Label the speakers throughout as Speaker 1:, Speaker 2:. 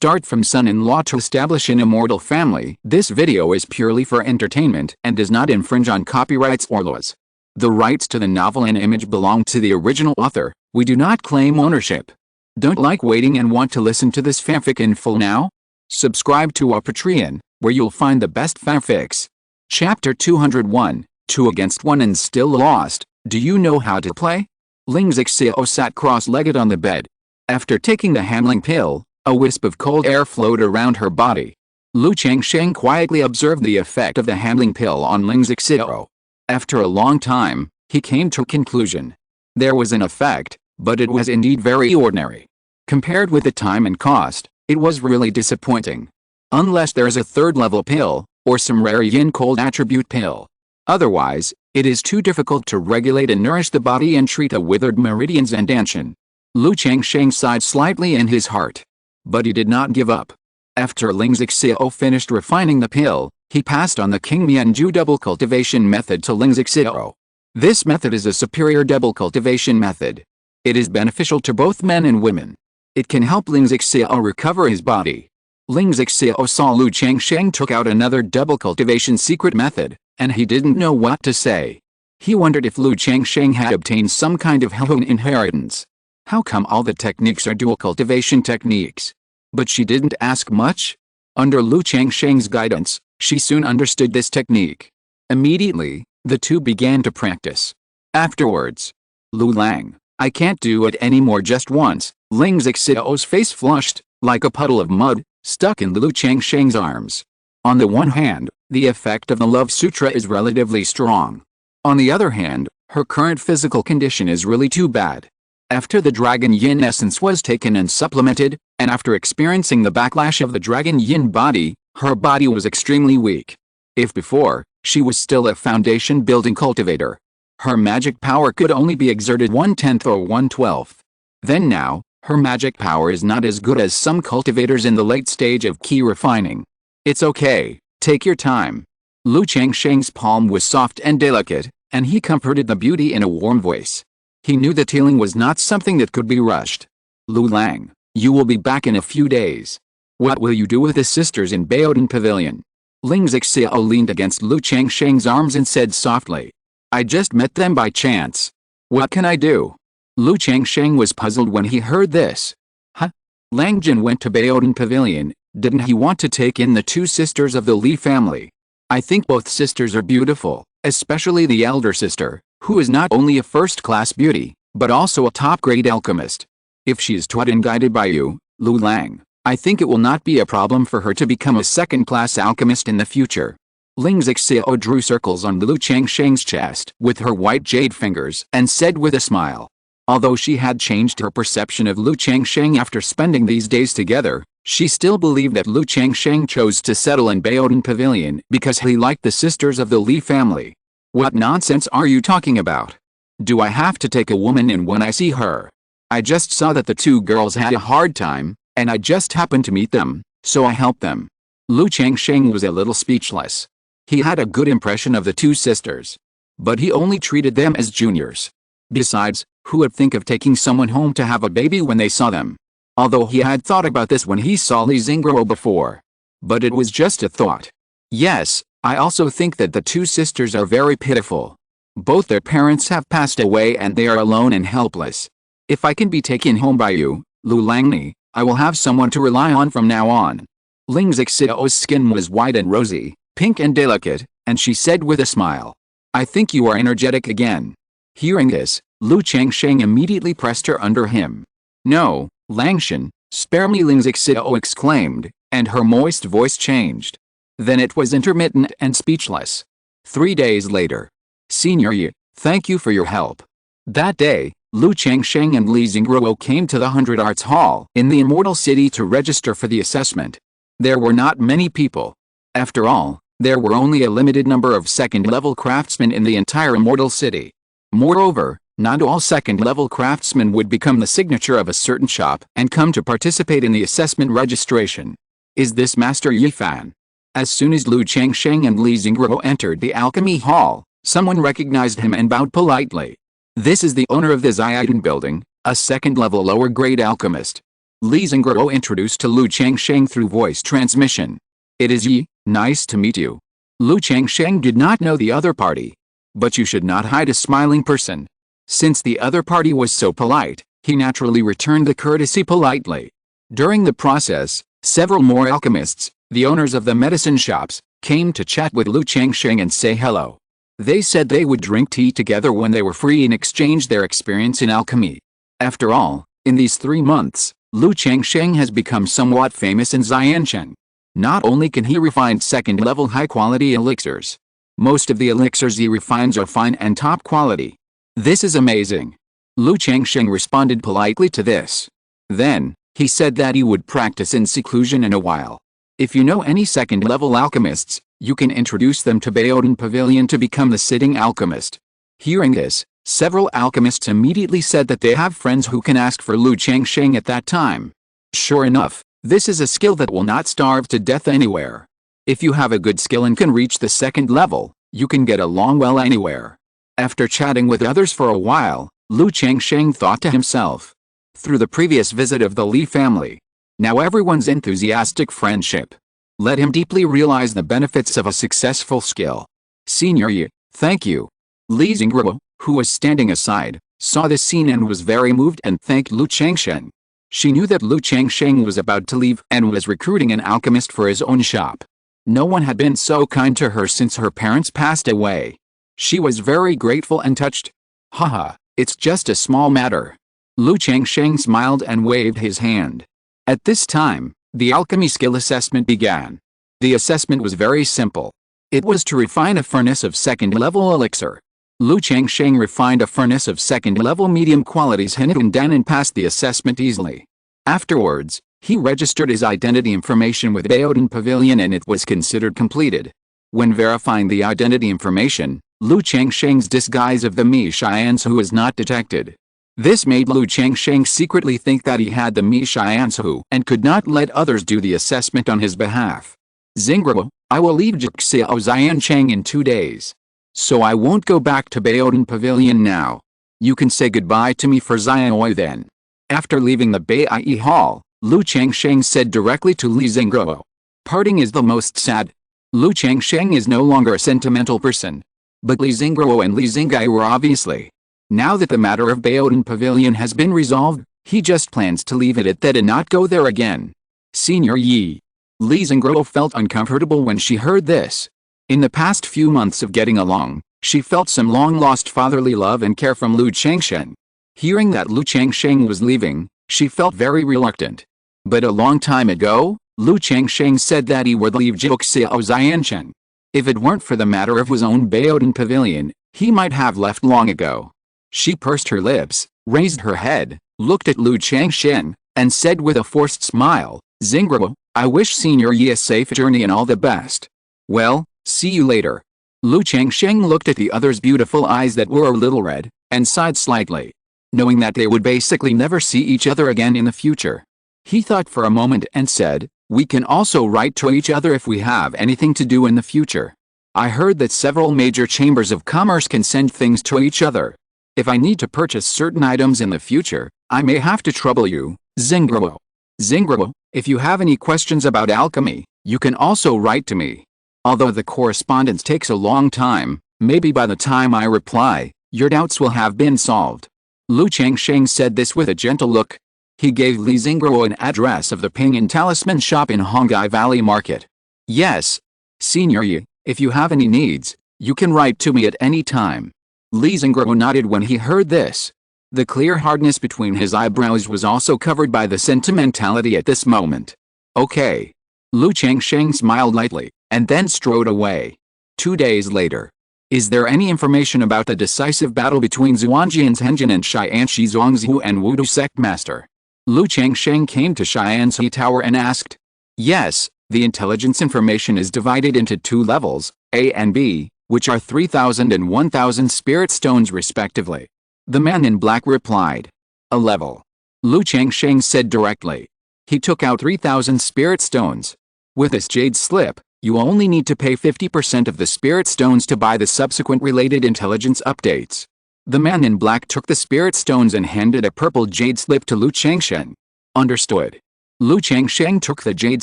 Speaker 1: start from son-in-law to establish an immortal family. This video is purely for entertainment and does not infringe on copyrights or laws. The rights to the novel and image belong to the original author. We do not claim ownership. Don't like waiting and want to listen to this fanfic in full now? Subscribe to our Patreon, where you'll find the best fanfics. Chapter 201, 2 against 1 and still lost. Do you know how to play? Ling Zixiao sat cross-legged on the bed. After taking the handling pill, a wisp of cold air flowed around her body. Lu Changsheng quietly observed the effect of the handling pill on Ling Zixiao. After a long time, he came to a conclusion. There was an effect, but it was indeed very ordinary. Compared with the time and cost, it was really disappointing. Unless there is a third-level pill, or some rare yin cold attribute pill. Otherwise, it is too difficult to regulate and nourish the body and treat a withered meridian Zandanshan. Lu Changsheng sighed slightly in his heart. But he did not give up. After Ling Zixiao finished refining the pill, he passed on the Qingyun double cultivation method to Ling Zixiao. This method is a superior double cultivation method. It is beneficial to both men and women. It can help Ling Zixiao recover his body. Ling Zixiao saw Lu Changsheng took out another double cultivation secret method, and he didn't know what to say. He wondered if Lu Changsheng had obtained some kind of Hellhound inheritance. How come all the techniques are dual cultivation techniques? But she didn't ask much. Under Lu Changsheng's guidance, she soon understood this technique. Immediately, the two began to practice. Afterwards, Lu Lang, I can't do it anymore just once. Ling Zixiao's face flushed, like a puddle of mud, stuck in Lu Changsheng's arms. On the one hand, the effect of the Love Sutra is relatively strong. On the other hand, her current physical condition is really too bad. After the Dragon Yin essence was taken and supplemented, and after experiencing the backlash of the Dragon Yin body, her body was extremely weak. If before, she was still a foundation-building cultivator, her magic power could only be exerted 1/10 or 1/12. Then now, her magic power is not as good as some cultivators in the late stage of key refining. It's okay, take your time. Lu Changsheng's palm was soft and delicate, and he comforted the beauty in a warm voice. He knew that healing was not something that could be rushed. Lu Lang, you will be back in a few days. What will you do with the sisters in Baodin Pavilion? Ling Zixiao leaned against Lu Changsheng's arms and said softly. I just met them by chance. What can I do? Lu Changsheng was puzzled when he heard this. Huh? Lang Jin went to Baodin Pavilion, didn't he want to take in the two sisters of the Li family? I think both sisters are beautiful, especially the elder sister, who is not only a first-class beauty, but also a top-grade alchemist. If she is taught and guided by you, Lu Lang, I think it will not be a problem for her to become a second-class alchemist in the future. Ling Zixiao drew circles on Lu Changsheng's chest with her white jade fingers and said with a smile. Although she had changed her perception of Lu Changsheng after spending these days together, she still believed that Lu Changsheng chose to settle in Baodin Pavilion because he liked the sisters of the Li family. What nonsense are you talking about? Do I have to take a woman in when I see her? I just saw that the two girls had a hard time, and I just happened to meet them, so I helped them. Lu Changsheng was a little speechless. He had a good impression of the two sisters. But he only treated them as juniors. Besides, who would think of taking someone home to have a baby when they saw them? Although he had thought about this when he saw Li Xingguo before. But it was just a thought. Yes, I also think that the two sisters are very pitiful. Both their parents have passed away and they are alone and helpless. If I can be taken home by you, Lu Langni, I will have someone to rely on from now on. Ling Zixiao's skin was white and rosy, pink and delicate, and she said with a smile. I think you are energetic again. Hearing this, Lu Changsheng immediately pressed her under him. No, Langshan, spare me, Ling Zixiao exclaimed, and her moist voice changed. Then it was intermittent and speechless. 3 days later. Senior Yi, thank you for your help. That day, Lu Changsheng and Li Xingguo came to the 100 Arts Hall in the Immortal City to register for the assessment. There were not many people. After all, there were only a limited number of second-level craftsmen in the entire Immortal City. Moreover, not all second-level craftsmen would become the signature of a certain shop and come to participate in the assessment registration. Is this Master Yifan? As soon as Lu Changsheng and Li Xingguo entered the alchemy hall, someone recognized him and bowed politely. This is the owner of the Xiaodan building, a second-level lower-grade alchemist. Li Zingguo introduced to Lu Changsheng through voice transmission. It is Yi, nice to meet you. Lu Changsheng did not know the other party. But you should not hide a smiling person. Since the other party was so polite, he naturally returned the courtesy politely. During the process, several more alchemists, the owners of the medicine shops, came to chat with Lu Changsheng and say hello. They said they would drink tea together when they were free and exchange their experience in alchemy. After all, in these 3 months, Lu Changsheng has become somewhat famous in Xiancheng. Not only can he refine second-level high-quality elixirs, most of the elixirs he refines are fine and top quality. This is amazing. Lu Changsheng responded politely to this. Then, he said that he would practice in seclusion in a while. If you know any second-level alchemists, you can introduce them to Baodin Pavilion to become the sitting alchemist. Hearing this, several alchemists immediately said that they have friends who can ask for Lu Changsheng at that time. Sure enough, this is a skill that will not starve to death anywhere. If you have a good skill and can reach the second level, you can get along well anywhere. After chatting with others for a while, Lu Changsheng thought to himself. Through the previous visit of the Li family, now everyone's enthusiastic friendship. Let him deeply realize the benefits of a successful skill. Senior Yi, thank you. Li Zingguo, who was standing aside, saw this scene and was very moved and thanked Lu Changsheng. She knew that Lu Changsheng was about to leave and was recruiting an alchemist for his own shop. No one had been so kind to her since her parents passed away. She was very grateful and touched. Haha, it's just a small matter. Lu Changsheng smiled and waved his hand. At this time, the alchemy skill assessment began. The assessment was very simple. It was to refine a furnace of second-level elixir. Lu Changsheng refined a furnace of second-level medium qualities Hindan and passed the assessment easily. Afterwards, he registered his identity information with Baodin Pavilion and it was considered completed. When verifying the identity information, Lu Changsheng's disguise of the Mi Xiansu was not detected. This made Lu Changsheng secretly think that he had the Mi Xiansu and could not let others do the assessment on his behalf. Zingguo, I will leave Jixiao Xiancheng in 2 days. So I won't go back to Baodin Pavilion now. You can say goodbye to me for Xianoi then. After leaving the Baiyi Hall, Lu Changsheng said directly to Li Zingguo. Parting is the most sad. Lu Changsheng is no longer a sentimental person. But Li Zingguo and Li Zinggai were obviously. Now that the matter of Baodin Pavilion has been resolved, he just plans to leave it at that and not go there again. Senior Yi. Li Zingguo felt uncomfortable when she heard this. In the past few months of getting along, she felt some long-lost fatherly love and care from Lu Changsheng. Hearing that Lu Changsheng was leaving, she felt very reluctant. But a long time ago, Lu Changsheng said that he would leave Jixiao Xiancheng. If it weren't for the matter of his own Baodin Pavilion, he might have left long ago. She pursed her lips, raised her head, looked at Lu Changsheng, and said with a forced smile, Zingguo, I wish Senior Yi a safe journey and all the best. Well, see you later. Lu Changsheng looked at the other's beautiful eyes that were a little red, and sighed slightly. Knowing that they would basically never see each other again in the future. He thought for a moment and said, we can also write to each other if we have anything to do in the future. I heard that several major chambers of commerce can send things to each other. If I need to purchase certain items in the future, I may have to trouble you, Zingguo. Zingguo, if you have any questions about alchemy, you can also write to me. Although the correspondence takes a long time, maybe by the time I reply, your doubts will have been solved. Lu Changsheng said this with a gentle look. He gave Li Zingguo an address of the Pinyin Talisman shop in Hongai Valley Market. Yes. Senior Yi, if you have any needs, you can write to me at any time. Li Zingguo nodded when he heard this. The clear hardness between his eyebrows was also covered by the sentimentality at this moment. Okay. Lu Changsheng smiled lightly, and then strode away. 2 days later. Is there any information about the decisive battle between Zhuangjian's Henjin and Xianxi Zhuangzi and Wudu Sect Master? Lu Changsheng came to Xianxi Tower and asked. Yes, the intelligence information is divided into 2 levels, A and B, which are 3,000 and 1,000 spirit stones respectively. The man in black replied. A level. Lu Changsheng said directly. He took out 3,000 spirit stones. With this jade slip, you only need to pay 50% of the spirit stones to buy the subsequent related intelligence updates. The man in black took the spirit stones and handed a purple jade slip to Lu Changsheng. Understood. Lu Changsheng took the jade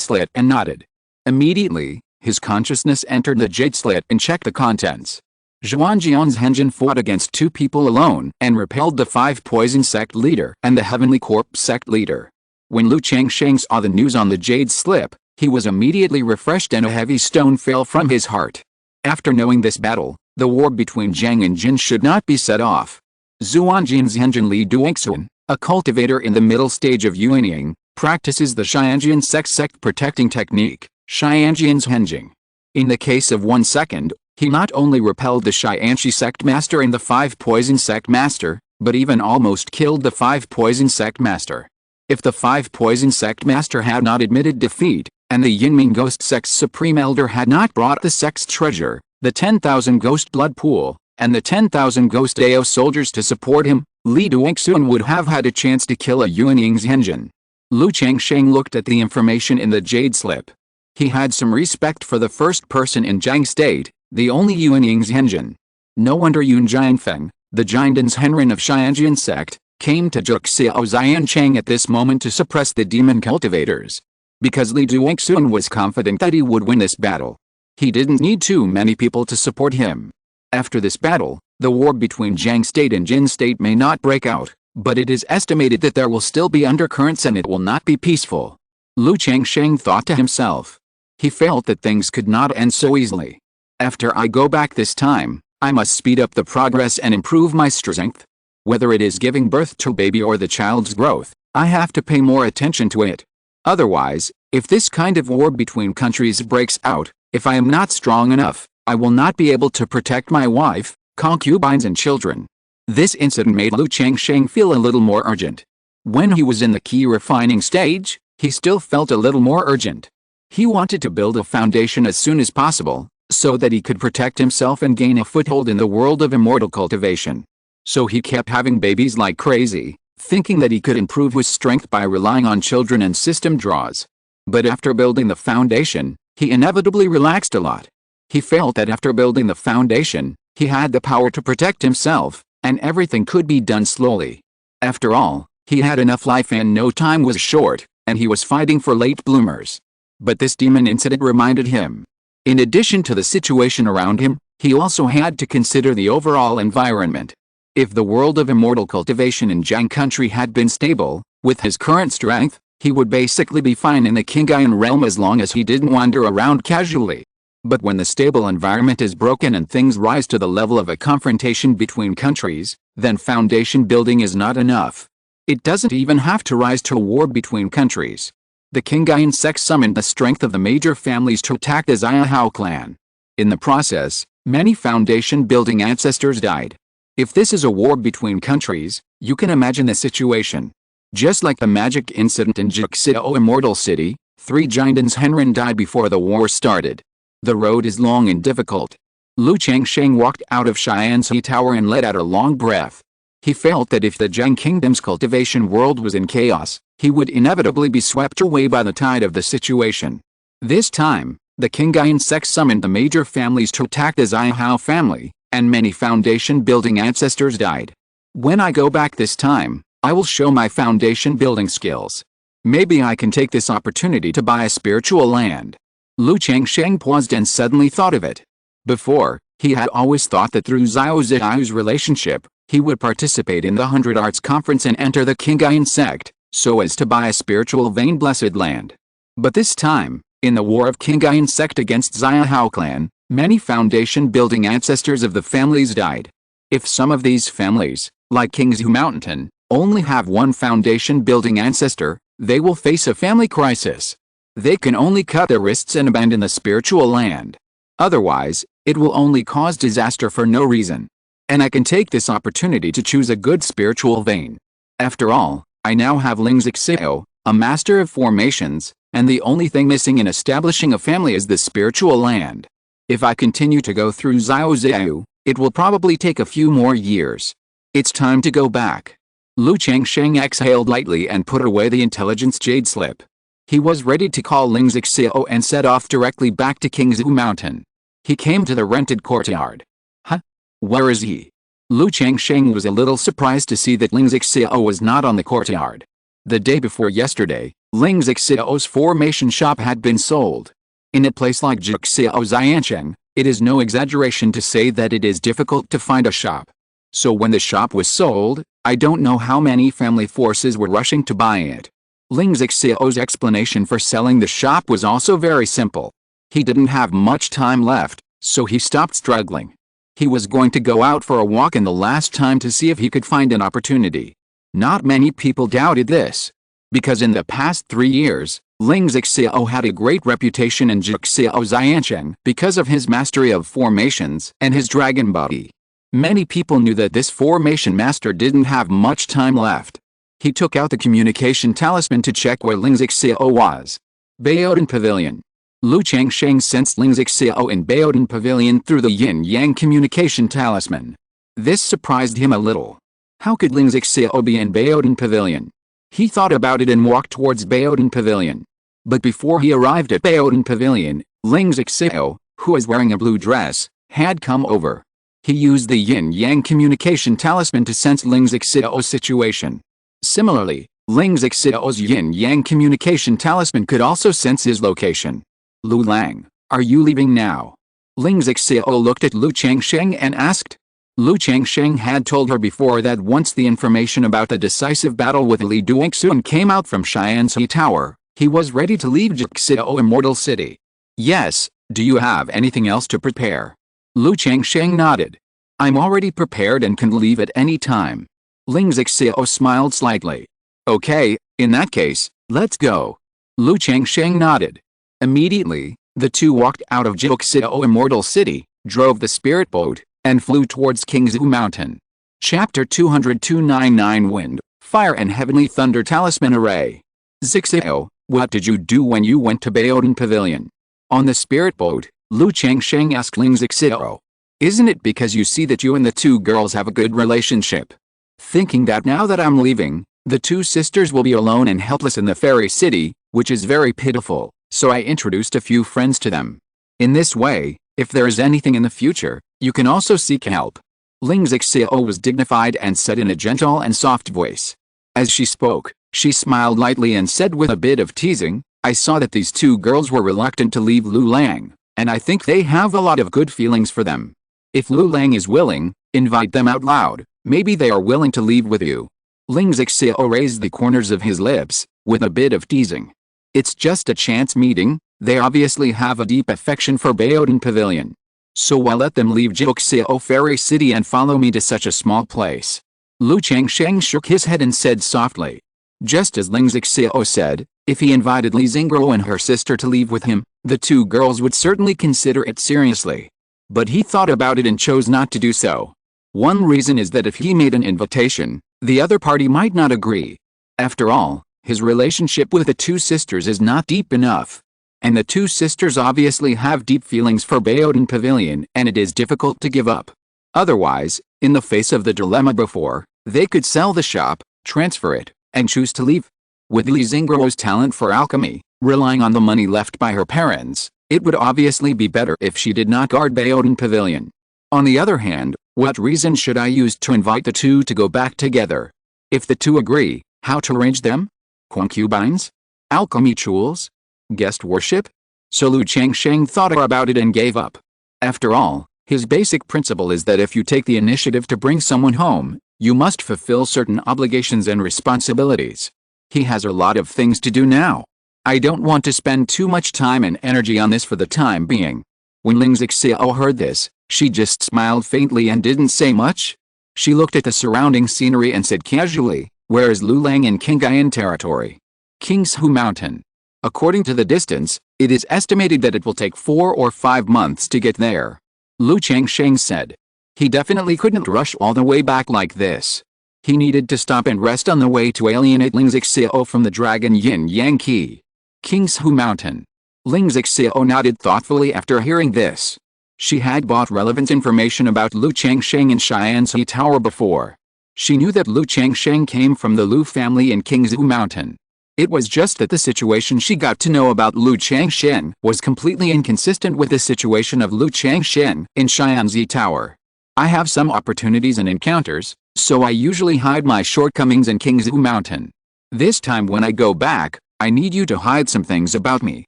Speaker 1: slit and nodded. Immediately, his consciousness entered the jade slit and checked the contents. Zhuangjian's Henjin fought against 2 people alone and repelled the 5 Poison Sect leader and the Heavenly Corpse Sect leader. When Lu Changsheng saw the news on the jade slip, he was immediately refreshed and a heavy stone fell from his heart. After knowing this battle, the war between Zhang and Jin should not be set off. Zhuangjian's Henjin Li Duixun, a cultivator in the middle stage of Yuanying, practices the Qingyun Sect protecting technique, Qianjian's Henjing. In the case of 1 second, he not only repelled the Qianji Sect Master and the 5 Poison Sect Master, but even almost killed the 5 Poison Sect Master. If the 5 Poison Sect Master had not admitted defeat, and the Yinming Ghost Sect's Supreme Elder had not brought the sect's treasure, the 10,000 Ghost Blood Pool, and the 10,000 Ghost Dao soldiers to support him, Li Duixun would have had a chance to kill a Yuanying's Henjin. Lu Changsheng looked at the information in the jade slip. He had some respect for the first person in Jiang State, the only Yuanying's Henjin. No wonder Yun Jianfeng, the Jiandan's Henrin of Qingyun Sect, came to Juxiao Xiancheng at this moment to suppress the demon cultivators. Because Li Duixun was confident that he would win this battle. He didn't need too many people to support him. After this battle, the war between Jiang State and Jin State may not break out, but it is estimated that there will still be undercurrents and it will not be peaceful. Lu Changsheng thought to himself. He felt that things could not end so easily. After I go back this time, I must speed up the progress and improve my strength. Whether it is giving birth to a baby or the child's growth, I have to pay more attention to it. Otherwise, if this kind of war between countries breaks out, if I am not strong enough, I will not be able to protect my wife, concubines and children. This incident made Lu Changsheng feel a little more urgent. When he was in the key refining stage, he still felt a little more urgent. He wanted to build a foundation as soon as possible, so that he could protect himself and gain a foothold in the world of immortal cultivation. So he kept having babies like crazy, thinking that he could improve his strength by relying on children and system draws. But after building the foundation, he inevitably relaxed a lot. He felt that after building the foundation, he had the power to protect himself, and everything could be done slowly. After all, he had enough life and no time was short, and he was fighting for late bloomers. But this demon incident reminded him. In addition to the situation around him, he also had to consider the overall environment. If the world of immortal cultivation in Jiang country had been stable, with his current strength, he would basically be fine in the Qingyun realm as long as he didn't wander around casually. But when the stable environment is broken and things rise to the level of a confrontation between countries, then foundation building is not enough. It doesn't even have to rise to a war between countries. The Qingyun Sect summoned the strength of the major families to attack the Xiahao clan. In the process, many foundation-building ancestors died. If this is a war between countries, you can imagine the situation. Just like the magic incident in Juxiao Immortal City, 3 Jiandans Henrin died before the war started. The road is long and difficult. Lu Changsheng walked out of Xianxi Tower and let out a long breath. He felt that if the Jiang Kingdom's cultivation world was in chaos, he would inevitably be swept away by the tide of the situation. This time, the Qingyun Sect summoned the major families to attack the Xiahao family, and many foundation-building ancestors died. When I go back this time, I will show my foundation-building skills. Maybe I can take this opportunity to buy a spiritual land. Lu Changsheng paused and suddenly thought of it. Before, he had always thought that through Xiao Ziao's relationship, he would participate in the 100 Arts Conference and enter the Qingyun Sect, so as to buy a spiritual vein blessed land. But this time, in the war of Qingyun Sect against Xiahao clan, many foundation-building ancestors of the families died. If some of these families, like Qingzhu Mountain, only have one foundation-building ancestor, they will face a family crisis. They can only cut their wrists and abandon the spiritual land. Otherwise, it will only cause disaster for no reason. And I can take this opportunity to choose a good spiritual vein. After all, I now have Lingzixio, a master of formations, and the only thing missing in establishing a family is the spiritual land. If I continue to go through Xiao Ziao, it will probably take a few more years. It's time to go back. Lu Changsheng exhaled lightly and put away the intelligence jade slip. He was ready to call Lingzixio and set off directly back to Qingzhu Mountain. He came to the rented courtyard. Huh? Where is he? Lu Changsheng was a little surprised to see that Lingzixio was not on the courtyard. The day before yesterday, Ling Xiao's formation shop had been sold. In a place like Changsheng, it is no exaggeration to say that it is difficult to find a shop. So when the shop was sold, I don't know how many family forces were rushing to buy it. Ling Xiao's explanation for selling the shop was also very simple. He didn't have much time left, so he stopped struggling. He was going to go out for a walk in the last time to see if he could find an opportunity. Not many people doubted this. Because in the past 3 years, Ling Xiao had a great reputation in Changsheng because of his mastery of formations and his dragon body. Many people knew that this formation master didn't have much time left. He took out the communication talisman to check where Ling Xiao was. Baodan Pavilion. Lu Changsheng sensed Ling Xiao in Baodan Pavilion through the yin-yang communication talisman. This surprised him a little. How could Ling Xiao be in Baodan Pavilion? He thought about it and walked towards Baodan Pavilion. But before he arrived at Baodan Pavilion, Ling Xiao, who was wearing a blue dress, had come over. He used the yin-yang communication talisman to sense Ling Xiao's situation. Similarly, Ling Xiao's yin-yang communication talisman could also sense his location. Lu Lang, are you leaving now? Ling Xiao looked at Lu Changsheng and asked. Lu Changsheng had told her before that once the information about the decisive battle with Li Duixun came out from Xianxi Tower, he was ready to leave Jixio Immortal City. Yes, do you have anything else to prepare? Lu Changsheng nodded. I'm already prepared and can leave at any time. Ling Xiao smiled slightly. Okay, in that case, let's go. Lu Changsheng nodded. Immediately, the two walked out of Jixio Immortal City, drove the spirit boat, and flew towards Qingzhu Mountain. Chapter 202-99 Wind, Fire and Heavenly Thunder Talisman Array. Zixio, what did you do when you went to Baodan Pavilion? On the spirit boat, Lu Changsheng asked Ling Zixio. Isn't it because you see that you and the two girls have a good relationship? Thinking that now that I'm leaving, the two sisters will be alone and helpless in the fairy city, which is very pitiful, so I introduced a few friends to them. In this way, if there is anything in the future, you can also seek help. Ling Zixio was dignified and said in a gentle and soft voice. As she spoke, she smiled lightly and said with a bit of teasing, I saw that these two girls were reluctant to leave Lu Lang, and I think they have a lot of good feelings for them. If Lu Lang is willing, invite them out loud, maybe they are willing to leave with you. Ling Zixio raised the corners of his lips, with a bit of teasing. It's just a chance meeting, they obviously have a deep affection for Baodan Pavilion. So why let them leave Jixio Fairy City and follow me to such a small place? Lu Changsheng shook his head and said softly. Just as Ling Zixio said, if he invited Li Xingguo and her sister to leave with him, the two girls would certainly consider it seriously. But he thought about it and chose not to do so. One reason is that if he made an invitation, the other party might not agree. After all, his relationship with the two sisters is not deep enough. And the two sisters obviously have deep feelings for Baodan Pavilion and it is difficult to give up. Otherwise, in the face of the dilemma before, they could sell the shop, transfer it, and choose to leave. With Li Xingguo's talent for alchemy, relying on the money left by her parents, it would obviously be better if she did not guard Baodan Pavilion. On the other hand, what reason should I use to invite the two to go back together? If the two agree, how to arrange them? Concubines? Alchemy tools? Guest worship? So Lu Changsheng thought about it and gave up. After all, his basic principle is that if you take the initiative to bring someone home, you must fulfill certain obligations and responsibilities. He has a lot of things to do now. I don't want to spend too much time and energy on this for the time being. When Ling Zixio heard this, she just smiled faintly and didn't say much. She looked at the surrounding scenery and said casually, where is Lu Lang in Qingyun territory? Qingzhu Mountain. According to the distance, it is estimated that it will take 4 or 5 months to get there. Lu Changsheng said. He definitely couldn't rush all the way back like this. He needed to stop and rest on the way to alienate Ling Zixio from the dragon yin-yang key. Qingzhu Mountain. Ling Zixio nodded thoughtfully after hearing this. She had bought relevant information about Lu Changsheng in Xianxi Tower before. She knew that Lu Changsheng came from the Lu family in Qingzhu Mountain. It was just that the situation she got to know about Lu Changsheng was completely inconsistent with the situation of Lu Changsheng in Xianxi Tower. I have some opportunities and encounters, so I usually hide my shortcomings in Qingzhu Mountain. This time when I go back, I need you to hide some things about me,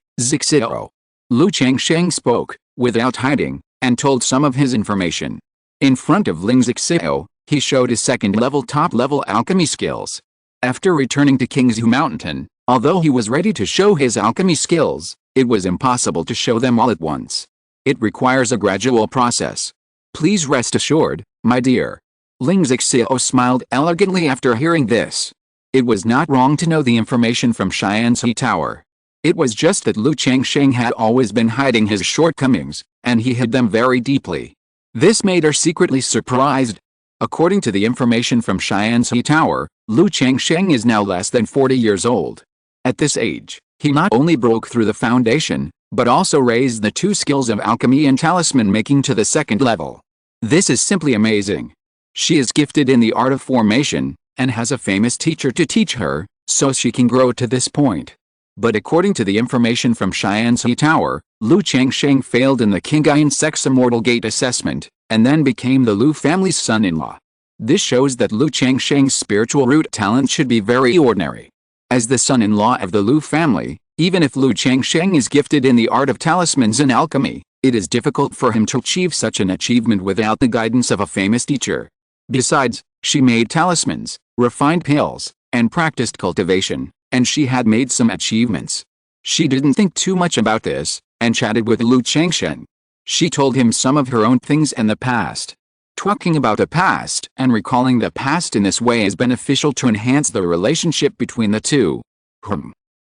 Speaker 1: Zixio. Lu Changsheng spoke, without hiding, and told some of his information. In front of Ling Zixio, he showed his second-level top-level alchemy skills. After returning to Qingzhu Mountain, although he was ready to show his alchemy skills, it was impossible to show them all at once. It requires a gradual process. Please rest assured, my dear. Ling Zixio smiled elegantly after hearing this. It was not wrong to know the information from Qianxi Tower. It was just that Lu Changsheng had always been hiding his shortcomings, and he hid them very deeply. This made her secretly surprised. According to the information from Qianxi Tower, Lu Changsheng is now less than 40 years old. At this age, he not only broke through the foundation, but also raised the two skills of alchemy and talisman making to the second level. This is simply amazing. She is gifted in the art of formation, and has a famous teacher to teach her, so she can grow to this point. But according to the information from Qianxi Tower, Lu Changsheng failed in the Qingyun Sect's Immortal Gate assessment, and then became the Lu family's son-in-law. This shows that Lu Changsheng's spiritual root talent should be very ordinary. As the son-in-law of the Lu family, even if Lu Changsheng is gifted in the art of talismans and alchemy, it is difficult for him to achieve such an achievement without the guidance of a famous teacher. Besides, she made talismans, refined pills, and practiced cultivation, and she had made some achievements. She didn't think too much about this, and chatted with Lu Changsheng. She told him some of her own things and the past. Talking about the past and recalling the past in this way is beneficial to enhance the relationship between the two.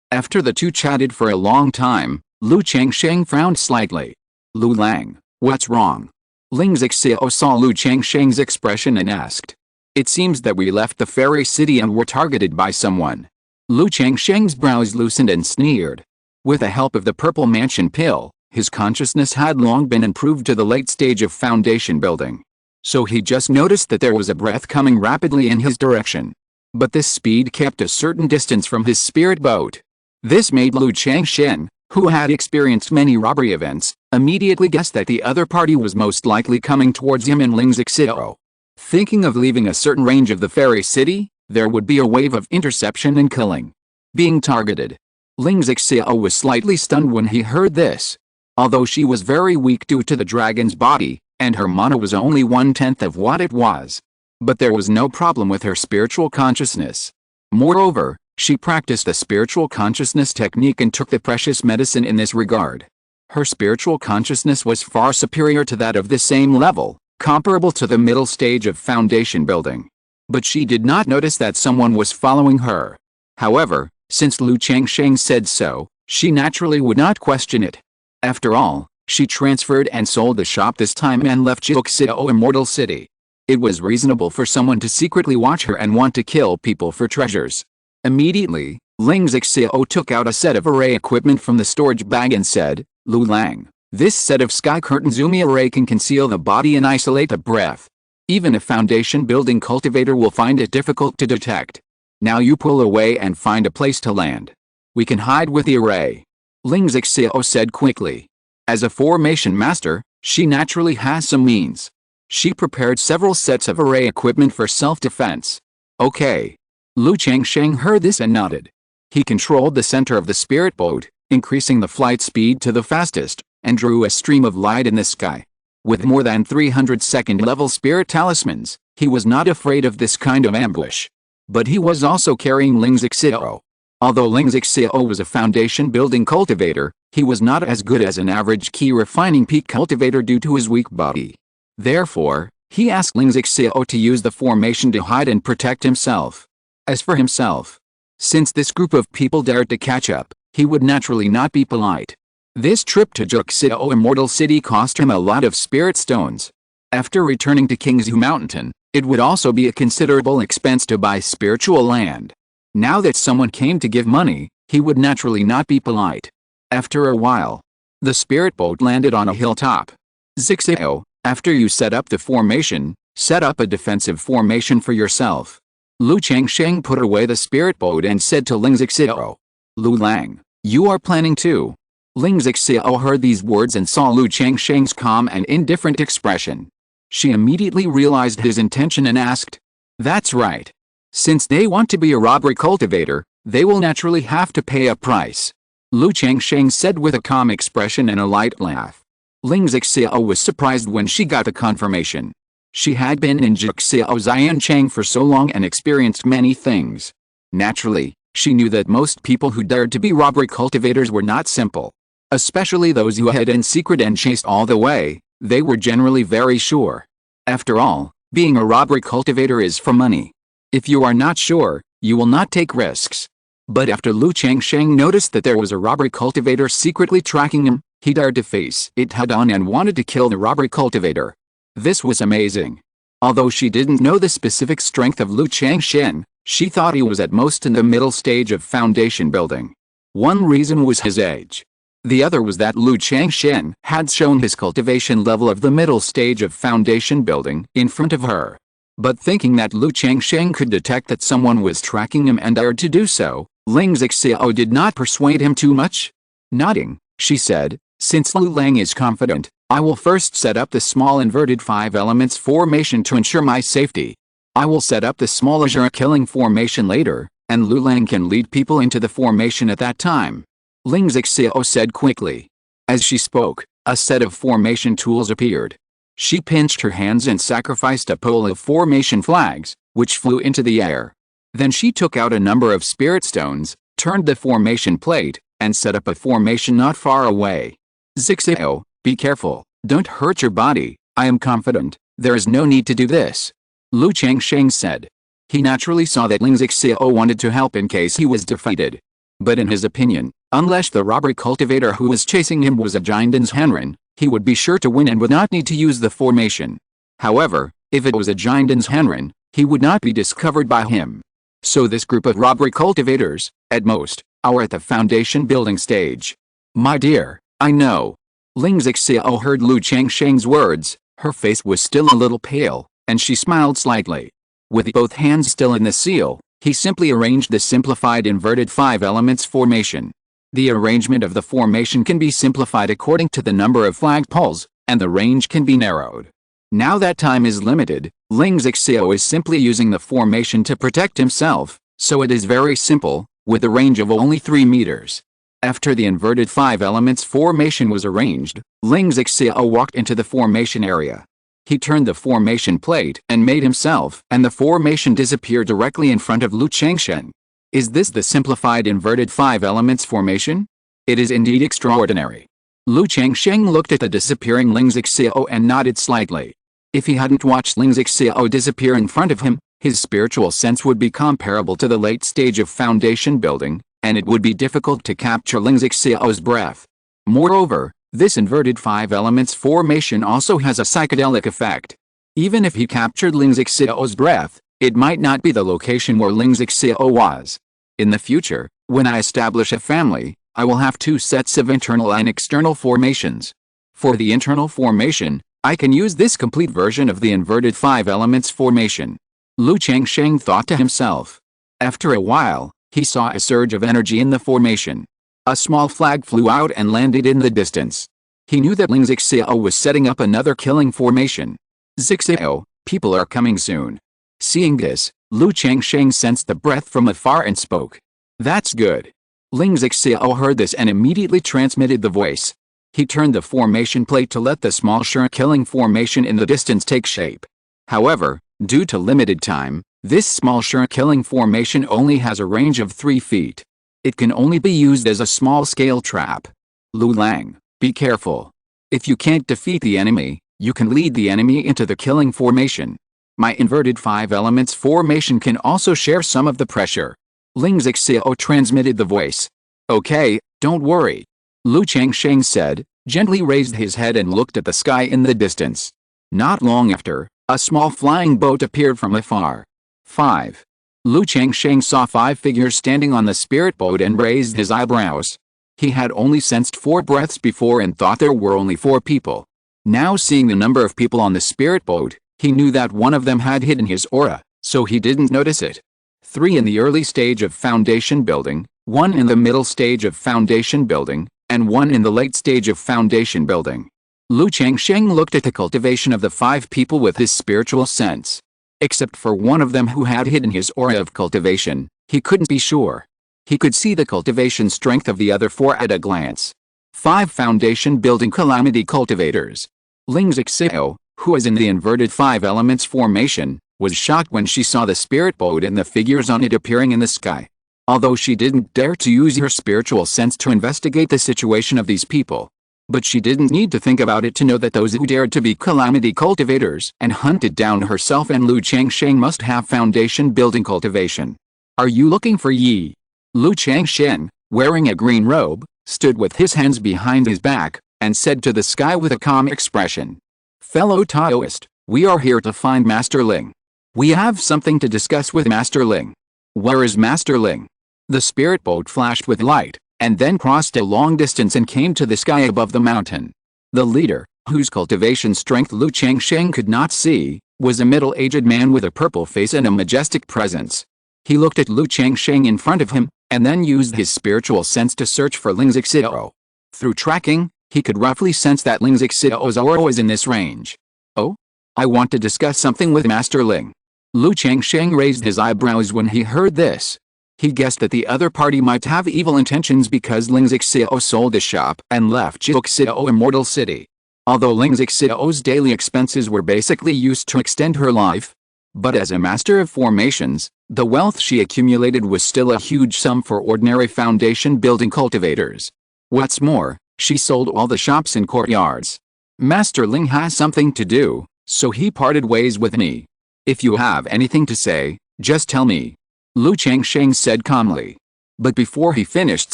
Speaker 1: After the two chatted for a long time, Lu Changsheng frowned slightly. Lu Lang, what's wrong? Ling Zixio saw Lu Changsheng's expression and asked. It seems that we left the fairy city and were targeted by someone. Lu Changsheng's brows loosened and sneered. With the help of the purple mansion pill, his consciousness had long been improved to the late stage of foundation building. So he just noticed that there was a breath coming rapidly in his direction. But this speed kept a certain distance from his spirit boat. This made Lu Changsheng, who had experienced many robbery events, immediately guessed that the other party was most likely coming towards him and Ling Zixio. Thinking of leaving a certain range of the fairy city, there would be a wave of interception and killing. Being targeted. Ling Zixio was slightly stunned when he heard this. Although she was very weak due to the dragon's body, and her mana was only 1/10 of what it was. But there was no problem with her spiritual consciousness. Moreover, she practiced the spiritual consciousness technique and took the precious medicine in this regard. Her spiritual consciousness was far superior to that of the same level, comparable to the middle stage of foundation building. But she did not notice that someone was following her. However, since Lu Changsheng said so, she naturally would not question it. After all, she transferred and sold the shop this time and left Qingzhu Immortal City. It was reasonable for someone to secretly watch her and want to kill people for treasures. Immediately, Ling Zixio took out a set of array equipment from the storage bag and said, Lu Lang, this set of sky curtain Zumi array can conceal the body and isolate the breath. Even a foundation building cultivator will find it difficult to detect. Now you pull away and find a place to land. We can hide with the array. Ling Zixio said quickly. As a formation master, she naturally has some means. She prepared several sets of array equipment for self-defense. Okay. Lu Changsheng heard this and nodded. He controlled the center of the spirit boat, increasing the flight speed to the fastest, and drew a stream of light in the sky. With more than 300 second-level spirit talismans, he was not afraid of this kind of ambush. But he was also carrying Ling Zixio. Although Ling Zixio was a foundation-building cultivator, he was not as good as an average key-refining peak cultivator due to his weak body. Therefore, he asked Ling Zixio to use the formation to hide and protect himself. As for himself, since this group of people dared to catch up, he would naturally not be polite. This trip to Qingzhu Immortal City cost him a lot of spirit stones. After returning to Qingzhu Mountain, it would also be a considerable expense to buy spiritual land. Now that someone came to give money, he would naturally not be polite. After a while, the spirit boat landed on a hilltop. Zixio, after you set up the formation, set up a defensive formation for yourself. Lu Changsheng put away the spirit boat and said to Ling Zixio, Lu Lang, you are planning too. Ling Zixio heard these words and saw Lu Changsheng's calm and indifferent expression. She immediately realized his intention and asked, That's right. Since they want to be a robbery cultivator, they will naturally have to pay a price. Lu Changsheng said with a calm expression and a light laugh. Ling Zixiao was surprised when she got the confirmation. She had been in Jixiao Xiancheng for so long and experienced many things. Naturally, she knew that most people who dared to be robbery cultivators were not simple. Especially those who hid in secret and chased all the way, they were generally very sure. After all, being a robbery cultivator is for money. If you are not sure, you will not take risks. But after Lu Changsheng noticed that there was a robbery cultivator secretly tracking him, he dared to face it head-on and wanted to kill the robbery cultivator. This was amazing. Although she didn't know the specific strength of Lu Changsheng, she thought he was at most in the middle stage of foundation building. One reason was his age. The other was that Lu Changsheng had shown his cultivation level of the middle stage of foundation building in front of her. But thinking that Lu Changsheng could detect that someone was tracking him and dared to do so, Ling Zixiao did not persuade him too much. Nodding, she said, "Since Lu Lang is confident, I will first set up the small inverted 5 elements formation to ensure my safety. I will set up the small azure killing formation later, and Lu Lang can lead people into the formation at that time," Ling Zixiao said quickly. As she spoke, a set of formation tools appeared. She pinched her hands and sacrificed a pole of formation flags, which flew into the air. Then she took out a number of spirit stones, turned the formation plate, and set up a formation not far away. "Zixiao, be careful, don't hurt your body, I am confident, there is no need to do this," Lu Changsheng said. He naturally saw that Ling Zixiao wanted to help in case he was defeated. But in his opinion, unless the robbery cultivator who was chasing him was a Jiandan's Henren, he would be sure to win and would not need to use the formation. However, if it was a Jiandan's Henren, he would not be discovered by him. So this group of robbery cultivators, at most, are at the foundation building stage. "My dear, I know." Ling Zixiao heard Lu Changsheng's words, her face was still a little pale, and she smiled slightly. With both hands still in the seal, he simply arranged the simplified inverted 5 elements formation. The arrangement of the formation can be simplified according to the number of flagpoles, and the range can be narrowed. Now that time is limited, Ling Zixiao is simply using the formation to protect himself, so it is very simple, with a range of only 3 meters. After the inverted 5 elements formation was arranged, Ling Zixiao walked into the formation area. He turned the formation plate and made himself and the formation disappear directly in front of Lu Changsheng. Is this the simplified inverted 5 elements formation? It is indeed extraordinary. Lu Changsheng looked at the disappearing Ling Zixiao and nodded slightly. If he hadn't watched Ling Zixiao disappear in front of him, his spiritual sense would be comparable to the late stage of foundation building, and it would be difficult to capture Ling Zixiao's breath. Moreover, this inverted 5 elements formation also has a psychedelic effect. Even if he captured Ling Zixiao's breath, it might not be the location where Ling Zixiao was. In the future, when I establish a family, I will have 2 sets of internal and external formations. For the internal formation, I can use this complete version of the inverted 5 elements formation. Lu Changsheng thought to himself. After a while, he saw a surge of energy in the formation. A small flag flew out and landed in the distance. He knew that Ling Zixiao was setting up another killing formation. "Zixiao, people are coming soon." Seeing this, Lu Changsheng sensed the breath from afar and spoke. "That's good." Ling Zixiao heard this and immediately transmitted the voice. He turned the formation plate to let the small killing formation in the distance take shape. However, due to limited time, this small killing formation only has a range of 3 feet. It can only be used as a small-scale trap. "Lu Lang, be careful. If you can't defeat the enemy, you can lead the enemy into the killing formation. My inverted 5 elements formation can also share some of the pressure." Ling Zixiao transmitted the voice. "Okay, don't worry," Lu Changsheng said, gently raised his head and looked at the sky in the distance. Not long after, a small flying boat appeared from afar. 5. Lu Changsheng saw 5 figures standing on the spirit boat and raised his eyebrows. He had only sensed 4 breaths before and thought there were only 4 people. Now seeing the number of people on the spirit boat, he knew that one of them had hidden his aura, so he didn't notice it. 3 in the early stage of foundation building, 1 in the middle stage of foundation building, and 1 in the late stage of foundation building. Lu Changsheng looked at the cultivation of the 5 people with his spiritual sense. Except for one of them who had hidden his aura of cultivation, he couldn't be sure. He could see the cultivation strength of the other four at a glance. 5 foundation building calamity cultivators. Ling Xiao, who was in the inverted 5 elements formation, was shocked when she saw the spirit boat and the figures on it appearing in the sky. Although she didn't dare to use her spiritual sense to investigate the situation of these people. But she didn't need to think about it to know that those who dared to be calamity cultivators and hunted down herself and Lu Changsheng must have foundation building cultivation. Are you looking for Yi? Lu Changsheng, wearing a green robe, stood with his hands behind his back, and said to the sky with a calm expression. Fellow Taoist, we are here to find Master Ling. We have something to discuss with Master Ling. Where is Master Ling? The spirit boat flashed with light, and then crossed a long distance and came to the sky above the mountain. The leader, whose cultivation strength Lu Changsheng could not see, was a middle-aged man with a purple face and a majestic presence. He looked at Lu Changsheng in front of him, and then used his spiritual sense to search for Ling Xiao. Through tracking, he could roughly sense that Ling Xiao's aura was in this range. Oh? I want to discuss something with Master Ling. Lu Changsheng raised his eyebrows when he heard this. He guessed that the other party might have evil intentions because Ling Xiao sold the shop and left Qingzhu Immortal City. Although Ling Xiao's daily expenses were basically used to extend her life. But as a master of formations, the wealth she accumulated was still a huge sum for ordinary foundation building cultivators. What's more, she sold all the shops and courtyards. Master Ling has something to do, so he parted ways with me. If you have anything to say, just tell me. Lu Changsheng said calmly. But before he finished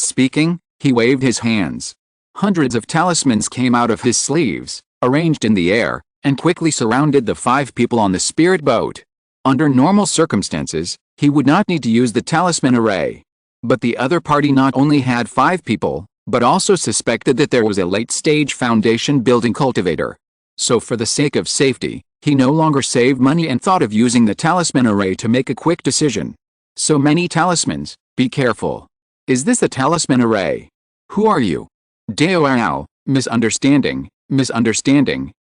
Speaker 1: speaking, he waved his hands. Hundreds of talismans came out of his sleeves, arranged in the air, and quickly surrounded the 5 people on the spirit boat. Under normal circumstances, he would not need to use the talisman array. But the other party not only had 5 people, but also suspected that there was a late-stage foundation building cultivator. So for the sake of safety, he no longer saved money and thought of using the talisman array to make a quick decision. So many talismans, be careful. Is this the talisman array? Who are you? Dao, misunderstanding,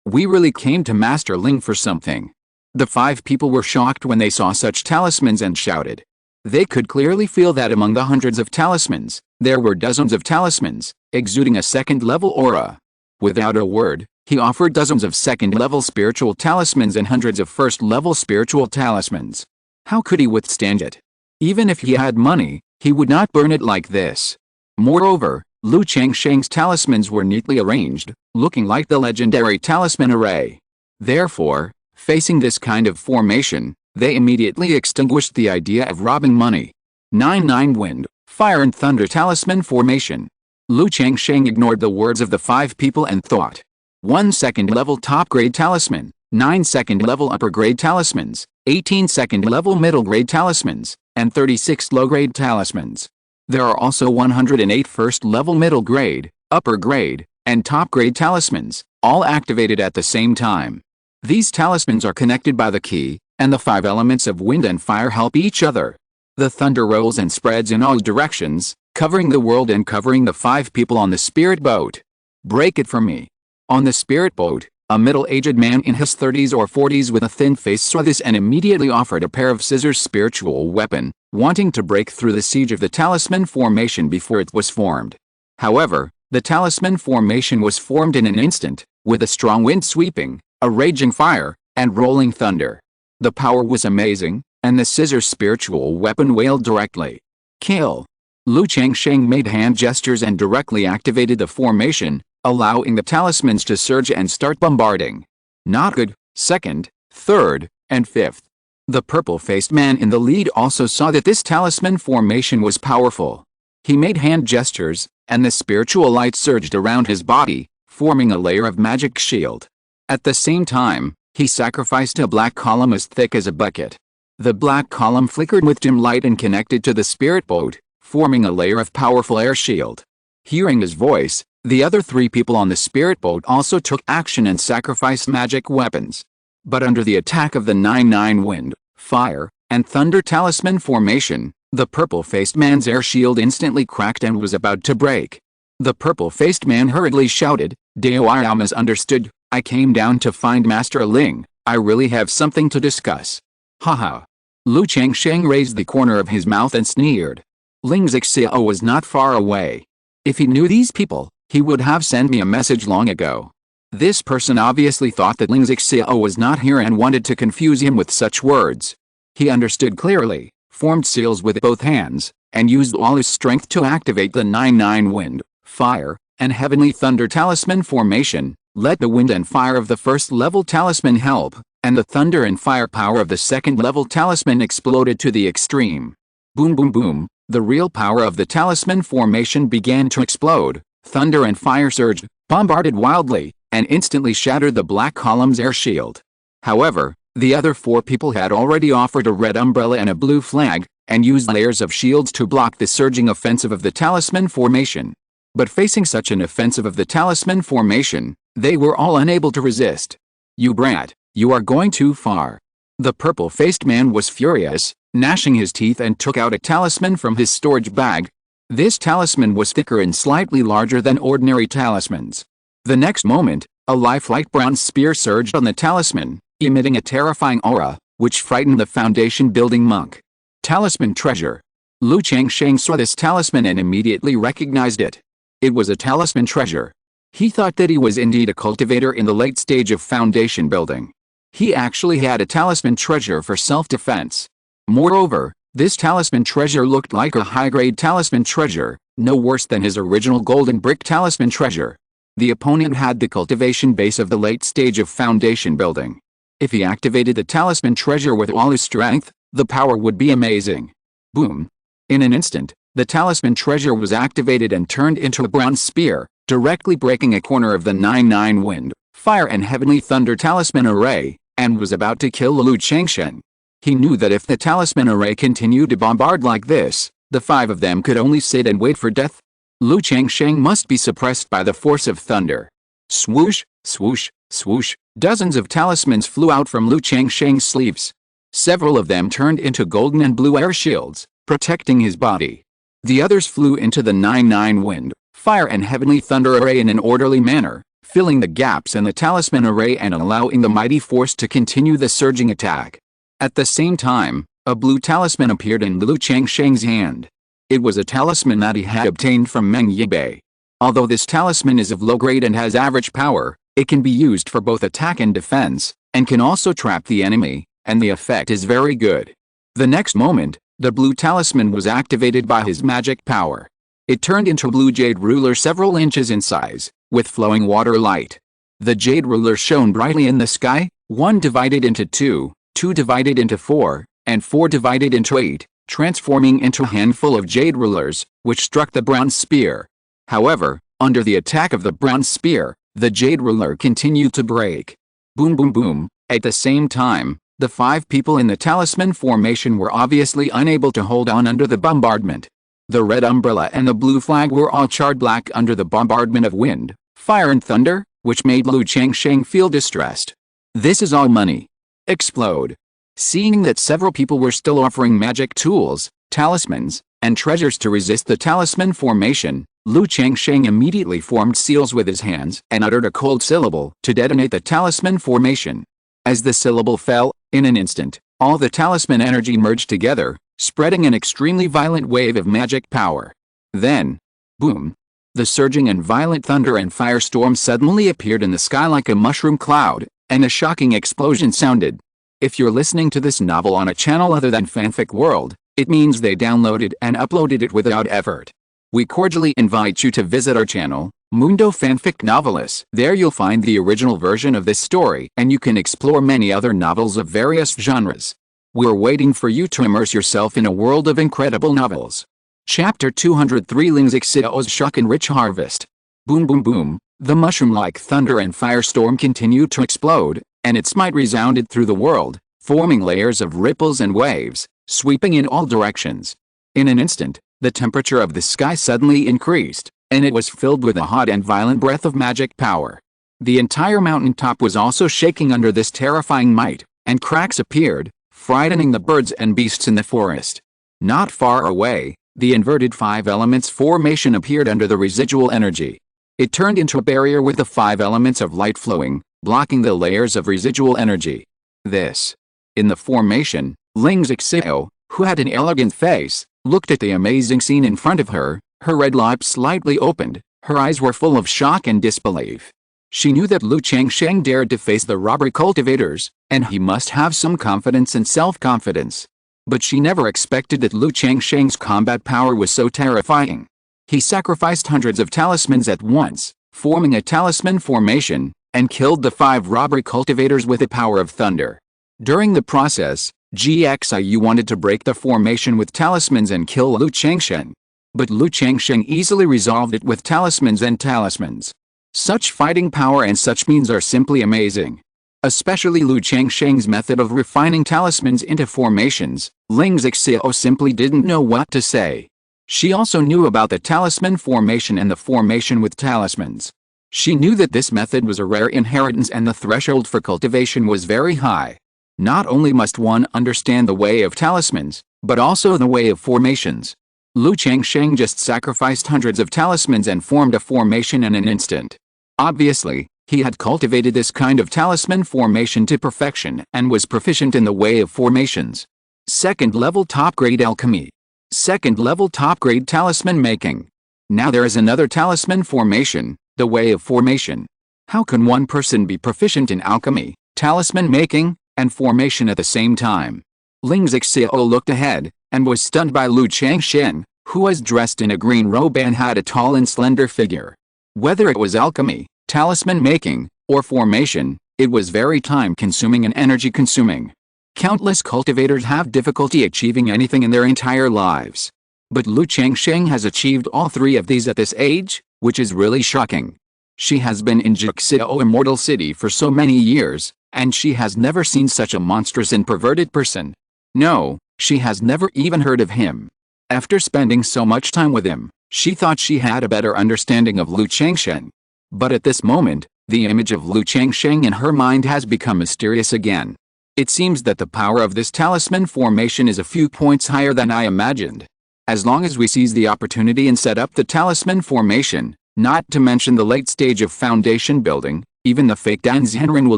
Speaker 1: we really came to Master Ling for something. The 5 people were shocked when they saw such talismans and shouted. They could clearly feel that among the hundreds of talismans, there were dozens of talismans, exuding a second-level aura. Without a word, he offered dozens of second-level spiritual talismans and hundreds of first-level spiritual talismans. How could he withstand it? Even if he had money, he would not burn it like this. Moreover, Lu Changsheng's talismans were neatly arranged, looking like the legendary talisman array. Therefore, facing this kind of formation, they immediately extinguished the idea of robbing money. 9 Wind, Fire and Thunder Talisman Formation. Lu Changsheng ignored the words of the 5 people and thought. 1 second-level top-grade talisman, 9 second-level upper-grade talismans, 18 second-level middle-grade talismans, and 36 low-grade talismans. There are also 108 first-level middle-grade, upper-grade, and top-grade talismans, all activated at the same time. These talismans are connected by the key, and the 5 elements of wind and fire help each other. The thunder rolls and spreads in all directions, covering the world and covering the 5 people on the spirit boat. Break it for me. On the spirit boat, a middle-aged man in his 30s or 40s with a thin face saw this and immediately offered a pair of scissors spiritual weapon, wanting to break through the siege of the talisman formation before it was formed. However, the talisman formation was formed in an instant, with a strong wind sweeping, a raging fire, and rolling thunder. The power was amazing, and the scissors spiritual weapon wailed directly. Kill! Lu Changsheng made hand gestures and directly activated the formation, allowing the talismans to surge and start bombarding. Not good, 2nd, 3rd, and 5th. The purple-faced man in the lead also saw that this talisman formation was powerful. He made hand gestures, and the spiritual light surged around his body, forming a layer of magic shield. At the same time, he sacrificed a black column as thick as a bucket. The black column flickered with dim light and connected to the spirit boat, forming a layer of powerful air shield. Hearing his voice, the other 3 people on the spirit boat also took action and sacrificed magic weapons. But under the attack of the 9 Wind, Fire, and Thunder Talisman formation, the purple-faced man's air shield instantly cracked and was about to break. The purple-faced man hurriedly shouted, Dao is understood, I came down to find Master Ling, I really have something to discuss. Haha. Lu Changsheng raised the corner of his mouth and sneered. Ling Xixiao was not far away. If he knew these people, he would have sent me a message long ago. This person obviously thought that Ling Xixiao was not here and wanted to confuse him with such words. He understood clearly, formed seals with both hands, and used all his strength to activate the 9-9 wind, fire, and heavenly thunder talisman formation. Let the wind and fire of the first level talisman help, and the thunder and fire power of the second level talisman exploded to the extreme. Boom boom boom, the real power of the talisman formation began to explode. Thunder and fire surged, bombarded wildly, and instantly shattered the black column's air shield. However, the other 4 people had already offered a red umbrella and a blue flag, and used layers of shields to block the surging offensive of the talisman formation. But facing such an offensive of the talisman formation, they were all unable to resist. You brat, you are going too far. The purple-faced man was furious, gnashing his teeth, and took out a talisman from his storage bag. This talisman was thicker and slightly larger than ordinary talismans. The next moment, a lifelike brown spear surged on the talisman, emitting a terrifying aura, which frightened the foundation-building monk. Talisman treasure. Lu Changsheng saw this talisman and immediately recognized it. It was a talisman treasure. He thought that he was indeed a cultivator in the late stage of foundation building. He actually had a talisman treasure for self-defense. Moreover, this talisman treasure looked like a high-grade talisman treasure, no worse than his original golden brick talisman treasure. The opponent had the cultivation base of the late stage of foundation building. If he activated the talisman treasure with all his strength, the power would be amazing. Boom. In an instant, the talisman treasure was activated and turned into a brown spear, directly breaking a corner of the 9-9 wind, fire and heavenly thunder talisman array, and was about to kill Lu Changsheng. He knew that if the talisman array continued to bombard like this, the 5 of them could only sit and wait for death. Lu Changsheng must be suppressed by the force of thunder. Swoosh, swoosh, swoosh, dozens of talismans flew out from Lu Changsheng's sleeves. Several of them turned into golden and blue air shields, protecting his body. The others flew into the 9-9 wind, fire and heavenly thunder array in an orderly manner, filling the gaps in the talisman array and allowing the mighty force to continue the surging attack. At the same time, a blue talisman appeared in Lu Changsheng's hand. It was a talisman that he had obtained from Meng Yibei. Although this talisman is of low grade and has average power, it can be used for both attack and defense, and can also trap the enemy, and the effect is very good. The next moment, the blue talisman was activated by his magic power. It turned into a blue jade ruler several inches in size, with flowing water light. The jade ruler shone brightly in the sky, 1 divided into 2, 2 divided into 4, and 4 divided into 8, transforming into a handful of jade rulers, which struck the brown spear. However, under the attack of the brown spear, the jade ruler continued to break. Boom boom boom. At the same time, the 5 people in the talisman formation were obviously unable to hold on under the bombardment. The red umbrella and the blue flag were all charred black under the bombardment of wind, fire and thunder, which made Lu Changsheng feel distressed. This is all money. Explode. Seeing that several people were still offering magic tools, talismans, and treasures to resist the talisman formation, Lu Changsheng immediately formed seals with his hands and uttered a cold syllable to detonate the talisman formation. As the syllable fell, in an instant, all the talisman energy merged together, spreading an extremely violent wave of magic power. Then, boom! The surging and violent thunder and firestorm suddenly appeared in the sky like a mushroom cloud, and a shocking explosion sounded. If you're listening to this novel on a channel other than Fanfic World, it means they downloaded and uploaded it without effort. We cordially invite you to visit our channel, Mundo Fanfic Novelis. There you'll find the original version of this story, and you can explore many other novels of various genres. We're waiting for you to immerse yourself in a world of incredible novels. Chapter 203 Ling Xixiao's Shock and Rich Harvest. Boom boom boom, the mushroom-like thunder and firestorm continued to explode, and its might resounded through the world, forming layers of ripples and waves, sweeping in all directions. In an instant, the temperature of the sky suddenly increased, and it was filled with a hot and violent breath of magic power. The entire mountain top was also shaking under this terrifying might, and cracks appeared, frightening the birds and beasts in the forest. Not far away, the inverted 5 elements formation appeared under the residual energy. It turned into a barrier with the 5 elements of light flowing, blocking the layers of residual energy. This In the formation, Ling Zixio, who had an elegant face, looked at the amazing scene in front of her, her red lips slightly opened, her eyes were full of shock and disbelief. She knew that Lu Changsheng dared to face the robber cultivators, and he must have some confidence and self-confidence. But she never expected that Lu Changsheng's combat power was so terrifying. He sacrificed hundreds of talismans at once, forming a talisman formation, and killed the 5 robber cultivators with the power of thunder. During the process, Xiu wanted to break the formation with talismans and kill Lu Changsheng. But Lu Changsheng easily resolved it with talismans and talismans. Such fighting power and such means are simply amazing. Especially Lu Changsheng's method of refining talismans into formations, Ling Zixio simply didn't know what to say. She also knew about the talisman formation and the formation with talismans. She knew that this method was a rare inheritance and the threshold for cultivation was very high. Not only must one understand the way of talismans, but also the way of formations. Lu Changsheng just sacrificed hundreds of talismans and formed a formation in an instant. Obviously, he had cultivated this kind of talisman formation to perfection and was proficient in the way of formations. Second level top grade alchemy. Second level top grade talisman making. Now there is another talisman formation, the way of formation. How can one person be proficient in alchemy, talisman making, and formation at the same time? Ling Zixio looked ahead, and was stunned by Lu Changsheng, who was dressed in a green robe and had a tall and slender figure. Whether it was alchemy, talisman making, or formation, it was very time-consuming and energy-consuming. Countless cultivators have difficulty achieving anything in their entire lives. But Lu Changsheng has achieved all 3 of these at this age, which is really shocking. She has been in Jixiao Immortal City for so many years, and she has never seen such a monstrous and perverted person. No, she has never even heard of him. After spending so much time with him, she thought she had a better understanding of Lu Changsheng. But at this moment, the image of Lu Changsheng in her mind has become mysterious again. It seems that the power of this talisman formation is a few points higher than I imagined. As long as we seize the opportunity and set up the talisman formation, not to mention the late stage of foundation building, even the fake Danzhenren will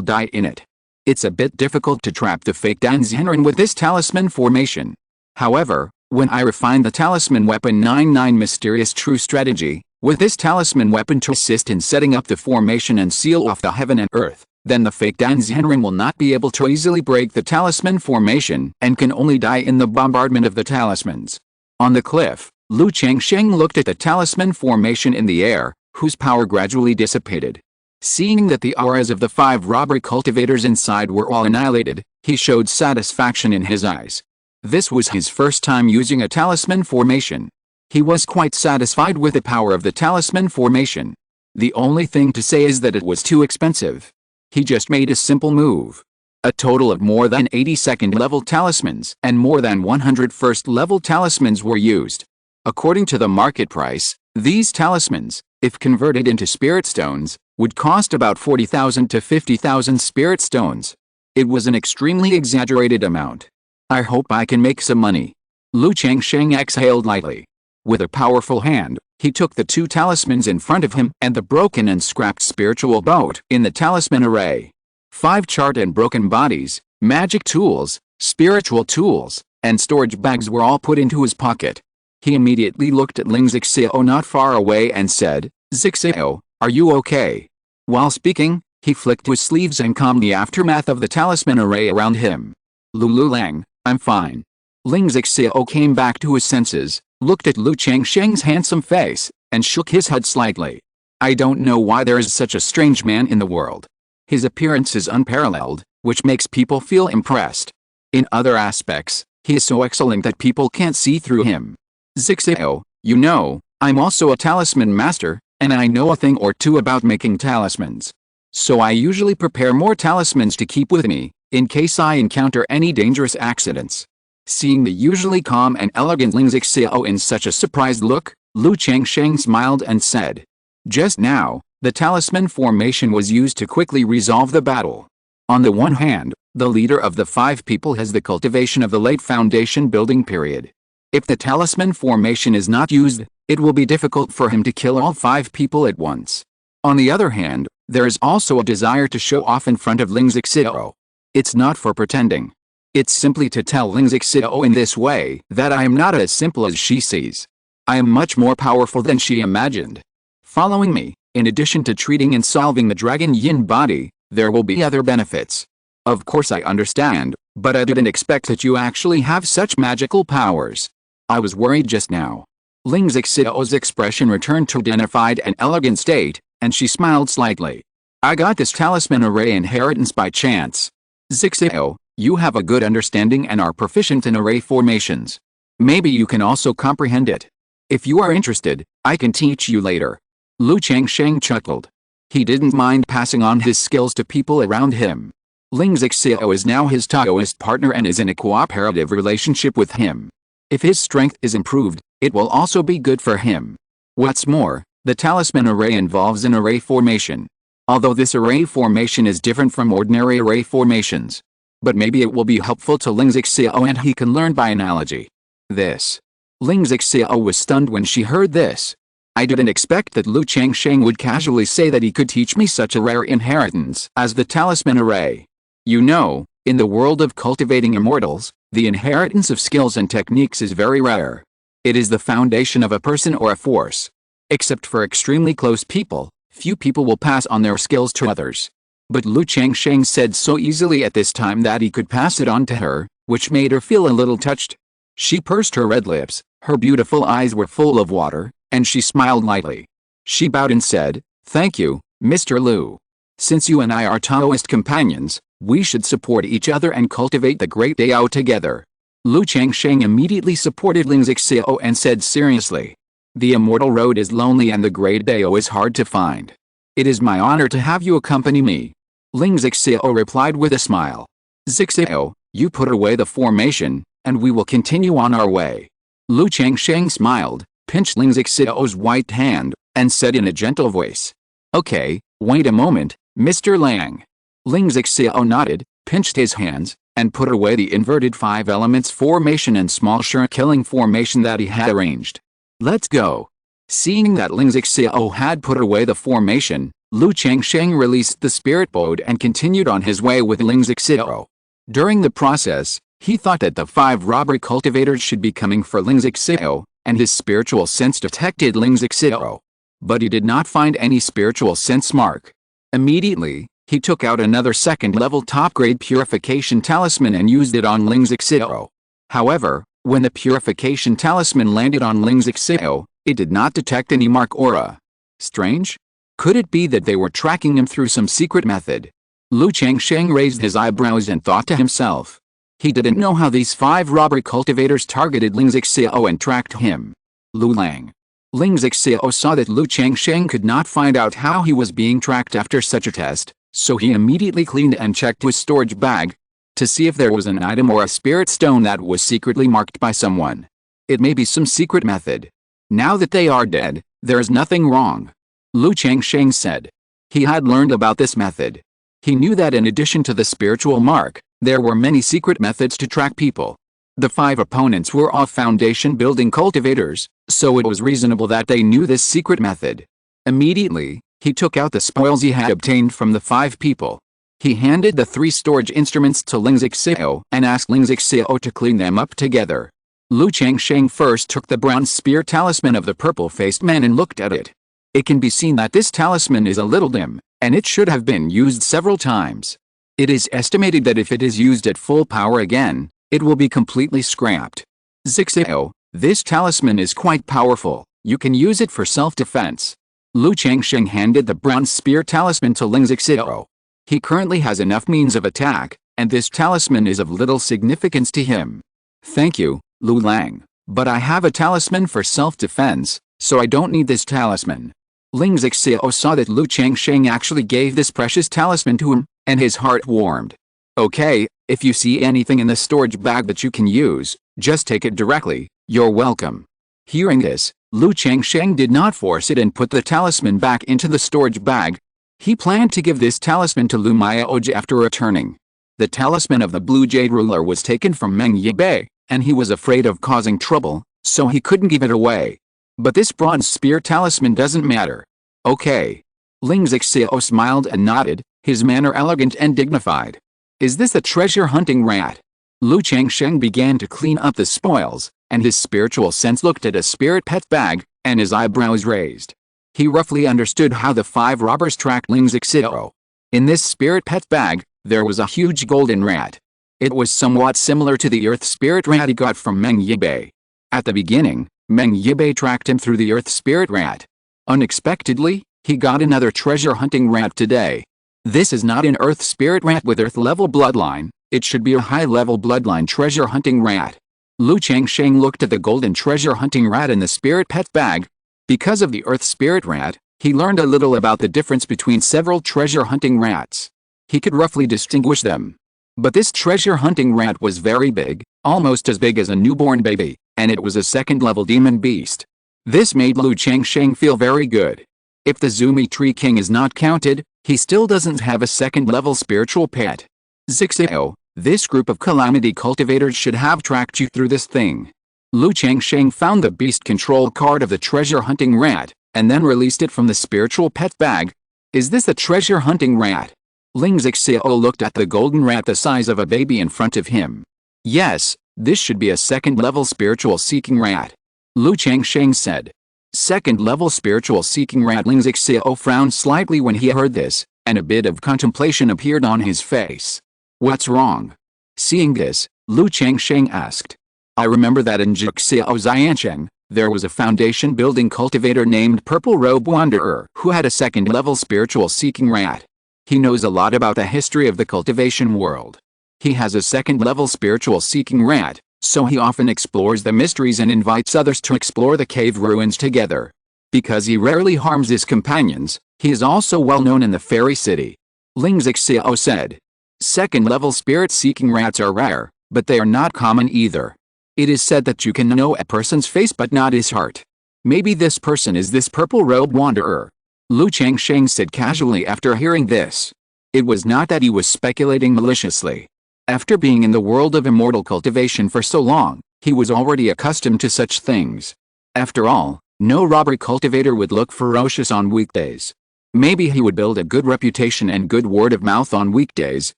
Speaker 1: die in it. It's a bit difficult to trap the fake Danzhenren with this talisman formation. However, when I refine the talisman weapon 99 mysterious true strategy, with this talisman weapon to assist in setting up the formation and seal off the heaven and earth, then the fake Danzhenren will not be able to easily break the talisman formation and can only die in the bombardment of the talismans. On the cliff, Lu Changsheng looked at the talisman formation in the air, whose power gradually dissipated. Seeing that the auras of the 5 robber cultivators inside were all annihilated, he showed satisfaction in his eyes. This was his first time using a talisman formation. He was quite satisfied with the power of the talisman formation. The only thing to say is that it was too expensive. He just made a simple move. A total of more than 80 second-level talismans and more than 100 first-level talismans were used. According to the market price, these talismans, if converted into spirit stones, would cost about 40,000 to 50,000 spirit stones. It was an extremely exaggerated amount. I hope I can make some money. Lu Changsheng exhaled lightly. With a powerful hand, he took the 2 talismans in front of him and the broken and scrapped spiritual boat in the talisman array. 5 charred and broken bodies, magic tools, spiritual tools, and storage bags were all put into his pocket. He immediately looked at Ling Zixio not far away and said, "Zixio, are you okay?" While speaking, he flicked his sleeves and calmed the aftermath of the talisman array around him. "Lulu Lang, I'm fine." Ling Zixio came back to his senses, looked at Lu Changsheng's handsome face, and shook his head slightly. "I don't know why there is such a strange man in the world. His appearance is unparalleled, which makes people feel impressed. In other aspects, he is so excellent that people can't see through him. Zixio, you know, I'm also a talisman master, and I know a thing or two about making talismans. So I usually prepare more talismans to keep with me, in case I encounter any dangerous accidents." Seeing the usually calm and elegant Ling Zixio in such a surprised look, Lu Changsheng smiled and said, "Just now, the talisman formation was used to quickly resolve the battle. On the one hand, the leader of the 5 people has the cultivation of the late foundation building period. If the talisman formation is not used, it will be difficult for him to kill all 5 people at once. On the other hand, there is also a desire to show off in front of Ling Zixio. It's not for pretending. It's simply to tell Ling Xiao in this way that I am not as simple as she sees. I am much more powerful than she imagined. Following me, in addition to treating and solving the Dragon Yin body, there will be other benefits. Of course I understand, but I didn't expect that you actually have such magical powers. I was worried just now. Ling Xiao's expression returned to a dignified and elegant state, and she smiled slightly. I got this talisman array inheritance by chance. Xiao, you have a good understanding and are proficient in array formations. Maybe you can also comprehend it. If you are interested, I can teach you later. Lu Changsheng chuckled. He didn't mind passing on his skills to people around him. Ling Xiao is now his Taoist partner and is in a cooperative relationship with him. If his strength is improved, it will also be good for him. What's more, the talisman array involves an array formation. Although this array formation is different from ordinary array formations. But maybe it will be helpful to Ling Xiao and he can learn by analogy. This. Ling Xiao was stunned when she heard this. I didn't expect that Lu Changsheng would casually say that he could teach me such a rare inheritance as the talisman array. You know, in the world of cultivating immortals, the inheritance of skills and techniques is very rare. It is the foundation of a person or a force. Except for extremely close people, few people will pass on their skills to others. But Lu Changsheng said so easily at this time that he could pass it on to her, which made her feel a little touched. She pursed her red lips, her beautiful eyes were full of water, and she smiled lightly. She bowed and said, "Thank you, Mr. Lu. Since you and I are Taoist companions, we should support each other and cultivate the great Dao together." Lu Changsheng immediately supported Ling Xiao and said seriously, "The immortal road is lonely and the great Dao is hard to find. It is my honor to have you accompany me." Ling Xiao replied with a smile. "Xiao, you put away the formation, and we will continue on our way." Lu Changsheng smiled, pinched Ling Xiao's white hand, and said in a gentle voice, "Okay, wait a moment, Mr. Lang." Ling Xiao nodded, pinched his hands, and put away the inverted five elements formation and small killing formation that he had arranged. "Let's go." Seeing that Ling Xiao had put away the formation, Lu Changsheng released the spirit boat and continued on his way with Ling Xiao. During the process, he thought that the 5 robber cultivators should be coming for Ling Xiao, and his spiritual sense detected Ling Xiao. But he did not find any spiritual sense mark. Immediately, he took out another second-level top-grade purification talisman and used it on Ling Xiao. However, when the purification talisman landed on Ling Xiao, it did not detect any mark aura. Strange? Could it be that they were tracking him through some secret method? Lu Changsheng raised his eyebrows and thought to himself. He didn't know how these 5 robber cultivators targeted Ling Xiao and tracked him. Lu Lang. Ling Xiao saw that Lu Changsheng could not find out how he was being tracked after such a test, so he immediately cleaned and checked his storage bag to see if there was an item or a spirit stone that was secretly marked by someone. It may be some secret method. Now that they are dead, there is nothing wrong. Lu Changsheng said. He had learned about this method. He knew that in addition to the spiritual mark, there were many secret methods to track people. The 5 opponents were all foundation-building cultivators, so it was reasonable that they knew this secret method. Immediately, he took out the spoils he had obtained from the 5 people. He handed the 3 storage instruments to Ling Xiao and asked Ling Xiao to clean them up together. Lu Changsheng first took the bronze spear talisman of the purple-faced man and looked at it. It can be seen that this talisman is a little dim, and it should have been used several times. It is estimated that if it is used at full power again, it will be completely scrapped. Xiao, this talisman is quite powerful. You can use it for self-defense. Lu Changsheng handed the bronze spear talisman to Ling Xiao. He currently has enough means of attack, and this talisman is of little significance to him. Thank you, Lu Lang, but I have a talisman for self-defense, so I don't need this talisman. Ling Xiao saw that Lu Changsheng actually gave this precious talisman to him, and his heart warmed. Okay, if you see anything in the storage bag that you can use, just take it directly, you're welcome. Hearing this, Lu Changsheng did not force it and put the talisman back into the storage bag. He planned to give this talisman to Lu Miaoji after returning. The talisman of the Blue Jade ruler was taken from Meng Yibei, and he was afraid of causing trouble, so he couldn't give it away. But this bronze spear talisman doesn't matter. Okay. Ling Xiao smiled and nodded, his manner elegant and dignified. Is this a treasure hunting rat? Lu Changsheng began to clean up the spoils, and his spiritual sense looked at a spirit pet bag, and his eyebrows raised. He roughly understood how the 5 robbers tracked Ling Zixiao. In this spirit pet bag, there was a huge golden rat. It was somewhat similar to the earth spirit rat he got from Meng Yibei. At the beginning, Meng Yibei tracked him through the earth spirit rat. Unexpectedly, he got another treasure hunting rat today. This is not an earth spirit rat with earth level bloodline, it should be a high level bloodline treasure hunting rat. Lu Changsheng looked at the golden treasure hunting rat in the spirit pet bag. Because of the earth spirit rat, he learned a little about the difference between several treasure hunting rats. He could roughly distinguish them. But this treasure hunting rat was very big, almost as big as a newborn baby, and it was a second-level demon beast. This made Lu Changsheng feel very good. If the Zumi Tree King is not counted, he still doesn't have a second-level spiritual pet. Zixiao, this group of calamity cultivators should have tracked you through this thing. Lu Changsheng found the beast control card of the treasure hunting rat, and then released it from the spiritual pet bag. Is this a treasure hunting rat? Ling Zixiao looked at the golden rat the size of a baby in front of him. Yes, this should be a second-level spiritual seeking rat. Lu Changsheng said. Second-level spiritual seeking rat. Ling Zixiao frowned slightly when he heard this, and a bit of contemplation appeared on his face. What's wrong? Seeing this, Lu Changsheng asked. I remember that in Jixiao Xiancheng, there was a foundation building cultivator named Purple Robe Wanderer who had a second-level spiritual seeking rat. He knows a lot about the history of the cultivation world. He has a second-level spiritual seeking rat, so he often explores the mysteries and invites others to explore the cave ruins together. Because he rarely harms his companions, he is also well known in the fairy city. Ling Zixiao said. Second-level spirit-seeking rats are rare, but they are not common either. It is said that you can know a person's face but not his heart. Maybe this person is this Purple Robe Wanderer. Lu Changsheng said casually after hearing this. It was not that he was speculating maliciously. After being in the world of immortal cultivation for so long, he was already accustomed to such things. After all, no robbery cultivator would look ferocious on weekdays. Maybe he would build a good reputation and good word of mouth on weekdays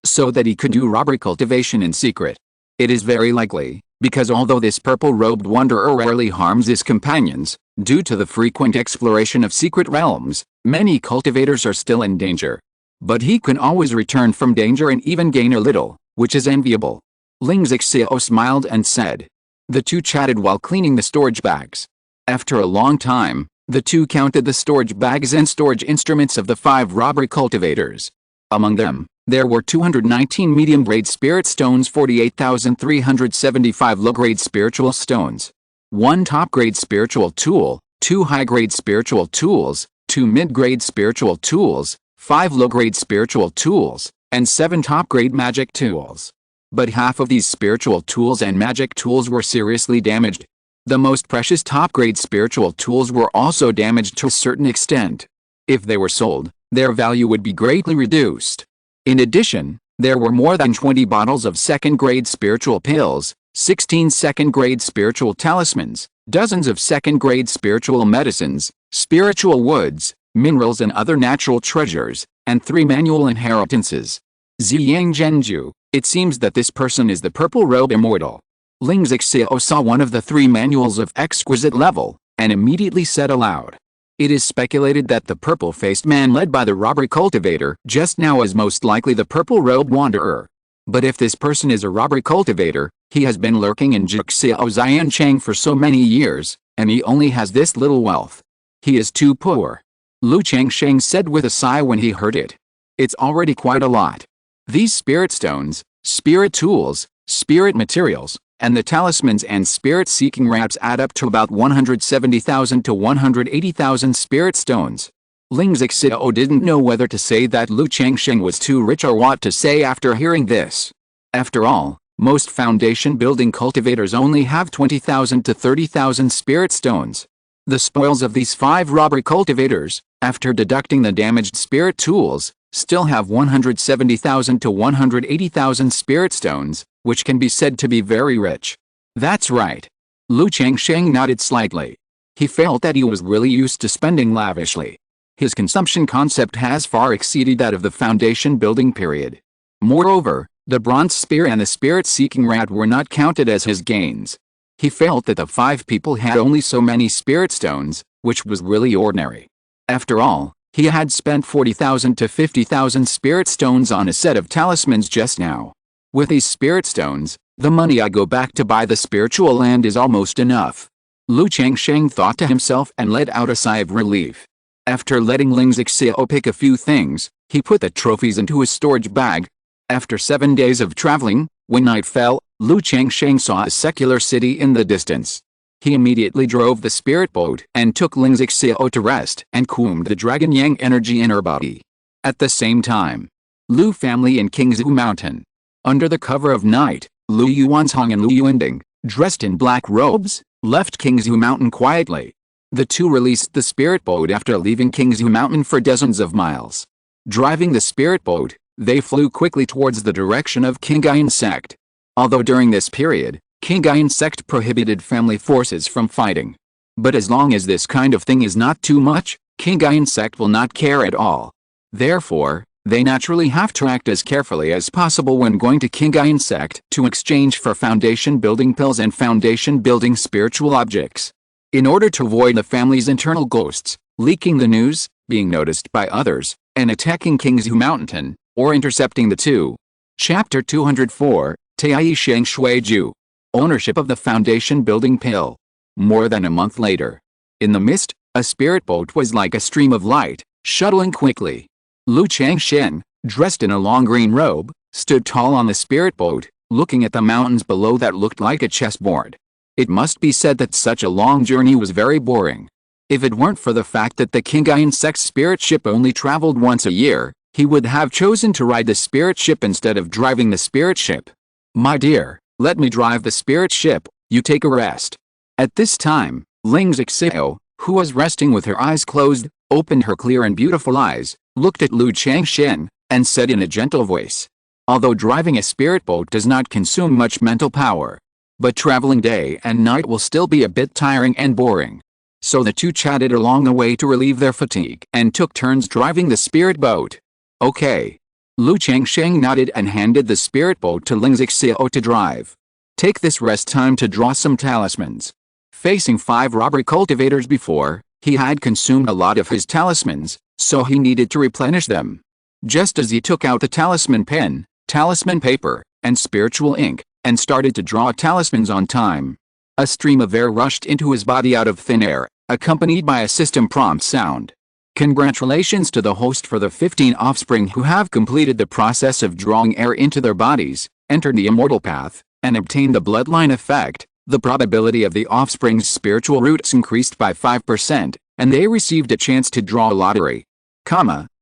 Speaker 1: so that he could do robbery cultivation in secret. It is very likely, because although this purple-robed wanderer rarely harms his companions, due to the frequent exploration of secret realms, many cultivators are still in danger. But he can always return from danger and even gain a little, which is enviable. Ling Zixiao smiled and said. The two chatted while cleaning the storage bags. After a long time, the two counted the storage bags and storage instruments of the 5 robbery cultivators. Among them, there were 219 medium-grade spirit stones, 48,375 low-grade spiritual stones, 1 top-grade spiritual tool, 2 high-grade spiritual tools, 2 mid-grade spiritual tools, 5 low-grade spiritual tools, and 7 top-grade magic tools. But half of these spiritual tools and magic tools were seriously damaged. The most precious top-grade spiritual tools were also damaged to a certain extent. If they were sold, their value would be greatly reduced. In addition, there were more than 20 bottles of second-grade spiritual pills, 16 second-grade spiritual talismans, dozens of second-grade spiritual medicines, spiritual woods, minerals and other natural treasures, and 3 manual inheritances. Ziyang Zhenju, it seems that this person is the Purple Robe Immortal. Ling Zixiao saw one of the 3 manuals of exquisite level, and immediately said aloud. It is speculated that the purple-faced man led by the robbery cultivator just now is most likely the Purple Robe Wanderer. But if this person is a robbery cultivator, he has been lurking in Jixiao Xiancheng for so many years, and he only has this little wealth. He is too poor. Lu Changsheng said with a sigh when he heard it. It's already quite a lot. These spirit stones, spirit tools, spirit materials, and the talismans and spirit-seeking rats add up to about 170,000 to 180,000 spirit stones. Ling Zixiao didn't know whether to say that Lu Changsheng was too rich or what to say after hearing this. After all, most foundation building cultivators only have 20,000 to 30,000 spirit stones. The spoils of these 5 robbery cultivators, after deducting the damaged spirit tools, still have 170,000 to 180,000 spirit stones, which can be said to be very rich. That's right. Lu Changsheng nodded slightly. He felt that he was really used to spending lavishly. His consumption concept has far exceeded that of the foundation building period. Moreover, The bronze spear and the spirit-seeking rat were not counted as his gains. He felt that the 5 people had only so many spirit stones, which was really ordinary. After all, he had spent 40,000 to 50,000 spirit stones on a set of talismans just now. With these spirit stones, the money I go back to buy the spiritual land is almost enough. Lu Changsheng thought to himself and let out a sigh of relief. After letting Ling Zixiao pick a few things, he put the trophies into his storage bag. After 7 days of traveling, when night fell, Lu Changsheng saw a secular city in the distance. He immediately drove the spirit boat and took Ling Zixiao to rest and cooled the dragon yang energy in her body. At the same time, Lu family in Qingzhu Mountain. Under the cover of night, Lu Yuanzhong and Lu Yuanding, dressed in black robes, left Qingzhu Mountain quietly. The two released the spirit boat after leaving Qingzhu Mountain for dozens of miles. Driving the spirit boat, they flew quickly towards the direction of Qingyun Sect. Although during this period, Qingyun Sect prohibited family forces from fighting. But as long as this kind of thing is not too much, Qingyun Sect will not care at all. Therefore, they naturally have to act as carefully as possible when going to Qingyun Sect to exchange for foundation building pills and foundation building spiritual objects. In order to avoid the family's internal ghosts, leaking the news, being noticed by others, and attacking Qingzhu Mountain, or intercepting the two. Chapter 204, Taiyi Sheng Shuiju. Ownership of the foundation building pill. More than a month later. In the mist, a spirit boat was like a stream of light, shuttling quickly. Lu Changsheng, dressed in a long green robe, stood tall on the spirit boat, looking at the mountains below that looked like a chessboard. It must be said that such a long journey was very boring. If it weren't for the fact that the Qingyun Sect spirit ship only traveled once a year, he would have chosen to ride the spirit ship instead of driving the spirit ship. My dear, let me drive the spirit ship, you take a rest. At this time, Ling Zixiao, who was resting with her eyes closed, opened her clear and beautiful eyes, looked at Lu Changsheng, and said in a gentle voice. Although driving a spirit boat does not consume much mental power, but traveling day and night will still be a bit tiring and boring. So the two chatted along the way to relieve their fatigue and took turns driving the spirit boat. Okay. Lu Changsheng nodded and handed the spirit boat to Ling Zixiao to drive. Take this rest time to draw some talismans. Facing 5 robbery cultivators before, he had consumed a lot of his talismans, so he needed to replenish them. Just as he took out the talisman pen, talisman paper, and spiritual ink, and started to draw talismans on time, a stream of air rushed into his body out of thin air, accompanied by a system prompt sound. Congratulations to the host for the 15 offspring who have completed the process of drawing air into their bodies, entered the immortal path, and obtained the bloodline effect. The probability of the offspring's spiritual roots increased by 5%, and they received a chance to draw a lottery.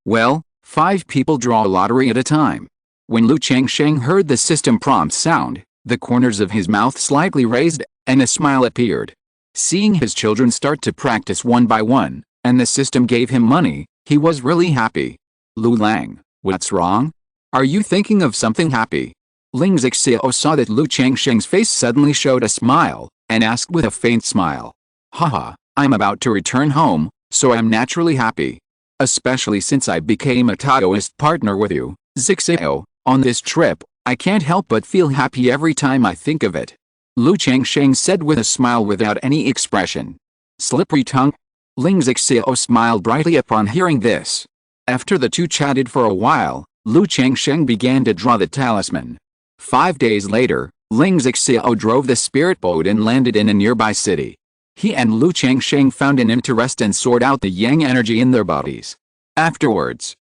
Speaker 1: Well, 5 people draw a lottery at a time. When Lu Changsheng heard the system prompt sound, the corners of his mouth slightly raised, and a smile appeared. Seeing his children start to practice one by one, and the system gave him money, he was really happy. Lu Lang, what's wrong? Are you thinking of something happy? Ling Zixiao saw that Lu Changsheng's face suddenly showed a smile, and asked with a faint smile. Haha, I'm about to return home, so I'm naturally happy. Especially since I became a Taoist partner with you, Zixiao, on this trip, I can't help but feel happy every time I think of it. Lu Changsheng said with a smile without any expression. Slippery tongue? Ling Zixiao smiled brightly upon hearing this. After the two chatted for a while, Lu Changsheng began to draw the talisman. 5 days later, Ling Zixiao drove the spirit boat and landed in a nearby city. He and Lu Changsheng found an interest and sorted out the yang energy in their bodies. Afterwards.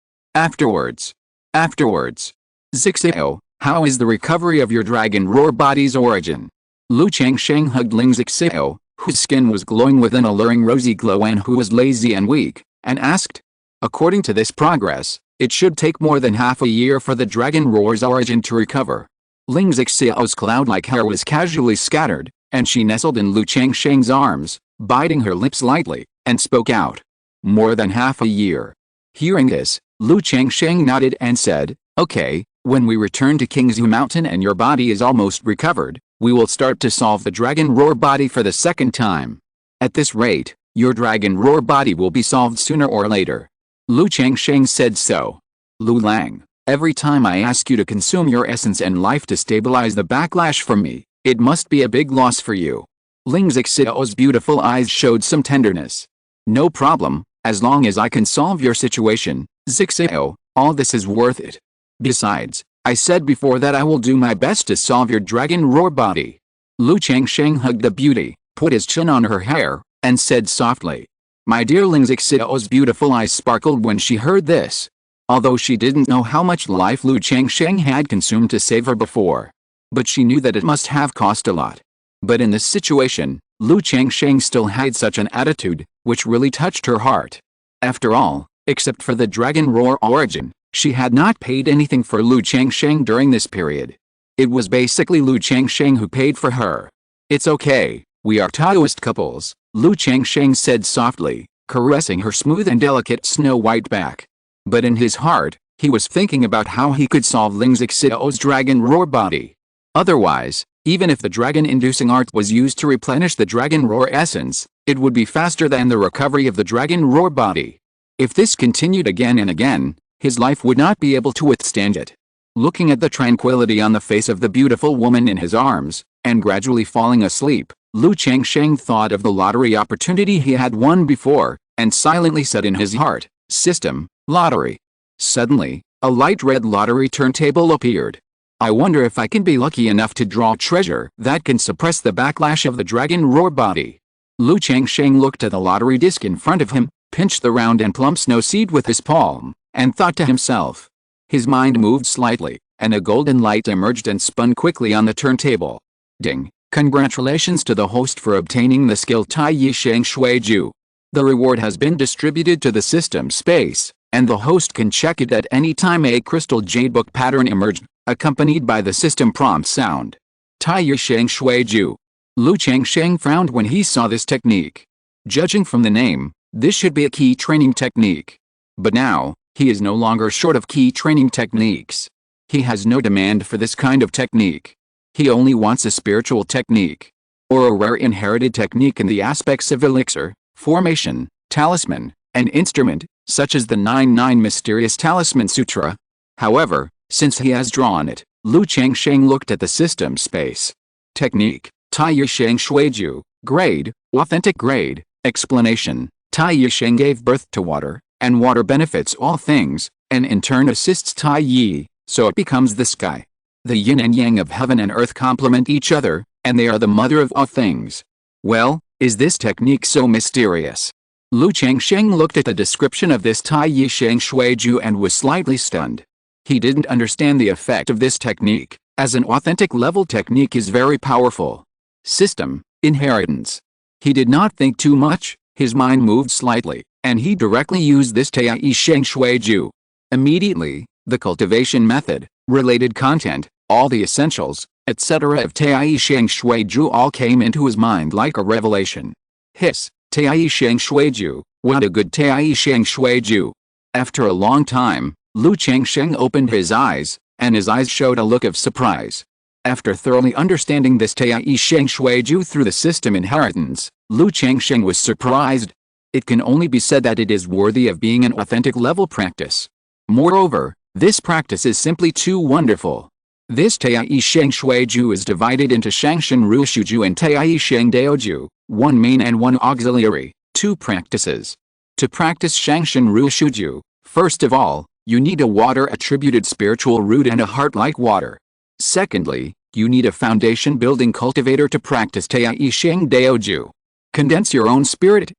Speaker 1: Zixiao, how is the recovery of your dragon roar body's origin? Lu Changsheng hugged Ling Zixiao, whose skin was glowing with an alluring rosy glow and who was lazy and weak, and asked. According to this progress, it should take more than half a year for the dragon roar's origin to recover. Ling Zixiao's cloud-like hair was casually scattered, and she nestled in Lu Changsheng's arms, biting her lips lightly, and spoke out. More than half a year. Hearing this, Lu Changsheng nodded and said, okay, when we return to Qingzhu Mountain and your body is almost recovered, we will start to solve the dragon roar body for the second time. At this rate, your dragon roar body will be solved sooner or later. Lu Changsheng said so. Lu Lang, Every time I ask you to consume your essence and life to stabilize the backlash from me, it must be a big loss for you. Ling Xiao's beautiful eyes showed some tenderness. No problem, as long as I can solve your situation, Xiao, all this is worth it. Besides, I said before that I will do my best to solve your dragon roar body. Lu Changsheng hugged the beauty, put his chin on her hair, and said softly. My dear Ling Xiao's beautiful eyes sparkled when she heard this. Although she didn't know how much life Lu Changsheng had consumed to save her before. But she knew that it must have cost a lot. But in this situation, Lu Changsheng still had such an attitude, which really touched her heart. After all, except for the dragon roar origin, she had not paid anything for Lu Changsheng during this period. It was basically Lu Changsheng who paid for her. It's okay, we are Taoist couples, Lu Changsheng said softly, caressing her smooth and delicate snow-white back. But in his heart, he was thinking about how he could solve Ling Xiao's dragon roar body. Otherwise, even if the dragon-inducing art was used to replenish the dragon roar essence, it would be faster than the recovery of the dragon roar body. If this continued again and again, his life would not be able to withstand it. Looking at the tranquility on the face of the beautiful woman in his arms, and gradually falling asleep, Lu Changsheng thought of the lottery opportunity he had won before, and silently said in his heart, System, lottery. Suddenly, a light red lottery turntable appeared. I wonder if I can be lucky enough to draw treasure that can suppress the backlash of the dragon roar body. Lu Changsheng looked at the lottery disc in front of him, pinched the round and plump snow seed with his palm, and thought to himself. His mind moved slightly, and a golden light emerged and spun quickly on the turntable. Ding! Congratulations to the host for obtaining the skill Tai Yi Sheng Shui Ju. The reward has been distributed to the system space, and the host can check it at any time. A crystal jade book pattern emerged, accompanied by the system prompt sound. Tai Yi Sheng Shui Ju. Lu Changsheng frowned when he saw this technique. Judging from the name, this should be a key training technique. But now, he is no longer short of key training techniques. He has no demand for this kind of technique. He only wants a spiritual technique. Or a rare inherited technique in the aspects of elixir, formation, talisman, and instrument, such as the 9-9 Mysterious Talisman Sutra. However, since he has drawn it, Lu Changsheng looked at the system space. Technique, Tai Yi Sheng Shui Ju. Grade, authentic grade. Explanation, Tai Yi Sheng gave birth to water, and water benefits all things, and in turn assists Tai Yi, so it becomes the sky. The yin and yang of heaven and earth complement each other, and they are the mother of all things. Well, is this technique so mysterious? Lu Changsheng looked at the description of this Tai Yi Sheng Shui Ju and was slightly stunned. He didn't understand the effect of this technique, as an authentic level technique is very powerful. System, inheritance. He did not think too much, his mind moved slightly, and he directly used this Tai Yi Sheng Shui Ju. Immediately, the cultivation method, related content, all the essentials, etc. of Tai Yi Sheng Shui Ju all came into his mind like a revelation. Hiss, Tai Yi Sheng Shui Ju, what a good Tai Yi Sheng Shui Ju. After a long time, Lu Changsheng opened his eyes, and his eyes showed a look of surprise. After thoroughly understanding this Tai Yi Sheng Shui Ju through the system inheritance, Lu Changsheng was surprised. It can only be said that it is worthy of being an authentic level practice. Moreover, this practice is simply too wonderful. This Tai Yi Sheng Shui Ju is divided into Shangsheng Rushu Ju and Tai Yi Sheng Dao Ju, one main and one auxiliary, two practices. To practice Shangsheng Rushu Ju, first of all, you need a water-attributed spiritual root and a heart like water. Secondly, you need a foundation-building cultivator to practice Tai Yi Sheng Dao Ju. Condense your own spirit,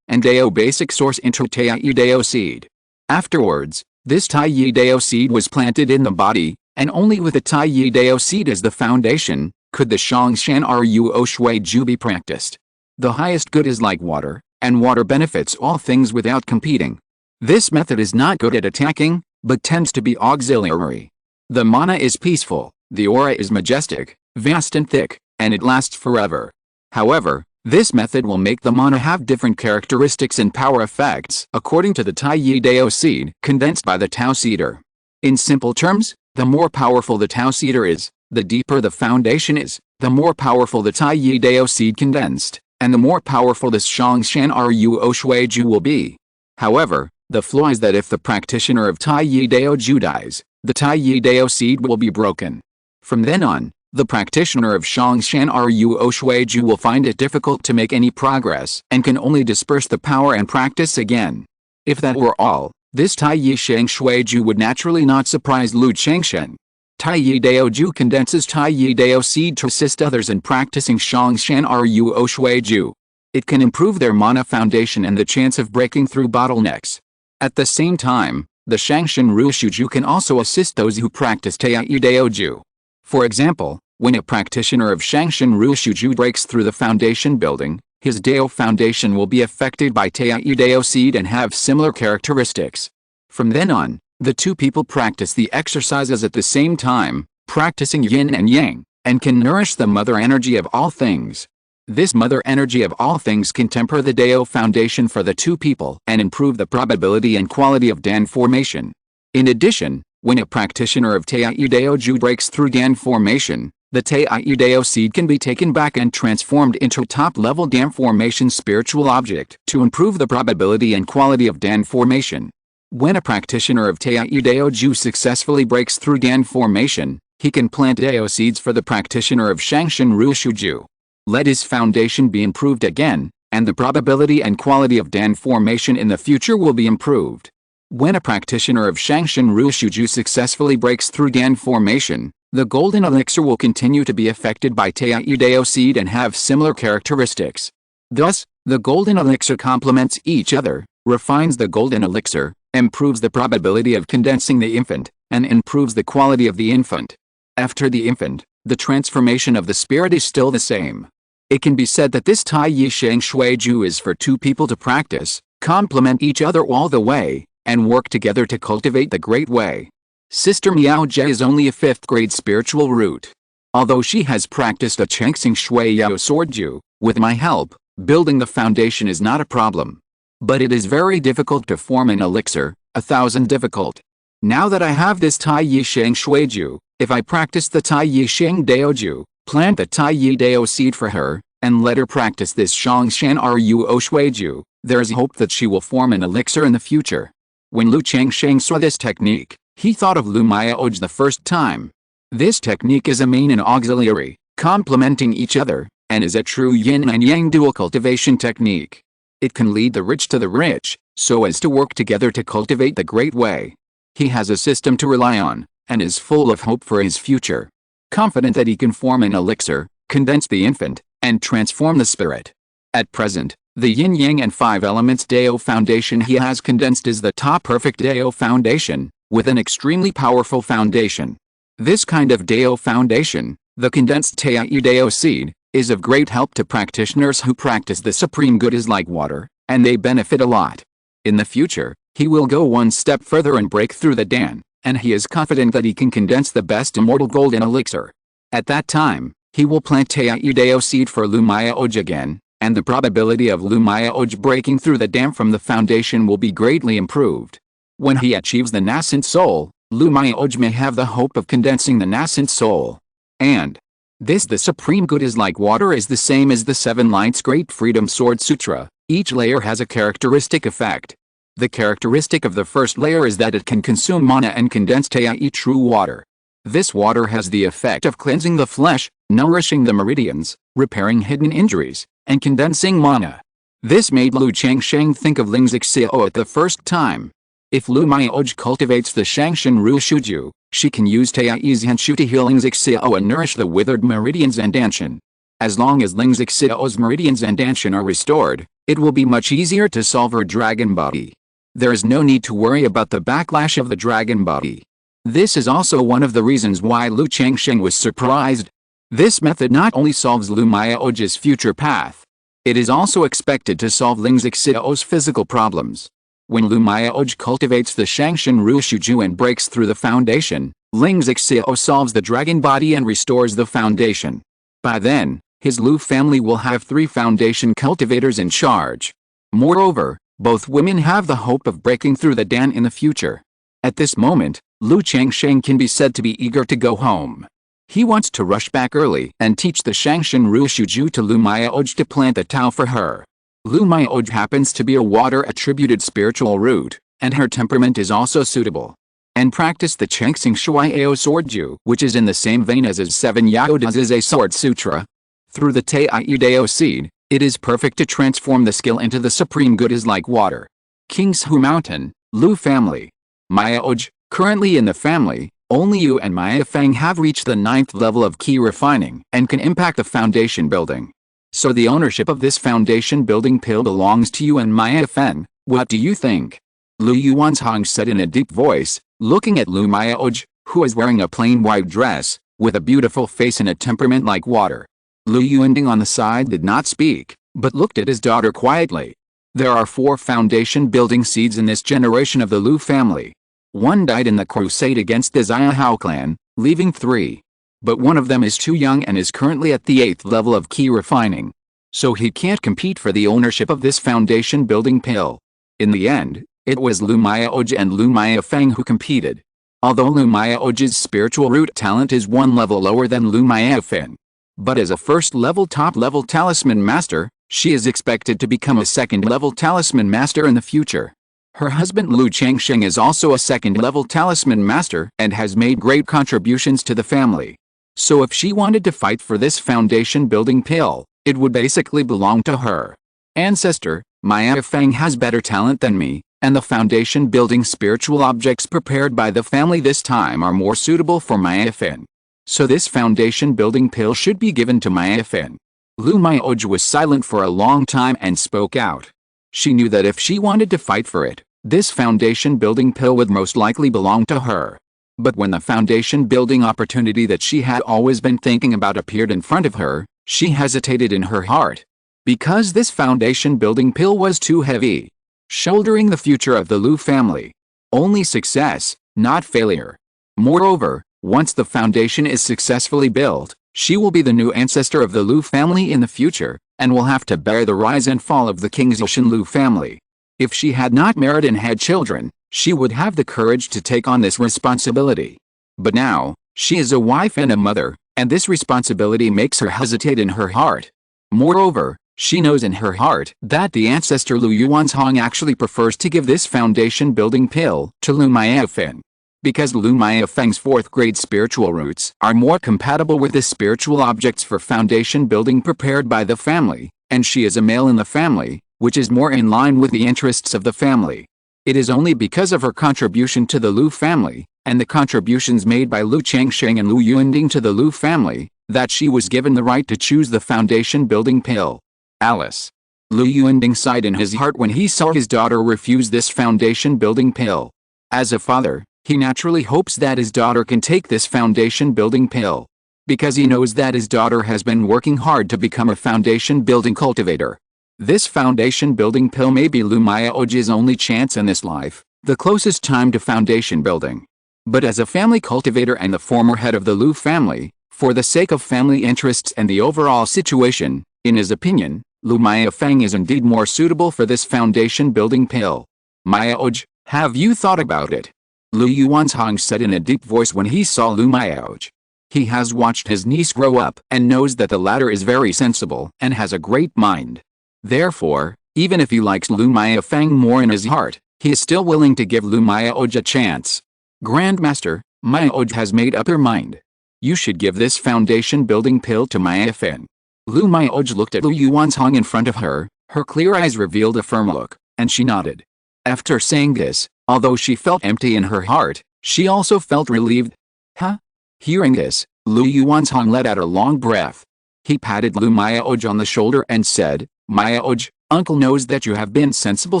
Speaker 1: and Dao basic source into Tai Yi Dao seed. Afterwards, this Tai Yi Dao seed was planted in the body, and only with the Tai Yi Dao seed as the foundation, could the Changshan Ruo Shui Ju be practiced. The highest good is like water, and water benefits all things without competing. This method is not good at attacking, but tends to be auxiliary. The mana is peaceful, the aura is majestic, vast and thick, and it lasts forever. However, this method will make the mana have different characteristics and power effects according to the Tai Yi Dao seed condensed by the Tao Seeder. In simple terms, the more powerful the Tao Seeder is, the deeper the foundation is, the more powerful the Tai Yi Dao seed condensed, and the more powerful this Changshan Ruo Shui Ju will be. However, The flaw is that if the practitioner of Tai Yi Dao Ju dies, the Tai Yi Dao seed will be broken. From then on, the practitioner of Changsheng Ruo Shui Ju will find it difficult to make any progress and can only disperse the power and practice again. If that were all, this Tai Yi Sheng Shui Ju would naturally not surprise Lu Changsheng. Tai Yi Dao Ju condenses Tai Yi Dao seed to assist others in practicing Changsheng Ruo Shui Ju. It can improve their mana foundation and the chance of breaking through bottlenecks. At the same time, the Changsheng Ruo Shui Ju can also assist those who practice Tai Yi Dao Ju. For example, when a practitioner of Changsheng Ruo Shui Ju breaks through the foundation building, his Dao foundation will be affected by Tai Yi Dao seed and have similar characteristics. From then on, the two people practice the exercises at the same time, practicing yin and yang, and can nourish the mother energy of all things. This mother energy of all things can temper the Dao foundation for the two people and improve the probability and quality of Dan formation. In addition, when a practitioner of Tai Yi Dao Ju breaks through Dan formation, the Tai Yi Dao seed can be taken back and transformed into a top-level Dan formation spiritual object to improve the probability and quality of Dan formation. When a practitioner of Tai Yi Dao Ju successfully breaks through Dan formation, he can plant Dao seeds for the practitioner of Changsheng Ruo Shui Ju. Let his foundation be improved again, and the probability and quality of Dan formation in the future will be improved. When a practitioner of Changsheng Ruo Shui Ju successfully breaks through Dan formation, the golden elixir will continue to be affected by Tai Yi Dao seed and have similar characteristics. Thus, the golden elixir complements each other, refines the golden elixir, improves the probability of condensing the infant, and improves the quality of the infant. After the infant, the transformation of the spirit is still the same. It can be said that this Tai Yi Sheng Shui Ju is for two people to practice, complement each other all the way, and work together to cultivate the Great Way. Sister Miao Jie is only a 5th grade spiritual root. Although she has practiced a Changsheng Shui Yao Sword Ju, with my help, building the foundation is not a problem. But it is very difficult to form an elixir, 1,000 difficult. Now that I have this Tai Yi Sheng Shui Ju, if I practice the Tai Yi Sheng Dao Ju, plant the Tai Yi Dao seed for her, and let her practice this Changsheng Ruo Shui Ju, there is hope that she will form an elixir in the future. When Lu Changsheng saw this technique, he thought of Lu Miaoj the first time. This technique is a main and auxiliary, complementing each other, and is a true yin and yang dual cultivation technique. It can lead the rich to the rich, so as to work together to cultivate the Great Way. He has a system to rely on, and is full of hope for his future. Confident that he can form an elixir, condense the infant, and transform the spirit. At present, the yin-yang and 5 elements Dao foundation he has condensed is the top perfect Dao foundation, with an extremely powerful foundation. This kind of Dao foundation, the condensed Tai Yi Dao seed, is of great help to practitioners who practice the supreme good is like water, and they benefit a lot. In the future, he will go one step further and break through the Dan, and he is confident that he can condense the best immortal golden elixir. At that time, he will plant Tai Yi Dao seed for Lu Miaoj again, and the probability of Lu Miaoj breaking through the dam from the foundation will be greatly improved. When he achieves the nascent soul, Lu Miaoj may have the hope of condensing the nascent soul. And this the supreme good is like water is the same as the 7 Lights Great Freedom Sword Sutra. Each layer has a characteristic effect. The characteristic of the first layer is that it can consume mana and condense Tai Yi true water. This water has the effect of cleansing the flesh, nourishing the meridians, repairing hidden injuries, and condensing mana. This made Lu Changsheng think of Ling's Xiao at the first time. If Lu Miaoj cultivates the Changsheng Ruo Shui Ju, she can use Tai Yi's Henshu to heal Ling's Xiao and nourish the withered meridians and Danshan. As long as Ling's Xiao's meridians and Danshan are restored, it will be much easier to solve her dragon body. There is no need to worry about the backlash of the dragon body. This is also one of the reasons why Lu Changsheng was surprised. This method not only solves Lu Miaoj's future path, it is also expected to solve Ling's Xiao's physical problems. When Lu Miaoj cultivates the Changsheng Ruo Shui Ju and breaks through the foundation, Ling's Xiao solves the dragon body and restores the foundation. By then, his Lu family will have 3 foundation cultivators in charge. Moreover, both women have the hope of breaking through the Dan in the future. At this moment, Lu Changsheng can be said to be eager to go home. He wants to rush back early and teach the Changsheng Ruo Shui Ju to Lu Miaoj to plant the Tao for her. Lu Miaoj happens to be a water-attributed spiritual root, and her temperament is also suitable. And practice the Changsheng Shuiao Swordju, which is in the same vein as his 7 Yaodaze Sword Sutra. Through the Taiidao seed, it is perfect to transform the skill into the supreme good is like water. Qingzhu Mountain, Lu family. Mayaoj, currently in the family, only you and Maya Feng have reached the 9th level of key refining and can impact the foundation building. So the ownership of this foundation building pill belongs to you and Maya Feng. What do you think? Lu Yuanzhang said in a deep voice, looking at Lu Mayaoj, who is wearing a plain white dress, with a beautiful face and a temperament like water. Lu Yuanding on the side did not speak, but looked at his daughter quietly. There are 4 foundation building seeds in this generation of the Lu family. 1 died in the crusade against the Xiahao clan, leaving 3. But one of them is too young and is currently at the 8th level of key refining. So he can't compete for the ownership of this foundation building pill. In the end, it was Lu Mayaoj and Lu Maya Feng who competed. Although Lu Mayaoj's spiritual root talent is 1 level lower than Lu Maya Feng. But as a first-level top-level talisman master, she is expected to become a second-level talisman master in the future. Her husband Lu Changsheng is also a second-level talisman master and has made great contributions to the family. So if she wanted to fight for this foundation building pill, it would basically belong to her. Ancestor, Maya Feng has better talent than me, and the foundation building spiritual objects prepared by the family this time are more suitable for Maya Feng. So this foundation building pill should be given to Maya Feng. Lu Mayaoj was silent for a long time and spoke out. She knew that if she wanted to fight for it, this foundation building pill would most likely belong to her. But when the foundation building opportunity that she had always been thinking about appeared in front of her, she hesitated in her heart. Because this foundation building pill was too heavy. Shouldering the future of the Lu family. Only success, not failure. Moreover, once the foundation is successfully built, she will be the new ancestor of the Lu family in the future, and will have to bear the rise and fall of the Qingzhu Lu family. If she had not married and had children, she would have the courage to take on this responsibility. But now, she is a wife and a mother, and this responsibility makes her hesitate in her heart. Moreover, she knows in her heart that the ancestor Lu Yuanzhang actually prefers to give this foundation building pill to Lu Maya Feng. Because Lu Maya Feng's 4th grade spiritual roots are more compatible with the spiritual objects for foundation building prepared by the family, and she is a male in the family, which is more in line with the interests of the family. It is only because of her contribution to the Lu family, and the contributions made by Lu Changsheng and Lu Yuanding to the Lu family, that she was given the right to choose the foundation building pill. Alice. Lu Yuanding sighed in his heart when he saw his daughter refuse this foundation building pill. As a father, he naturally hopes that his daughter can take this foundation building pill. Because he knows that his daughter has been working hard to become a foundation building cultivator. This foundation building pill may be Lu Mayaoj's only chance in this life, the closest time to foundation building. But as a family cultivator and the former head of the Lu family, for the sake of family interests and the overall situation, in his opinion, Lu Maya Feng is indeed more suitable for this foundation building pill. Mayaoj, have you thought about it? Lu Yuanzhang said in a deep voice when he saw Lu Mayaoj. He has watched his niece grow up and knows that the latter is very sensible and has a great mind. Therefore, even if he likes Lu Maya Feng more in his heart, he is still willing to give Lu Mayaoj a chance. Grandmaster, Mayaoj has made up her mind. You should give this foundation building pill to Maya Feng. Lu Mayaoj looked at Lu Yuanzhang in front of her, her clear eyes revealed a firm look, and she nodded. After saying this, although she felt empty in her heart, she also felt relieved. Huh? Hearing this, Lu Yuanzhang let out a long breath. He patted Lu Mayaoj on the shoulder and said, Mayaoj, uncle knows that you have been sensible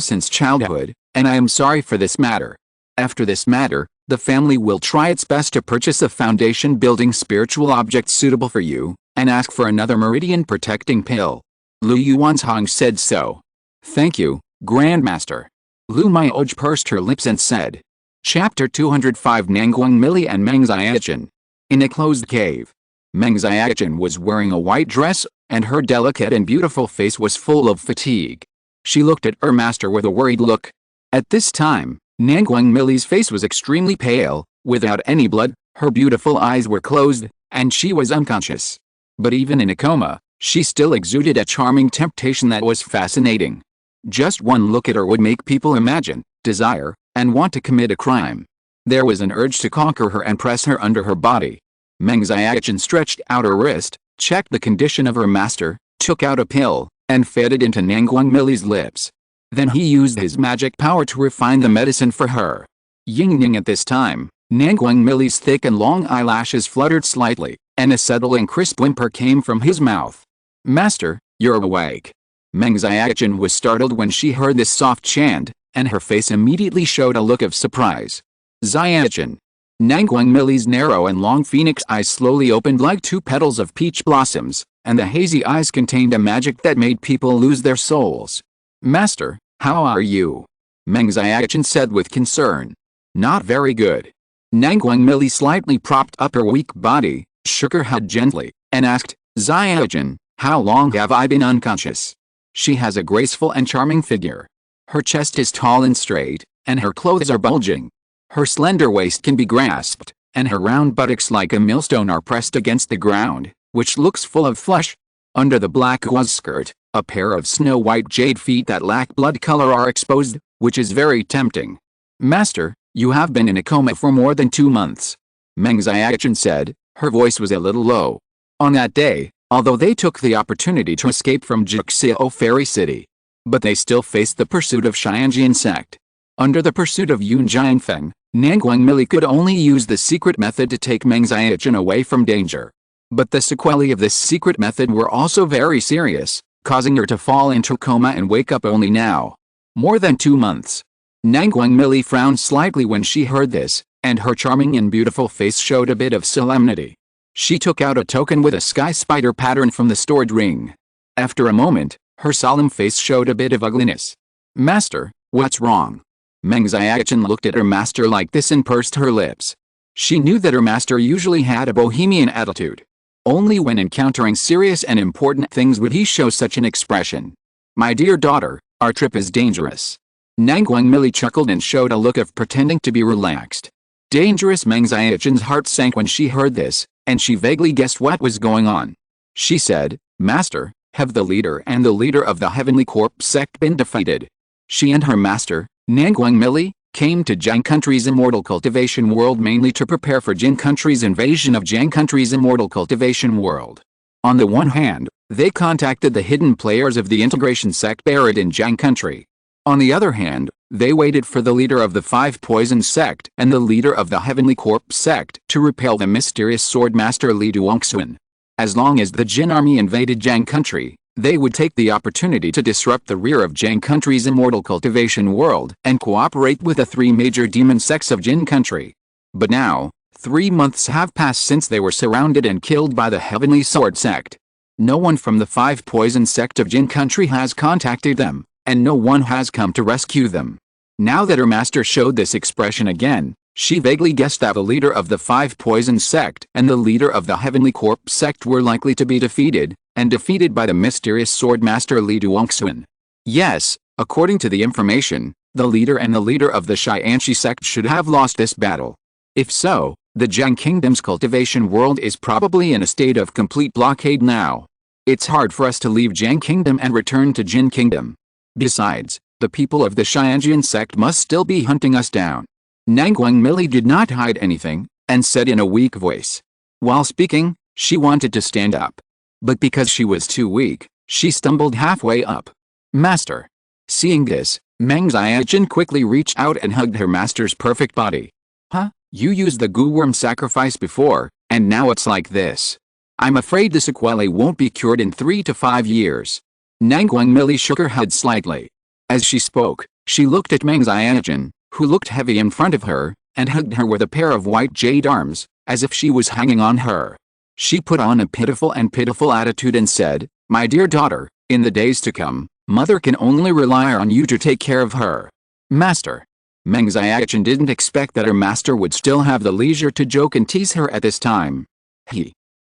Speaker 1: since childhood, and I am sorry for this matter. After this matter, the family will try its best to purchase a foundation building spiritual object suitable for you, and ask for another meridian protecting pill. Lu Yuanzhang said so. Thank you, Grandmaster. Lu Mayaoj pursed her lips and said. Chapter 205 Nanguang Mili and Meng Xiaochen. In a closed cave. Meng Xiaochen was wearing a white dress, and her delicate and beautiful face was full of fatigue. She looked at her master with a worried look. At this time, Nanguang Mili's face was extremely pale, without any blood, her beautiful eyes were closed, and she was unconscious. But even in a coma, she still exuded a charming temptation that was fascinating. Just one look at her would make people imagine, desire, and want to commit a crime. There was an urge to conquer her and press her under her body. Meng Xiaoqin stretched out her wrist, checked the condition of her master, took out a pill, and fed it into Nangguang Milli's lips. Then he used his magic power to refine the medicine for her. Ying at this time, Nangguang Milli's thick and long eyelashes fluttered slightly, and a subtle and crisp whimper came from his mouth. Master, you're awake. Meng Xiaoqin was startled when she heard this soft chant, and her face immediately showed a look of surprise. Xiaoqin. Nangguang Milli's narrow and long phoenix eyes slowly opened like two petals of peach blossoms, and the hazy eyes contained a magic that made people lose their souls. Master, how are you? Meng Xiaoqin said with concern. Not very good. Nangguang Milli slightly propped up her weak body, shook her head gently, and asked, Xiaoqin, how long have I been unconscious? She has a graceful and charming figure. Her chest is tall and straight, and her clothes are bulging. Her slender waist can be grasped, and her round buttocks like a millstone are pressed against the ground, which looks full of flesh. Under the black gauze skirt, a pair of snow-white jade feet that lack blood color are exposed, which is very tempting. Master, you have been in a coma for more than 2 months. Meng Xiaoqin said, her voice was a little low. On that day, although they took the opportunity to escape from Jixiao Fairy City, but they still faced the pursuit of Qingyun Sect. Under the pursuit of Yun Jianfeng, Nangguang Milli could only use the secret method to take Meng Xiaoqin away from danger. But the sequelae of this secret method were also very serious, causing her to fall into coma and wake up only now. More than 2 months. Nangguang Milli frowned slightly when she heard this, and her charming and beautiful face showed a bit of solemnity. She took out a token with a sky spider pattern from the stored ring. After a moment, her solemn face showed a bit of ugliness. Master, what's wrong? Meng Xiaoqin looked at her master like this and pursed her lips. She knew that her master usually had a bohemian attitude. Only when encountering serious and important things would he show such an expression. My dear daughter, our trip is dangerous. Nangguang Milli chuckled and showed a look of pretending to be relaxed. Dangerous. Meng Xiaoqin's heart sank when she heard this, and she vaguely guessed what was going on. She said, Master, have the leader and the leader of the Heavenly Corp sect been defeated? She and her master, Nangguang Milli, came to Jiang Country's Immortal Cultivation World mainly to prepare for Jin Country's invasion of Jiang Country's Immortal Cultivation World. On the one hand, they contacted the hidden players of the Integration Sect buried in Jiang Country. On the other hand, they waited for the leader of the Five Poison Sect and the leader of the Heavenly Corp Sect to repel the mysterious sword master Li Duongxuan. As long as the Jin army invaded Jiang Country, they would take the opportunity to disrupt the rear of Jiang Country's Immortal Cultivation World and cooperate with the 3 major demon sects of Jin Country. But now, 3 months have passed since they were surrounded and killed by the Heavenly Sword Sect. No one from the Five Poison Sect of Jin Country has contacted them, and no one has come to rescue them. Now that her master showed this expression again, she vaguely guessed that the leader of the Five Poison Sect and the leader of the Heavenly Corp Sect were likely to be defeated, and defeated by the mysterious sword master Li Duongxuan. Yes, according to the information, the leader and the leader of the Xianxi Sect should have lost this battle. If so, the Jiang Kingdom's cultivation world is probably in a state of complete blockade now. It's hard for us to leave Jiang Kingdom and return to Jin Kingdom. Besides, the people of the Qingyun Sect must still be hunting us down. Nangguang Milli did not hide anything, and said in a weak voice. While speaking, she wanted to stand up. But because she was too weak, she stumbled halfway up. Master. Seeing this, Meng Xiaoqin quickly reached out and hugged her master's perfect body. Huh? You used the goo worm sacrifice before, and now it's like this. I'm afraid the sequelae won't be cured in 3 to 5 years. Nangguang Milli shook her head slightly. As she spoke, she looked at Meng Xiaoqin, who looked heavy in front of her, and hugged her with a pair of white jade arms, as if she was hanging on her. She put on a pitiful attitude and said, My dear daughter, in the days to come, Mother can only rely on you to take care of her. Master. Meng Xiaoqin didn't expect that her master would still have the leisure to joke and tease her at this time.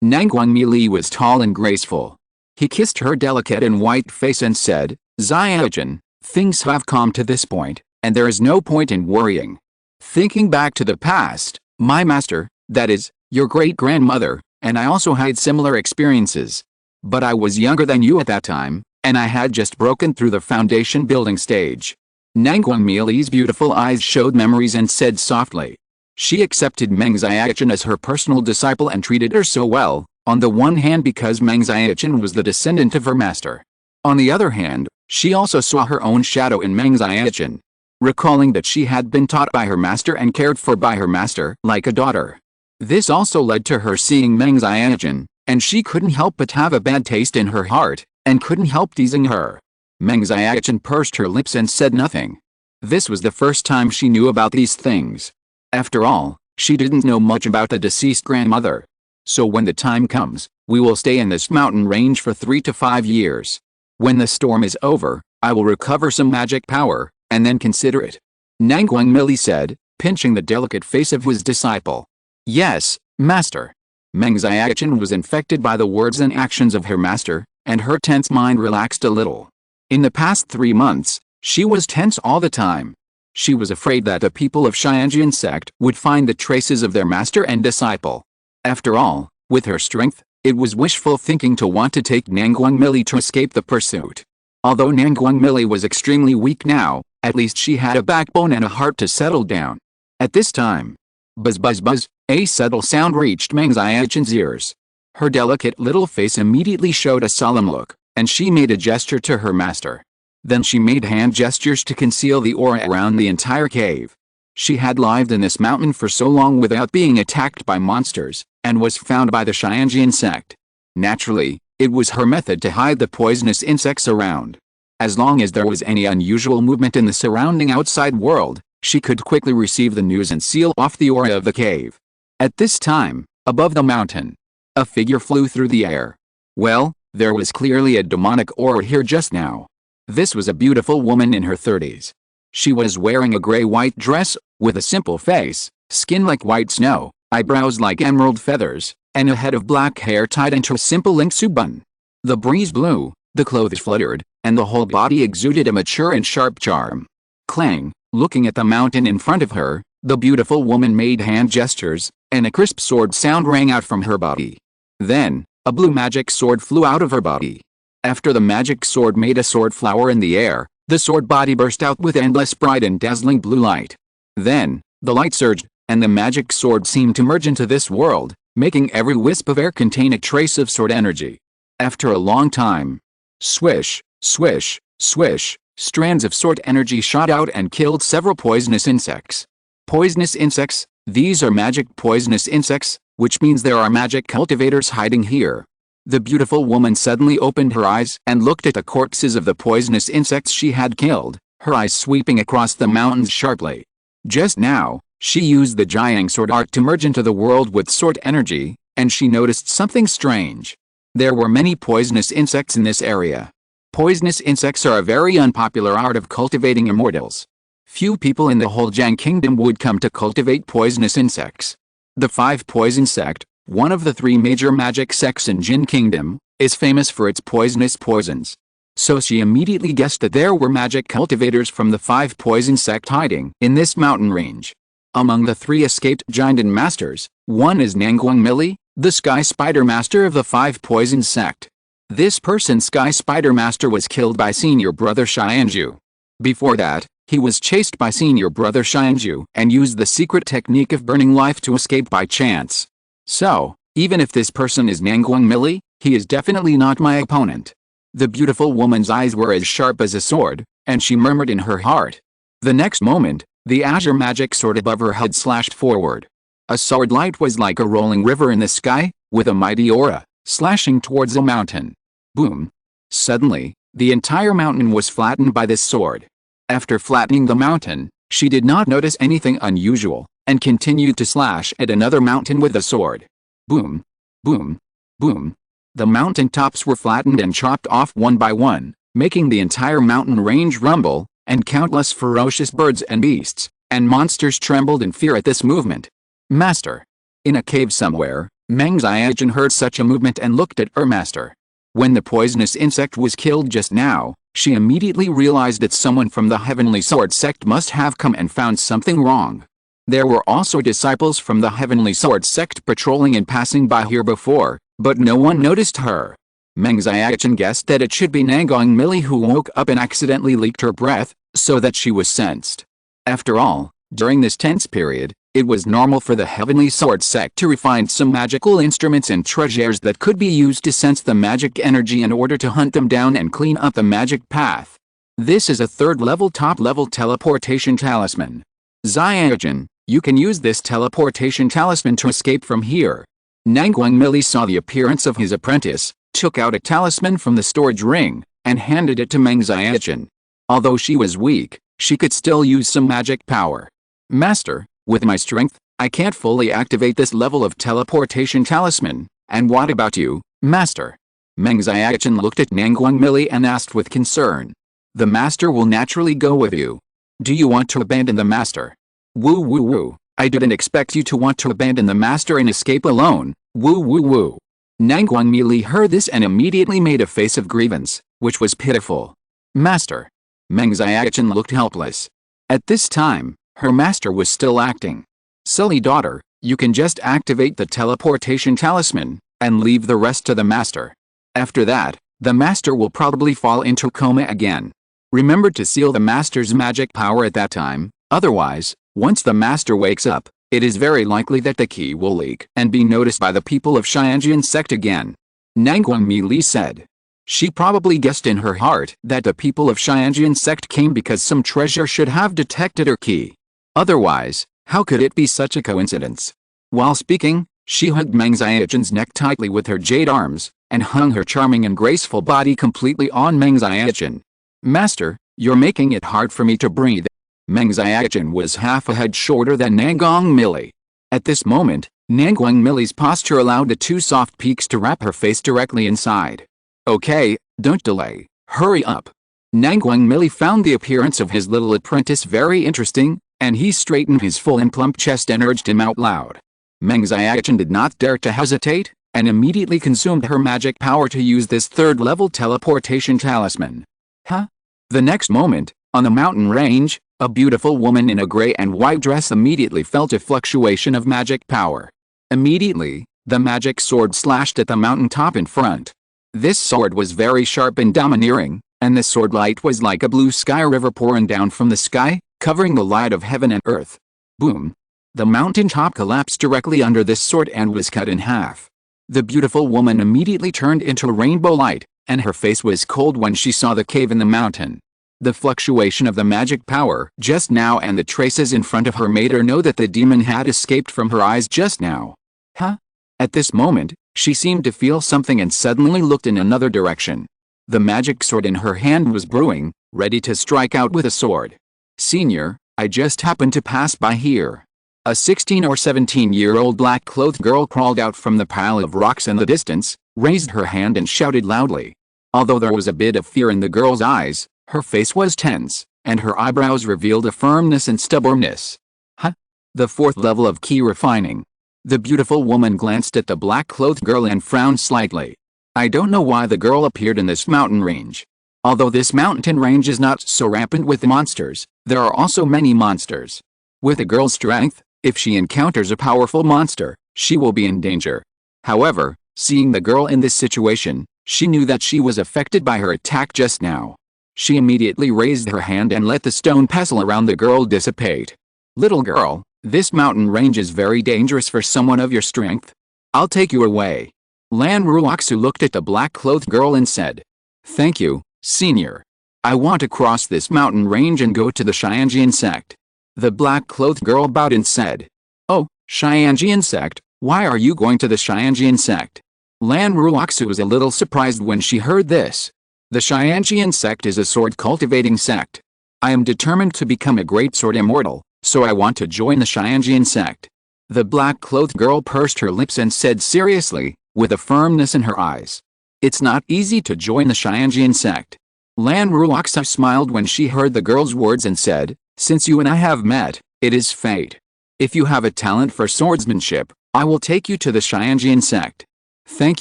Speaker 1: Nangguang Milli was tall and graceful. He kissed her delicate and white face and said, Xiaoqin, things have come to this point, and there is no point in worrying. Thinking back to the past, my master, that is, your great-grandmother, and I also had similar experiences. But I was younger than you at that time, and I had just broken through the foundation building stage. Nangguang Mili's beautiful eyes showed memories and said softly. She accepted Meng Xiaochen as her personal disciple and treated her so well, on the one hand because Meng Xiaochen was the descendant of her master. On the other hand, she also saw her own shadow in Meng Xiaochen, recalling that she had been taught by her master and cared for by her master like a daughter. This also led to her seeing Meng Xiaochen, and she couldn't help but have a bad taste in her heart, and couldn't help teasing her. Meng Xiaochen pursed her lips and said nothing. This was the first time she knew about these things. After all, she didn't know much about the deceased grandmother. So when the time comes, we will stay in this mountain range for 3 to 5 years. When the storm is over, I will recover some magic power, and then consider it. Nangguang Mili said, pinching the delicate face of his disciple. Yes, master. Meng Xiaochen was infected by the words and actions of her master, and her tense mind relaxed a little. In the past 3 months, she was tense all the time. She was afraid that the people of Qingyun Sect would find the traces of their master and disciple. After all, with her strength, it was wishful thinking to want to take Nangguang Mili to escape the pursuit. Although Nangguang Mili was extremely weak now, at least she had a backbone and a heart to settle down. At this time, buzz buzz buzz, a subtle sound reached Meng Xiaochen's ears. Her delicate little face immediately showed a solemn look, and she made a gesture to her master. Then she made hand gestures to conceal the aura around the entire cave. She had lived in this mountain for so long without being attacked by monsters, and was found by the Qingyun Sect. Naturally, it was her method to hide the poisonous insects around. As long as there was any unusual movement in the surrounding outside world, she could quickly receive the news and seal off the aura of the cave. At this time, above the mountain, a figure flew through the air. Well, there was clearly a demonic aura here just now. This was a beautiful woman in her 30s. She was wearing a gray-white dress, with a simple face, skin like white snow, eyebrows like emerald feathers, and a head of black hair tied into a simple linksu bun. The breeze blew, the clothes fluttered, and the whole body exuded a mature and sharp charm. Clang, looking at the mountain in front of her, the beautiful woman made hand gestures, and a crisp sword sound rang out from her body. Then, a blue magic sword flew out of her body. After the magic sword made a sword flower in the air, the sword body burst out with endless bright and dazzling blue light. Then, the light surged, and the magic sword seemed to merge into this world, making every wisp of air contain a trace of sword energy. After a long time, swish, swish, swish, strands of sword energy shot out and killed several poisonous insects. Poisonous insects, these are magic poisonous insects, which means there are magic cultivators hiding here. The beautiful woman suddenly opened her eyes and looked at the corpses of the poisonous insects she had killed, her eyes sweeping across the mountains sharply. Just now, she used the Jiang sword art to merge into the world with sword energy, and she noticed something strange. There were many poisonous insects in this area. Poisonous insects are a very unpopular art of cultivating immortals. Few people in the whole Jiang kingdom would come to cultivate poisonous insects. The Five Poison Sect, one of the 3 major magic sects in Jin Kingdom, is famous for its poisonous poisons. So she immediately guessed that there were magic cultivators from the 5 Poison Sect hiding in this mountain range. Among the 3 escaped Jinden masters, one is Nangguang Mili, the Sky Spider Master of the 5 Poison Sect. This person Sky Spider Master was killed by senior brother Xianzhu. Before that, he was chased by senior brother Xianzhu and used the secret technique of burning life to escape by chance. So, even if this person is Nangguang Mili, he is definitely not my opponent. The beautiful woman's eyes were as sharp as a sword, and she murmured in her heart. The next moment, the azure magic sword above her head slashed forward. A sword light was like a rolling river in the sky, with a mighty aura, slashing towards the mountain. Boom! Suddenly, the entire mountain was flattened by this sword. After flattening the mountain, she did not notice anything unusual, and continued to slash at another mountain with the sword. Boom! Boom! Boom! The mountain tops were flattened and chopped off one by one, making the entire mountain range rumble, and countless ferocious birds and beasts, and monsters trembled in fear at this movement. Master! In a cave somewhere, Meng Xiaochen heard such a movement and looked at her master. When the poisonous insect was killed just now, she immediately realized that someone from the Heavenly Sword Sect must have come and found something wrong. There were also disciples from the Heavenly Sword Sect patrolling and passing by here before, but no one noticed her. Meng Xiaochen guessed that it should be Nangong Millie who woke up and accidentally leaked her breath, so that she was sensed. After all, during this tense period, it was normal for the Heavenly Sword Sect to refine some magical instruments and treasures that could be used to sense the magic energy in order to hunt them down and clean up the magic path. This is a third-level top-level teleportation talisman. Xiaochen, you can use this teleportation talisman to escape from here. Nangong Millie saw the appearance of his apprentice, took out a talisman from the storage ring, and handed it to Meng Xiaochen. Although she was weak, she could still use some magic power. Master, with my strength, I can't fully activate this level of teleportation talisman, and what about you, Master? Meng Xiaochen looked at Nangong Millie and asked with concern. The Master will naturally go with you. Do you want to abandon the Master? Woo woo woo, I didn't expect you to want to abandon the Master and escape alone, woo woo woo. Nangong Millie heard this and immediately made a face of grievance, which was pitiful. Master. Meng Xiaochen looked helpless. At this time, her master was still acting. Silly daughter, you can just activate the teleportation talisman, and leave the rest to the master. After that, the master will probably fall into coma again. Remember to seal the master's magic power at that time, otherwise, once the master wakes up, it is very likely that the key will leak and be noticed by the people of Qingyun Sect again. Nangong Millie said. She probably guessed in her heart that the people of Qingyun Sect came because some treasure should have detected her key. Otherwise, how could it be such a coincidence? While speaking, she hugged Meng Xiaochen's neck tightly with her jade arms, and hung her charming and graceful body completely on Meng Xiaochen. Master, you're making it hard for me to breathe. Meng Xiaochen was half a head shorter than Nangong Millie. At this moment, Nangong Millie's posture allowed the two soft peaks to wrap her face directly inside. Okay, don't delay, hurry up. Nangong Millie found the appearance of his little apprentice very interesting, and he straightened his full and plump chest and urged him out loud. Meng Xiaochen did not dare to hesitate, and immediately consumed her magic power to use this third-level teleportation talisman. Huh? The next moment, on the mountain range, a beautiful woman in a gray and white dress immediately felt a fluctuation of magic power. Immediately, the magic sword slashed at the mountain top in front. This sword was very sharp and domineering, and the sword light was like a blue sky river pouring down from the sky, covering the light of heaven and earth. Boom! The mountain top collapsed directly under this sword and was cut in half. The beautiful woman immediately turned into rainbow light, and her face was cold when she saw the cave in the mountain. The fluctuation of the magic power just now and the traces in front of her made her know that the demon had escaped from her eyes just now. Huh? At this moment, she seemed to feel something and suddenly looked in another direction. The magic sword in her hand was brewing, ready to strike out with a sword. Senior, I just happened to pass by here. A 16 or 17-year-old black-clothed girl crawled out from the pile of rocks in the distance, raised her hand and shouted loudly. Although there was a bit of fear in the girl's eyes, her face was tense, and her eyebrows revealed a firmness and stubbornness. Huh? The fourth level of key refining. The beautiful woman glanced at the black-clothed girl and frowned slightly. I don't know why the girl appeared in this mountain range. Although this mountain range is not so rampant with monsters, there are also many monsters. With a girl's strength, if she encounters a powerful monster, she will be in danger. However, seeing the girl in this situation, she knew that she was affected by her attack just now. She immediately raised her hand and let the stone pestle around the girl dissipate. Little girl, this mountain range is very dangerous for someone of your strength. I'll take you away. Lan Ruoxu looked at the black-clothed girl and said, Thank you, Senior. I want to cross this mountain range and go to the Qingyun Sect. The black-clothed girl bowed and said, Oh, Qingyun Sect, why are you going to the Qingyun Sect? Lan Ruoxu was a little surprised when she heard this. The Qingyun Sect is a sword-cultivating sect. I am determined to become a great sword immortal, so I want to join the Qingyun Sect. The black-clothed girl pursed her lips and said seriously, with a firmness in her eyes. It's not easy to join the Qingyun Sect. Lan Ruoxu smiled when she heard the girl's words and said, Since you and I have met, it is fate. If you have a talent for swordsmanship, I will take you to the Qingyun Sect. Thank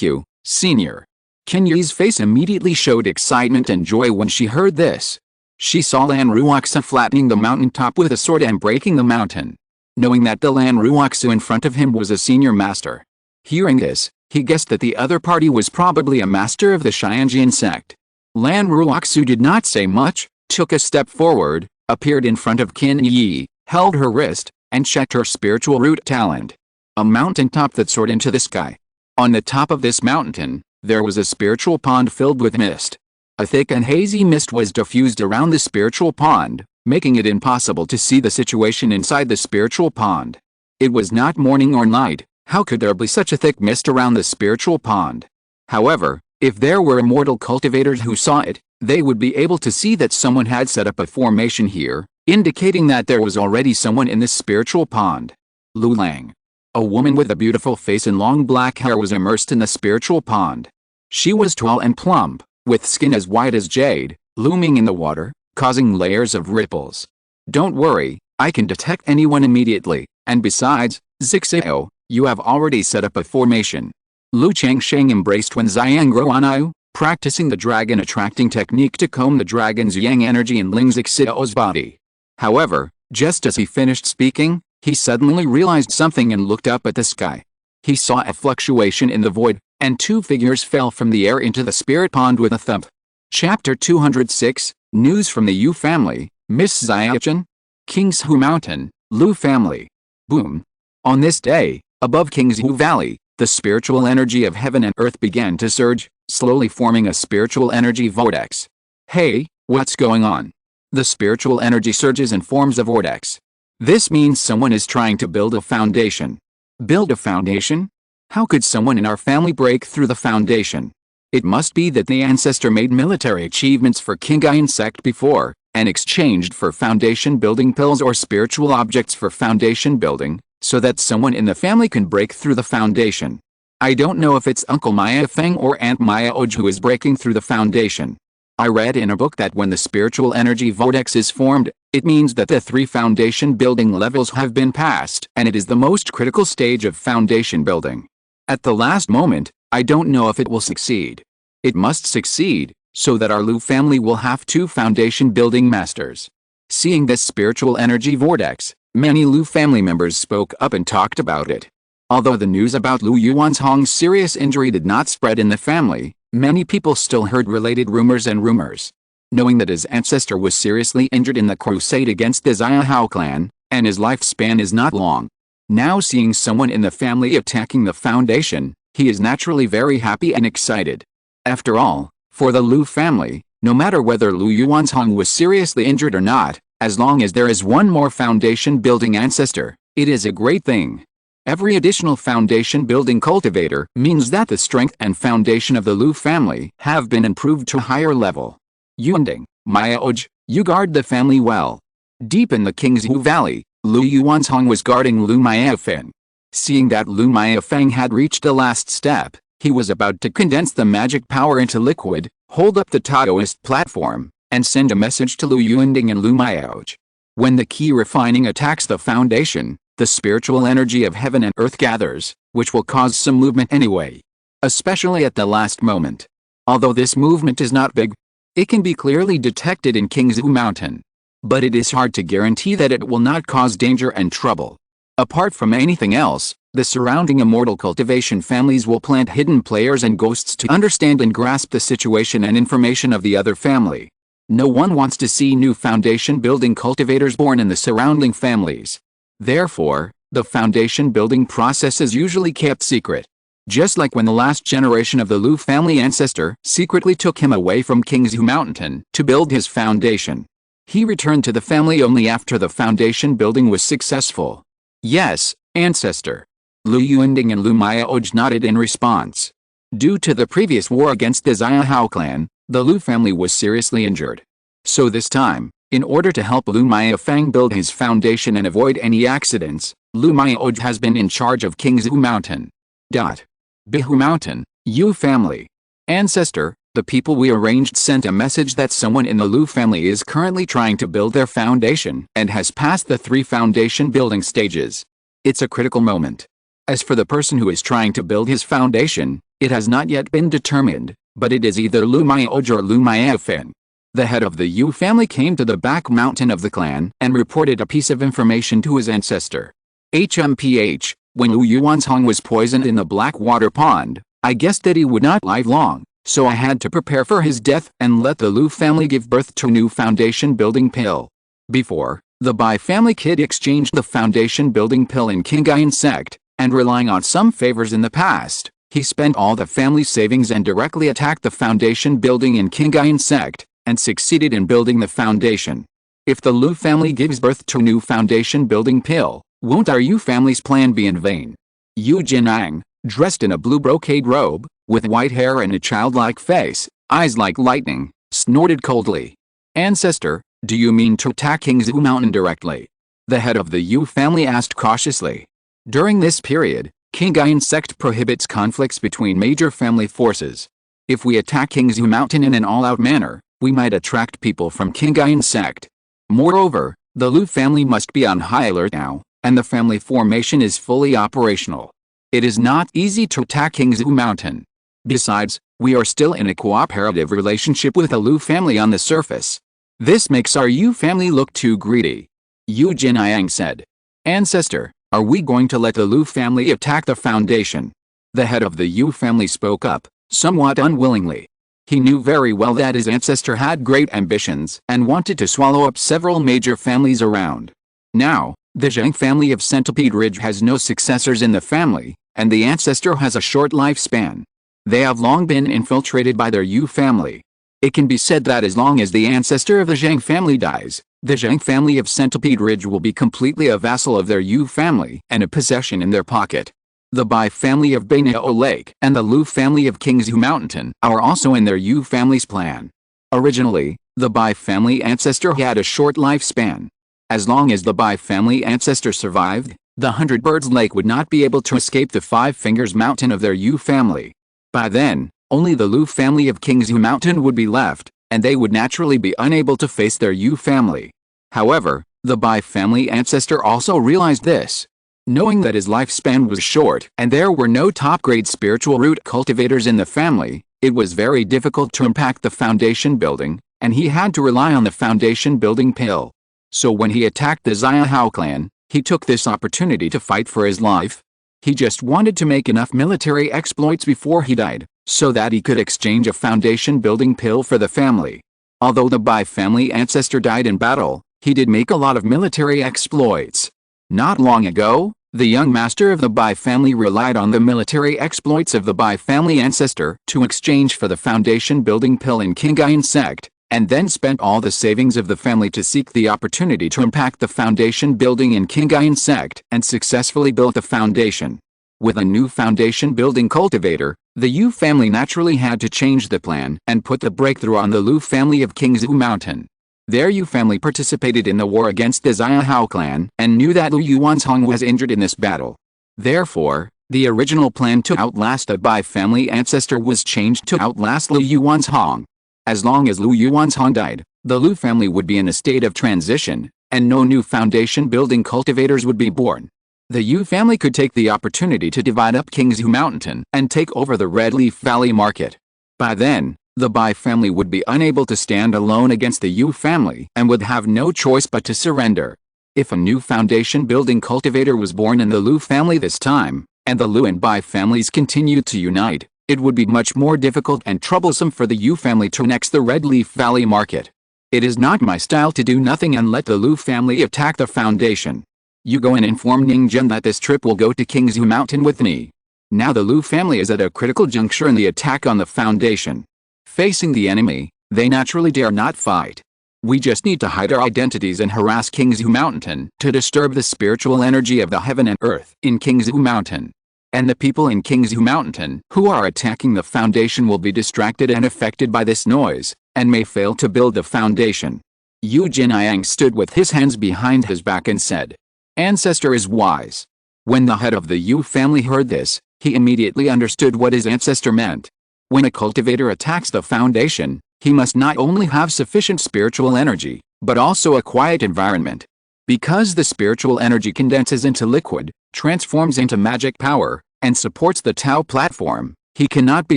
Speaker 1: you, Senior. Qingyu's face immediately showed excitement and joy when she heard this. She saw Lan Ruoxu flattening the mountain top with a sword and breaking the mountain. Knowing that the Lan Ruoxu in front of him was a senior master. Hearing this, He guessed that the other party was probably a master of the Qingyun Sect. Lan Ruoxu did not say much, took a step forward, appeared in front of Qin Yi, held her wrist, and checked her spiritual root talent. A mountain top that soared into the sky. On the top of this mountain, there was a spiritual pond filled with mist. A thick and hazy mist was diffused around the spiritual pond, making it impossible to see the situation inside the spiritual pond. It was not morning or night. How could there be such a thick mist around the spiritual pond? However, if there were immortal cultivators who saw it, they would be able to see that someone had set up a formation here, indicating that there was already someone in this spiritual pond. Lu Lang. A woman with a beautiful face and long black hair was immersed in the spiritual pond. She was tall and plump, with skin as white as jade, looming in the water, causing layers of ripples. Don't worry, I can detect anyone immediately, and besides, Zixio, you have already set up a formation. Lu Changsheng embraced Wen Xiangruanyu, practicing the dragon attracting technique to comb the dragon's yang energy in Ling Zixio's body. However, just as he finished speaking, he suddenly realized something and looked up at the sky. He saw a fluctuation in the void, and two figures fell from the air into the spirit pond with a thump. Chapter 206, News from the Yu Family, Miss Xiaochen. Qingzhu Mountain, Lu Family. Boom. On this day, above Qingzhu Valley, the spiritual energy of heaven and earth began to surge, slowly forming a spiritual energy vortex. Hey, what's going on? The spiritual energy surges and forms a vortex. This means someone is trying to build a foundation. Build a foundation? How could someone in our family break through the foundation? It must be that the ancestor made military achievements for Qingyun Sect before, and exchanged for foundation building pills or spiritual objects for foundation building, so that someone in the family can break through the foundation. I don't know if it's Uncle Maya Feng or Aunt Maya Oj who is breaking through the foundation. I read in a book that when the spiritual energy vortex is formed, it means that the 3 foundation building levels have been passed, and it is the most critical stage of foundation building. At the last moment, I don't know if it will succeed. It must succeed, so that our Lu family will have 2 foundation building masters. Seeing this spiritual energy vortex, many Lu family members spoke up and talked about it. Although the news about Lu Yuanzhong's serious injury did not spread in the family, many people still heard related rumors and rumors. Knowing that his ancestor was seriously injured in the crusade against the Xiahao clan, and his lifespan is not long. Now seeing someone in the family attacking the foundation, he is naturally very happy and excited. After all, for the Lu family, no matter whether Lu Yuanzhong was seriously injured or not, as long as there is one more foundation building ancestor, it is a great thing. Every additional foundation building cultivator means that the strength and foundation of the Lu family have been improved to a higher level. Yunding, Maya Oj, you guard the family well. Deep in the Qingzhu Valley, Lu Yuanzhong was guarding Lu Maifeng. Seeing that Lu Maifeng had reached the last step, he was about to condense the magic power into liquid, hold up the Taoist platform, and send a message to Lu Yunding and Lu Maoj. When the key refining attacks the foundation, the spiritual energy of heaven and earth gathers, which will cause some movement anyway. Especially at the last moment. Although this movement is not big, it can be clearly detected in Qingzhu Mountain. But it is hard to guarantee that it will not cause danger and trouble. Apart from anything else, the surrounding immortal cultivation families will plant hidden players and ghosts to understand and grasp the situation and information of the other family. No one wants to see new foundation building cultivators born in the surrounding families. Therefore, the foundation building process is usually kept secret. Just like when the last generation of the Lu family ancestor secretly took him away from Qingzhu Mountain to build his foundation. He returned to the family only after the foundation building was successful. Yes, ancestor. Lu Yunding and Lu Maoj nodded in response. Due to the previous war against the Xiahao clan, the Lu family was seriously injured. So this time, in order to help Lu Maifeng build his foundation and avoid any accidents, Lu Maoj has been in charge of Qingzhu Mountain. Bihu Mountain, Yu family. Ancestor, the people we arranged sent a message that someone in the Lu family is currently trying to build their foundation and has passed the 3 foundation building stages. It's a critical moment. As for the person who is trying to build his foundation, it has not yet been determined, but it is either Lu Maoj or Lu Maifeng. The head of the Yu family came to the back mountain of the clan and reported a piece of information to his ancestor. HMPH, When Lu Yuanzhong was poisoned in the black water pond, I guessed that he would not live long, so I had to prepare for his death and let the Lu family give birth to a new foundation building pill. Before, the Bai family kid exchanged the foundation building pill in Qingyun Sect, and relying on some favors in the past, he spent all the family savings and directly attacked the foundation building in Qingyun Sect, and succeeded in building the foundation. If the Lu family gives birth to a new foundation building pill, won't our Yu family's plan be in vain? Yu Jinang, dressed in a blue brocade robe, with white hair and a childlike face, eyes like lightning, snorted coldly. Ancestor, do you mean to attack Qingzhu Mountain directly? The head of the Yu family asked cautiously. During this period, Qingyun Sect prohibits conflicts between major family forces. If we attack Qingzhu Mountain in an all-out manner, we might attract people from Qingyun Sect. Moreover, the Lu family must be on high alert now, and the family formation is fully operational. It is not easy to attack Qingzhu Mountain. Besides, we are still in a cooperative relationship with the Lu family on the surface. This makes our Yu family look too greedy. Yu Jinayang said. Ancestor, are we going to let the Lu family attack the foundation? The head of the Yu family spoke up, somewhat unwillingly. He knew very well that his ancestor had great ambitions and wanted to swallow up several major families around. Now, the Zheng family of Centipede Ridge has no successors in the family, and the ancestor has a short lifespan. They have long been infiltrated by their Yu family. It can be said that as long as the ancestor of the Zheng family dies, the Zheng family of Centipede Ridge will be completely a vassal of their Yu family and a possession in their pocket. The Bai family of Bainao Lake and the Lu family of Qingzhu Mountain are also in their Yu family's plan. Originally, the Bai family ancestor had a short lifespan. As long as the Bai family ancestor survived, the 100 Birds Lake would not be able to escape the Five Fingers Mountain of their Yu family. By then, only the Lu family of Qingzhu Mountain would be left, and they would naturally be unable to face their Yu family. However, the Bai family ancestor also realized this. Knowing that his lifespan was short and there were no top-grade spiritual root cultivators in the family, it was very difficult to impact the foundation building, and he had to rely on the foundation building pill. So when he attacked the Xiahao clan, he took this opportunity to fight for his life. He just wanted to make enough military exploits before he died, so that he could exchange a foundation building pill for the family. Although the Bai family ancestor died in battle, he did make a lot of military exploits. Not long ago, the young master of the Bai family relied on the military exploits of the Bai family ancestor to exchange for the foundation building pill in Qingyun Sect, and then spent all the savings of the family to seek the opportunity to impact the foundation building in Qingyun Sect and successfully built the foundation. With a new foundation building cultivator, the Yu family naturally had to change the plan and put the breakthrough on the Lu family of Qingzhu Mountain. Their Yu family participated in the war against the Xiahao clan and knew that Lu Yuanzhong was injured in this battle. Therefore, the original plan to outlast the Bai family ancestor was changed to outlast Lu Yuanzhong. As long as Lu Yuanzhong died, the Lu family would be in a state of transition, and no new foundation building cultivators would be born. The Yu family could take the opportunity to divide up Qingzhu Mountain and take over the Red Leaf Valley market. By then, the Bai family would be unable to stand alone against the Yu family and would have no choice but to surrender. If a new foundation building cultivator was born in the Lu family this time, and the Lu and Bai families continued to unite, it would be much more difficult and troublesome for the Yu family to annex the Red Leaf Valley market. It is not my style to do nothing and let the Lu family attack the foundation. You go and inform Ningzhen that this trip will go to Qingzhu Mountain with me. Now the Lu family is at a critical juncture in the attack on the foundation. Facing the enemy, they naturally dare not fight. We just need to hide our identities and harass Qingzhu Mountain to disturb the spiritual energy of the heaven and earth in Qingzhu Mountain. And the people in Qingzhu Mountain who are attacking the foundation will be distracted and affected by this noise, and may fail to build the foundation. Yu Jinayang stood with his hands behind his back and said, Ancestor is wise. When the head of the Yu family heard this, he immediately understood what his ancestor meant. When a cultivator attacks the foundation, he must not only have sufficient spiritual energy, but also a quiet environment. Because the spiritual energy condenses into liquid, transforms into magic power, and supports the Tao platform, he cannot be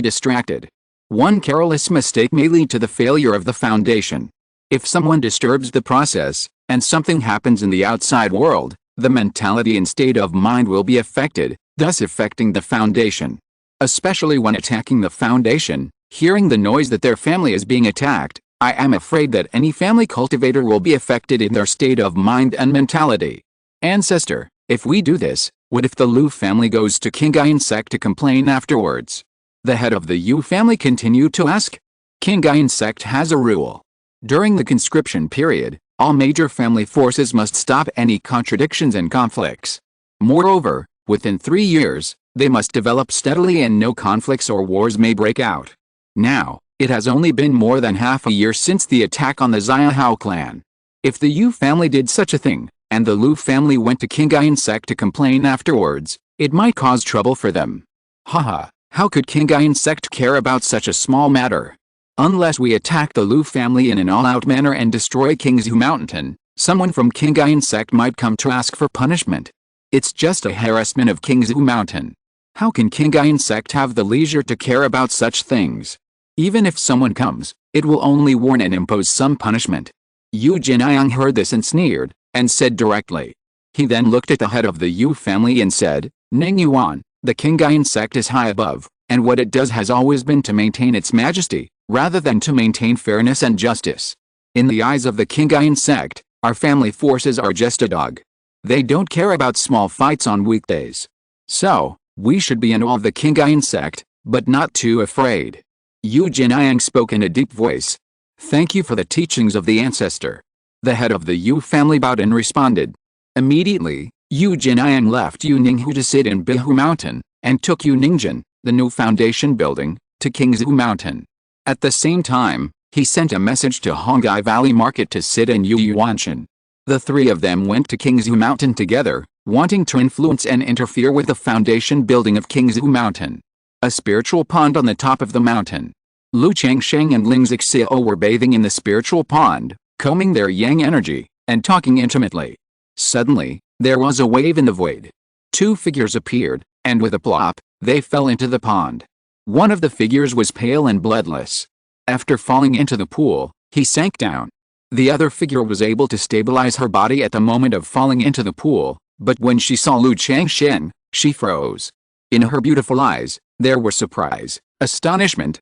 Speaker 1: distracted. One careless mistake may lead to the failure of the foundation. If someone disturbs the process, and something happens in the outside world, The mentality and state of mind will be affected, thus affecting the foundation. Especially when attacking the foundation, hearing the noise that their family is being attacked, I am afraid that any family cultivator will be affected in their state of mind and mentality. Ancestor, if we do this, what if the Lu family goes to Qingyun Sect to complain afterwards? The head of the Yu family continued to ask. Qingyun Sect has a rule. During the conscription period, all major family forces must stop any contradictions and conflicts. Moreover, within 3 years, they must develop steadily and no conflicts or wars may break out. Now, it has only been more than half a year since the attack on the Xiahao clan. If the Yu family did such a thing, and the Lu family went to Qingyun Sect to complain afterwards, it might cause trouble for them. Haha, how could Qingyun Sect care about such a small matter? Unless we attack the Lu family in an all-out manner and destroy Qingzhu Mountain, someone from Qingyun Sect might come to ask for punishment. It's just a harassment of Qingzhu Mountain. How can Qingyun Sect have the leisure to care about such things? Even if someone comes, it will only warn and impose some punishment. Yu Jinayang heard this and sneered, and said directly. He then looked at the head of the Yu family and said, Ning Yuan, the Qingyun Sect is high above, and what it does has always been to maintain its majesty, rather than to maintain fairness and justice. In the eyes of the Qingyun Sect, our family forces are just a dog. They don't care about small fights on weekdays. So, we should be in awe of the Qingyun Sect, but not too afraid. Yu Jinayang spoke in a deep voice. Thank you for the teachings of the ancestor. The head of the Yu family bowed and responded. Immediately, Yu Jinayang left Yu Ninghu to sit in Bihu Mountain, and took Yu Ningjin, the new foundation building, to Qingzhu Mountain. At the same time, he sent a message to Hongai Valley Market to sit in Yu Yuanshan. The three of them went to Qingzhu Mountain together, wanting to influence and interfere with the foundation building of Qingzhu Mountain. A spiritual pond on the top of the mountain. Lu Changsheng and Ling Xiao were bathing in the spiritual pond, combing their yang energy, and talking intimately. Suddenly, there was a wave in the void. Two figures appeared, and with a plop, they fell into the pond. One of the figures was pale and bloodless. After falling into the pool, he sank down. The other figure was able to stabilize her body at the moment of falling into the pool, but when she saw Lu Changsheng, she froze. In her beautiful eyes, there were surprise, astonishment,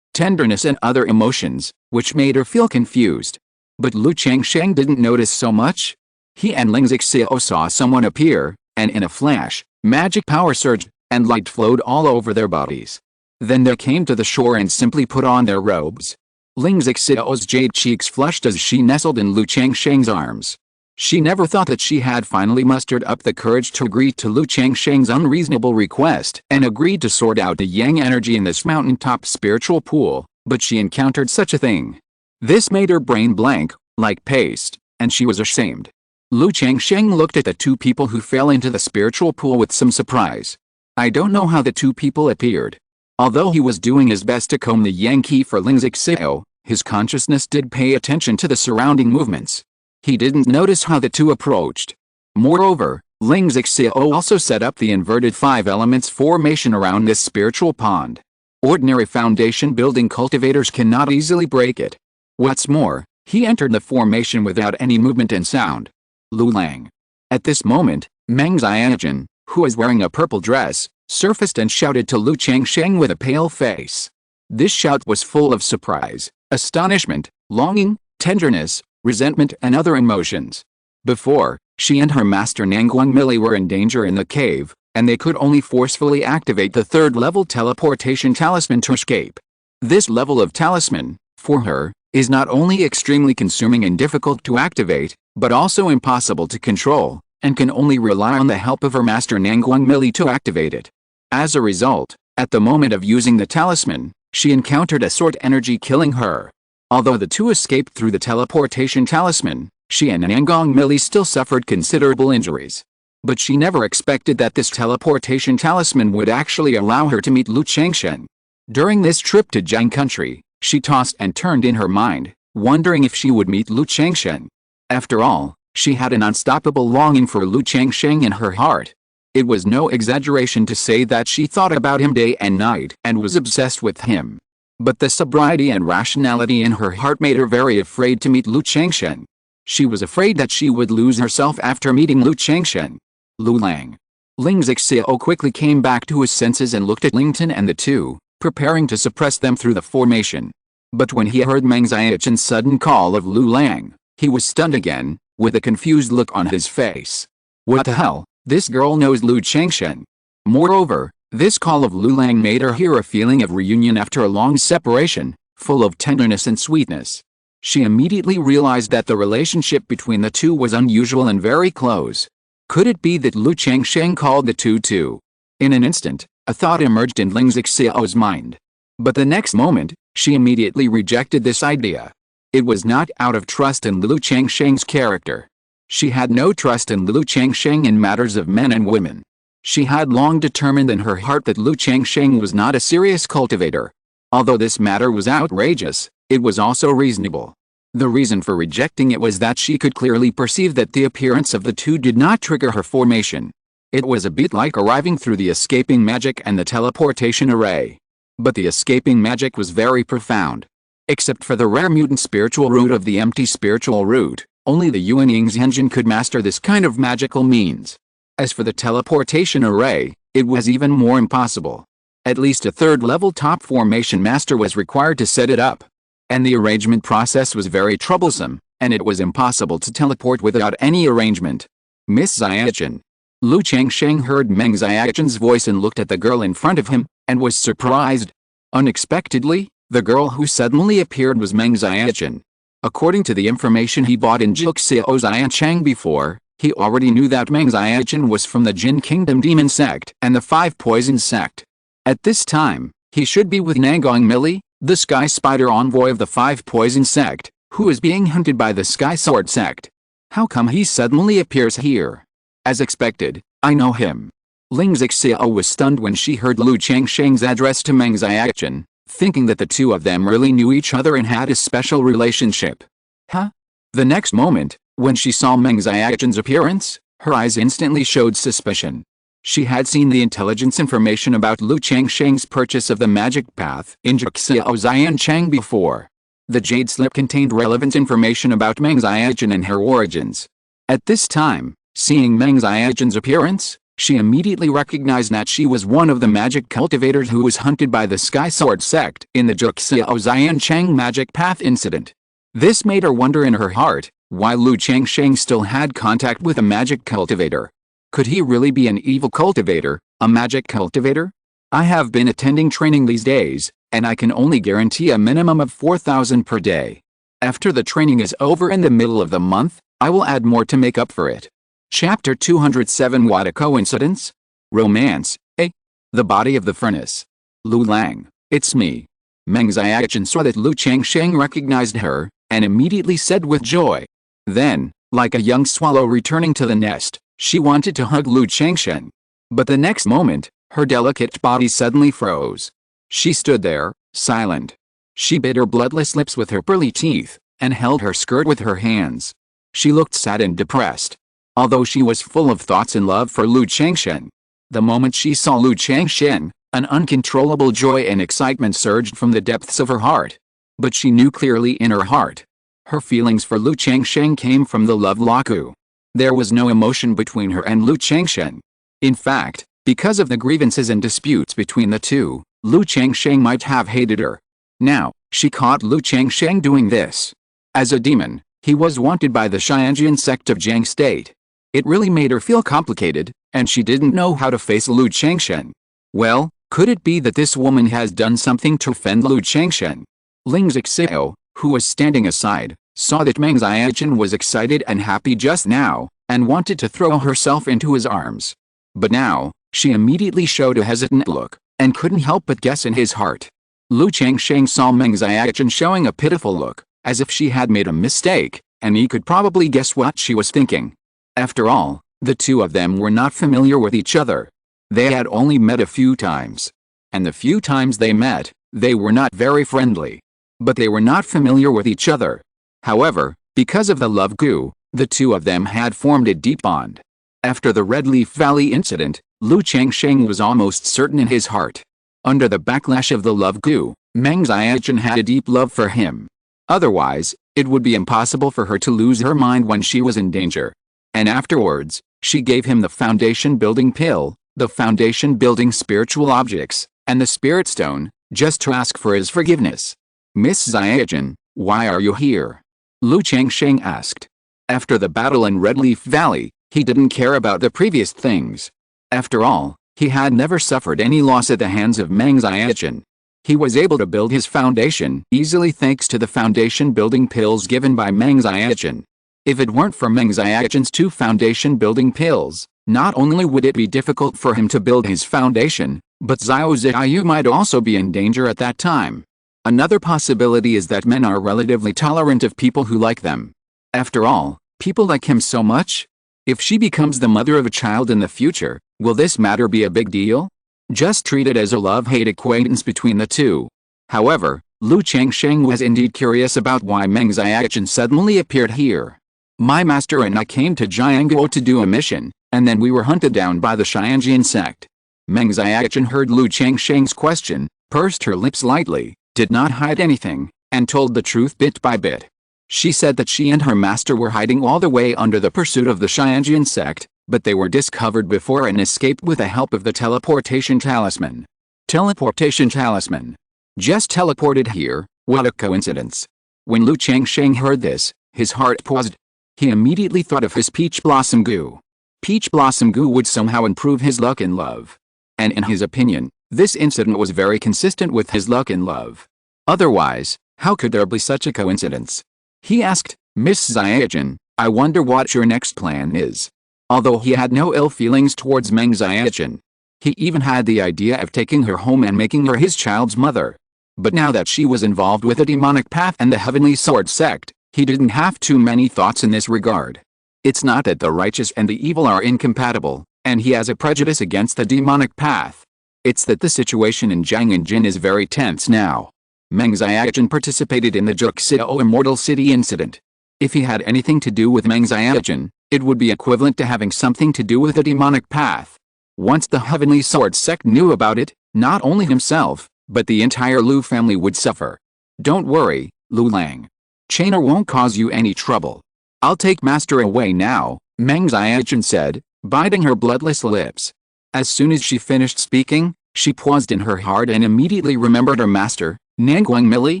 Speaker 1: tenderness and other emotions, which made her feel confused. But Lu Changsheng didn't notice so much. He and Ling Xiao saw someone appear, and in a flash, magic power surged, and light flowed all over their bodies. Then they came to the shore and simply put on their robes. Ling Xiao's jade cheeks flushed as she nestled in Lu Changsheng's arms. She never thought that she had finally mustered up the courage to agree to Lu Changsheng's unreasonable request and agreed to sort out the yang energy in this mountaintop spiritual pool, but she encountered such a thing. This made her brain blank, like paste, and she was ashamed. Lu Changsheng looked at the two people who fell into the spiritual pool with some surprise. I don't know how the two people appeared. Although he was doing his best to comb the yang qi for Ling Xiao, his consciousness did pay attention to the surrounding movements. He didn't notice how the two approached. Moreover, Ling Xiao also set up the inverted 5 elements formation around this spiritual pond. Ordinary foundation building cultivators cannot easily break it. What's more, he entered the formation without any movement and sound. Lu Lang. At this moment, Meng Xianjun, who was wearing a purple dress, surfaced and shouted to Lu Changsheng with a pale face. This shout was full of surprise, astonishment, longing, tenderness, resentment and other emotions. Before, she and her master Nangguang Mili were in danger in the cave, and they could only forcefully activate the 3rd level teleportation talisman to escape. This level of talisman, for her, is not only extremely consuming and difficult to activate, but also impossible to control, and can only rely on the help of her master Nangguang Mili to activate it. As a result, at the moment of using the talisman, she encountered a sword energy killing her. Although the two escaped through the teleportation talisman, she and Nangguang Mili still suffered considerable injuries. But she never expected that this teleportation talisman would actually allow her to meet Lu Changsheng. During this trip to Jiang country, she tossed and turned in her mind, wondering if she would meet Lu Changsheng. After all, she had an unstoppable longing for Lu Changsheng in her heart. It was no exaggeration to say that she thought about him day and night and was obsessed with him. But the sobriety and rationality in her heart made her very afraid to meet Lu Changsheng. She was afraid that she would lose herself after meeting Lu Changsheng. Lu Lang. Ling Zixiao quickly came back to his senses and looked at Lington and the two, preparing to suppress them through the formation. But when he heard Meng Xiaochen's sudden call of Lu Lang, he was stunned again, with a confused look on his face. What the hell, this girl knows Lu Changsheng. Moreover, this call of Lu Lang made her hear a feeling of reunion after a long separation, full of tenderness and sweetness. She immediately realized that the relationship between the two was unusual and very close. Could it be that Lu Changsheng called the two too? In an instant, a thought emerged in Ling Zixiao's mind. But the next moment, she immediately rejected this idea. It was not out of trust in Lu Changsheng's character. She had no trust in Lu Changsheng in matters of men and women. She had long determined in her heart that Lu Changsheng was not a serious cultivator. Although this matter was outrageous, it was also reasonable. The reason for rejecting it was that she could clearly perceive that the appearance of the two did not trigger her formation. It was a bit like arriving through the escaping magic and the teleportation array. But the escaping magic was very profound. Except for the rare mutant spiritual root of the empty spiritual root, only the Yuan Ying's engine could master this kind of magical means. As for the teleportation array, it was even more impossible. At least a third-level top formation master was required to set it up. And the arrangement process was very troublesome, and it was impossible to teleport without any arrangement. Miss Xiaochen. Lu Changsheng heard Meng Xiaochen's voice and looked at the girl in front of him, and was surprised. Unexpectedly, the girl who suddenly appeared was Meng Xiaochen. According to the information he bought in Juxiao Xianchang before, he already knew that Meng Xiaochen was from the Jin Kingdom Demon Sect and the Five Poison Sect. At this time, he should be with Nangong Millie, the Sky Spider envoy of the Five Poison Sect, who is being hunted by the Sky Sword Sect. How come he suddenly appears here? As expected, I know him. Ling Zixiao was stunned when she heard Lu Changsheng's address to Meng Xiaochen, thinking that the two of them really knew each other and had a special relationship. Huh? The next moment, when she saw Meng Xiaochen's appearance, her eyes instantly showed suspicion. She had seen the intelligence information about Lu Changsheng's purchase of the magic path in Juxiao Xianchang before. The jade slip contained relevant information about Meng Xiaochen and her origins. At this time, seeing Meng Xiaochen's appearance, she immediately recognized that she was one of the magic cultivators who was hunted by the Sky Sword Sect in the Juxiao Xianchang magic path incident. This made her wonder in her heart, why Lu Changsheng still had contact with a magic cultivator. Could he really be an evil cultivator, a magic cultivator? I have been attending training these days, and I can only guarantee a minimum of 4,000 per day. After the training is over in the middle of the month, I will add more to make up for it. Chapter 207. What a coincidence? Romance, eh? The body of the furnace. Lu Lang, it's me. Meng Xiaochen saw that Lu Changsheng recognized her, and immediately said with joy. Then, like a young swallow returning to the nest, she wanted to hug Lu Changsheng. But the next moment, her delicate body suddenly froze. She stood there, silent. She bit her bloodless lips with her pearly teeth, and held her skirt with her hands. She looked sad and depressed. Although she was full of thoughts and love for Lu Changsheng. The moment she saw Lu Changsheng, an uncontrollable joy and excitement surged from the depths of her heart. But she knew clearly in her heart. Her feelings for Lu Changsheng came from the love laku. There was no emotion between her and Lu Changsheng. In fact, because of the grievances and disputes between the two, Lu Changsheng might have hated her. Now, she caught Lu Changsheng doing this. As a demon, he was wanted by the Qingyun Sect of Jiang State. It really made her feel complicated, and she didn't know how to face Lu Changsheng. Well, could it be that this woman has done something to offend Lu Changsheng? Ling Zixiao, who was standing aside, saw that Meng Xiaochen was excited and happy just now, and wanted to throw herself into his arms. But now, she immediately showed a hesitant look, and couldn't help but guess in his heart. Lu Changsheng saw Meng Xiaochen showing a pitiful look, as if she had made a mistake, and he could probably guess what she was thinking. After all, the two of them were not familiar with each other. They had only met a few times. And the few times they met, they were not very friendly. But they were not familiar with each other. However, because of the love goo, the two of them had formed a deep bond. After the Red Leaf Valley incident, Lu Changsheng was almost certain in his heart. Under the backlash of the love goo, Meng Xiaochen had a deep love for him. Otherwise, It would be impossible for her to lose her mind when she was in danger. And afterwards, she gave him the foundation-building pill, the foundation-building spiritual objects, and the spirit stone, just to ask for his forgiveness. Miss Xiaojin, why are you here? Lu Changsheng asked. After the battle in Red Leaf Valley, he didn't care about the previous things. After all, he had never suffered any loss at the hands of Meng Xiaojin. He was able to build his foundation easily thanks to the foundation-building pills given by Meng Xiaojin. If it weren't for Meng Xiaojin's 2 foundation-building pills, not only would it be difficult for him to build his foundation, but Xiao Ziyu might also be in danger at that time. Another possibility is that men are relatively tolerant of people who like them. After all, people like him so much. If she becomes the mother of a child in the future, will this matter be a big deal? Just treat it as a love-hate acquaintance between the two. However, Lu Changsheng was indeed curious about why Meng Xiaojin suddenly appeared here. My master and I came to Jiangguo to do a mission, and then we were hunted down by the Qingyun Sect. Meng Xiaojin heard Lu Changsheng's question, pursed her lips lightly, did not hide anything, and told the truth bit by bit. She said that she and her master were hiding all the way under the pursuit of the Qingyun Sect, but they were discovered before and escaped with the help of the teleportation talisman. Teleportation talisman. Just teleported here, what a coincidence. When Lu Changsheng heard this, his heart paused. He immediately thought of his peach blossom goo. Peach blossom goo would somehow improve his luck in love. And in his opinion, this incident was very consistent with his luck in love. Otherwise, how could there be such a coincidence? He asked, Miss Xiaojin, I wonder what your next plan is. Although he had no ill feelings towards Meng Xiaojin, he even had the idea of taking her home and making her his child's mother. But now that she was involved with the demonic path and the heavenly sword sect, he didn't have too many thoughts in this regard. It's not that the righteous and the evil are incompatible, and he has a prejudice against the demonic path. It's that the situation in Jiangnan is very tense now. Meng Xiaojin participated in the Juxiao Immortal City incident. If he had anything to do with Meng Xiaojin, it would be equivalent to having something to do with the demonic path. Once the Heavenly Sword Sect knew about it, not only himself, but the entire Lu family would suffer. Don't worry, Lu Lang. Chainer won't cause you any trouble. I'll take Master away now, Meng Xiaojin said, biting her bloodless lips. As soon as she finished speaking, she paused in her heart and immediately remembered her master, Nanguang Mili,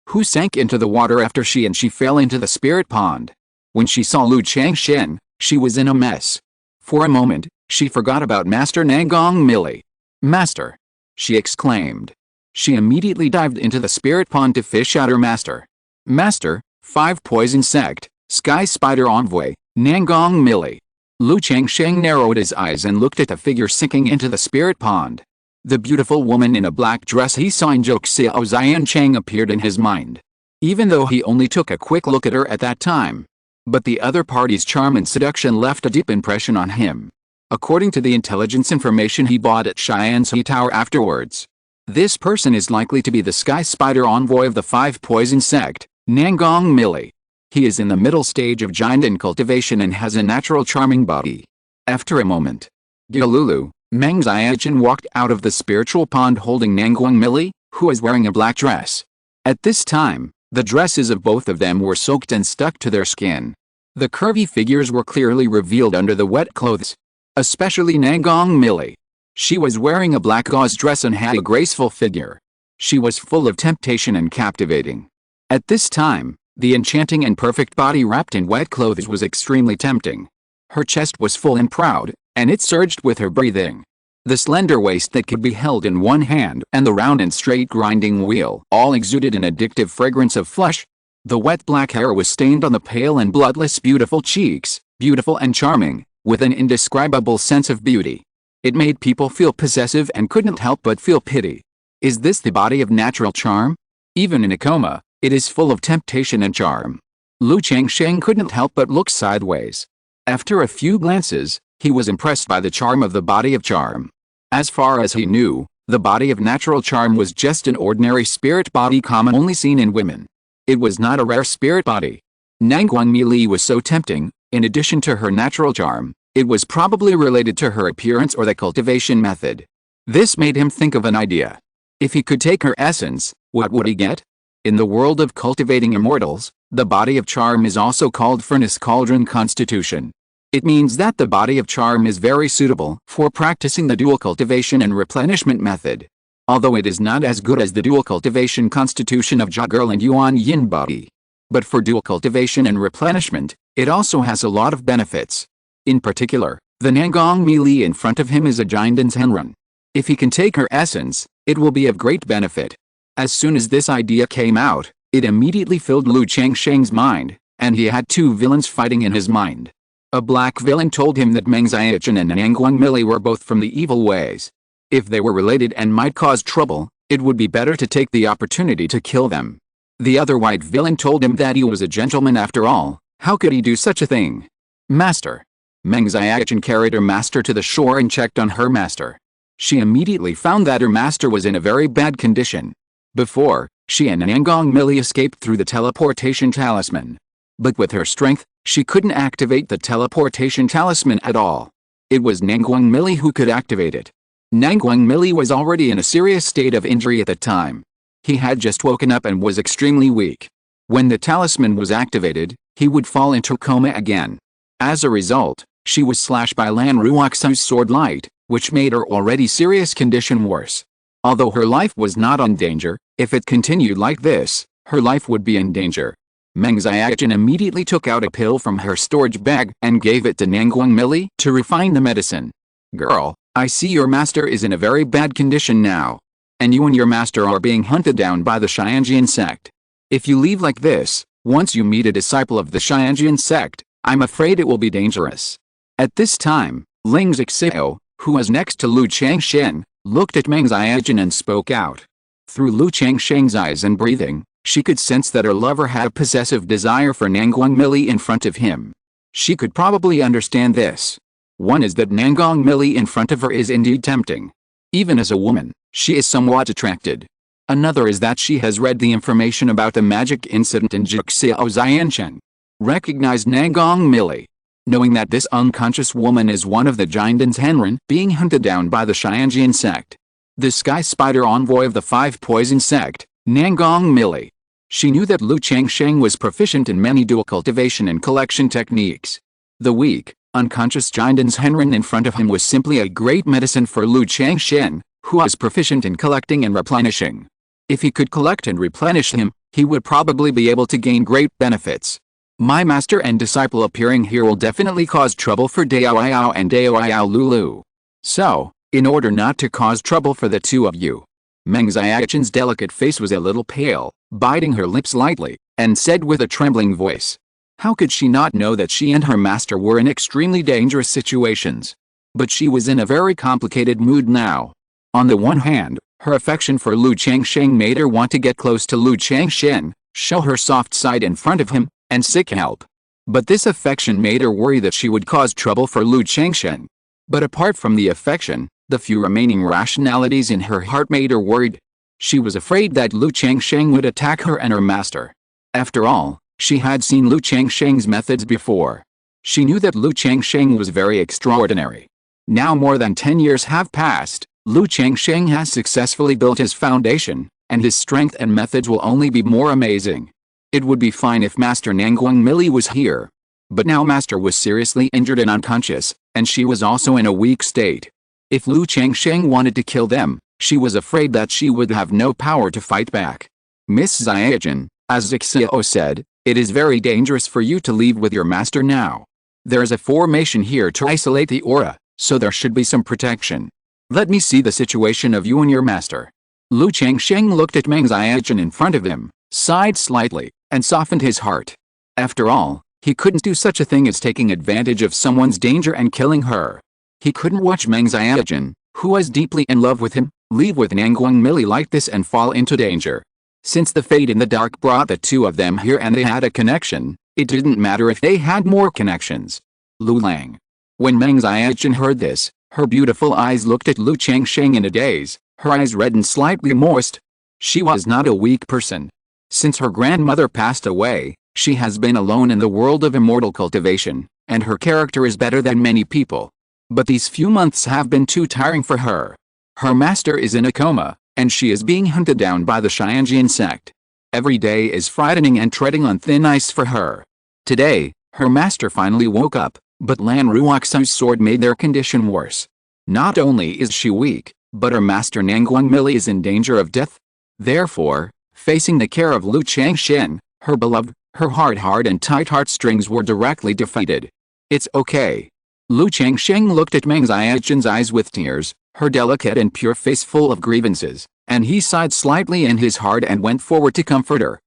Speaker 1: who sank into the water after she fell into the spirit pond. When she saw Lu Changsheng, she was in a mess. For a moment, she forgot about Master Nanguang Mili. Master! She exclaimed. She immediately dived into the spirit pond to fish out her master. Master, 5 Poison Sect, Sky Spider Envoy, Nanguang Mili. Lu Changsheng narrowed his eyes and looked at the figure sinking into the spirit pond. The beautiful woman in a black dress he saw in Juxiao Xiancheng appeared in his mind. Even though he only took a quick look at her at that time. But the other party's charm and seduction left a deep impression on him. According to the intelligence information he bought at Xianxi Tower afterwards. This person is likely to be the Sky Spider Envoy of the 5 Poison Sect, Nanguang Mili. He is in the middle stage of giant cultivation and has a natural charming body. After a moment, Gyalulu, Meng Xiaojin walked out of the spiritual pond holding Nanguang Mili, who was wearing a black dress. At this time, the dresses of both of them were soaked and stuck to their skin. The curvy figures were clearly revealed under the wet clothes. Especially Nanguang Mili. She was wearing a black gauze dress and had a graceful figure. She was full of temptation and captivating. At this time, the enchanting and perfect body wrapped in wet clothes was extremely tempting. Her chest was full and proud, and it surged with her breathing. The slender waist that could be held in one hand and the round and straight grinding wheel all exuded an addictive fragrance of flesh. The wet black hair was stained on the pale and bloodless beautiful cheeks, beautiful and charming, with an indescribable sense of beauty. It made people feel possessive and couldn't help but feel pity. Is this the body of natural charm? Even in a coma, it is full of temptation and charm. Lu Changsheng couldn't help but look sideways. After a few glances, he was impressed by the charm of the body of charm. As far as he knew, the body of natural charm was just an ordinary spirit body commonly seen in women. It was not a rare spirit body. Nanguang Mili was so tempting, in addition to her natural charm, it was probably related to her appearance or the cultivation method. This made him think of an idea. If he could take her essence, what would he get? In the world of cultivating immortals, the body of charm is also called furnace cauldron constitution. It means that the body of charm is very suitable for practicing the dual cultivation and replenishment method. Although it is not as good as the dual cultivation constitution of Jia Girl and Yuan Yin body. But for dual cultivation and replenishment, it also has a lot of benefits. In particular, the Nangong Meili in front of him is a Jiandan's Henrun. If he can take her essence, it will be of great benefit. As soon as this idea came out, it immediately filled Lu Changsheng's mind, and he had two villains fighting in his mind. A black villain told him that Meng Xiaochen and Nangong Meili were both from the evil ways. If they were related and might cause trouble, it would be better to take the opportunity to kill them. The other white villain told him that he was a gentleman after all. How could he do such a thing? Master. Meng Xiaochen carried her master to the shore and checked on her master. She immediately found that her master was in a very bad condition. Before, she and Nangong Meili escaped through the teleportation talisman. But with her strength, she couldn't activate the teleportation talisman at all. It was Nangong Meili who could activate it. Nangong Meili was already in a serious state of injury at the time. He had just woken up and was extremely weak. When the talisman was activated, he would fall into coma again. As a result, she was slashed by Lan Ruoxu's sword light, which made her already serious condition worse. Although her life was not in danger, if it continued like this, her life would be in danger. Meng Xiaochen immediately took out a pill from her storage bag and gave it to Nangong Meili to refine the medicine. Girl, I see your master is in a very bad condition now. And you and your master are being hunted down by the Qingyun Sect. If you leave like this, once you meet a disciple of the Qingyun Sect, I'm afraid it will be dangerous. At this time, Ling Zixio, who was next to Lu Changsheng, looked at Meng Xiaochen and spoke out. Through Lu Changsheng's eyes and breathing, she could sense that her lover had a possessive desire for Nangong Meili in front of him. She could probably understand this. One is that Nangong Meili in front of her is indeed tempting. Even as a woman, she is somewhat attracted. Another is that she has read the information about the magic incident in Jixiao Xiancheng. Recognized Nangong Meili. Knowing that this unconscious woman is one of the Jiandan's Henrun being hunted down by the Qingyun Sect. The Sky Spider envoy of the Five Poison Sect, Nangong Meili. She knew that Lu Changsheng was proficient in many dual cultivation and collection techniques. The weak, unconscious Jiandan's Henrun in front of him was simply a great medicine for Lu Changsheng, who was proficient in collecting and replenishing. If he could collect and replenish him, he would probably be able to gain great benefits. My master and disciple appearing here will definitely cause trouble for Daoyao and Daoyao Lulu. So, in order not to cause trouble for the two of you. Meng Xiaochen's delicate face was a little pale, biting her lips lightly, and said with a trembling voice. How could she not know that she and her master were in extremely dangerous situations? But she was in a very complicated mood now. On the one hand, her affection for Lu Changsheng made her want to get close to Lu Changsheng, show her soft side in front of him, and seek help. But this affection made her worry that she would cause trouble for Lu Changsheng. But apart from the affection, the few remaining rationalities in her heart made her worried. She was afraid that Lu Changsheng would attack her and her master. After all, she had seen Lu Changsheng's methods before. She knew that Lu Changsheng was very extraordinary. Now more than 10 years have passed, Lu Changsheng has successfully built his foundation, and his strength and methods will only be more amazing. It would be fine if Master Nangong Meili was here. But now Master was seriously injured and unconscious, and she was also in a weak state. If Lu Changsheng wanted to kill them, she was afraid that she would have no power to fight back. Miss Xiaochen, as Zixio said, it is very dangerous for you to leave with your master now. There is a formation here to isolate the aura, so there should be some protection. Let me see the situation of you and your master. Lu Changsheng looked at Meng Xiaochen in front of him, sighed slightly, and softened his heart. After all, he couldn't do such a thing as taking advantage of someone's danger and killing her. He couldn't watch Meng Xiaochen, who was deeply in love with him, leave with Nangong Meili like this and fall into danger. Since the fate in the dark brought the two of them here and they had a connection, it didn't matter if they had more connections. Lu Lang. When Meng Xiaochen heard this, her beautiful eyes looked at Lu Changsheng in a daze, her eyes reddened slightly moist. She was not a weak person. Since her grandmother passed away, she has been alone in the world of immortal cultivation, and her character is better than many people. But these few months have been too tiring for her. Her master is in a coma, and she is being hunted down by the Qingyun Sect. Every day is frightening and treading on thin ice for her. Today, her master finally woke up, but Lan Ruoxu's sword made their condition worse. Not only is she weak, but her master Nangguang Mili is in danger of death. Therefore, facing the care of Lu Changsheng, her beloved, her hard heart and tight heartstrings were directly defeated. It's okay. Lu Changsheng looked at Meng Xiaoqin's eyes with tears, her delicate and pure face full of grievances, and he sighed slightly in his heart and went forward to comfort her.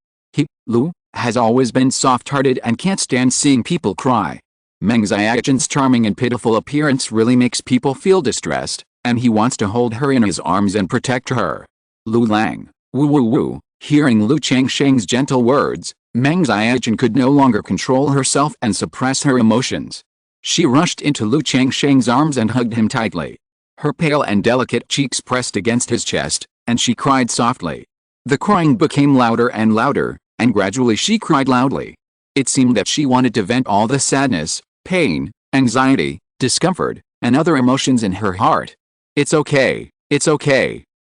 Speaker 1: Lu, has always been soft-hearted and can't stand seeing people cry. Meng Xiaoqin's charming and pitiful appearance really makes people feel distressed, and he wants to hold her in his arms and protect her. Lu Lang, woo woo woo. Hearing Lu Changsheng's gentle words, Meng Xiaoqin could no longer control herself and suppress her emotions. She rushed into Lu Changsheng's arms and hugged him tightly. Her pale and delicate cheeks pressed against his chest, and she cried softly. The crying became louder and louder, and gradually she cried loudly. It seemed that she wanted to vent all the sadness, pain, anxiety, discomfort, and other emotions in her heart. It's okay,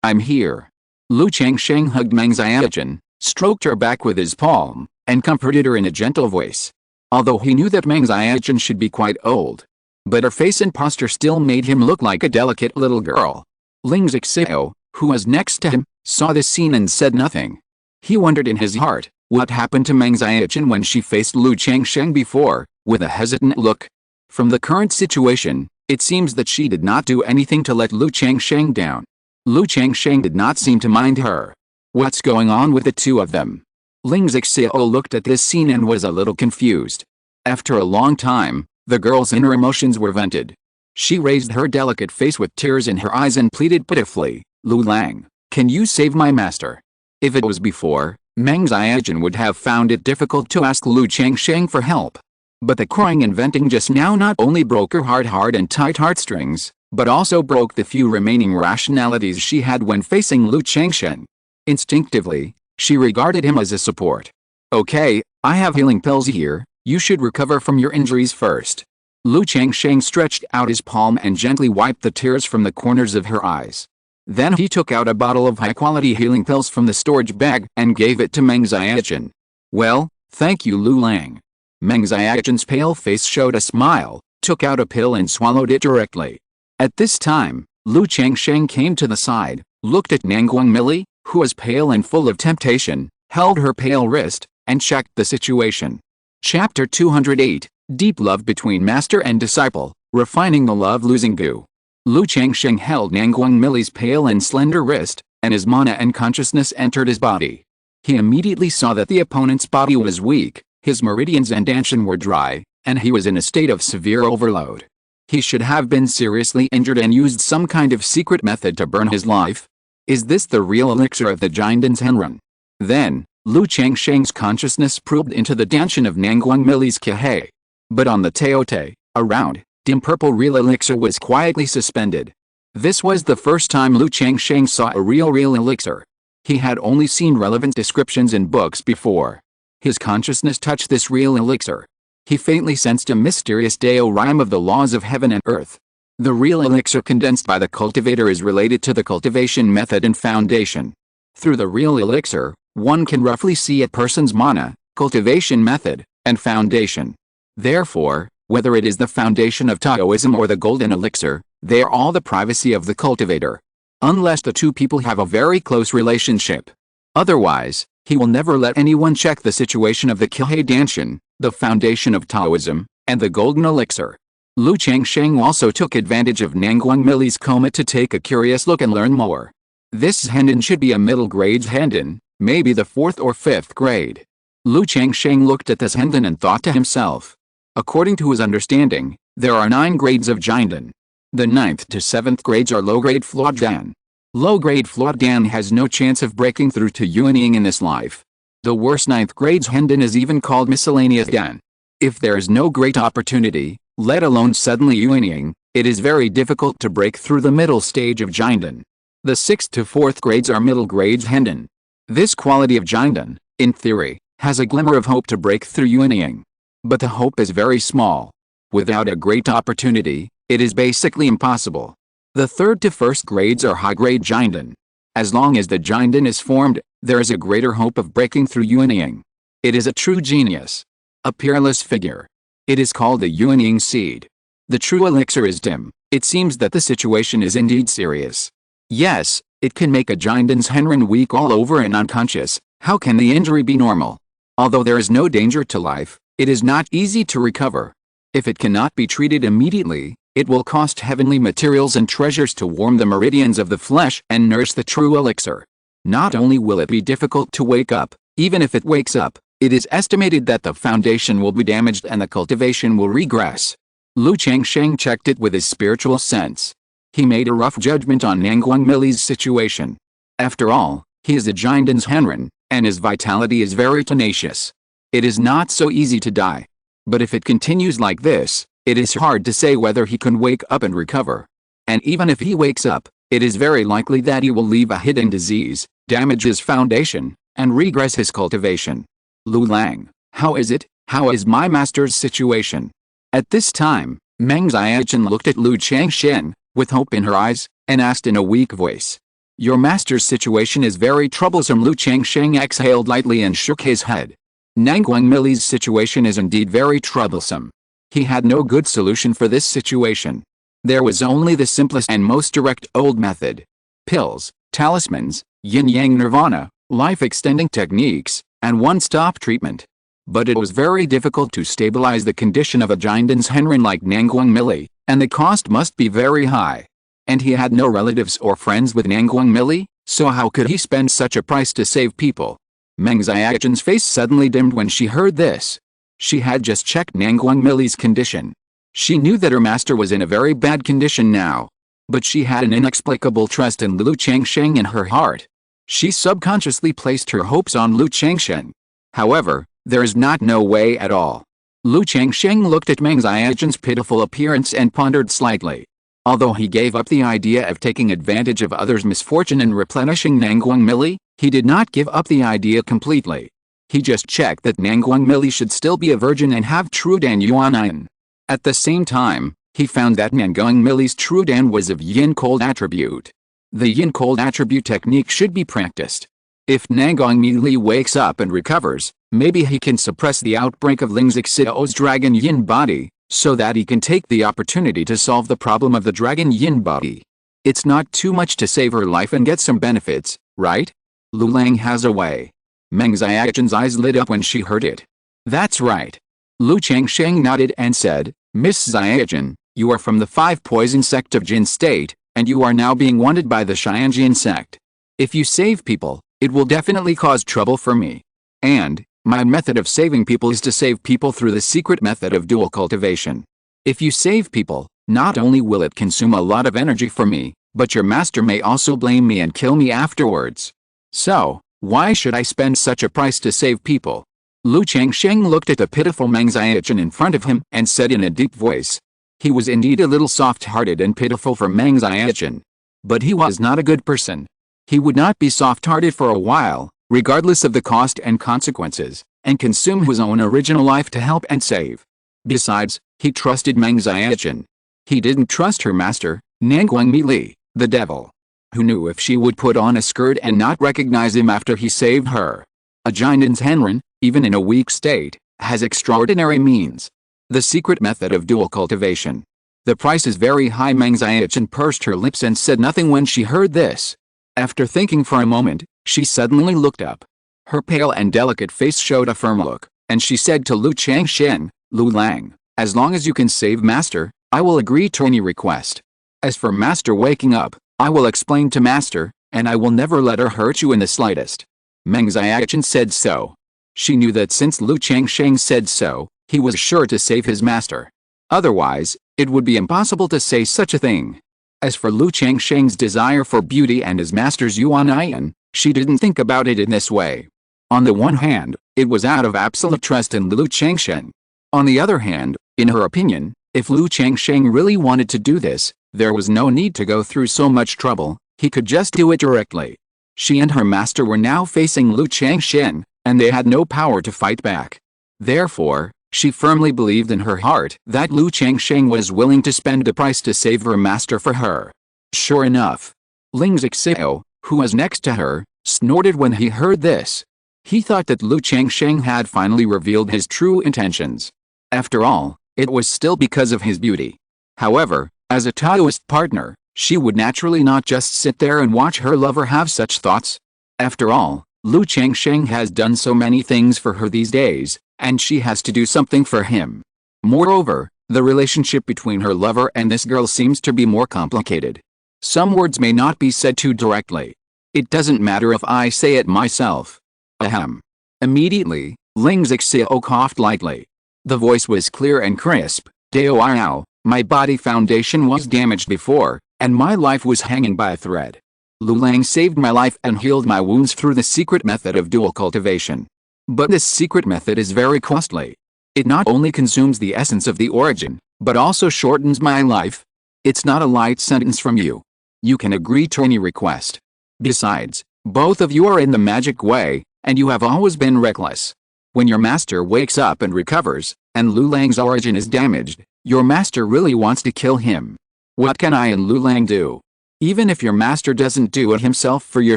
Speaker 1: I'm here. Lu Changsheng hugged Meng Xiaoqin, stroked her back with his palm, and comforted her in a gentle voice. Although he knew that Meng Xiaoqin should be quite old, but her face and posture still made him look like a delicate little girl. Ling Zixiao, who was next to him, saw this scene and said nothing. He wondered in his heart, what happened to Meng Xiaoqin when she faced Lu Changsheng before, with a hesitant look. From the current situation, it seems that she did not do anything to let Lu Changsheng down. Lu Changsheng did not seem to mind her. What's going on with the two of them? Ling Zixiao looked at this scene and was a little confused. After a long time, the girl's inner emotions were vented. She raised her delicate face with tears in her eyes and pleaded pitifully, Lu Lang, can you save my master? If it was before, Meng Xiaoqin would have found it difficult to ask Lu Changsheng for help. But the crying and venting just now not only broke her hard heart and tight heartstrings, but also broke the few remaining rationalities she had when facing Lu Changsheng. Instinctively, she regarded him as a support. Okay, I have healing pills here, you should recover from your injuries first. Lu Changsheng stretched out his palm and gently wiped the tears from the corners of her eyes. Then he took out a bottle of high-quality healing pills from the storage bag and gave it to Meng Xiaoqin. Well, thank you Lu Lang. Meng Xiaoqin's pale face showed a smile, took out a pill and swallowed it directly. At this time, Lu Changsheng came to the side, looked at Nangguang Mili, who was pale and full of temptation, held her pale wrist, and checked the situation. Chapter 208, Deep Love Between Master and Disciple, Refining the Love-Losing Goo. Lu Changsheng held Nangguang Mili's pale and slender wrist, and his mana and consciousness entered his body. He immediately saw that the opponent's body was weak, his meridians and danshan were dry, and he was in a state of severe overload. He should have been seriously injured and used some kind of secret method to burn his life. Is this the real elixir of the Jindan's Henrun? Then, Lu Changsheng's consciousness probed into the danshan of Nangguang Mili's Kihei. But on the Teote, a round, dim purple real elixir was quietly suspended. This was the first time Lu Changsheng saw a real elixir. He had only seen relevant descriptions in books before. His consciousness touched this real elixir. He faintly sensed a mysterious Dao rhyme of the laws of heaven and earth. The real elixir condensed by the cultivator is related to the cultivation method and foundation. Through the real elixir, one can roughly see a person's mana, cultivation method, and foundation. Therefore, whether it is the foundation of Taoism or the golden elixir, they are all the privacy of the cultivator. Unless the two people have a very close relationship. Otherwise, he will never let anyone check the situation of the Kihei Danshan, the foundation of Taoism, and the golden elixir. Lu Changsheng also took advantage of Nangguang Mili's coma to take a curious look and learn more. This Hendon should be a middle grade Hendon, maybe the 4th or 5th grade. Lu Changsheng looked at this Hendon and thought to himself. According to his understanding, there are 9 grades of Jindan. The 9th to 7th grades are low-grade Fluodan. Low-grade Fluodan has no chance of breaking through to Yuanying in this life. The worst 9th grade's Hendon is even called miscellaneous Dan. If there is no great opportunity, let alone suddenly Yuanying, it is very difficult to break through the middle stage of Jindan. The 6th to 4th grades are middle grades Hendon. This quality of Jindan, in theory, has a glimmer of hope to break through Yuanying. But the hope is very small. Without a great opportunity, it is basically impossible. The 3rd to 1st grades are high-grade Jindan. As long as the giant is formed, there is a greater hope of breaking through Yuanying. It is a true genius. A peerless figure. It is called the Yuanying seed. The true elixir is dim. It seems that the situation is indeed serious. Yes, it can make a giant's henren weak all over and unconscious. How can the injury be normal? Although there is no danger to life, it is not easy to recover. If it cannot be treated immediately, it will cost heavenly materials and treasures to warm the meridians of the flesh and nourish the true elixir. Not only will it be difficult to wake up, even if it wakes up, it is estimated that the foundation will be damaged and the cultivation will regress. Lu Changsheng checked it with his spiritual sense. He made a rough judgment on Nangguang Mili's situation. After all, he is a giant's henren, and his vitality is very tenacious. It is not so easy to die. But if it continues like this, it is hard to say whether he can wake up and recover. And even if he wakes up, it is very likely that he will leave a hidden disease, damage his foundation, and regress his cultivation. Lu Lang, how is it? How is my master's situation? At this time, Meng Xiaochen looked at Lu Changsheng, with hope in her eyes, and asked in a weak voice. Your master's situation is very troublesome. Lu Changsheng exhaled lightly and shook his head. Nangguang Mili's situation is indeed very troublesome. He had no good solution for this situation. There was only the simplest and most direct old method. Pills, talismans, yin-yang nirvana, life-extending techniques, and one-stop treatment. But it was very difficult to stabilize the condition of a giant's henren like Nangguang Mili, and the cost must be very high. And he had no relatives or friends with Nangguang Mili, so how could he spend such a price to save people? Meng Xiaochen's face suddenly dimmed when she heard this. She had just checked Nangguang Mili's condition. She knew that her master was in a very bad condition now. But she had an inexplicable trust in Lu Changsheng in her heart. She subconsciously placed her hopes on Lu Changsheng. However, there is no way at all. Lu Changsheng looked at Meng Xiaochen's pitiful appearance and pondered slightly. Although he gave up the idea of taking advantage of others' misfortune and replenishing Nangguang Mili, he did not give up the idea completely. He just checked that Nangguang Mili should still be a virgin and have true Dan Yuan. At the same time, he found that Nangguang Mili's true Dan was of yin-cold attribute. The yin-cold attribute technique should be practiced. If Nangguang Mili wakes up and recovers, maybe he can suppress the outbreak of Ling Xiao's dragon yin body, so that he can take the opportunity to solve the problem of the dragon yin body. It's not too much to save her life and get some benefits, right? Lu Lang has a way. Meng Xiaochen's eyes lit up when she heard it. That's right. Lu Changsheng nodded and said, Miss Xiaochen, you are from the 5 poison sect of Jin State, and you are now being wanted by the Qingyun Sect. If you save people, it will definitely cause trouble for me. And, my method of saving people is to save people through the secret method of dual cultivation. If you save people, not only will it consume a lot of energy for me, but your master may also blame me and kill me afterwards. So, why should I spend such a price to save people? Lu Changsheng looked at the pitiful Meng Xiaochen in front of him and said in a deep voice. He was indeed a little soft-hearted and pitiful for Meng Xiaochen. But he was not a good person. He would not be soft-hearted for a while, regardless of the cost and consequences, and consume his own original life to help and save. Besides, he trusted Meng Xiaochen. He didn't trust her master, Nangguang Mili, the devil. Who knew if she would put on a skirt and not recognize him after he saved her? A giant's henren, even in a weak state, has extraordinary means. The secret method of dual cultivation. The price is very high. Meng Xiaochen pursed her lips and said nothing when she heard this. After thinking for a moment, she suddenly looked up. Her pale and delicate face showed a firm look, and she said to Lu Changsheng, Lu Lang, as long as you can save master, I will agree to any request. As for master waking up, I will explain to master, and I will never let her hurt you in the slightest. Meng Xiaochen said so. She knew that since Lu Changsheng said so, he was sure to save his master. Otherwise, it would be impossible to say such a thing. As for Lu Changsheng's desire for beauty and his master's Yuan, she didn't think about it in this way. On the one hand, it was out of absolute trust in Lu Changsheng. On the other hand, in her opinion, if Lu Changsheng really wanted to do this, there was no need to go through so much trouble, he could just do it directly. She and her master were now facing Lu Changsheng, and they had no power to fight back. Therefore, she firmly believed in her heart that Lu Changsheng was willing to spend the price to save her master for her. Sure enough, Ling Xiao, who was next to her, snorted when he heard this. He thought that Lu Changsheng had finally revealed his true intentions. After all, it was still because of his beauty. However, as a Taoist partner, she would naturally not just sit there and watch her lover have such thoughts. After all, Lu Changsheng has done so many things for her these days, and she has to do something for him. Moreover, the relationship between her lover and this girl seems to be more complicated. Some words may not be said too directly. It doesn't matter if I say it myself. Ahem. Immediately, Ling Zixiao coughed lightly. The voice was clear and crisp. Dao, my body foundation was damaged before, and my life was hanging by a thread. Lu Lang saved my life and healed my wounds through the secret method of dual cultivation. But this secret method is very costly. It not only consumes the essence of the origin, but also shortens my life. It's not a light sentence from you. You can agree to any request. Besides, both of you are in the magic way, and you have always been reckless. When your master wakes up and recovers, and Lu Lang's origin is damaged, your master really wants to kill him. What can I and Lu Lang do? Even if your master doesn't do it himself for your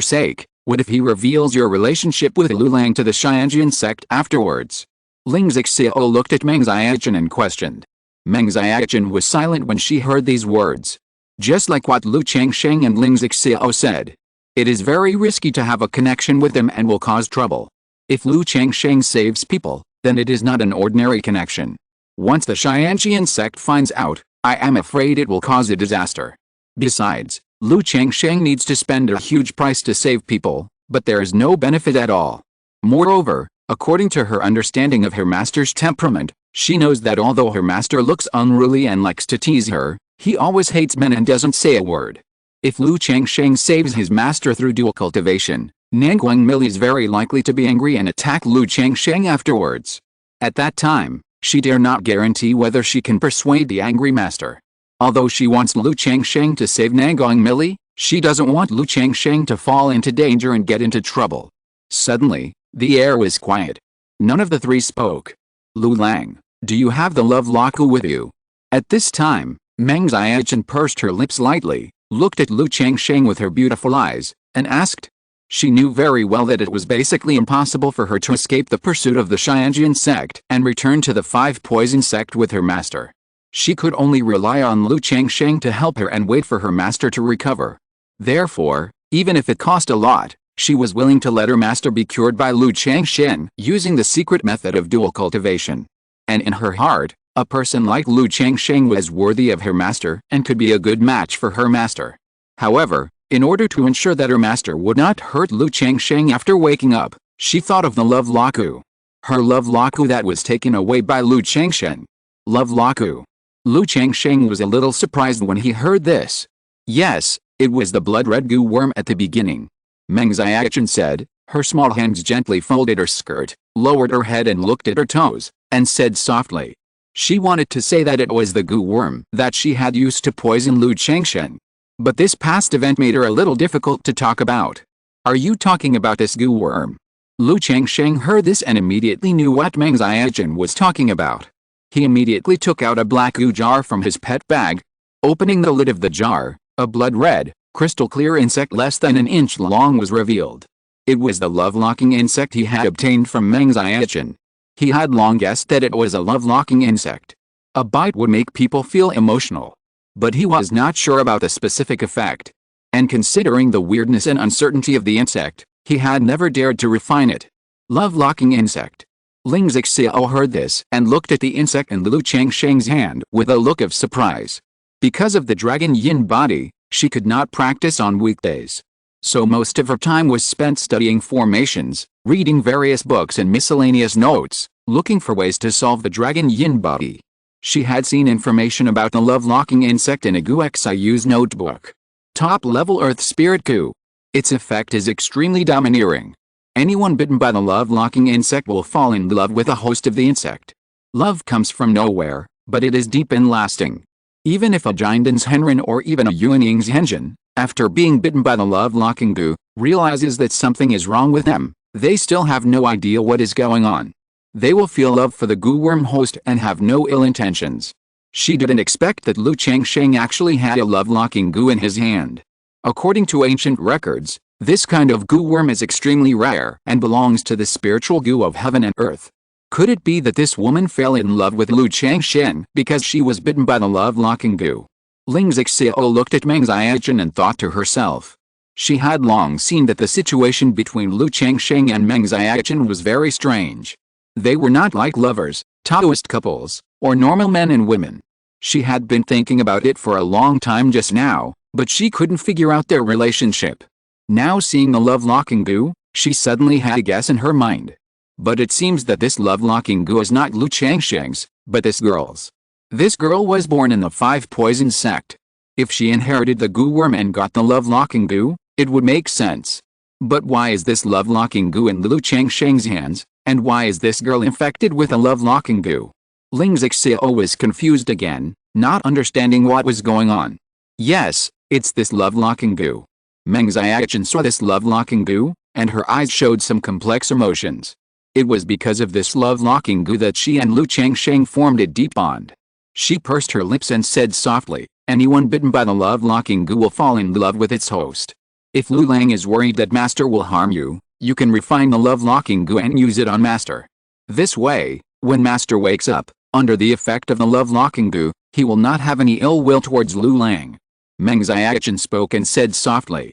Speaker 1: sake, what if he reveals your relationship with Lu Lang to the Qingyun Sect afterwards? Ling Zixiao looked at Meng Xiaochen and questioned. Meng Xiaochen was silent when she heard these words. Just like what Lu Changsheng and Ling Zixiao said. It is very risky to have a connection with them and will cause trouble. If Lu Changsheng saves people, then it is not an ordinary connection. Once the Qingyun Sect finds out, I am afraid it will cause a disaster. Besides, Lu Changsheng needs to spend a huge price to save people, but there is no benefit at all. Moreover, according to her understanding of her master's temperament, she knows that although her master looks unruly and likes to tease her, he always hates men and doesn't say a word. If Lu Changsheng saves his master through dual cultivation, Nanguang Mili is very likely to be angry and attack Lu Changsheng afterwards. At that time, she dare not guarantee whether she can persuade the angry master. Although she wants Lu Changsheng to save Nanguang Mili, she doesn't want Lu Changsheng to fall into danger and get into trouble. Suddenly, the air was quiet. None of the three spoke. Lu Lang, do you have the love laku with you? At this time, Meng Xiaochen pursed her lips lightly, looked at Lu Changsheng with her beautiful eyes, and asked. She knew very well that it was basically impossible for her to escape the pursuit of the Qingyun Sect and return to the Five Poison Sect with her master. She could only rely on Lu Changsheng to help her and wait for her master to recover. Therefore, even if it cost a lot, she was willing to let her master be cured by Lu Changsheng using the secret method of dual cultivation. And in her heart, a person like Lu Changsheng was worthy of her master and could be a good match for her master. However, in order to ensure that her master would not hurt Lu Changsheng after waking up, she thought of the love laku. Her love laku that was taken away by Lu Changsheng. Love laku. Lu Changsheng was a little surprised when he heard this. Yes, it was the blood-red goo worm at the beginning. Meng Xiaochen said, her small hands gently folded her skirt, lowered her head and looked at her toes, and said softly. She wanted to say that it was the goo worm that she had used to poison Lu Changsheng. But this past event made her a little difficult to talk about. Are you talking about this goo worm? Lu Changsheng heard this and immediately knew what Meng Xiaochen was talking about. He immediately took out a black goo jar from his pet bag. Opening the lid of the jar, a blood-red, crystal-clear insect less than an inch long was revealed. It was the love-locking insect he had obtained from Meng Xiaochen. He had long guessed that it was a love-locking insect. A bite would make people feel emotional. But he was not sure about the specific effect. And considering the weirdness and uncertainty of the insect, he had never dared to refine it. Love-locking insect. Ling Zixiao heard this and looked at the insect in Lu Changsheng's hand with a look of surprise. Because of the dragon yin body, she could not practice on weekdays. So most of her time was spent studying formations, reading various books and miscellaneous notes, looking for ways to solve the dragon yin body. She had seen information about the love-locking insect in a Gu Xiu's notebook. Top-level Earth Spirit Gu. Its effect is extremely domineering. Anyone bitten by the love-locking insect will fall in love with the host of the insect. Love comes from nowhere, but it is deep and lasting. Even if a Jinden's Henren or even a Yuanying's Henjin, after being bitten by the love-locking Gu, realizes that something is wrong with them, they still have no idea what is going on. They will feel love for the goo worm host and have no ill intentions. She didn't expect that Lu Changsheng actually had a love-locking goo in his hand. According to ancient records, This kind of goo worm is extremely rare and belongs to the spiritual goo of heaven and earth. Could it be that this woman fell in love with Lu Changsheng because she was bitten by the love-locking goo? Ling Zixiao looked at Meng Xiaochen and thought to herself. She had long seen that the situation between Lu Changsheng and Meng Xiaochen was very strange. They were not like lovers, Taoist couples, or normal men and women. She had been thinking about it for a long time just now, but she couldn't figure out their relationship. Now seeing the love-locking goo, she suddenly had a guess in her mind. But it seems that this love-locking goo is not Lu Changsheng's, but this girl's. This girl was born in the Five Poison Sect. If she inherited the goo worm and got the love-locking goo, it would make sense. But why is this love-locking goo in Lu Changsheng's hands, and why is this girl infected with a love-locking goo? Ling Zixiao was confused again, not understanding what was going on. Yes, it's this love-locking goo. Meng Xiaochen saw this love-locking goo, and her eyes showed some complex emotions. It was because of this love-locking goo that she and Lu Changsheng formed a deep bond. She pursed her lips and said softly, anyone bitten by the love-locking goo will fall in love with its host. If Lu Lang is worried that Master will harm you, you can refine the love-locking goo and use it on Master. This way, when Master wakes up, under the effect of the love-locking goo, he will not have any ill will towards Lu Lang. Meng Xiaochen spoke and said softly.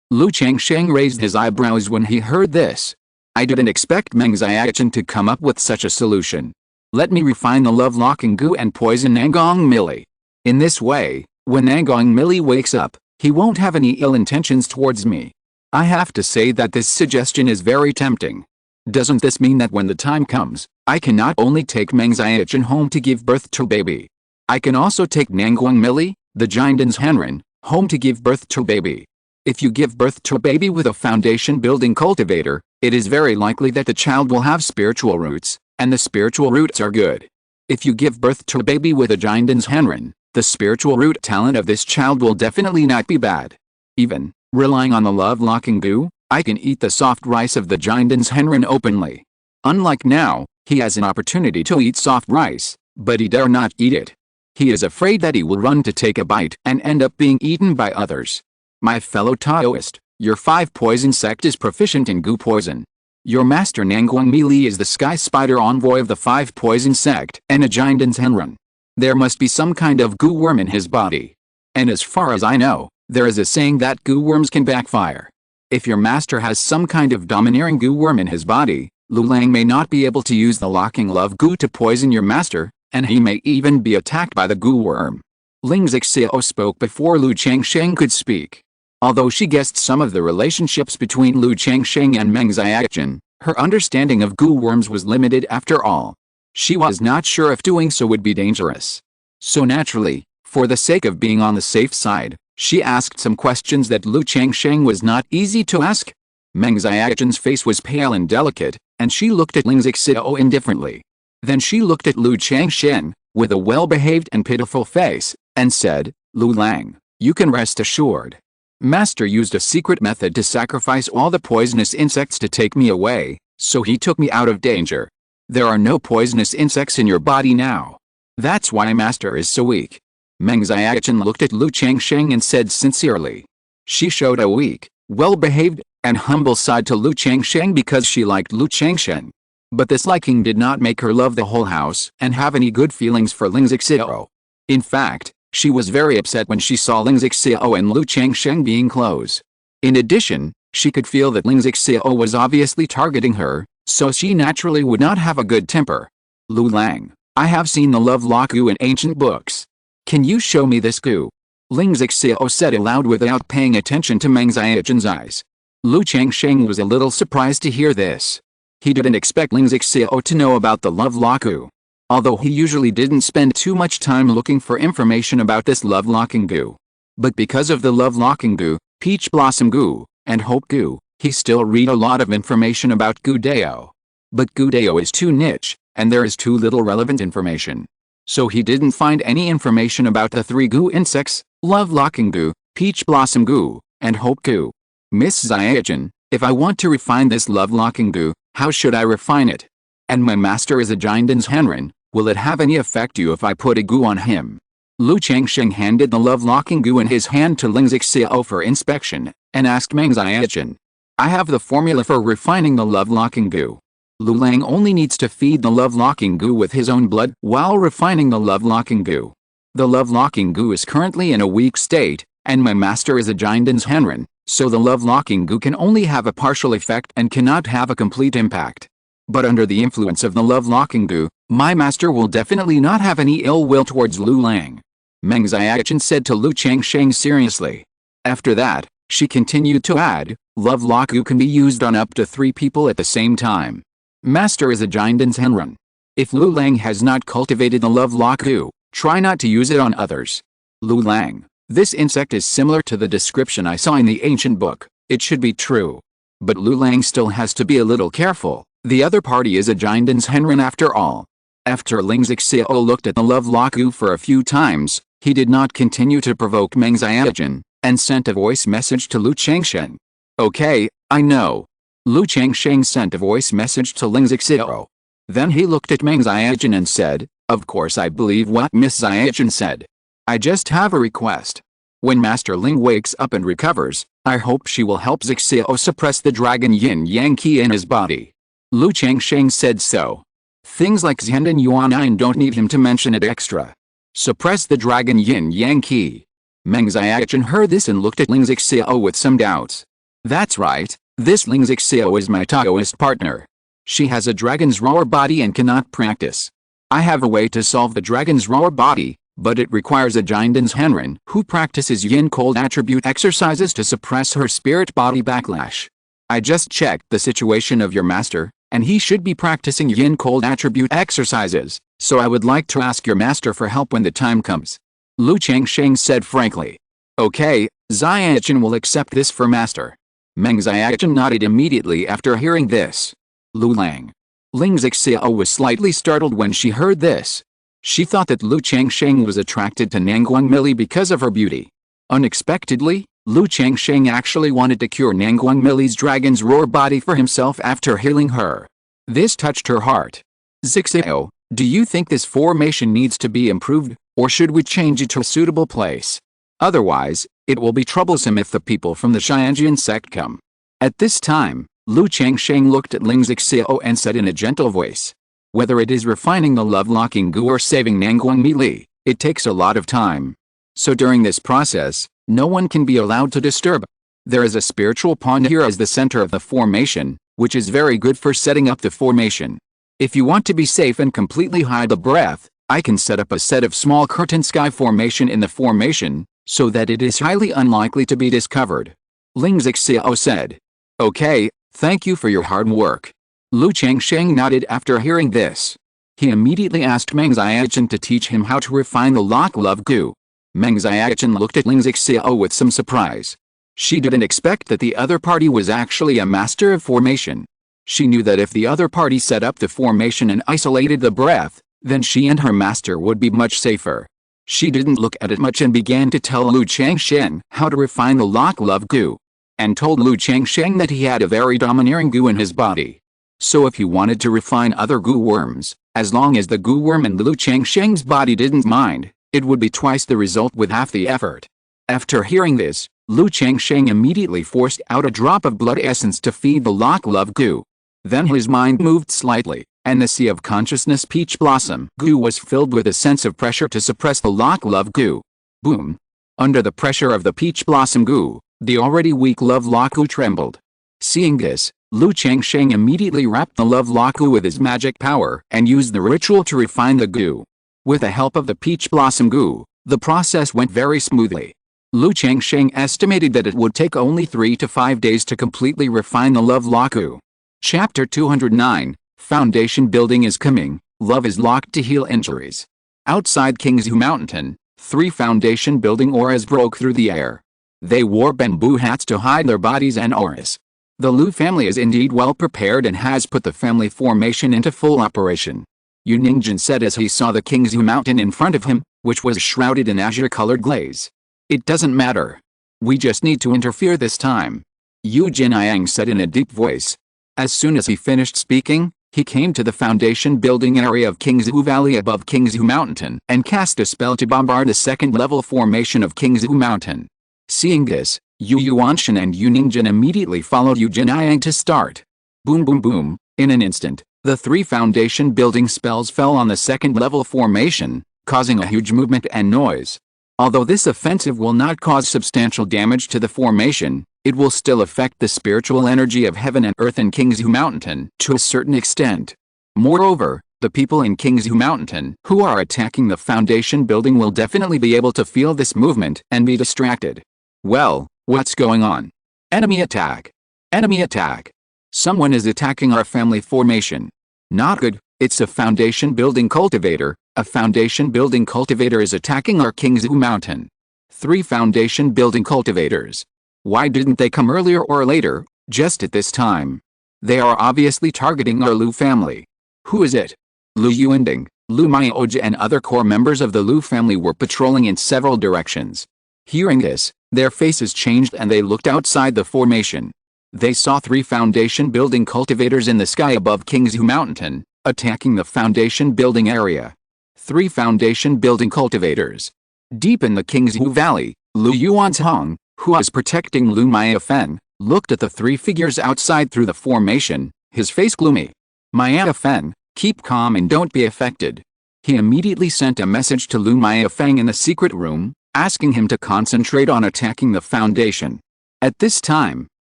Speaker 1: Lu Changsheng raised his eyebrows when he heard this. I didn't expect Meng Xiaochen to come up with such a solution. Let me refine the love-locking goo and poison Nangong Millie. In this way, when Nangong Millie wakes up, he won't have any ill intentions towards me. I have to say that this suggestion is very tempting. Doesn't this mean that when the time comes, I can not only take Meng Xiaochen home to give birth to baby, I can also take Nangong Millie, the Jindan's Henren, home to give birth to baby. If you give birth to a baby with a foundation-building cultivator, it is very likely that the child will have spiritual roots, and the spiritual roots are good. If you give birth to a baby with a Jindan's Henren, the spiritual root talent of this child will definitely not be bad. Even, relying on the love-locking goo, I can eat the soft rice of the Jindan's Henren openly. Unlike now, he has an opportunity to eat soft rice, but he dare not eat it. He is afraid that he will run to take a bite and end up being eaten by others. My fellow Taoist, your Five Poison Sect is proficient in goo poison. Your master Nangong Mili is the Sky Spider envoy of the Five Poison Sect and a Jindan's Henren. There must be some kind of goo worm in his body. And as far as I know, there is a saying that goo worms can backfire. If your master has some kind of domineering goo worm in his body, Lu Lang may not be able to use the locking love goo to poison your master, and he may even be attacked by the goo worm. Ling Zixiao spoke before Lu Changsheng could speak. Although she guessed some of the relationships between Lu Changsheng and Meng Xiaochen, her understanding of goo worms was limited after all. She was not sure if doing so would be dangerous. So naturally, for the sake of being on the safe side, she asked some questions that Lu Changsheng was not easy to ask. Meng Xiaochen's face was pale and delicate, and she looked at Ling Zixiao indifferently. Then she looked at Lu Changsheng, with a well-behaved and pitiful face, and said, Lu Lang, you can rest assured. Master used a secret method to sacrifice all the poisonous insects to take me away, so he took me out of danger. There are no poisonous insects in your body now. That's why Master is so weak. Meng Xiaochen looked at Lu Changsheng and said sincerely. She showed a weak, well-behaved, and humble side to Lu Changsheng because she liked Lu Changsheng. But this liking did not make her love the whole house and have any good feelings for Ling Zixiao. In fact, she was very upset when she saw Ling Zixiao and Lu Changsheng being close. In addition, she could feel that Ling Zixiao was obviously targeting her, so she naturally would not have a good temper. Lu Lang, I have seen the love lock goo in ancient books. Can you show me this goo? Ling Zixiao said aloud without paying attention to Meng Xiaochen's eyes. Lu Changsheng was a little surprised to hear this. He didn't expect Ling Zixiao to know about the love lock goo. Although he usually didn't spend too much time looking for information about this love-locking goo. But because of the love-locking goo, peach blossom goo, and hope goo, he still read a lot of information about goo dao. But goo dao is too niche, and there is too little relevant information. So he didn't find any information about the three goo insects, love-locking goo, peach blossom goo, and hope goo. Miss Xiaochen, if I want to refine this love-locking goo, how should I refine it? And my master is a Jindan's Henren. Will it have any effect you if I put a goo on him? Lu Changsheng handed the love-locking goo in his hand to Ling Zixiao for inspection, and asked Meng Xiaochen. I have the formula for refining the love-locking goo. Lu Lang only needs to feed the love-locking goo with his own blood while refining the love-locking goo. The love-locking goo is currently in a weak state, and my master is a Jinden's Henren, so the love-locking goo can only have a partial effect and cannot have a complete impact. But under the influence of the love-locking goo, my master will definitely not have any ill will towards Lu Lang. Meng Xiaochen said to Lu Changsheng seriously. After that, she continued to add, love-lock goo can be used on up to 3 people at the same time. Master is a Jinden's Henren. If Lu Lang has not cultivated the love-lock goo, try not to use it on others. Lu Lang, this insect is similar to the description I saw in the ancient book, it should be true. But Lu Lang still has to be a little careful, the other party is a Jinden's Henren after all. After Ling Zixiao looked at the love-lock goo for a few times, he did not continue to provoke Meng Xiaochen, and sent a voice message to Lu Changsheng. Okay, I know. Lu Changsheng sent a voice message to Ling Zixiao. Then he looked at Meng Xiaochen and said, of course I believe what Miss Xiaochen said. I just have a request. When Master Ling wakes up and recovers, I hope she will help Zixiao suppress the dragon yin-yang qi in his body. Lu Changsheng said so. Things like Zhendan Yuan don't need him to mention it extra. Suppress the dragon yin-yang qi. Meng Xiaochen heard this and looked at Ling Zixiao with some doubts. That's right, this Ling Zixiao is my Taoist partner. She has a dragon's roar body and cannot practice. I have a way to solve the dragon's roar body, but it requires a Jinden's Henren who practices yin-cold attribute exercises to suppress her spirit body backlash. I just checked the situation of your master, and he should be practicing yin-cold attribute exercises, so I would like to ask your master for help when the time comes. Lu Changsheng said frankly. Okay, Xiaochen will accept this for master. Meng Xiaochen nodded immediately after hearing this. Lu Lang. Ling Zixiao was slightly startled when she heard this. She thought that Lu Changsheng was attracted to Nanguang Mili because of her beauty. Unexpectedly, Lu Changsheng actually wanted to cure Nanguang Mili's dragon's roar body for himself after healing her. This touched her heart. Zixiao, do you think this formation needs to be improved, or should we change it to a suitable place? Otherwise, it will be troublesome if the people from the Qingyun Sect come. At this time, Lu Changsheng looked at Ling Zixiao and said in a gentle voice. Whether it is refining the love-locking goo or saving Nanguang Mili, it takes a lot of time. So during this process, no one can be allowed to disturb. There is a spiritual pond here as the center of the formation, which is very good for setting up the formation. If you want to be safe and completely hide the breath, I can set up a set of small curtain sky formation in the formation, so that it is highly unlikely to be discovered. Ling Zixiao said. Okay, thank you for your hard work. Lu Changsheng nodded after hearing this. He immediately asked Meng Xiaochen to teach him how to refine the lock love goo. Meng Xiaochen looked at Ling Zixiao with some surprise. She didn't expect that the other party was actually a master of formation. She knew that if the other party set up the formation and isolated the breath, then she and her master would be much safer. She didn't look at it much and began to tell Lu Changsheng how to refine the lock love goo, and told Lu Changsheng that he had a very domineering goo in his body. So if he wanted to refine other goo worms, as long as the goo worm in Lu Changsheng's body didn't mind, it would be twice the result with half the effort. After hearing this, Lu Changsheng immediately forced out a drop of blood essence to feed the lock love goo. Then his mind moved slightly, and the sea of consciousness peach blossom goo was filled with a sense of pressure to suppress the lock love goo. Boom! Under the pressure of the peach blossom goo, the already weak love lock goo trembled. Seeing this, Lu Changsheng immediately wrapped the love lock goo with his magic power and used the ritual to refine the goo. With the help of the peach blossom goo, the process went very smoothly. Lu Changsheng estimated that it would take only 3 to 5 days to completely refine the love lock goo. Chapter 209, Foundation building is coming, love is locked to heal injuries. Outside Qingzhu Mountain, 3 foundation building auras broke through the air. They wore bamboo hats to hide their bodies and auras. The Lu family is indeed well prepared and has put the family formation into full operation. Yuningzhen said as he saw the Qingzhu Mountain in front of him, which was shrouded in azure-colored glaze. It doesn't matter. We just need to interfere this time. Yu Jinliang said in a deep voice. As soon as he finished speaking, He came to the foundation building area of Qingzhu Valley above Qingzhu Mountain and cast a spell to bombard the second-level formation of Qingzhu Mountain. Seeing this, Yu Yuanshan and Yu Ningjin immediately followed Yu Jinyang to start. Boom boom boom, in an instant, the 3 foundation building spells fell on the second-level formation, causing a huge movement and noise. Although this offensive will not cause substantial damage to the formation, it will still affect the spiritual energy of heaven and earth in Qingzhu Mountain to a certain extent. Moreover, the people in Qingzhu Mountain who are attacking the foundation building will definitely be able to feel this movement and be distracted. Well, what's going on? Enemy attack! Enemy attack! Someone is attacking our family formation. Not good, it's a foundation building cultivator. A foundation building cultivator is attacking our Qingzhu Mountain. 3 foundation building cultivators. Why didn't they come earlier or later, just at this time? They are obviously targeting our Lu family. Who is it? Lu Yuanding, Lu Miaoji and other core members of the Lu family were patrolling in several directions. Hearing this, their faces changed and they looked outside the formation. They saw 3 foundation building cultivators in the sky above Qingzhu Mountain, attacking the foundation building area. 3 foundation building cultivators. Deep in the Qingzhu Valley, Lu Yuanzhong, who was protecting Lu Miafen, looked at the 3 figures outside through the formation, his face gloomy. Miafen, keep calm and don't be affected. He immediately sent a message to Lu Miafeng in the secret room, asking him to concentrate on attacking the foundation. At this time,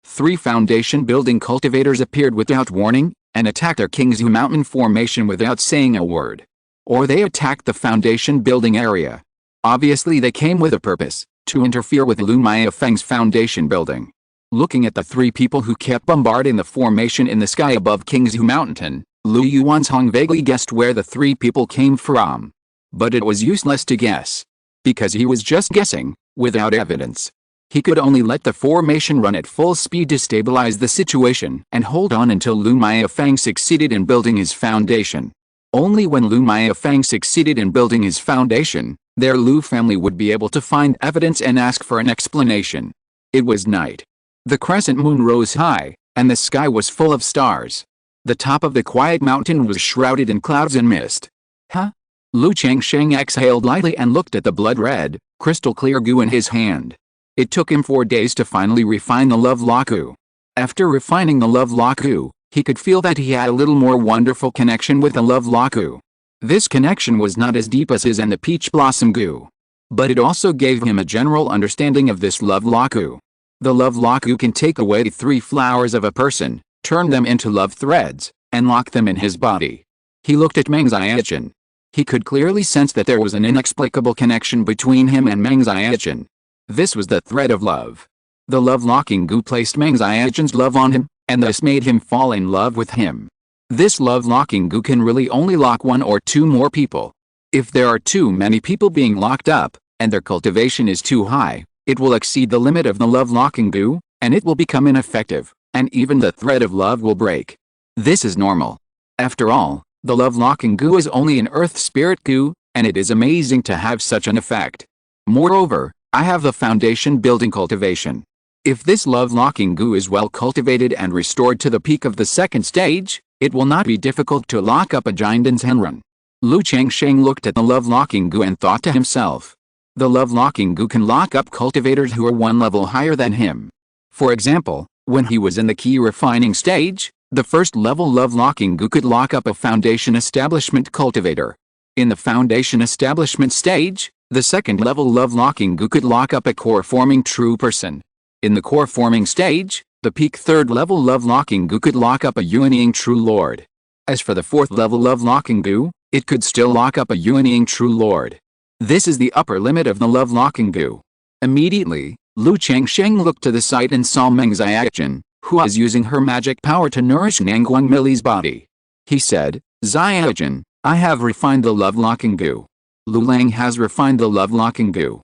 Speaker 1: 3 foundation building cultivators appeared without warning, and attacked our Qingzhu Mountain formation without saying a word. Or they attacked the foundation building area. Obviously they came with a purpose, to interfere with Lu Miafeng's foundation building. Looking at the 3 people who kept bombarding the formation in the sky above Qingzhu Mountain, Lu Yuanzhong vaguely guessed where the 3 people came from. But it was useless to guess. Because he was just guessing, without evidence. He could only let the formation run at full speed to stabilize the situation and hold on until Lu Miafeng succeeded in building his foundation. Only when Lu Miafeng succeeded in building his foundation, their Lu family would be able to find evidence and ask for an explanation. It was night. The crescent moon rose high, and the sky was full of stars. The top of the quiet mountain was shrouded in clouds and mist. Huh? Lu Changsheng exhaled lightly and looked at the blood-red, crystal-clear goo in his hand. It took him 4 days to finally refine the love laku. After refining the love laku, he could feel that he had a little more wonderful connection with the love laku. This connection was not as deep as his and the peach blossom goo. But it also gave him a general understanding of this love laku. The love laku can take away 3 flowers of a person, turn them into love threads, and lock them in his body. He looked at Meng Xiaochen. He could clearly sense that there was an inexplicable connection between him and Meng Xiaochen. This was the thread of love. The love-locking goo placed Meng Xiaochen's love on him, and thus made him fall in love with him. This love-locking goo can really only lock 1 or 2 more people. If there are too many people being locked up, and their cultivation is too high, it will exceed the limit of the love-locking goo, and it will become ineffective, and even the thread of love will break. This is normal. After all, the love-locking goo is only an earth spirit goo, and it is amazing to have such an effect. Moreover, I have the foundation building cultivation. If this love-locking goo is well cultivated and restored to the peak of the 2nd stage, it will not be difficult to lock up a Jinden's Henrun. Lu Changsheng looked at the love-locking goo and thought to himself. The love-locking goo can lock up cultivators who are 1 level higher than him. For example, when he was in the key refining stage, the 1st level love-locking goo could lock up a foundation establishment cultivator. In the foundation establishment stage, the 2nd level love-locking goo could lock up a core-forming true person. In the core-forming stage, the peak 3rd level love-locking goo could lock up a Yuanying true lord. As for the 4th level love-locking goo, it could still lock up a Yuanying true lord. This is the upper limit of the love-locking goo. Immediately, Lu Changsheng looked to the side and saw Meng Xiaochen, who was using her magic power to nourish Nangguang Milli's body. He said, Xiaochen, I have refined the love-locking goo. Lu Lang has refined the love-locking goo.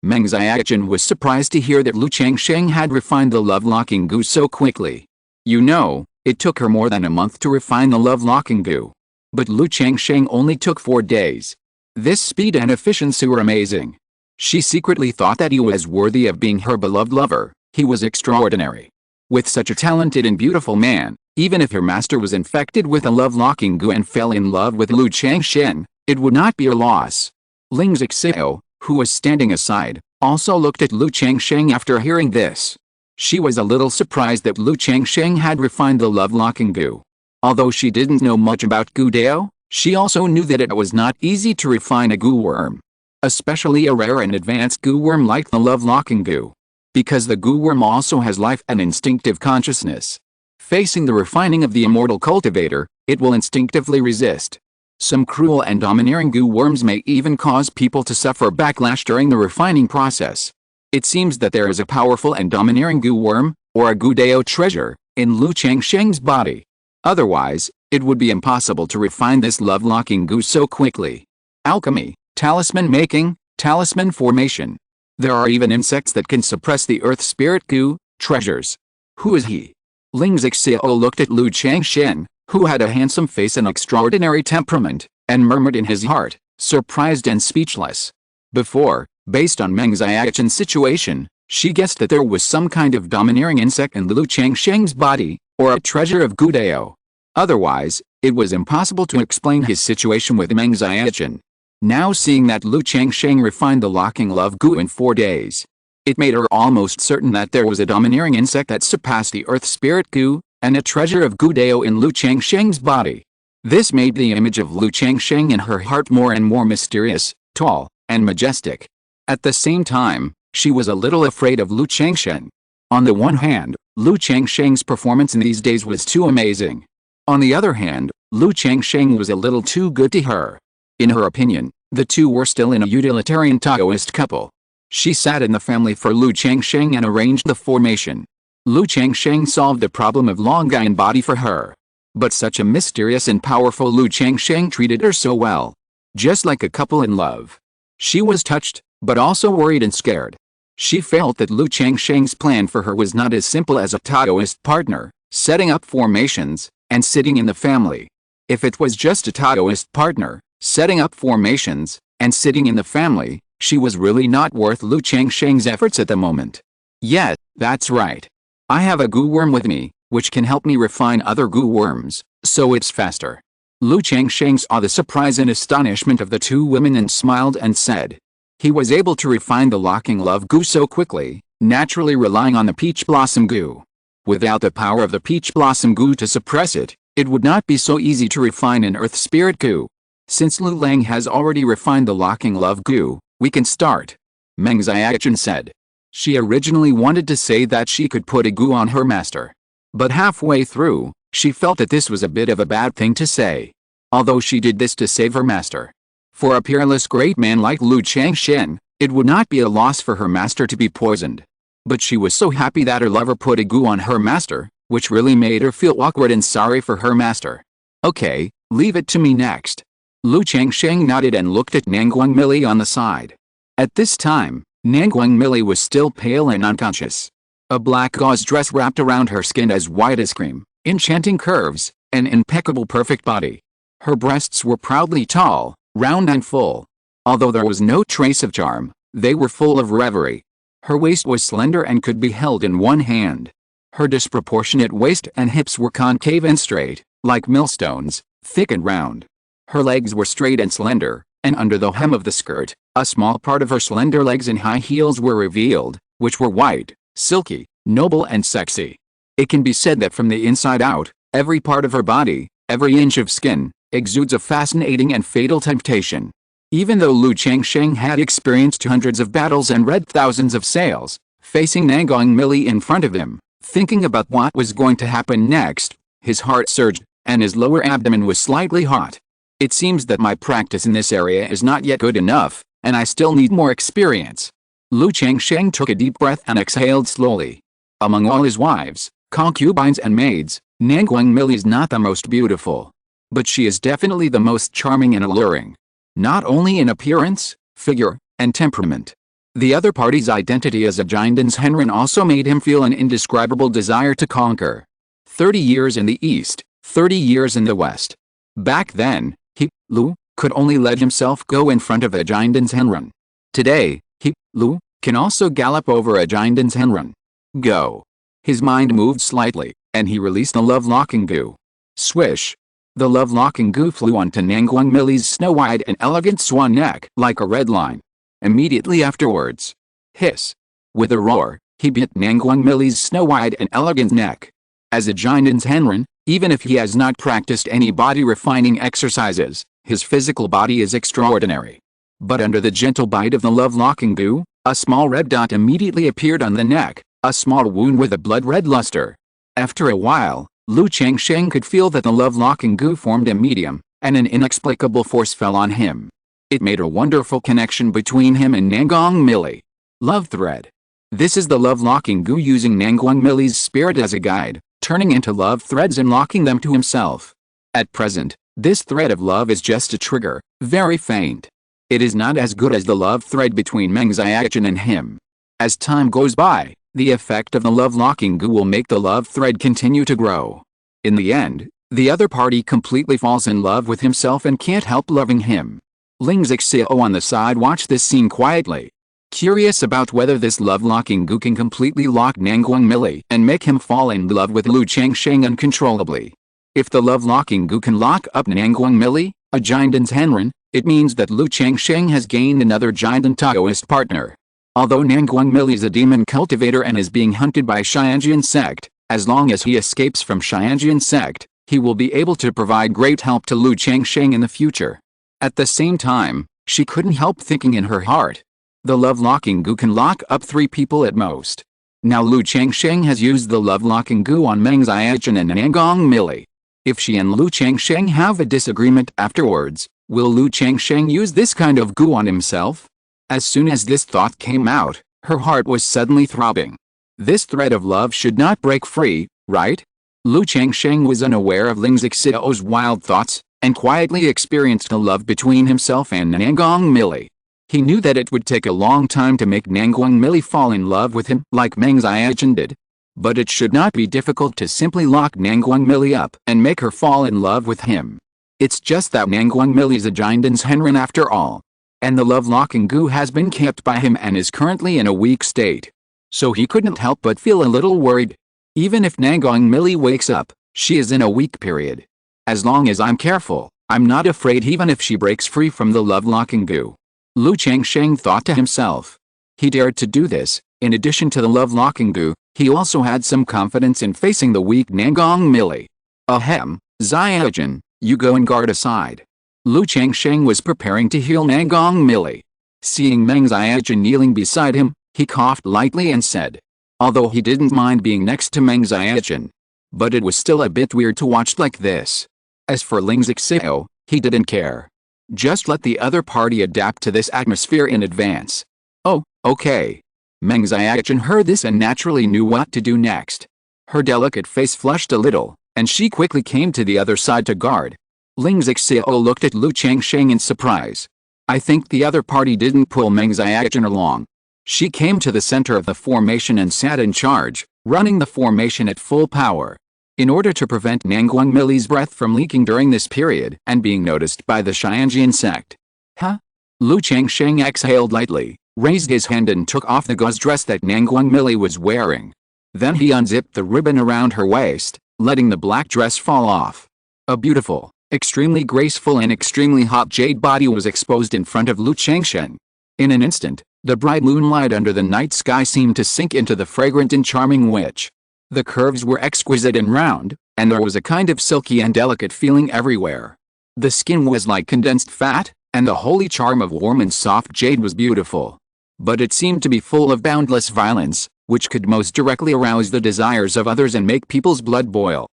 Speaker 1: Meng Xiaochen was surprised to hear that Lu Changsheng had refined the love-locking goo so quickly. You know, it took her more than a month to refine the love-locking goo. But Lu Changsheng only took 4 days. This speed and efficiency were amazing. She secretly thought that he was worthy of being her beloved lover. He was extraordinary. With such a talented and beautiful man, even if her master was infected with a love-locking goo and fell in love with Lu Changsheng, it would not be a loss. Ling Zixio, who was standing aside, also looked at Lu Changsheng after hearing this. She was a little surprised that Lu Changsheng had refined the love-locking goo. Although she didn't know much about goo dao, she also knew that it was not easy to refine a goo worm. Especially a rare and advanced goo worm like the love-locking goo. Because the goo worm also has life and instinctive consciousness. Facing the refining of the immortal cultivator, it will instinctively resist. Some cruel and domineering goo worms may even cause people to suffer backlash during the refining process. It seems that there is a powerful and domineering goo worm, or a goo dao treasure, in Lu Changsheng's body. Otherwise, it would be impossible to refine this love-locking goo so quickly. Alchemy, talisman making, talisman formation. There are even insects that can suppress the earth spirit goo, treasures. Who is he? Ling Zixio looked at Lu Changsheng, who had a handsome face and extraordinary temperament, and murmured in his heart, surprised and speechless. Before, based on Meng Xiaochen's situation, she guessed that there was some kind of domineering insect in Lu Changsheng's body, or a treasure of goo dao. Otherwise, it was impossible to explain his situation with Meng Xiaochen. Now seeing that Lu Changsheng refined the locking love goo in 4 days, it made her almost certain that there was a domineering insect that surpassed the earth spirit goo, and a treasure of goo dao in Lu Changsheng's body. This made the image of Lu Changsheng in her heart more and more mysterious, tall, and majestic. At the same time, she was a little afraid of Lu Changsheng. On the one hand, Lu Changsheng's performance in these days was too amazing. On the other hand, Lu Changsheng was a little too good to her. In her opinion, the two were still in a utilitarian Taoist couple. She sat in the family for Lu Changsheng and arranged the formation. Lu Changsheng solved the problem of long guy and body for her. But such a mysterious and powerful Lu Changsheng treated her so well. Just like a couple in love. She was touched, but also worried and scared. She felt that Lu Changsheng's plan for her was not as simple as a Taoist partner, setting up formations, and sitting in the family. If it was just a Taoist partner, setting up formations, and sitting in the family, she was really not worth Lu Changsheng's efforts at the moment. Yet, that's right. I have a goo worm with me, which can help me refine other goo worms, so it's faster. Lu Changsheng saw the surprise and astonishment of the two women and smiled and said. He was able to refine the locking love goo so quickly, naturally relying on the peach blossom goo. Without the power of the peach blossom goo to suppress it, it would not be so easy to refine an earth spirit goo. Since Lu Lang has already refined the locking love goo, we can start. Meng Xiaochen said. She originally wanted to say that she could put a goo on her master. But halfway through, she felt that this was a bit of a bad thing to say. Although she did this to save her master. For a peerless great man like Lu Changsheng, it would not be a loss for her master to be poisoned. But she was so happy that her lover put a goo on her master, which really made her feel awkward and sorry for her master. Okay, leave it to me next. Lu Changsheng nodded and looked at Nanguang Mili on the side. At this time, Nanguang Mili was still pale and unconscious. A black gauze dress wrapped around her skin as white as cream, enchanting curves, an impeccable perfect body. Her breasts were proudly tall, round and full. Although there was no trace of charm, they were full of reverie. Her waist was slender and could be held in one hand. Her disproportionate waist and hips were concave and straight, like millstones, thick and round. Her legs were straight and slender, and under the hem of the skirt, a small part of her slender legs in high heels were revealed, which were white, silky, noble and sexy. It can be said that from the inside out, every part of her body, every inch of skin, exudes a fascinating and fatal temptation. Even though Lu Changsheng had experienced hundreds of battles and read thousands of sails, facing Nanguang Mili in front of him, thinking about what was going to happen next, his heart surged, and his lower abdomen was slightly hot. It seems that my practice in this area is not yet good enough, and I still need more experience. Lu Changsheng took a deep breath and exhaled slowly. Among all his wives, concubines and maids, Nanguang Mili is not the most beautiful. But she is definitely the most charming and alluring. Not only in appearance, figure, and temperament. The other party's identity as a Jindan's Henren also made him feel an indescribable desire to conquer. 30 years in the east, 30 years in the west. Back then, he, Lu, could only let himself go in front of a Jindan's Henren. Today, he, Lu, can also gallop over a Jindan's Henren. Go. His mind moved slightly, and he released the love-locking goo. Swish! The love-locking goo flew onto Nangguang Milli's snow-white and elegant swan neck like a red line. Immediately afterwards, hiss! With a roar, he bit Nangguang Milli's snow-white and elegant neck. As a giant's henron, even if he has not practiced any body-refining exercises, his physical body is extraordinary. But under the gentle bite of the love-locking goo, a small red dot immediately appeared on the neck, a small wound with a blood-red luster. After a while, Changsheng could feel that the love-locking goo formed a medium, and an inexplicable force fell on him. It made a wonderful connection between him and Nangguang Mili. Love thread. This is the love-locking goo using Nangguang Mili's spirit as a guide, turning into love threads and locking them to himself. At present, this thread of love is just a trigger, very faint. It is not as good as the love thread between Meng Xiaochen and him. As time goes by, the effect of the love-locking goo will make the love thread continue to grow. In the end, the other party completely falls in love with himself and can't help loving him. Ling Zixio on the side watched this scene quietly, curious about whether this love-locking goo can completely lock Nangguang Mili and make him fall in love with Changsheng uncontrollably. If the love-locking goo can lock up Nangguang Mili, a giant's henron, it means that Changsheng has gained another giant Taoist partner. Although Nangguang Mili is a demon cultivator and is being hunted by Qingyun Sect, as long as he escapes from Qingyun Sect, he will be able to provide great help to Changsheng in the future. At the same time, she couldn't help thinking in her heart, the love-locking goo can lock up 3 people at most. Now Changsheng has used the love-locking goo on Meng Xiaochen and Nangguang Mili. If she and Changsheng have a disagreement afterwards, will Changsheng use this kind of goo on himself? As soon as this thought came out, her heart was suddenly throbbing. This thread of love should not break free, right? Changsheng was unaware of Ling Zixio's wild thoughts, and quietly experienced the love between himself and Nangguang Mili. He knew that it would take a long time to make Nangguang Mili fall in love with him like Meng Xiaochen did. But it should not be difficult to simply lock Nangguang Mili up and make her fall in love with him. It's just that Nangguang Mili is a giant's henron after all. And the love-locking goo has been kept by him and is currently in a weak state. So he couldn't help but feel a little worried. Even if Nangguang Mili wakes up, she is in a weak period. As long as I'm careful, I'm not afraid even if she breaks free from the love-locking goo. Changsheng thought to himself. He dared to do this. In addition to the love-locking goo, he also had some confidence in facing the weak Nangguang Mili. Ahem, Xiaochen, you go and guard aside. Changsheng was preparing to heal Nangguang Mili. Seeing Meng Xiaochen kneeling beside him, he coughed lightly and said, although he didn't mind being next to Meng Xiaochen, but it was still a bit weird to watch like this. As for Ling Zixio, he didn't care. Just let the other party adapt to this atmosphere in advance. Oh, okay. Meng Xiaochen heard this and naturally knew what to do next. Her delicate face flushed a little, and she quickly came to the other side to guard. Ling Zixio looked at Changsheng in surprise. I think the other party didn't pull Meng Xiaochen along. She came to the center of the formation and sat in charge, running the formation at full power. In order to prevent Nangguang Mili's breath from leaking during this period and being noticed by the Qingyun Sect. Huh? Changsheng exhaled lightly, raised his hand and took off the gauze dress that Nangguang Mili was wearing. Then he unzipped the ribbon around her waist, letting the black dress fall off. A beautiful, extremely graceful and extremely hot jade body was exposed in front of Changsheng. In an instant, the bright moonlight under the night sky seemed to sink into the fragrant and charming witch. The curves were exquisite and round, and there was a kind of silky and delicate feeling everywhere. The skin was like condensed fat, and the holy charm of warm and soft jade was beautiful. But it seemed to be full of boundless violence, which could most directly arouse the desires of others and make people's blood boil.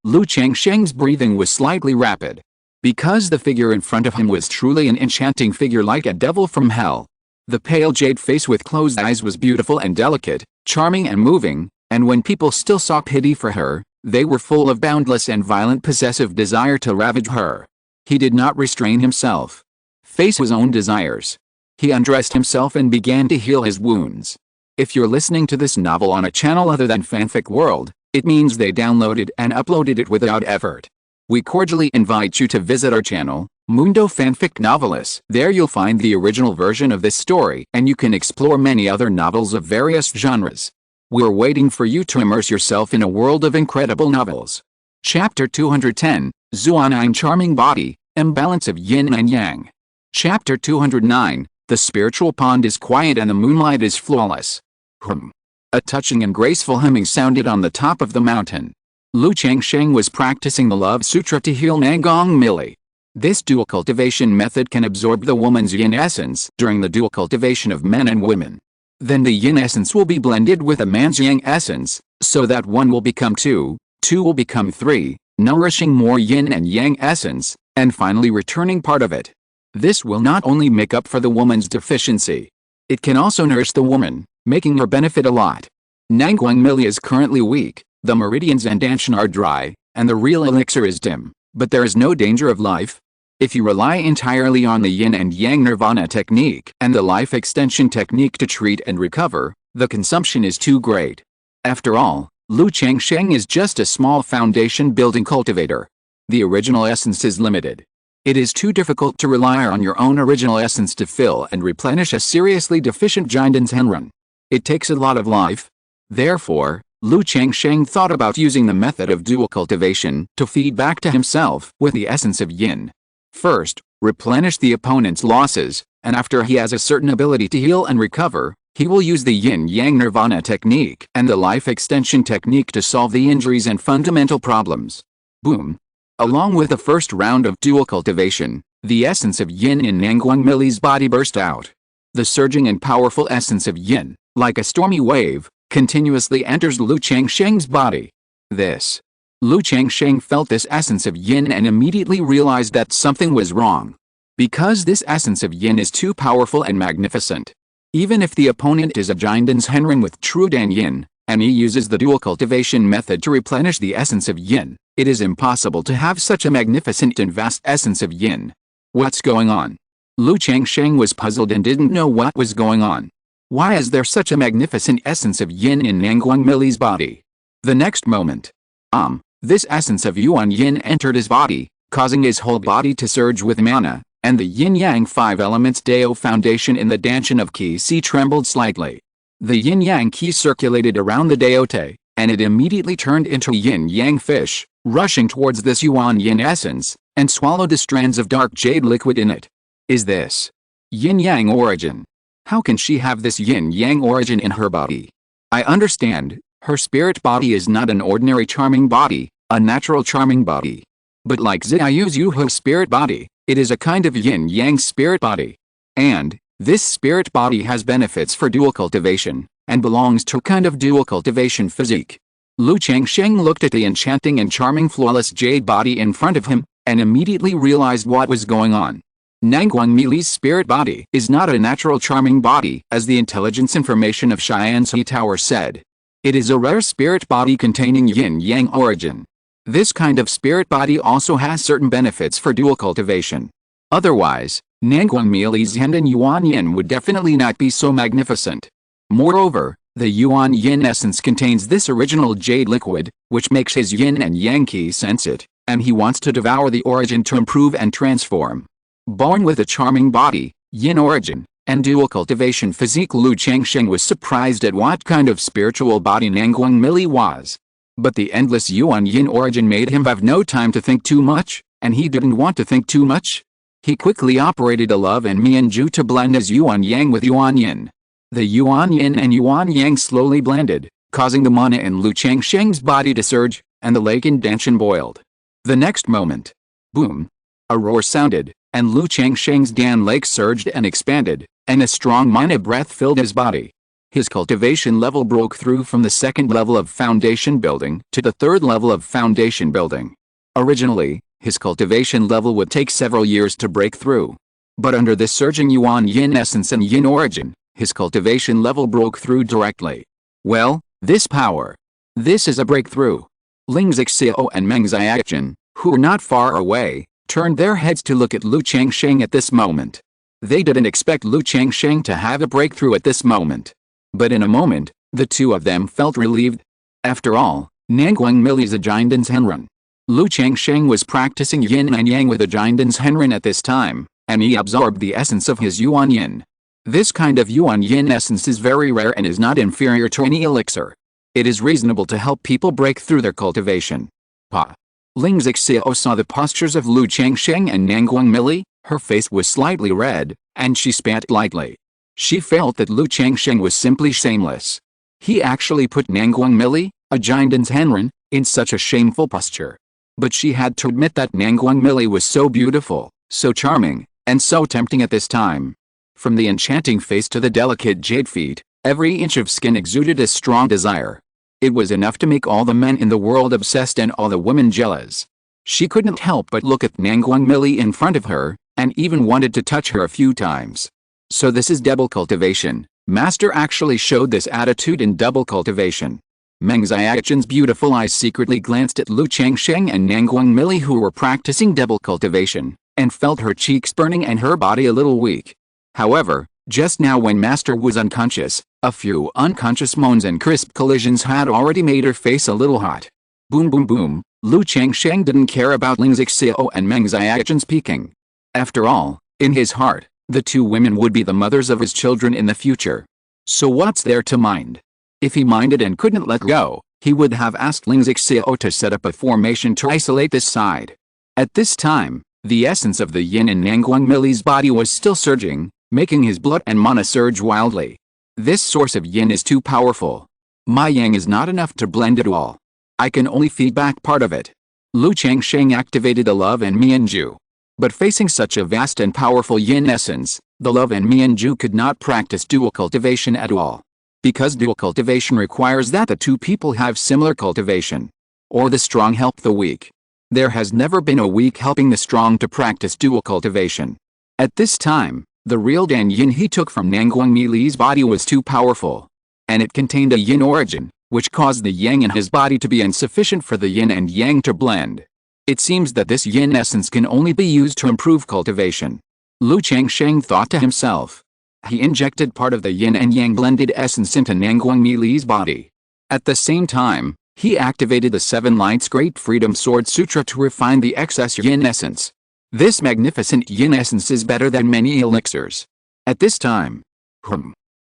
Speaker 1: Changsheng's breathing was slightly rapid. Because the figure in front of him was truly an enchanting figure like a devil from hell. The pale jade face with closed eyes was beautiful and delicate, charming and moving, and when people still saw pity for her, they were full of boundless and violent possessive desire to ravage her. He did not restrain himself. Face his own desires. He undressed himself and began to heal his wounds. If you're listening to this novel on a channel other than Fanfic World, it means they downloaded and uploaded it without effort. We cordially invite you to visit our channel, Mundo Fanfic Novelis. There you'll find the original version of this story and you can explore many other novels of various genres. We're waiting for you to immerse yourself in a world of incredible novels. Chapter 210, Zuanine Charming Body, Imbalance of Yin and Yang. Chapter 209, The Spiritual Pond is Quiet and the Moonlight is Flawless. A touching and graceful humming sounded on the top of the mountain. Lu Changsheng was practicing the Love Sutra to heal Nangong Mili. This dual cultivation method can absorb the woman's yin essence during the dual cultivation of men and women. Then the yin essence will be blended with a man's yang essence, so that one will become two will become three, nourishing more yin and yang essence, and finally returning part of it. This will not only make up for the woman's deficiency, it can also nourish the woman, making her benefit a lot. Nangong Mili is currently weak, the meridians and Danshan are dry, and the real elixir is dim, but there is no danger of life. If you rely entirely on the yin and yang nirvana technique and the life extension technique to treat and recover, the consumption is too great. After all, Lu Changsheng is just a small foundation building cultivator. The original essence is limited. It is too difficult to rely on your own original essence to fill and replenish a seriously deficient Jinden's Henrun. It takes a lot of life. Therefore, Lu Changsheng thought about using the method of dual cultivation to feed back to himself with the essence of yin. First, replenish the opponent's losses, and after he has a certain ability to heal and recover, he will use the yin-yang nirvana technique and the life extension technique to solve the injuries and fundamental problems. Boom. Along with the first round of dual cultivation, the essence of yin in Nangong Mili's body burst out. The surging and powerful essence of yin, like a stormy wave, continuously enters Lu Changsheng's body. Lu Changsheng felt this essence of yin and immediately realized that something was wrong. Because this essence of yin is too powerful and magnificent. Even if the opponent is a Jinden's Henrun with true Dan Yin, and he uses the dual cultivation method to replenish the essence of yin, it is impossible to have such a magnificent and vast essence of yin. What's going on? Lu Changsheng was puzzled and didn't know what was going on. Why is there such a magnificent essence of yin in Nangong Mili's body? The next moment, this essence of Yuan Yin entered his body, causing his whole body to surge with mana, and the yin-yang five elements Dao foundation in the Danshan of Qi Si trembled slightly. The yin-yang Qi circulated around the Dao Te, and it immediately turned into yin-yang fish, rushing towards this Yuan Yin essence, and swallowed the strands of dark jade liquid in it. Is this yin-yang origin? How can she have this yin-yang origin in her body? I understand. Her spirit body is not an ordinary charming body, a natural charming body. But like Xiaoyu's Yuhu spirit body, it is a kind of yin-yang spirit body. And, this spirit body has benefits for dual cultivation, and belongs to a kind of dual cultivation physique. Lu Changsheng looked at the enchanting and charming flawless jade body in front of him, and immediately realized what was going on. Nangong Mili's spirit body is not a natural charming body, as the intelligence information of Xianxi Tower said. It is a rare spirit body containing yin-yang origin. This kind of spirit body also has certain benefits for dual cultivation. Otherwise, Nangong Mili's Yin Yuan Yin would definitely not be so magnificent. Moreover, the Yuan Yin essence contains this original jade liquid, which makes his yin and yang Qi sense it, and he wants to devour the origin to improve and transform. Born with a charming body, yin origin, and dual cultivation physique, Lu Changsheng was surprised at what kind of spiritual body Nangong Mili was. But the endless Yuan Yin origin made him have no time to think too much, and he didn't want to think too much. He quickly operated a love and Mianju to blend his Yuan Yang with Yuan Yin. The Yuan Yin and Yuan Yang slowly blended, causing the mana in Lu Changsheng's body to surge, and the lake in Danshan boiled. The next moment, boom! A roar sounded, and Lu Changsheng's Dan Lake surged and expanded, and a strong mana breath filled his body. His cultivation level broke through from the second level of foundation building to the third level of foundation building. Originally, his cultivation level would take several years to break through. But under this surging Yuan Yin essence and Yin origin, his cultivation level broke through directly. Well, this power. This is a breakthrough. Ling Zixiao and Meng Xiaoqin, who were not far away, turned their heads to look at Lu Changsheng at this moment. They didn't expect Lu Changsheng to have a breakthrough at this moment. But in a moment, the two of them felt relieved. After all, Nangong Mili's a Jinden's Henrun. Lu Changsheng was practicing yin and yang with a Jinden's Henrun at this time, and he absorbed the essence of his Yuan Yin. This kind of yuan yin essence is very rare and is not inferior to any elixir. It is reasonable to help people break through their cultivation. Pa. Ling Zixiao saw the postures of Lu Changsheng and Nangguang Mili. Her face was slightly red, and she spat lightly. She felt that Lu Changsheng was simply shameless. He actually put Nangguang Mili, a Jiandan's Henren, in such a shameful posture. But she had to admit that Nangguang Mili was so beautiful, so charming, and so tempting at this time. From the enchanting face to the delicate jade feet, every inch of skin exuded a strong desire. It was enough to make all the men in the world obsessed and all the women jealous. She couldn't help but look at Nangguang Mili in front of her, and even wanted to touch her a few times. So this is double cultivation. Master actually showed this attitude in double cultivation. Meng Xiaochen's beautiful eyes secretly glanced at Lu Changsheng and Nangguang Mili, who were practicing double cultivation, and felt her cheeks burning and her body a little weak. However, just now when Master was unconscious, a few unconscious moans and crisp collisions had already made her face a little hot. Boom boom boom, Lu Changsheng didn't care about Ling Zixiao and Meng Xiaochen's peeking. After all, in his heart, the two women would be the mothers of his children in the future. So what's there to mind? If he minded and couldn't let go, he would have asked Ling Zixiao to set up a formation to isolate this side. At this time, the essence of the yin in Nangguang Mili's body was still surging, making his blood and mana surge wildly. This source of yin is too powerful. My yang is not enough to blend it all. I can only feed back part of it. Lu Changsheng activated the love and Mianju. But facing such a vast and powerful yin essence, the love and Mianju could not practice dual cultivation at all. Because dual cultivation requires that the two people have similar cultivation. Or the strong help the weak. There has never been a weak helping the strong to practice dual cultivation. At this time, the real Dan Yin he took from Nangguang Mili's body was too powerful. And it contained a yin origin, which caused the yang in his body to be insufficient for the yin and yang to blend. It seems that this yin essence can only be used to improve cultivation. Lu Changsheng thought to himself. He injected part of the yin and yang blended essence into Nangguang Mili's body. At the same time, he activated the Seven Lights Great Freedom Sword Sutra to refine the excess yin essence. This magnificent yin essence is better than many elixirs. At this time,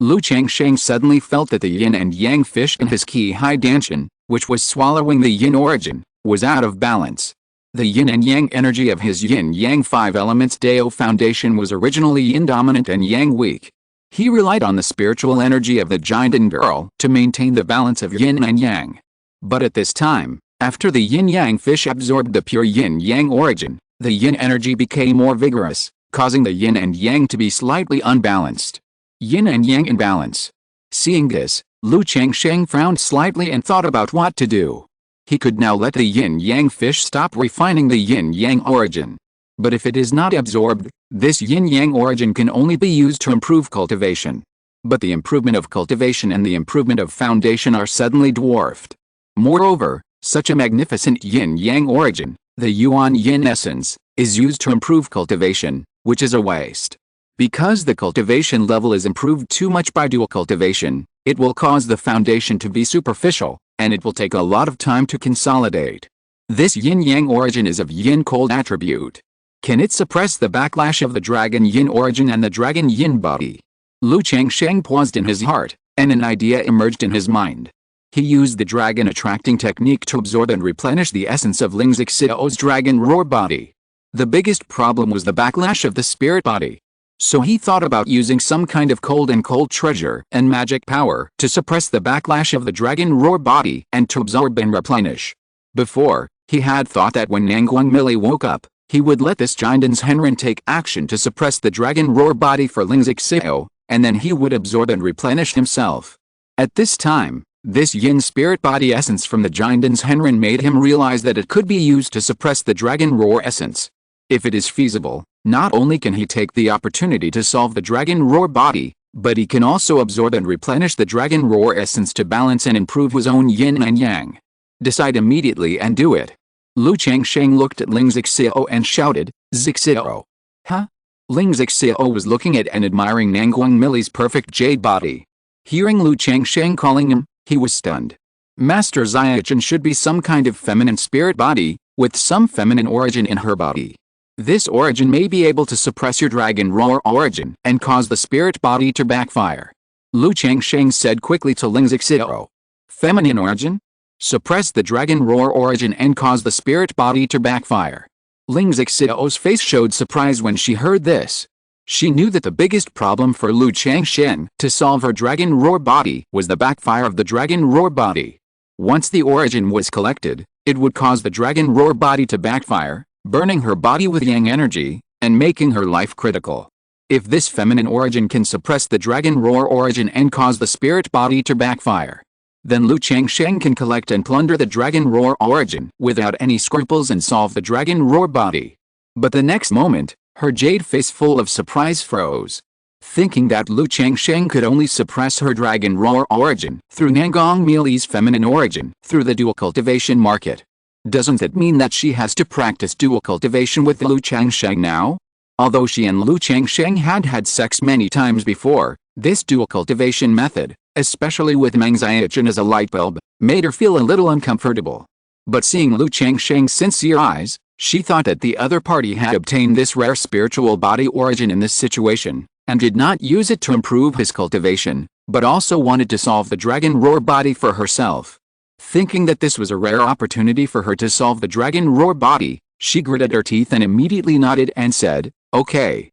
Speaker 1: Lu Changsheng suddenly felt that the yin and yang fish in his Qi Hai Danshan, which was swallowing the yin origin, was out of balance. The yin and yang energy of his yin-yang five elements Dao foundation was originally yin dominant and yang weak. He relied on the spiritual energy of the Jiandan girl to maintain the balance of yin and yang. But at this time, after the yin-yang fish absorbed the pure yin-yang origin, the yin energy became more vigorous, causing the yin and yang to be slightly unbalanced. Yin and yang imbalance. Seeing this, Lu Changsheng frowned slightly and thought about what to do. He could now let the yin-yang fish stop refining the yin-yang origin. But if it is not absorbed, this yin-yang origin can only be used to improve cultivation. But the improvement of cultivation and the improvement of foundation are suddenly dwarfed. Moreover, such a magnificent yin-yang origin, the yuan-yin essence, is used to improve cultivation, which is a waste. Because the cultivation level is improved too much by dual cultivation, it will cause the foundation to be superficial, and it will take a lot of time to consolidate. This yin-yang origin is of yin-cold attribute. Can it suppress the backlash of the dragon yin origin and the dragon yin body? Lu Changsheng paused in his heart, and an idea emerged in his mind. He used the dragon attracting technique to absorb and replenish the essence of Ling Zixiao's dragon roar body. The biggest problem was the backlash of the spirit body. So he thought about using some kind of cold treasure and magic power to suppress the backlash of the dragon roar body and to absorb and replenish. Before, he had thought that when Nangguang Mili woke up, he would let this Jiandan's Henren take action to suppress the dragon roar body for Ling Zixiao, and then he would absorb and replenish himself. At this time, this yin spirit body essence from the Jiandan's Henren made him realize that it could be used to suppress the dragon roar essence. If it is feasible, not only can he take the opportunity to solve the dragon roar body, but he can also absorb and replenish the dragon roar essence to balance and improve his own yin and yang. Decide immediately and do it. Lu Changsheng looked at Ling Zixiao and shouted, "Zixiao!" Huh? Ling Zixiao was looking at and admiring Nangguang Mili's perfect jade body. Hearing Lu Changsheng calling him, he was stunned. Master Xiaochen should be some kind of feminine spirit body, with some feminine origin in her body. This origin may be able to suppress your dragon roar origin and cause the spirit body to backfire. Lu Changsheng said quickly to Ling Xiao. Feminine origin? Suppress the dragon roar origin and cause the spirit body to backfire. Ling Xiao's face showed surprise when she heard this. She knew that the biggest problem for Lu Changsheng to solve her dragon roar body was the backfire of the dragon roar body. Once the origin was collected, it would cause the dragon roar body to backfire, burning her body with yang energy, and making her life critical. If this feminine origin can suppress the dragon roar origin and cause the spirit body to backfire, then Lu Changsheng can collect and plunder the dragon roar origin without any scruples and solve the dragon roar body. But the next moment, her jade face full of surprise froze. Thinking that Lu Changsheng could only suppress her dragon roar origin through Nangong Mili's feminine origin through the dual cultivation market. Doesn't it mean that she has to practice dual cultivation with Lu Changsheng now? Although she and Lu Changsheng had had sex many times before, this dual cultivation method, especially with Meng Xiaochen as a light bulb, made her feel a little uncomfortable. But seeing Lu Changsheng's sincere eyes, she thought that the other party had obtained this rare spiritual body origin in this situation, and did not use it to improve his cultivation, but also wanted to solve the dragon roar body for herself. Thinking that this was a rare opportunity for her to solve the dragon roar body, she gritted her teeth and immediately nodded and said, "Okay.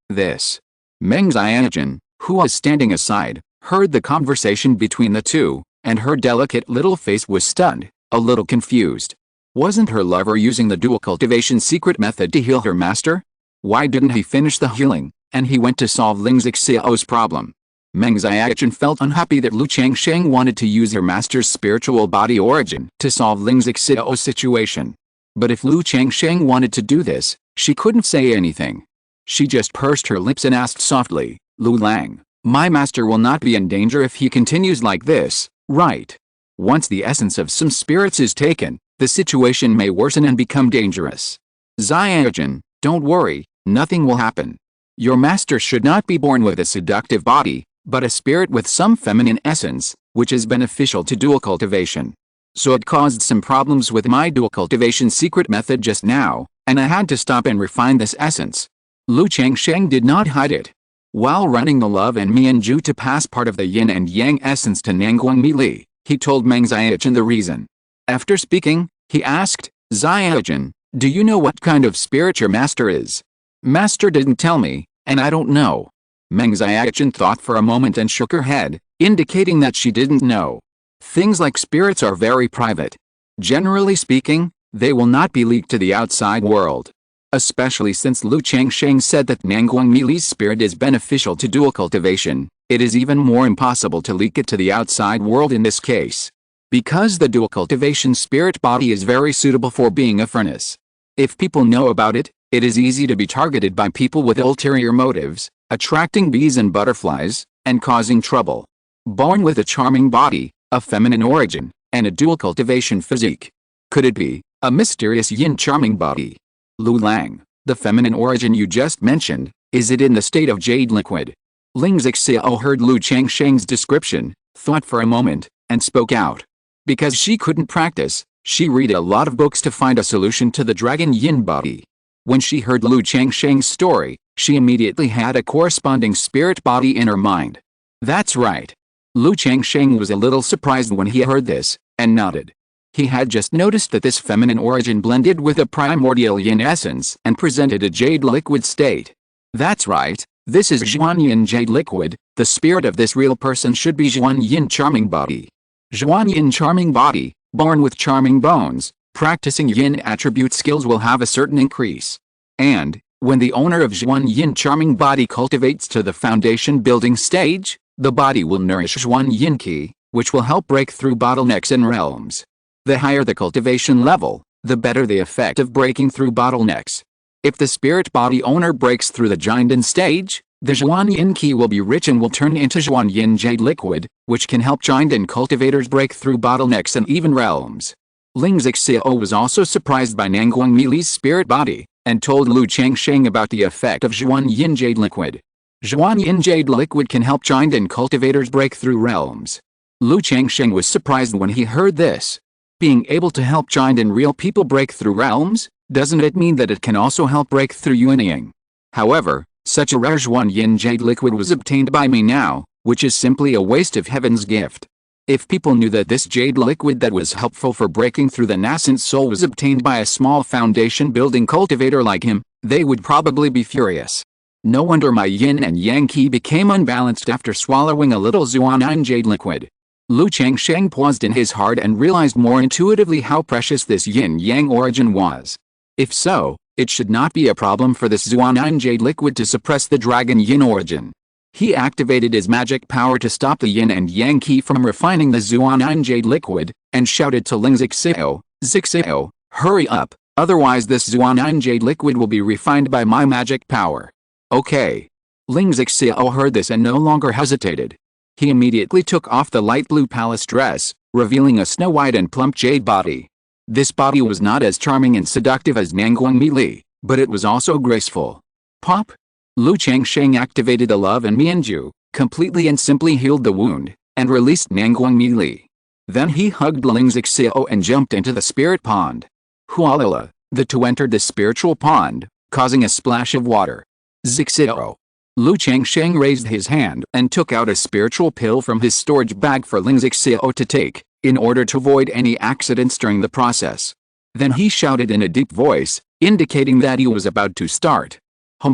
Speaker 1: This." Meng Xiaochen, who was standing aside, heard the conversation between the two, and her delicate little face was stunned, a little confused. Wasn't her lover using the dual cultivation secret method to heal her master? Why didn't he finish the healing, and he went to solve Ling Xiao's problem? Meng Xiaochen felt unhappy that Lu Changsheng wanted to use her master's spiritual body origin to solve Ling Xiao's situation. But if Lu Changsheng wanted to do this, she couldn't say anything. She just pursed her lips and asked softly, "Lu Lang, my master will not be in danger if he continues like this, right? Once the essence of some spirits is taken, the situation may worsen and become dangerous. Xiaochen, don't worry, nothing will happen. Your master should not be born with a seductive body, but a spirit with some feminine essence, which is beneficial to dual cultivation. So it caused some problems with my dual cultivation secret method just now, and I had to stop and refine this essence." Lu Changsheng did not hide it. While running the love and Mianju to pass part of the yin and yang essence to Nangguang Mili, he told Meng Xiaochen the reason. After speaking, he asked, "Xiaochen, do you know what kind of spirit your master is?" "Master didn't tell me, and I don't know." Meng Xiaochen thought for a moment and shook her head, indicating that she didn't know. Things like spirits are very private. Generally speaking, they will not be leaked to the outside world. Especially since Lu Changsheng said that Nangguang Mili's spirit is beneficial to dual cultivation, it is even more impossible to leak it to the outside world in this case. Because the dual cultivation spirit body is very suitable for being a furnace. If people know about it, it is easy to be targeted by people with ulterior motives, attracting bees and butterflies, and causing trouble. Born with a charming body, a feminine origin, and a dual cultivation physique. Could it be a mysterious yin charming body? Lu Lang, the feminine origin you just mentioned, is it in the state of jade liquid? Ling Xiao heard Lu Changsheng's description, thought for a moment, and spoke out. Because she couldn't practice, she read a lot of books to find a solution to the dragon yin body. When she heard Lu Changsheng's story, she immediately had a corresponding spirit body in her mind. That's right. Lu Changsheng was a little surprised when he heard this, and nodded. He had just noticed that this feminine origin blended with a primordial yin essence and presented a jade liquid state. That's right, this is Zhuan Yin jade liquid, the spirit of this real person should be Zhuan Yin charming body. Zhuan Yin charming body, born with charming bones, practicing yin attribute skills will have a certain increase. And, when the owner of Zhuan Yin charming body cultivates to the foundation building stage, the body will nourish Zhuan Yin Qi, which will help break through bottlenecks and realms. The higher the cultivation level, the better the effect of breaking through bottlenecks. If the spirit body owner breaks through the Jinden stage, the Zhuan Yin Qi will be rich and will turn into Zhuan Yin jade liquid, which can help Jinden cultivators break through bottlenecks and even realms. Ling Xiao was also surprised by Nangguang Mili's spirit body, and told Lu Changsheng about the effect of Zhuan Yin jade liquid. Zhuan Yin jade liquid can help Jinden cultivators break through realms. Lu Changsheng was surprised when he heard this. Being able to help Jinden real people break through realms? doesn't it mean that it can also help break through yin and yang? However, such a rare Zhuan Yin Jade liquid was obtained by me now, which is simply a waste of heaven's gift. If people knew that this jade liquid that was helpful for breaking through the nascent soul was obtained by a small foundation-building cultivator like him, they would probably be furious. No wonder my yin and yang qi became unbalanced after swallowing a little Zhuan Yin Jade liquid. Lu Changsheng paused in his heart and realized more intuitively how precious this yin-yang origin was. If so, it should not be a problem for this Zhuan Yin Jade liquid to suppress the dragon yin origin. He activated his magic power to stop the yin and yang qi from refining the Zhuan Yin Jade liquid, and shouted to Ling Zixio, "Zixio, hurry up, otherwise this Zhuan Yin Jade liquid will be refined by my magic power." Okay. Ling Zixio heard this and no longer hesitated. He immediately took off the light blue palace dress, revealing a snow-white and plump jade body. This body was not as charming and seductive as Nanguang Mi Li, but it was also graceful. Pop! Lu Changsheng activated the love and Mianju, completely and simply healed the wound, and released Nanguang Mi Li. Then he hugged Ling Zixio and jumped into the spirit pond. Hualala, the two entered the spiritual pond, causing a splash of water. Zixio. Lu Changsheng raised his hand and took out a spiritual pill from his storage bag for Ling Zixio to take, in order to avoid any accidents during the process. Then he shouted in a deep voice, indicating that he was about to start.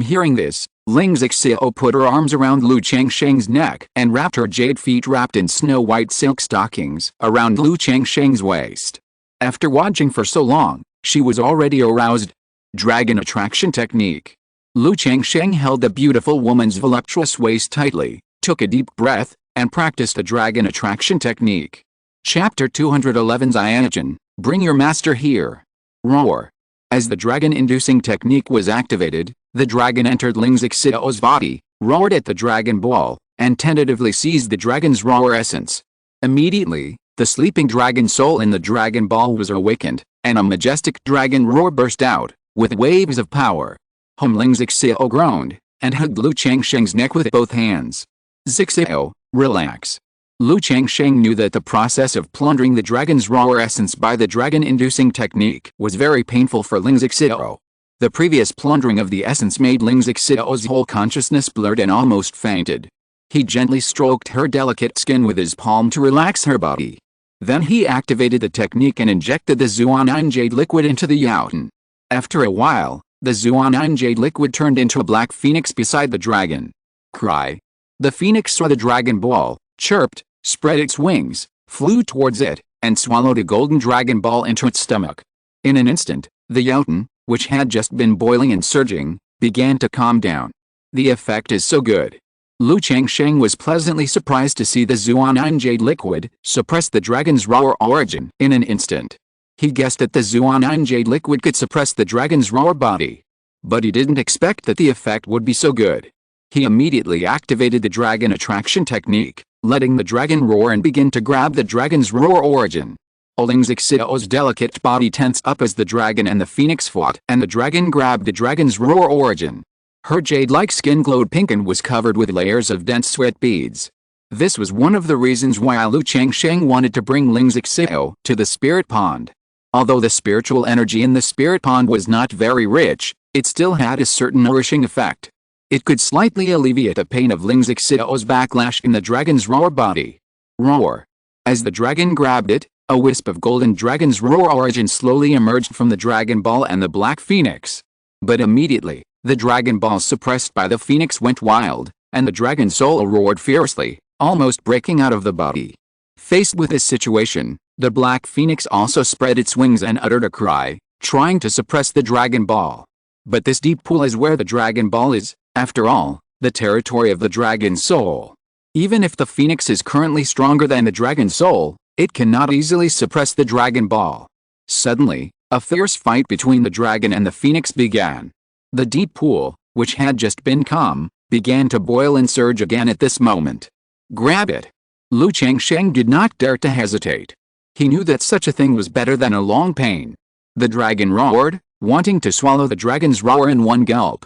Speaker 1: Hearing this, Ling Zixio put her arms around Lu Changsheng's neck and wrapped her jade feet wrapped in snow-white silk stockings around Lu Changsheng's waist. After watching for so long, she was already aroused. Dragon Attraction Technique. Lu Changsheng held the beautiful woman's voluptuous waist tightly, took a deep breath, and practiced the Dragon Attraction Technique. Chapter 211 Xianjin, Bring Your Master Here. Roar. As the dragon-inducing technique was activated, the dragon entered Ling Zixio's body, roared at the Dragon Ball, and tentatively seized the dragon's roar essence. Immediately, the sleeping dragon soul in the Dragon Ball was awakened, and a majestic dragon roar burst out, with waves of power. Ling Zixio groaned, and hugged Lu Changsheng's neck with both hands. Zixio, relax. Lu Changsheng knew that the process of plundering the dragon's roar essence by the dragon-inducing technique was very painful for Ling Zixio. The previous plundering of the essence made Ling Zixio's whole consciousness blurred and almost fainted. He gently stroked her delicate skin with his palm to relax her body. Then he activated the technique and injected the Zhuan Yin Jade liquid into the Yaotan. After a while, the Zhuan Yin Jade liquid turned into a black phoenix beside the dragon. Cry. The phoenix saw the Dragon Ball, chirped, spread its wings, flew towards it, and swallowed a golden Dragon Ball into its stomach. In an instant, the Yaotan, which had just been boiling and surging, began to calm down. The effect is so good. Lu Changsheng was pleasantly surprised to see the Zhuan Yin Jade liquid suppress the dragon's roar origin in an instant. He guessed that the Zhuan Yin Jade liquid could suppress the dragon's roar body. But he didn't expect that the effect would be so good. He immediately activated the Dragon Attraction Technique, letting the dragon roar and begin to grab the dragon's roar origin. Ling Zixio's delicate body tensed up as the dragon and the phoenix fought, and the dragon grabbed the dragon's roar origin. Her jade-like skin glowed pink and was covered with layers of dense sweat beads. This was one of the reasons why Lu Changsheng wanted to bring Ling Zixio to the spirit pond. Although the spiritual energy in the spirit pond was not very rich, it still had a certain nourishing effect. It could slightly alleviate the pain of Ling Zixio's backlash in the dragon's roar body. Roar. As the dragon grabbed it, a wisp of golden dragon's roar origin slowly emerged from the Dragon Ball and the Black Phoenix. But immediately, the Dragon Ball suppressed by the Phoenix went wild, and the dragon soul roared fiercely, almost breaking out of the body. Faced with this situation, the Black Phoenix also spread its wings and uttered a cry, trying to suppress the Dragon Ball. But this deep pool is where the Dragon Ball is, after all, the territory of the Dragon Soul. Even if the Phoenix is currently stronger than the Dragon Soul, it cannot easily suppress the Dragon Ball. Suddenly, a fierce fight between the dragon and the Phoenix began. The deep pool, which had just been calm, began to boil and surge again at this moment. Grab it! Lu Changsheng did not dare to hesitate. He knew that such a thing was better than a long pain. The dragon roared, wanting to swallow the dragon's roar in one gulp.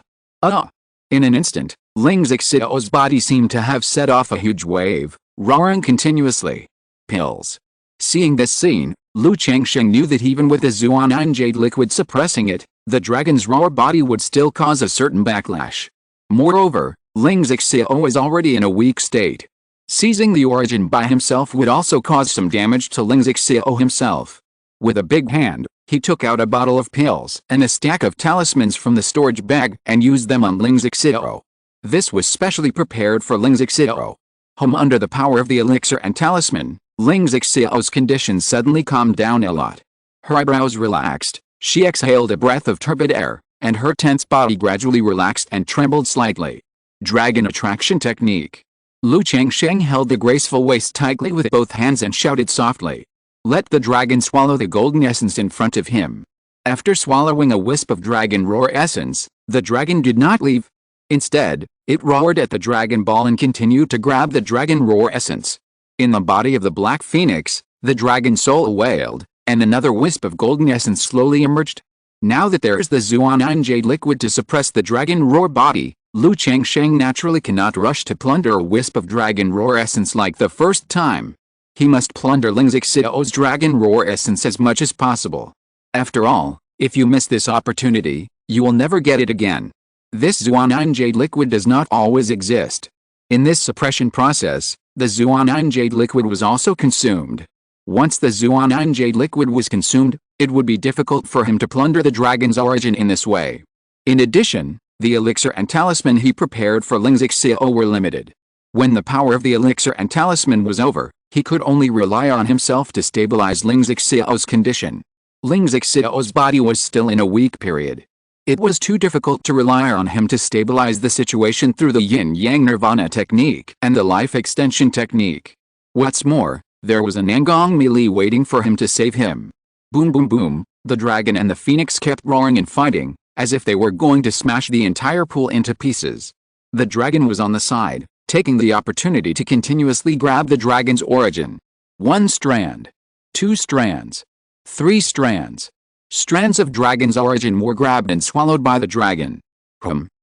Speaker 1: In an instant, Ling Zixio's body seemed to have set off a huge wave, roaring continuously. Pills. Seeing this scene, Lu Changsheng knew that even with the Zhuan Yin Jade liquid suppressing it, the dragon's raw body would still cause a certain backlash. Moreover, Ling Xiao was already in a weak state. Seizing the origin by himself would also cause some damage to Ling Xiao himself. With a big hand, he took out a bottle of pills and a stack of talismans from the storage bag and used them on Ling Xiao. This was specially prepared for Ling Xiao. Under the power of the elixir and talisman, Ling Xiao's condition suddenly calmed down a lot. Her eyebrows relaxed, she exhaled a breath of turbid air, and her tense body gradually relaxed and trembled slightly. Dragon attraction technique. Changsheng held the graceful waist tightly with both hands and shouted softly. Let the dragon swallow the golden essence in front of him. After swallowing a wisp of dragon roar essence, the dragon did not leave. Instead, it roared at the dragon ball and continued to grab the dragon roar essence. In the body of the black phoenix, the dragon soul wailed, and another wisp of golden essence slowly emerged. Now that there is the Zuanan jade liquid to suppress the dragon roar body, Changsheng naturally cannot rush to plunder a wisp of dragon roar essence like the first time. He must plunder Ling Xiao's dragon roar essence as much as possible. After all, if you miss this opportunity, you will never get it again. This Zuanan jade liquid does not always exist. In this suppression process, the Zuanan jade liquid was also consumed. Once the Zuanan jade liquid was consumed, it would be difficult for him to plunder the dragon's origin in this way. In addition, the elixir and talisman he prepared for Ling Xiao were limited. When the power of the elixir and talisman was over, he could only rely on himself to stabilize Ling Xiao's condition. Ling Xiao's body was still in a weak period. It was too difficult to rely on him to stabilize the situation through the yin-yang nirvana technique and the life extension technique. What's more, there was an Angong melee waiting for him to save him. Boom boom boom, the dragon and the phoenix kept roaring and fighting, as if they were going to smash the entire pool into pieces. The dragon was on the side, taking the opportunity to continuously grab the dragon's origin. 1 strand. 2 strands. 3 strands. Strands of dragon's origin were grabbed and swallowed by the dragon.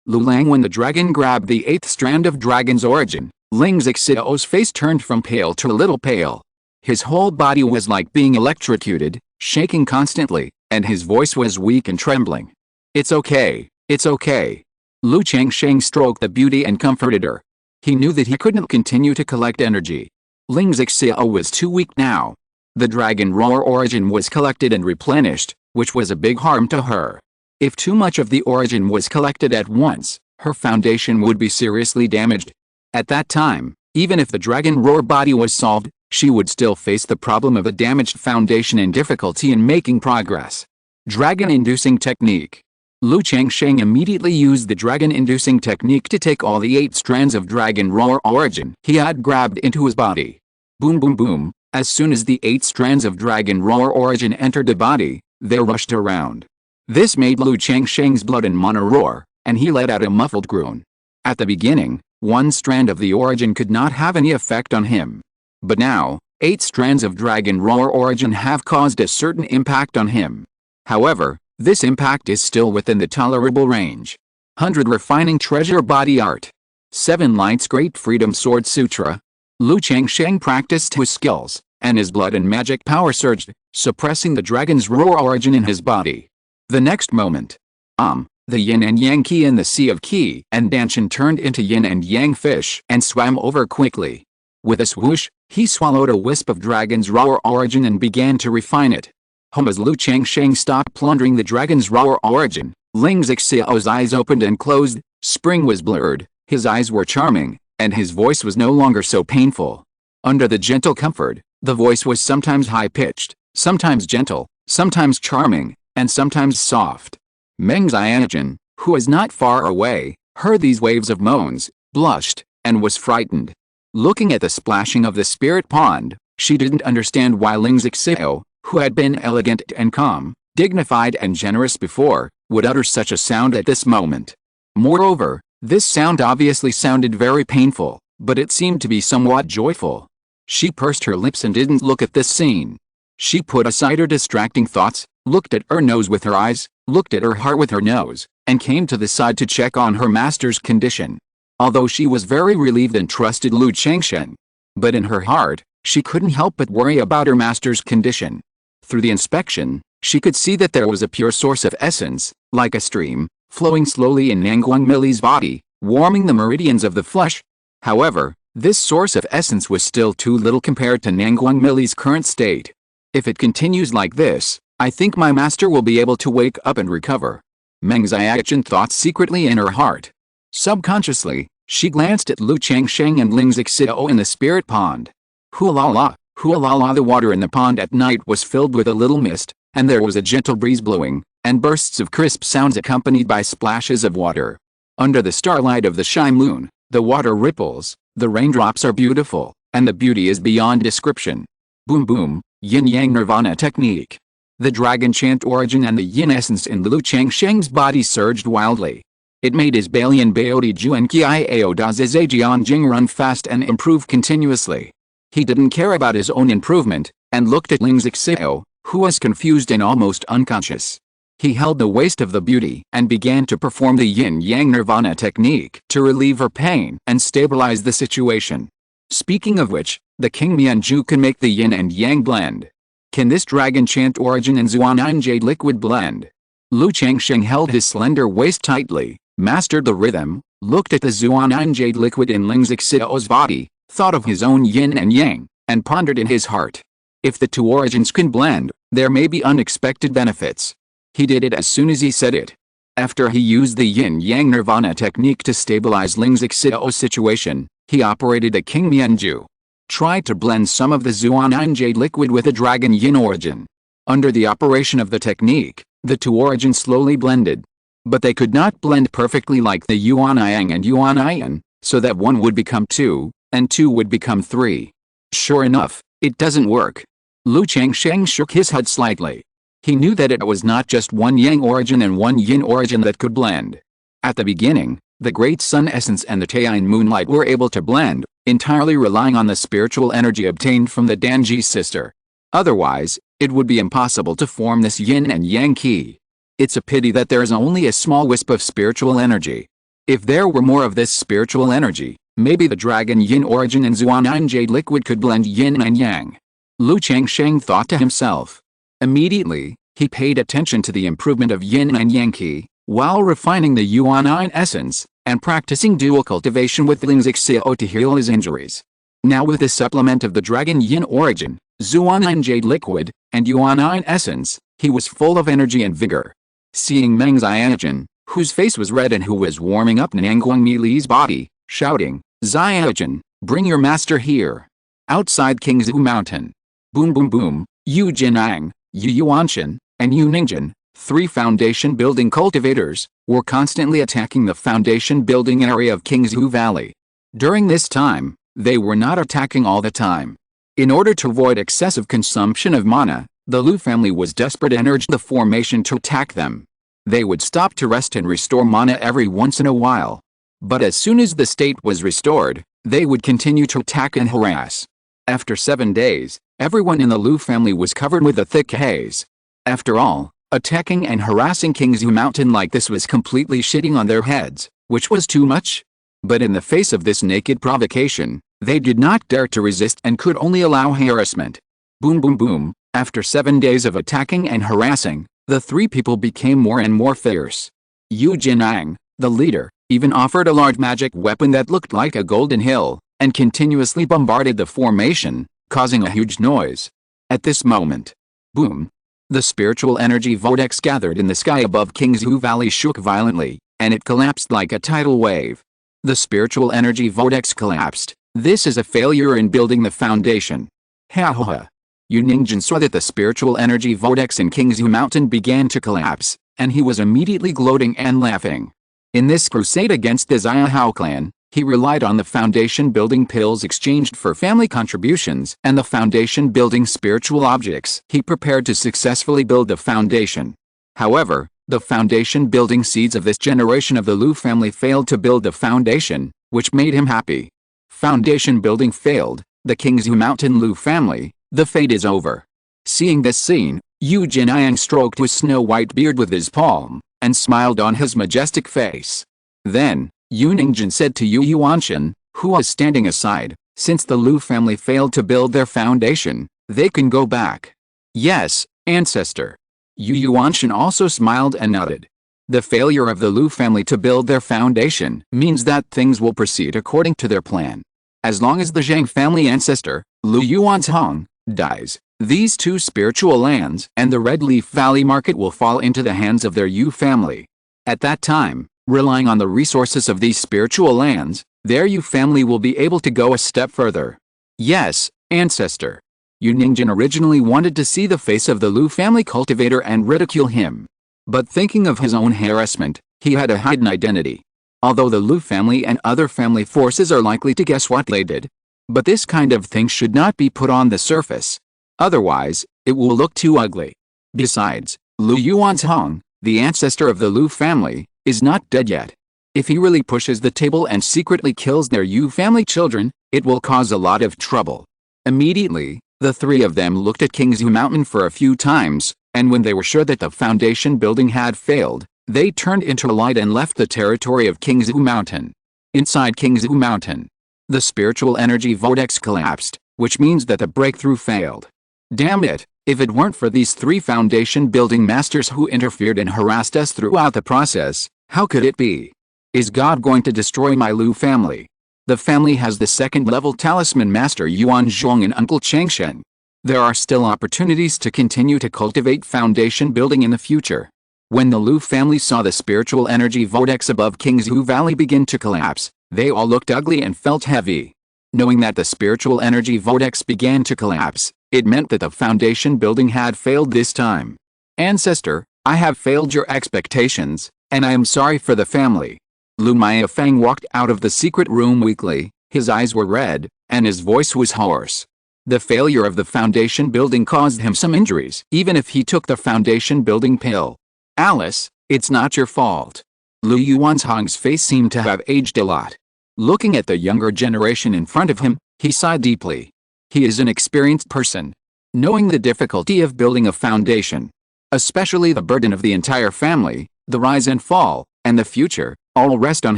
Speaker 1: Lulang when the dragon grabbed the 8th strand of dragon's origin, Ling Xiao's face turned from pale to a little pale. His whole body was like being electrocuted, shaking constantly, and his voice was weak and trembling. It's okay, it's okay. Changsheng stroked the beauty and comforted her. He knew that he couldn't continue to collect energy. Ling Xiao was too weak now. The dragon roar origin was collected and replenished, which was a big harm to her. If too much of the origin was collected at once, her foundation would be seriously damaged. At that time, even if the dragon roar body was solved, she would still face the problem of a damaged foundation and difficulty in making progress. Dragon-inducing technique. Changsheng immediately used the dragon-inducing technique to take all the 8 strands of dragon roar origin he had grabbed into his body. Boom boom boom, as soon as the 8 strands of dragon roar origin entered the body, they rushed around. This made Changsheng's blood and mana roar, and he let out a muffled groan. At the beginning, 1 strand of the origin could not have any effect on him. But now, 8 strands of dragon roar origin have caused a certain impact on him. However, this impact is still within the tolerable range. 100 Refining Treasure Body Art. 7 Lights Great Freedom Sword Sutra. Changsheng practiced his skills, and his blood and magic power surged, suppressing the dragon's roar origin in his body. The next moment, the yin and yang qi in the sea of qi and danshan turned into yin and yang fish and swam over quickly. With a swoosh, he swallowed a wisp of dragon's roar origin and began to refine it. As Changsheng stopped plundering the dragon's roar origin, Ling Xiao's eyes opened and closed, spring was blurred, his eyes were charming, and his voice was no longer so painful. Under the gentle comfort, the voice was sometimes high-pitched, sometimes gentle, sometimes charming, and sometimes soft. Meng Xianjun, who was not far away, heard these waves of moans, blushed, and was frightened. Looking at the splashing of the spirit pond, she didn't understand why Ling Xiao, who had been elegant and calm, dignified and generous before, would utter such a sound at this moment. Moreover, this sound obviously sounded very painful, but it seemed to be somewhat joyful. She pursed her lips and didn't look at this scene. She put aside her distracting thoughts, looked at her nose with her eyes, looked at her heart with her nose, and came to the side to check on her master's condition. Although she was very relieved and trusted Changsheng, but in her heart, she couldn't help but worry about her master's condition. Through the inspection, She could see that there was a pure source of essence, like a stream, flowing slowly in Nangguang Mili's body, warming the meridians of the flesh. However, this source of essence was still too little compared to Nangguang Mili's current state. If it continues like this, I think my master will be able to wake up and recover. Meng Xiaochen thought secretly in her heart. Subconsciously, she glanced at Lu Changsheng and Ling Zixio in the spirit pond. Hoo-la-la, hoo-la-la. The water in the pond at night was filled with a little mist, and there was a gentle breeze blowing, and bursts of crisp sounds accompanied by splashes of water. Under the starlight of the shy moon, the water ripples, the raindrops are beautiful, and the beauty is beyond description. Boom boom, yin-yang nirvana technique. The dragon chant origin and the yin essence in Lu Changsheng's body surged wildly. It made his Balian Baodi Juan Kiao Da Zizajian Jing run fast and improve continuously. He didn't care about his own improvement, and looked at Ling Zixio, who was confused and almost unconscious. He held the waist of the beauty and began to perform the yin-yang nirvana technique to relieve her pain and stabilize the situation. Speaking of which, the King Mianju can make the yin and yang blend. Can this dragon chant origin and Zuanan jade liquid blend? Lu Changsheng held his slender waist tightly, mastered the rhythm, looked at the Zuanan jade liquid in Ling Zixio's body, thought of his own yin and yang, and pondered in his heart. If the two origins can blend, there may be unexpected benefits. He did it as soon as he said it. After he used the yin-yang nirvana technique to stabilize Ling Zixio's situation, he operated a King Mianju. Tried to blend some of the Zuanan jade liquid with a dragon yin origin. Under the operation of the technique, the two origins slowly blended. But they could not blend perfectly like the Yuan Yang and Yuan Yin, so that one would become two, and two would become three. Sure enough, it doesn't work. Lu Changsheng shook his head slightly. He knew that it was not just one yang origin and one yin origin that could blend. At the beginning, the great sun essence and the Taiyin moonlight were able to blend, entirely relying on the spiritual energy obtained from the Danji sister. Otherwise, it would be impossible to form this yin and yang qi. It's a pity that there is only a small wisp of spiritual energy. If there were more of this spiritual energy, maybe the dragon yin origin and Zuanan jade liquid could blend yin and yang. Lu Changsheng thought to himself. Immediately, he paid attention to the improvement of yin and yang qi, while refining the Yuan-Yin essence, and practicing dual cultivation with Ling Zixio to heal his injuries. Now with the supplement of the dragon yin origin, Zuanan jade liquid, and Yuan-Yin essence, he was full of energy and vigor. Seeing Meng Xiaochen, whose face was red and who was warming up Nangguang Mili's body, shouting, "Xiaochen, bring your master here." Outside Qingzhu Mountain. Boom boom boom, Yu Jinang, Yu Yuanshan, and Yu Ningjin, three foundation building cultivators, were constantly attacking the foundation building area of Qingzhu Valley. During this time, they were not attacking all the time. In order to avoid excessive consumption of mana, the Lu family was desperate and urged the formation to attack them. They would stop to rest and restore mana every once in a while. But as soon as the state was restored, they would continue to attack and harass. After 7 days, everyone in the Lu family was covered with a thick haze. After all, attacking and harassing Qingzhu Mountain like this was completely shitting on their heads, which was too much. But in the face of this naked provocation, they did not dare to resist and could only allow harassment. Boom boom boom, after 7 days of attacking and harassing, the three people became more and more fierce. Yu Jinang, the leader, even offered a large magic weapon that looked like a golden hill, and continuously bombarded the formation, causing a huge noise. At this moment, boom, the spiritual energy vortex gathered in the sky above Qingzhu Valley shook violently, and it collapsed like a tidal wave. The spiritual energy vortex collapsed. This is a failure in building the foundation. Ha ha ha. Yu Ningjin saw that the spiritual energy vortex in Qingzhu Mountain began to collapse, and he was immediately gloating and laughing. In this crusade against the Xiahao clan, he relied on the foundation building pills exchanged for family contributions and the foundation building spiritual objects he prepared to successfully build the foundation. However, the foundation building seeds of this generation of the Lu family failed to build the foundation, which made him happy. Foundation building failed, the Qingzhu Mountain Lu family, the fate is over. Seeing this scene, Yu Jinang stroked his snow-white beard with his palm, and smiled on his majestic face. Then, Yu Ningjin said to Yu Yuanshan, who was standing aside, since the Lu family failed to build their foundation, they can go back. Yes, ancestor. Yu Yuanshan also smiled and nodded. The failure of the Lu family to build their foundation means that things will proceed according to their plan. As long as the Zhang family ancestor, Lu Yuanzhong, dies, these two spiritual lands and the Red Leaf Valley market will fall into the hands of their Yu family. At that time, relying on the resources of these spiritual lands, their Yu family will be able to go a step further. Yes, ancestor. Yu Ningjin originally wanted to see the face of the Lu family cultivator and ridicule him. But thinking of his own harassment, he had a hidden identity. Although the Lu family and other family forces are likely to guess what they did. But this kind of thing should not be put on the surface. Otherwise, it will look too ugly. Besides, Lu Yuanzhong, the ancestor of the Lu family, is not dead yet. If he really pushes the table and secretly kills their Yu family children, it will cause a lot of trouble. Immediately, the three of them looked at Qingzhu Mountain for a few times, and when they were sure that the foundation building had failed, they turned into light and left the territory of Qingzhu Mountain. Inside Qingzhu Mountain, the spiritual energy vortex collapsed, which means that the breakthrough failed. Damn it, if it weren't for these three foundation building masters who interfered and harassed us throughout the process, how could it be? Is God going to destroy my Lu family? The family has the second-level talisman master Yuan Zhong and Uncle Changsheng. There are still opportunities to continue to cultivate foundation building in the future. When the Lu family saw the spiritual energy vortex above Qingzhu Valley begin to collapse, they all looked ugly and felt heavy. Knowing that the spiritual energy vortex began to collapse, it meant that the foundation building had failed this time. Ancestor, I have failed your expectations, and I am sorry for the family. Lu Maifeng walked out of the secret room weakly, his eyes were red, and his voice was hoarse. The failure of the foundation building caused him some injuries, even if he took the foundation building pill. Alice, it's not your fault. Lu Yuanzhong's face seemed to have aged a lot. Looking at the younger generation in front of him, he sighed deeply. He is an experienced person. Knowing the difficulty of building a foundation, especially the burden of the entire family, the rise and fall, and the future, all rest on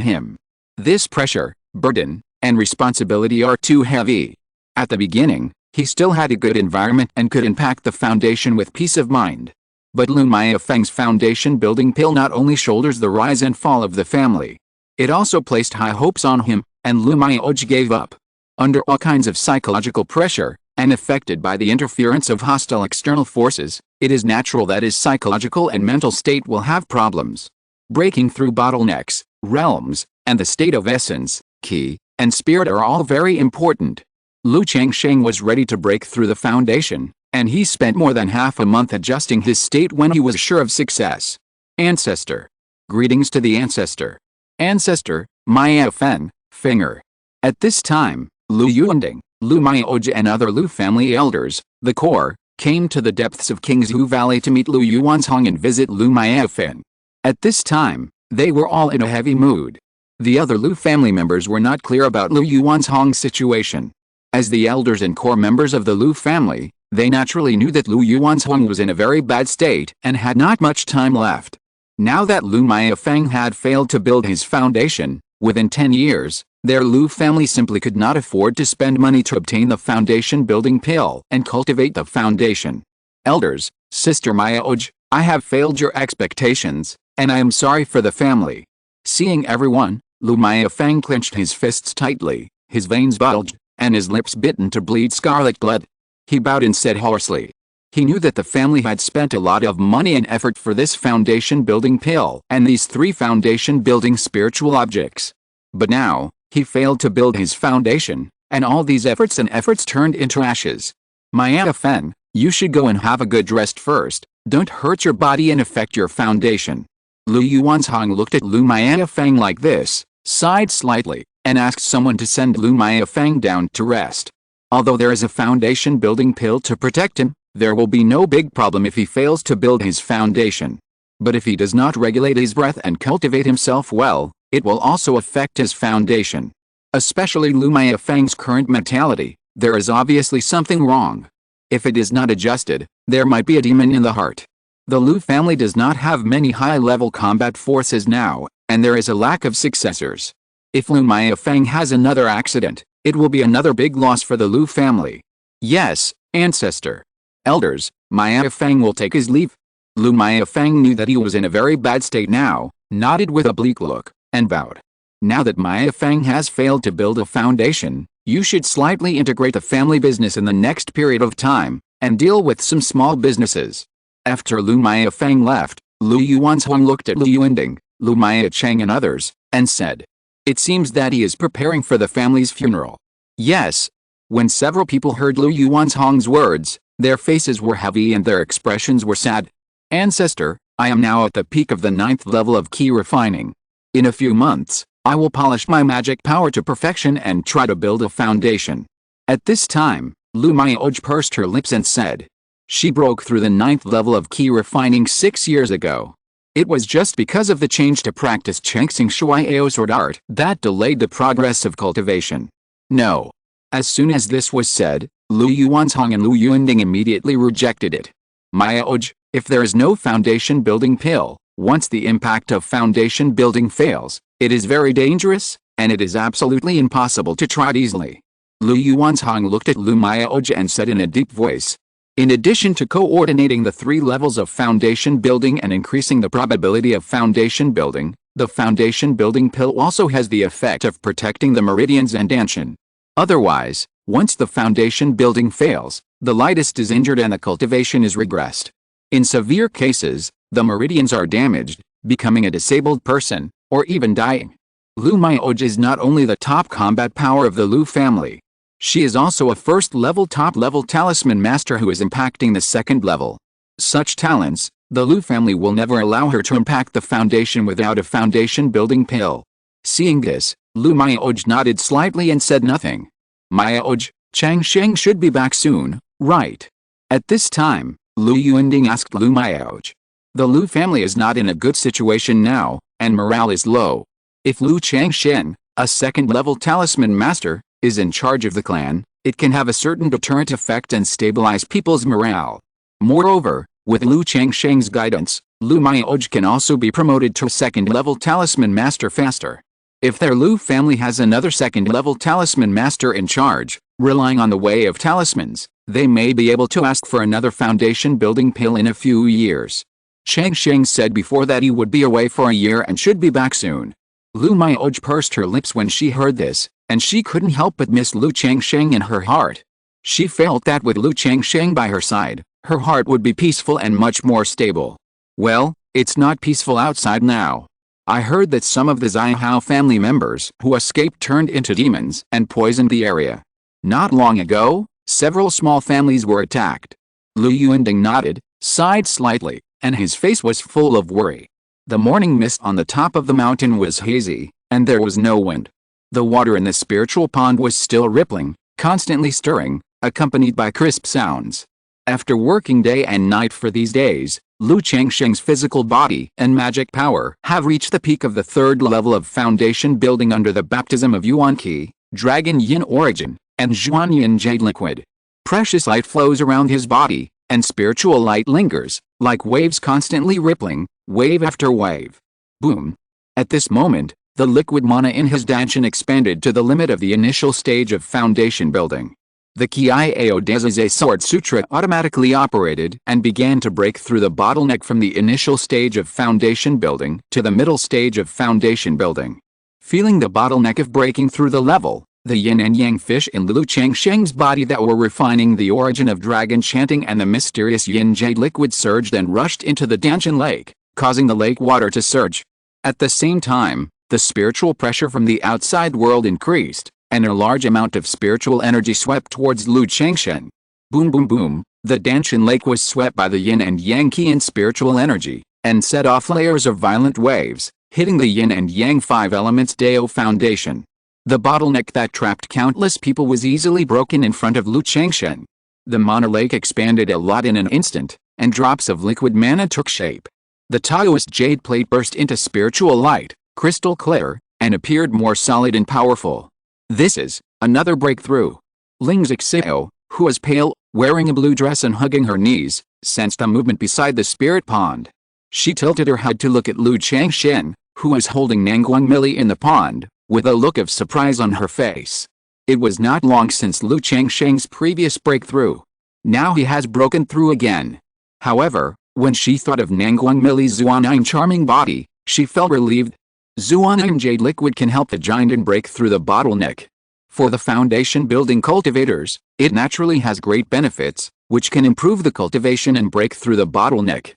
Speaker 1: him. This pressure, burden, and responsibility are too heavy. At the beginning, he still had a good environment and could impact the foundation with peace of mind. But Lu Maifeng's foundation building pill not only shoulders the rise and fall of the family. It also placed high hopes on him, and Lu Maifeng gave up. Under all kinds of psychological pressure, and affected by the interference of hostile external forces, it is natural that his psychological and mental state will have problems. Breaking through bottlenecks, realms, and the state of essence, ki, and spirit are all very important. Lu Changsheng was ready to break through the foundation, and he spent more than half a month adjusting his state when he was sure of success. Ancestor. Greetings to the ancestor. Ancestor, Maifeng, Finger. At this time, Lu Yuanding, Lu Maioji and other Lu family elders, the core, came to the depths of Qingzhu Valley to meet Lu Yuanzhong and visit Lu Maifeng. At this time, they were all in a heavy mood. The other Lu family members were not clear about Lu Yuanzhong's situation. As the elders and core members of the Lu family, they naturally knew that Lu Yuanzhong was in a very bad state and had not much time left. Now that Lu Maifeng had failed to build his foundation, within 10 years, their Lu family simply could not afford to spend money to obtain the foundation building pill and cultivate the foundation. Elders, Sister Maioji, I have failed your expectations, and I am sorry for the family. Seeing everyone, Lu Maifeng clenched his fists tightly, his veins bulged, and his lips bitten to bleed scarlet blood. He bowed and said hoarsely. He knew that the family had spent a lot of money and effort for this foundation building pill and these three foundation building spiritual objects. But now, he failed to build his foundation, and all these efforts turned into ashes. Maifeng, you should go and have a good rest first, don't hurt your body and affect your foundation. Lu Yuanzhong looked at Lu Maifeng like this, sighed slightly, and asked someone to send Lu Maifeng down to rest. Although there is a foundation building pill to protect him, there will be no big problem if he fails to build his foundation. But if he does not regulate his breath and cultivate himself well, it will also affect his foundation. Especially Lu Maifeng's current mentality, there is obviously something wrong. If it is not adjusted, there might be a demon in the heart. The Lu family does not have many high-level combat forces now, and there is a lack of successors. If Lu Maifeng has another accident, it will be another big loss for the Lu family. Yes, ancestor. Elders, Maifeng will take his leave. Lu Maifeng knew that he was in a very bad state now, nodded with a bleak look, and bowed. Now that Maifeng has failed to build a foundation, you should slightly integrate the family business in the next period of time, and deal with some small businesses. After Lu Maifeng left, Lu Yuanzhong looked at Lu Yuanding, Lu Maicheng and others, and said, "It seems that he is preparing for the family's funeral." Yes. When several people heard Lu Yuanzhong's words, their faces were heavy and their expressions were sad. "Ancestor, I am now at the peak of the 9th level of key refining. In a few months, I will polish my magic power to perfection and try to build a foundation." At this time, Lu Maoj pursed her lips and said, "She broke through the 9th level of key refining 6 years ago. It was just because of the change to practice Changsheng Shuaiao sword art that delayed the progress of cultivation." No. As soon as this was said, Lu Yuanzhong and Lu Yuanding immediately rejected it. "Maoj, if there is no foundation building pill, once the impact of foundation building fails, it is very dangerous, and it is absolutely impossible to try it easily." Lu Yuanzhong looked at Lu Maoj and said in a deep voice, "In addition to coordinating the 3 levels of foundation building and increasing the probability of foundation building, the foundation building pill also has the effect of protecting the meridians and danshan. Otherwise, once the foundation building fails, the lightest is injured and the cultivation is regressed. In severe cases, the meridians are damaged, becoming a disabled person, or even dying." Lu Maoj is not only the top combat power of the Lu family. She is also a first-level top-level talisman master who is impacting the 2nd level. Such talents, the Lu family will never allow her to impact the foundation without a foundation building pill. Seeing this, Lu Maoj nodded slightly and said nothing. "Maoj, Changsheng should be back soon, right?" At this time, Lu Yuanding asked Lu Maoj. "The Lu family is not in a good situation now, and morale is low. If Lu Changsheng, a 2nd-level talisman master, is in charge of the clan, it can have a certain deterrent effect and stabilize people's morale. Moreover, with Lu Changsheng's guidance, Lu Maoj can also be promoted to 2nd-level talisman master faster. If their Lu family has another 2nd-level talisman master in charge, relying on the way of talismans, they may be able to ask for another foundation building pill in a few years." Changsheng said before that he would be away for a year and should be back soon. Lu Maoj pursed her lips when she heard this, and she couldn't help but miss Lu Changsheng in her heart. She felt that with Lu Changsheng by her side, her heart would be peaceful and much more stable. Well, it's not peaceful outside now. I heard that some of the Zihao family members who escaped turned into demons and poisoned the area. Not long ago, several small families were attacked. Lu Yuanding nodded, sighed slightly, and his face was full of worry. The morning mist on the top of the mountain was hazy, and there was no wind. The water in the spiritual pond was still rippling, constantly stirring, accompanied by crisp sounds. After working day and night for these days, Lu Changsheng's physical body and magic power have reached the peak of the 3rd level of foundation building under the baptism of Yuan Qi, Dragon Yin Origin, and Zhuan Yin Jade Liquid. Precious light flows around his body, and spiritual light lingers, like waves constantly rippling, wave after wave. Boom. At this moment, the liquid mana in his danshan expanded to the limit of the initial stage of foundation building. The Qiao Dezize Sword Sutra automatically operated and began to break through the bottleneck from the initial stage of foundation building to the middle stage of foundation building. Feeling the bottleneck of breaking through the level, the yin and yang fish in Lu Changsheng's body that were refining the origin of dragon chanting and the mysterious yin jade liquid surged and rushed into the Danshan lake, causing the lake water to surge. At the same time, the spiritual pressure from the outside world increased, and a large amount of spiritual energy swept towards Lu Changsheng. Boom boom boom, the Danshan lake was swept by the yin and yang qi and spiritual energy, and set off layers of violent waves, hitting the yin and yang 5 elements Dao foundation. The bottleneck that trapped countless people was easily broken in front of Lu Changsheng. The mana lake expanded a lot in an instant, and drops of liquid mana took shape. The Taoist jade plate burst into spiritual light, crystal clear, and appeared more solid and powerful. This is another breakthrough. Ling Zixio, who was pale, wearing a blue dress and hugging her knees, sensed a movement beside the spirit pond. She tilted her head to look at Lu Changsheng, who was holding Nangguang Millie in the pond, with a look of surprise on her face. It was not long since Lu Changsheng's previous breakthrough. Now he has broken through again. However, When she thought of Nangguang Milli's Zuanine charming body, she felt relieved. Zuanine jade liquid can help the giant and break through the bottleneck. For the foundation building cultivators, it naturally has great benefits, which can improve the cultivation and break through the bottleneck.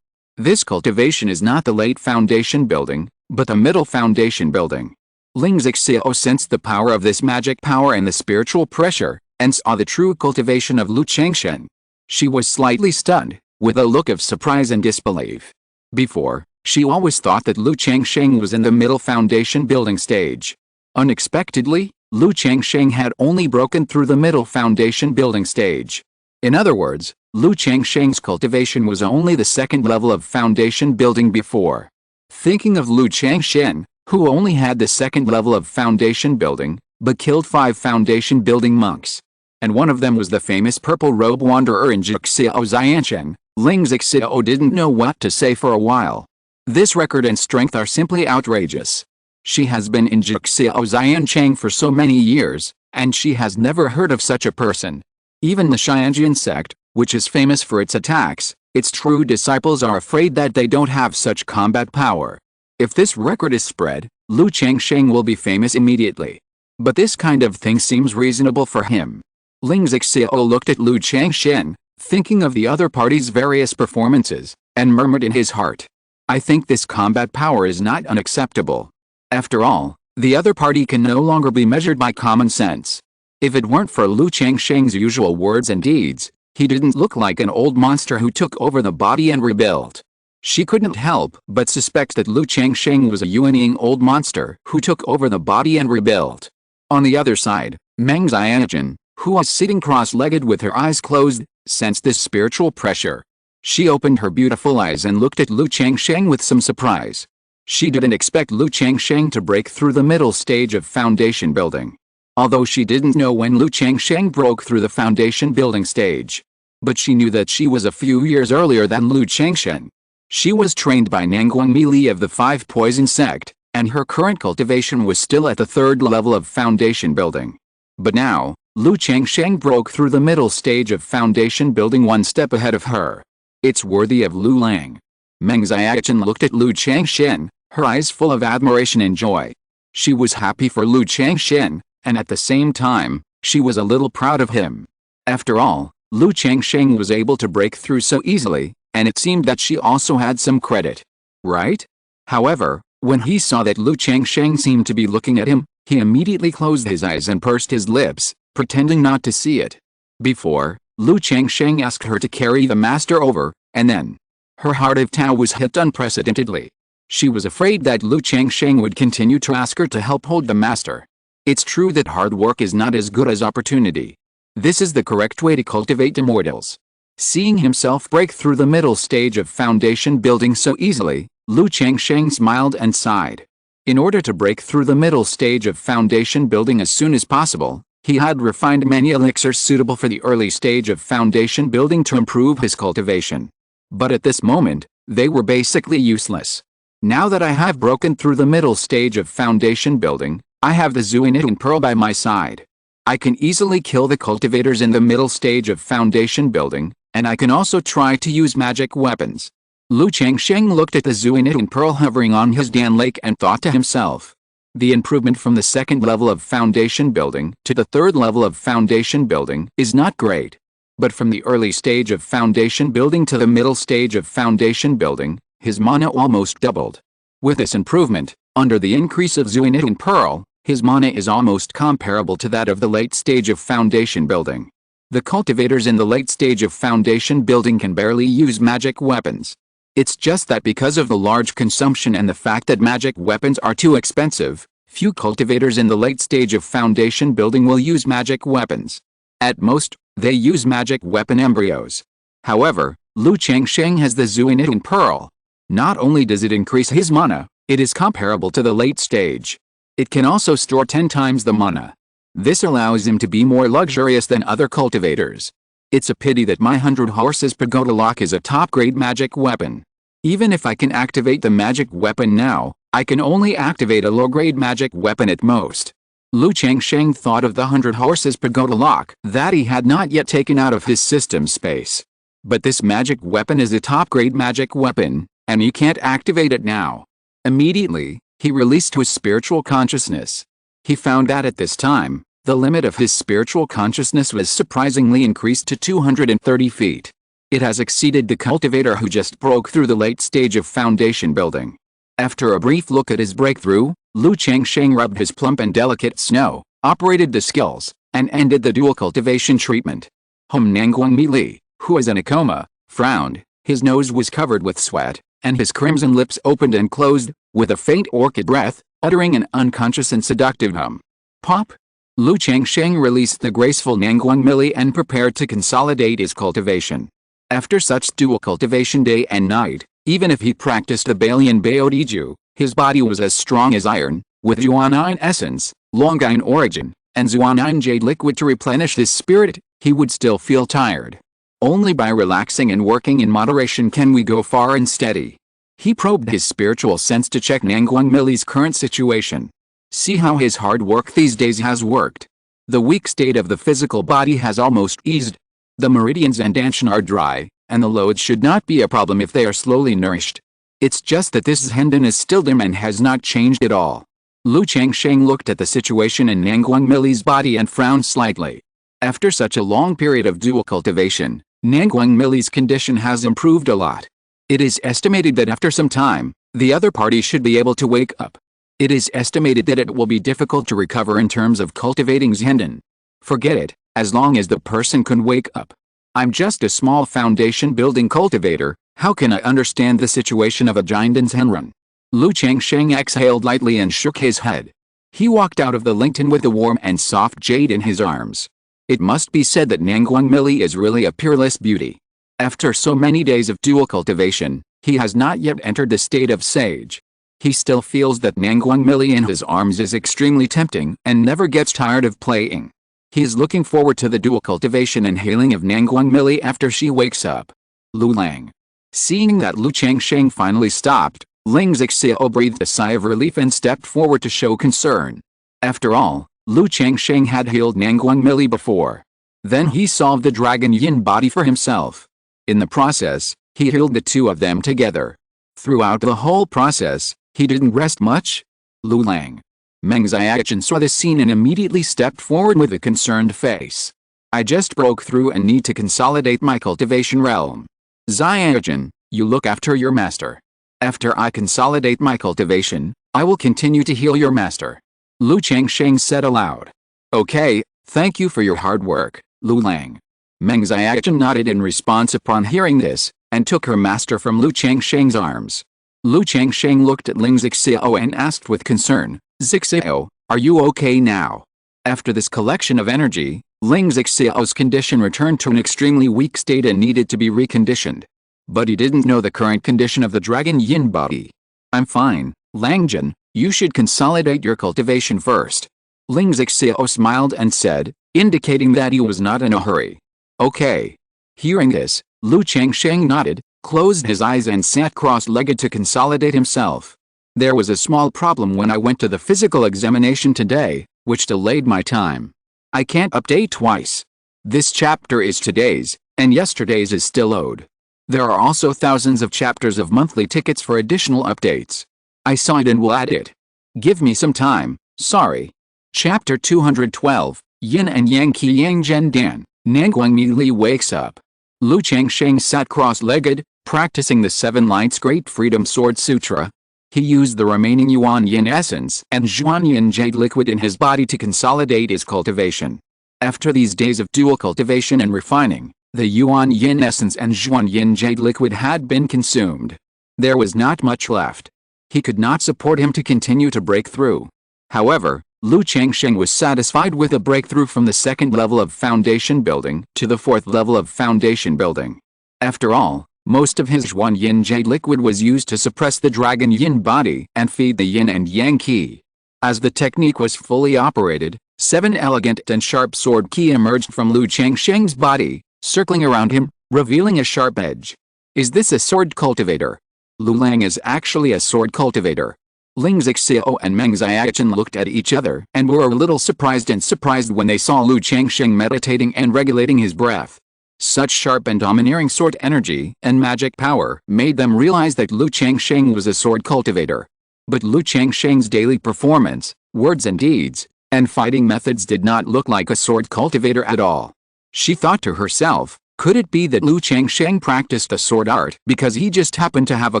Speaker 1: This cultivation is not the late foundation building, but the middle foundation building. Ling Zixiao sensed the power of this magic power and the spiritual pressure, and saw the true cultivation of Lu Changsheng. She was slightly stunned, with a look of surprise and disbelief. Before, she always thought that Lu Changsheng was in the middle foundation building stage. Unexpectedly, Lu Changsheng had only broken through the middle foundation building stage. In other words, Lu Changsheng's cultivation was only the second level of foundation building before. Thinking of Lu Changsheng, who only had the second level of foundation building, but killed 5 foundation building monks, and one of them was the famous purple robe wanderer in Jixiao Xiancheng, Ling Zixiao didn't know what to say for a while. This record and strength are simply outrageous. She has been in Jixiao Xiancheng for so many years, and she has never heard of such a person. Even the Qingyun Sect, which is famous for its attacks, its true disciples are afraid that they don't have such combat power. If this record is spread, Lu Changsheng will be famous immediately. But this kind of thing seems reasonable for him. Ling Zixiao looked at Lu Changsheng, thinking of the other party's various performances, and murmured in his heart, "I think this combat power is not unacceptable. After all, the other party can no longer be measured by common sense." If it weren't for Lu Changsheng's usual words and deeds, he didn't look like an old monster who took over the body and rebuilt. She couldn't help but suspect that Lu Changsheng was a Yuanying old monster who took over the body and rebuilt. On the other side, Meng Xianjun, who was sitting cross-legged with her eyes closed, sensed this spiritual pressure. She opened her beautiful eyes and looked at Lu Changsheng with some surprise. She didn't expect Lu Changsheng to break through the middle stage of foundation building. Although she didn't know when Lu Changsheng broke through the foundation building stage. But she knew that she was a few years earlier than Lu Changsheng. She was trained by Nangguang Mili of the 5 Poison Sect, and her current cultivation was still at the 3rd level of foundation building. But now, Lu Changsheng broke through the middle stage of foundation building 1 step ahead of her. It's worthy of Lu Lang. Meng Xiaochen looked at Lu Changsheng, her eyes full of admiration and joy. She was happy for Lu Changsheng, and at the same time, she was a little proud of him. After all, Lu Changsheng was able to break through so easily, and it seemed that she also had some credit. Right? However, when he saw that Lu Changsheng seemed to be looking at him, he immediately closed his eyes and pursed his lips, pretending not to see it. Before, Lu Changsheng asked her to carry the master over, and then, her heart of Tao was hit unprecedentedly. She was afraid that Lu Changsheng would continue to ask her to help hold the master. It's true that hard work is not as good as opportunity. This is the correct way to cultivate immortals. Seeing himself break through the middle stage of foundation building so easily, Lu Changsheng smiled and sighed. In order to break through the middle stage of foundation building as soon as possible, he had refined many elixirs suitable for the early stage of foundation building to improve his cultivation. But at this moment, they were basically useless. Now that I have broken through the middle stage of foundation building, I have the Zuanine Pearl by my side. I can easily kill the cultivators in the middle stage of foundation building, and I can also try to use magic weapons. Lu Changsheng looked at the Zuanine Pearl hovering on his Dan Lake and thought to himself. The improvement from the 2nd level of foundation building to the 3rd level of foundation building is not great. But from the early stage of foundation building to the middle stage of foundation building, his mana almost doubled. With this improvement, under the increase of Zuanine Pearl, his mana is almost comparable to that of the late stage of foundation building. The cultivators in the late stage of foundation building can barely use magic weapons. It's just that because of the large consumption and the fact that magic weapons are too expensive, few cultivators in the late stage of foundation building will use magic weapons. At most, they use magic weapon embryos. However, Lu Changsheng has the Zuanine Pearl. Not only does it increase his mana, it is comparable to the late stage. It can also store 10 times the mana. This allows him to be more luxurious than other cultivators. It's a pity that my 100 horses pagoda lock is a top-grade magic weapon. Even if I can activate the magic weapon now, I can only activate a low-grade magic weapon at most. Lu Changsheng thought of the 100 horses pagoda lock that he had not yet taken out of his system space. But this magic weapon is a top-grade magic weapon, and you can't activate it now. Immediately, he released his spiritual consciousness. He found that at this time, the limit of his spiritual consciousness was surprisingly increased to 230 feet. It has exceeded the cultivator who just broke through the late stage of foundation building. After a brief look at his breakthrough, Lu Changsheng rubbed his plump and delicate snow, operated the skills, and ended the dual cultivation treatment. Nangguang Mi Li, who was in a coma, frowned. His nose was covered with sweat, and his crimson lips opened and closed, with a faint orchid breath, uttering an unconscious and seductive hum. Pop! Lu Changsheng released the graceful Nangguang Mi Li and prepared to consolidate his cultivation. After such dual cultivation day and night, even if he practiced the Balian Baodiju, his body was as strong as iron, with Yuanine essence, Longine origin, and Zuanine jade liquid to replenish his spirit, he would still feel tired. Only by relaxing and working in moderation can we go far and steady. He probed his spiritual sense to check Nangguang Mi Li's current situation. See how his hard work these days has worked. The weak state of the physical body has almost eased. The meridians and danshan are dry, and the loads should not be a problem if they are slowly nourished. It's just that this tendon is still dim and has not changed at all. Lu Changsheng looked at the situation in Nangguang Mi Li's body and frowned slightly. After such a long period of dual cultivation, Nangguang Mi Li's condition has improved a lot. It is estimated that after some time, the other party should be able to wake up. It is estimated that it will be difficult to recover in terms of cultivating tendon. Forget it, as long as the person can wake up. I'm just a small foundation building cultivator, how can I understand the situation of a giant Zenrun? Lu Changsheng exhaled lightly and shook his head. He walked out of the Lington with the warm and soft jade in his arms. It must be said that Nangguang Mi Li is really a peerless beauty. After so many days of dual cultivation, he has not yet entered the state of sage. He still feels that Nangguang Mi Li in his arms is extremely tempting and never gets tired of playing. He is looking forward to the dual cultivation and hailing of Nangguang Mi Li after she wakes up. Lu Lang. Seeing that Lu Changsheng finally stopped, Ling Zixiao breathed a sigh of relief and stepped forward to show concern. After all, Lu Changsheng had healed Nangguang Mi Li before. Then he solved the dragon yin body for himself. In the process, he healed the two of them together. Throughout the whole process, he didn't rest much. Lu Lang. Meng Xiaochen saw the scene and immediately stepped forward with a concerned face. I just broke through and need to consolidate my cultivation realm. Xiaochen, you look after your master. After I consolidate my cultivation, I will continue to heal your master. Lu Changsheng said aloud. Okay, thank you for your hard work, Lu Lang. Meng Xiaochen nodded in response upon hearing this, and took her master from Lu Changsheng's arms. Lu Changsheng looked at Ling Zixiao and asked with concern, Zixiao, are you okay now? After this collection of energy, Ling Zixiao's condition returned to an extremely weak state and needed to be reconditioned. But he didn't know the current condition of the dragon yin body. I'm fine, Langjun, you should consolidate your cultivation first. Ling Zixiao smiled and said, indicating that he was not in a hurry. Okay. Hearing this, Lu Changsheng nodded, closed his eyes and sat cross-legged to consolidate himself. There was a small problem when I went to the physical examination today, which delayed my time. I can't update twice. This chapter is today's, and yesterday's is still owed. There are also thousands of chapters of monthly tickets for additional updates. I saw it and will add it. Give me some time, sorry. Chapter 212, Yin and Yang Qi Yang Zhen Dan, Nangguang Mi Li wakes up. Lu Changsheng sat cross-legged, practicing the Seven Lights Great Freedom Sword Sutra. He used the remaining Yuan Yin essence and Zhuan Yin jade liquid in his body to consolidate his cultivation. After these days of dual cultivation and refining, the Yuan Yin essence and Zhuan Yin jade liquid had been consumed. There was not much left. He could not support him to continue to break through. However, Lu Changsheng was satisfied with a breakthrough from the second level of foundation building to the fourth level of foundation building. After all, most of his Zhuan Yin jade liquid was used to suppress the dragon yin body and feed the yin and yang qi. As the technique was fully operated, 7 elegant and sharp sword qi emerged from Lu Changsheng's body, circling around him, revealing a sharp edge. Is this a sword cultivator? Lu Lang is actually a sword cultivator. Ling Zixiao and Meng Xiaochen looked at each other and were a little surprised when they saw Lu Changsheng meditating and regulating his breath. Such sharp and domineering sword energy and magic power made them realize that Lu Changsheng was a sword cultivator. But Lu Changsheng's daily performance, words and deeds, and fighting methods did not look like a sword cultivator at all. She thought to herself, could it be that Lu Changsheng practiced the sword art because he just happened to have a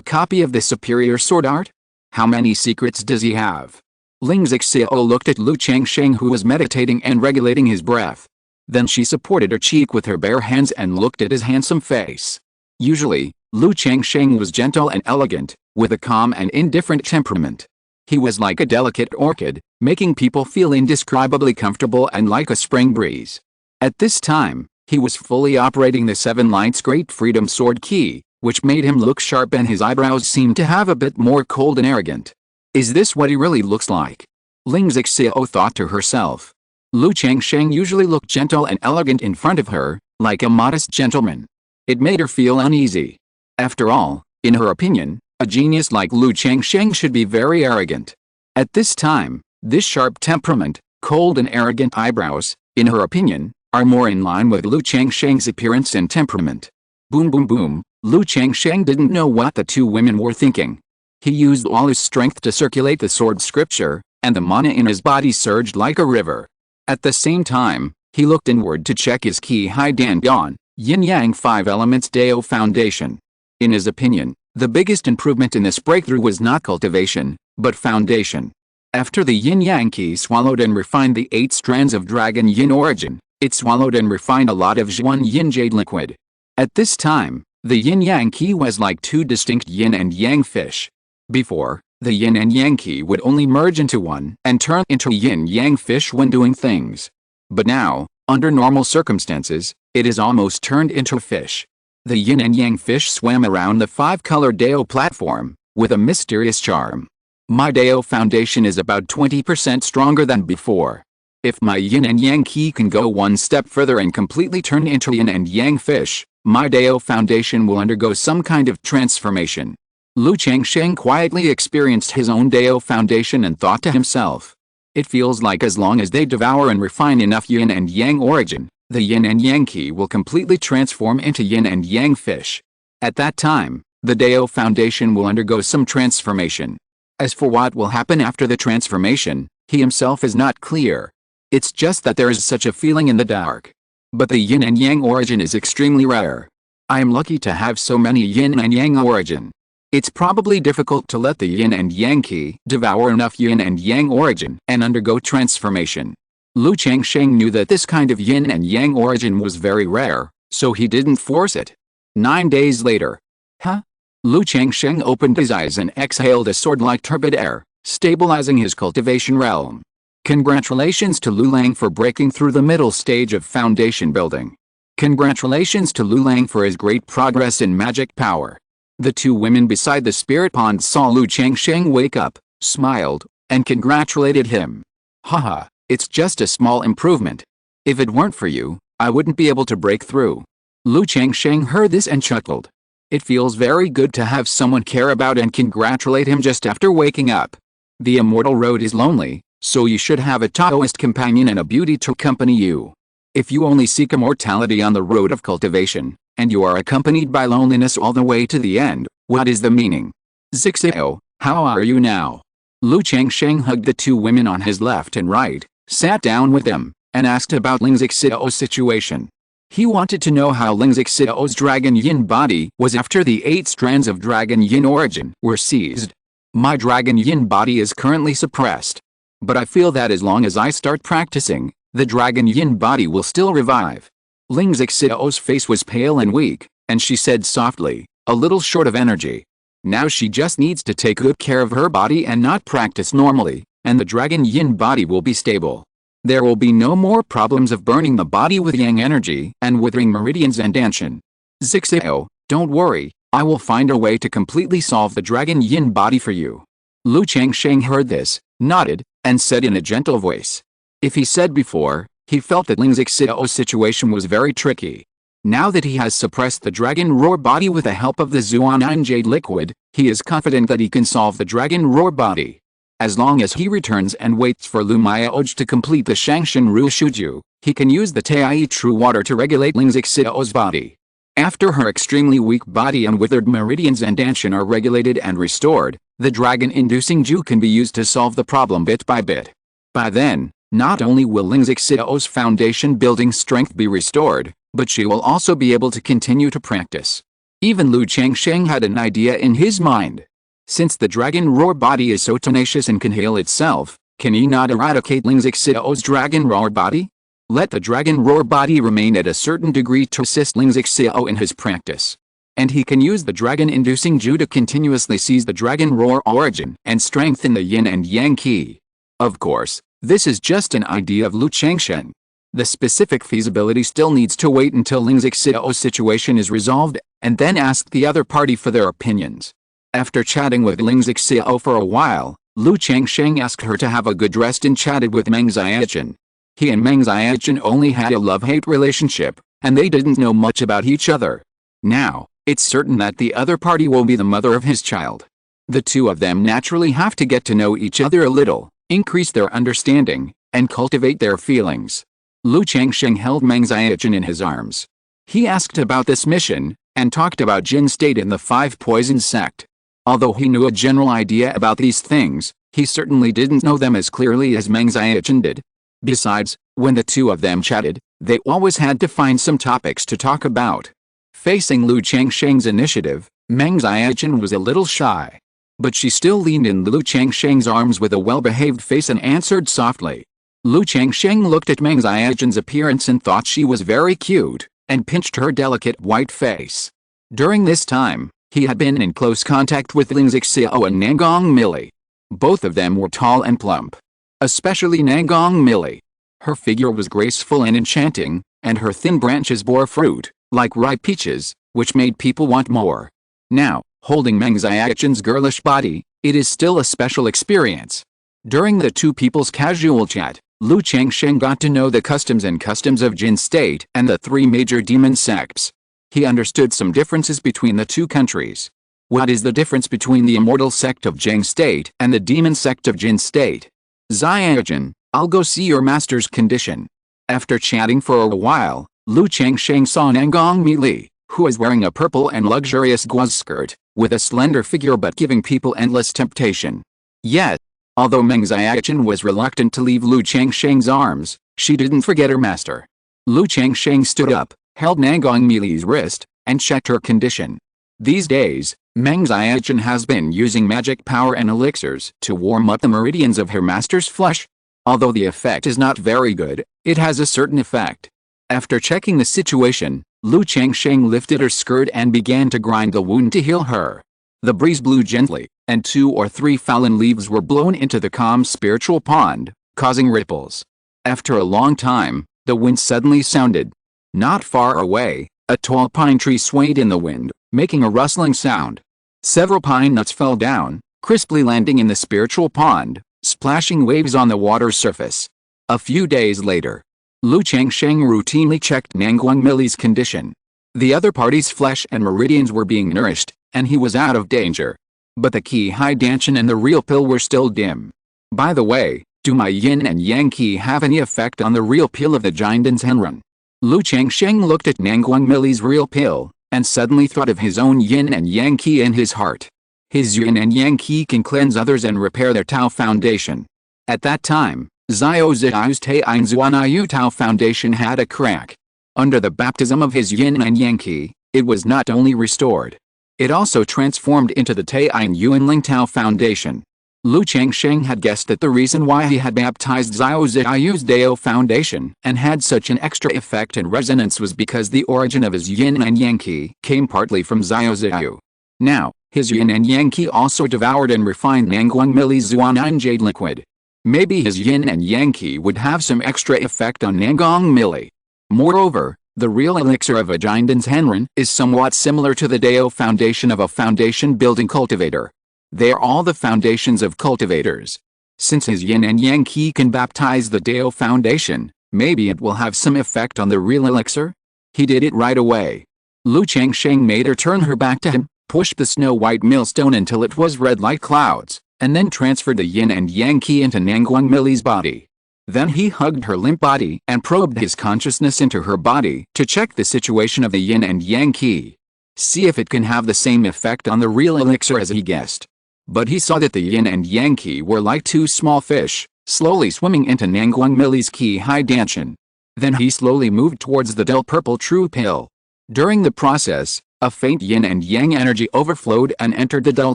Speaker 1: copy of the superior sword art? How many secrets does he have? Ling Zixiao looked at Lu Changsheng, who was meditating and regulating his breath. Then she supported her cheek with her bare hands and looked at his handsome face. Usually, Lu Changsheng was gentle and elegant, with a calm and indifferent temperament. He was like a delicate orchid, making people feel indescribably comfortable and like a spring breeze. At this time, he was fully operating the Seven Lights Great Freedom Sword Key, which made him look sharp, and his eyebrows seemed to have a bit more cold and arrogant. Is this what he really looks like? Ling Zixiao thought to herself. Lu Changsheng usually looked gentle and elegant in front of her, like a modest gentleman. It made her feel uneasy. After all, in her opinion, a genius like Lu Changsheng should be very arrogant. At this time, this sharp temperament, cold and arrogant eyebrows, in her opinion, are more in line with Lu Changsheng's appearance and temperament. Boom boom boom, Lu Changsheng didn't know what the two women were thinking. He used all his strength to circulate the sword scripture, and the mana in his body surged like a river. At the same time, he looked inward to check his Qi Hai Dan Gan, Yin Yang 5 Elements Dao Foundation. In his opinion, the biggest improvement in this breakthrough was not cultivation, but foundation. After the Yin Yang Qi swallowed and refined the 8 strands of Dragon Yin origin, it swallowed and refined a lot of Zhuan Yin Jade liquid. At this time, the Yin Yang Qi was like 2 distinct Yin and Yang fish. Before, the Yin and Yang Qi would only merge into one and turn into Yin Yang fish when doing things. But now, under normal circumstances, it is almost turned into fish. The Yin and Yang fish swam around the 5-color Dao platform, with a mysterious charm. My Dao foundation is about 20% stronger than before. If my Yin and Yang Qi can go one step further and completely turn into Yin and Yang fish, my Dao foundation will undergo some kind of transformation. Lu Changsheng quietly experienced his own Dao foundation and thought to himself. It feels like as long as they devour and refine enough Yin and Yang origin, the Yin and Yang Qi will completely transform into Yin and Yang fish. At that time, the Dao foundation will undergo some transformation. As for what will happen after the transformation, he himself is not clear. It's just that there is such a feeling in the dark. But the Yin and Yang origin is extremely rare. I am lucky to have so many Yin and Yang origin. It's probably difficult to let the Yin and Yang Qi devour enough Yin and Yang origin and undergo transformation. Lu Changsheng knew that this kind of Yin and Yang origin was very rare, so he didn't force it. 9 days later. Huh? Lu Changsheng opened his eyes and exhaled a sword-like turbid air, stabilizing his cultivation realm. Congratulations to Lu Lang for breaking through the middle stage of foundation building. Congratulations to Lu Lang for his great progress in magic power. The two women beside the spirit pond saw Lu Changsheng wake up, smiled, and congratulated him. Haha, it's just a small improvement. If it weren't for you, I wouldn't be able to break through. Lu Changsheng heard this and chuckled. It feels very good to have someone care about and congratulate him just after waking up. The immortal road is lonely, so you should have a Taoist companion and a beauty to accompany you. If you only seek immortality on the road of cultivation, and you are accompanied by loneliness all the way to the end, what is the meaning? Zixiao, how are you now? Lu Changsheng hugged the two women on his left and right, sat down with them, and asked about Ling Zixiao's situation. He wanted to know how Ling Zixiao's Dragon Yin body was after the 8 strands of Dragon Yin origin were seized. My Dragon Yin body is currently suppressed. But I feel that as long as I start practicing, the Dragon Yin body will still revive. Ling Zixiao's face was pale and weak, and she said softly, a little short of energy. Now she just needs to take good care of her body and not practice normally, and the Dragon Yin body will be stable. There will be no more problems of burning the body with Yang energy and withering meridians and Danshan. Zixiao, don't worry, I will find a way to completely solve the Dragon Yin body for you. Lu Changsheng heard this, nodded, and said in a gentle voice. If he said before, he felt that Ling Zixiao's situation was very tricky. Now that he has suppressed the Dragon Roar body with the help of the Zhuan Yin Jade liquid, he is confident that he can solve the Dragon Roar body. As long as he returns and waits for Lu Miaoj to complete the Changsheng Shuju, he can use the Tai True Water to regulate Ling Xiao's body. After her extremely weak body and withered meridians and Danshan are regulated and restored, the dragon-inducing Ju can be used to solve the problem bit by bit. By then, not only will Ling Xiao's foundation-building strength be restored, but she will also be able to continue to practice. Even Lu Changsheng had an idea in his mind. Since the dragon roar body is so tenacious and can heal itself, can he not eradicate Ling Xiao's dragon roar body? Let the dragon roar body remain at a certain degree to assist Ling Xiao in his practice. And he can use the dragon-inducing Ju to continuously seize the dragon roar origin and strengthen the yin and yang qi. Of course, this is just an idea of Lu Changsheng. The specific feasibility still needs to wait until Ling Xiao's situation is resolved, and then ask the other party for their opinions. After chatting with Ling Xiao for a while, Lu Changsheng asked her to have a good rest and chatted with Meng Xiaochen. He and Meng Xiaochen only had a love-hate relationship, and they didn't know much about each other. Now, it's certain that the other party will be the mother of his child. The two of them naturally have to get to know each other a little, increase their understanding, and cultivate their feelings. Lu Changsheng held Meng Xiaochen in his arms. He asked about this mission, and talked about Jin State and the Five Poison Sect. Although he knew a general idea about these things, he certainly didn't know them as clearly as Meng Xiaochen did. Besides, when the two of them chatted, they always had to find some topics to talk about. Facing Lu Changsheng's initiative, Meng Xiaochen was a little shy. But she still leaned in Lu Changsheng's arms with a well-behaved face and answered softly. Lu Changsheng looked at Meng Xiaochen's appearance and thought she was very cute, and pinched her delicate white face. During this time, he had been in close contact with Ling Xiao and Nangong Millie. Both of them were tall and plump. Especially Nangong Millie. Her figure was graceful and enchanting, and her thin branches bore fruit, like ripe peaches, which made people want more. Now, holding Meng Xiaochen's girlish body, it is still a special experience. During the two people's casual chat, Lu Changsheng got to know the customs of Jin State and the three major demon sects. He understood some differences between the two countries. What is the difference between the Immortal sect of Jin State and the demon sect of Jin State? Xiaochen, I'll go see your master's condition. After chatting for a while, Lu Changsheng saw Nangong Millie, who was wearing a purple and luxurious gauze skirt, with a slender figure but giving people endless temptation. Yet, although Meng Xiaochen was reluctant to leave Lu Changsheng's arms, she didn't forget her master. Lu Changsheng stood up, held Nangong Millie's wrist, and checked her condition. These days, Meng Xiaochen has been using magic power and elixirs to warm up the meridians of her master's flesh. Although the effect is not very good, it has a certain effect. After checking the situation, Lu Changsheng lifted her skirt and began to grind the wound to heal her. The breeze blew gently, and 2 or 3 fallen leaves were blown into the calm spiritual pond, causing ripples. After a long time, the wind suddenly sounded. Not far away, a tall pine tree swayed in the wind, making a rustling sound. Several pine nuts fell down, crisply landing in the spiritual pond, splashing waves on the water's surface. A few days later, Lu Changsheng routinely checked Nangong Millie's condition. The other party's flesh and meridians were being nourished, and he was out of danger. But the Qi Hai Danshan and the real pill were still dim. By the way, do my yin and yang qi have any effect on the real pill of the Jiandan's Henrun? Lu Changsheng looked at Nangong Millie's real pill, and suddenly thought of his own yin and yang qi in his heart. His yin and yang qi can cleanse others and repair their Tao foundation. At that time, Xiao Ziao's Tai'an Zuanayu Tao foundation had a crack. Under the baptism of his yin and yang qi, it was not only restored. It also transformed into the Tai'an Yuanling Tao foundation. Lu Changsheng had guessed that the reason why he had baptized Xiao Ziao's Dao foundation and had such an extra effect and resonance was because the origin of his yin and yang qi came partly from Xiao Ziao. Now, his yin and yang qi also devoured and refined Nangong Millie's Zuanan jade liquid. Maybe his yin and yang qi would have some extra effect on Nangong Millie. Moreover, the real elixir of a Jiandan's Henrun is somewhat similar to the Dao foundation of a foundation-building cultivator. They are all the foundations of cultivators. Since his yin and yang qi can baptize the Dao foundation, maybe it will have some effect on the real elixir? He did it right away. Lu Changsheng made her turn her back to him, pushed the snow-white millstone until it was red like clouds, and then transferred the yin and yang qi into Nangguang Mili's body. Then he hugged her limp body and probed his consciousness into her body to check the situation of the yin and yang qi. See if it can have the same effect on the real elixir as he guessed. But he saw that the yin and yang qi were like two small fish, slowly swimming into Nangguang Mili's qi high danshan. Then he slowly moved towards the dull purple true pill. During the process, a faint yin and yang energy overflowed and entered the dull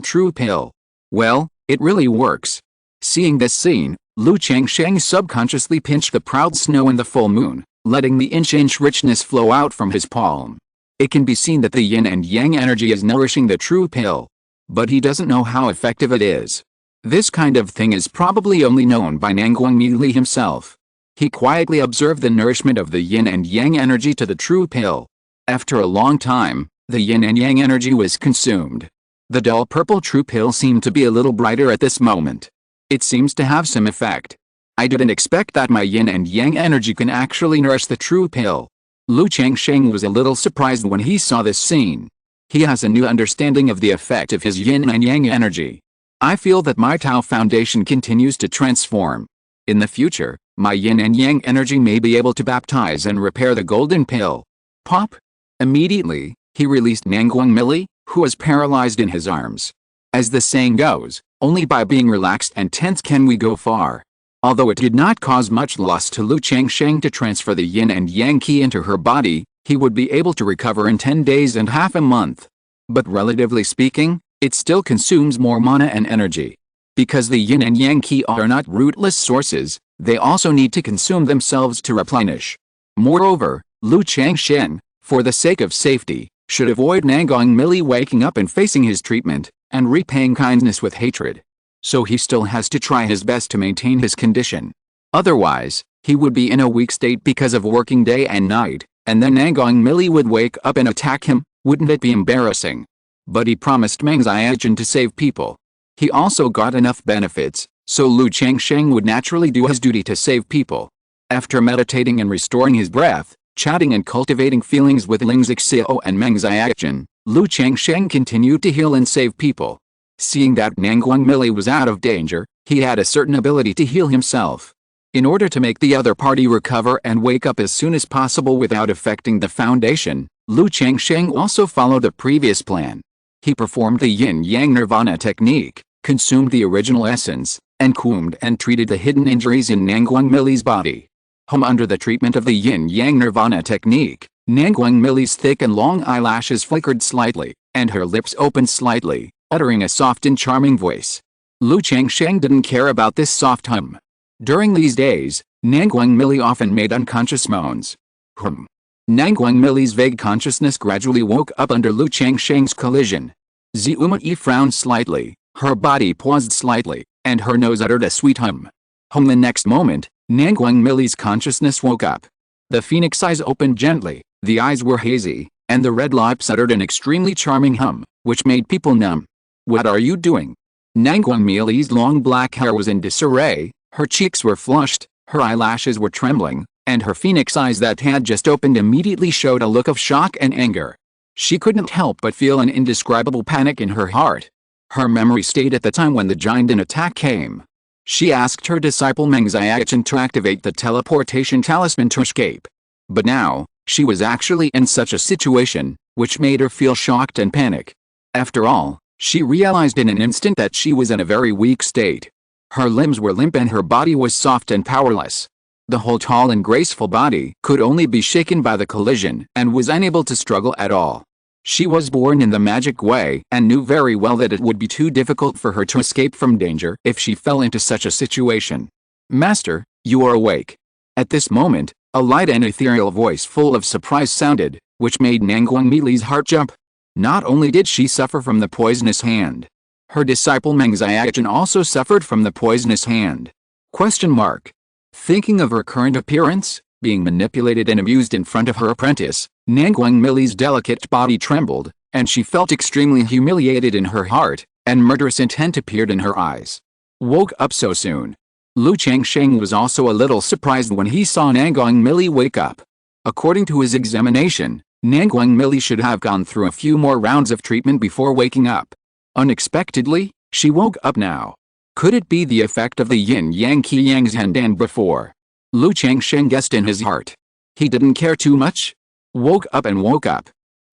Speaker 1: true pill. Well, it really works. Seeing this scene, Lu Changsheng subconsciously pinched the proud snow in the full moon, letting the inch richness flow out from his palm. It can be seen that the yin and yang energy is nourishing the true pill. But he doesn't know how effective it is. This kind of thing is probably only known by Nangguang Mili himself. He quietly observed the nourishment of the yin and yang energy to the true pill. After a long time, the yin and yang energy was consumed. The dull purple true pill seemed to be a little brighter at this moment. It seems to have some effect. I didn't expect that my yin and yang energy can actually nourish the true pill. Lu Changsheng was a little surprised when he saw this scene. He has a new understanding of the effect of his yin and yang energy. I feel that my Tao foundation continues to transform. In the future, my yin and yang energy may be able to baptize and repair the golden pill. Pop! Immediately, he released Nangguang Mili, who was paralyzed in his arms. As the saying goes, only by being relaxed and tense can we go far. Although it did not cause much loss to Lu Changsheng to transfer the yin and yang qi into her body, he would be able to recover in 10 days and half a month. But relatively speaking, it still consumes more mana and energy. Because the yin and yang qi are not rootless sources, they also need to consume themselves to replenish. Moreover, Lu Changsheng, for the sake of safety, should avoid Nangguang Mili waking up and facing his treatment, and repaying kindness with hatred. So he still has to try his best to maintain his condition. Otherwise, he would be in a weak state because of working day and night, and then Nangguang Mili would wake up and attack him. Wouldn't it be embarrassing? But he promised Meng Xiaojun to save people. He also got enough benefits, so Lu Changsheng would naturally do his duty to save people. After meditating and restoring his breath, chatting and cultivating feelings with Ling Zixiao and Meng Xiaojun, Lu Changsheng continued to heal and save people. Seeing that Nangguang Mili was out of danger, he had a certain ability to heal himself. In order to make the other party recover and wake up as soon as possible without affecting the foundation, Lu Changsheng also followed the previous plan. He performed the yin-yang nirvana technique, consumed the original essence, and combed and treated the hidden injuries in Nangguang Mili's body. Under the treatment of the yin-yang nirvana technique, Nangguang Mili's thick and long eyelashes flickered slightly, and her lips opened slightly, uttering a soft and charming voice. Lu Changsheng didn't care about this soft hum. During these days, Nangguang Mili often made unconscious moans. Nangguang Mili's vague consciousness gradually woke up under Lu Changsheng's collision. Ziuma frowned slightly, her body paused slightly, and her nose uttered a sweet hum. The next moment, Nangguang Mili's consciousness woke up. The phoenix eyes opened gently, the eyes were hazy, and the red lips uttered an extremely charming hum, which made people numb. What are you doing? Nangguang Mili's long black hair was in disarray, her cheeks were flushed, her eyelashes were trembling, and her phoenix eyes that had just opened immediately showed a look of shock and anger. She couldn't help but feel an indescribable panic in her heart. Her memory stayed at the time when the giant attack came. She asked her disciple Meng Xiaojun to activate the teleportation talisman to escape. But now, she was actually in such a situation, which made her feel shocked and panic. After all, she realized in an instant that she was in a very weak state. Her limbs were limp and her body was soft and powerless. The whole tall and graceful body could only be shaken by the collision and was unable to struggle at all. She was born in the magic way and knew very well that it would be too difficult for her to escape from danger if she fell into such a situation. Master, you are awake. At this moment, a light and ethereal voice full of surprise sounded, which made Nangguang Mili's heart jump. Not only did she suffer from the poisonous hand, her disciple Meng Xiaojun also suffered from the poisonous hand. Thinking of her current appearance, being manipulated and amused in front of her apprentice, Nangguang Mili's delicate body trembled, and she felt extremely humiliated in her heart, and murderous intent appeared in her eyes. Woke up so soon. Lu Changsheng was also a little surprised when he saw Nangguang Mili wake up. According to his examination, Nangguang Mili should have gone through a few more rounds of treatment before waking up. Unexpectedly, she woke up now. Could it be the effect of the yin-yang Qiyang Zhendan before? Lu Changsheng guessed in his heart. He didn't care too much. Woke up.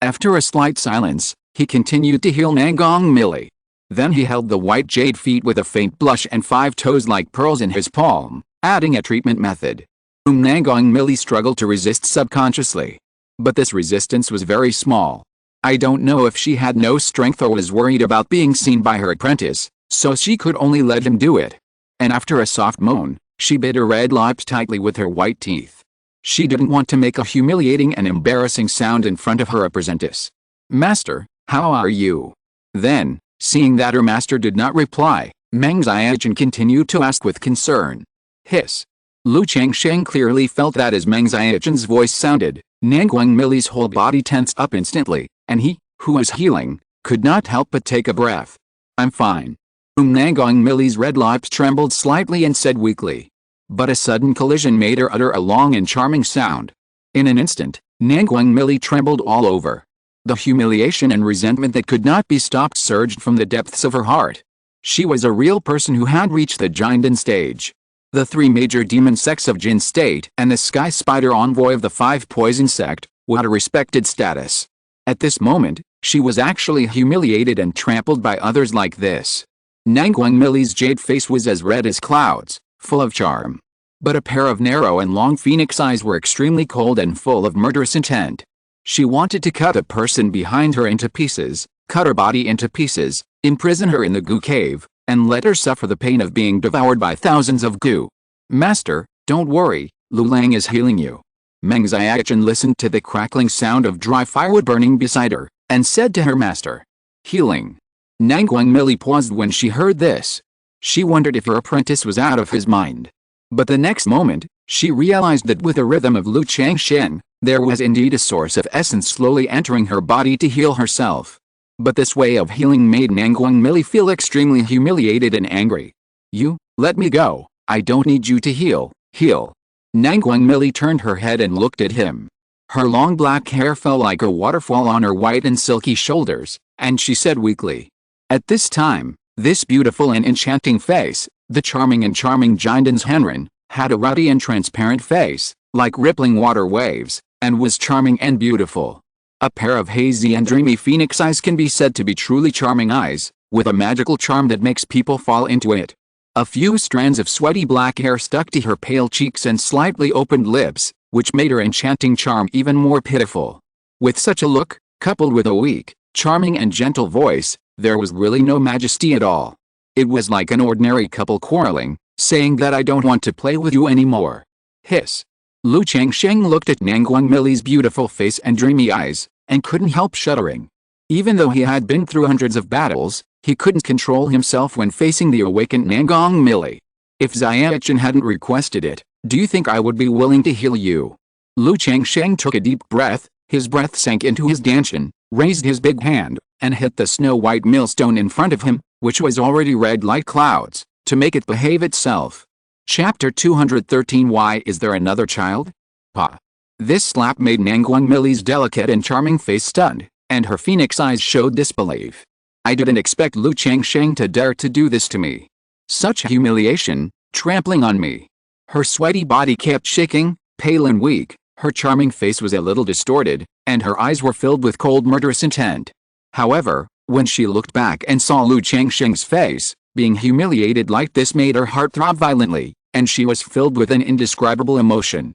Speaker 1: After a slight silence, he continued to heal Nangong Millie. Then he held the white jade feet with a faint blush and 5 toes like pearls in his palm, adding a treatment method. Nangong Millie struggled to resist subconsciously. But this resistance was very small. I don't know if she had no strength or was worried about being seen by her apprentice, so she could only let him do it. And after a soft moan, she bit her red lips tightly with her white teeth. She didn't want to make a humiliating and embarrassing sound in front of her apprentice. "Master, how are you?" Then, seeing that her master did not reply, Meng Xiaochen continued to ask with concern. Hiss. Lu Changsheng clearly felt that as Meng Xiaochen's voice sounded, Nangong Millie's whole body tensed up instantly, and he, who was healing, could not help but take a breath. "I'm fine." Nangong Millie's red lips trembled slightly and said weakly. But a sudden collision made her utter a long and charming sound. In an instant, Nangong Millie trembled all over. The humiliation and resentment that could not be stopped surged from the depths of her heart. She was a real person who had reached the Qingyun stage. The 3 major demon sects of Jin State and the Sky Spider envoy of the 5 Poison Sect had a respected status. At this moment, she was actually humiliated and trampled by others like this. Nangong Millie's jade face was as red as clouds, full of charm. But a pair of narrow and long phoenix eyes were extremely cold and full of murderous intent. She wanted to cut a person behind her into pieces, cut her body into pieces, imprison her in the goo cave, and let her suffer the pain of being devoured by thousands of goo. "Master, don't worry, Lu Lang is healing you." Meng Xiaochen listened to the crackling sound of dry firewood burning beside her, and said to her master, "Healing." Nangong Millie paused when she heard this. She wondered if her apprentice was out of his mind. But the next moment, she realized that with the rhythm of Lu Changsheng, there was indeed a source of essence slowly entering her body to heal herself. But this way of healing made Nangong Millie feel extremely humiliated and angry. "You, let me go, I don't need you to heal." Nangong Millie turned her head and looked at him. Her long black hair fell like a waterfall on her white and silky shoulders, and she said weakly. At this time, this beautiful and enchanting face, the charming Qingyun Henren, had a ruddy and transparent face, like rippling water waves, and was charming and beautiful. A pair of hazy and dreamy phoenix eyes can be said to be truly charming eyes, with a magical charm that makes people fall into it. A few strands of sweaty black hair stuck to her pale cheeks and slightly opened lips, which made her enchanting charm even more pitiful. With such a look, coupled with a weak, charming and gentle voice, there was really no majesty at all. It was like an ordinary couple quarreling, saying that "I don't want to play with you anymore." Hiss. Lu Changsheng looked at Nangong Millie's beautiful face and dreamy eyes, and couldn't help shuddering. Even though he had been through hundreds of battles, he couldn't control himself when facing the awakened Nangong Millie. "If Xiaochen hadn't requested it, do you think I would be willing to heal you?" Lu Changsheng took a deep breath, his breath sank into his dantian, raised his big hand, and hit the snow-white millstone in front of him, which was already red like clouds, to make it behave itself. Chapter 213. Why is there another child? Pa. This slap made Nangong Millie's delicate and charming face stunned, and her phoenix eyes showed disbelief. "I didn't expect Lu Changsheng to dare to do this to me. Such humiliation, trampling on me." Her sweaty body kept shaking, pale and weak, her charming face was a little distorted, and her eyes were filled with cold murderous intent. However, when she looked back and saw Lu Changsheng's face, being humiliated like this made her heart throb violently, and she was filled with an indescribable emotion.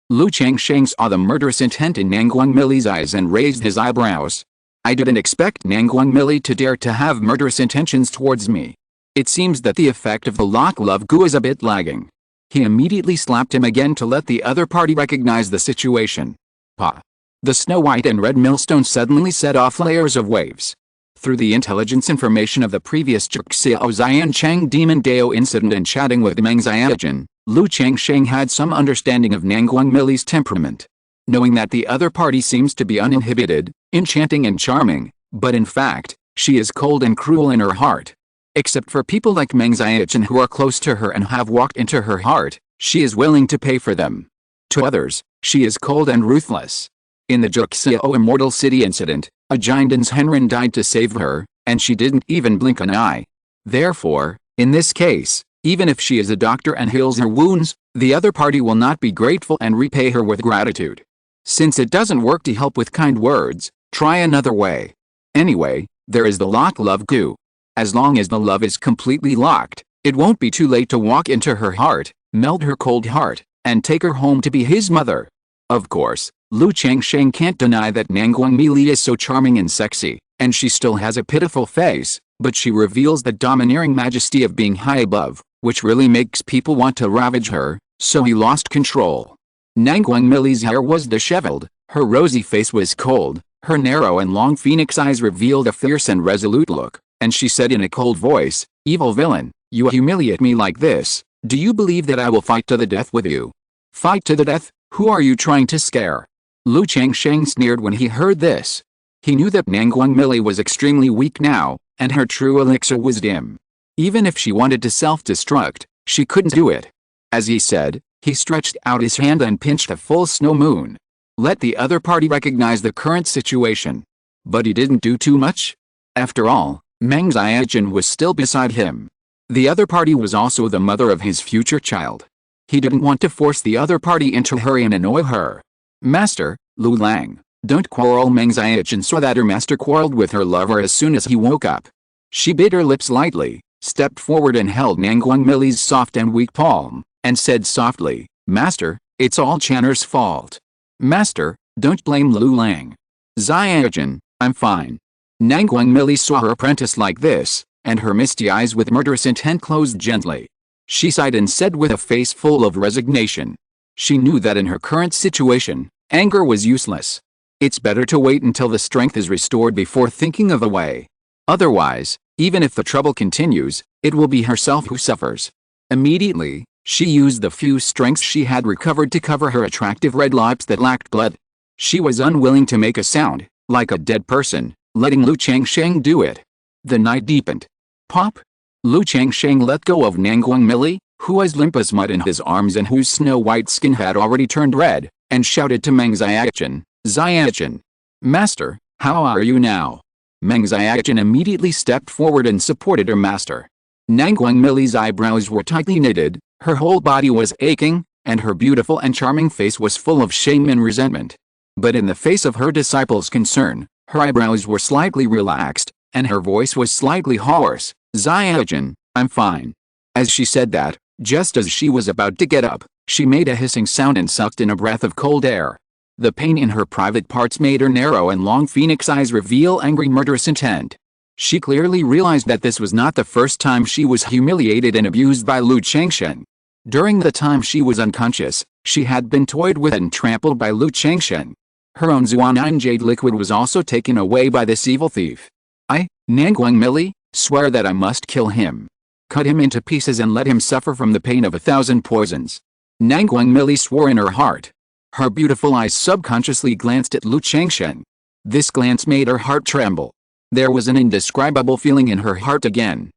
Speaker 1: Lu Changsheng saw the murderous intent in Nangong Millie's eyes and raised his eyebrows. "I didn't expect Nangong Millie to dare to have murderous intentions towards me. It seems that the effect of the lock love goo is a bit lagging." He immediately slapped him again to let the other party recognize the situation. Pa. The snow-white and red millstone suddenly set off layers of waves. Through the intelligence information of the previous Zhuxiao Xiancheng Demon Dao incident and chatting with Meng Xiaochen, Lu Changsheng had some understanding of Nangong Millie's temperament. Knowing that the other party seems to be uninhibited, enchanting and charming, but in fact, she is cold and cruel in her heart. Except for people like Meng Xiaochen who are close to her and have walked into her heart, she is willing to pay for them. To others, she is cold and ruthless. In the Zhuxiao Immortal City incident, a Qingyun Henren died to save her, and she didn't even blink an eye. Therefore, In this case, even if she is a doctor and heals her wounds, the other party will not be grateful and repay her with gratitude. Since it doesn't work to help with kind words, try another way. Anyway, there is the lock love goo. As long as the love is completely locked, it won't be too late to walk into her heart, melt her cold heart, and take her home to be his mother. Of course, Lu Changsheng can't deny that Nangguang is so charming and sexy, and she still has a pitiful face, but she reveals the domineering majesty of being high above, which really makes people want to ravage her, so he lost control. Nangguang hair was disheveled, her rosy face was cold, her narrow and long phoenix eyes revealed a fierce and resolute look, and she said in a cold voice, "Evil villain, you humiliate me like this. Do you believe that I will fight to the death with you?" "Fight to the death? Who are you trying to scare?" Lu Changsheng sneered when he heard this. He knew that Nangguang was extremely weak now, and her true elixir was dim. Even if she wanted to self-destruct, she couldn't do it. As he said, he stretched out his hand and pinched a full snow moon. Let the other party recognize the current situation. But he didn't do too much. After all, Meng Xiaojun was still beside him. The other party was also the mother of his future child. He didn't want to force the other party into a hurry and annoy her. "Master, Lu Lang, don't quarrel." Meng Xiaojun saw that her master quarreled with her lover as soon as he woke up. She bit her lips lightly, stepped forward and held Nangguang soft and weak palm, and said softly, "Master, it's all Channer's fault." "Master, don't blame Lu Lang. Xiaojun, I'm fine." Nangguang saw her apprentice like this, and her misty eyes with murderous intent closed gently. She sighed and said with a face full of resignation. She knew that in her current situation, anger was useless. It's better to wait until the strength is restored before thinking of a way. Otherwise, even if the trouble continues, it will be herself who suffers. Immediately, she used the few strengths she had recovered to cover her attractive red lips that lacked blood. She was unwilling to make a sound, like a dead person, letting Lu Changsheng do it. The night deepened. Pop! Lu Changsheng let go of Nangguang who was limp as mud in his arms and whose snow-white skin had already turned red, and shouted to Meng Xiaojun, "Xiaojun! Master, how are you now?" Meng Xiaojun immediately stepped forward and supported her master. Nangguang eyebrows were tightly knitted, her whole body was aching, and her beautiful and charming face was full of shame and resentment. But in the face of her disciple's concern, her eyebrows were slightly relaxed, and her voice was slightly hoarse. "Xiaojun, I'm fine." As she said that, just as she was about to get up, she made a hissing sound and sucked in a breath of cold air. The pain in her private parts made her narrow and long phoenix eyes reveal angry murderous intent. She clearly realized that this was not the first time she was humiliated and abused by Lu Changsheng. During the time she was unconscious, she had been toyed with and trampled by Lu Changsheng. Her own Zuanan jade liquid was also taken away by this evil thief. "I, Nangguang swear that I must kill him. Cut him into pieces and let him suffer from the pain of 1,000 poisons." Nangguang swore in her heart. Her beautiful eyes subconsciously glanced at Lu Changsheng. This glance made her heart tremble. There was an indescribable feeling in her heart again.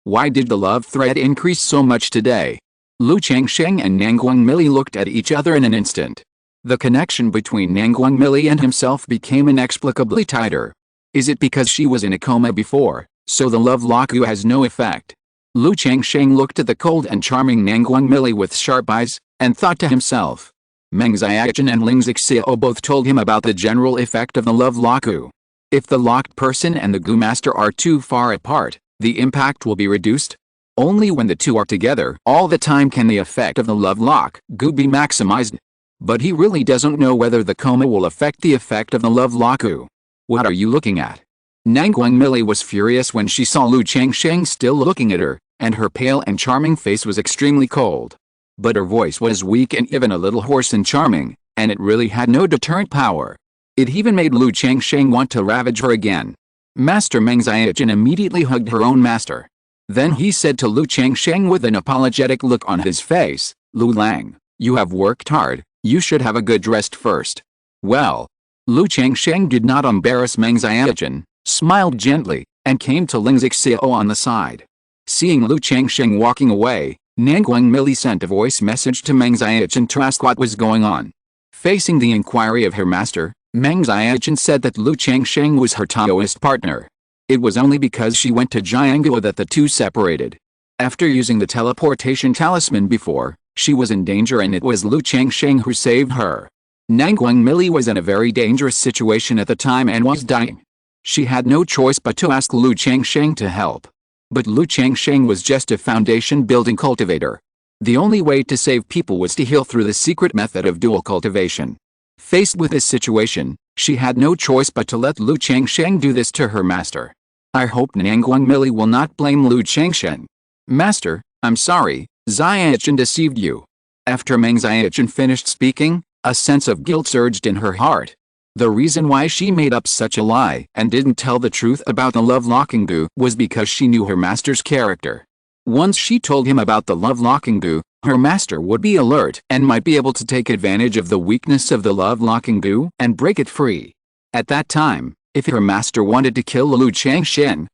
Speaker 1: Why did the love thread increase so much today? Lu Changsheng and Nangguang looked at each other in an instant. The connection between Nangguang and himself became inexplicably tighter. Is it because she was in a coma before, so the love lock-u has no effect? Lu Changsheng looked at the cold and charming Nangguang with sharp eyes, and thought to himself. Meng Xiaojun and Ling Zixiao both told him about the general effect of the love lock-u. If the locked person and the Gu master are too far apart, the impact will be reduced. Only when the two are together all the time can the effect of the love lock-u be maximized. But he really doesn't know whether the coma will affect the effect of the love lock-u. What are you looking at? Nangguang was furious when she saw Lu Changsheng still looking at her, and her pale and charming face was extremely cold. But her voice was weak and even a little hoarse and charming, and it really had no deterrent power. It even made Lu Changsheng want to ravage her again. Master Meng Xiaojun immediately hugged her own master. Then he said to Lu Changsheng with an apologetic look on his face, "Lu Lang, you have worked hard, you should have a good rest first." Well, Lu Changsheng did not embarrass Meng Xiaojun, smiled gently, and came to Ling Zixiao on the side. Seeing Lu Changsheng walking away, Nangguang sent a voice message to Meng Xiaojun to ask what was going on. Facing the inquiry of her master, Meng Xiaojun said that Lu Changsheng was her Taoist partner. It was only because she went to Jiangguo that the two separated. After using the teleportation talisman before, she was in danger and it was Lu Changsheng who saved her. Nangguang was in a very dangerous situation at the time and was dying. She had no choice but to ask Lu Changsheng to help. But Lu Changsheng was just a foundation-building cultivator. The only way to save people was to heal through the secret method of dual cultivation. Faced with this situation, she had no choice but to let Lu Changsheng do this to her master. I hope Nangguang will not blame Lu Changsheng. Master, I'm sorry, Xiaochen deceived you. After Meng Xiaochen finished speaking, a sense of guilt surged in her heart. The reason why she made up such a lie and didn't tell the truth about the love-locking goo was because she knew her master's character. Once she told him about the love-locking goo, her master would be alert and might be able to take advantage of the weakness of the love-locking goo and break it free. At that time, if her master wanted to kill Lu Changsheng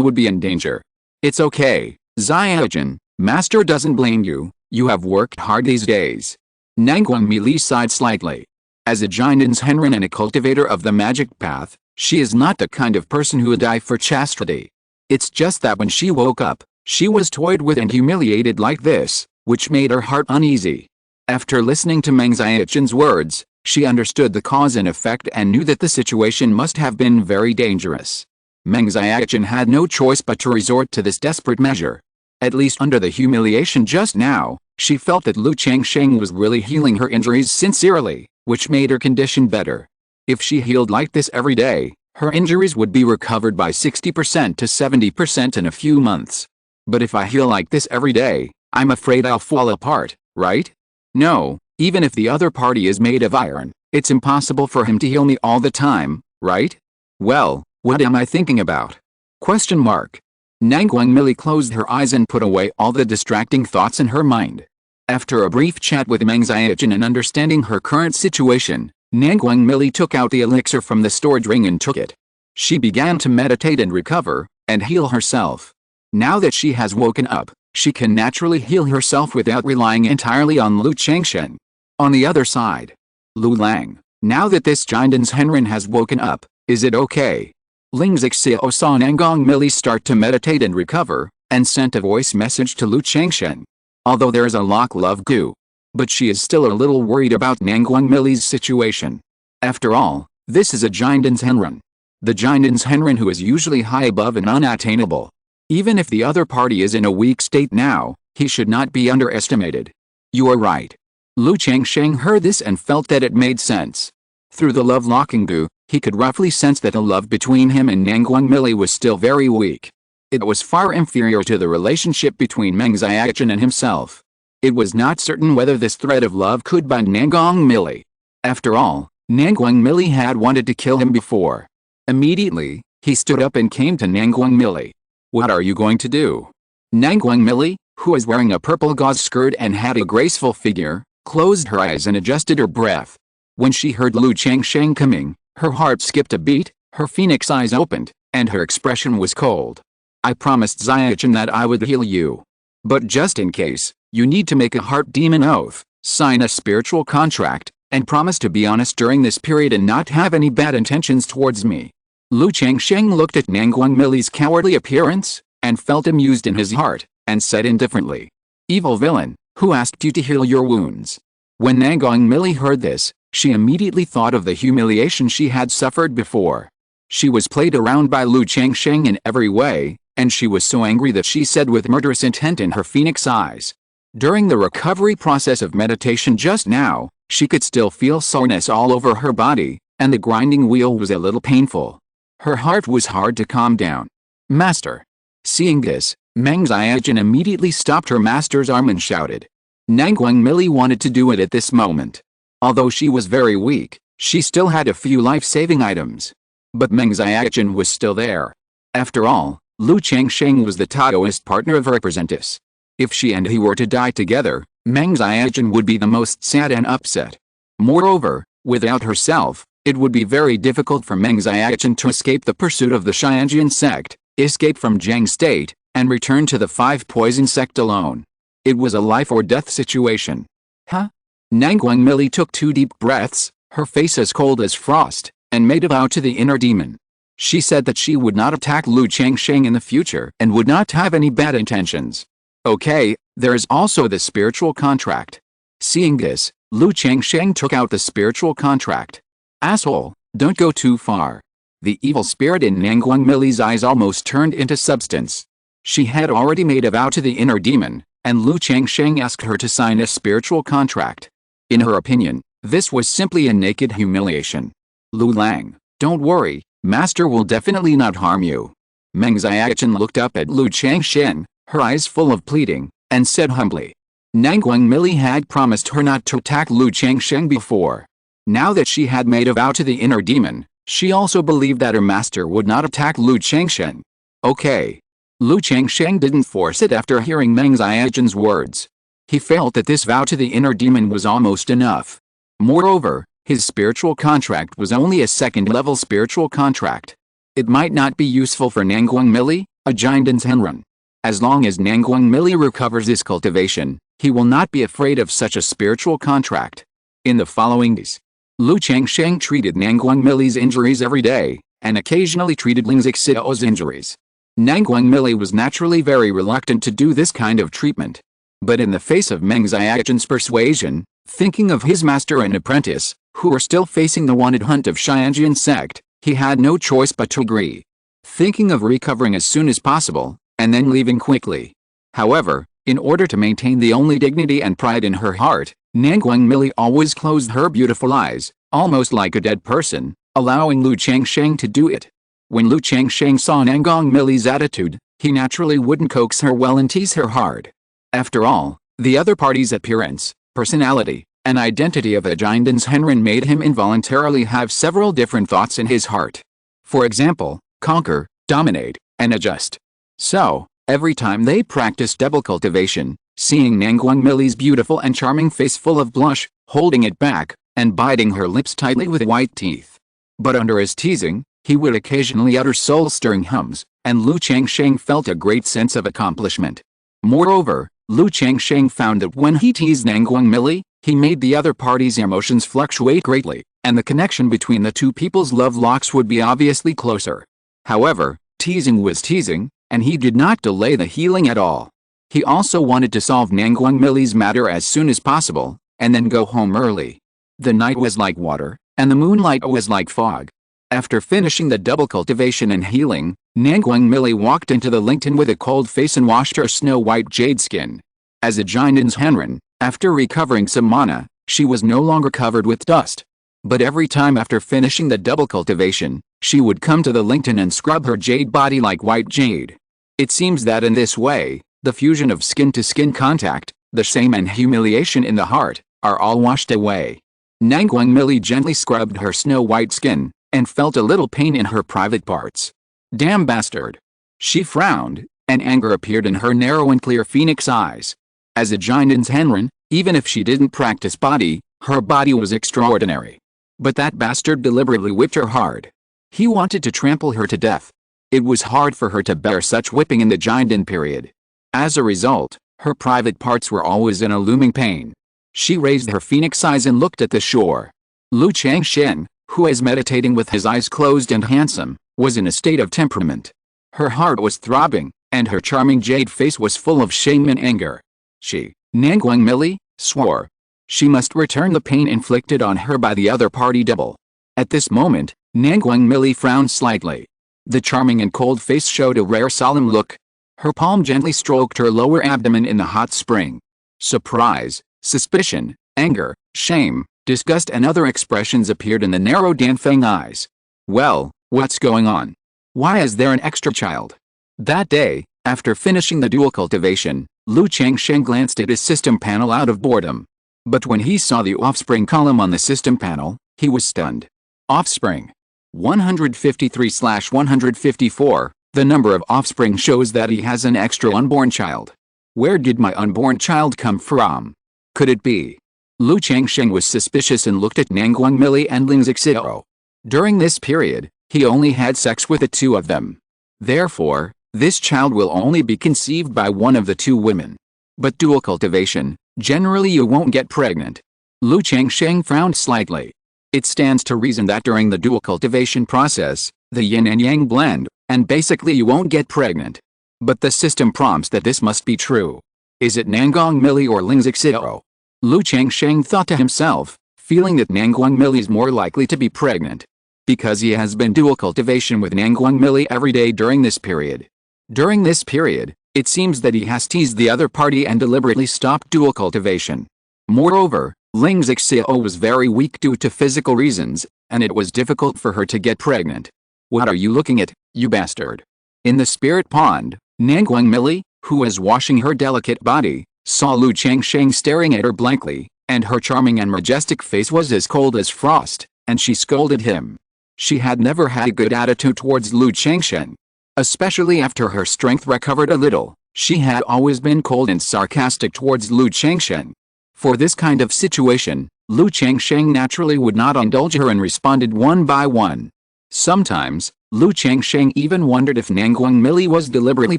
Speaker 1: would be in danger. It's okay, Xiaochen, master doesn't blame you, you have worked hard these days. Nangguang sighed slightly. As a Jinden's Henren and a cultivator of the magic path, she is not the kind of person who would die for chastity. It's just that when she woke up, she was toyed with and humiliated like this, which made her heart uneasy. After listening to Meng Xiaochen's words, she understood the cause and effect and knew that the situation must have been very dangerous. Meng Xiaochen had no choice but to resort to this desperate measure. At least under the humiliation just now, she felt that Lu Changsheng was really healing her injuries sincerely, which made her condition better. If she healed like this every day, her injuries would be recovered by 60% to 70% in a few months. But if I heal like this every day, I'm afraid I'll fall apart, right? No, even if the other party is made of iron, it's impossible for him to heal me all the time, right? Well, what am I thinking about? Question mark. Nangguang closed her eyes and put away all the distracting thoughts in her mind. After a brief chat with Meng Xiaochen and understanding her current situation, Nangguang took out the elixir from the storage ring and took it. She began to meditate and recover, and heal herself. Now that she has woken up, she can naturally heal herself without relying entirely on Lu Changsheng. On the other side, Lu Lang, now that this Jinden's Henren has woken up, is it okay? Ling Zixio saw Nangguang start to meditate and recover, and sent a voice message to Lu Changsheng. Although there is a love goo. But she is still a little worried about Nangguang situation. After all, this is a Jinden's Henren. The Jinden's Henren who is usually high above and unattainable. Even if the other party is in a weak state now, he should not be underestimated. You are right. Lu Changsheng heard this and felt that it made sense. Through the love-locking goo, he could roughly sense that the love between him and Nangguang was still very weak. It was far inferior to the relationship between Meng Xiaochen and himself. It was not certain whether this thread of love could bind Nangguang. After all, Nangguang had wanted to kill him before. Immediately, he stood up and came to Nangguang. What are you going to do? Nangguang, who was wearing a purple gauze skirt and had a graceful figure, closed her eyes and adjusted her breath. When she heard Lu Changsheng coming, her heart skipped a beat, her phoenix eyes opened, and her expression was cold. I promised Xiaochen that I would heal you. But just in case, you need to make a heart demon oath, sign a spiritual contract, and promise to be honest during this period and not have any bad intentions towards me. Lu Changsheng looked at Nangguang cowardly appearance, and felt amused in his heart, and said indifferently, "Evil villain, who asked you to heal your wounds?" When Nangguang heard this, she immediately thought of the humiliation she had suffered before. She was played around by Lu Changsheng in every way, and she was so angry that she said with murderous intent in her phoenix eyes. During the recovery process of meditation just now, she could still feel soreness all over her body, and the grinding wheel was a little painful. Her heart was hard to calm down. Master. Seeing this, Meng Xiaochen immediately stopped her master's arm and shouted. Nangguang wanted to do it at this moment. Although she was very weak, she still had a few life-saving items. But Meng Xiaochen was still there. After all, Lu Changsheng was the Taoist partner of her apprentice. If she and he were to die together, Meng Xiaochen would be the most sad and upset. Moreover, without herself, it would be very difficult for Meng Xiaochen to escape the pursuit of the Qingyun Sect, escape from Zhang State, and return to the Five Poison Sect alone. It was a life-or-death situation. Huh? Nangguang took 2 deep breaths, her face as cold as frost, and made a vow to the inner demon. She said that she would not attack Lu Changsheng in the future and would not have any bad intentions. Okay, there is also the spiritual contract. Seeing this, Lu Changsheng took out the spiritual contract. Asshole, don't go too far. The evil spirit in Nangguang Milli's eyes almost turned into substance. She had already made a vow to the inner demon, and Lu Changsheng asked her to sign a spiritual contract. In her opinion, this was simply a naked humiliation. Lu Lang, don't worry, Master will definitely not harm you. Meng Xiaochen looked up at Lu Changsheng, her eyes full of pleading, and said humbly. Nangguang Mili had promised her not to attack Lu Changsheng before. Now that she had made a vow to the inner demon, she also believed that her master would not attack Lu Changsheng. Okay. Lu Changsheng didn't force it after hearing Meng Xiaochen's words. He felt that this vow to the inner demon was almost enough. Moreover, his spiritual contract was only a second-level spiritual contract. It might not be useful for Nangguang Mili, a Jiandan's Henren. As long as Nangguang Mili recovers his cultivation, he will not be afraid of such a spiritual contract. In the following days, Lu Changsheng treated Nangguang Mili's injuries every day, and occasionally treated Ling Xiao's injuries. Nangguang Mili was naturally very reluctant to do this kind of treatment. But in the face of Meng Xiaochen's persuasion, thinking of his master and apprentice, who were still facing the wanted hunt of Qingyun Sect, he had no choice but to agree. Thinking of recovering as soon as possible, and then leaving quickly. However, in order to maintain the only dignity and pride in her heart, Nangguang Mili always closed her beautiful eyes, almost like a dead person, allowing Lu Changsheng to do it. When Lu Changsheng saw Nangguang Mili's attitude, he naturally wouldn't coax her well and tease her hard. After all, the other party's appearance, personality, and identity of a Jiandan's Henren made him involuntarily have several different thoughts in his heart. For example, conquer, dominate, and adjust. So, every time they practiced double cultivation, seeing Nangguang Mili's beautiful and charming face full of blush, holding it back, and biting her lips tightly with white teeth. But under his teasing, he would occasionally utter soul-stirring hums, and Lu Changsheng felt a great sense of accomplishment. Moreover, Lu Changsheng found that when he teased Nangguang Mili, he made the other party's emotions fluctuate greatly, and the connection between the two people's love locks would be obviously closer. However, teasing was teasing, and he did not delay the healing at all. He also wanted to solve Nangguang Mili's matter as soon as possible, and then go home early. The night was like water, and the moonlight was like fog. After finishing the double cultivation and healing, Nangguang Mili walked into the Lington with a cold face and washed her snow-white jade skin. As a Jiandan's Henren, after recovering some mana, she was no longer covered with dust. But every time after finishing the double cultivation, she would come to the Lington and scrub her jade body like white jade. It seems that in this way, the fusion of skin-to-skin contact, the shame and humiliation in the heart, are all washed away. Nangguang Mili gently scrubbed her snow-white skin, and felt a little pain in her private parts. Damn bastard! She frowned, and anger appeared in her narrow and clear phoenix eyes. As a Jiandan's Henren, even if she didn't practice body, her body was extraordinary. But that bastard deliberately whipped her hard. He wanted to trample her to death. It was hard for her to bear such whipping in the Jiandan period. As a result, her private parts were always in a looming pain. She raised her phoenix eyes and looked at the shore. Lu Changsheng, who was meditating with his eyes closed and handsome, was in a state of temperament. Her heart was throbbing, and her charming jade face was full of shame and anger. She, Nangguang Mili, swore she must return the pain inflicted on her by the other party double. At this moment, Nangguang Mili frowned slightly. The charming and cold face showed a rare solemn look. Her palm gently stroked her lower abdomen in the hot spring. Surprise, suspicion, anger, shame, disgust and other expressions appeared in the narrow Danfeng eyes. Well, what's going on? Why is there an extra child? That day, after finishing the dual cultivation, Lu Changsheng glanced at his system panel out of boredom. But when he saw the offspring column on the system panel, he was stunned. Offspring. 153/154, the number of offspring shows that he has an extra unborn child. Where did my unborn child come from? Could it be? Lu Changsheng was suspicious and looked at Nangguang Mili and Ling Xiao. During this period, he only had sex with the two of them. Therefore, this child will only be conceived by one of the two women. But dual cultivation, generally you won't get pregnant. Lu Changsheng frowned slightly. It stands to reason that during the dual cultivation process, The yin and yang blend, and basically you won't get pregnant. But the system prompts that this must be true. Is it Nangong Mili or Lingzixio? Lu Changsheng thought to himself, feeling that Nangong Mili is more likely to be pregnant. Because he has been dual cultivation with Nangong Mili every day during this period. During this period, it seems that he has teased the other party and deliberately stopped dual cultivation. Moreover, Lingzixio was very weak due to physical reasons, and it was difficult for her to get pregnant. What are you looking at, you bastard? In the spirit pond, Nangong Mili, who was washing her delicate body, saw Lu Changsheng staring at her blankly, and her charming and majestic face was as cold as frost, and she scolded him. She had never had a good attitude towards Lu Changsheng. Especially after her strength recovered a little, she had always been cold and sarcastic towards Lu Changsheng. For this kind of situation, Lu Changsheng naturally would not indulge her and responded one by one. Sometimes, Lu Changsheng even wondered if Nangong Mili was deliberately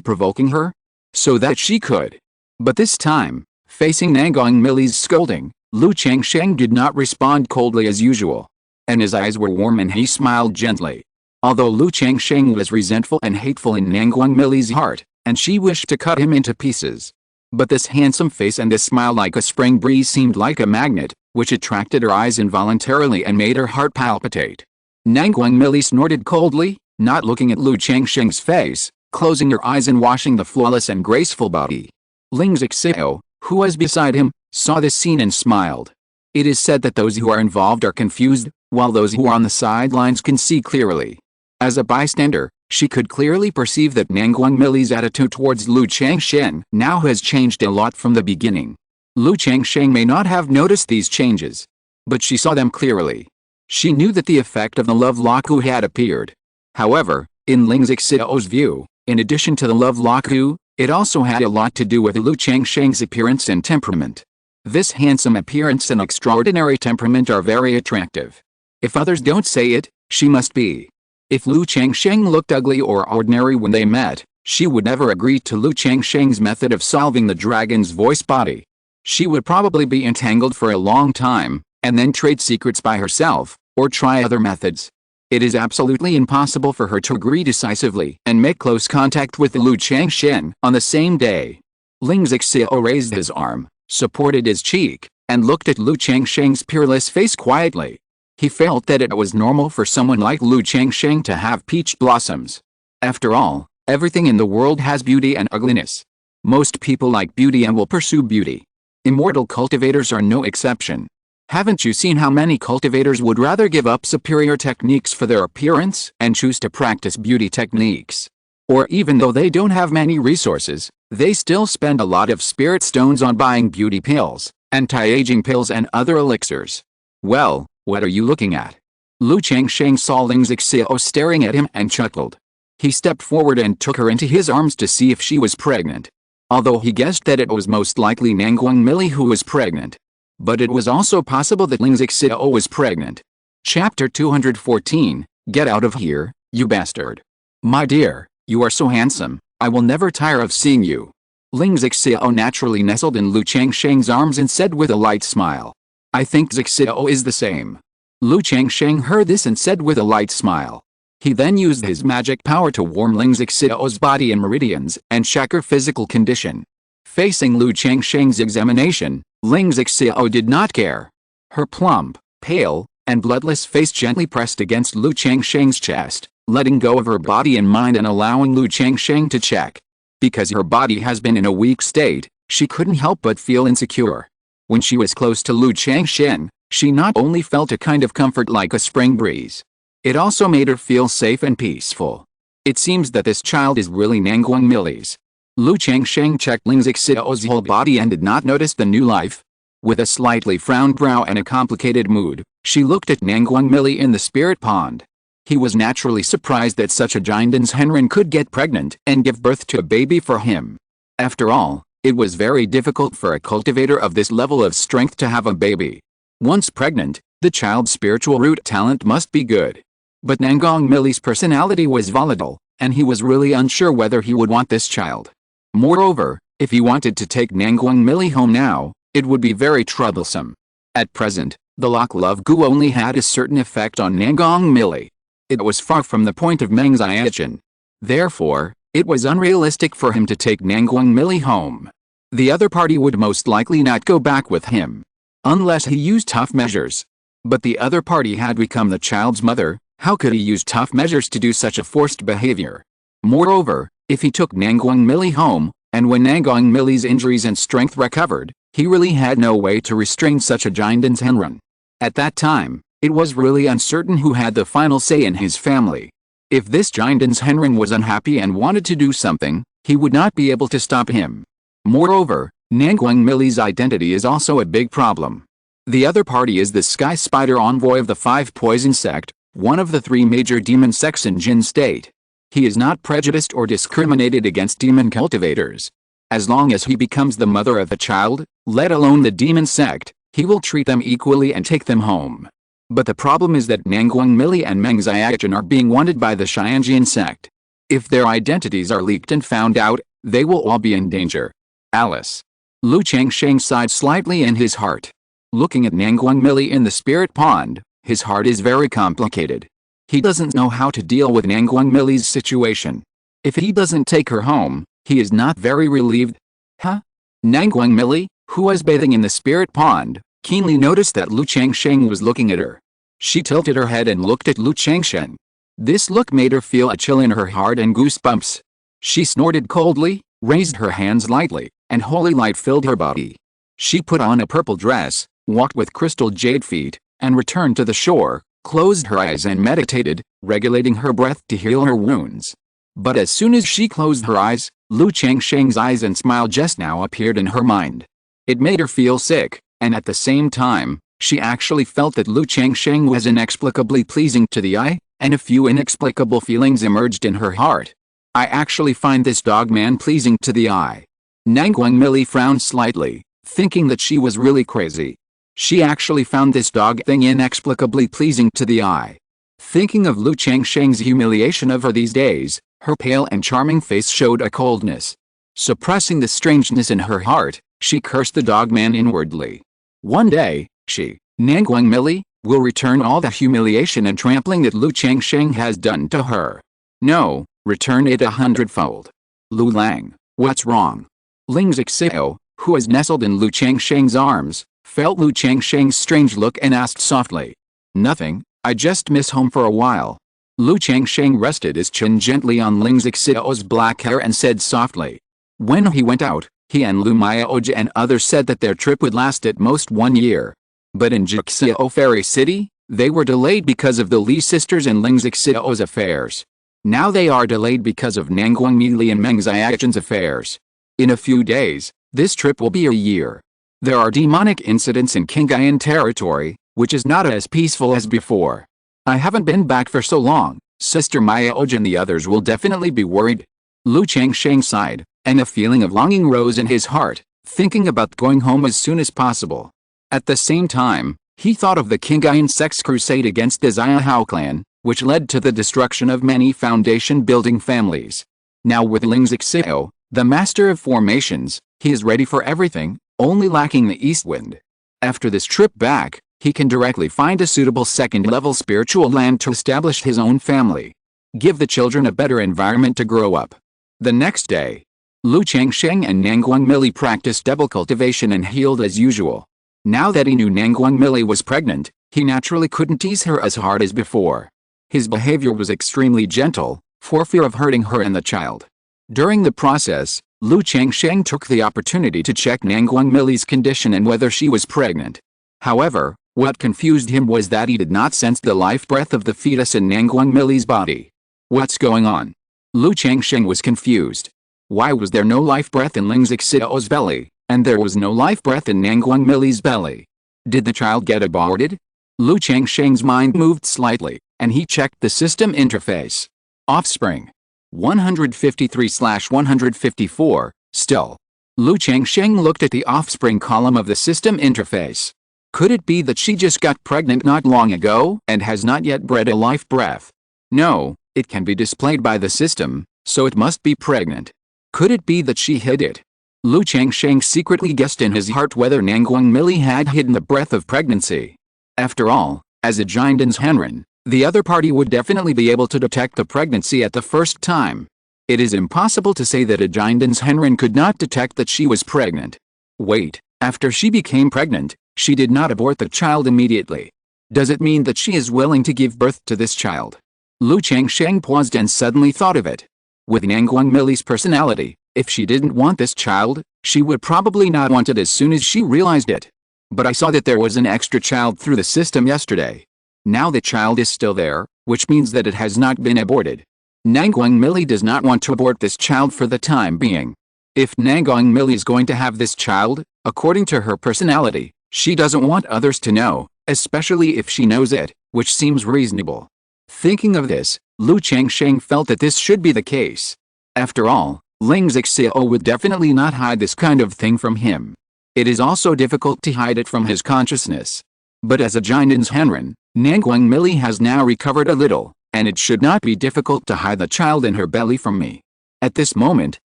Speaker 1: provoking her, so that she could. But this time, facing Nangong Mili's scolding, Lu Changsheng did not respond coldly as usual. And his eyes were warm and he smiled gently. Although Lu Changsheng was resentful and hateful in Nangong Mili's heart, and she wished to cut him into pieces. But this handsome face and this smile like a spring breeze seemed like a magnet, which attracted her eyes involuntarily and made her heart palpitate. Nangong Mili snorted coldly, not looking at Lu Changsheng's face, closing her eyes and washing the flawless and graceful body. Lingzixio, who was beside him, saw this scene and smiled. It is said that those who are involved are confused, while those who are on the sidelines can see clearly. As a bystander, she could clearly perceive that Nangong Mili's attitude towards Lu Changsheng now has changed a lot from the beginning. Lu Changsheng may not have noticed these changes, but she saw them clearly. She knew that the effect of the love laku had appeared. However, in Lingzixio's view, in addition to the love laku, it also had a lot to do with Lu Changsheng's appearance and temperament. This handsome appearance and extraordinary temperament are very attractive. If others don't say it, she must be. If Lu Changsheng looked ugly or ordinary when they met, she would never agree to Lu Changsheng's method of solving the dragon's voice body. She would probably be entangled for a long time, and then trade secrets by herself, or try other methods. It is absolutely impossible for her to agree decisively and make close contact with Lu Changsheng on the same day. Lingzixio raised his arm, supported his cheek, and looked at Lu Changsheng's peerless face quietly. He felt that it was normal for someone like Lu Changsheng to have peach blossoms. After all, everything in the world has beauty and ugliness. Most people like beauty and will pursue beauty. Immortal cultivators are no exception. Haven't you seen how many cultivators would rather give up superior techniques for their appearance and choose to practice beauty techniques? Or even though they don't have many resources, they still spend a lot of spirit stones on buying beauty pills, anti-aging pills and other elixirs. Well, what are you looking at? Lu Changsheng saw Lingzixio staring at him and chuckled. He stepped forward and took her into his arms to see if she was pregnant. Although he guessed that it was most likely Nangong Mili who was pregnant. But it was also possible that Lingzixio was pregnant. Chapter 214, Get out of here, you bastard. My dear, you are so handsome, I will never tire of seeing you. Lingzixio naturally nestled in Lu Changsheng's arms and said with a light smile. I think Zixio is the same. Lu Changsheng heard this and said with a light smile. He then used his magic power to warm Lingzixio's body and meridians and check her physical condition. Facing Lu Changsheng's examination, Lingzixio did not care. Her plump, pale, and bloodless face gently pressed against Lu Changsheng's chest, letting go of her body and mind and allowing Lu Changsheng to check. Because her body has been in a weak state, she couldn't help but feel insecure. When she was close to Lu Changsheng, she not only felt a kind of comfort like a spring breeze. It also made her feel safe and peaceful. It seems that this child is really Nangong Mili's. Lu Changsheng checked Lingzixio's whole body and did not notice the new life. With a slightly frowned brow and a complicated mood, she looked at Nangong Mili in the spirit pond. He was naturally surprised that such a giant's henren could get pregnant and give birth to a baby for him. After all, it was very difficult for a cultivator of this level of strength to have a baby. Once pregnant, the child's spiritual root talent must be good. But Nangong Mili's personality was volatile, and he was really unsure whether he would want this child. Moreover, if he wanted to take Nangong Mili home now, it would be very troublesome. At present, the Lok Love Gu only had a certain effect on Nangong Mili. It was far from the point of Meng Xiaochen. Therefore, it was unrealistic for him to take Nangguang Mili home. The other party would most likely not go back with him, unless he used tough measures. But the other party had become the child's mother. How could he use tough measures to do such a forced behavior? Moreover, if he took Nangguang Mili home, and when Nangguang Mili's injuries and strength recovered, he really had no way to restrain such a giant's Henrun. At that time, it was really uncertain who had the final say in his family. If this giant's Henrun was unhappy and wanted to do something, he would not be able to stop him. Moreover, Nangguang Mili's identity is also a big problem. The other party is the Sky Spider envoy of the Five Poison Sect, one of the three major demon sects in Jin State. He is not prejudiced or discriminated against demon cultivators. As long as he becomes the mother of a child, let alone the demon sect, he will treat them equally and take them home. But the problem is that Nangguang Mili and Meng Xiaochen are being wanted by the Qingyun Sect. If their identities are leaked and found out, they will all be in danger. Alice. Lu Changsheng sighed slightly in his heart. Looking at Nangguang Mili in the spirit pond, his heart is very complicated. He doesn't know how to deal with Nangguang Mili's situation. If he doesn't take her home, he is not very relieved. Huh? Nangguang Mili, who was bathing in the spirit pond, keenly noticed that Lu Changsheng was looking at her. She tilted her head and looked at Lu Changsheng. This look made her feel a chill in her heart and goosebumps. She snorted coldly, raised her hands lightly, and holy light filled her body. She put on a purple dress, walked with crystal jade feet, and returned to the shore, closed her eyes and meditated, regulating her breath to heal her wounds. But as soon as she closed her eyes, Lu Changsheng's eyes and smile just now appeared in her mind. It made her feel sick, and at the same time, she actually felt that Lu Changsheng was inexplicably pleasing to the eye, and a few inexplicable feelings emerged in her heart. I actually find this dog man pleasing to the eye. Nangguang Mili frowned slightly, thinking that she was really crazy. She actually found this dog thing inexplicably pleasing to the eye. Thinking of Lu Changsheng's humiliation of her these days, her pale and charming face showed a coldness. Suppressing the strangeness in her heart, she cursed the dog man inwardly. One day, she, Nangguang Mili, will return all the humiliation and trampling that Lu Changsheng has done to her. No, return it 100-fold. Lu Lang, what's wrong? Ling Zixio, who was nestled in Lu Changsheng's arms, felt Lu Changsheng's strange look and asked softly. Nothing, I just miss home for a while. Lu Changsheng rested his chin gently on Ling Zixio's black hair and said softly. When he went out, he and Lu Miaoji and others said that their trip would last at most 1 year. But in Jixio Fairy City, they were delayed because of the Li sisters and Ling Zixio's affairs. Now they are delayed because of Nangguang Mili and Meng Xiaochen's affairs. In a few days, this trip will be a year. There are demonic incidents in Qingyun territory, which is not as peaceful as before. I haven't been back for so long, Sister Miaoji and the others will definitely be worried. Lu Changsheng sighed, and a feeling of longing rose in his heart, thinking about going home as soon as possible. At the same time, he thought of the Qingyun Sect's crusade against the Xiahao clan, which led to the destruction of many foundation-building families. Now with Ling Zixio, the master of formations, he is ready for everything, only lacking the east wind. After this trip back, he can directly find a suitable second-level spiritual land to establish his own family. Give the children a better environment to grow up. The next day, Lu Changsheng and Nangguang Mili practiced double cultivation and healed as usual. Now that he knew Nangguang Mili was pregnant, he naturally couldn't tease her as hard as before. His behavior was extremely gentle, for fear of hurting her and the child. During the process, Lu Changsheng took the opportunity to check Nangguang Mili's condition and whether she was pregnant. However, what confused him was that he did not sense the life breath of the fetus in Nangguang Mili's body. What's going on? Lu Changsheng was confused. Why was there no life breath in Ling Zixio's belly, and there was no life breath in Nangguang Mili's belly? Did the child get aborted? Lu Changsheng's mind moved slightly, and he checked the system interface. Offspring. 153/154, still. Lu Changsheng looked at the offspring column of the system interface. Could it be that she just got pregnant not long ago and has not yet bred a life breath? No, it can be displayed by the system, so it must be pregnant. Could it be that she hid it? Lu Changsheng secretly guessed in his heart whether Nangguang Mili had hidden the breath of pregnancy. After all, as a giant's Henren, The other party would definitely be able to detect the pregnancy at the first time. It is impossible to say that a Qingyun Henren could not detect that she was pregnant. Wait, after she became pregnant, she did not abort the child immediately. Does it mean that she is willing to give birth to this child? Lu Changsheng paused and suddenly thought of it. With Nanguang Milli's personality, if she didn't want this child, she would probably not want it as soon as she realized it. But I saw that there was an extra child through the system yesterday. Now the child is still there, which means that it has not been aborted. Nanguang Mili does not want to abort this child for the time being. If Nanguang Mili is going to have this child, according to her personality, she doesn't want others to know, especially if she knows it, which seems reasonable. Thinking of this, Lu Changsheng felt that this should be the case. After all, Ling Zixiao would definitely not hide this kind of thing from him. It is also difficult to hide it from his consciousness. But as a Qingyun Henren, Nanguang Mili has now recovered a little, and it should not be difficult to hide the child in her belly from me. At this moment,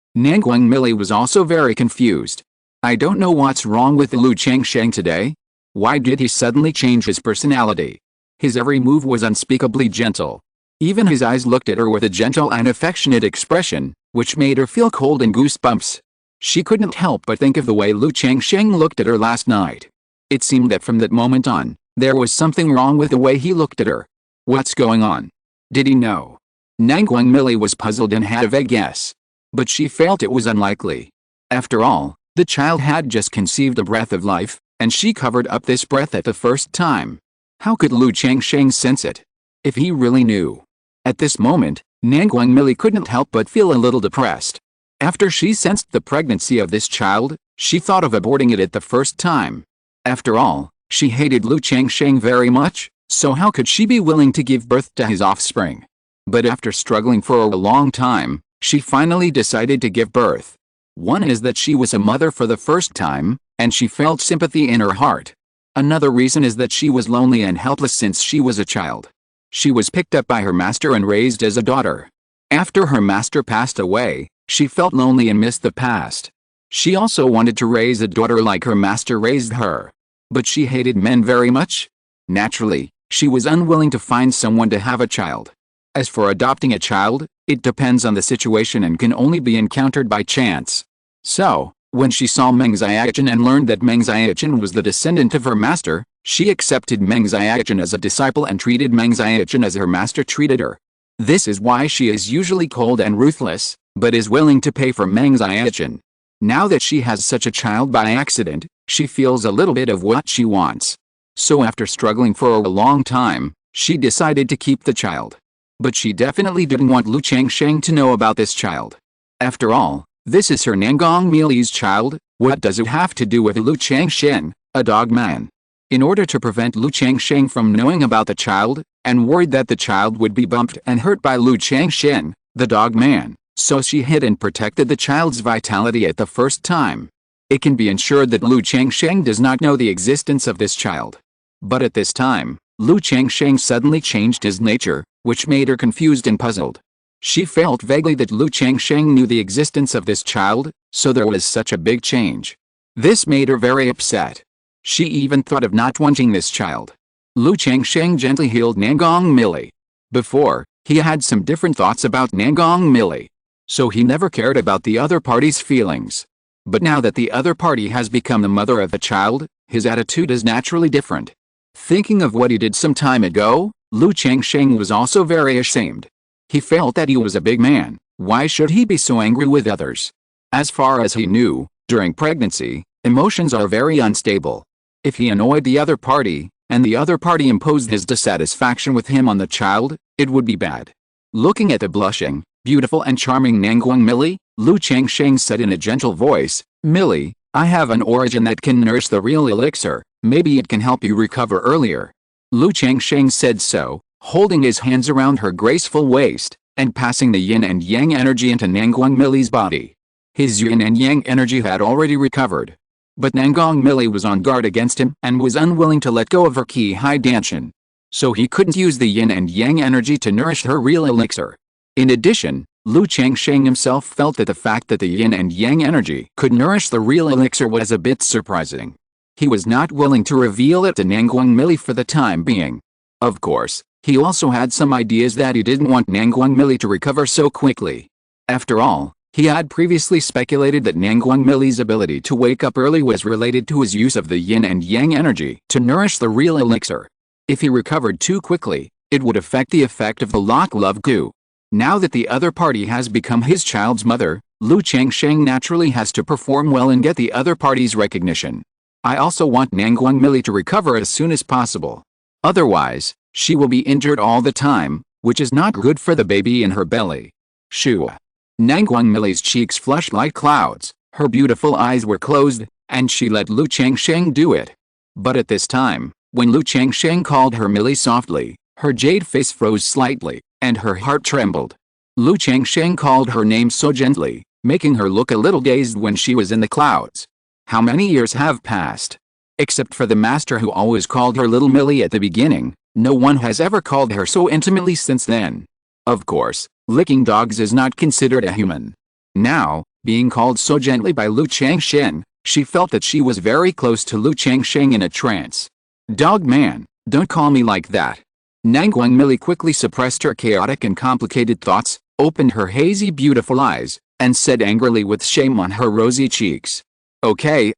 Speaker 1: Nanguang Mili was also very confused. I don't know what's wrong with Lu Changsheng today. Why did he suddenly change his personality? His every move was unspeakably gentle. Even his eyes looked at her with a gentle and affectionate expression, which made her feel cold and goosebumps. She couldn't help but think of the way Lu Changsheng looked at her last night. It seemed that from that moment on, there was something wrong with the way he looked at her. What's going on? Did he know? Nanguang Mili was puzzled and had a vague guess. But she felt it was unlikely. After all, the child had just conceived a breath of life, and she covered up this breath at the first time. How could Lu Changsheng sense it? If he really knew. At this moment, Nanguang Mili couldn't help but feel a little depressed. After she sensed the pregnancy of this child, she thought of aborting it at the first time. After all, she hated Lu Changsheng very much, so how could she be willing to give birth to his offspring? But after struggling for a long time, she finally decided to give birth. One is that she was a mother for the first time, and she felt sympathy in her heart. Another reason is that she was lonely and helpless since she was a child. She was picked up by her master and raised as a daughter. After her master passed away, she felt lonely and missed the past. She also wanted to raise a daughter like her master raised her. But she hated men very much. Naturally, she was unwilling to find someone to have a child. As for adopting a child, it depends on the situation and can only be encountered by chance. So, when she saw Meng Xiaochen and learned that Meng Xiaochen was the descendant of her master, she accepted Meng Xiaochen as a disciple and treated Meng Xiaochen as her master treated her. This is why she is usually cold and ruthless, but is willing to pay for Meng Xiaochen. Now that she has such a child by accident, she feels a little bit of what she wants. So after struggling for a long time, she decided to keep the child. But she definitely didn't want Lu Changsheng to know about this child. After all, this is her Nanguang Mili's child. What does it have to do with Lu Changsheng, a dog man? In order to prevent Lu Changsheng from knowing about the child, and worried that the child would be bumped and hurt by Lu Changsheng, the dog man, so she hid and protected the child's vitality at the first time. It can be ensured that Lu Changsheng does not know the existence of this child. But at this time, Lu Changsheng suddenly changed his nature, which made her confused and puzzled. She felt vaguely that Lu Changsheng knew the existence of this child, so there was such a big change. This made her very upset. She even thought of not wanting this child. Lu Changsheng gently healed Nanguang Mili. Before, he had some different thoughts about Nanguang Mili. So he never cared about the other party's feelings. But now that the other party has become the mother of the child, his attitude is naturally different. Thinking of what he did some time ago, Lu Changsheng was also very ashamed. He felt that he was a big man. Why should he be so angry with others? As far as he knew, during pregnancy, emotions are very unstable. If he annoyed the other party, and the other party imposed his dissatisfaction with him on the child, it would be bad. Looking at the blushing, beautiful and charming Nanguang Mili, Lu Changsheng said in a gentle voice, "Mili, I have an origin that can nurse the real elixir. Maybe it can help you recover earlier." Lu Changsheng said so, holding his hands around her graceful waist, and passing the yin and yang energy into Nanguang Mili's body. His yin and yang energy had already recovered. But Nanguang Mili was on guard against him and was unwilling to let go of her Qi Hai Danshan. So he couldn't use the yin and yang energy to nourish her real elixir. In addition, Lu Changsheng himself felt that the fact that the yin and yang energy could nourish the real elixir was a bit surprising. He was not willing to reveal it to Nanguang Mili for the time being. Of course, He also had some ideas that he didn't want Nangguang to recover so quickly. After all, he had previously speculated that Nangguang's ability to wake up early was related to his use of the yin and yang energy to nourish the real elixir. If he recovered too quickly, it would affect the effect of the lock love goo. Now that the other party has become his child's mother, Lu Changsheng naturally has to perform well and get the other party's recognition. I also want Nangguang to recover as soon as possible. Otherwise, she will be injured all the time, which is not good for the baby in her belly. Shua. Nangguang's cheeks flushed like clouds, her beautiful eyes were closed, and she let Lu Changsheng do it. But at this time, when Lu Changsheng called her Millie softly, her jade face froze slightly, and her heart trembled. Lu Changsheng called her name so gently, making her look a little dazed when she was in the clouds. How many years have passed? Except for the master who always called her Little Millie at the beginning, no one has ever called her so intimately since then. Of course, licking dogs is not considered a human. Now, being called so gently by Lu Changsheng, she felt that she was very close to Lu Changsheng in a trance. Dog man, don't call me like that. Nangguang quickly suppressed her chaotic and complicated thoughts, opened her hazy beautiful eyes, and said angrily with shame on her rosy cheeks. Okay.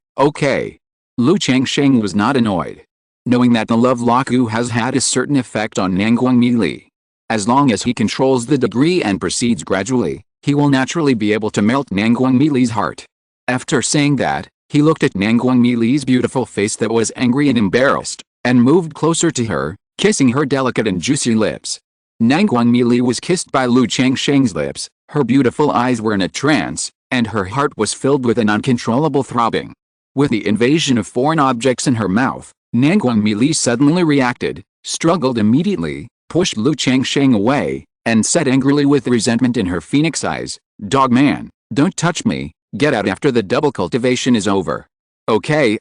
Speaker 1: Lu Changsheng was not annoyed. Knowing that the love Laku has had a certain effect on Nangguang as long as he controls the degree and proceeds gradually, he will naturally be able to melt Nangguang heart. After saying that, he looked at Nangguang beautiful face that was angry and embarrassed, and moved closer to her, kissing her delicate and juicy lips. Nangguang was kissed by Lu Changsheng's lips, her beautiful eyes were in a trance, and her heart was filled with an uncontrollable throbbing. With the invasion of foreign objects in her mouth, Nangguang suddenly reacted, struggled immediately, pushed Lu Changsheng away, and said angrily with resentment in her phoenix eyes, "Dog man, don't touch me, get out after the double cultivation is over." Okay,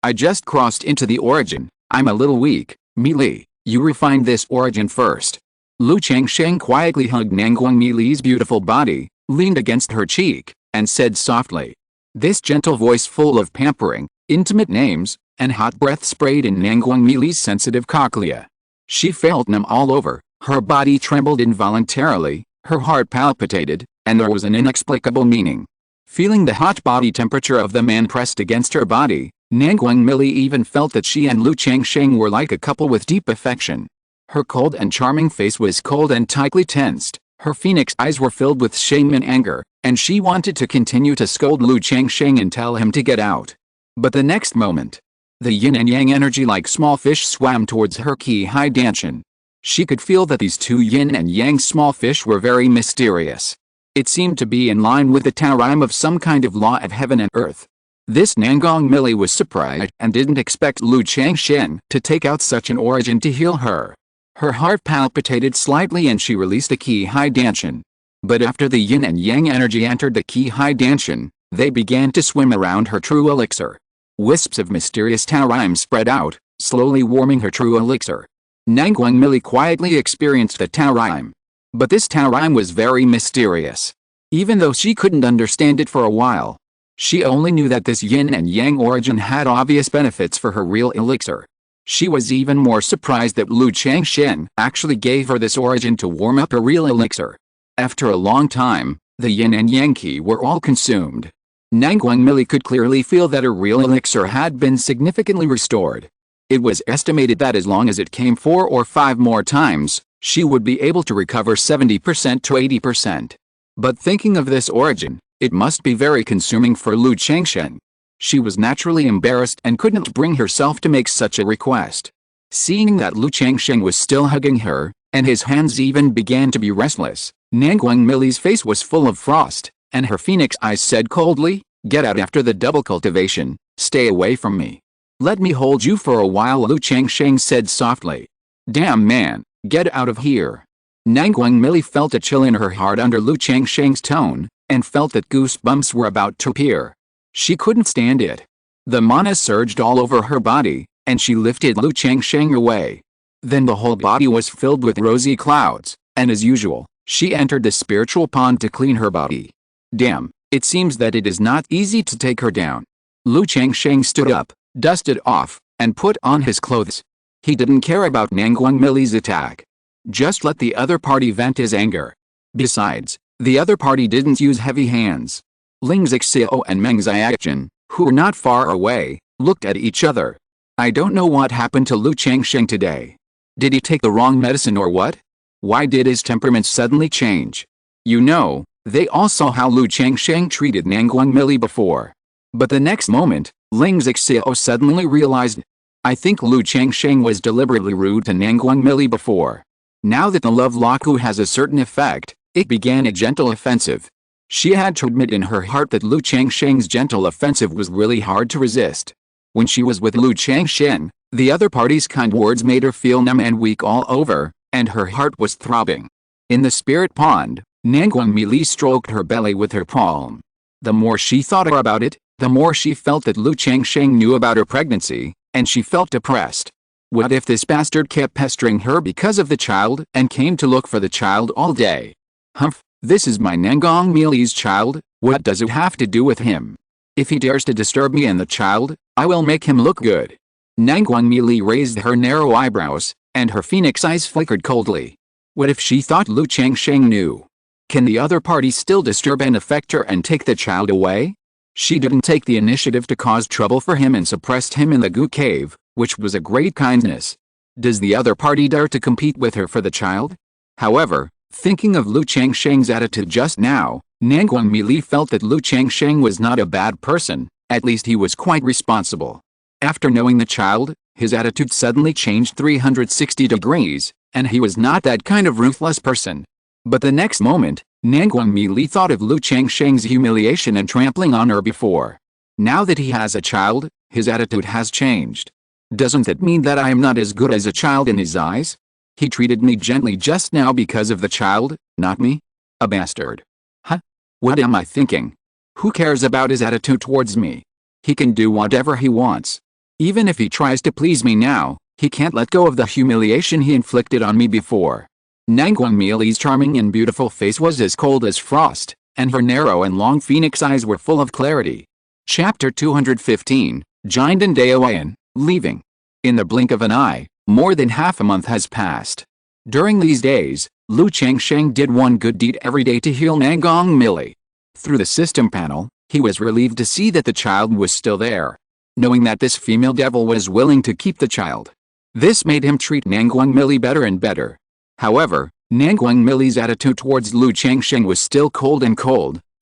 Speaker 1: I just crossed into the origin, I'm a little weak, Li, you refine this origin first. Lu Changsheng quietly hugged Nangguang beautiful body, leaned against her cheek, and said softly. This gentle voice full of pampering, intimate names, and hot breath sprayed in Nangguang sensitive cochlea. She felt numb all over, her body trembled involuntarily, her heart palpitated, and there was an inexplicable meaning. Feeling the hot body temperature of the man pressed against her body, Nangguang even felt that she and Lu Changsheng were like a couple with deep affection. Her cold and charming face was cold and tightly tensed, her phoenix eyes were filled with shame and anger, and she wanted to continue to scold Lu Changsheng and tell him to get out. But the next moment, the yin and yang energy like small fish swam towards her Qi Danshan. She could feel that these two yin and yang small fish were very mysterious. It seemed to be in line with the Tao rhyme of some kind of law of heaven and earth. This Nangguang was surprised and didn't expect Lu Changsheng to take out such an origin to heal her. Her heart palpitated slightly and she released the Qi Danshan. But after the yin and yang energy entered the Qi Danshan, they began to swim around her true elixir. Wisps of mysterious Tao rhyme spread out, slowly warming her true elixir. Nangguang quietly experienced the Tao rhyme. But this Tao rhyme was very mysterious. Even though she couldn't understand it for a while, she only knew that this yin and yang origin had obvious benefits for her real elixir. She was even more surprised that Lu Changsheng actually gave her this origin to warm up her real elixir. After a long time, the yin and yang qi were all consumed. Nangguang could clearly feel that her real elixir had been significantly restored. It was estimated that as long as it came 4 or 5 more times, she would be able to recover 70% to 80%. But thinking of this origin, it must be very consuming for Lu Changsheng. She was naturally embarrassed and couldn't bring herself to make such a request. Seeing that Lu Changsheng was still hugging her, and his hands even began to be restless, Nangguang face was full of frost, and her phoenix eyes said coldly, "Get out after the double cultivation, stay away from me. Let me hold you for a while," Lu Changsheng said softly. "Damn man, get out of here." Nangguang felt a chill in her heart under Lu Changsheng's tone, and felt that goosebumps were about to appear. She couldn't stand it. The mana surged all over her body, and she lifted Lu Changsheng away. Then the whole body was filled with rosy clouds, and as usual, she entered the spiritual pond to clean her body. Damn, it seems that it is not easy to take her down. Lu Changsheng stood up, dusted off, and put on his clothes. He didn't care about Nangguang Mili's attack. Just let the other party vent his anger. Besides, the other party didn't use heavy hands. Ling Zixiao and Meng Xiaoqin, who were not far away, looked at each other. I don't know what happened to Lu Changsheng today. Did he take the wrong medicine or what? Why did his temperament suddenly change? You know, they all saw how Lu Changsheng treated Nangguang Mili before. But the next moment, Ling Zixiao suddenly realized, I think Lu Changsheng was deliberately rude to Nangguang Mili before. Now that the love laku has a certain effect, it began a gentle offensive. She had to admit in her heart that Lu Changsheng's gentle offensive was really hard to resist. When she was with Lu Changsheng, the other party's kind words made her feel numb and weak all over, and her heart was throbbing. In the spirit pond, Nangguang Mili stroked her belly with her palm. The more she thought about it, the more she felt that Lu Changsheng knew about her pregnancy, and she felt depressed. What if this bastard kept pestering her because of the child and came to look for the child all day? Humph, this is my Nangguang Mili's child, what does it have to do with him? If he dares to disturb me and the child, I will make him look good. Nangguang Mili raised her narrow eyebrows, and her phoenix eyes flickered coldly. What if she thought Lu Changsheng knew? Can the other party still disturb and affect her and take the child away? She didn't take the initiative to cause trouble for him and suppressed him in the Gu cave, which was a great kindness. Does the other party dare to compete with her for the child? However, thinking of Lu Changsheng's attitude just now, Nangguang Mili felt that Lu Changsheng was not a bad person, at least he was quite responsible. After knowing the child, his attitude suddenly changed 360 degrees, and he was not that kind of ruthless person. But the next moment, Nangguang Mili thought of Lu Changsheng's humiliation and trampling on her before. Now that he has a child, his attitude has changed. Doesn't that mean that I am not as good as a child in his eyes? He treated me gently just now because of the child, not me? A bastard. Huh? What am I thinking? Who cares about his attitude towards me? He can do whatever he wants. Even if he tries to please me now, he can't let go of the humiliation he inflicted on me before. Nangguang Mili's charming and beautiful face was as cold as frost, and her narrow and long phoenix eyes were full of clarity. Chapter 215, Jinden Daoyan, leaving. In the blink of an eye, more than half a month has passed. During these days, Lu Changsheng did one good deed every day to heal Nangguang Mili. Through the system panel, he was relieved to see that the child was still there. Knowing that this female devil was willing to keep the child, this made him treat Nangguang Mili better and better. However, Nangguang Mili's attitude towards Lu Changsheng was still cold,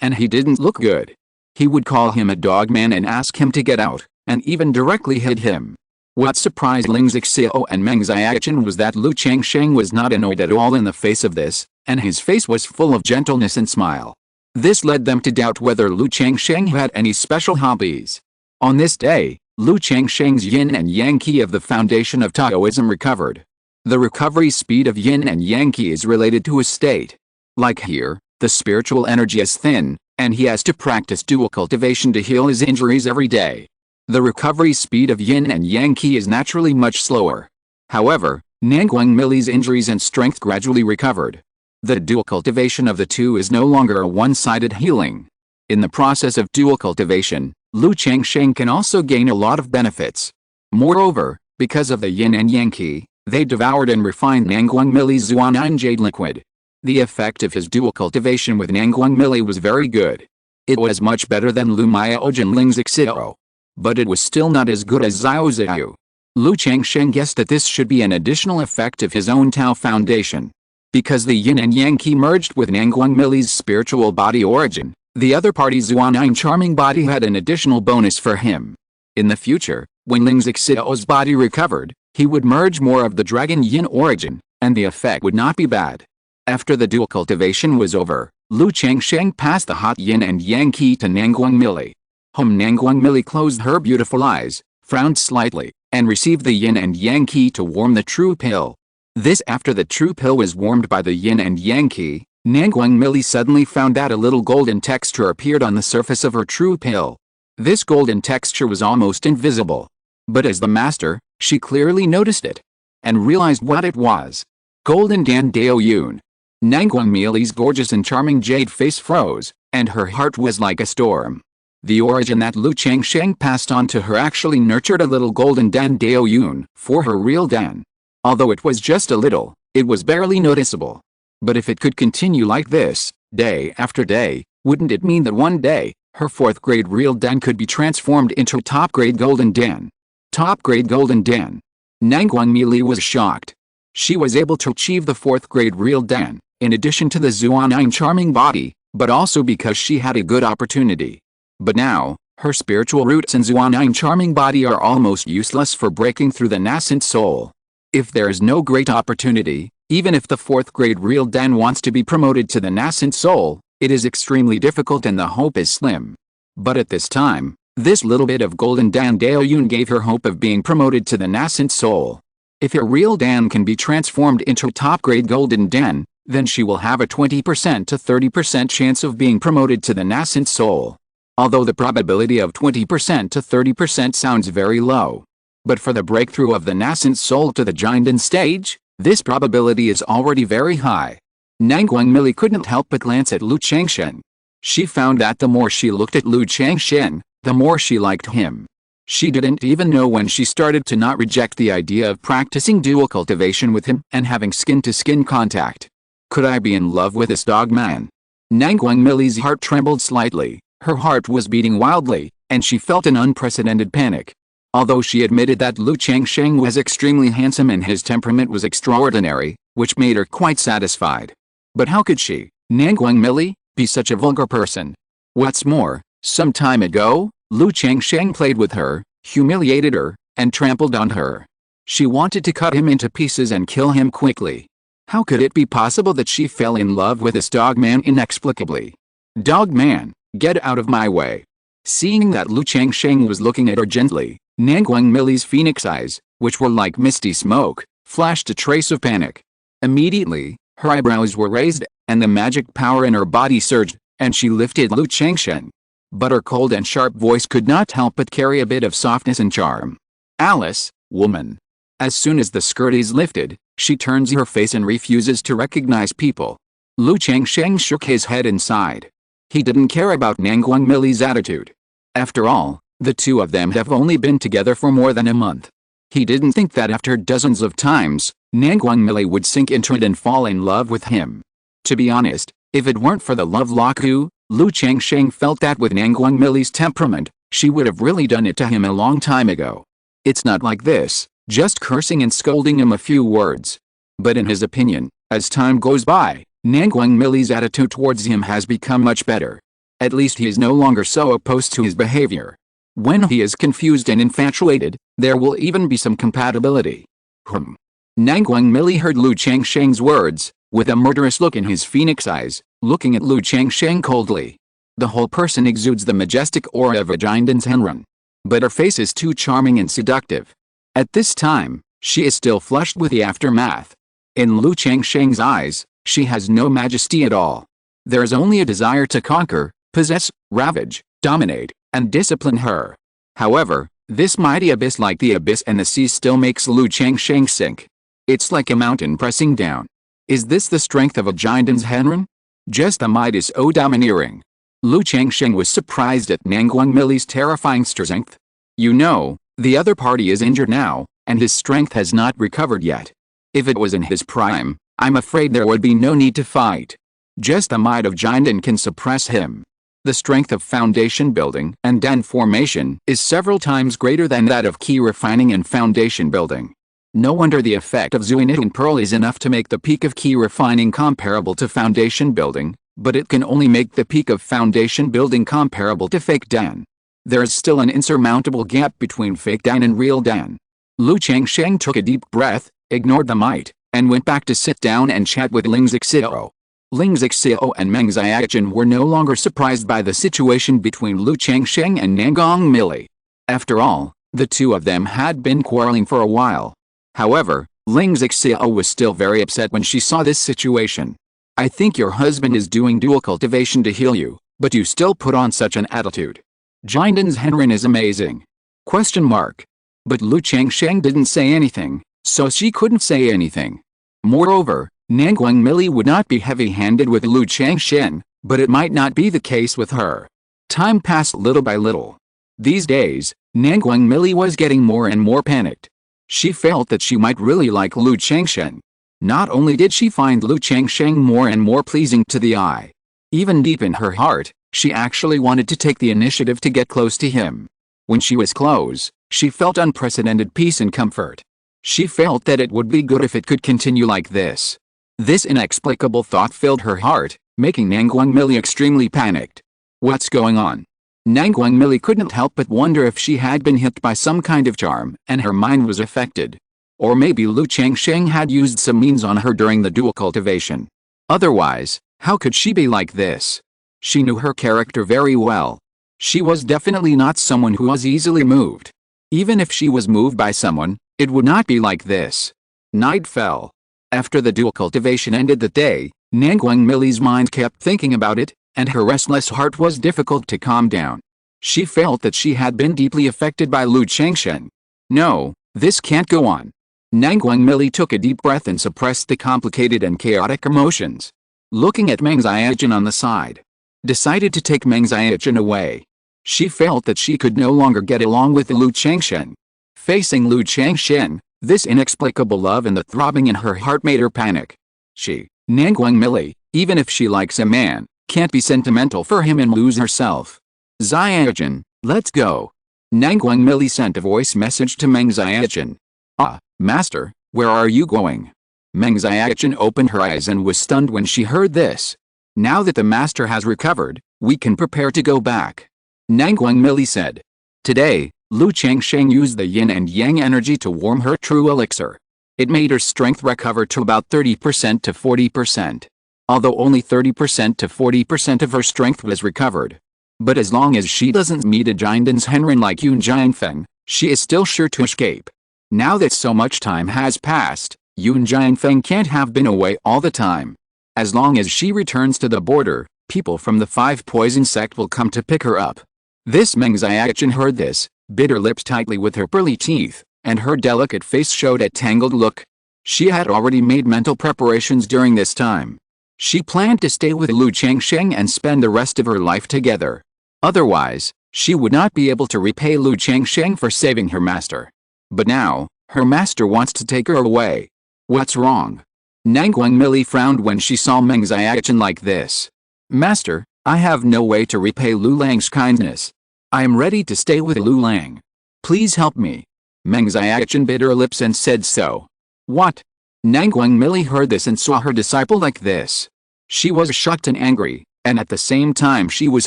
Speaker 1: and he didn't look good. He would call him a dog man and ask him to get out, and even directly hit him. What surprised Ling Zixiao and Meng Xiaoqin was that Lu Changsheng was not annoyed at all in the face of this, and his face was full of gentleness and smile. This led them to doubt whether Lu Changsheng had any special hobbies. On this day, Lu Changsheng's yin and yang qi of the foundation of Taoism recovered. The recovery speed of yin and yang qi is related to his state. Like here, the spiritual energy is thin, and he has to practice dual cultivation to heal his injuries every day. The recovery speed of yin and yang qi is naturally much slower. However, Nangguang Mili's injuries and strength gradually recovered. The dual cultivation of the two is no longer a one-sided healing. In the process of dual cultivation, Lu Changsheng can also gain a lot of benefits. Moreover, because of the yin and yang qi, they devoured and refined Nangguang Mili's Zuanan jade liquid. The effect of his dual cultivation with Nangguang Mili was very good. It was much better than Lu Miaoj and Ling Zixiao. But it was still not as good as Xiao Xiao. Lu Changsheng guessed that this should be an additional effect of his own Tao foundation. Because the yin and yang qi merged with Nangguang Mili's spiritual body origin, the other party's Zuanan charming body had an additional bonus for him. In the future, when Ling Zixiao's body recovered, he would merge more of the dragon yin origin, and the effect would not be bad. After the dual cultivation was over, Lu Changsheng passed the hot yin and yang qi to Nangguang Mili. Nangguang Mili closed her beautiful eyes, frowned slightly, and received the yin and yang qi to warm the true pill. This after the true pill was warmed by the yin and yang qi, Nangguang Mili suddenly found that a little golden texture appeared on the surface of her true pill. This golden texture was almost invisible. But as the master, she clearly noticed it, and realized what it was. Golden Dan Dao Yun. Nangguang Mili's gorgeous and charming jade face froze, and her heart was like a storm. The origin that Lu Changsheng passed on to her actually nurtured a little golden Dan Dao Yun for her real Dan. Although it was just a little, it was barely noticeable. But if it could continue like this, day after day, wouldn't it mean that one day, her 4th grade real Dan could be transformed into a top grade golden Dan? Top grade golden Dan. Nangguang Mili was shocked. She was able to achieve the 4th grade real Dan, in addition to the Zuanine charming body, but also because she had a good opportunity. But now, her spiritual roots and Zuanine charming body are almost useless for breaking through the nascent soul. If there is no great opportunity, even if the 4th grade real Dan wants to be promoted to the nascent soul, it is extremely difficult and the hope is slim. But at this time, this little bit of golden Dan Dao Yun gave her hope of being promoted to the nascent soul. If her real Dan can be transformed into a top grade golden Dan, then she will have a 20% to 30% chance of being promoted to the nascent soul. Although the probability of 20% to 30% sounds very low. But for the breakthrough of the nascent soul to the Qingyun stage, this probability is already very high. Nangguang Mili couldn't help but glance at Lu Changsheng. She found that the more she looked at Lu Changsheng, the more she liked him. She didn't even know when she started to not reject the idea of practicing dual cultivation with him and having skin-to-skin contact. Could I be in love with this dog man? Nangguang Mili's heart trembled slightly. Her heart was beating wildly, and she felt an unprecedented panic. Although she admitted that Lu Changsheng was extremely handsome and his temperament was extraordinary, which made her quite satisfied. But how could she, Nangguang Mili, be such a vulgar person? What's more, some time ago, Lu Changsheng played with her, humiliated her, and trampled on her. She wanted to cut him into pieces and kill him quickly. How could it be possible that she fell in love with this dog man inexplicably? Dog man, get out of my way. Seeing that Lu Changsheng was looking at her gently, Nangguang Mili's phoenix eyes, which were like misty smoke, flashed a trace of panic. Immediately, her eyebrows were raised, and the magic power in her body surged, and she lifted Lu Changsheng. But her cold and sharp voice could not help but carry a bit of softness and charm. Alice, woman. As soon as the skirt is lifted, she turns her face and refuses to recognize people. Lu Changsheng shook his head and sighed. He didn't care about Nangguang Mili's attitude. After all, the two of them have only been together for more than a month. He didn't think that after dozens of times, Nangguang Mili would sink into it and fall in love with him. To be honest, if it weren't for the love lock-u, Lu Changsheng felt that with Nangguang Mili's temperament, she would have really done it to him a long time ago. It's not like this, just cursing and scolding him a few words. But in his opinion, as time goes by, Nangguang Mili's attitude towards him has become much better. At least he is no longer so opposed to his behavior. When he is confused and infatuated, there will even be some compatibility. Nangguang Mili heard Lu Changsheng's words, with a murderous look in his phoenix eyes, looking at Lu Changsheng coldly. The whole person exudes the majestic aura of a Qingyun's Henren. But her face is too charming and seductive. At this time, she is still flushed with the aftermath. In Lu Changsheng's eyes, she has no majesty at all. There is only a desire to conquer, possess, ravage, dominate, and discipline her. However, this mighty abyss like the abyss and the sea still makes Lu Changsheng sink. It's like a mountain pressing down. Is this the strength of a Qingyun's Henren? Just the might is so domineering. Lu Changsheng was surprised at Nangguang Mili's terrifying strength. You know, the other party is injured now, and his strength has not recovered yet. If it was in his prime, I'm afraid there would be no need to fight. Just the might of Qingyun can suppress him. The strength of foundation building and Dan formation is several times greater than that of key refining and foundation building. No wonder the effect of Zuinit and Pearl is enough to make the peak of key refining comparable to foundation building, but it can only make the peak of foundation building comparable to fake Dan. There is still an insurmountable gap between fake Dan and real Dan. Lu Changsheng took a deep breath, ignored the might, and went back to sit down and chat with Ling Zixio. Ling Zixio and Meng Xiaochen were no longer surprised by the situation between Lu Changsheng and Nangguang Mili. After all, the two of them had been quarreling for a while. However, Ling Zixio was still very upset when she saw this situation. I think your husband is doing dual cultivation to heal you, but you still put on such an attitude. Qingyun's Henren is amazing. ? But Lu Changsheng didn't say anything, so she couldn't say anything. Moreover, Nangguang Mili would not be heavy-handed with Lu Changsheng, but it might not be the case with her. Time passed little by little. These days, Nangguang Mili was getting more and more panicked. She felt that she might really like Lu Changsheng. Not only did she find Lu Changsheng more and more pleasing to the eye, even deep in her heart, she actually wanted to take the initiative to get close to him. When she was close, she felt unprecedented peace and comfort. She felt that it would be good if it could continue like this. This inexplicable thought filled her heart, making Nangguang Mili extremely panicked. What's going on? Nangguang Mili couldn't help but wonder if she had been hit by some kind of charm and her mind was affected. Or maybe Lu Changsheng had used some means on her during the dual cultivation. Otherwise, how could she be like this? She knew her character very well. She was definitely not someone who was easily moved. Even if she was moved by someone, it would not be like this. Night fell. After the dual cultivation ended that day, Nangguang Mili's mind kept thinking about it, and her restless heart was difficult to calm down. She felt that she had been deeply affected by Lu Changsheng. No, this can't go on. Nangguang Mili took a deep breath and suppressed the complicated and chaotic emotions. Looking at Meng Xiaojun on the side, decided to take Meng Xiaojun away. She felt that she could no longer get along with Lu Changsheng. Facing Lu Changsheng, this inexplicable love and the throbbing in her heart made her panic. She, Nangguang Mili, even if she likes a man, can't be sentimental for him and lose herself. Xiaojun, let's go. Nangguang Mili sent a voice message to Meng Xiaojun. Ah, master, where are you going? Meng Xiaojun opened her eyes and was stunned when she heard this. Now that the master has recovered, we can prepare to go back. Nangguang Mili said. Today, Lu Changsheng used the yin and yang energy to warm her true elixir. It made her strength recover to about 30% to 40%. Although only 30% to 40% of her strength was recovered. But as long as she doesn't meet a Jiandan's Henrin like Yun Jianfeng, she is still sure to escape. Now that so much time has passed, Yun Jianfeng can't have been away all the time. As long as she returns to the border, people from the Five Poison Sect will come to pick her up. This Meng Xiaojun heard this, bit her lips tightly with her pearly teeth, and her delicate face showed a tangled look. She had already made mental preparations during this time. She planned to stay with Lu Changsheng and spend the rest of her life together. Otherwise, she would not be able to repay Lu Changsheng for saving her master. But now, her master wants to take her away. What's wrong? Nangguang Mili frowned when she saw Meng Xiaojun like this. Master, I have no way to repay Lu Lang's kindness. I am ready to stay with Lu Lang. Please help me. Meng Xiaojun bit her lips and said so. What? Nangguang Mili heard this and saw her disciple like this. She was shocked and angry, and at the same time she was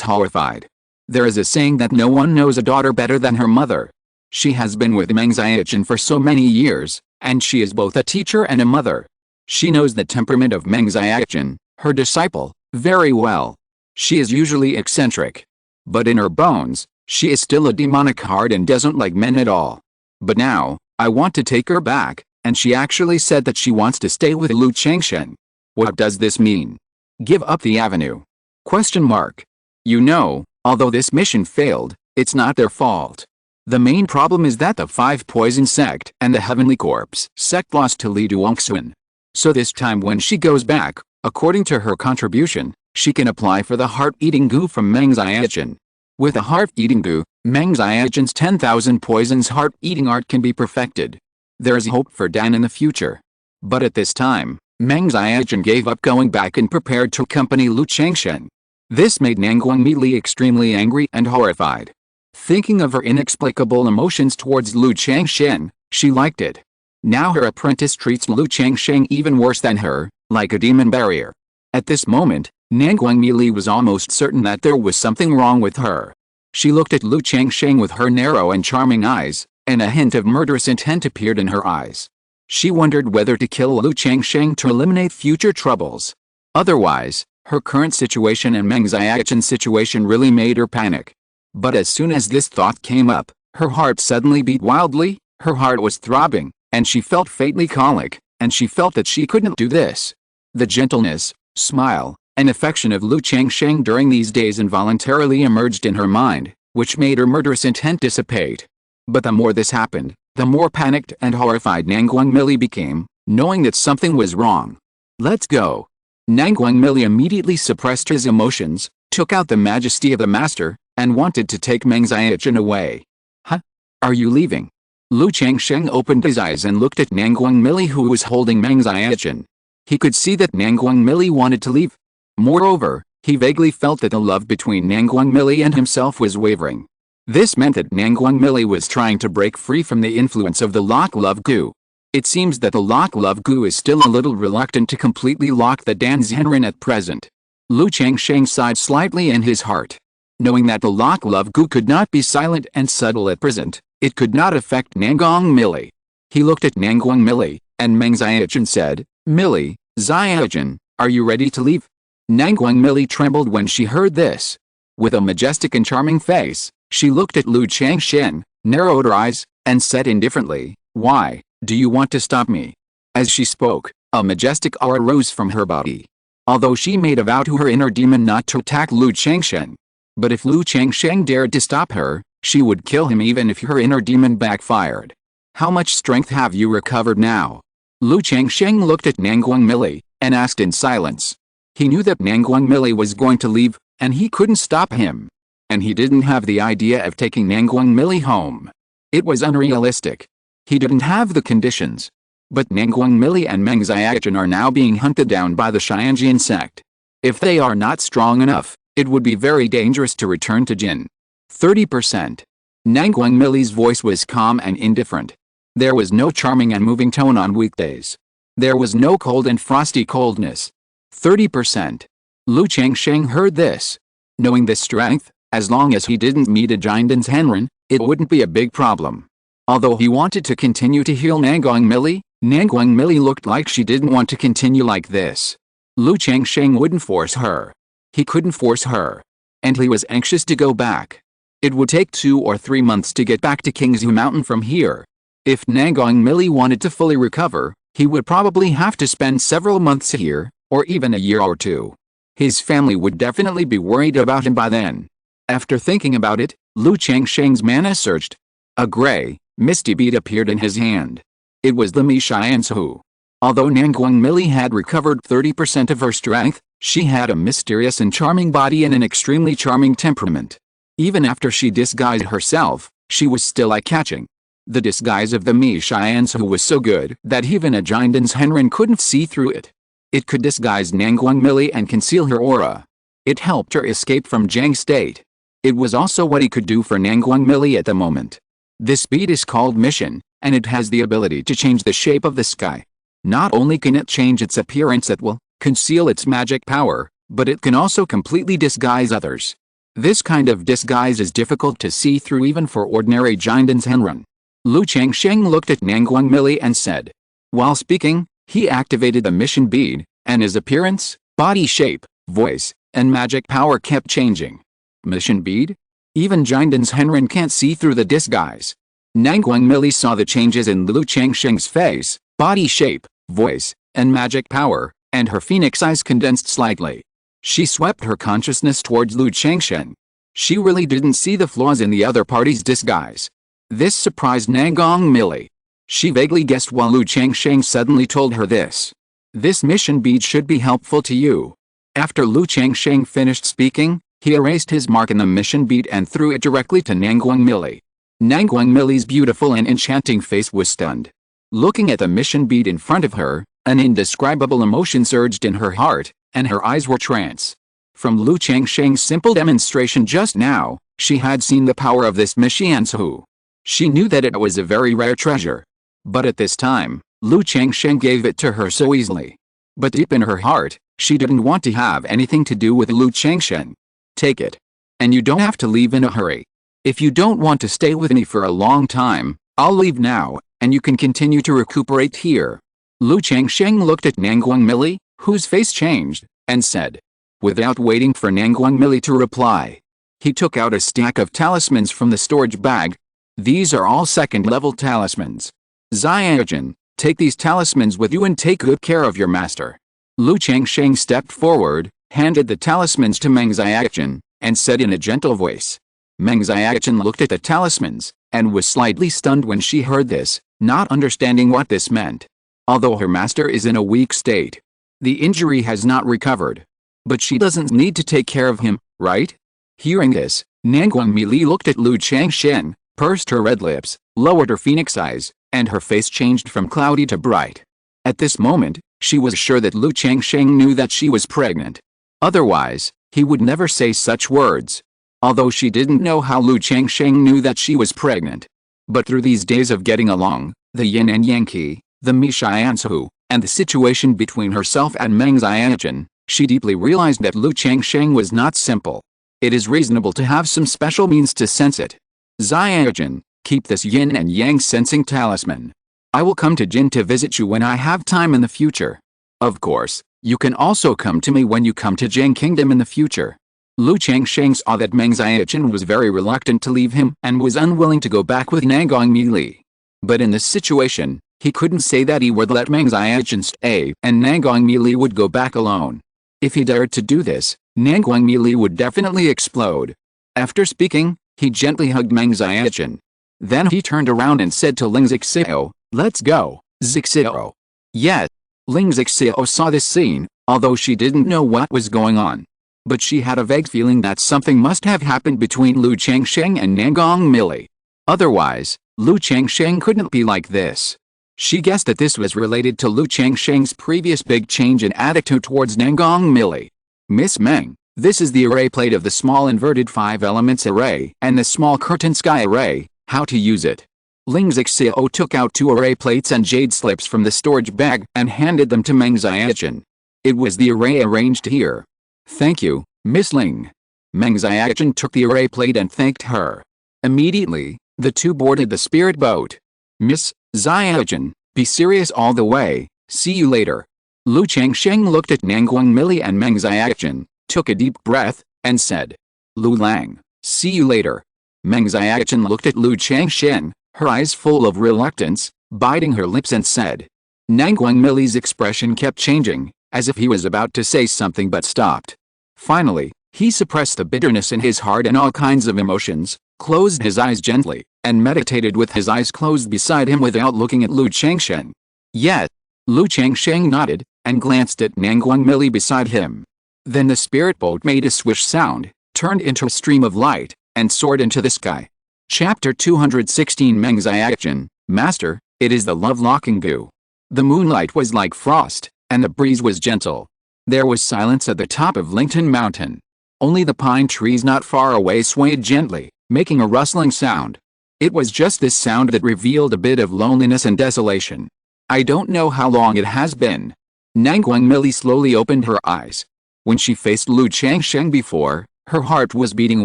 Speaker 1: horrified. There is a saying that no one knows a daughter better than her mother. She has been with Meng Xiaojun for so many years, and she is both a teacher and a mother. She knows the temperament of Meng Xiaojun, her disciple, very well. She is usually eccentric. But in her bones, she is still a demonic heart and doesn't like men at all. But now, I want to take her back, and she actually said that she wants to stay with Lu Changsheng. What does this mean? Give up the avenue? Question mark. You know, although this mission failed, it's not their fault. The main problem is that the Five Poison Sect and the Heavenly Corpse sect lost to Li Duongxun. So this time when she goes back, according to her contribution, she can apply for the heart-eating goo from Meng Xiaojun. With the heart-eating goo, Meng Xiaojun's 10,000 poisons heart-eating art can be perfected. There is hope for Dan in the future. But at this time, Meng Xiaojun gave up going back and prepared to accompany Lu Changsheng. This made Nangguang Mili extremely angry and horrified. Thinking of her inexplicable emotions towards Lu Changsheng, she liked it. Now her apprentice treats Lu Changsheng even worse than her, like a demon barrier. At this moment, Nangguang Mili was almost certain that there was something wrong with her. She looked at Lu Changsheng with her narrow and charming eyes, and a hint of murderous intent appeared in her eyes. She wondered whether to kill Lu Changsheng to eliminate future troubles. Otherwise, her current situation and Meng Xiaojun's situation really made her panic. But as soon as this thought came up, her heart suddenly beat wildly, her heart was throbbing, and she felt faintly colic, and she felt that she couldn't do this. The gentleness, smile, and affection of Lu Changsheng during these days involuntarily emerged in her mind, which made her murderous intent dissipate. But the more this happened, the more panicked and horrified Nangguang Mili became, knowing that something was wrong. Let's go. Nangguang Mili immediately suppressed his emotions, took out the majesty of the master, and wanted to take Meng Xiaochen away. Huh? Are you leaving? Lu Changsheng opened his eyes and looked at Nangguang Mili, who was holding Meng Xiaochen. He could see that Nangguang Mili wanted to leave. Moreover, he vaguely felt that the love between Nangguang Mili and himself was wavering. This meant that Nangguang Mili was trying to break free from the influence of the lock love goo. It seems that the lock love goo is still a little reluctant to completely lock the Dan Zhenren at present. Lu Changsheng sighed slightly in his heart. Knowing that the lock love goo could not be silent and subtle at present, it could not affect Nangguang Mili. He looked at Nangguang Mili, and Meng Xiaochen said, "Mili, Xiaochen, are you ready to leave?" Nangguang Mili trembled when she heard this. With a majestic and charming face, she looked at Lu Changsheng, narrowed her eyes, and said indifferently, "Why, do you want to stop me?" As she spoke, a majestic aura rose from her body. Although she made a vow to her inner demon not to attack Lu Changsheng. But if Lu Changsheng dared to stop her, she would kill him even if her inner demon backfired. "How much strength have you recovered now?" Lu Changsheng looked at Nangguang Mili, and asked in silence. He knew that Nangguang Mili was going to leave, and he couldn't stop him. And he didn't have the idea of taking Nangguang Mili home. It was unrealistic. He didn't have the conditions. But Nangguang Mili and Meng Xiaochen are now being hunted down by the Qingyun Sect. If they are not strong enough, it would be very dangerous to return to Jin. 30%. Nangguang Mili's voice was calm and indifferent. There was no charming and moving tone on weekdays. There was no cold and frosty coldness. 30%. Lu Changsheng heard this. Knowing this strength, as long as he didn't meet a Giant's Henren, it wouldn't be a big problem. Although he wanted to continue to heal Nangguang Mili looked like she didn't want to continue like this. Lu Changsheng wouldn't force her. He couldn't force her. And he was anxious to go back. It would take 2 or 3 months to get back to Qingzhu Mountain from here. If Nangguang Mili wanted to fully recover, he would probably have to spend several months here, or even a year or 2. His family would definitely be worried about him by then. After thinking about it, Lu Changsheng's mana surged. A gray, misty bead appeared in his hand. It was the Mi Xiansu. Although Nangguang Mili had recovered 30% of her strength, she had a mysterious and charming body and an extremely charming temperament. Even after she disguised herself, she was still eye-catching. The disguise of the Mi Xiansu was so good that even a Giant's Henren couldn't see through it. It could disguise Nangguang Mili and conceal her aura. It helped her escape from Zhang state. It was also what he could do for Nangguang Mili at the moment. This bead is called Mission, and it has the ability to change the shape of the sky. Not only can it change its appearance at will, conceal its magic power, but it can also completely disguise others. This kind of disguise is difficult to see through even for ordinary Giant's Henren. Lu Changsheng looked at Nangguang Mili and said. While speaking, he activated the mission bead, and his appearance, body shape, voice, and magic power kept changing. Mission bead? Even Giant's Henren can't see through the disguise. Nangguang Mili saw the changes in Lu Changsheng's face, body shape, voice, and magic power, and her phoenix eyes condensed slightly. She swept her consciousness towards Lu Changsheng. She really didn't see the flaws in the other party's disguise. This surprised Nangguang Mili. She vaguely guessed while Lu Changsheng suddenly told her this. This mission bead should be helpful to you. After Lu Changsheng finished speaking, he erased his mark in the mission bead and threw it directly to Nangguang Mili. Nangguang Mili's beautiful and enchanting face was stunned. Looking at the mission bead in front of her, an indescribable emotion surged in her heart, and her eyes were trance. From Lu Changsheng's simple demonstration just now, she had seen the power of this Mishiansu. She knew that it was a very rare treasure. But at this time, Lu Changsheng gave it to her so easily. But deep in her heart, she didn't want to have anything to do with Lu Changsheng. Take it. And you don't have to leave in a hurry. If you don't want to stay with me for a long time, I'll leave now, and you can continue to recuperate here. Lu Changsheng looked at Nangguang Mili, whose face changed, and said. Without waiting for Nangguang Mili to reply. He took out a stack of talismans from the storage bag. These are all second-level talismans. Xiaochen, take these talismans with you and take good care of your master. Lu Changsheng stepped forward, handed the talismans to Meng Xiaochen, and said in a gentle voice. Meng Xiaochen looked at the talismans, and was slightly stunned when she heard this, not understanding what this meant. Although her master is in a weak state. The injury has not recovered. But she doesn't need to take care of him, right? Hearing this, Nangguang Mili looked at Lu Changsheng, pursed her red lips, lowered her phoenix eyes, and her face changed from cloudy to bright. At this moment, she was sure that Lu Changsheng knew that she was pregnant. Otherwise, he would never say such words. Although she didn't know how Lu Changsheng knew that she was pregnant. But through these days of getting along, the yin and yang qi, the mi shiansu, and the situation between herself and Meng Xiaojun, she deeply realized that Lu Changsheng was not simple. It is reasonable to have some special means to sense it. Xiaojun, keep this yin and yang sensing talisman. I will come to Jin to visit you when I have time in the future. Of course, you can also come to me when you come to Jing Kingdom in the future. Lu Changsheng saw that Meng Xiaojun was very reluctant to leave him and was unwilling to go back with Nangguang Mili. But in this situation, he couldn't say that he would let Meng Xiaojun stay and Nangguang Mili would go back alone. If he dared to do this, Nangguang Mili would definitely explode. After speaking, he gently hugged Meng Xiaojun. Then he turned around and said to Ling Zixio, "Let's go, Zixio." Yet, Ling Zixio saw this scene, although she didn't know what was going on. But she had a vague feeling that something must have happened between Lu Changsheng and Nangguang Mili. Otherwise, Lu Changsheng couldn't be like this. She guessed that this was related to Lu Changsheng's previous big change in attitude towards Nangguang Mili. "Miss Meng, this is the array plate of the small inverted 5 elements array and the small curtain sky array, how to use it." Ling Zixio took out 2 array plates and jade slips from the storage bag and handed them to Meng Xiaojun. It was the array arranged here. "Thank you, Miss Ling." Meng Xiaojun took the array plate and thanked her. Immediately, the two boarded the spirit boat. "Miss Xiaojun, be serious all the way, see you later." Lu Changsheng looked at Nangguang Mili and Meng Xiaojun, took a deep breath, and said, "Lu Lang, see you later." Meng Xiaojun looked at Lu Changsheng, her eyes full of reluctance, biting her lips and said. Nangguang Mili's expression kept changing, as if he was about to say something but stopped. Finally, he suppressed the bitterness in his heart and all kinds of emotions, closed his eyes gently, and meditated with his eyes closed beside him without looking at Lu Changsheng. Yet, Lu Changsheng nodded, and glanced at Nangguang Mili beside him. Then the spirit boat made a swish sound, turned into a stream of light, and soared into the sky. Chapter 216 Meng Xiaojun, Master, it is the love-locking goo. The moonlight was like frost, and the breeze was gentle. There was silence at the top of Qingzhu Mountain. Only the pine trees not far away swayed gently, making a rustling sound. It was just this sound that revealed a bit of loneliness and desolation. I don't know how long it has been. Nangguang Mili slowly opened her eyes. When she faced Lu Changsheng before, her heart was beating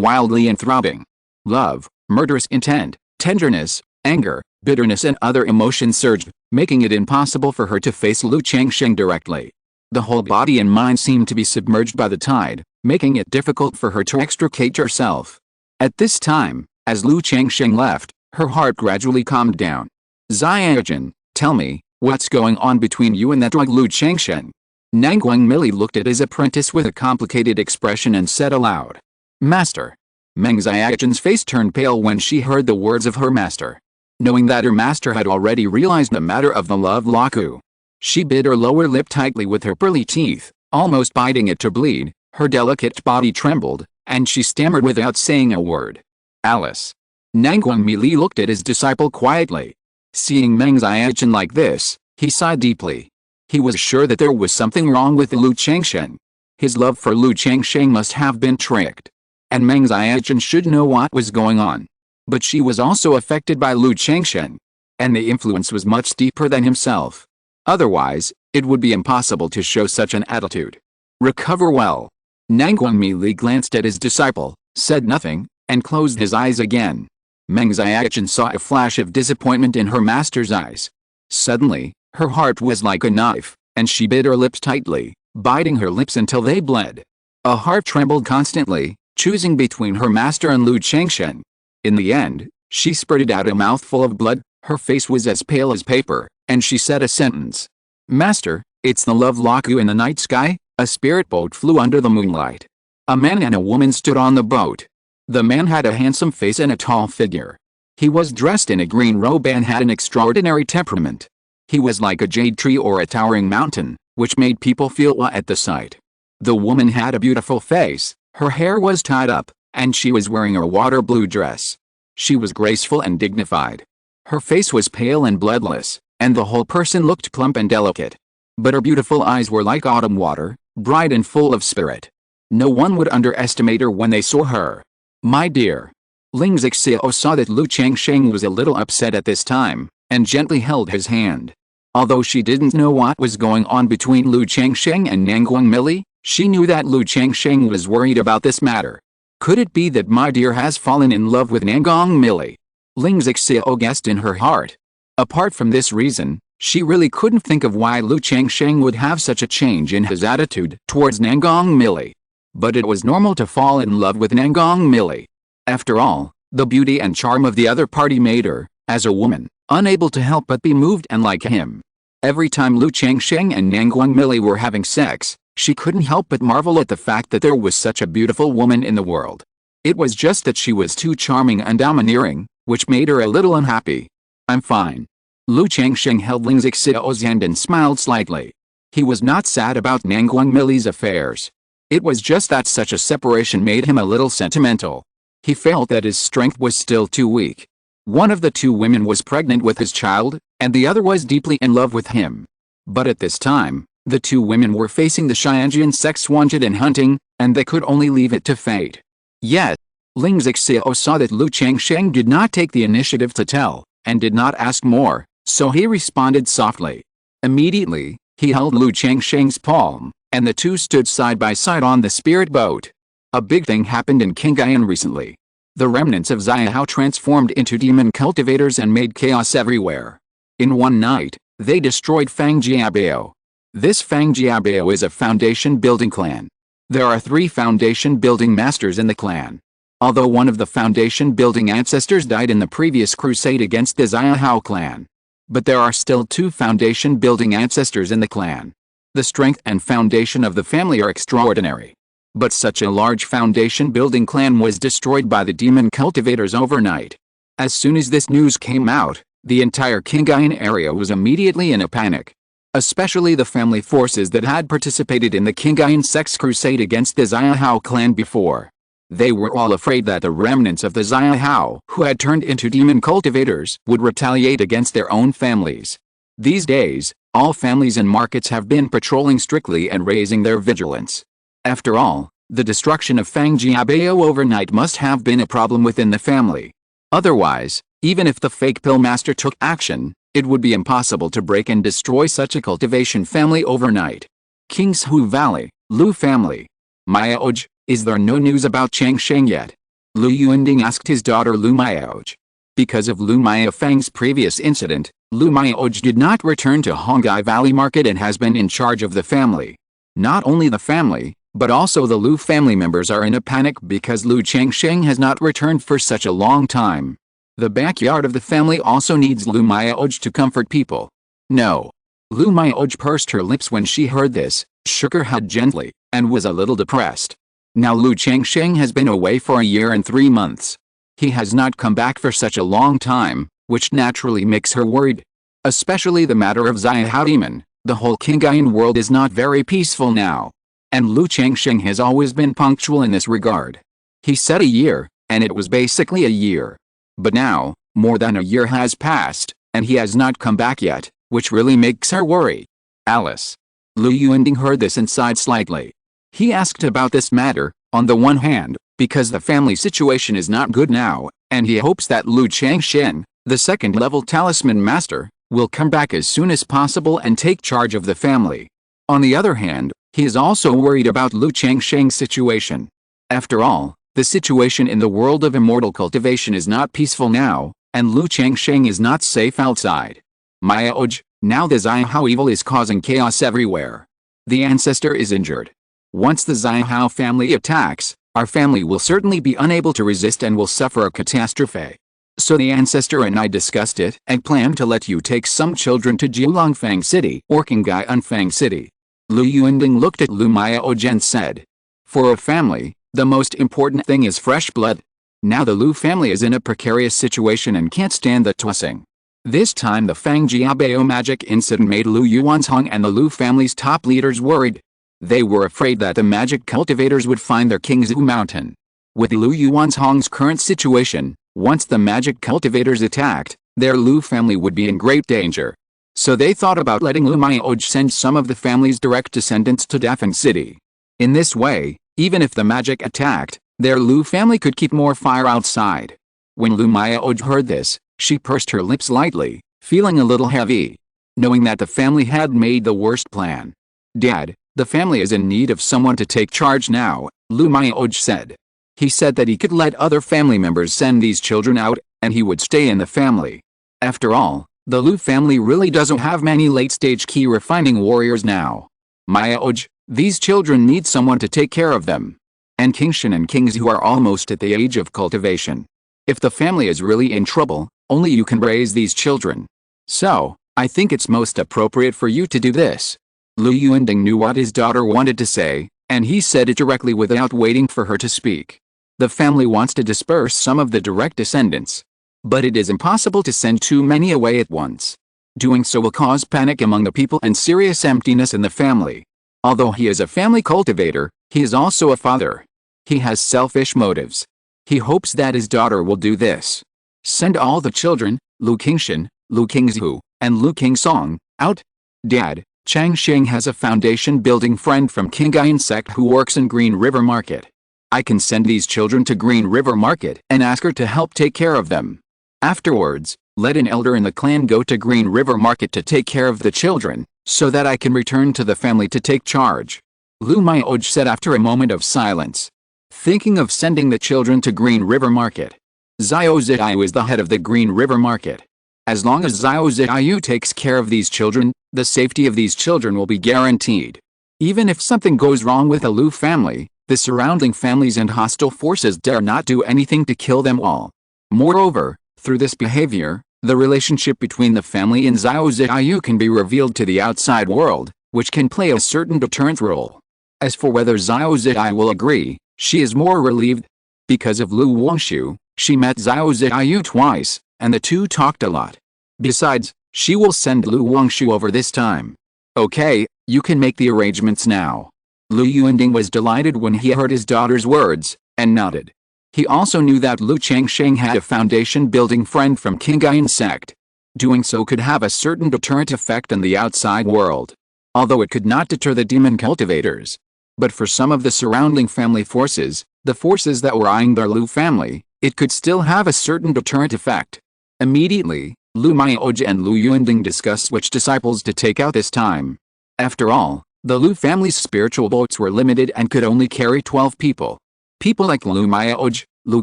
Speaker 1: wildly and throbbing. Love, murderous intent, tenderness, anger, bitterness and other emotions surged, making it impossible for her to face Lu Changsheng directly. The whole body and mind seemed to be submerged by the tide, making it difficult for her to extricate herself. At this time, as Lu Changsheng left, her heart gradually calmed down. Xiaojun, tell me, what's going on between you and that drug Lu Changsheng? Nangguang Mili looked at his apprentice with a complicated expression and said aloud. Master. Meng Xiaojun's face turned pale when she heard the words of her master. Knowing that her master had already realized the matter of the love laku, she bit her lower lip tightly with her pearly teeth, almost biting it to bleed. Her delicate body trembled, and she stammered without saying a word. Alice. Nangguang Mili looked at his disciple quietly. Seeing Meng Xiaojun like this, he sighed deeply. He was sure that there was something wrong with Lu Changsheng. His love for Lu Changsheng must have been tricked. And Meng Xiaojun should know what was going on. But she was also affected by Lu Changsheng. And the influence was much deeper than himself. Otherwise, it would be impossible to show such an attitude. Recover well. Nangguang Mili glanced at his disciple, said nothing, and closed his eyes again. Meng Xiaojun saw a flash of disappointment in her master's eyes. Suddenly, her heart was like a knife, and she bit her lips tightly, biting her lips until they bled. A heart trembled constantly, choosing between her master and Lu Changsheng. In the end, she spurted out a mouthful of blood, her face was as pale as paper, and she said a sentence. Master, it's the love laku in the night sky. A spirit boat flew under the moonlight. A man and a woman stood on the boat. The man had a handsome face and a tall figure. He was dressed in a green robe and had an extraordinary temperament. He was like a jade tree or a towering mountain, which made people feel awe at the sight. The woman had a beautiful face, her hair was tied up, and she was wearing a water blue dress. She was graceful and dignified. Her face was pale and bloodless, and the whole person looked plump and delicate. But her beautiful eyes were like autumn water, bright and full of spirit. No one would underestimate her when they saw her. "My dear." Ling Zixiao saw that Lu Changsheng was a little upset at this time, and gently held his hand. Although she didn't know what was going on between Lu Changsheng and Nangguang Millie, she knew that Lu Changsheng was worried about this matter. Could it be that my dear has fallen in love with Nangguang Millie? Ling Zixiao guessed in her heart. Apart from this reason, she really couldn't think of why Lu Changsheng would have such a change in his attitude towards Nangguang Millie. But it was normal to fall in love with Nangguang Millie. After all, the beauty and charm of the other party made her, as a woman, unable to help but be moved and like him. Every time Lu Changsheng and Nangguang Millie were having sex, she couldn't help but marvel at the fact that there was such a beautiful woman in the world. It was just that she was too charming and domineering, which made her a little unhappy. "I'm fine." Lu Changsheng held Ling Zixiao's hand and smiled slightly. He was not sad about Nangguang Millie's affairs. It was just that such a separation made him a little sentimental. He felt that his strength was still too weak. One of the two women was pregnant with his child, and the other was deeply in love with him. But at this time, the two women were facing the Qingyun Sect's wanted and hunting, and they could only leave it to fate. Yet, Ling Zixiao saw that Lu Changsheng did not take the initiative to tell, and did not ask more, so he responded softly. Immediately, he held Lu Changsheng's palm, and the two stood side by side on the spirit boat. A big thing happened in Qingyun recently. The remnants of Xiahao transformed into demon cultivators and made chaos everywhere. In one night, they destroyed Fang Jiabao. This Fang Jiabao is a foundation-building clan. There are 3 foundation-building masters in the clan. Although one of the foundation-building ancestors died in the previous crusade against the Xiahao clan. But there are still 2 foundation-building ancestors in the clan. The strength and foundation of the family are extraordinary. But such a large foundation-building clan was destroyed by the demon cultivators overnight. As soon as this news came out, the entire Qingyun area was immediately in a panic. Especially the family forces that had participated in the Qingyun Sect's crusade against the Xiahao clan before. They were all afraid that the remnants of the Xiahao who had turned into demon cultivators would retaliate against their own families. These days, all families and markets have been patrolling strictly and raising their vigilance. After all, the destruction of Fang Jiabao overnight must have been a problem within the family. Otherwise, even if the fake pill master took action, it would be impossible to break and destroy such a cultivation family overnight. Qingzhu Valley, Lu family. Miaoj, is there no news about Changsheng yet? Lu Yuanding asked his daughter Lu Miaoj. Because of Lu Miafang's previous incident, Lu Miaoj did not return to Hongai Valley Market and has been in charge of the family. Not only the family, but also the Lu family members are in a panic because Lu Changsheng has not returned for such a long time. The backyard of the family also needs Lu Miaoj to comfort people. No. Lu Miaoj pursed her lips when she heard this, shook her head gently, and was a little depressed. Now Lu Changsheng has been away for a year and 3 months. He has not come back for such a long time, which naturally makes her worried. Especially the matter of Xiahao demon. The whole Qingyun world is not very peaceful now. And Lu Changsheng has always been punctual in this regard. He said a year, and it was basically a year. But now, more than a year has passed, and he has not come back yet, which really makes her worry. Alice. Lu Yuanding heard this and sighed slightly. He asked about this matter, on the one hand, because the family situation is not good now, and he hopes that Lu Changsheng, the second-level talisman master, will come back as soon as possible and take charge of the family. On the other hand, he is also worried about Lu Changsheng's situation. After all, the situation in the world of immortal cultivation is not peaceful now, and Lu Changsheng is not safe outside. Miaoj, now the Xiahao evil is causing chaos everywhere. The ancestor is injured. Once the Xiahao family attacks, our family will certainly be unable to resist and will suffer a catastrophe. So the ancestor and I discussed it and planned to let you take some children to Jiulongfang City or Qingyunfang City. Lu Yuanding looked at Lu Miaoj and said, "For a family, the most important thing is fresh blood. Now the Lu family is in a precarious situation and can't stand the tossing." This time the Fang Jiabao magic incident made Lu Yuanzhong and the Lu family's top leaders worried. They were afraid that the magic cultivators would find their Qingzhu Mountain. With Lu Yuanzhong's current situation, once the magic cultivators attacked, their Lu family would be in great danger. So they thought about letting Lu Miaoj send some of the family's direct descendants to Dafeng City. In this way, even if the magic attacked, their Lu family could keep more fire outside. When Lu Miaoj heard this, she pursed her lips lightly, feeling a little heavy, knowing that the family had made the worst plan. "Dad, the family is in need of someone to take charge now," Lu Miaoj said. He said that he could let other family members send these children out, and he would stay in the family. After all, the Lu family really doesn't have many late-stage key refining warriors now. "Miaoj, these children need someone to take care of them. And Qingzhu and Qingzhu are almost at the age of cultivation. If the family is really in trouble, only you can raise these children. So, I think it's most appropriate for you to do this." Lu Yuanding knew what his daughter wanted to say, and he said it directly without waiting for her to speak. The family wants to disperse some of the direct descendants. But it is impossible to send too many away at once. Doing so will cause panic among the people and serious emptiness in the family. Although he is a family cultivator, he is also a father. He has selfish motives. He hopes that his daughter will do this. Send all the children, Lu Qingzhu, Lu Qingzhu, and Lu Qingsong, out. "Dad, Changsheng has a foundation-building friend from Qingyun Sect who works in Green River Market. I can send these children to Green River Market and ask her to help take care of them. Afterwards, let an elder in the clan go to Green River Market to take care of the children, so that I can return to the family to take charge," Lu Miaoj said after a moment of silence. Thinking of sending the children to Green River Market. Xiao Ziyu is the head of the Green River Market. As long as Xiao Ziyu takes care of these children, the safety of these children will be guaranteed. Even if something goes wrong with the Lu family, the surrounding families and hostile forces dare not do anything to kill them all. Moreover, through this behavior, the relationship between the family and Xiao Ziyu can be revealed to the outside world, which can play a certain deterrent role. As for whether Xiao Ziyu will agree, she is more relieved. Because of Lu Wangshu, she met Xiao Ziyu twice, and the two talked a lot. Besides, she will send Lu Wangshu over this time. "Okay, you can make the arrangements now." Lu Yuanding was delighted when he heard his daughter's words, and nodded. He also knew that Lu Changsheng had a foundation-building friend from Qingyun Sect. Doing so could have a certain deterrent effect on the outside world, although it could not deter the demon cultivators. But for some of the surrounding family forces, the forces that were eyeing their Lu family, it could still have a certain deterrent effect. Immediately, Lu Miaoj and Lu Yuanding discussed which disciples to take out this time. After all, the Lu family's spiritual boats were limited and could only carry 12 people. People like Lu Miaoj, Lu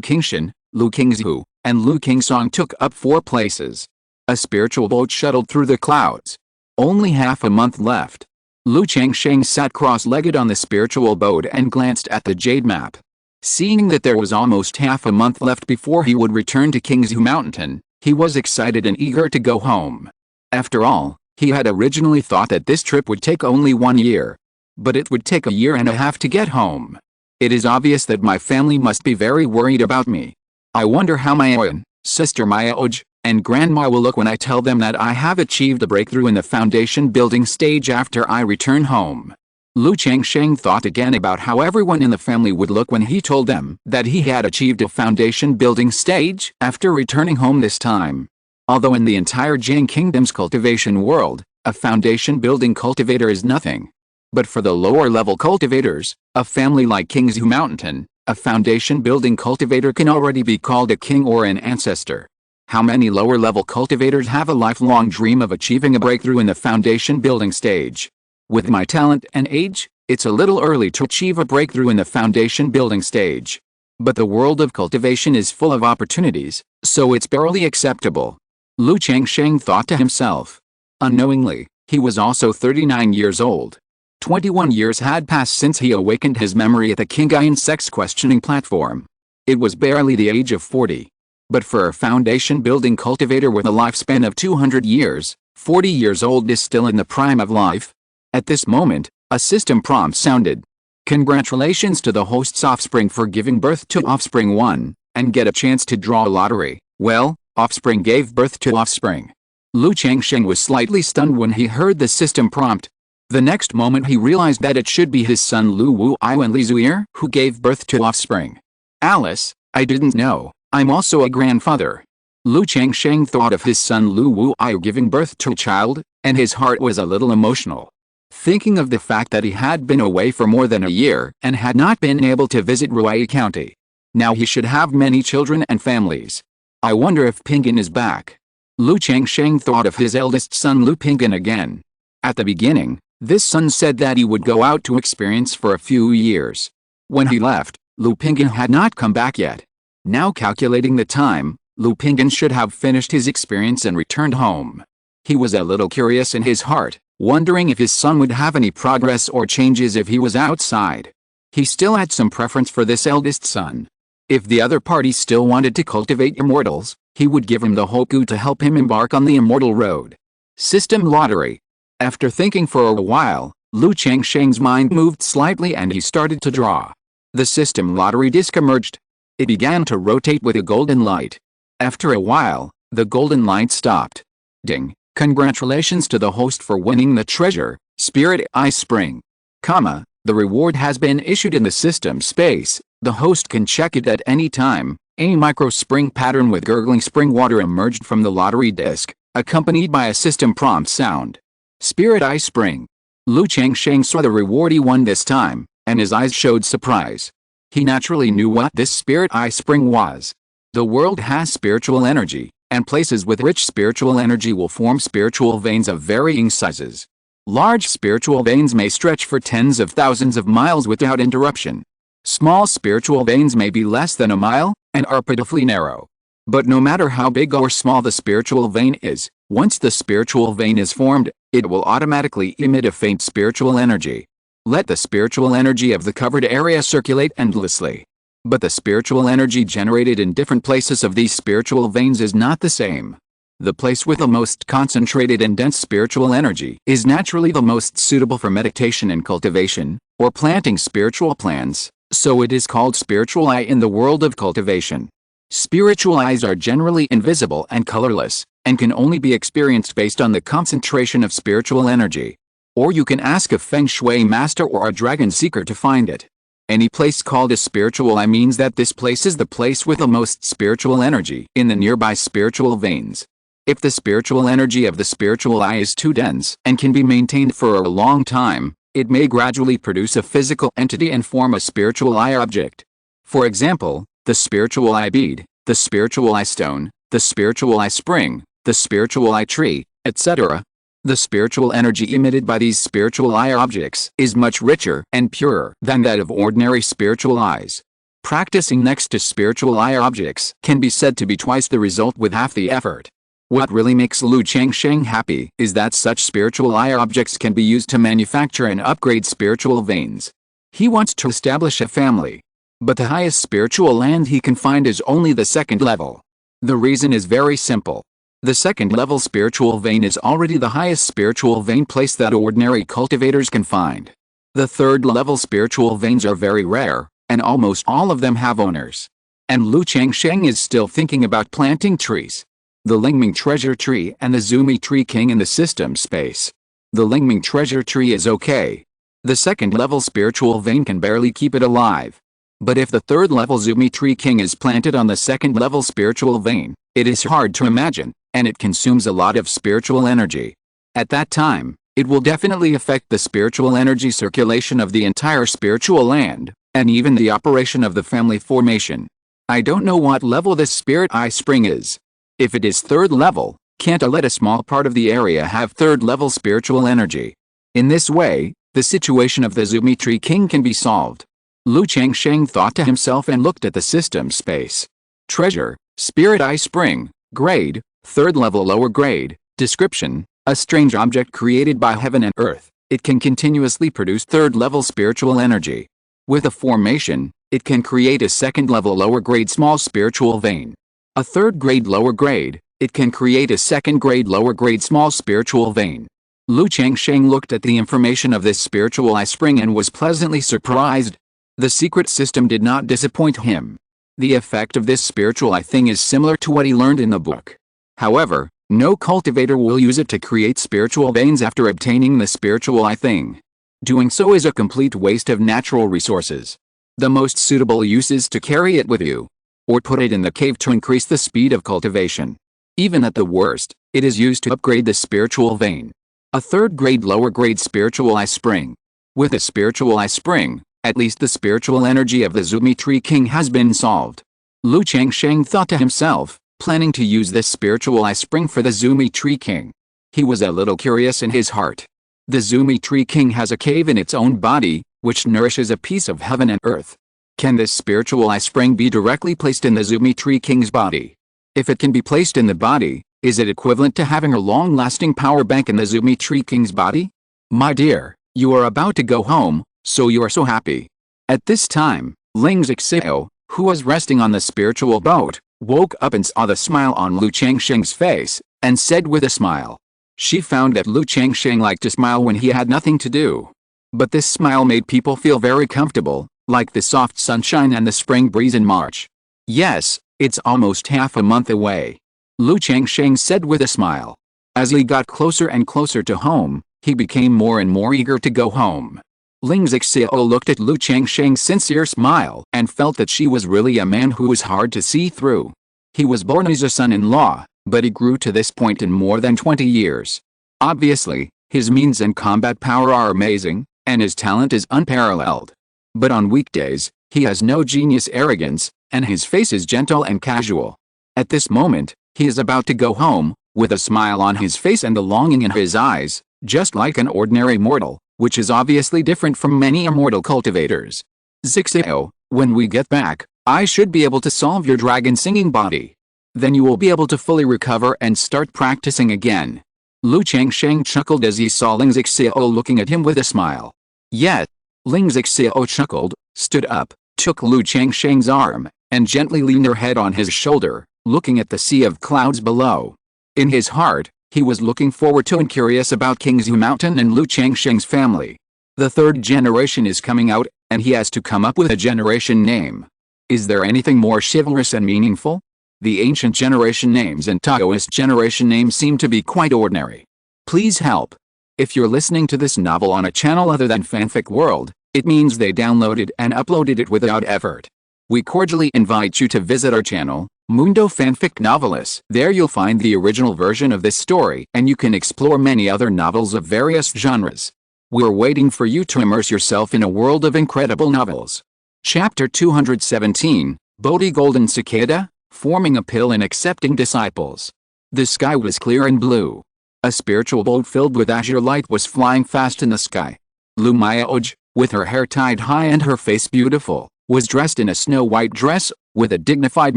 Speaker 1: Qingzhu, Lu Qingzhu, and Lu Qingsong took up 4 places. A spiritual boat shuttled through the clouds. Only half a month left. Lu Changsheng sat cross-legged on the spiritual boat and glanced at the jade map. Seeing that there was almost half a month left before he would return to Qingzhu Mountain, he was excited and eager to go home. After all, he had originally thought that this trip would take only 1 year. But it would take a year and a half to get home. It is obvious that my family must be very worried about me. I wonder how my aunt, sister Miaoj, and grandma will look when I tell them that I have achieved a breakthrough in the foundation building stage after I return home. Lu Changsheng thought again about how everyone in the family would look when he told them that he had achieved a foundation building stage after returning home this time. Although in the entire Jing Kingdom's cultivation world, a foundation building cultivator is nothing. But for the lower level cultivators, a family like Qingzhu Mountain, a foundation building cultivator can already be called a king or an ancestor. How many lower level cultivators have a lifelong dream of achieving a breakthrough in the foundation building stage? With my talent and age, it's a little early to achieve a breakthrough in the foundation building stage. But the world of cultivation is full of opportunities, so it's barely acceptable. Lu Changsheng thought to himself. Unknowingly, he was also 39 years old. 21 years had passed since he awakened his memory at the Qingyun Sect's questioning platform. It was barely the age of 40. But for a foundation-building cultivator with a lifespan of 200 years, 40 years old is still in the prime of life. At this moment, a system prompt sounded. Congratulations to the host's offspring for giving birth to offspring 1, and get a chance to draw a lottery. Well, offspring gave birth to offspring. Lu Changsheng was slightly stunned when he heard the system prompt. The next moment he realized that it should be his son Lu Wuiwen Li Zuir who gave birth to offspring. Alice, I didn't know, I'm also a grandfather. Lu Changsheng thought of his son Lu Wuai giving birth to a child, and his heart was a little emotional. Thinking of the fact that he had been away for more than a year and had not been able to visit Ruai County. Now he should have many children and families. I wonder if Pingyan is back. Lu Changsheng thought of his eldest son Lu Pingyan again. At the beginning, this son said that he would go out to experience for a few years. When he left, Lu Pingyan had not come back yet. Now calculating the time, Lu Pingyan should have finished his experience and returned home. He was a little curious in his heart, wondering if his son would have any progress or changes if he was outside. He still had some preference for this eldest son. If the other party still wanted to cultivate immortals, he would give him the Hoku to help him embark on the immortal road. System lottery. After thinking for a while, Lu Changsheng's mind moved slightly and he started to draw. The system lottery disc emerged. It began to rotate with a golden light. After a while, the golden light stopped. Ding! Congratulations to the host for winning the treasure, Spirit Eye Spring. The reward has been issued in the system space. The host can check it at any time. A micro spring pattern with gurgling spring water emerged from the lottery disc, accompanied by a system prompt sound. Spirit Eye Spring. Lu Changsheng saw the reward he won this time, and his eyes showed surprise. He naturally knew what this Spirit Eye Spring was. The world has spiritual energy, and places with rich spiritual energy will form spiritual veins of varying sizes. Large spiritual veins may stretch for tens of thousands of miles without interruption. Small spiritual veins may be less than a mile, and are pitifully narrow. But no matter how big or small the spiritual vein is, once the spiritual vein is formed, it will automatically emit a faint spiritual energy. Let the spiritual energy of the covered area circulate endlessly. But the spiritual energy generated in different places of these spiritual veins is not the same. The place with the most concentrated and dense spiritual energy is naturally the most suitable for meditation and cultivation, or planting spiritual plants, so it is called spiritual eye in the world of cultivation. Spiritual eyes are generally invisible and colorless, and can only be experienced based on the concentration of spiritual energy. Or you can ask a Feng Shui master or a dragon seeker to find it. Any place called a spiritual eye means that this place is the place with the most spiritual energy in the nearby spiritual veins. If the spiritual energy of the spiritual eye is too dense and can be maintained for a long time, it may gradually produce a physical entity and form a spiritual eye object. For example, the spiritual eye bead, the spiritual eye stone, the spiritual eye spring, the spiritual eye tree, etc. The spiritual energy emitted by these spiritual eye objects is much richer and purer than that of ordinary spiritual eyes. Practicing next to spiritual eye objects can be said to be twice the result with half the effort. What really makes Lu Changsheng happy is that such spiritual eye objects can be used to manufacture and upgrade spiritual veins. He wants to establish a family. But the highest spiritual land he can find is only the second level. The reason is very simple. The second level spiritual vein is already the highest spiritual vein place that ordinary cultivators can find. The third level spiritual veins are very rare, and almost all of them have owners. And Lu Changsheng is still thinking about planting trees. The Lingming treasure tree and the Zumi tree king in the system space. The Lingming treasure tree is okay. The second level spiritual vein can barely keep it alive. But if the third level Zumi tree king is planted on the second level spiritual vein, it is hard to imagine, and it consumes a lot of spiritual energy. At that time, it will definitely affect the spiritual energy circulation of the entire spiritual land, and even the operation of the family formation. I don't know what level this Spirit Eye Spring is. If it is third level, can't I let a small part of the area have third level spiritual energy? In this way, the situation of the Zumi Tree King can be solved. Lu Changsheng thought to himself and looked at the system space. Treasure, Spirit Eye Spring, grade, third level lower grade, description, a strange object created by heaven and earth. It can continuously produce third level spiritual energy. With a formation, it can create a second level lower grade small spiritual vein. A third grade lower grade, it can create a second grade lower grade small spiritual vein. Lu Changsheng looked at the information of this spiritual eye spring and was pleasantly surprised. The secret system did not disappoint him. The effect of this spiritual eye thing is similar to what he learned in the book. However, no cultivator will use it to create spiritual veins after obtaining the spiritual eye thing. Doing so is a complete waste of natural resources. The most suitable use is to carry it with you, or put it in the cave to increase the speed of cultivation. Even at the worst, it is used to upgrade the spiritual vein. A third-grade lower-grade spiritual eye spring. With a spiritual eye spring, at least the spiritual energy of the Zumi Tree King has been solved. Lu Changsheng thought to himself, planning to use this spiritual eye spring for the Zumi Tree King. He was a little curious in his heart. The Zumi Tree King has a cave in its own body, which nourishes a piece of heaven and earth. Can this spiritual eye spring be directly placed in the Zumi Tree King's body? If it can be placed in the body, is it equivalent to having a long-lasting power bank in the Zumi Tree King's body? My dear, you are about to go home, so you are so happy. At this time, Ling Xixiao, who was resting on the spiritual boat, woke up and saw the smile on Lu Changsheng's face, and said with a smile. She found that Lu Changsheng liked to smile when he had nothing to do. But this smile made people feel very comfortable, like the soft sunshine and the spring breeze in March. Yes, it's almost half a month away. Lu Changsheng said with a smile. As he got closer and closer to home, he became more and more eager to go home. Ling Xixiao looked at Lu Changsheng's sincere smile and felt that she was really a man who was hard to see through. He was born as a son-in-law, but he grew to this point in more than 20 years. Obviously, his means and combat power are amazing, and his talent is unparalleled. But on weekdays, he has no genius arrogance, and his face is gentle and casual. At this moment, he is about to go home, with a smile on his face and the longing in his eyes, just like an ordinary mortal, which is obviously different from many immortal cultivators. Xixiao, when we get back, I should be able to solve your dragon singing body. Then you will be able to fully recover and start practicing again. Lu Changsheng chuckled as he saw Ling Xixiao looking at him with a smile. Yet, Ling Xixiao chuckled, stood up, took Lu Changsheng's arm, and gently leaned her head on his shoulder, looking at the sea of clouds below. In his heart, he was looking forward to and curious about Qingzhu Mountain and Lu Changsheng's family. The third generation is coming out, and he has to come up with a generation name. Is there anything more chivalrous and meaningful? The ancient generation names and Taoist generation names seem to be quite ordinary. Please help. If you're listening to this novel on a channel other than Fanfic World, it means they downloaded and uploaded it without effort. We cordially invite you to visit our channel, Mundo Fanfic Novelis. There you'll find the original version of this story, and you can explore many other novels of various genres. We're waiting for you to immerse yourself in a world of incredible novels. Chapter 217, Bodhi Golden Cicada, Forming a Pill and Accepting Disciples. The sky was clear and blue. A spiritual boat filled with azure light was flying fast in the sky. Lu Mayaoj, with her hair tied high and her face beautiful, was dressed in a snow-white dress, with a dignified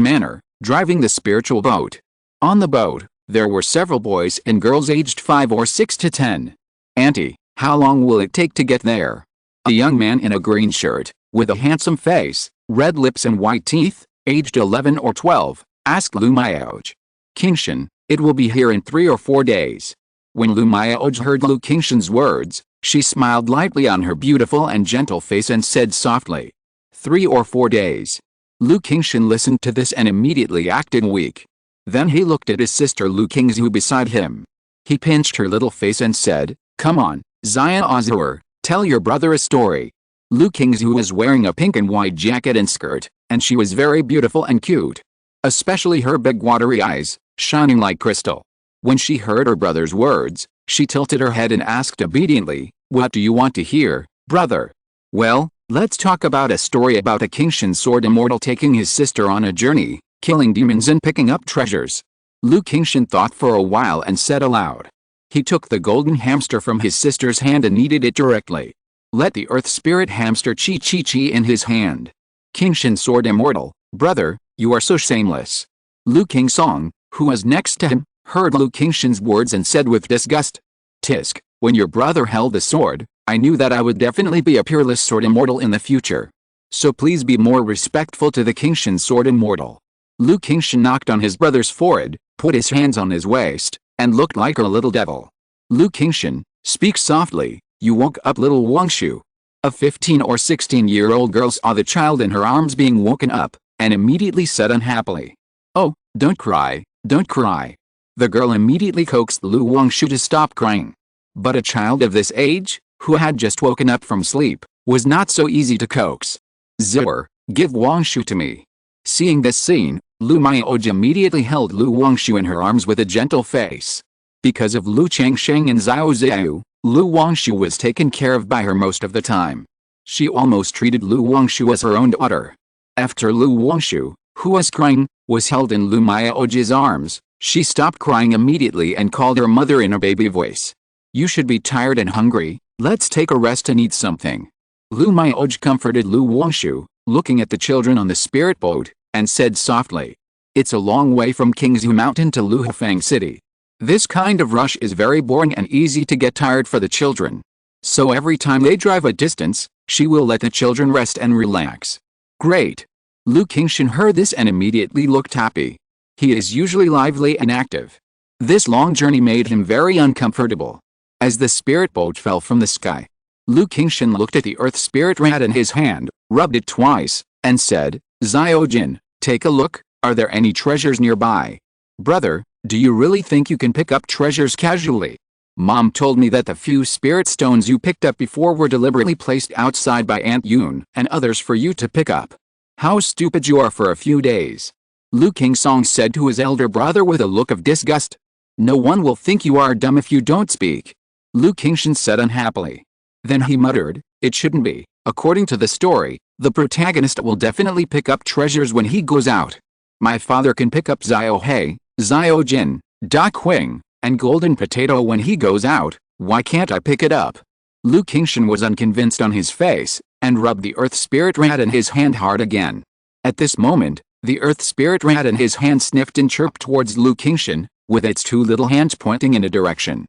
Speaker 1: manner, driving the spiritual boat. On the boat, there were several boys and girls aged 5 or 6 to 10. Auntie, how long will it take to get there? A young man in a green shirt, with a handsome face, red lips and white teeth, aged 11 or 12, asked Lu Mayaoj. Qingshan, it will be here in 3 or 4 days. When Lu Mayaoj heard Lu Qingshan's words, she smiled lightly on her beautiful and gentle face and said softly, 3 or 4 days. Lu Qingshan listened to this and immediately acted weak. Then he looked at his sister Lu Qingzhu beside him. He pinched her little face and said, come on, Xia Azur, tell your brother a story. Lu Qingzhu was wearing a pink and white jacket and skirt, and she was very beautiful and cute. Especially her big watery eyes, shining like crystal. When she heard her brother's words, she tilted her head and asked obediently, what do you want to hear, brother? Well, let's talk about a story about a Qingzhu sword immortal taking his sister on a journey, killing demons and picking up treasures. Lu Qingshan thought for a while and said aloud. He took the golden hamster from his sister's hand and kneaded it directly. Let the earth spirit hamster chi chi chi in his hand. Qingzhu sword immortal, brother, you are so shameless. Lu Qingsong, who was next to him, heard Lu Qingshan's words and said with disgust. Tisk, when your brother held the sword, I knew that I would definitely be a peerless sword immortal in the future. So please be more respectful to the Qingzhu sword immortal. Lu Qingshan knocked on his brother's forehead, put his hands on his waist, and looked like a little devil. Lu Qingshan, speak softly, you woke up little Wangshu. A 15 or 16-year-old girl saw the child in her arms being woken up, and immediately said unhappily. Oh, don't cry, don't cry. The girl immediately coaxed Lu Wangshu to stop crying. But a child of this age, who had just woken up from sleep, was not so easy to coax. Zor, give Wangshu to me. Seeing this scene, Lu Maioji immediately held Lu Wangshu in her arms with a gentle face. Because of Lu Changsheng and Xiao Xiao, Lu Wangshu was taken care of by her most of the time. She almost treated Lu Wangshu as her own daughter. After Lu Wangshu, who was crying, was held in Lu Maioji's arms, she stopped crying immediately and called her mother in a baby voice. You should be tired and hungry, let's take a rest and eat something. Lu Maioji comforted Lu Wangshu, looking at the children on the spirit boat, and said softly, it's a long way from Qingzhu Mountain to Luhefang City. This kind of rush is very boring and easy to get tired for the children. So every time they drive a distance, she will let the children rest and relax. Great. Lu Qingshan heard this and immediately looked happy. He is usually lively and active. This long journey made him very uncomfortable. As the spirit boat fell from the sky, Lu Qingshan looked at the earth spirit rat in his hand, rubbed it twice, and said, Xiaojin, take a look, are there any treasures nearby? Brother, do you really think you can pick up treasures casually? Mom told me that the few spirit stones you picked up before were deliberately placed outside by Aunt Yun and others for you to pick up. How stupid you are for a few days. Lu Qingsong said to his elder brother with a look of disgust. No one will think you are dumb if you don't speak. Lu Qingshan said unhappily. Then he muttered, it shouldn't be. According to the story, the protagonist will definitely pick up treasures when he goes out. My father can pick up Xiao Hei, Xiao Jin, Da Qing, and Golden Potato when he goes out, why can't I pick it up? Lu Qingshan was unconvinced on his face, and rubbed the earth spirit rat in his hand hard again. At this moment, the earth spirit rat in his hand sniffed and chirped towards Lu Qingshan, with its two little hands pointing in a direction.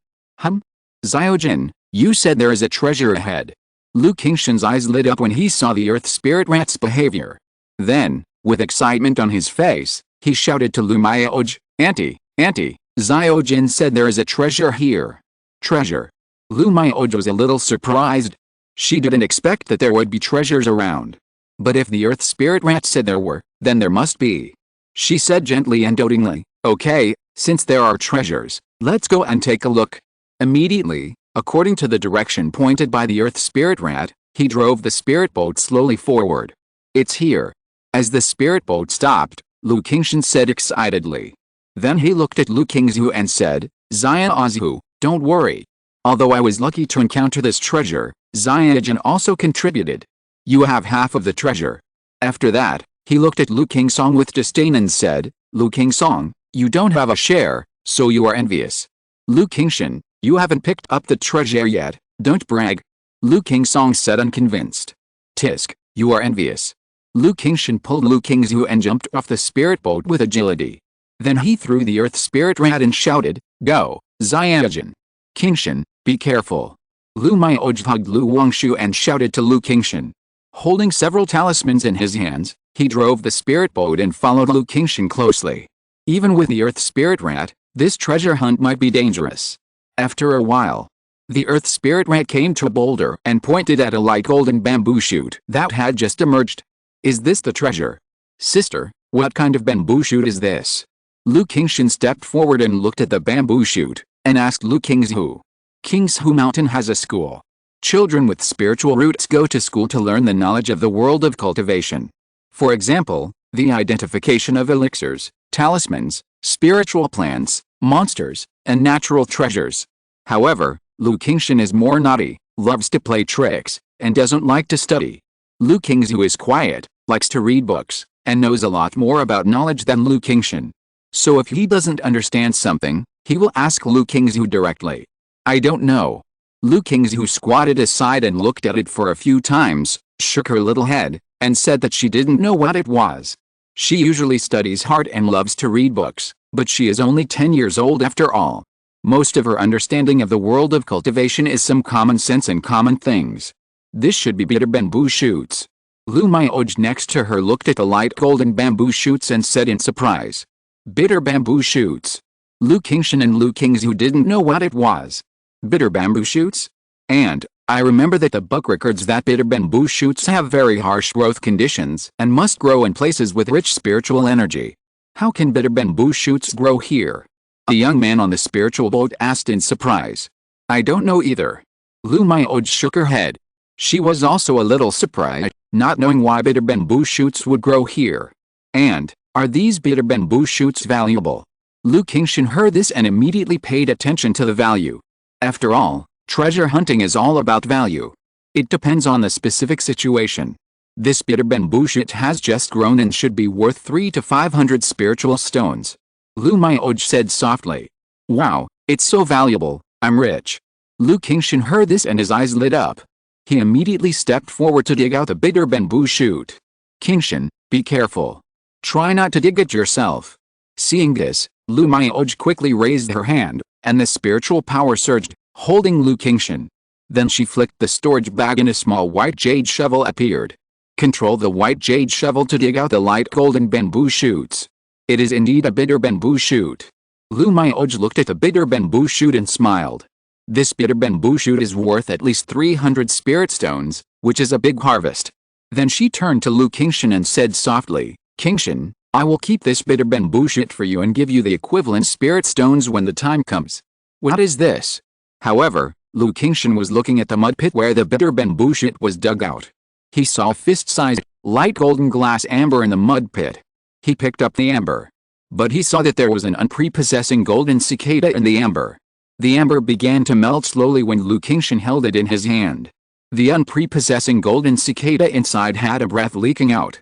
Speaker 1: Xiao Jin, you said there is a treasure ahead. Lu Qingshan's eyes lit up when he saw the earth spirit rat's behavior. Then, with excitement on his face, he shouted to Lu Maioji, Auntie, Xiao Jin said there is a treasure here. Treasure? Lu Maioji was a little surprised. She didn't expect that there would be treasures around. But if the earth spirit rat said there were, then there must be. She said gently and dotingly, okay, since there are treasures, let's go and take a look. Immediately, according to the direction pointed by the earth spirit rat, he drove the spirit boat slowly forward. It's here. As the spirit boat stopped, Lu Qingshan said excitedly. Then he looked at Lu Qingzhu and said, Xiaozhu, don't worry. Although I was lucky to encounter this treasure, Xiaojin also contributed. You have half of the treasure. After that, he looked at Lu Qingsong with disdain and said, Lu Qingsong, you don't have a share, so you are envious. Lu Qingshan, you haven't picked up the treasure yet, don't brag. Lu Qingsong said unconvinced. Tisk, you are envious. Lu Qingshan pulled Lu Qingzhu and jumped off the spirit boat with agility. Then he threw the earth spirit rat and shouted, Go, Xiaojin. Qingshan, be careful. Lu Maioji hugged Lu Wangshu and shouted to Lu Qingshan. Holding several talismans in his hands, he drove the spirit boat and followed Lu Qingshan closely. Even with the earth spirit rat, this treasure hunt might be dangerous. After a while, the earth spirit rat came to a boulder and pointed at a light golden bamboo shoot that had just emerged. Is this the treasure? Sister, what kind of bamboo shoot is this? Lu Qingshan stepped forward and looked at the bamboo shoot, and asked Lu Qingzhu. Qingzhu Mountain has a school. Children with spiritual roots go to school to learn the knowledge of the world of cultivation. For example, the identification of elixirs, talismans, spiritual plants, monsters, and natural treasures. However, Lu Qingshan is more naughty, loves to play tricks, and doesn't like to study. Lu Qingzhu is quiet, likes to read books, and knows a lot more about knowledge than Lu Qingshan. So if he doesn't understand something, he will ask Lu Qingzhu directly. I don't know. Lu Qingzhu squatted aside and looked at it for a few times, shook her little head, and said that she didn't know what it was. She usually studies hard and loves to read books, but she is only 10 years old after all. Most of her understanding of the world of cultivation is some common sense and common things. This should be bitter bamboo shoots. Lu Maioji next to her looked at the light golden bamboo shoots and said in surprise. Bitter bamboo shoots. Lu Qingshan and Lu Qingzhu didn't know what it was. Bitter bamboo shoots? And, I remember that the book records that bitter bamboo shoots have very harsh growth conditions and must grow in places with rich spiritual energy. How can bitter bamboo shoots grow here? A young man on the spiritual boat asked in surprise. I don't know either. Lu Maioji shook her head. She was also a little surprised, not knowing why bitter bamboo shoots would grow here. And, are these bitter bamboo shoots valuable? Lu Qingzhu heard this and immediately paid attention to the value. After all, treasure hunting is all about value. It depends on the specific situation. This bitter bamboo shoot has just grown and should be worth 300 to 500 spiritual stones. Lu Mioj said softly. Wow, it's so valuable, I'm rich. Lu Qingzhu heard this and his eyes lit up. He immediately stepped forward to dig out the bitter bamboo shoot. Qingzhu, be careful. Try not to dig it yourself. Seeing this, Lu Mioj quickly raised her hand, and the spiritual power surged, holding Lu Qingzhu. Then she flicked the storage bag and a small white jade shovel appeared. Control the white jade shovel to dig out the light golden bamboo shoots. It is indeed a bitter bamboo shoot. Lu Mioj looked at the bitter bamboo shoot and smiled. This bitter bamboo shoot is worth at least 300 spirit stones, which is a big harvest. Then she turned to Lu Qingzhu and said softly, Qingzhu, I will keep this bitter bamboo shoot for you and give you the equivalent spirit stones when the time comes. What is this? However, Lu Qingzhu was looking at the mud pit where the bitter bamboo shoot was dug out. He saw fist-sized, light golden glass amber in the mud pit. He picked up the amber. But he saw that there was an unprepossessing golden cicada in the amber. The amber began to melt slowly when Lu Qingzhu held it in his hand. The unprepossessing golden cicada inside had a breath leaking out.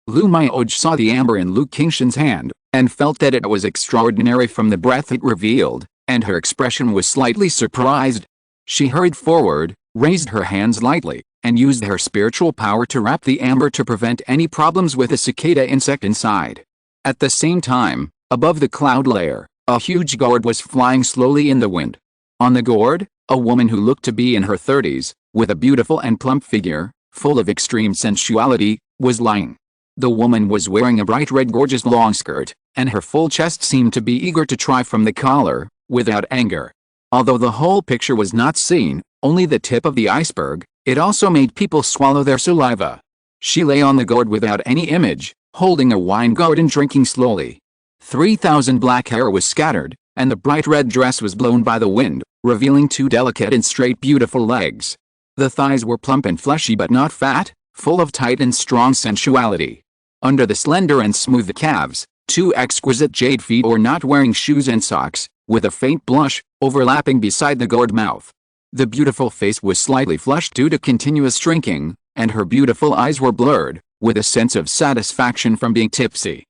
Speaker 1: Lu Mioj saw the amber in Lu Qingzhu's hand, and felt that it was extraordinary from the breath it revealed, and her expression was slightly surprised. She hurried forward, raised her hands lightly, and used her spiritual power to wrap the amber to prevent any problems with the cicada insect inside. At the same time, above the cloud layer, a huge gourd was flying slowly in the wind. On the gourd, a woman who looked to be in her 30s, with a beautiful and plump figure, full of extreme sensuality, was lying. The woman was wearing a bright red gorgeous long skirt, and her full chest seemed to be eager to try from the collar, without anger. Although the whole picture was not seen, only the tip of the iceberg, it also made people swallow their saliva. She lay on the gourd without any image, holding a wine gourd and drinking slowly. 3,000 black hair was scattered, and the bright red dress was blown by the wind, revealing 2 delicate and straight beautiful legs. The thighs were plump and fleshy but not fat, full of tight and strong sensuality. Under the slender and smooth calves, 2 exquisite jade feet were not wearing shoes and socks, with a faint blush, overlapping beside the gourd mouth. The beautiful face was slightly flushed due to continuous drinking, and her beautiful eyes were blurred, with a sense of satisfaction from being tipsy.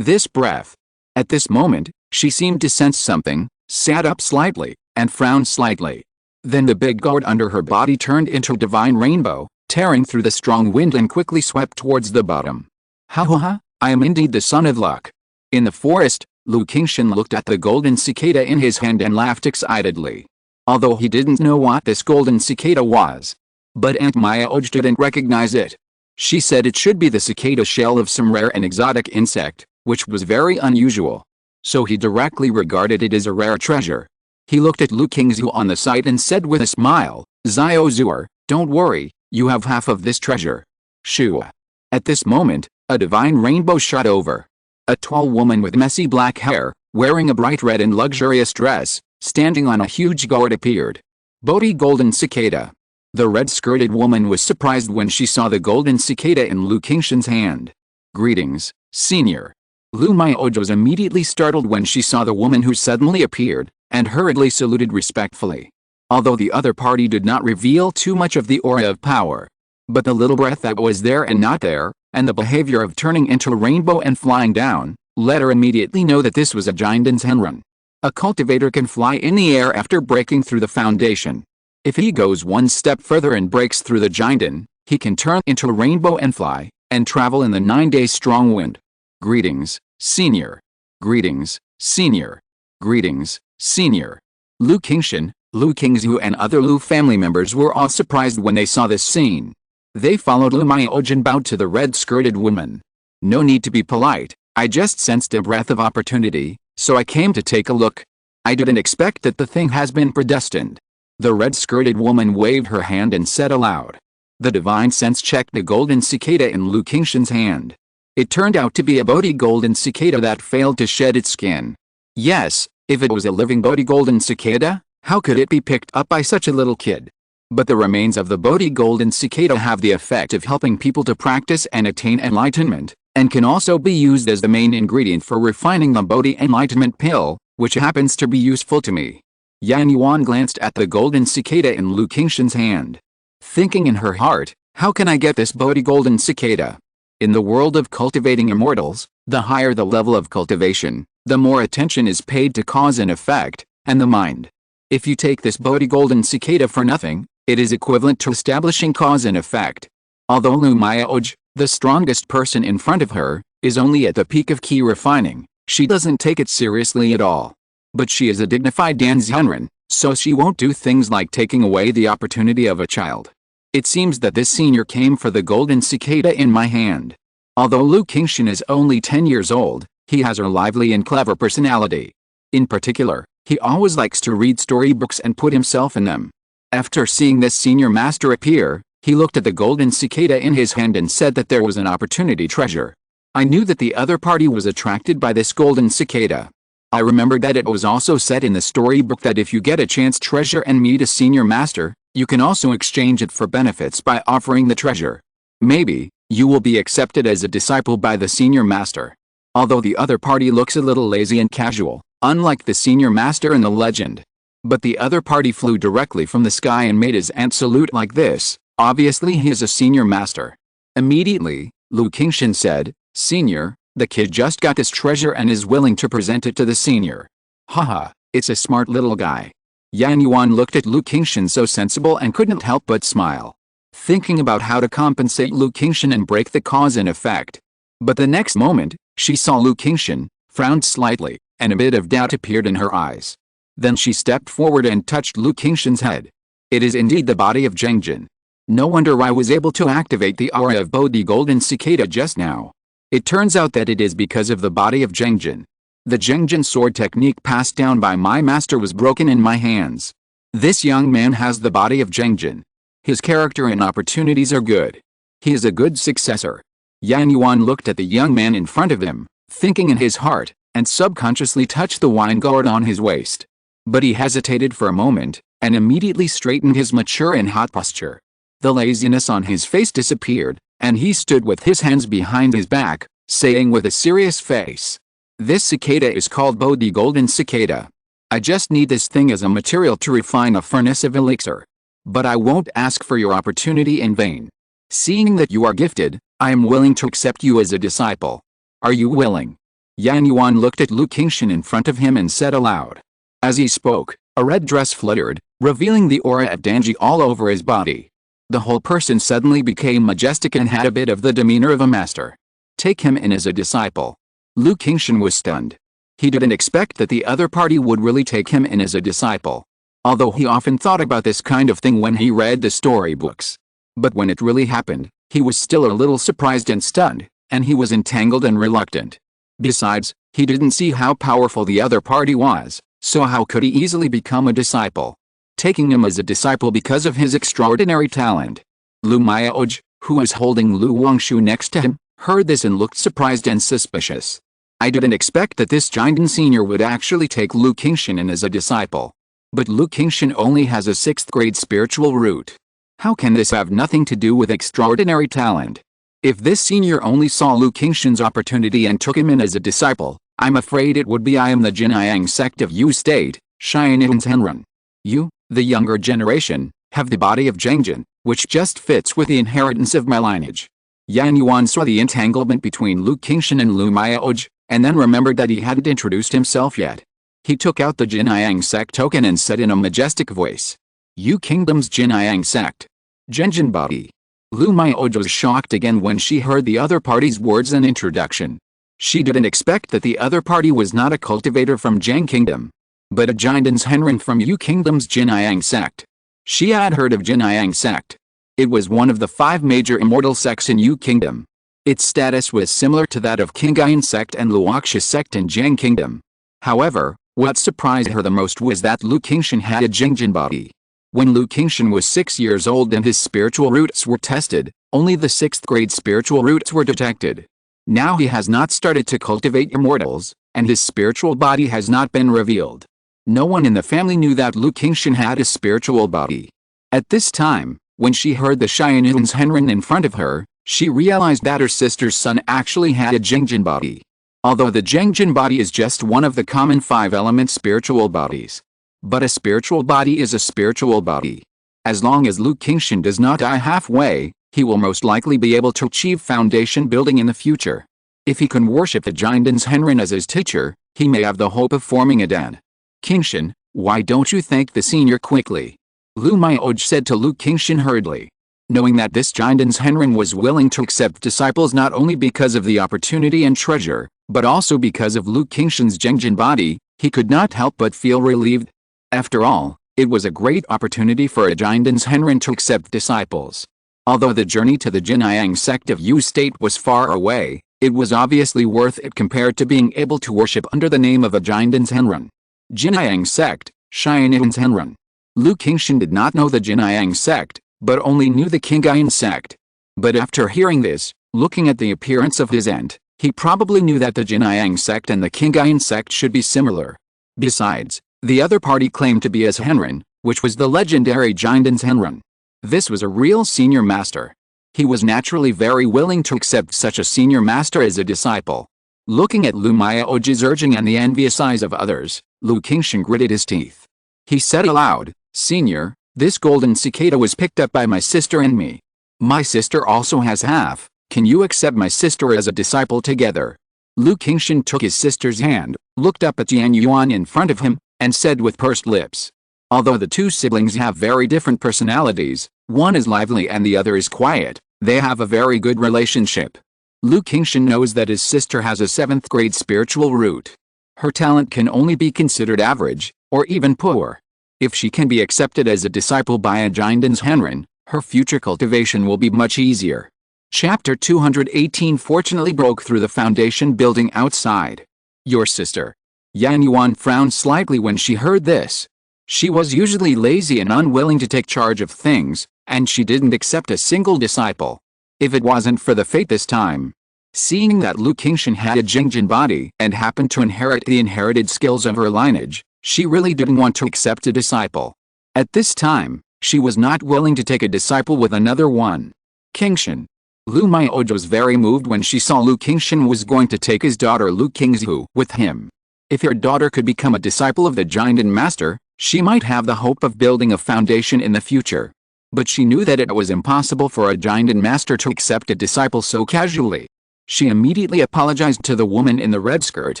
Speaker 1: This breath. At this moment, she seemed to sense something, sat up slightly, and frowned slightly. Then the big gourd under her body turned into a divine rainbow, tearing through the strong wind and quickly swept towards the bottom. I am indeed the son of luck. In the forest, Lu Qingzhu looked at the golden cicada in his hand and laughed excitedly. Although he didn't know what this golden cicada was. But Aunt Mioj didn't recognize it. She said it should be the cicada shell of some rare and exotic insect, which was very unusual. So he directly regarded it as a rare treasure. He looked at Lu Qingzhu on the side and said with a smile, Zio Zuer, don't worry, you have half of this treasure. Shua. At this moment, a divine rainbow shot over. A tall woman with messy black hair, wearing a bright red and luxurious dress, standing on a huge gourd appeared. Bodhi golden cicada. The red-skirted woman was surprised when she saw the golden cicada in Lu Qingzhu's hand. Greetings, senior. Lu Mioj was immediately startled when she saw the woman who suddenly appeared, and hurriedly saluted respectfully. Although the other party did not reveal too much of the aura of power. But the little breath that was there and not there, and the behavior of turning into a rainbow and flying down, let her immediately know that this was a Jinden's Henrun. A cultivator can fly in the air after breaking through the foundation. If he goes one step further and breaks through the Jinden, he can turn into a rainbow and fly, and travel in the 9-day strong wind. Greetings, senior. Greetings, senior. Greetings, senior. Lu Qingzhu, Lu Qingzhu and other Lu family members were all surprised when they saw this scene. They followed Lu Mioj and bowed to the red-skirted woman. No need to be polite, I just sensed a breath of opportunity, so I came to take a look. I didn't expect that the thing has been predestined. The red-skirted woman waved her hand and said aloud. The divine sense checked the golden cicada in Lu Qingzhu's hand. It turned out to be a Bodhi golden cicada that failed to shed its skin. Yes, if it was a living Bodhi golden cicada, how could it be picked up by such a little kid? But the remains of the Bodhi golden cicada have the effect of helping people to practice and attain enlightenment, and can also be used as the main ingredient for refining the Bodhi enlightenment pill, which happens to be useful to me. Yan Yuan glanced at the golden cicada in Lu Qingshan's hand, thinking in her heart, how can I get this Bodhi golden cicada? In the world of cultivating immortals, the higher the level of cultivation, the more attention is paid to cause and effect, and the mind. If you take this Bodhi golden cicada for nothing, it is equivalent to establishing cause and effect. Although Lu Mayaoj, the strongest person in front of her, is only at the peak of key refining, she doesn't take it seriously at all. But she is a dignified Danzhenren, so she won't do things like taking away the opportunity of a child. It seems that this senior came for the golden cicada in my hand. Although Lu Qingshan is only 10 years old, he has a lively and clever personality. In particular, he always likes to read storybooks and put himself in them. After seeing this senior master appear, he looked at the golden cicada in his hand and said that there was an opportunity treasure. I knew that the other party was attracted by this golden cicada. I remembered that it was also said in the storybook that if you get a chance treasure and meet a senior master, you can also exchange it for benefits by offering the treasure. Maybe you will be accepted as a disciple by the senior master. Although the other party looks a little lazy and casual, unlike the senior master in the legend. But the other party flew directly from the sky and made his ant salute like this. Obviously he is a senior master. Immediately, Lu Qingshan said, Senior, the kid just got this treasure and is willing to present it to the senior. Haha, it's a smart little guy. Yan Yuan looked at Lu Qingshan so sensible and couldn't help but smile, thinking about how to compensate Lu Qingshan and break the cause and effect. But the next moment, she saw Lu Qingshan, frowned slightly, and a bit of doubt appeared in her eyes. Then she stepped forward and touched Lu Qingshan's head. It is indeed the body of Zhengjin. No wonder I was able to activate the aura of Bodhi golden cicada just now. It turns out that it is because of the body of Zhengjin. The Zhengjin sword technique passed down by my master was broken in my hands. This young man has the body of Zhengjin. His character and opportunities are good. He is a good successor. Yan Yuan looked at the young man in front of him, thinking in his heart, and subconsciously touched the wine gourd on his waist. But he hesitated for a moment, and immediately straightened his mature and hot posture. The laziness on his face disappeared, and he stood with his hands behind his back, saying with a serious face, This cicada is called Bodhi golden cicada. I just need this thing as a material to refine a furnace of elixir. But I won't ask for your opportunity in vain. Seeing that you are gifted, I am willing to accept you as a disciple. Are you willing? Yan Yuan looked at Lu Qingshan in front of him and said aloud. As he spoke, a red dress fluttered, revealing the aura of Danji all over his body. The whole person suddenly became majestic and had a bit of the demeanor of a master. Take him in as a disciple. Lu Qingshan was stunned. He didn't expect that the other party would really take him in as a disciple. Although he often thought about this kind of thing when he read the storybooks. But when it really happened, he was still a little surprised and stunned, and he was entangled and reluctant. Besides, he didn't see how powerful the other party was, so how could he easily become a disciple? Taking him as a disciple because of his extraordinary talent. Lu Mayaoj, who was holding Lu Wangshu next to him, heard this and looked surprised and suspicious. I didn't expect that this Zhengjin senior would actually take Lu Qingshan in as a disciple. But Lu Qingshan only has a 6th grade spiritual root. How can this have nothing to do with extraordinary talent? If this senior only saw Lu Qingshan's opportunity and took him in as a disciple, I'm afraid it would be I am the Qingyun Sect of Yu State, Xian'an Tenren. You, the younger generation, have the body of Zhengjin, which just fits with the inheritance of my lineage. Yan Yuan saw the entanglement between Lu Qingshan and Lu Mayaoj, and then remembered that he hadn't introduced himself yet. He took out the Qingyun Sect token and said in a majestic voice, You Kingdom's Qingyun Sect. Zhengjin body. Lu Mayaoj was shocked again when she heard the other party's words and introduction. She didn't expect that the other party was not a cultivator from Zhang Kingdom, but a Zhengjin's Henren from Yu Kingdom's Qingyun Sect. She had heard of Qingyun Sect. It was one of the 5 major immortal sects in Yu Kingdom. Its status was similar to that of Qingyun Sect and Luoxia Sect in Zhang Kingdom. However, what surprised her the most was that Lu Qingshan had a Zhengjin body. When Lu Qingshan was 6 years old and his spiritual roots were tested, only the 6th grade spiritual roots were detected. Now he has not started to cultivate immortals, and his spiritual body has not been revealed. No one in the family knew that Lu Qingshan had a spiritual body. At this time, when she heard the Qingyun Henren in front of her, she realized that her sister's son actually had a Qingyun body. Although the Qingyun body is just one of the common 5-element spiritual bodies. But a spiritual body is a spiritual body. As long as Lu Qingxin does not die halfway, he will most likely be able to achieve foundation building in the future. If he can worship the Qingyun Henren as his teacher, he may have the hope of forming a den. Qingxin, why don't you thank the senior quickly? Lu Miaoj said to Lu Qingxin hurriedly. Knowing that this Qingyun Henren was willing to accept disciples not only because of the opportunity and treasure, but also because of Lu Qingxin's Qingyun body, he could not help but feel relieved. After all, it was a great opportunity for a Qingyun Henren to accept disciples. Although the journey to the Qingyun Sect of Yu State was far away, it was obviously worth it compared to being able to worship under the name of a Qingyun Henren. Qingyun Sect, Qingyun Henren. Lu Qingxin did not know the Qingyun Sect, but only knew the Qingyun Sect. But after hearing this, looking at the appearance of his aunt, he probably knew that the Qingyun Sect and the Qingyun Sect should be similar. Besides, the other party claimed to be as Henren, which was the legendary Qingyun Henren. This was a real senior master. He was naturally very willing to accept such a senior master as a disciple. Looking at Lu Miaoj's urging and the envious eyes of others, Lu Qingxin gritted his teeth. He said aloud, "Senior, this golden cicada was picked up by my sister and me. My sister also has half. Can you accept my sister as a disciple together?" Lu Qingxin took his sister's hand, looked up at Yan Yuan in front of him, and said with pursed lips. Although the two siblings have very different personalities, one is lively and the other is quiet, they have a very good relationship. Lu Qingxin knows that his sister has a 7th grade spiritual root. Her talent can only be considered average, or even poor. If she can be accepted as a disciple by a Qingyun Henren, her future cultivation will be much easier. Chapter 218 fortunately broke through the foundation building outside. Your sister. Yan Yuan frowned slightly when she heard this. She was usually lazy and unwilling to take charge of things, and she didn't accept a single disciple. If it wasn't for the fate this time. Seeing that Lu Qingxin had a Qingyun body and happened to inherit the inherited skills of her lineage, she really didn't want to accept a disciple. At this time, she was not willing to take a disciple with another one. Qingxin. Lu Miaoj was very moved when she saw Lu Qingxin was going to take his daughter Lu Qingzhu with him. If her daughter could become a disciple of the Qingyun master, she might have the hope of building a foundation in the future. But she knew that it was impossible for a Qingyun master to accept a disciple so casually. She immediately apologized to the woman in the red skirt.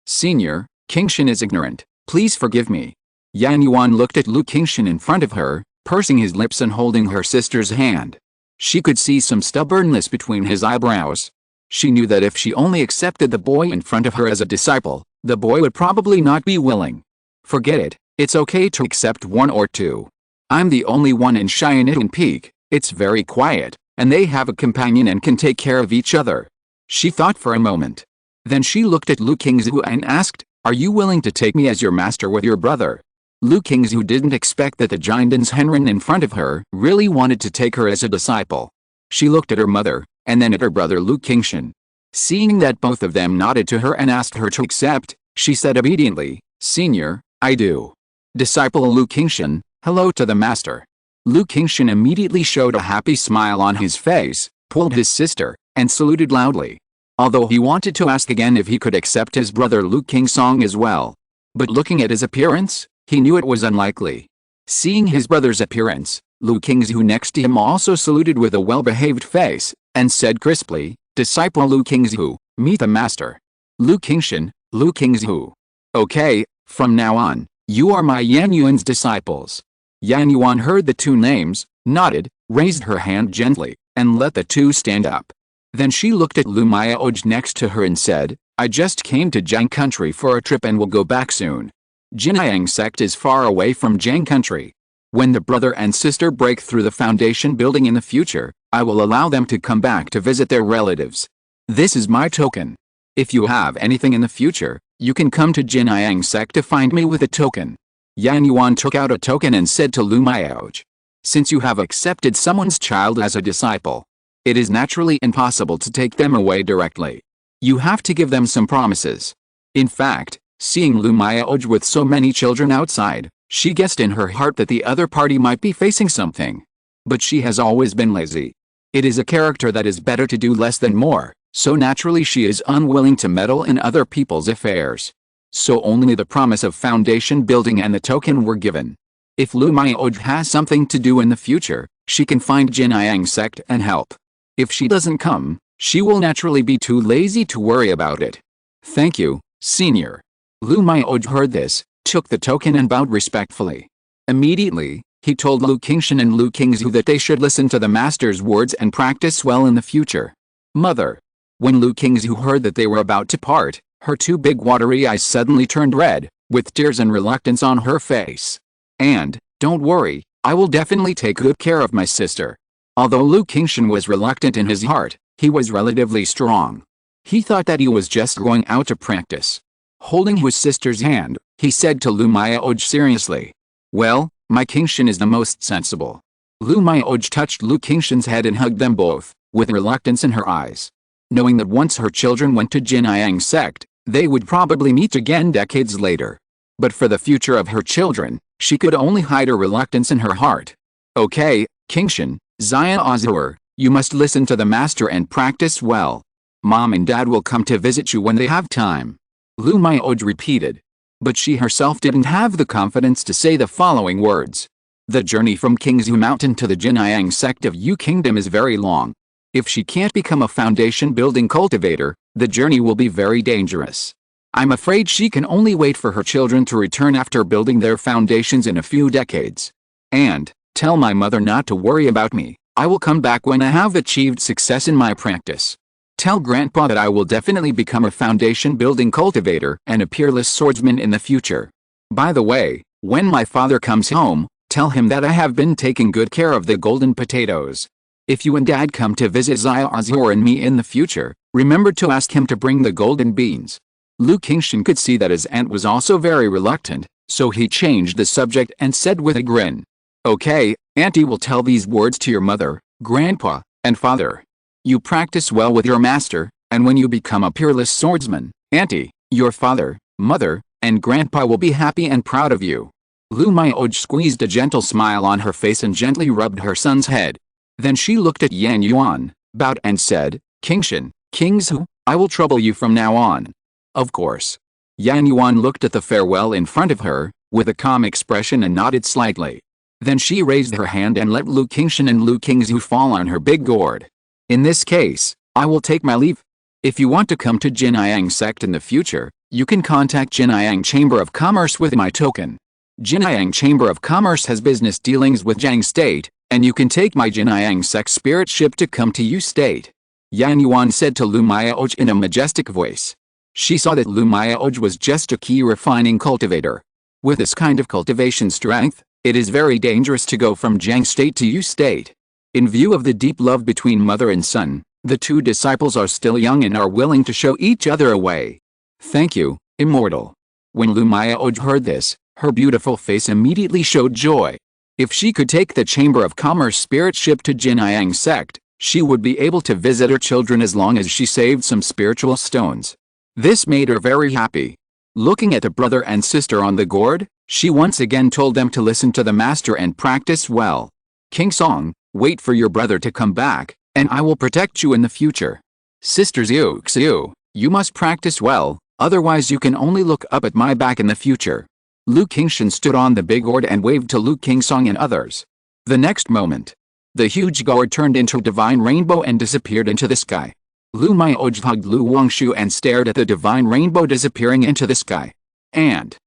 Speaker 1: "Senior, Qingxin is ignorant. Please forgive me." Yan Yuan looked at Lu Qingxin in front of her, pursing his lips and holding her sister's hand. She could see some stubbornness between his eyebrows. She knew that if she only accepted the boy in front of her as a disciple, the boy would probably not be willing. "Forget it, it's okay to accept one or two. I'm the only one in Qingyun Peak, it's very quiet, and they have a companion and can take care of each other." She thought for a moment. Then she looked at Lu Qingzhu and asked, "Are you willing to take me as your master with your brother?" Lu Qingzhu didn't expect that the Qingyun Henren in front of her really wanted to take her as a disciple. She looked at her mother, and then at her brother Lu Qingxin. Seeing that both of them nodded to her and asked her to accept, she said obediently, "Senior, I do." Disciple Lu Qingxin, hello to the master. Lu Qingxin immediately showed a happy smile on his face, pulled his sister, and saluted loudly. Although he wanted to ask again if he could accept his brother Lu Qingsong as well. But looking at his appearance, he knew it was unlikely. Seeing his brother's appearance, Lu Qingzhu next to him also saluted with a well-behaved face, and said crisply, "Disciple Lu Qingzhu, meet the master." Lu Qingxin, Lu Qingzhu. "Okay, from now on, you are my Yan Yuan's disciples." Yan Yuan heard the two names, nodded, raised her hand gently, and let the two stand up. Then she looked at Lu Miaoj next to her and said, "I just came to Jiang country for a trip and will go back soon. Qingyun Sect is far away from Jiang country. When the brother and sister break through the foundation building in the future, I will allow them to come back to visit their relatives. This is my token. If you have anything in the future, you can come to Qingyun Sect to find me with a token." Yan Yuan took out a token and said to Lu Miaoj, "Since you have accepted someone's child as a disciple, it is naturally impossible to take them away directly. You have to give them some promises." In fact, seeing Lu Miaoj with so many children outside, She guessed in her heart that the other party might be facing something. But she has always been lazy. It is a character that is better to do less than more, so naturally she is unwilling to meddle in other people's affairs. So only the promise of foundation building and the token were given. If Lu Maiyoj has something to do in the future, she can find Qingyun Sect and help. If she doesn't come, she will naturally be too lazy to worry about it. Thank you, senior. Lu Maiyoj heard this, took the token and bowed respectfully. Immediately, he told Lu Qingshan and Lu Qingzhu that they should listen to the master's words and practice well in the future. Mother. When Lu Qingzhu heard that they were about to part, her two big watery eyes suddenly turned red, with tears and reluctance on her face. And, don't worry, I will definitely take good care of my sister. Although Lu Qingshan was reluctant in his heart, he was relatively strong. He thought that he was just going out to practice. Holding his sister's hand, he said to Lu Maiyoj seriously. Well, my Qingshan is the most sensible. Lu Maiyoj touched Lu Qingshan's head and hugged them both, with reluctance in her eyes. Knowing that once her children went to Qingyun Sect, they would probably meet again decades later. But for the future of her children, she could only hide her reluctance in her heart. Okay, Qingshan, Zaya Azur, you must listen to the master and practice well. Mom and Dad will come to visit you when they have time. Lu Maiyoj repeated. But she herself didn't have the confidence to say the following words. The journey from Qingzhu Mountain to the Qingyun Sect of Yu Kingdom is very long. If she can't become a foundation-building cultivator, the journey will be very dangerous. I'm afraid she can only wait for her children to return after building their foundations in a few decades. And, tell my mother not to worry about me, I will come back when I have achieved success in my practice. Tell Grandpa that I will definitely become a foundation-building cultivator and a peerless swordsman in the future. By the way, when my father comes home, tell him that I have been taking good care of the golden potatoes. If you and Dad come to visit Zaya Azur and me in the future, remember to ask him to bring the golden beans. Lu Qingshan could see that his aunt was also very reluctant, so he changed the subject and said with a grin. Okay, Auntie will tell these words to your mother, Grandpa, and Father. You practice well with your master, and when you become a peerless swordsman, Auntie, your father, mother, and Grandpa will be happy and proud of you. Lu Maiyoj squeezed a gentle smile on her face and gently rubbed her son's head. Then she looked at Yan Yuan, bowed and said, Qingshan, Qingzhu, I will trouble you from now on. Of course. Yan Yuan looked at the farewell in front of her, with a calm expression and nodded slightly. Then she raised her hand and let Lu Qingshan and Lu Qingzhu fall on her big gourd. In this case, I will take my leave. If you want to come to Qingyun Sect in the future, you can contact Qingyun Chamber of Commerce with my token. Qingyun Chamber of Commerce has business dealings with Jiang State, and you can take my Qingyun Sect spirit ship to come to Yu State. Yan Yuan said to Lu Maiyoj in a majestic voice. She saw that Lu Maiyoj was just a key refining cultivator. With this kind of cultivation strength, it is very dangerous to go from Jiang State to Yu State. In view of the deep love between mother and son, the two disciples are still young and are willing to show each other a way. Thank you, Immortal. When Lu Maiyoj heard this, her beautiful face immediately showed joy. If she could take the Chamber of Commerce spirit ship to Qingyun Sect, she would be able to visit her children as long as she saved some spiritual stones. This made her very happy. Looking at the brother and sister on the gourd, she once again told them to listen to the master and practice well. King Song, wait for your brother to come back, and I will protect you in the future. Sister Xiu, you must practice well, otherwise you can only look up at my back in the future. Lu Qingshan stood on the big gourd and waved to Lu Qingsong and others. The next moment, the huge gourd turned into a divine rainbow and disappeared into the sky. Lu Maiyoj hugged Lu Wangshu and stared at the divine rainbow disappearing into the sky. And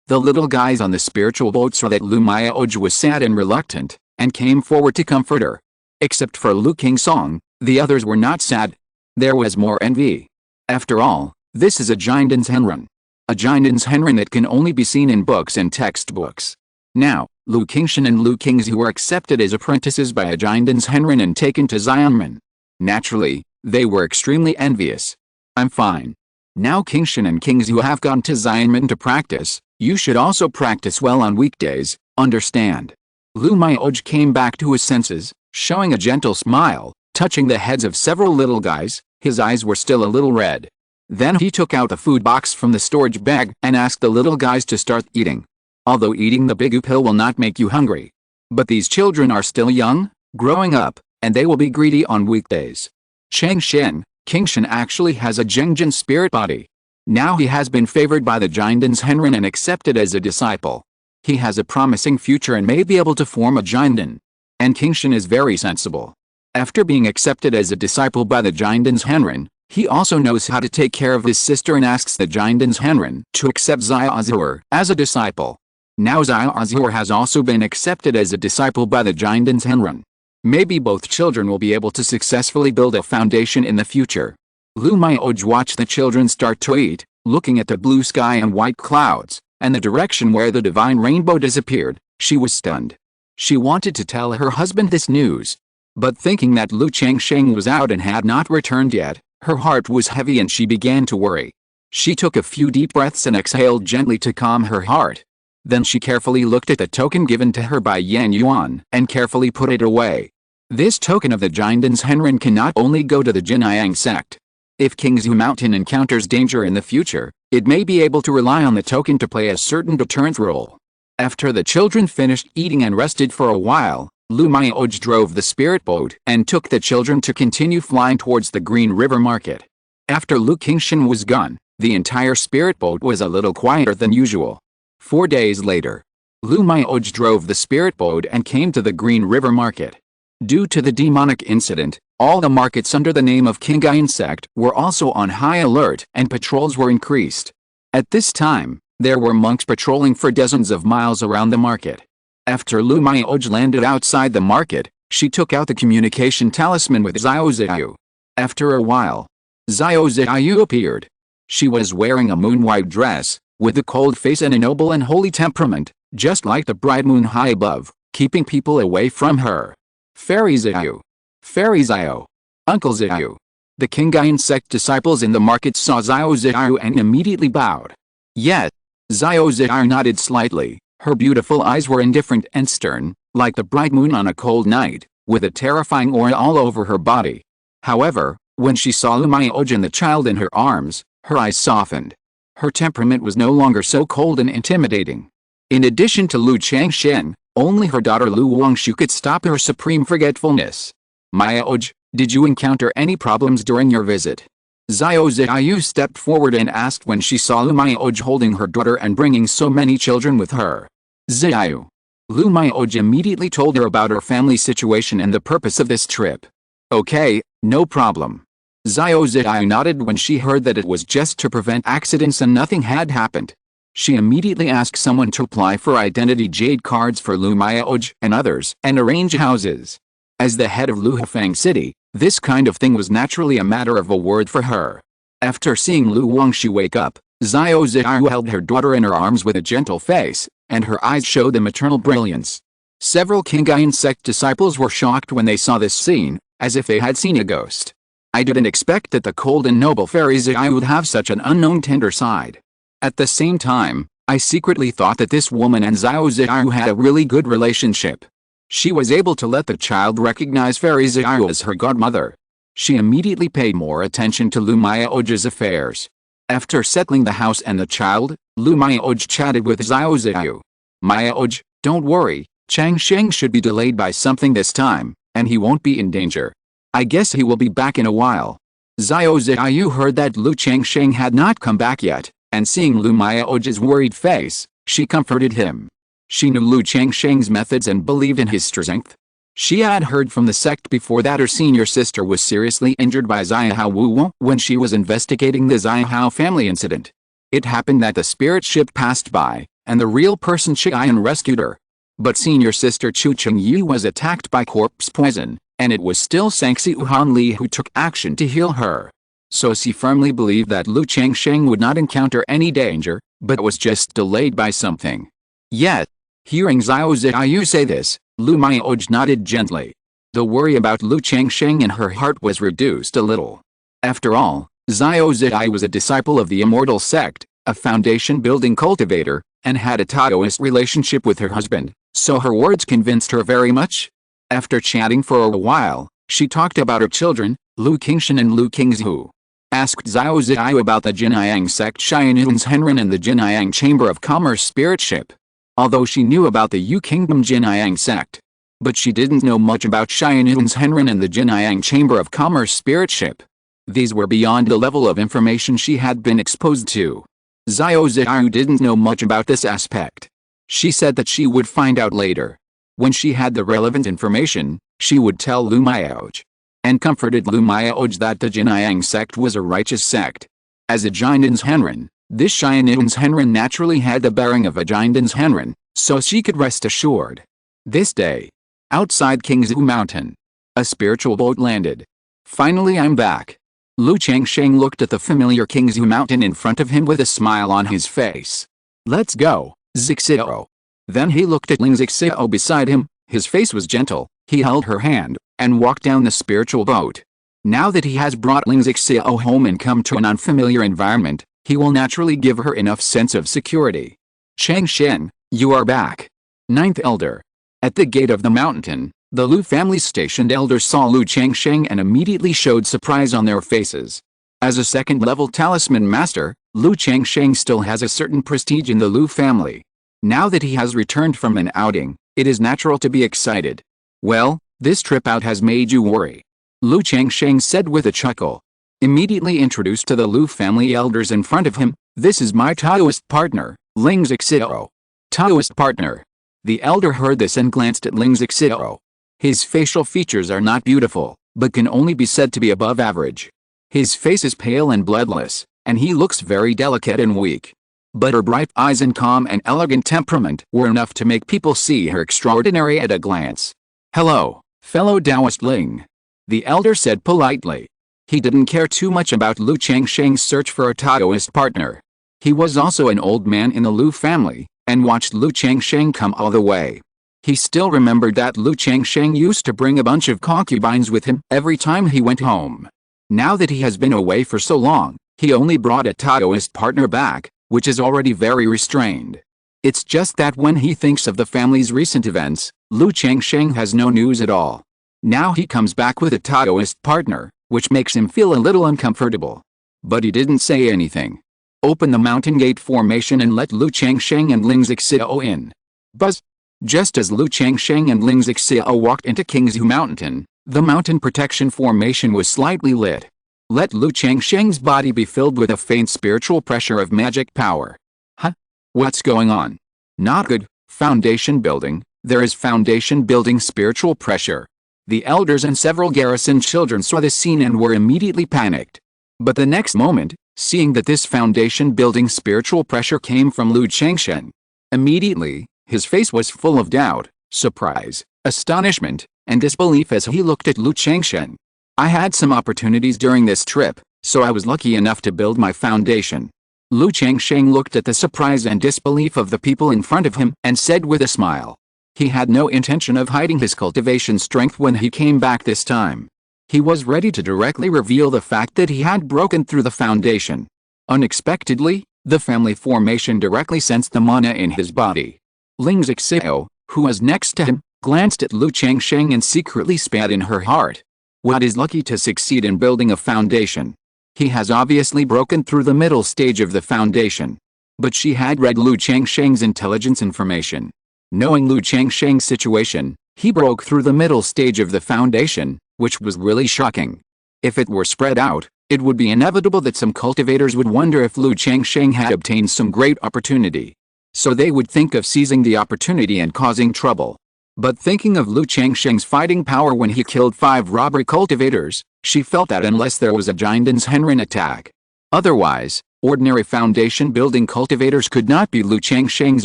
Speaker 1: the little guys on the spiritual boat saw that Lu Maiyoj was sad and reluctant, and came forward to comfort her. Except for Lu Qingsong, the others were not sad. There was more envy. After all, this is a Jinden's Henren. A Jinden's Henren that can only be seen in books and textbooks. Now, Lu Qingshan and Lu Qingzhu were accepted as apprentices by a Jinden's Henren and taken to Xianmen. Naturally, they were extremely envious. I'm fine. Now Qingshan and Qingzhu have gone to Xianmen to practice, you should also practice well on weekdays, understand? Lu Maiyoj came back to his senses, showing a gentle smile, touching the heads of several little guys. His eyes were still a little red. Then he took out the food box from the storage bag and asked the little guys to start eating. although eating the bigu pill will not make you hungry. But these children are still young, growing up, and they will be greedy on weekdays. Changsheng, Qingzhu actually has a Qingyun spirit body. Now he has been favored by the Descendants Henren and accepted as a disciple. He has a promising future and may be able to form a Descendant. And Qingzhu is very sensible. After being accepted as a disciple by the Descendants Henren, he also knows how to take care of his sister and asks the Descendants Henren to accept Xiaozhuo as a disciple. Now Xiaozhuo has also been accepted as a disciple by the Descendants Henren. Maybe both children will be able to successfully build a foundation in the future. Lu Miaoj watched the children start to eat, looking at the blue sky and white clouds, and the direction where the divine rainbow disappeared. She was stunned. She wanted to tell her husband this news. But thinking that Lu Changsheng was out and had not returned yet, her heart was heavy and she began to worry. She took a few deep breaths and exhaled gently to calm her heart. Then she carefully looked at the token given to her by Yan Yuan and carefully put it away. This token of the Descendants Henren can not only go to the Qingyun Sect. If Qingzhu Mountain encounters danger in the future, it may be able to rely on the token to play a certain deterrent role. After the children finished eating and rested for a while, Lu Miaoj drove the spirit boat and took the children to continue flying towards the Green River Market. After Lu Qingzhu was gone, the entire spirit boat was a little quieter than usual. 4 days later, Lu Miaoj drove the spirit boat and came to the Green River Market. Due to the demonic incident, all the markets under the name of Qingyun Sect were also on high alert and patrols were increased. At this time, there were monks patrolling for dozens of miles around the market. After Lu Miaoj landed outside the market, she took out the communication talisman with Xiaozhuo. After a while, Xiaozhuo appeared. She was wearing a moon-white dress, with a cold face and a noble and holy temperament, just like the bright moon high above, keeping people away from her. Fairy Xiao. Fairy Xiao. Uncle Xiao. The Qingyun Sect disciples in the market saw Xiaozhuo and immediately bowed. Yet, Xiaozhuo nodded slightly. Her beautiful eyes were indifferent and stern, like the bright moon on a cold night, with a terrifying aura all over her body. However, when she saw Lu Miaoj and the child in her arms, her eyes softened. Her temperament was no longer so cold and intimidating. In addition to Lu Changsheng, only her daughter Lu Wangshu could stop her supreme forgetfulness. Miaoj, did you encounter any problems during your visit? Xiaozhuo stepped forward and asked when she saw Lu Miaoj holding her daughter and bringing so many children with her. Xiao. Lu Miaoj immediately told her about her family situation and the purpose of this trip. Okay, no problem. Xiaozhuo nodded when she heard that it was just to prevent accidents and nothing had happened. She immediately asked someone to apply for identity jade cards for Lu Miaoj and others and arrange houses. As the head of Luhefang City, this kind of thing was naturally a matter of a word for her. After seeing Lu Wangshu wake up, Xiaozhuo held her daughter in her arms with a gentle face, and her eyes showed the maternal brilliance. Several Qingyun Sect disciples were shocked when they saw this scene, as if they had seen a ghost. I didn't expect that the cold and noble fairy Xiao would have such an unknown tender side. At the same time, I secretly thought that this woman and Xiaozhuo had a really good relationship. She was able to let the child recognize Fairy Xiao as her godmother. She immediately paid more attention to Lu Miaoj's affairs. After settling the house and the child, Lu Miaoj chatted with Xiaozhuo. Miaoj, don't worry, Changsheng should be delayed by something this time, and he won't be in danger. I guess he will be back in a while. Xiaozhuo heard that Lu Changsheng had not come back yet, and seeing Lu Miaoj's worried face, she comforted him. She knew Lu Changsheng's methods and believed in his strength. She had heard from the sect before that her senior sister was seriously injured by Xiahao Wu when she was investigating the Xiahao family incident. It happened that the spirit ship passed by, and the real person Xian rescued her. But senior sister Chu Chengyu was attacked by corpse poison, and it was still Sangxi Hanli who took action to heal her. So she firmly believed that Lu Changsheng would not encounter any danger, but was just delayed by something. Yet, hearing Xiaozhuo say this, Lu Miaoj nodded gently. The worry about Lu Changsheng in her heart was reduced a little. After all, Xiaozhuo was a disciple of the Immortal Sect, a foundation-building cultivator, and had a Taoist relationship with her husband, so her words convinced her very much. After chatting for a while, she talked about her children, Lu Qingzhu and Lu Qingzhu. Asked Xiaozhuo about the Qingyun Sect Qingyun Henren and the Qingyun Chamber of Commerce spirit ship. although she knew about the Qingyun Sect. But she didn't know much about Xianyun's Henren and the Jinyang Chamber of Commerce spirit ship. These were beyond the level of information she had been exposed to. Xiao Ziyu didn't know much about this aspect. She said that she would find out later. When she had the relevant information, she would tell Lu Miaoj. And comforted Lu Miaoj that the Jinyang sect was a righteous sect. As a Jinyang's Henren, this Xianyun's Henren naturally had the bearing of a Jinyang's Henren, so she could rest assured. This day, outside Qingzhu Mountain, a spiritual boat landed. Finally, I'm back. Lu Changsheng looked at the familiar Qingzhu Mountain in front of him with a smile on his face. Let's go, Zixio. Then he looked at Ling Zixio beside him. His face was gentle. He held her hand and walked down the spiritual boat. Now that he has brought Ling Zixio home and come to an unfamiliar environment, he will naturally give her enough sense of security. Changsheng, you are back. Ninth Elder. At the gate of the mountain, the Lu family's stationed elders saw Lu Changsheng and immediately showed surprise on their faces. As a second-level talisman master, Lu Changsheng still has a certain prestige in the Lu family. Now that he has returned from an outing, it is natural to be excited. Well, this trip out has made you worry. Lu Changsheng said with a chuckle. Immediately introduced to the Lu family elders in front of him, this is my Taoist partner, Ling Zixio. Taoist partner. The elder heard this and glanced at Ling Zixio. His facial features are not beautiful, but can only be said to be above average. His face is pale and bloodless, and he looks very delicate and weak. But her bright eyes and calm and elegant temperament were enough to make people see her extraordinary at a glance. Hello, fellow Taoist Ling. The elder said politely. He didn't care too much about Lu Changsheng's search for a Taoist partner. He was also an old man in the Lu family, and watched Lu Changsheng come all the way. He still remembered that Lu Changsheng used to bring a bunch of concubines with him every time he went home. Now that he has been away for so long, he only brought a Taoist partner back, which is already very restrained. It's just that when he thinks of the family's recent events, Lu Changsheng has no news at all. Now he comes back with a Taoist partner, which makes him feel a little uncomfortable. But he didn't say anything. Open the mountain gate formation and let Lu Changsheng and Ling Zixio in. Buzz. Just as Lu Changsheng and Ling Zixio walked into Qingzhu Mountain, the mountain protection formation was slightly lit. Let Lu Changsheng's body be filled with a faint spiritual pressure of magic power. Huh? What's going on? Not good. Foundation building. There is foundation building spiritual pressure. The elders and several garrison children saw this scene and were immediately panicked. But the next moment, seeing that this foundation building spiritual pressure came from Lu Changsheng, immediately, his face was full of doubt, surprise, astonishment, and disbelief as he looked at Lu Changsheng. I had some opportunities during this trip, so I was lucky enough to build my foundation. Lu Changsheng looked at the surprise and disbelief of the people in front of him and said with a smile. He had no intention of hiding his cultivation strength when he came back this time. He was ready to directly reveal the fact that he had broken through the foundation. Unexpectedly, the family formation directly sensed the mana in his body. Ling Zixio, who was next to him, glanced at Lu Changsheng and secretly spat in her heart. What is lucky to succeed in building a foundation? He has obviously broken through the middle stage of the foundation. But she had read Lu Changsheng's intelligence information. Knowing Lu Changsheng's situation, he broke through the middle stage of the foundation, which was really shocking. If it were spread out, it would be inevitable that some cultivators would wonder if Lu Changsheng had obtained some great opportunity. So they would think of seizing the opportunity and causing trouble. But thinking of Lu Changsheng's fighting power when he killed 5 robber cultivators, she felt that unless there was a Jinyang's Henren attack. Otherwise, ordinary foundation building cultivators could not be Lu Changsheng's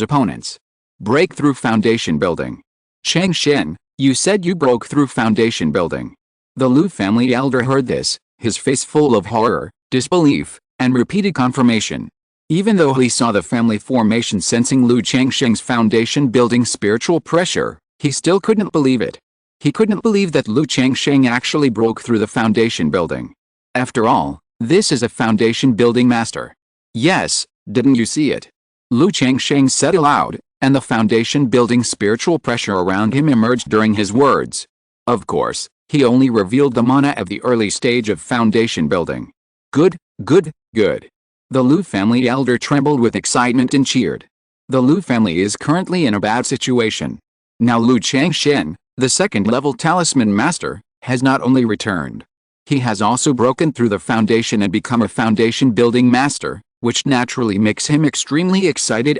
Speaker 1: opponents. Breakthrough foundation building. Changsheng, you said you broke through foundation building. The Lu family elder heard this, his face full of horror, disbelief, and repeated confirmation. Even though he saw the family formation sensing Lu Changsheng's foundation building spiritual pressure, he still couldn't believe it. He couldn't believe that Lu Changsheng actually broke through the foundation building. After all, this is a foundation building master. Yes, didn't you see it? Lu Changsheng said aloud, and the foundation building spiritual pressure around him emerged during his words. Of course, he only revealed the mana of the early stage of foundation building. Good, good, good. The Lu family elder trembled with excitement and cheered. The Lu family is currently in a bad situation. Now Lu Changsheng, the second-level talisman master, has not only returned. He has also broken through the foundation and become a foundation-building master, which naturally makes him extremely excited.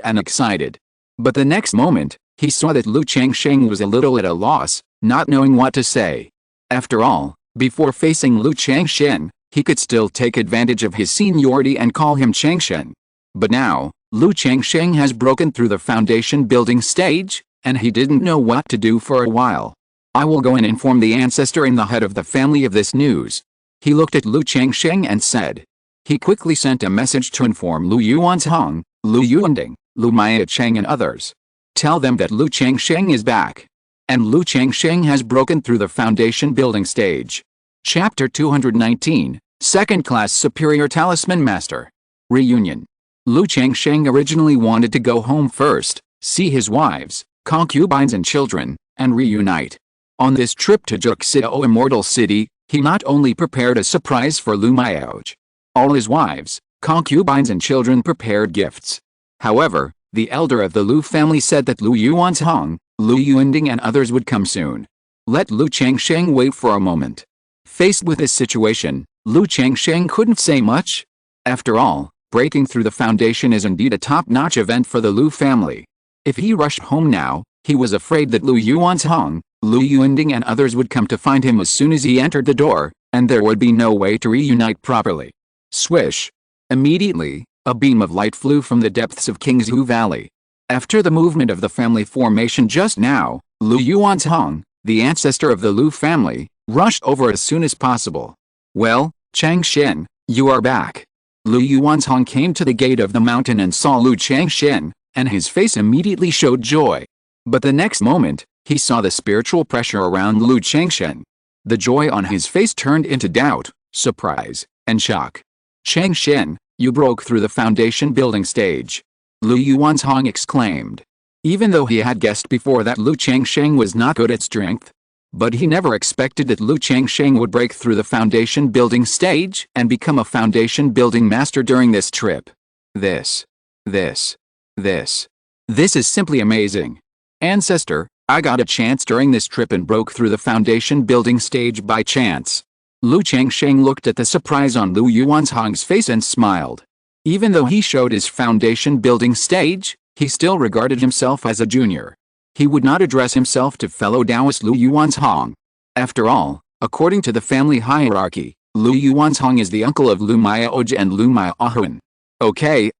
Speaker 1: But the next moment, he saw that Lu Changsheng was a little at a loss, not knowing what to say. After all, before facing Lu Changsheng, he could still take advantage of his seniority and call him Changsheng. But now, Lu Changsheng has broken through the foundation-building stage, and he didn't know what to do for a while. I will go and inform the ancestor and the head of the family of this news. He looked at Lu Changsheng and said. He quickly sent a message to inform Lu Yuanzhong, Lu Yuanding, Lu Miacheng and others. Tell them that Lu Changsheng is back. And Lu Changsheng has broken through the foundation building stage. Chapter 219, Second Class Superior Talisman Master. Reunion. Lu Changsheng originally wanted to go home first, see his wives, concubines and children, and reunite. On this trip to Juxiao Immortal City, he not only prepared a surprise for Lu Miaoj. All his wives, concubines and children prepared gifts. However, the elder of the Lu family said that Lu Yuanzhong, Lu Yuanding and others would come soon. Let Lu Changsheng wait for a moment. Faced with this situation, Lu Changsheng couldn't say much. After all, breaking through the foundation is indeed a top-notch event for the Lu family. If he rushed home now, he was afraid that Lu Yuanzhong, Lu Yuanding and others would come to find him as soon as he entered the door, and there would be no way to reunite properly. Swish! Immediately, a beam of light flew from the depths of Qingzhu Valley. After the movement of the family formation just now, Lu Yuanzhong, the ancestor of the Lu family, rushed over as soon as possible. Well, Changsheng, you are back. Lu Yuanzhong came to the gate of the mountain and saw Lu Changsheng, and his face immediately showed joy. But the next moment, he saw the spiritual pressure around Lu Changsheng. The joy on his face turned into doubt, surprise, and shock. Changsheng, you broke through the foundation building stage. Lu Yuanzhong exclaimed. Even though he had guessed before that Lu Changsheng was not good at strength, but he never expected that Lu Changsheng would break through the foundation building stage and become a foundation building master during this trip. This is simply amazing. Ancestor, I got a chance during this trip and broke through the foundation building stage by chance. Lu Changsheng looked at the surprise on Lu Yuanzhong's face and smiled. Even though he showed his foundation building stage, he still regarded himself as a junior. He would not address himself to fellow Taoist Lu Yuanzhong. After all, according to the family hierarchy, Lu Yuanzhong is the uncle of Lu Miaoj and Lu Miaohuan. Okay,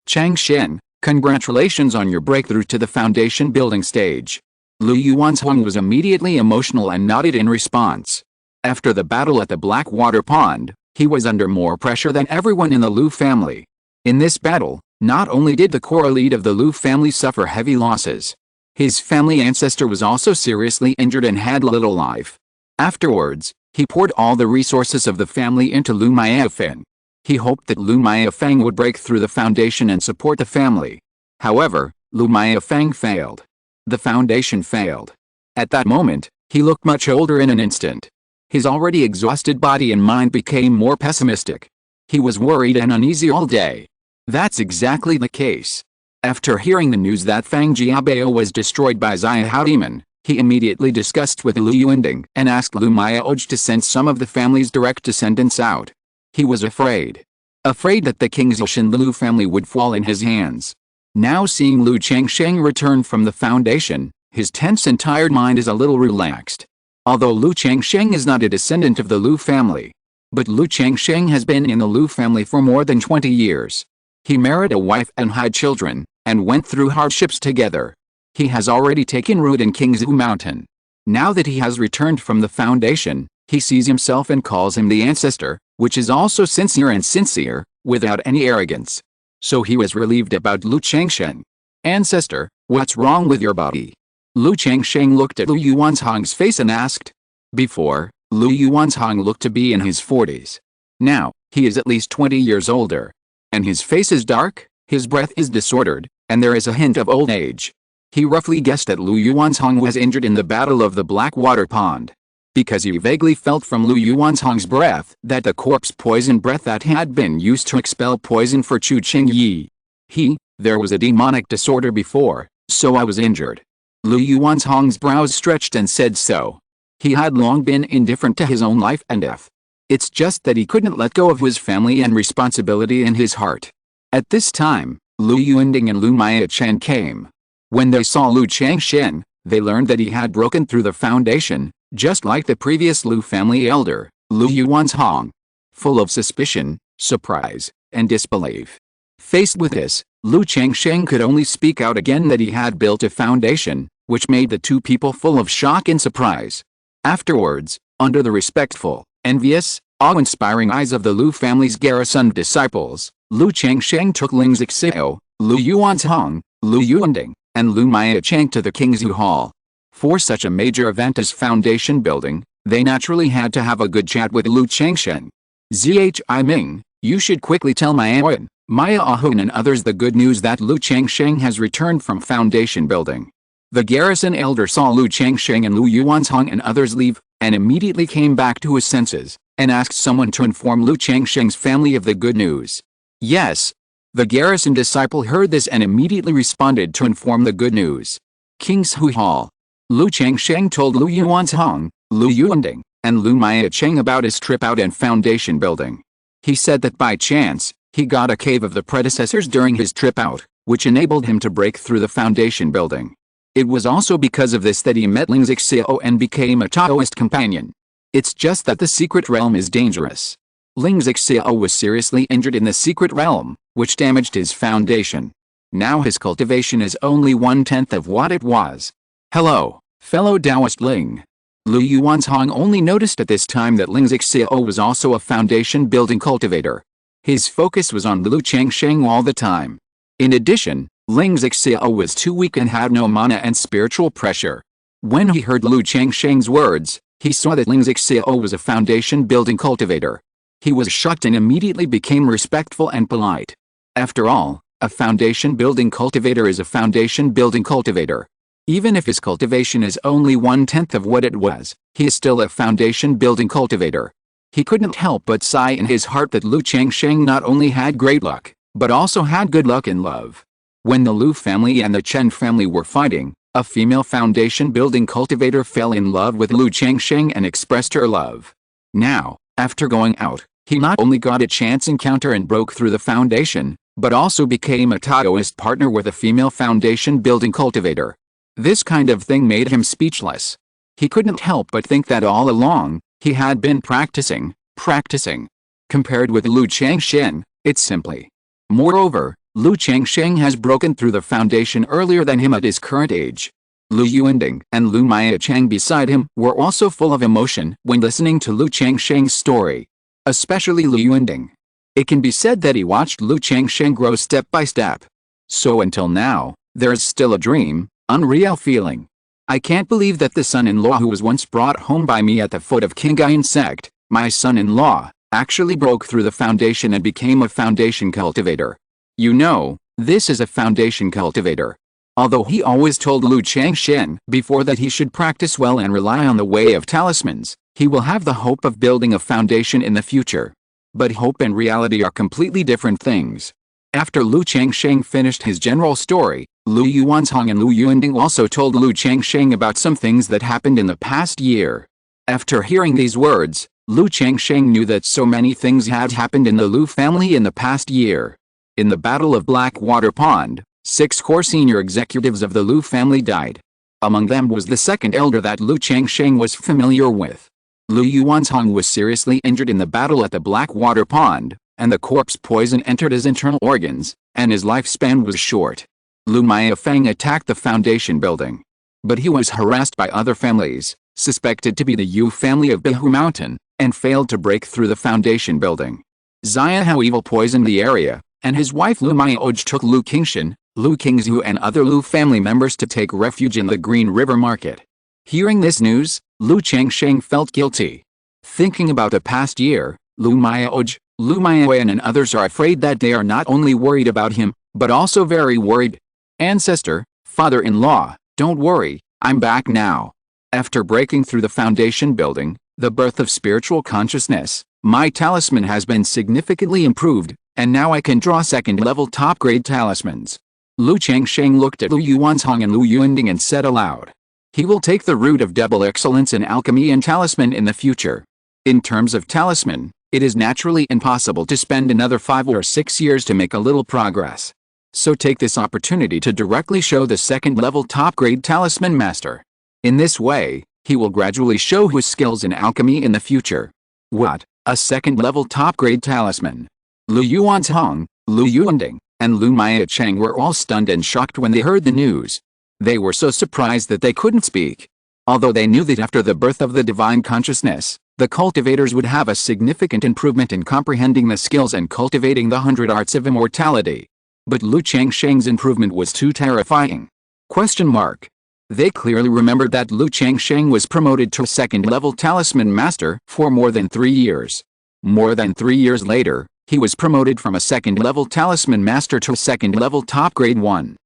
Speaker 1: Changsheng, congratulations on your breakthrough to the foundation building stage. Lu Yuanzhong was immediately emotional and nodded in response. After the battle at the Blackwater Pond, he was under more pressure than everyone in the Lu family. In this battle, not only did the core elite of the Lu family suffer heavy losses, his family ancestor was also seriously injured and had little life. Afterwards, he poured all the resources of the family into Lu Miafeng. He hoped that Lu Miafeng would break through the foundation and support the family. However, Lu Miafeng failed. The foundation failed. At that moment, he looked much older in an instant. His already exhausted body and mind became more pessimistic. He was worried and uneasy all day. That's exactly the case. After hearing the news that Fang Jiabao was destroyed by Xiahao Demon, he immediately discussed with Lu Yuanding and asked Lu Miaoj to send some of the family's direct descendants out. He was afraid. Afraid that the Qingzhu Lu family would fall in his hands. Now seeing Lu Changsheng return from the foundation, his tense and tired mind is a little relaxed. Although Lu Changsheng is not a descendant of the Lu family, but Lu Changsheng has been in the Lu family for more than 20 years. He married a wife and had children, and went through hardships together. He has already taken root in Qingzhu Mountain. Now that he has returned from the foundation, he sees himself and calls him the ancestor, which is also sincere, without any arrogance. So he was relieved about Lu Changsheng. Ancestor, what's wrong with your body? Lu Changsheng looked at Lu Yuanzhong's face and asked. Before, Lu Yuanzhong looked to be in his 40s. Now, he is at least 20 years older. And his face is dark, his breath is disordered, and there is a hint of old age. He roughly guessed that Lu Yuanzhong was injured in the battle of the Blackwater Pond. Because he vaguely felt from Lu Yuanzhong's breath that the corpse poison breath that had been used to expel poison for Chu Qingyi. He, There was a demonic disorder before, so I was injured. Lu Yuanzhang's brows stretched and said so. He had long been indifferent to his own life and death. It's just that he couldn't let go of his family and responsibility in his heart. At this time, Lu Yuanding and Lu Maichen came. When they saw Lu Changsheng, they learned that he had broken through the foundation, just like the previous Lu family elder, Lu Yuanzhang. Full of suspicion, surprise, and disbelief. Faced with this, Lu Changsheng could only speak out again that he had built a foundation, which made the two people full of shock and surprise. Afterwards, under the respectful, envious, awe-inspiring eyes of the Lu family's garrisoned disciples, Lu Changsheng took Ling Zixiao, Lu Yuanzhang, Lu Yuanding, and Lu Maicheng to the Qingzhu Hall. For such a major event as foundation building, they naturally had to have a good chat with Lu Changsheng. Zhi Ming, you should quickly tell Maya Ahun and others the good news that Lu Changsheng has returned from foundation building. The garrison elder saw Lu Changsheng and Lu Yuanzhang and others leave, and immediately came back to his senses, and asked someone to inform Lu Changsheng's family of the good news. Yes. The garrison disciple heard this and immediately responded to inform the good news. Qingzhu Hall. Lu Changsheng told Lu Yuanzhang, Lu Yuanding, and Lu Maicheng about his trip out and foundation building. He said that by chance, he got a cave of the predecessors during his trip out, which enabled him to break through the foundation building. It was also because of this that he met Ling Zixiao and became a Taoist companion. It's just that the secret realm is dangerous. Ling Zixiao was seriously injured in the secret realm, which damaged his foundation. Now his cultivation is only 1/10 of what it was. Hello, fellow Taoist Ling. Lu Yuanzhang only noticed at this time that Ling Zixiao was also a foundation building cultivator. His focus was on Lu Changsheng all the time. In addition, Ling Zixiao was too weak and had no mana and spiritual pressure. When he heard Lu Changsheng's words, he saw that Ling Zixiao was a foundation building cultivator. He was shocked and immediately became respectful and polite. After all, a foundation building cultivator is a foundation building cultivator. Even if his cultivation is only 1/10 of what it was, he is still a foundation building cultivator. He couldn't help but sigh in his heart that Lu Changsheng not only had great luck, but also had good luck in love. When the Lu family and the Chen family were fighting, a female foundation building cultivator fell in love with Lu Changsheng and expressed her love. Now, after going out, he not only got a chance encounter and broke through the foundation, but also became a Taoist partner with a female foundation building cultivator. This kind of thing made him speechless. He couldn't help but think that all along, he had been practicing. Compared with Lu Changsheng, it's simply. Moreover, Lu Changsheng has broken through the foundation earlier than him at his current age. Lu Yuanding and Lu Maicheng beside him were also full of emotion when listening to Lu Changsheng's story. Especially Lu Yuanding. It can be said that he watched Lu Changsheng grow step by step. So until now, there's still a dream, unreal feeling. I can't believe that the son-in-law who was once brought home by me at the foot of Qingyun Sect, my son-in-law, actually broke through the foundation and became a foundation cultivator. You know, this is a foundation cultivator. Although he always told Lu Changsheng before that he should practice well and rely on the way of talismans, he will have the hope of building a foundation in the future. But hope and reality are completely different things. After Lu Changsheng finished his general story, Lu Yuanzhang and Lu Yuanding also told Lu Changsheng about some things that happened in the past year. After hearing these words, Lu Changsheng knew that so many things had happened in the Lu family in the past year. In the Battle of Blackwater Pond, 6 core senior executives of the Lu family died. Among them was the second elder that Lu Changsheng was familiar with. Lu Yuanzhang was seriously injured in the battle at the Blackwater Pond, and the corpse poison entered his internal organs, and his lifespan was short. Lu Maifeng attacked the foundation building. But he was harassed by other families, suspected to be the Yu family of Qingzhu Mountain, and failed to break through the foundation building. Xianhao evil poisoned the area, and his wife Lu Maioj took Lu Qingshan, Lu Qingzhu and other Lu family members to take refuge in the Green River Market. Hearing this news, Lu Changsheng felt guilty. Thinking about the past year, Lu Maioj, Lu Maiyan and others are afraid that they are not only worried about him, but also very worried. Ancestor, father-in-law, don't worry, I'm back now. After breaking through the foundation building, the birth of spiritual consciousness, my talisman has been significantly improved, and now I can draw second-level top-grade talismans. Lu Changsheng looked at Lu Yuanzhong and Lu Yuanding and said aloud. He will take the route of double excellence in alchemy and talisman in the future. In terms of talisman, it is naturally impossible to spend another 5 or 6 years to make a little progress. So take this opportunity to directly show the second-level top-grade talisman master. In this way, he will gradually show his skills in alchemy in the future. What? A second-level top-grade talisman? Lu Yuanzhong, Lu Yuanding, and Lu Miacheng were all stunned and shocked when they heard the news. They were so surprised that they couldn't speak. Although they knew that after the birth of the divine consciousness, the cultivators would have a significant improvement in comprehending the skills and cultivating the 100 arts of immortality. But Lu Changsheng's improvement was too terrifying. They clearly remembered that Lu Changsheng was promoted to second-level talisman master for more than 3 years. More than 3 years later, he was promoted from a second-level talisman master to second-level top grade 1.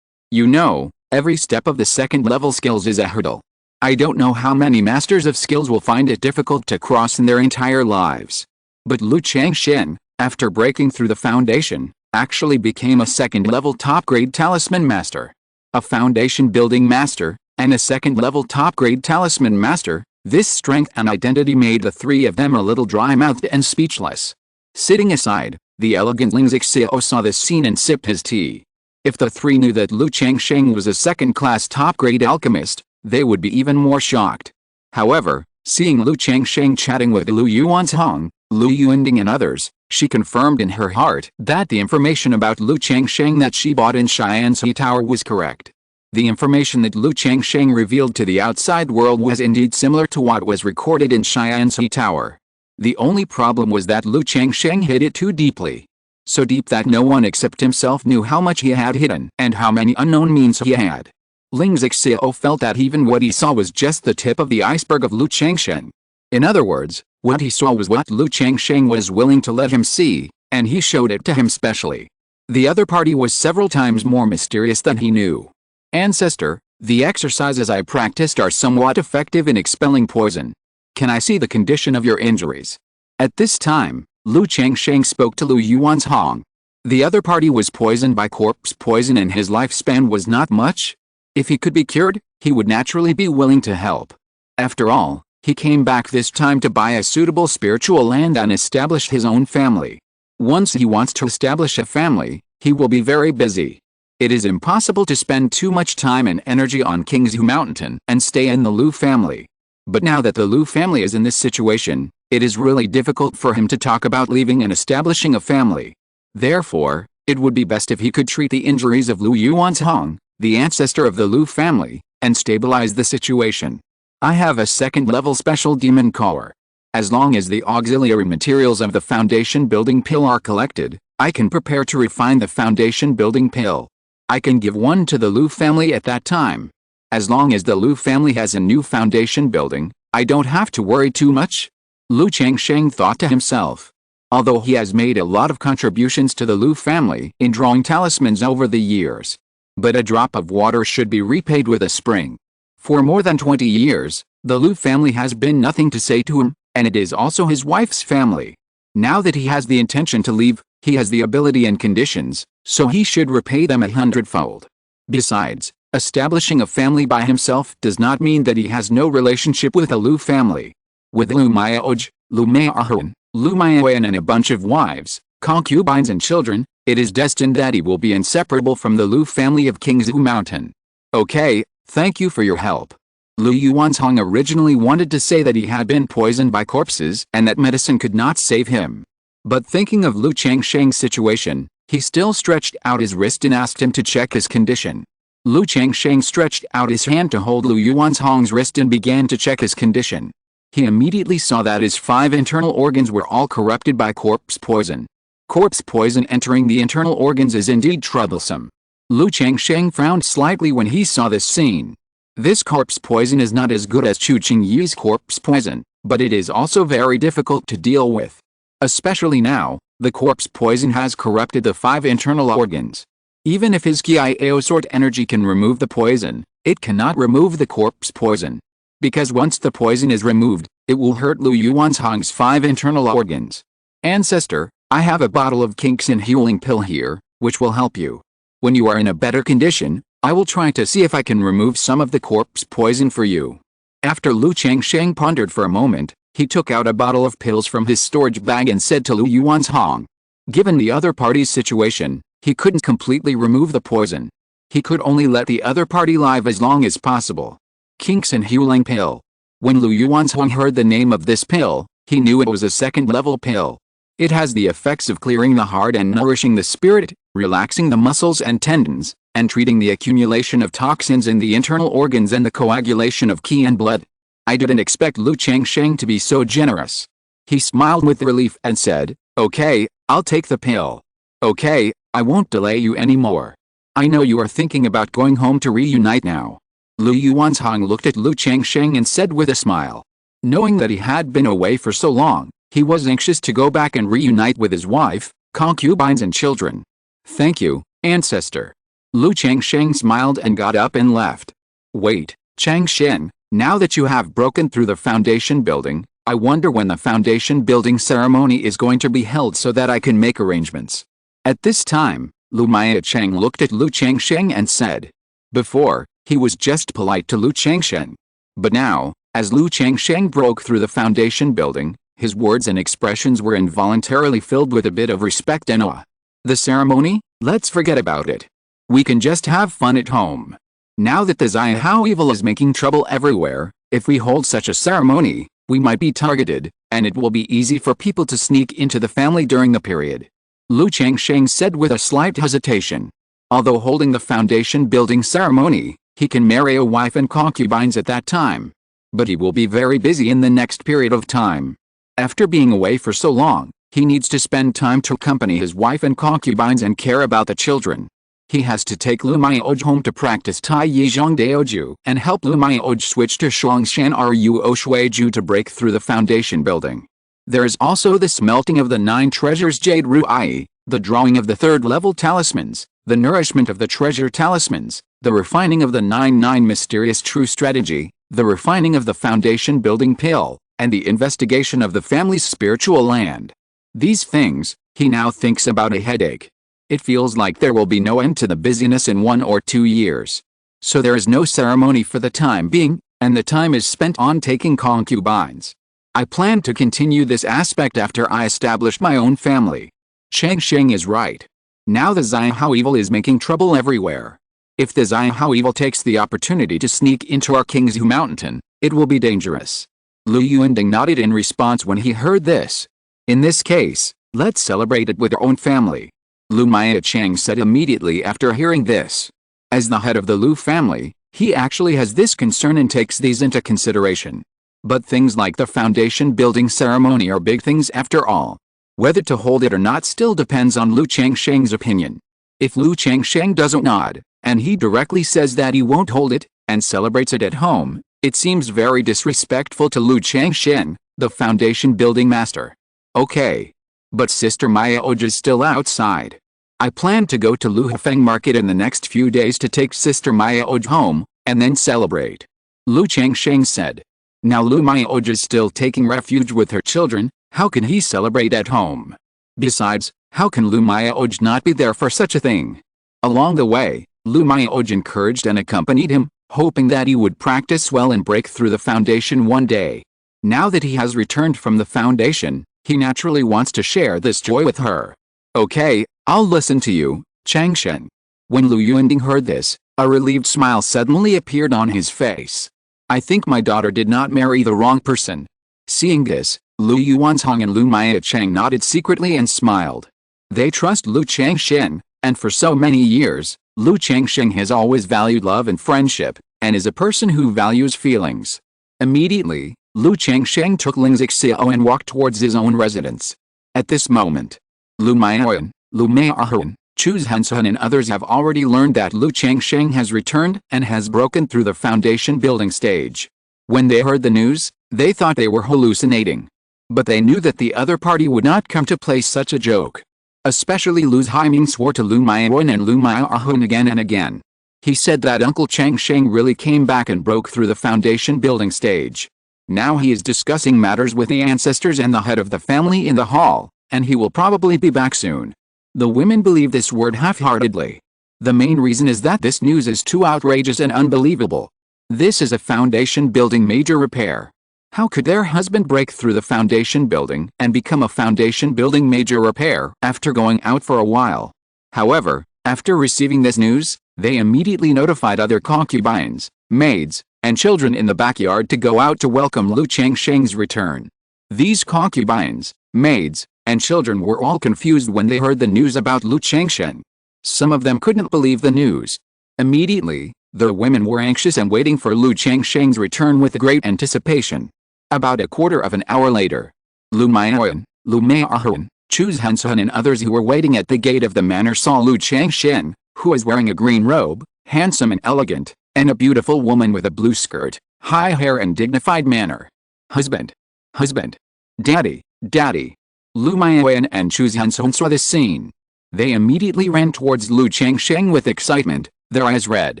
Speaker 1: You know, every step of the second-level skills is a hurdle. I don't know how many masters of skills will find it difficult to cross in their entire lives. But Lu Changsheng, after breaking through the foundation, actually became a second-level top-grade talisman master. A foundation-building master, and a second-level top-grade talisman master. This strength and identity made the three of them a little dry-mouthed and speechless. Sitting aside, the elegant Ling Xiao saw this scene and sipped his tea. If the three knew that Lu Changsheng was a second-class top-grade alchemist, they would be even more shocked. However, seeing Lu Changsheng chatting with Lu Yuanzhong, Lu Yuanding and others, she confirmed in her heart that the information about Lu Changsheng that she bought in Qianxi Tower was correct. The information that Lu Changsheng revealed to the outside world was indeed similar to what was recorded in Qianxi Tower. The only problem was that Lu Changsheng hid it too deeply. So deep that no one except himself knew how much he had hidden and how many unknown means he had. Ling Xiao felt that even what he saw was just the tip of the iceberg of Lu Changsheng. In other words, what he saw was what Lu Changsheng was willing to let him see, and he showed it to him specially. The other party was several times more mysterious than he knew. Ancestor, the exercises I practiced are somewhat effective in expelling poison. Can I see the condition of your injuries? At this time, Lu Changsheng spoke to Lu Yuanzhong. The other party was poisoned by corpse poison and his lifespan was not much. If he could be cured, he would naturally be willing to help. After all, he came back this time to buy a suitable spiritual land and establish his own family. Once he wants to establish a family, he will be very busy. It is impossible to spend too much time and energy on Qingzhu Mountain and stay in the Lu family. But now that the Lu family is in this situation, it is really difficult for him to talk about leaving and establishing a family. Therefore, it would be best if he could treat the injuries of Lu Yuanzhong, the ancestor of the Lu family, and stabilize the situation. I have a second-level special demon collar. As long as the auxiliary materials of the foundation building pill are collected, I can prepare to refine the foundation building pill. I can give one to the Lu family at that time. As long as the Lu family has a new foundation building, I don't have to worry too much. Lu Changsheng thought to himself. Although he has made a lot of contributions to the Lu family in drawing talismans over the years. But a drop of water should be repaid with a spring. For more than 20 years, the Lu family has been nothing to say to him, and it is also his wife's family. Now that he has the intention to leave, he has the ability and conditions, so he should repay them 100-fold. Besides, establishing a family by himself does not mean that he has no relationship with the Lu family. With Lu Miaoj, Lu Miahan, Lu Miawan and a bunch of wives, concubines and children, it is destined that he will be inseparable from the Lu family of Qingzhu Mountain. Okay, thank you for your help. Lu Yuanzhong originally wanted to say that he had been poisoned by corpses and that medicine could not save him. But thinking of Lu Changsheng's situation, he still stretched out his wrist and asked him to check his condition. Lu Changsheng stretched out his hand to hold Lu Yuanzhong's wrist and began to check his condition. He immediately saw that his 5 internal organs were all corrupted by corpse poison. Corpse poison entering the internal organs is indeed troublesome. Lu Changsheng frowned slightly when he saw this scene. This corpse poison is not as good as Chu Qingyi's corpse poison, but it is also very difficult to deal with. Especially now, the corpse poison has corrupted the 5 internal organs. Even if his Qiao sort energy can remove the poison, it cannot remove the corpse poison. Because once the poison is removed, it will hurt Lu Yuanzhong's 5 internal organs. Ancestor, I have a bottle of Qingxin healing pill here, which will help you. When you are in a better condition, I will try to see if I can remove some of the corpse poison for you." After Lu Changsheng pondered for a moment, he took out a bottle of pills from his storage bag and said to Lu Yuanzhang. Given the other party's situation, he couldn't completely remove the poison. He could only let the other party live as long as possible. Qingzhu Healing Pill. When Lu Yuanzhang heard the name of this pill, he knew it was a second-level pill. It has the effects of clearing the heart and nourishing the spirit, relaxing the muscles and tendons, and treating the accumulation of toxins in the internal organs and the coagulation of qi and blood. I didn't expect Lu Changsheng to be so generous. He smiled with relief and said, "Okay, I'll take the pill. Okay, I won't delay you anymore. I know you are thinking about going home to reunite now." Lu Yuanzhang looked at Lu Changsheng and said with a smile. Knowing that he had been away for so long, he was anxious to go back and reunite with his wife, concubines and children. "Thank you, ancestor." Lu Changsheng smiled and got up and left. "Wait, Changsheng, now that you have broken through the foundation building, I wonder when the foundation building ceremony is going to be held so that I can make arrangements." At this time, Lu Miacheng looked at Lu Changsheng and said. Before, he was just polite to Lu Changsheng. But now, as Lu Changsheng broke through the foundation building, his words and expressions were involuntarily filled with a bit of respect and awe. "The ceremony? Let's forget about it. We can just have fun at home. Now that the Zhao evil is making trouble everywhere, if we hold such a ceremony, we might be targeted, and it will be easy for people to sneak into the family during the period." Lu Changsheng said with a slight hesitation. Although holding the foundation building ceremony, he can marry a wife and concubines at that time. But he will be very busy in the next period of time. After being away for so long, he needs to spend time to accompany his wife and concubines and care about the children. He has to take Lu Miaoj home to practice Tai Yizhong Daoju and help Lu Miaoj switch to Shuangshan Ruo Shuiju to break through the foundation building. There is also the smelting of the 9 treasures Jade Ruai, the drawing of the 3rd-level talismans, the nourishment of the treasure talismans, the refining of the 9 mysterious true strategy, the refining of the foundation building pill, and the investigation of the family's spiritual land. These things, he now thinks about a headache. It feels like there will be no end to the busyness in 1 or 2 years. So there is no ceremony for the time being, and the time is spent on taking concubines. I plan to continue this aspect after I establish my own family. Changsheng is right. Now the Zhao evil is making trouble everywhere. If the Zhao evil takes the opportunity to sneak into our Qingzhu Mountain, it will be dangerous. Lu Yuanding nodded in response when he heard this. In this case, let's celebrate it with our own family. Lu Miacheng said immediately after hearing this. As the head of the Lu family, he actually has this concern and takes these into consideration. But things like the foundation building ceremony are big things after all. Whether to hold it or not still depends on Lu Changsheng's opinion. If Lu Changsheng doesn't nod, and he directly says that he won't hold it, and celebrates it at home, it seems very disrespectful to Lu Changsheng, the foundation building master. Okay. But Sister Maya Oj is still outside. I plan to go to Lu Hefeng Market in the next few days to take Sister Maya Oj home, and then celebrate. Lu Changsheng said. Now Lu Maya Oj is still taking refuge with her children, how can he celebrate at home? Besides, how can Lu Maya Oj not be there for such a thing? Along the way, Lu Maya Oj encouraged and accompanied him, hoping that he would practice well and break through the foundation one day. Now that he has returned from the foundation, he naturally wants to share this joy with her. Okay, I'll listen to you, Changsheng. When Lu Yuanding heard this, a relieved smile suddenly appeared on his face. I think my daughter did not marry the wrong person. Seeing this, Lu Yuanzhang and Lu Miacheng nodded secretly and smiled. They trust Lu Changsheng, and for so many years, Lu Changsheng has always valued love and friendship, and is a person who values feelings. Immediately, Lu Changsheng took Ling Zixiao and walked towards his own residence. At this moment, Lu Miaoyan, Lu Maiahan, Chu Hansun and others have already learned that Lu Changsheng has returned and has broken through the foundation building stage. When they heard the news, they thought they were hallucinating. But they knew that the other party would not come to play such a joke. Especially Lu Haiming swore to Lu Miaoyan and Lu Maiahan again and again. He said that Uncle Changsheng really came back and broke through the foundation building stage. Now he is discussing matters with the ancestors and the head of the family in the hall, and he will probably be back soon. The women believe this word half-heartedly. The main reason is that this news is too outrageous and unbelievable. This is a foundation building major repair. How could their husband break through the foundation building and become a foundation building major repair after going out for a while? However, after receiving this news, they immediately notified other concubines, maids, and children in the backyard to go out to welcome Lu Changsheng's return. These concubines, maids, and children were all confused when they heard the news about Lu Changsheng. Some of them couldn't believe the news. Immediately, the women were anxious and waiting for Lu Changsheng's return with great anticipation. About a quarter of an hour later, Lu Maiyuan, Lu Maiahun, Chu Zhensun and others who were waiting at the gate of the manor saw Lu Changsheng, who was wearing a green robe, handsome and elegant, and a beautiful woman with a blue skirt, high hair and dignified manner. Husband! Husband! Daddy! Daddy! Lu Maiyuan and Chu Zhensun saw this scene. They immediately ran towards Lu Changsheng with excitement, their eyes red.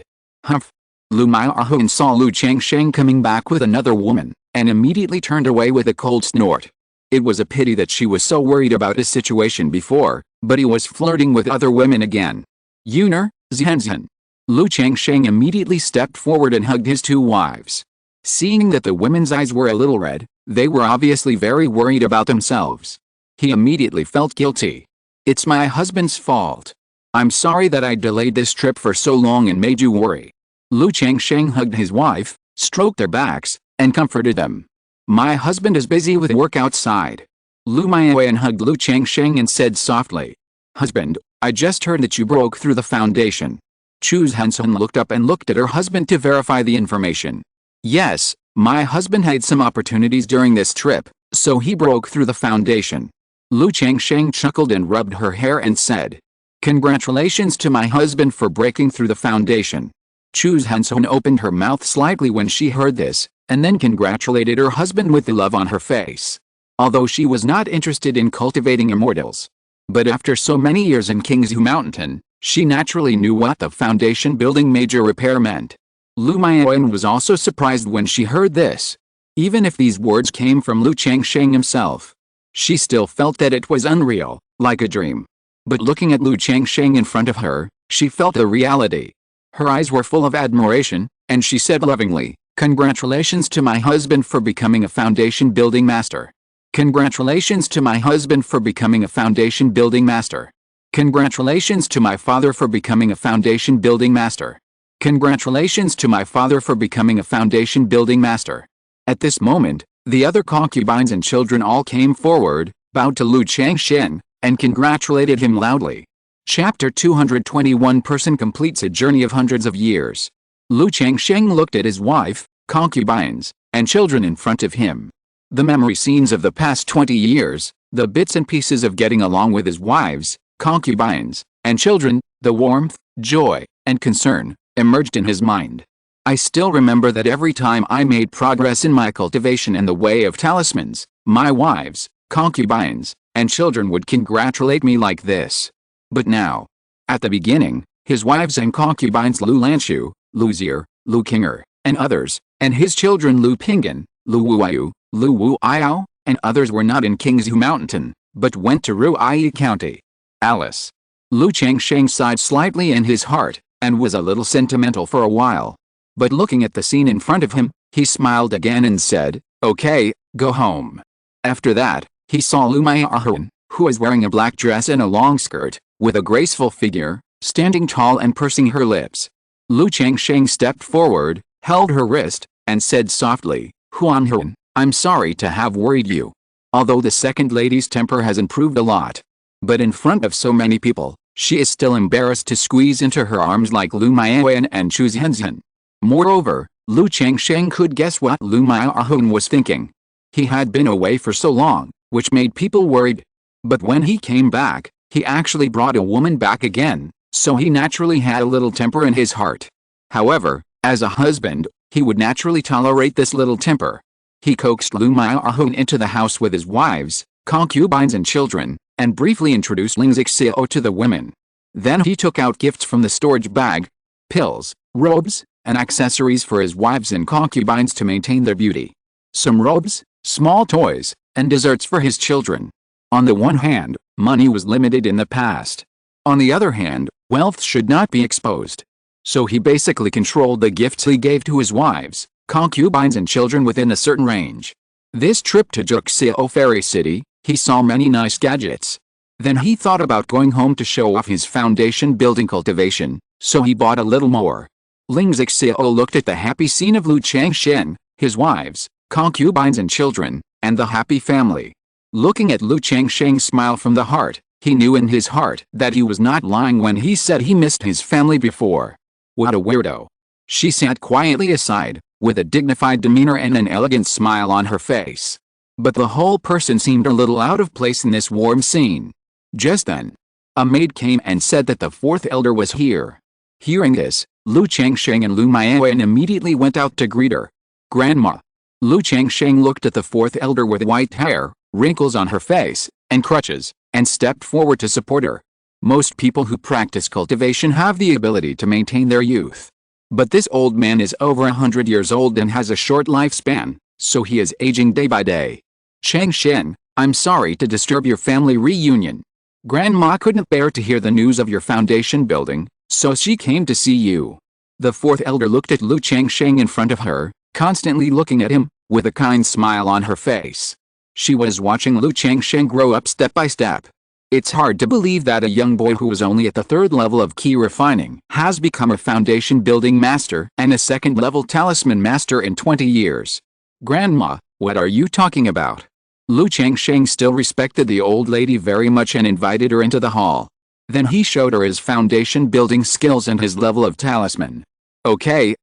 Speaker 1: Humph! Lu Maiyuan saw Lu Changsheng coming back with another woman, and immediately turned away with a cold snort. It was a pity that she was so worried about his situation before, but he was flirting with other women again. Yuner, Zhenzhen. Lu Changsheng immediately stepped forward and hugged his two wives. Seeing that the women's eyes were a little red, they were obviously very worried about themselves. He immediately felt guilty. It's my husband's fault. I'm sorry that I delayed this trip for so long and made you worry. Lu Changsheng hugged his wife, stroked their backs, and comforted them. My husband is busy with work outside. Lu Maiyuan hugged Lu Changsheng and said softly, Husband, I just heard that you broke through the foundation. Chu Zhensun looked up and looked at her husband to verify the information. Yes, my husband had some opportunities during this trip, so he broke through the foundation. Lu Changsheng chuckled and rubbed her hair and said, Congratulations to my husband for breaking through the foundation. Chu Zhensun opened her mouth slightly when she heard this, and then congratulated her husband with the love on her face. Although she was not interested in cultivating immortals. But after so many years in Qingzhu Mountain, she naturally knew what the foundation building major repair meant. Lu Maiyuan was also surprised when she heard this. Even if these words came from Lu Changsheng himself, she still felt that it was unreal, like a dream. But looking at Lu Changsheng in front of her, she felt the reality. Her eyes were full of admiration, and she said lovingly, Congratulations to my husband for becoming a foundation building master. Congratulations to my husband for becoming a foundation building master. Congratulations to my father for becoming a foundation building master. Congratulations to my father for becoming a foundation building master. At this moment, the other concubines and children all came forward, bowed to Lu Changsheng, and congratulated him loudly. Chapter 221 Person completes a journey of hundreds of years. Lu Changsheng looked at his wife, concubines, and children in front of him. The memory scenes of the past 20 years, the bits and pieces of getting along with his wives, concubines, and children, the warmth, joy, and concern, emerged in his mind. I still remember that every time I made progress in my cultivation in the way of talismans, my wives, concubines, and children would congratulate me like this. But now, at the beginning, his wives and concubines Lu Lanshu, Lu Zir, Lu Qinger, and others, and his children Lu Pinggan, Lu Wuiyu, Lu Wuiao, and others were not in Qingzhu Mountain, but went to Ruiyi County. Alice. Lu Changsheng sighed slightly in his heart, and was a little sentimental for a while. But looking at the scene in front of him, he smiled again and said, Okay, go home. After that, he saw Lu Maiyuan, who was wearing a black dress and a long skirt, with a graceful figure, standing tall and pursing her lips. Lu Changsheng stepped forward, held her wrist, and said softly, Huanhuan, I'm sorry to have worried you. Although the second lady's temper has improved a lot. But in front of so many people, she is still embarrassed to squeeze into her arms like Lu Maiyuan and Chu Zhenzen. Moreover, Lu Changsheng could guess what Lu Maiyuan was thinking. He had been away for so long, which made people worried. But when he came back, he actually brought a woman back again, so he naturally had a little temper in his heart. However, as a husband, he would naturally tolerate this little temper. He coaxed Lu Maiyuan into the house with his wives, concubines and children, and briefly introduced Ling Zixio to the women. Then he took out gifts from the storage bag, pills, robes, and accessories for his wives and concubines to maintain their beauty. Some robes, small toys, and desserts for his children. On the one hand, money was limited in the past. On the other hand, Wealth should not be exposed. So he basically controlled the gifts he gave to his wives, concubines and children within a certain range. This trip to Juxiao Fairy City, he saw many nice gadgets. Then he thought about going home to show off his foundation building cultivation, so he bought a little more. Ling Zixiao looked at the happy scene of Lu Changsheng, his wives, concubines and children, and the happy family. Looking at Lu Changsheng's smile from the heart, he knew in his heart that he was not lying when he said he missed his family before. What a weirdo. She sat quietly aside, with a dignified demeanor and an elegant smile on her face. But the whole person seemed a little out of place in this warm scene. Just then, a maid came and said that the fourth elder was here. Hearing this, Lu Changsheng and Lu Miaoyan immediately went out to greet her. Grandma. Lu Changsheng looked at the fourth elder with white hair, wrinkles on her face, and crutches, and stepped forward to support her. Most people who practice cultivation have the ability to maintain their youth. But this old man is over 100 years old and has a short lifespan, so he is aging day by day. Changsheng, I'm sorry to disturb your family reunion. Grandma couldn't bear to hear the news of your foundation building, so she came to see you. The fourth elder looked at Lu Changsheng in front of her, constantly looking at him, with a kind smile on her face. She was watching Lu Changsheng grow up step by step. It's hard to believe that a young boy who was only at the third level of key refining has become a foundation building master and a second level talisman master in 20 years. Grandma, what are you talking about? Lu Changsheng still respected the old lady very much and invited her into the hall. Then he showed her his foundation building skills and his level of talisman. Okay,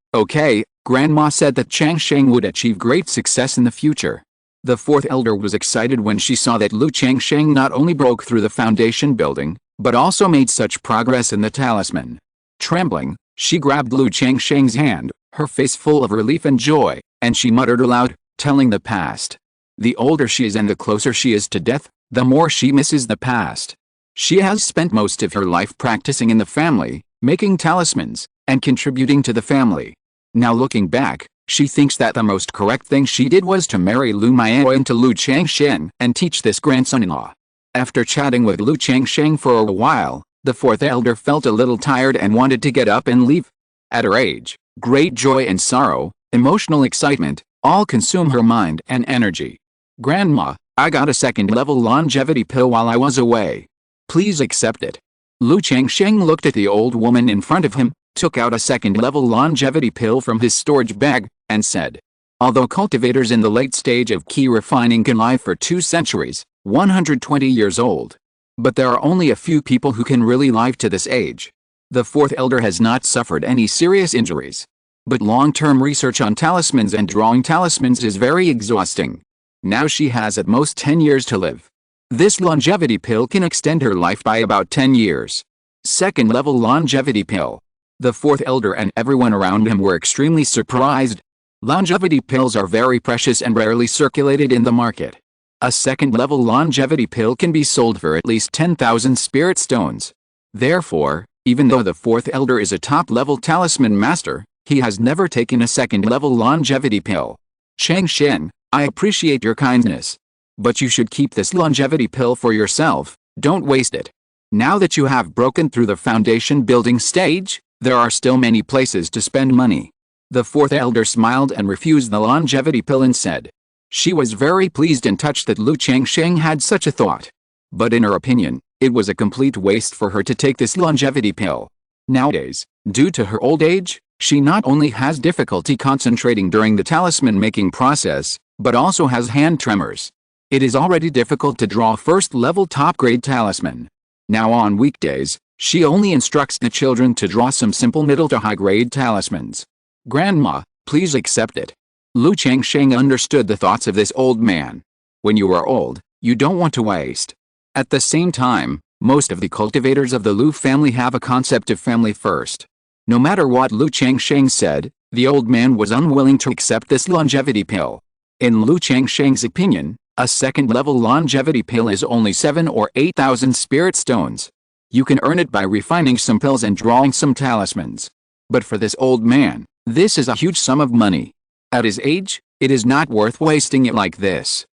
Speaker 1: Grandma said that Changsheng would achieve great success in the future. The fourth elder was excited when she saw that Lu Changsheng not only broke through the foundation building, but also made such progress in the talisman. Trembling, she grabbed Lu Changsheng's hand, her face full of relief and joy, and she muttered aloud, telling the past. The older she is and the closer she is to death, the more she misses the past. She has spent most of her life practicing in the family, making talismans, and contributing to the family. Now looking back, she thinks that the most correct thing she did was to marry Lu Miaoyan to Lu Changsheng and teach this grandson-in-law. After chatting with Lu Changsheng for a while, the fourth elder felt a little tired and wanted to get up and leave. At her age, great joy and sorrow, emotional excitement, all consume her mind and energy. Grandma, I got a second-level longevity pill while I was away. Please accept it. Lu Changsheng looked at the old woman in front of him, took out a second-level longevity pill from his storage bag, and said, although cultivators in the late stage of key refining can live for 2 centuries, 120 years old. But there are only a few people who can really live to this age. The fourth elder has not suffered any serious injuries. But long-term research on talismans and drawing talismans is very exhausting. Now she has at most 10 years to live. This longevity pill can extend her life by about 10 years. Second-level longevity pill. The fourth elder and everyone around him were extremely surprised. Longevity pills are very precious and rarely circulated in the market. A second-level longevity pill can be sold for at least 10,000 spirit stones. Therefore, even though the fourth elder is a top-level talisman master, he has never taken a second-level longevity pill. Changsheng, I appreciate your kindness. But you should keep this longevity pill for yourself, don't waste it. Now that you have broken through the foundation building stage, there are still many places to spend money. The fourth elder smiled and refused the longevity pill and said. She was very pleased and touched that Lu Changsheng had such a thought. But in her opinion, it was a complete waste for her to take this longevity pill. Nowadays, due to her old age, she not only has difficulty concentrating during the talisman making process, but also has hand tremors. It is already difficult to draw first-level top-grade talisman. Now on weekdays, she only instructs the children to draw some simple middle to high-grade talismans. Grandma, please accept it. Lu Changsheng understood the thoughts of this old man. When you are old, you don't want to waste. At the same time, most of the cultivators of the Lu family have a concept of family first. No matter what Lu Changsheng said, the old man was unwilling to accept this longevity pill. In Lu Changsheng's opinion, a second-level longevity pill is only 7 or 8,000 spirit stones. You can earn it by refining some pills and drawing some talismans. But for this old man, this is a huge sum of money. At his age, it is not worth wasting it like this.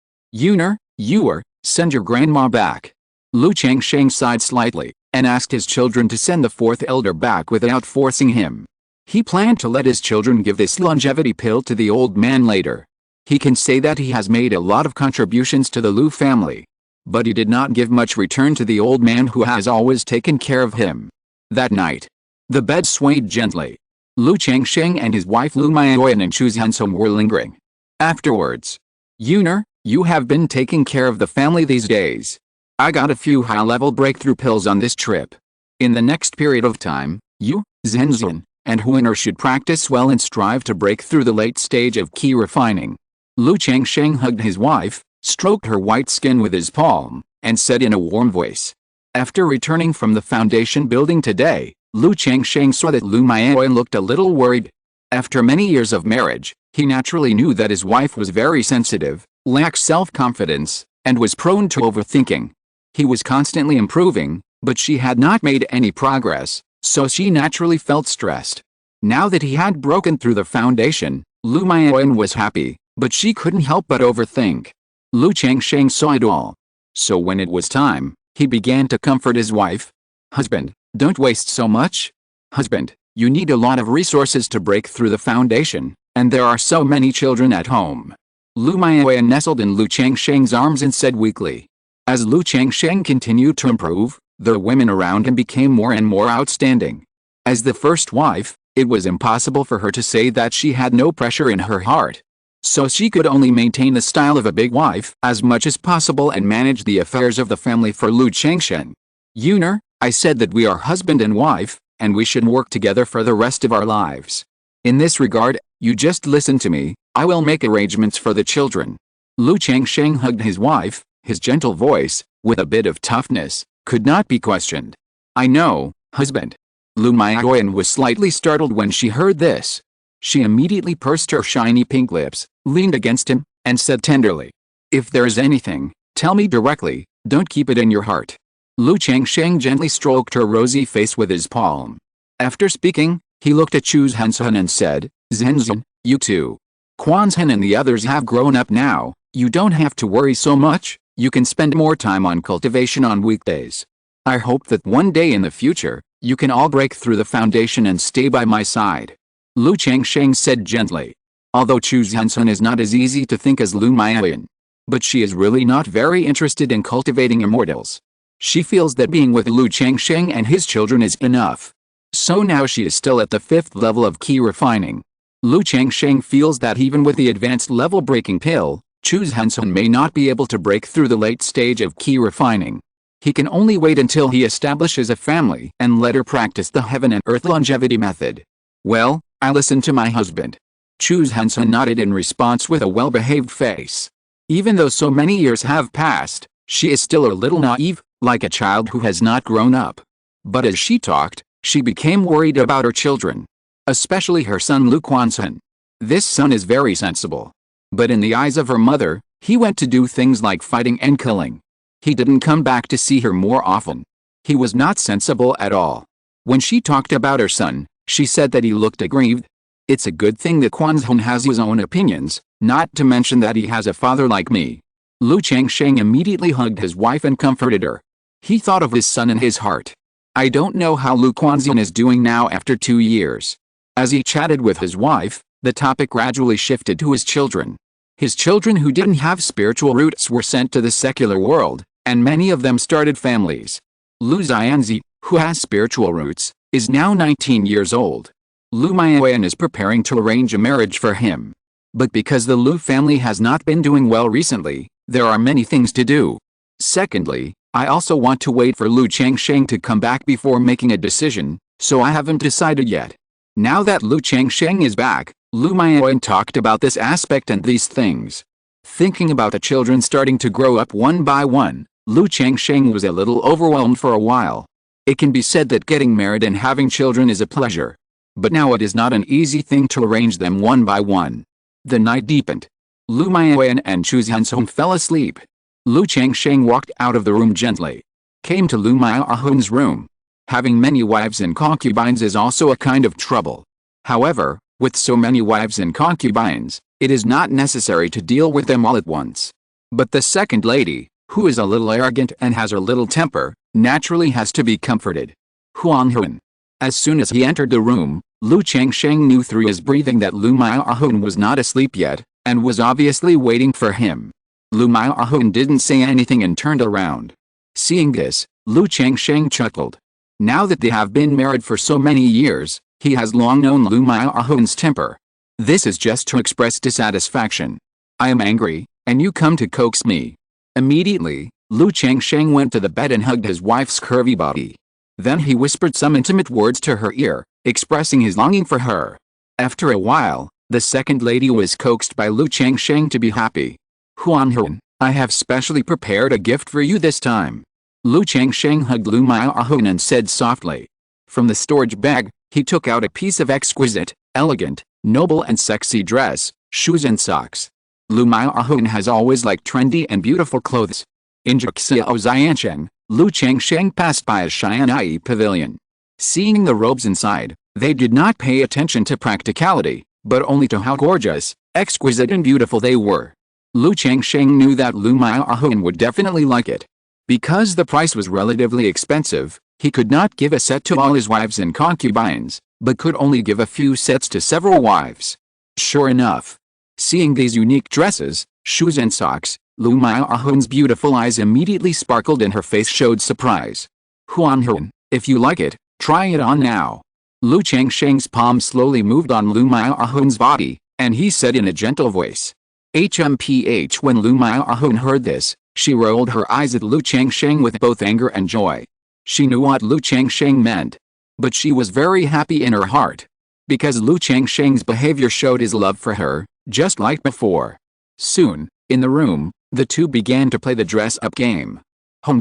Speaker 1: Send your grandma back. Lu Changsheng sighed slightly, and asked his children to send the fourth elder back without forcing him. He planned to let his children give this longevity pill to the old man later. He can say that he has made a lot of contributions to the Lu family. But he did not give much return to the old man who has always taken care of him. That night, the bed swayed gently. Lu Changsheng and his wife Lu Maioyan and Chu Zhansong were lingering. Afterwards, Yuner, you have been taking care of the family these days. I got a few high-level breakthrough pills on this trip. In the next period of time, you, Zhenzhen, and Huiner should practice well and strive to break through the late stage of key refining. Lu Changsheng hugged his wife, stroked her white skin with his palm, and said in a warm voice. After returning from the foundation building today, Lu Changsheng saw that Lu Maioyan looked a little worried. After many years of marriage, he naturally knew that his wife was very sensitive, lacked self-confidence, and was prone to overthinking. He was constantly improving, but she had not made any progress, so she naturally felt stressed. Now that he had broken through the foundation, Lu Maioyan was happy, but she couldn't help but overthink. Lu Changsheng saw it all. So when it was time, he began to comfort his wife. Husband, don't waste so much. Husband, you need a lot of resources to break through the foundation, and there are so many children at home. Lu Maioyan nestled in Lu Changsheng's arms and said weakly. As Lu Changsheng continued to improve, the women around him became more and more outstanding. As the first wife, it was impossible for her to say that she had no pressure in her heart. So she could only maintain the style of a big wife as much as possible and manage the affairs of the family for Lu Changsheng. Yuner, I said that we are husband and wife, and we should work together for the rest of our lives. In this regard, you just listen to me, I will make arrangements for the children. Lu Changsheng hugged his wife, his gentle voice, with a bit of toughness, could not be questioned. I know, husband. Lu Maioyan was slightly startled when she heard this. She immediately pursed her shiny pink lips, leaned against him, and said tenderly. If there is anything, tell me directly, don't keep it in your heart. Lu Changsheng gently stroked her rosy face with his palm. After speaking, he looked at Chu Zhanshen and said, Zhenzhen, you too. Quanzhen and the others have grown up now, you don't have to worry so much, you can spend more time on cultivation on weekdays. I hope that one day in the future, you can all break through the foundation and stay by my side. Lu Changsheng said gently. Although Chu Zhanshen is not as easy to think as Lu Maioyan. But she is really not very interested in cultivating immortals. She feels that being with Lu Changsheng and his children is enough. So now she is still at the 5th level of key refining. Lu Changsheng feels that even with the advanced level breaking pill, Chu Zhanshen may not be able to break through the late stage of key refining. He can only wait until he establishes a family and let her practice the heaven and earth longevity method. Well, I listened to my husband. Chu Zhanshen nodded in response with a well-behaved face. Even though so many years have passed, she is still a little naive, like a child who has not grown up. But as she talked, she became worried about her children. Especially her son Lu Quanzhen. This son is very sensible. But in the eyes of her mother, he went to do things like fighting and killing. He didn't come back to see her more often. He was not sensible at all. When she talked about her son, she said that he looked aggrieved. It's a good thing that Quanzhen has his own opinions, not to mention that he has a father like me. Lu Changsheng immediately hugged his wife and comforted her. He thought of his son in his heart. I don't know how Lu Quanzhen is doing now after 2 years. As he chatted with his wife, the topic gradually shifted to his children. His children who didn't have spiritual roots were sent to the secular world, and many of them started families. Lu Xianzi, who has spiritual roots, is now 19 years old. Lu Maioyan is preparing to arrange a marriage for him. But because the Lu family has not been doing well recently, there are many things to do. Secondly, I also want to wait for Lu Changsheng to come back before making a decision, so I haven't decided yet. Now that Lu Changsheng is back, Lu Maioyan talked about this aspect and these things. Thinking about the children starting to grow up one by one, Lu Changsheng was a little overwhelmed for a while. It can be said that getting married and having children is a pleasure. But now it is not an easy thing to arrange them one by one. The night deepened. Lu Maioyan and Chu Zhanshen fell asleep. Lu Changsheng walked out of the room gently. Came to Lu Maioyan's room. Having many wives and concubines is also a kind of trouble. However, with so many wives and concubines, it is not necessary to deal with them all at once. But the second lady, who is a little arrogant and has a little temper, naturally has to be comforted. Huan Huan. As soon as he entered the room, Lu Changsheng knew through his breathing that Lu Miaohun was not asleep yet, and was obviously waiting for him. Lu Miaohun didn't say anything and turned around. Seeing this, Lu Changsheng chuckled. Now that they have been married for so many years, he has long known Lu Miaohun's temper. This is just to express dissatisfaction. I am angry, and you come to coax me. Immediately, Lu Changsheng went to the bed and hugged his wife's curvy body. Then he whispered some intimate words to her ear, expressing his longing for her. After a while, the second lady was coaxed by Lu Changsheng to be happy. Huan Huan, I have specially prepared a gift for you this time. Lu Changsheng hugged Lu Miaohun and said softly. From the storage bag, he took out a piece of exquisite, elegant, noble and sexy dress, shoes and socks. Lu Miaohun has always liked trendy and beautiful clothes. In Zhuxiao Xiansheng, Lu Changsheng passed by a Xianai pavilion. Seeing the robes inside, they did not pay attention to practicality, but only to how gorgeous, exquisite and beautiful they were. Lu Changsheng knew that Lu Miaohun would definitely like it. Because the price was relatively expensive, he could not give a set to all his wives and concubines, but could only give a few sets to several wives. Sure enough. Seeing these unique dresses, shoes and socks, Lu Miaohun's beautiful eyes immediately sparkled and her face showed surprise. Huan Huan, if you like it, try it on now. Lu Changsheng's palm slowly moved on Lu Miaohun's body, and he said in a gentle voice. HMPH. When Lu Miaohun heard this, she rolled her eyes at Lu Changsheng with both anger and joy. She knew what Lu Changsheng meant. But she was very happy in her heart. Because Lu Changsheng's behavior showed his love for her, just like before. Soon, in the room, the two began to play the dress-up game.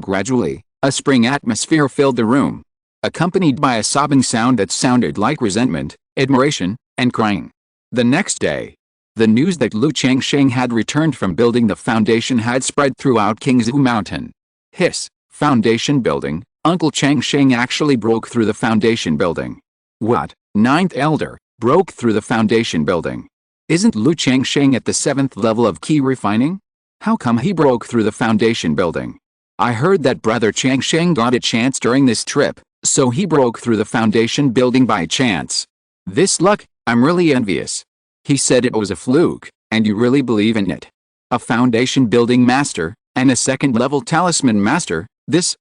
Speaker 1: Gradually, a spring atmosphere filled the room, accompanied by a sobbing sound that sounded like resentment, admiration, and crying. The next day, the news that Lu Changsheng had returned from building the foundation had spread throughout Qingzhu Mountain. Hiss, foundation building, Uncle Changsheng actually broke through the foundation building. What? Ninth elder, broke through the foundation building. Isn't Lu Changsheng at the 7th level of key refining? How come he broke through the foundation building? I heard that brother Changsheng got a chance during this trip, so he broke through the foundation building by chance. This luck, I'm really envious. He said it was a fluke, and you really believe in it. A foundation building master, and a 2nd level talisman master, this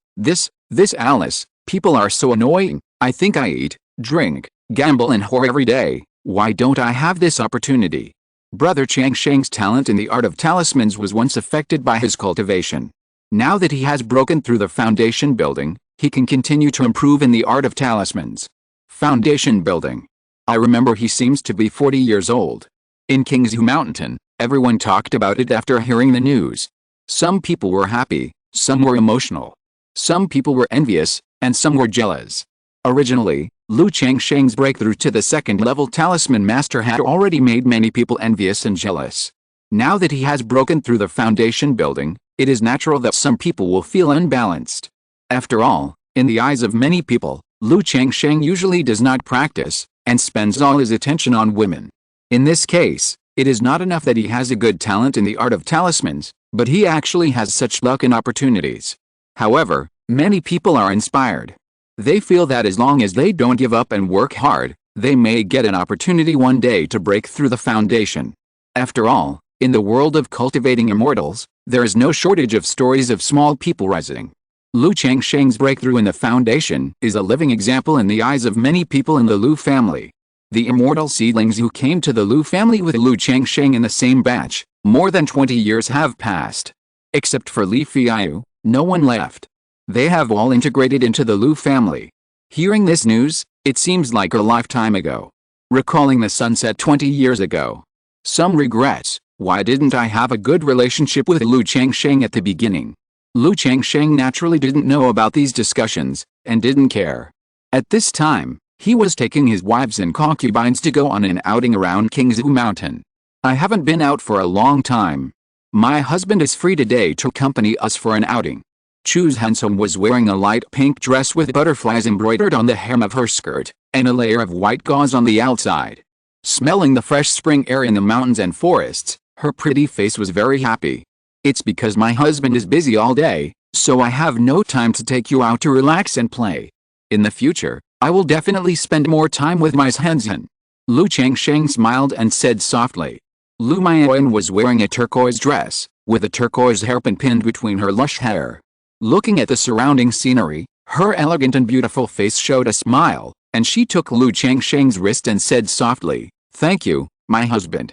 Speaker 1: Alice, people are so annoying. I think I eat, drink, gamble and whore every day. Why don't I have this opportunity? Brother Changsheng's talent in the art of talismans was once affected by his cultivation. Now that he has broken through the foundation building, he can continue to improve in the art of talismans. Foundation building. I remember he seems to be 40 years old. In Qingzhu Mountain, everyone talked about it after hearing the news. Some people were happy, some were emotional. Some people were envious, and some were jealous. Originally, Lu Changsheng's breakthrough to the 2nd level talisman master had already made many people envious and jealous. Now that he has broken through the foundation building, it is natural that some people will feel unbalanced. After all, in the eyes of many people, Lu Changsheng usually does not practice, and spends all his attention on women. In this case, it is not enough that he has a good talent in the art of talismans, but he actually has such luck and opportunities. However, many people are inspired. They feel that as long as they don't give up and work hard, they may get an opportunity one day to break through the foundation. After all, in the world of cultivating immortals, there is no shortage of stories of small people rising. Lu Changsheng's breakthrough in the foundation is a living example in the eyes of many people in the Lu family. The immortal seedlings who came to the Lu family with Lu Changsheng in the same batch, more than 20 years have passed. Except for Li Fiyu, no one left. They have all integrated into the Lu family. Hearing this news, it seems like a lifetime ago. Recalling the sunset 20 years ago. Some regrets. Why didn't I have a good relationship with Lu Changsheng at the beginning? Lu Changsheng naturally didn't know about these discussions, and didn't care. At this time, he was taking his wives and concubines to go on an outing around Qingzhu Mountain. I haven't been out for a long time. My husband is free today to accompany us for an outing. Chu Hansom was wearing a light pink dress with butterflies embroidered on the hem of her skirt, and a layer of white gauze on the outside. Smelling the fresh spring air in the mountains and forests, her pretty face was very happy. It's because my husband is busy all day, so I have no time to take you out to relax and play. In the future, I will definitely spend more time with my husband. Lu Changsheng smiled and said softly. Lu Maiyuan was wearing a turquoise dress, with a turquoise hairpin pinned between her lush hair. Looking at the surrounding scenery, her elegant and beautiful face showed a smile, and she took Lu Changsheng's wrist and said softly, "Thank you, my husband."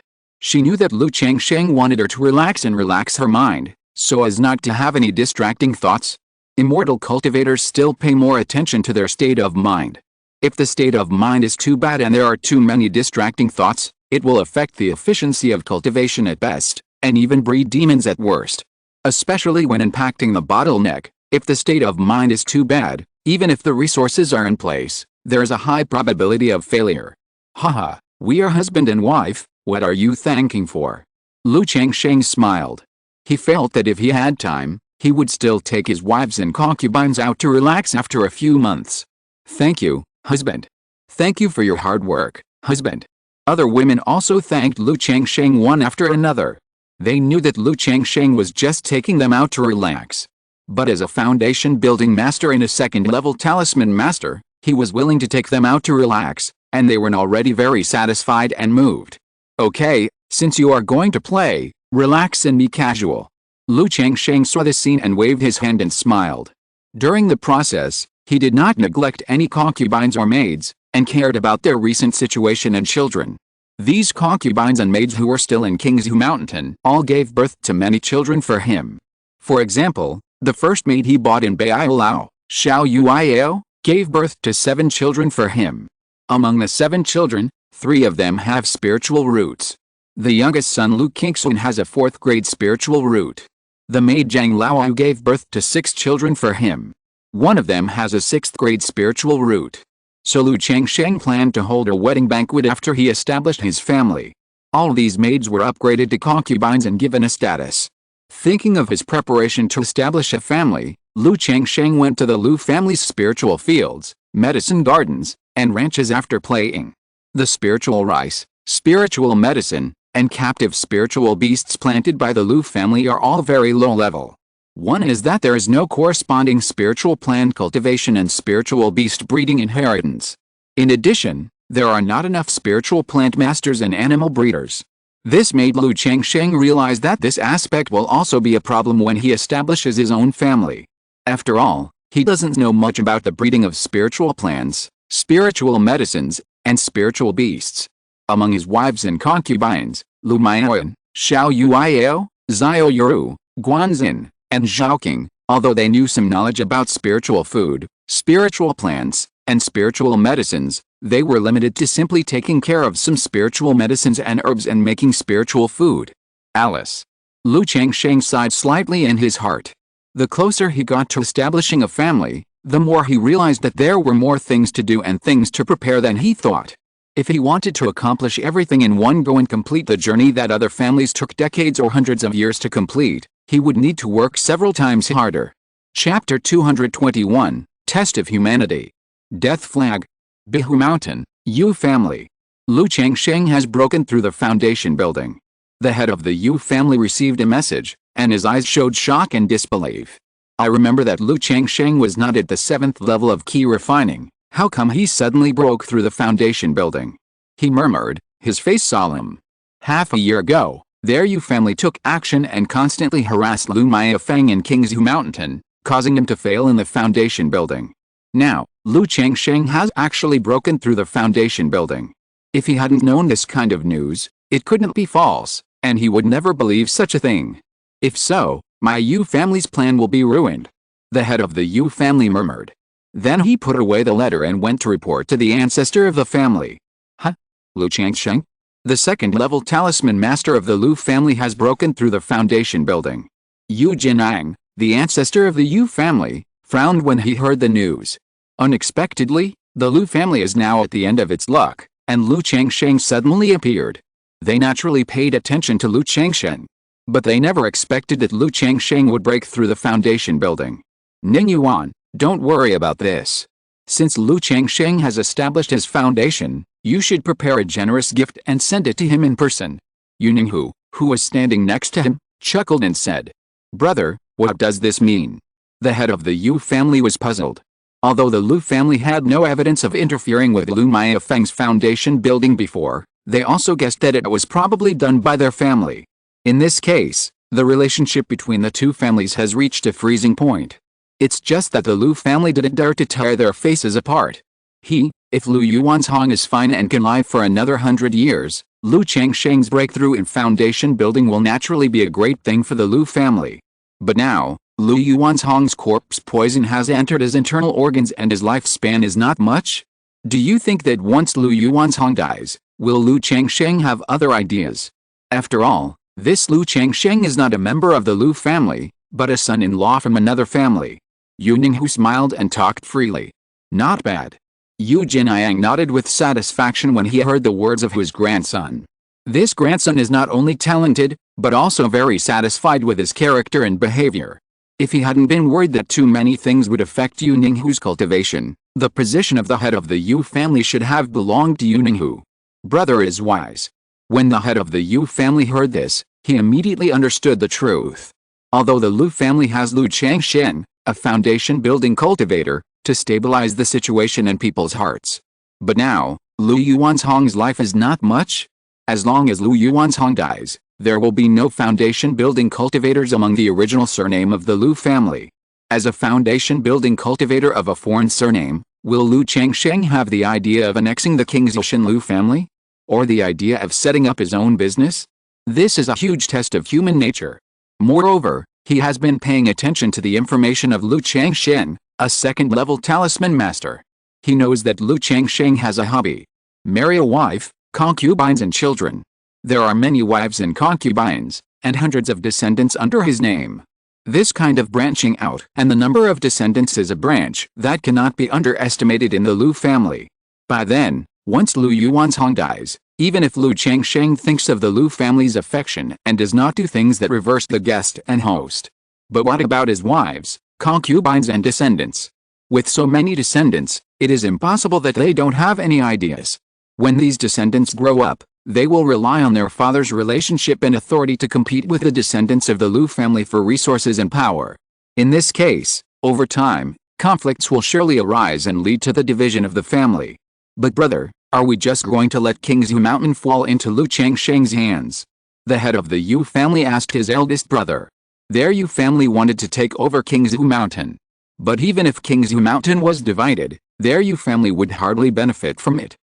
Speaker 1: She knew that Lu Changsheng wanted her to relax her mind, so as not to have any distracting thoughts. Immortal cultivators still pay more attention to their state of mind. If the state of mind is too bad and there are too many distracting thoughts, it will affect the efficiency of cultivation at best, and even breed demons at worst. Especially when impacting the bottleneck, if the state of mind is too bad, even if the resources are in place, there is a high probability of failure. Haha, we are husband and wife, what are you thanking for? Lu Changsheng smiled. He felt that if he had time, he would still take his wives and concubines out to relax after a few months. Thank you, husband. Thank you for your hard work, husband. Other women also thanked Lu Changsheng one after another. They knew that Lu Changsheng was just taking them out to relax. But as a foundation building master and a second-level talisman master, he was willing to take them out to relax, and they were already very satisfied and moved. Okay, since you are going to play, relax and be casual. Lu Changsheng saw the scene and waved his hand and smiled. During the process, he did not neglect any concubines or maids, and cared about their recent situation and children. These concubines and maids who were still in Qingzhu Mountain all gave birth to many children for him. For example, the first maid he bought in Baialao, Xiao Yuiao, gave birth to 7 children for him. Among the 7 children, 3 of them have spiritual roots. The youngest son Lu Qingxun has a 4th grade spiritual root. The maid Zhang Laoyu gave birth to 6 children for him. One of them has a 6th grade spiritual root. So Lu Changsheng planned to hold a wedding banquet after he established his family. All these maids were upgraded to concubines and given a status. Thinking of his preparation to establish a family, Lu Changsheng went to the Lu family's spiritual fields, medicine gardens, and ranches after playing. The spiritual rice, spiritual medicine, and captive spiritual beasts planted by the Lu family are all very low level. One is that there is no corresponding spiritual plant cultivation and spiritual beast breeding inheritance. In addition, there are not enough spiritual plant masters and animal breeders. This made Lu Changsheng realize that this aspect will also be a problem when he establishes his own family. After all, he doesn't know much about the breeding of spiritual plants, spiritual medicines, and spiritual beasts. Among his wives and concubines, Lu Maiyuan, Xiao Yuiao, Zhao Yuru, Guanzin, and Zhaoqing, although they knew some knowledge about spiritual food, spiritual plants, and spiritual medicines, they were limited to simply taking care of some spiritual medicines and herbs and making spiritual food. Alice. Lu Changsheng sighed slightly in his heart. The closer he got to establishing a family, the more he realized that there were more things to do and things to prepare than he thought. If he wanted to accomplish everything in one go and complete the journey that other families took decades or hundreds of years to complete, he would need to work several times harder. Chapter 221, Test of Humanity. Death Flag. Bihu Mountain, Yu family. Lu Changsheng has broken through the foundation building. The head of the Yu family received a message, and his eyes showed shock and disbelief. I remember that Lu Changsheng was not at the 7th level of key refining. How come he suddenly broke through the foundation building? He murmured, his face solemn. Half a year ago, their Yu family took action and constantly harassed Lu Maiyafeng in Qingzhu Mountain, causing him to fail in the foundation building. Now, Lu Changsheng has actually broken through the foundation building. If he hadn't known this kind of news, it couldn't be false, and he would never believe such a thing. If so, my Yu family's plan will be ruined. The head of the Yu family murmured. Then he put away the letter and went to report to the ancestor of the family. Huh? Lu Changsheng? The second-level talisman master of the Lu family has broken through the foundation building. Yu Jinang, the ancestor of the Yu family, frowned when he heard the news. Unexpectedly, the Lu family is now at the end of its luck, and Lu Changsheng suddenly appeared. They naturally paid attention to Lu Changsheng. But they never expected that Lu Changsheng would break through the foundation building. Ning Yuan, don't worry about this. Since Lu Changsheng has established his foundation, you should prepare a generous gift and send it to him in person. Yu Ninghu, who was standing next to him, chuckled and said. Brother, what does this mean? The head of the Yu family was puzzled. Although the Lu family had no evidence of interfering with Lu Miafeng's foundation building before, they also guessed that it was probably done by their family. In this case, the relationship between the two families has reached a freezing point. It's just that the Lu family didn't dare to tear their faces apart. If Lu Yuanzhong is fine and can live for another 100 years, Lu Changsheng's breakthrough in foundation building will naturally be a great thing for the Lu family. But now, Lu Yuanzhong's corpse poison has entered his internal organs and his lifespan is not much? Do you think that once Lu Yuanzhong dies, will Lu Changsheng have other ideas? After all, this Lu Changsheng is not a member of the Lu family, but a son-in-law from another family. Yu Ninghu smiled and talked freely. Not bad. Yu Jinliang nodded with satisfaction when he heard the words of his grandson. This grandson is not only talented, but also very satisfied with his character and behavior. If he hadn't been worried that too many things would affect Yu Ninghu's cultivation, the position of the head of the Yu family should have belonged to Yu Ninghu. Brother is wise. When the head of the Yu family heard this, he immediately understood the truth. Although the Lu family has Lu Changsheng, a foundation-building cultivator, to stabilize the situation in people's hearts. But now, Lu Yuanzhong's life is not much? As long as Lu Yuanzhong dies, there will be no foundation-building cultivators among the original surname of the Lu family. As a foundation-building cultivator of a foreign surname, will Lu Changsheng have the idea of annexing the Qingzhu Lu family? Or the idea of setting up his own business? This is a huge test of human nature. Moreover, he has been paying attention to the information of Lu Changsheng, a second-level talisman master. He knows that Lu Changsheng has a hobby: marry a wife, concubines and children. There are many wives and concubines, and hundreds of descendants under his name. This kind of branching out and the number of descendants is a branch that cannot be underestimated in the Lu family. By then, once Lu Yuanzhong dies, even if Lu Changsheng thinks of the Lu family's affection and does not do things that reverse the guest and host. But what about his wives, concubines and descendants? With so many descendants, it is impossible that they don't have any ideas. When these descendants grow up, they will rely on their father's relationship and authority to compete with the descendants of the Lu family for resources and power. In this case, over time, conflicts will surely arise and lead to the division of the family. But brother, are we just going to let Qingzhu Mountain fall into Lu Changsheng's hands? The head of the Yu family asked his eldest brother. Their Yu family wanted to take over Qingzhu Mountain. But even if Qingzhu Mountain was divided, their Yu family would hardly benefit from it.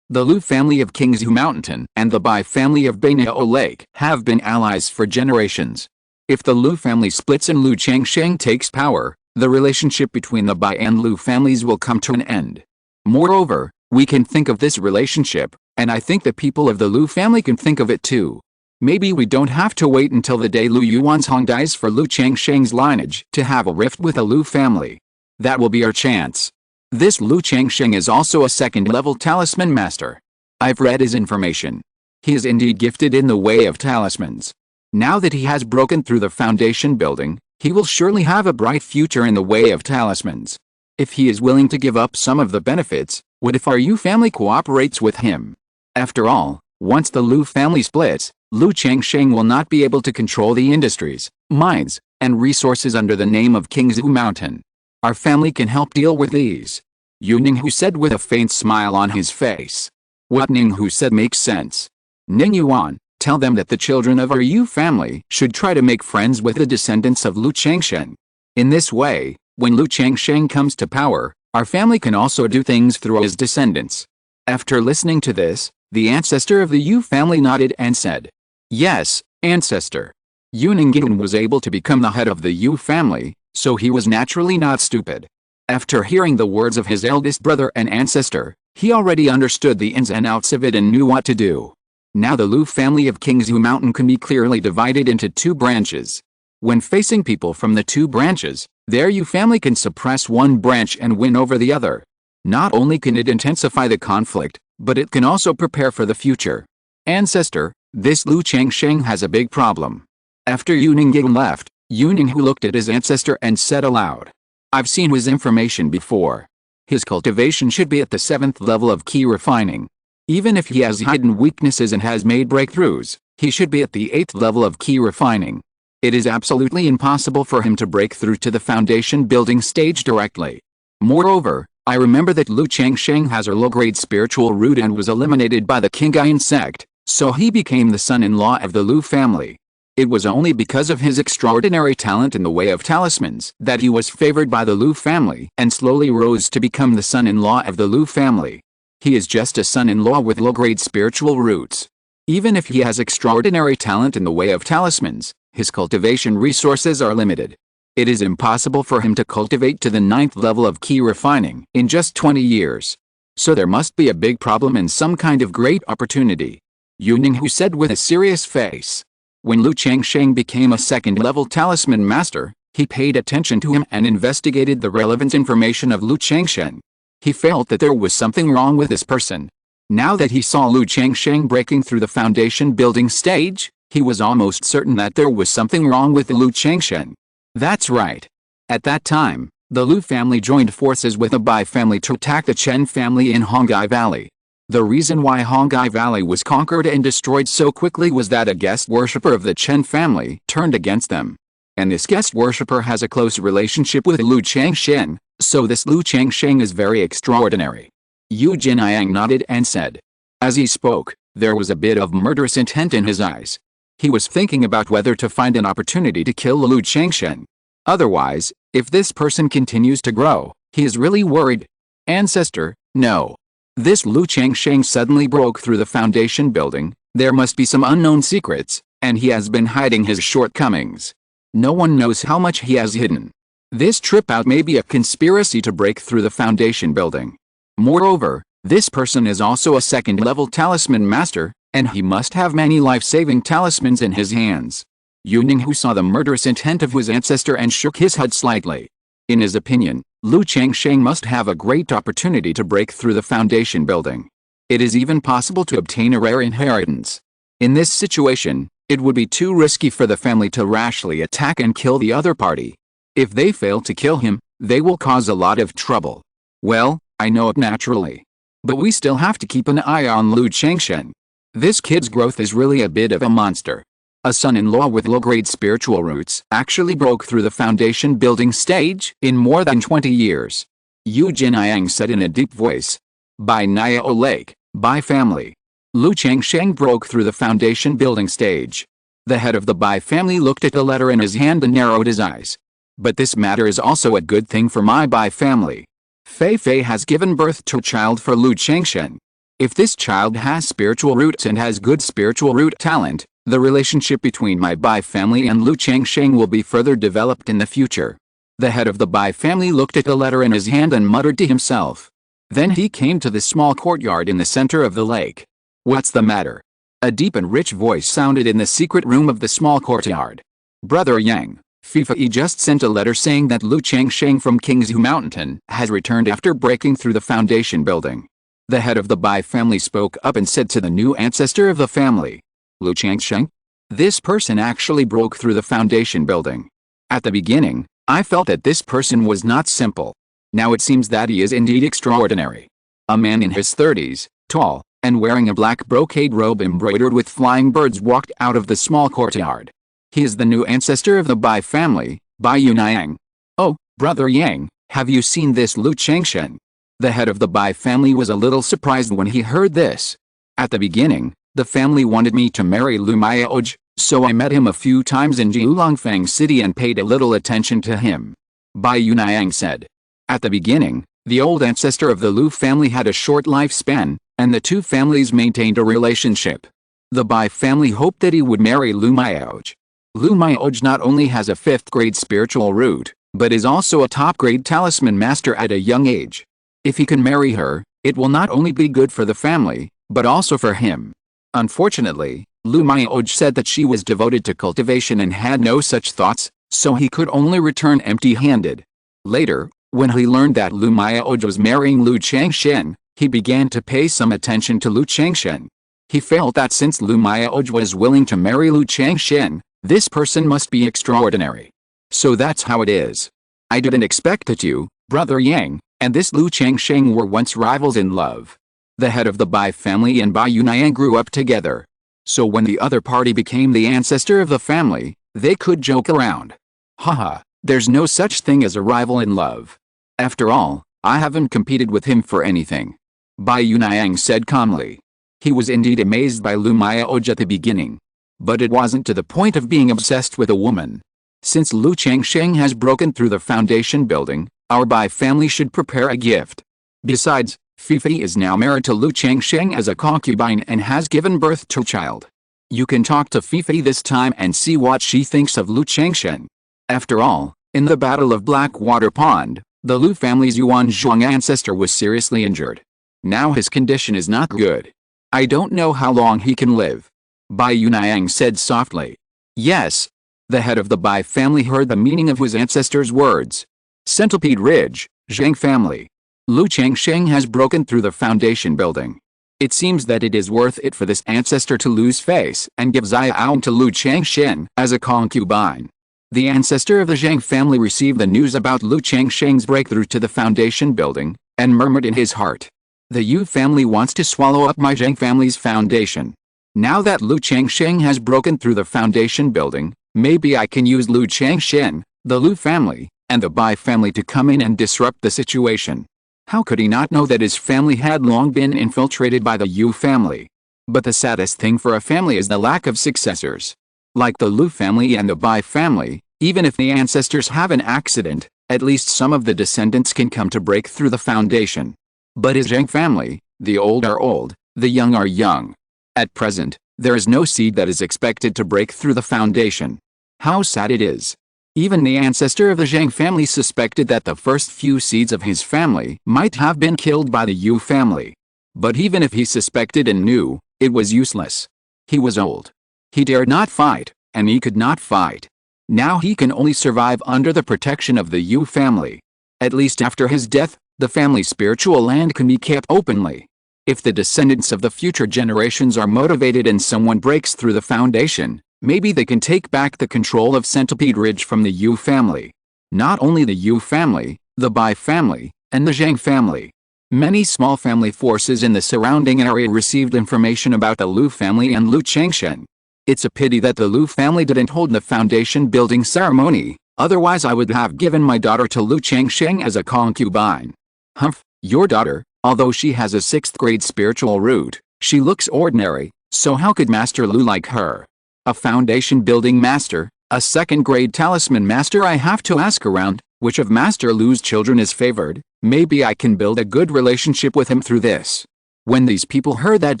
Speaker 1: The Lu family of Qingzhu Mountain and the Bai family of Beinao Lake have been allies for generations. If the Lu family splits and Lu Changsheng takes power, the relationship between the Bai and Lu families will come to an end. Moreover, we can think of this relationship, and I think the people of the Lu family can think of it too. Maybe we don't have to wait until the day Lu Yuanzhong dies for Lu Changsheng's lineage to have a rift with the Lu family. That will be our chance. This Lu Changsheng is also a second-level talisman master. I've read his information. He is indeed gifted in the way of talismans. Now that he has broken through the foundation building, he will surely have a bright future in the way of talismans. If he is willing to give up some of the benefits, what if our Yu family cooperates with him? After all, once the Lu family splits, Lu Changsheng will not be able to control the industries, mines, and resources under the name of Qingzhu Mountain. Our family can help deal with these. Yu Ninghu said with a faint smile on his face. What Ninghu said makes sense. Ningyuan, tell them that the children of our Yu family should try to make friends with the descendants of Lu Changsheng. In this way, when Lu Changsheng comes to power, our family can also do things through his descendants. After listening to this, the ancestor of the Yu family nodded and said, "Yes, ancestor." Yu Ninggyun was able to become the head of the Yu family, so he was naturally not stupid. After hearing the words of his eldest brother and ancestor, he already understood the ins and outs of it and knew what to do. Now the Lu family of Qingzhu Mountain can be clearly divided into two branches. When facing people from the two branches, their Yu family can suppress one branch and win over the other. Not only can it intensify the conflict, but it can also prepare for the future. Ancestor, this Lu Changsheng has a big problem. After Yu Ninggyun left, Yu Ninghu looked at his ancestor and said aloud, "I've seen his information before. His cultivation should be at the 7th level of key refining. Even if he has hidden weaknesses and has made breakthroughs, he should be at the 8th level of key refining. It is absolutely impossible for him to break through to the foundation building stage directly. Moreover, I remember that Lu Changsheng has a low-grade spiritual root and was eliminated by the Qingyun Sect, so he became the son-in-law of the Lu family. It was only because of his extraordinary talent in the way of talismans that he was favored by the Lu family and slowly rose to become the son-in-law of the Lu family. He is just a son-in-law with low-grade spiritual roots. Even if he has extraordinary talent in the way of talismans, his cultivation resources are limited. It is impossible for him to cultivate to the 9th level of key refining in just 20 years. So there must be a big problem and some kind of great opportunity. Yu Ninghu said with a serious face. When Lu Changsheng became a 2nd level talisman master, he paid attention to him and investigated the relevant information of Lu Changsheng. He felt that there was something wrong with this person. Now that he saw Lu Changsheng breaking through the foundation building stage, he was almost certain that there was something wrong with Lu Changsheng. That's right. At that time, the Lu family joined forces with the Bai family to attack the Chen family in Hongai Valley. The reason why Hongai Valley was conquered and destroyed so quickly was that a guest worshipper of the Chen family turned against them. And this guest worshipper has a close relationship with Lu Changsheng, so this Lu Changsheng is very extraordinary. Yu Jinliang nodded and said. As he spoke, there was a bit of murderous intent in his eyes. He was thinking about whether to find an opportunity to kill Lu Changsheng. Otherwise, if this person continues to grow, he is really worried. Ancestor, no. This Lu Changsheng suddenly broke through the foundation building, there must be some unknown secrets, and he has been hiding his shortcomings. No one knows how much he has hidden. This trip out may be a conspiracy to break through the foundation building. Moreover, this person is also a 2nd level talisman master, and he must have many life-saving talismans in his hands. Yu Ninghu saw the murderous intent of his ancestor and shook his head slightly. In his opinion, Lu Changsheng must have a great opportunity to break through the foundation building. It is even possible to obtain a rare inheritance. In this situation, it would be too risky for the family to rashly attack and kill the other party. If they fail to kill him, they will cause a lot of trouble. Well, I know it naturally. But we still have to keep an eye on Lu Changsheng. This kid's growth is really a bit of a monster. A son-in-law with low-grade spiritual roots actually broke through the foundation building stage in more than 20 years. Yu Jinliang said in a deep voice. By Niao Lake, Bai family. Lu Changsheng broke through the foundation building stage. The head of the Bai family looked at the letter in his hand and narrowed his eyes. But this matter is also a good thing for my Bai family. Fei Fei has given birth to a child for Lu Changsheng. If this child has spiritual roots and has good spiritual root talent, the relationship between my Bai family and Lu Changsheng will be further developed in the future. The head of the Bai family looked at the letter in his hand and muttered to himself. Then he came to the small courtyard in the center of the lake. What's the matter? A deep and rich voice sounded in the secret room of the small courtyard. Brother Yang, Fei just sent a letter saying that Lu Changsheng from Qingzhu Mountain has returned after breaking through the foundation building. The head of the Bai family spoke up and said to the new ancestor of the family. Lu Changsheng? This person actually broke through the foundation building. At the beginning, I felt that this person was not simple. Now it seems that he is indeed extraordinary. A man in his 30s, tall, and wearing a black brocade robe embroidered with flying birds walked out of the small courtyard. He is the new ancestor of the Bai family, Bai Yunliang. Oh, Brother Yang, have you seen this Lu Changsheng? The head of the Bai family was a little surprised when he heard this. At the beginning, the family wanted me to marry Lu Miaoj, so I met him a few times in Jiulongfang City and paid a little attention to him. Bai Yunliang said. At the beginning, the old ancestor of the Lu family had a short lifespan, and the two families maintained a relationship. The Bai family hoped that he would marry Lu Miaoj. Lu Miaoj not only has a 5th grade spiritual root, but is also a top grade talisman master at a young age. If he can marry her, it will not only be good for the family, but also for him. Unfortunately, Lu Miaoj said that she was devoted to cultivation and had no such thoughts, so he could only return empty-handed. Later, when he learned that Lu Miaoj was marrying Lu Changsheng, he began to pay some attention to Lu Changsheng. He felt that since Lu Miaoj was willing to marry Lu Changsheng, this person must be extraordinary. So that's how it is. I didn't expect that you, Brother Yang, and this Lu Changsheng were once rivals in love. The head of the Bai family and Bai Yunliang grew up together. So when the other party became the ancestor of the family, They could joke around. Haha, there's no such thing as a rival in love. After all, I haven't competed with him for anything. Bai Yunayang said calmly. He was indeed amazed by Lu Miaoj at the beginning. But it wasn't to the point of being obsessed with a woman. Since Lu Changsheng has broken through the foundation building, our Bai family should prepare a gift. Besides, Fifi is now married to Lu Changsheng as a concubine and has given birth to a child. You can talk to Fifi this time and see what she thinks of Lu Changsheng. After all, in the Battle of Blackwater Pond, the Lu family's Yuan Zhuang ancestor was seriously injured. Now his condition is not good. I don't know how long he can live. Bai Yunayang said softly. Yes. The head of the Bai family heard the meaning of his ancestor's words. Centipede Ridge, Zhang family. Lu Changsheng has broken through the foundation building. It seems that it is worth it for this ancestor to lose face and give Xiao to Lu Changsheng as a concubine. The ancestor of the Zhang family received the news about Lu Changsheng's breakthrough to the foundation building, and murmured in his heart. The Yu family wants to swallow up my Zhang family's foundation. Now that Lu Changsheng has broken through the foundation building, maybe I can use Lu Changsheng, the Lu family, and the Bai family to come in and disrupt the situation. How could he not know that his family had long been infiltrated by the Yu family? But the saddest thing for a family is the lack of successors. Like the Lu family and the Bai family, even if the ancestors have an accident, at least some of the descendants can come to break through the foundation. But his Zhang family, the old are old, the young are young. At present, there is no seed that is expected to break through the foundation. How sad it is. Even the ancestor of the Zhang family suspected that the first few seeds of his family might have been killed by the Yu family. But even if he suspected and knew, it was useless. He was old. He dared not fight, and he could not fight. Now he can only survive under the protection of the Yu family. At least after his death, the family's spiritual land can be kept openly. If the descendants of the future generations are motivated and someone breaks through the foundation, maybe they can take back the control of Centipede Ridge from the Yu family. Not only the Yu family, the Bai family, and the Zhang family. Many small family forces in the surrounding area received information about the Lu family and Lu Changsheng. It's a pity that the Lu family didn't hold the foundation building ceremony, otherwise I would have given my daughter to Lu Changsheng as a concubine. Humph, your daughter, although she has a 6th grade spiritual root, she looks ordinary, so how could Master Lu like her? A foundation building master, a 2nd grade talisman master. I have to ask around, which of Master Lu's children is favored, maybe I can build a good relationship with him through this. When these people heard that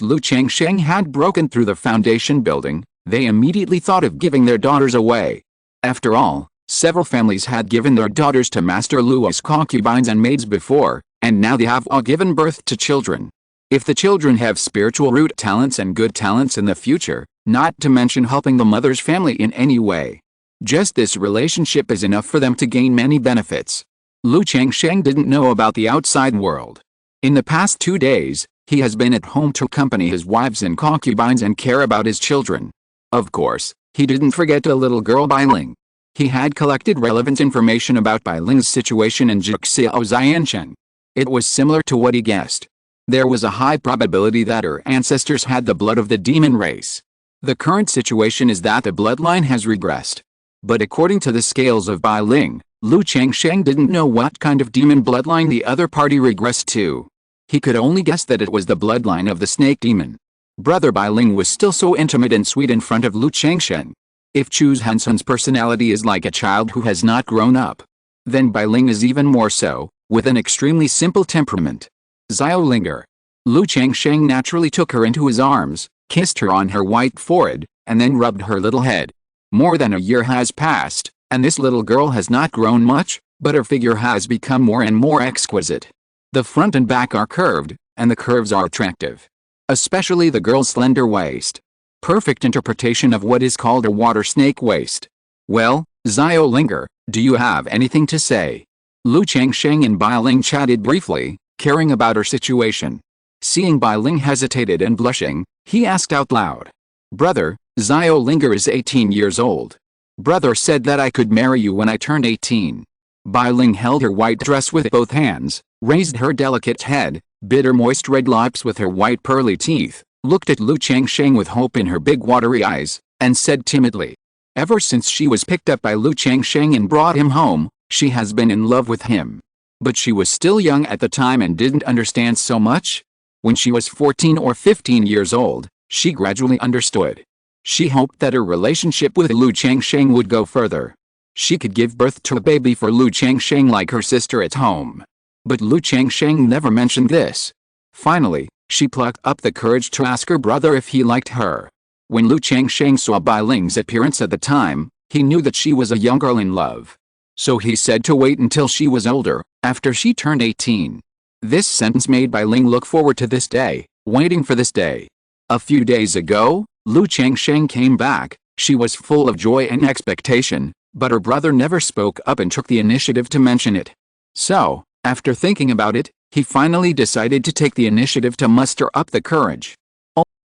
Speaker 1: Lu Changsheng had broken through the foundation building, they immediately thought of giving their daughters away. After all, several families had given their daughters to Master Lu as concubines and maids before, and now they have all given birth to children. If the children have spiritual root talents and good talents in the future, not to mention helping the mother's family in any way, just this relationship is enough for them to gain many benefits. Lu Changsheng didn't know about the outside world. In the past 2 days, he has been at home to accompany his wives and concubines and care about his children. Of course, he didn't forget a little girl Bai Ling. He had collected relevant information about Bai Ling's situation in Jixiao Xiancheng. It was similar to what he guessed. There was a high probability that her ancestors had the blood of the demon race. The current situation is that the bloodline has regressed. But according to the scales of Bai Ling, Lu Changsheng didn't know what kind of demon bloodline the other party regressed to. He could only guess that it was the bloodline of the snake demon. Brother Bai Ling was still so intimate and sweet in front of Lu Changsheng. If Chu Hansun's personality is like a child who has not grown up, then Bai Ling is even more so, with an extremely simple temperament. Xiao Linger. Lu Changsheng naturally took her into his arms, kissed her on her white forehead, and then rubbed her little head. More than a year has passed, and this little girl has not grown much, but her figure has become more and more exquisite. The front and back are curved, and the curves are attractive. Especially the girl's slender waist. Perfect interpretation of what is called a water snake waist. Well, Xiao Linger, do you have anything to say? Lu Changsheng and Bai Ling chatted briefly, caring about her situation. Seeing Bai Ling hesitated and blushing, he asked out loud. Brother, Xiao Linger is 18 years old. Brother said that I could marry you when I turned 18. Bai Ling held her white dress with both hands, raised her delicate head, bit her moist red lips with her white pearly teeth, looked at Lu Changsheng with hope in her big watery eyes, and said timidly. Ever since she was picked up by Lu Changsheng and brought him home, she has been in love with him. But she was still young at the time and didn't understand so much. When she was 14 or 15 years old, she gradually understood. She hoped that her relationship with Lu Changsheng would go further. She could give birth to a baby for Lu Changsheng like her sister at home. But Lu Changsheng never mentioned this. Finally, she plucked up the courage to ask her brother if he liked her. When Lu Changsheng saw Bai Ling's appearance at the time, he knew that she was a young girl in love. So he said to wait until she was older, after she turned 18. This sentence made Bai Ling look forward to this day, waiting for this day. A few days ago, Lu Changsheng came back. She was full of joy and expectation, but her brother never spoke up and took the initiative to mention it. So, after thinking about it, he finally decided to take the initiative to muster up the courage.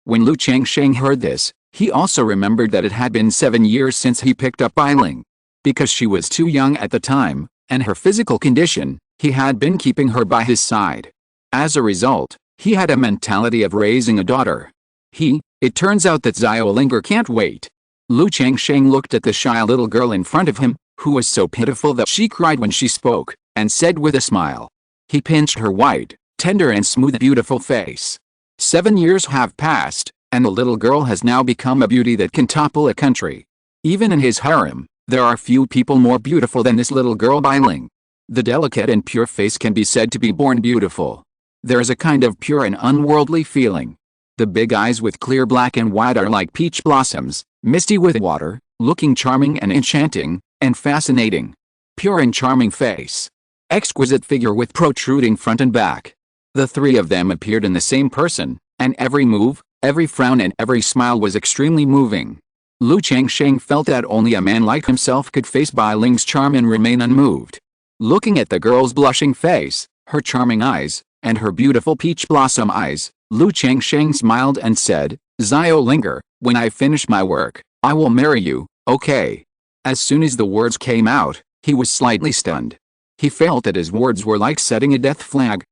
Speaker 1: When Lu Changsheng heard this, he also remembered that it had been 7 years since he picked up Bai Ling. Because she was too young at the time, and her physical condition, he had been keeping her by his side. As a result, he had a mentality of raising a daughter. It turns out that Xiao Linger can't wait. Lu Changsheng looked at the shy little girl in front of him, who was so pitiful that she cried when she spoke, and said with a smile. He pinched her white, tender and smooth beautiful face. 7 years have passed, and the little girl has now become a beauty that can topple a country. Even in his harem, there are few people more beautiful than this little girl Bai Ling. The delicate and pure face can be said to be born beautiful. There is a kind of pure and unworldly feeling. The big eyes with clear black and white are like peach blossoms, misty with water, looking charming and enchanting, and fascinating. Pure and charming face. Exquisite figure with protruding front and back. The three of them appeared in the same person, and every move, every frown and every smile was extremely moving. Lu Changsheng felt that only a man like himself could face Bai Ling's charm and remain unmoved. Looking at the girl's blushing face, her charming eyes, and her beautiful peach blossom eyes, Lu Changsheng smiled and said, "Xiao Linger, when I finish my work, I will marry you, okay?" As soon as the words came out, he was slightly stunned. He felt that his words were like setting a death flag.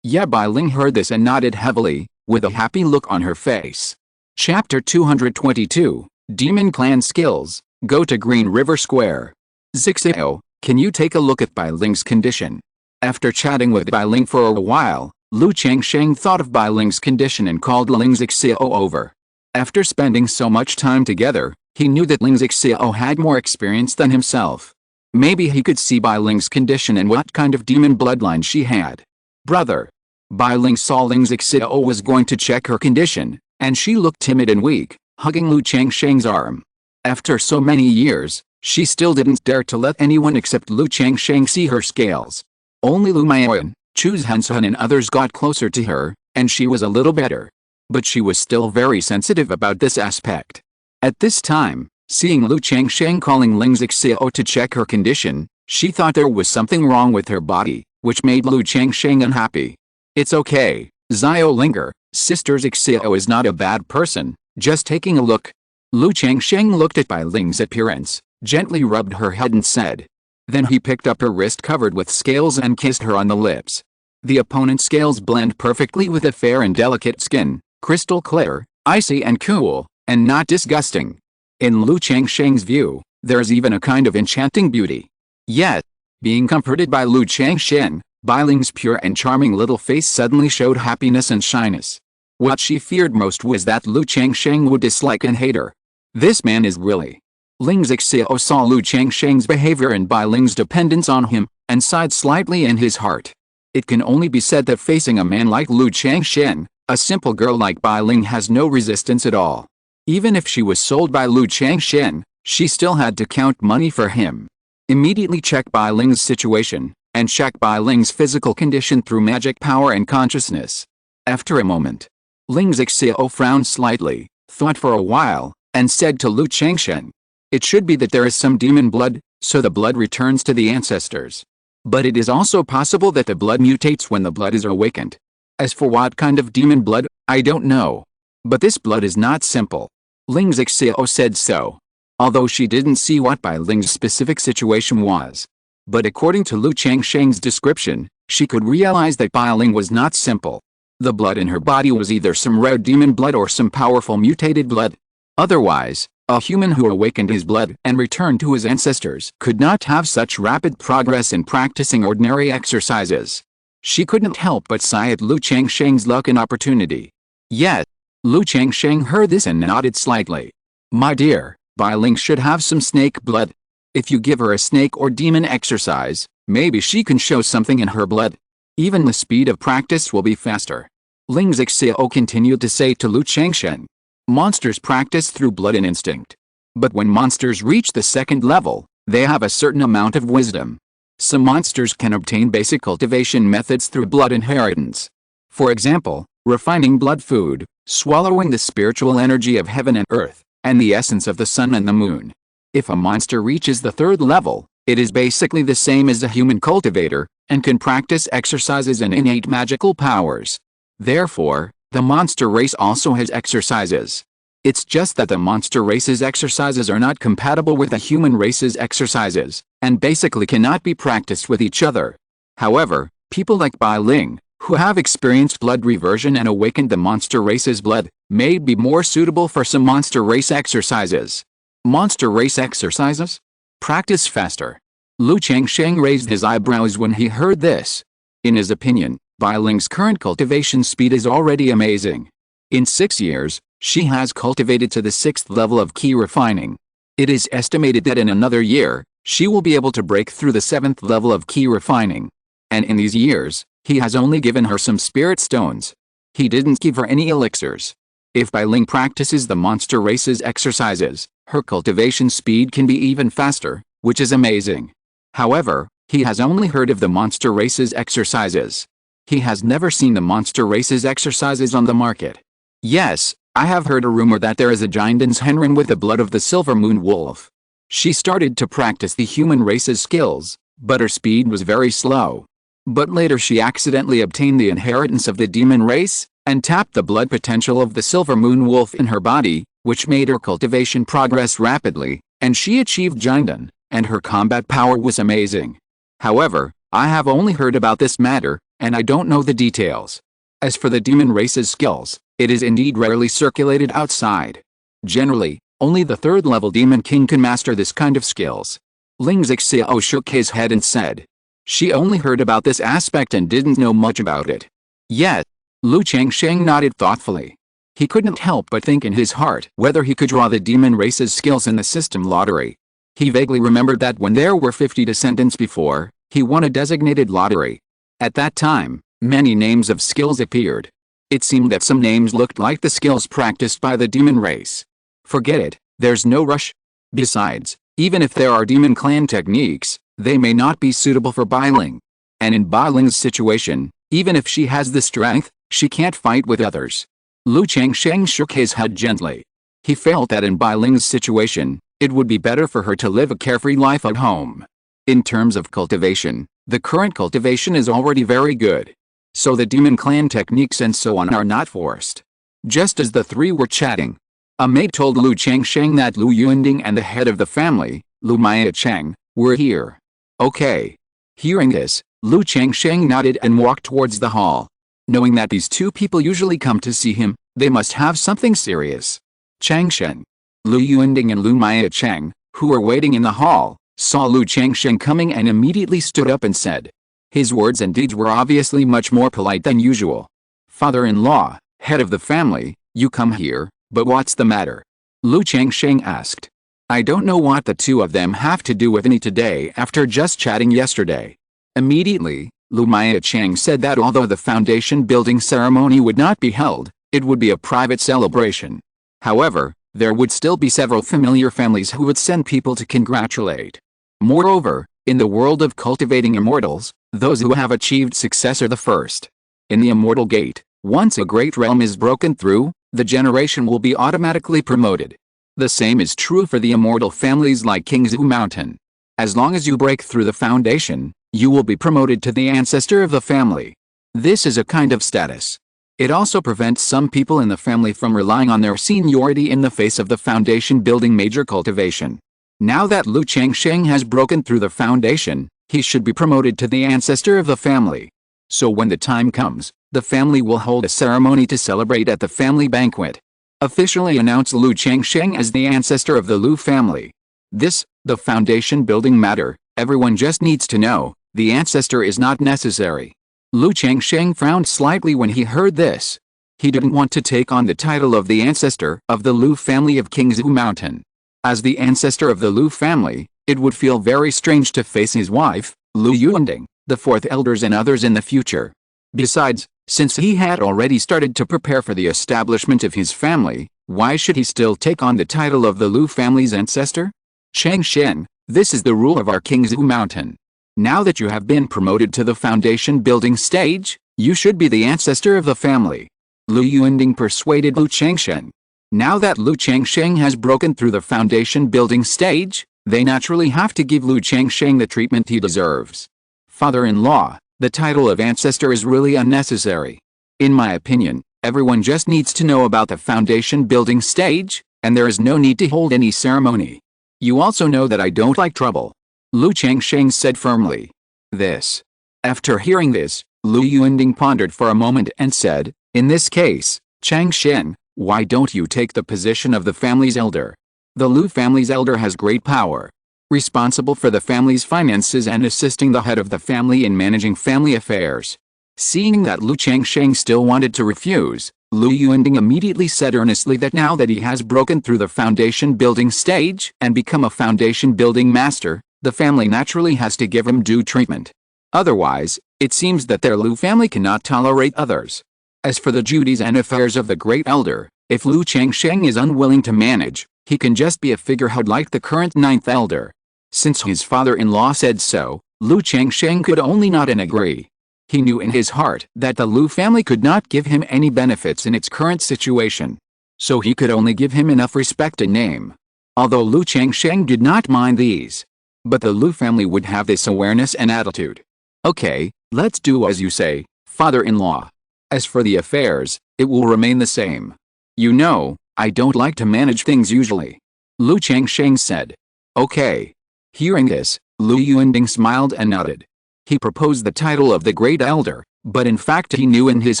Speaker 1: Bai Ling heard this and nodded heavily, with a happy look on her face. Chapter 222, Demon Clan Skills. Go to Green River Square. Zixio, can you take a look at Bai Ling's condition? After chatting with Bai Ling for a while, Lu Changsheng thought of Bai Ling's condition and called Ling Zixio over. After spending so much time together, he knew that Ling Zixio had more experience than himself. Maybe he could see Bai Ling's condition and what kind of demon bloodline she had. Brother. Bai Ling saw Ling Zixio was going to check her condition, and she looked timid and weak, hugging Lu Changsheng's arm. After so many years, she still didn't dare to let anyone except Lu Changsheng see her scales. Only Lu Maoyan, Chu Hansun and others got closer to her, and she was a little better. But she was still very sensitive about this aspect. At this time, seeing Lu Changsheng calling Ling Zixio to check her condition, she thought there was something wrong with her body, which made Lu Changsheng unhappy. It's okay, Xiao Linger, Sister Zixio is not a bad person, just taking a look. Lu Changsheng looked at Bai Ling's appearance, gently rubbed her head and said. Then he picked up her wrist covered with scales and kissed her on the lips. The opponent's scales blend perfectly with a fair and delicate skin, crystal clear, icy and cool, and not disgusting. In Lu Changsheng's view, there's even a kind of enchanting beauty. Yet, being comforted by Lu Changsheng, Bai Ling's pure and charming little face suddenly showed happiness and shyness. What she feared most was that Lu Changsheng would dislike and hate her. This man is really. Ling Zixio saw Lu Changsheng's behavior and Bai Ling's dependence on him, and sighed slightly in his heart. It can only be said that facing a man like Lu Changsheng, a simple girl like Bai Ling has no resistance at all. Even if she was sold by Lu Changsheng, she still had to count money for him. Immediately check Bai Ling's situation, and check Bai Ling's physical condition through magic power and consciousness. After a moment, Ling Zixio frowned slightly, thought for a while, and said to Lu Changsheng, "It should be that there is some demon blood, so the blood returns to the ancestors. But it is also possible that the blood mutates when the blood is awakened. As for what kind of demon blood, I don't know. But this blood is not simple." Ling Zixio said so. Although she didn't see what Bai Ling's specific situation was. But according to Lu Changsheng's description, she could realize that Bai Ling was not simple. The blood in her body was either some rare demon blood or some powerful mutated blood. Otherwise, A human who awakened his blood and returned to his ancestors could not have such rapid progress in practicing ordinary exercises. She couldn't help but sigh at Lu Changsheng's luck and opportunity. Yet, Lu Changsheng heard this and nodded slightly. My dear, Bai Ling should have some snake blood. If you give her a snake or demon exercise, maybe she can show something in her blood. Even the speed of practice will be faster. Ling Zixiao continued to say to Lu Changsheng. Monsters practice through blood and instinct. But when monsters reach the second level, they have a certain amount of wisdom. Some monsters can obtain basic cultivation methods through blood inheritance. For example, refining blood food, swallowing the spiritual energy of heaven and earth, and the essence of the sun and the moon. If a monster reaches the third level, it is basically the same as a human cultivator, and can practice exercises and innate magical powers. Therefore, the monster race also has exercises. It's just that the monster race's exercises are not compatible with the human race's exercises, and basically cannot be practiced with each other. However, people like Bai Ling, who have experienced blood reversion and awakened the monster race's blood, may be more suitable for some monster race exercises. Monster race exercises? Practice faster. Lu Changsheng raised his eyebrows when he heard this. In his opinion, Bai Ling's current cultivation speed is already amazing. In 6 years, she has cultivated to the 6th level of key refining. It is estimated that in another year, she will be able to break through the 7th level of key refining. And in these years, he has only given her some spirit stones. He didn't give her any elixirs. If Bai Ling practices the monster race's exercises, her cultivation speed can be even faster, which is amazing. However, he has only heard of the monster race's exercises. He has never seen the monster race's exercises on the market. Yes, I have heard a rumor that there is a Giant's Henren with the blood of the silver moon wolf. She started to practice the human race's skills, but her speed was very slow. But later she accidentally obtained the inheritance of the demon race, and tapped the blood potential of the silver moon wolf in her body, which made her cultivation progress rapidly, and she achieved Giant, and her combat power was amazing. However, I have only heard about this matter, and I don't know the details. As for the demon race's skills, it is indeed rarely circulated outside. Generally, only the 3rd level demon king can master this kind of skills. Ling Zixiao shook his head and said. She only heard about this aspect and didn't know much about it. Yet, Lu Changsheng nodded thoughtfully. He couldn't help but think in his heart whether he could draw the demon race's skills in the system lottery. He vaguely remembered that when there were 50 descendants before, he won a designated lottery. At that time, many names of skills appeared. It seemed that some names looked like the skills practiced by the demon race. Forget it, there's no rush. Besides, even if there are demon clan techniques, they may not be suitable for Bai Ling. And in Bai Ling's situation, even if she has the strength, she can't fight with others. Lu Changsheng shook his head gently. He felt that in Bai Ling's situation, it would be better for her to live a carefree life at home. In terms of cultivation, the current cultivation is already very good. So the demon clan techniques and so on are not forced. Just as the three were chatting, a maid told Lu Changsheng that Lu Yuanding and the head of the family, Lu Cheng, were here. Okay. Hearing this, Lu Changsheng nodded and walked towards the hall. Knowing that these two people usually come to see him, they must have something serious. Changsheng, Lu Yuanding and Lu Cheng, who were waiting in the hall, saw Lu Changsheng coming and immediately stood up and said. His words and deeds were obviously much more polite than usual. Father-in-law, head of the family, you come here, but what's the matter? Lu Changsheng asked. I don't know what the two of them have to do with me today after just chatting yesterday. Immediately, Lu Cheng said that although the foundation building ceremony would not be held, it would be a private celebration. However, there would still be several familiar families who would send people to congratulate. Moreover, in the world of cultivating immortals, those who have achieved success are the first. In the immortal gate, once a great realm is broken through, the generation will be automatically promoted. The same is true for the immortal families like Qingzhu Mountain. As long as you break through the foundation, you will be promoted to the ancestor of the family. This is a kind of status. It also prevents some people in the family from relying on their seniority in the face of the foundation building major cultivation. Now that Lu Changsheng has broken through the foundation, he should be promoted to the ancestor of the family. So when the time comes, the family will hold a ceremony to celebrate at the family banquet. Officially announced Lu Changsheng as the ancestor of the Lu family. This, the foundation building matter, everyone just needs to know, the ancestor is not necessary. Lu Changsheng frowned slightly when he heard this. He didn't want to take on the title of the ancestor of the Lu family of Qingzhu Mountain. As the ancestor of the Lu family, it would feel very strange to face his wife, Lu Yuanding, the fourth elders and others in the future. Besides, since he had already started to prepare for the establishment of his family, why should he still take on the title of the Lu family's ancestor? Changsheng, this is the rule of our Qingzhu Mountain. Now that you have been promoted to the foundation building stage, you should be the ancestor of the family. Lu Yuanding persuaded Lu Changsheng. Now that Lu Changsheng has broken through the foundation building stage, they naturally have to give Lu Changsheng the treatment he deserves. Father-in-law, the title of ancestor is really unnecessary. In my opinion, everyone just needs to know about the foundation building stage, and there is no need to hold any ceremony. You also know that I don't like trouble. Lu Changsheng said firmly. This. After hearing this, Lu Yuanding pondered for a moment and said, in this case, Changsheng, why don't you take the position of the family's elder? The Lu family's elder has great power, responsible for the family's finances and assisting the head of the family in managing family affairs. Seeing that Lu Changsheng still wanted to refuse, Lu Yuanding immediately said earnestly that now that he has broken through the foundation building stage and become a foundation building master, the family naturally has to give him due treatment. Otherwise, it seems that their Lu family cannot tolerate others. As for the duties and affairs of the great elder, if Lu Changsheng is unwilling to manage, he can just be a figurehead like the current ninth elder. Since his father-in-law said so, Lu Changsheng could only nod and agree. He knew in his heart that the Lu family could not give him any benefits in its current situation. So he could only give him enough respect and name. Although Lu Changsheng did not mind these. But the Lu family would have this awareness and attitude. Okay, let's do as you say, father-in-law. As for the affairs, it will remain the same. You know, I don't like to manage things usually. Lu Changsheng said. Okay. Hearing this, Lu Yuanding smiled and nodded. He proposed the title of the great elder, but in fact he knew in his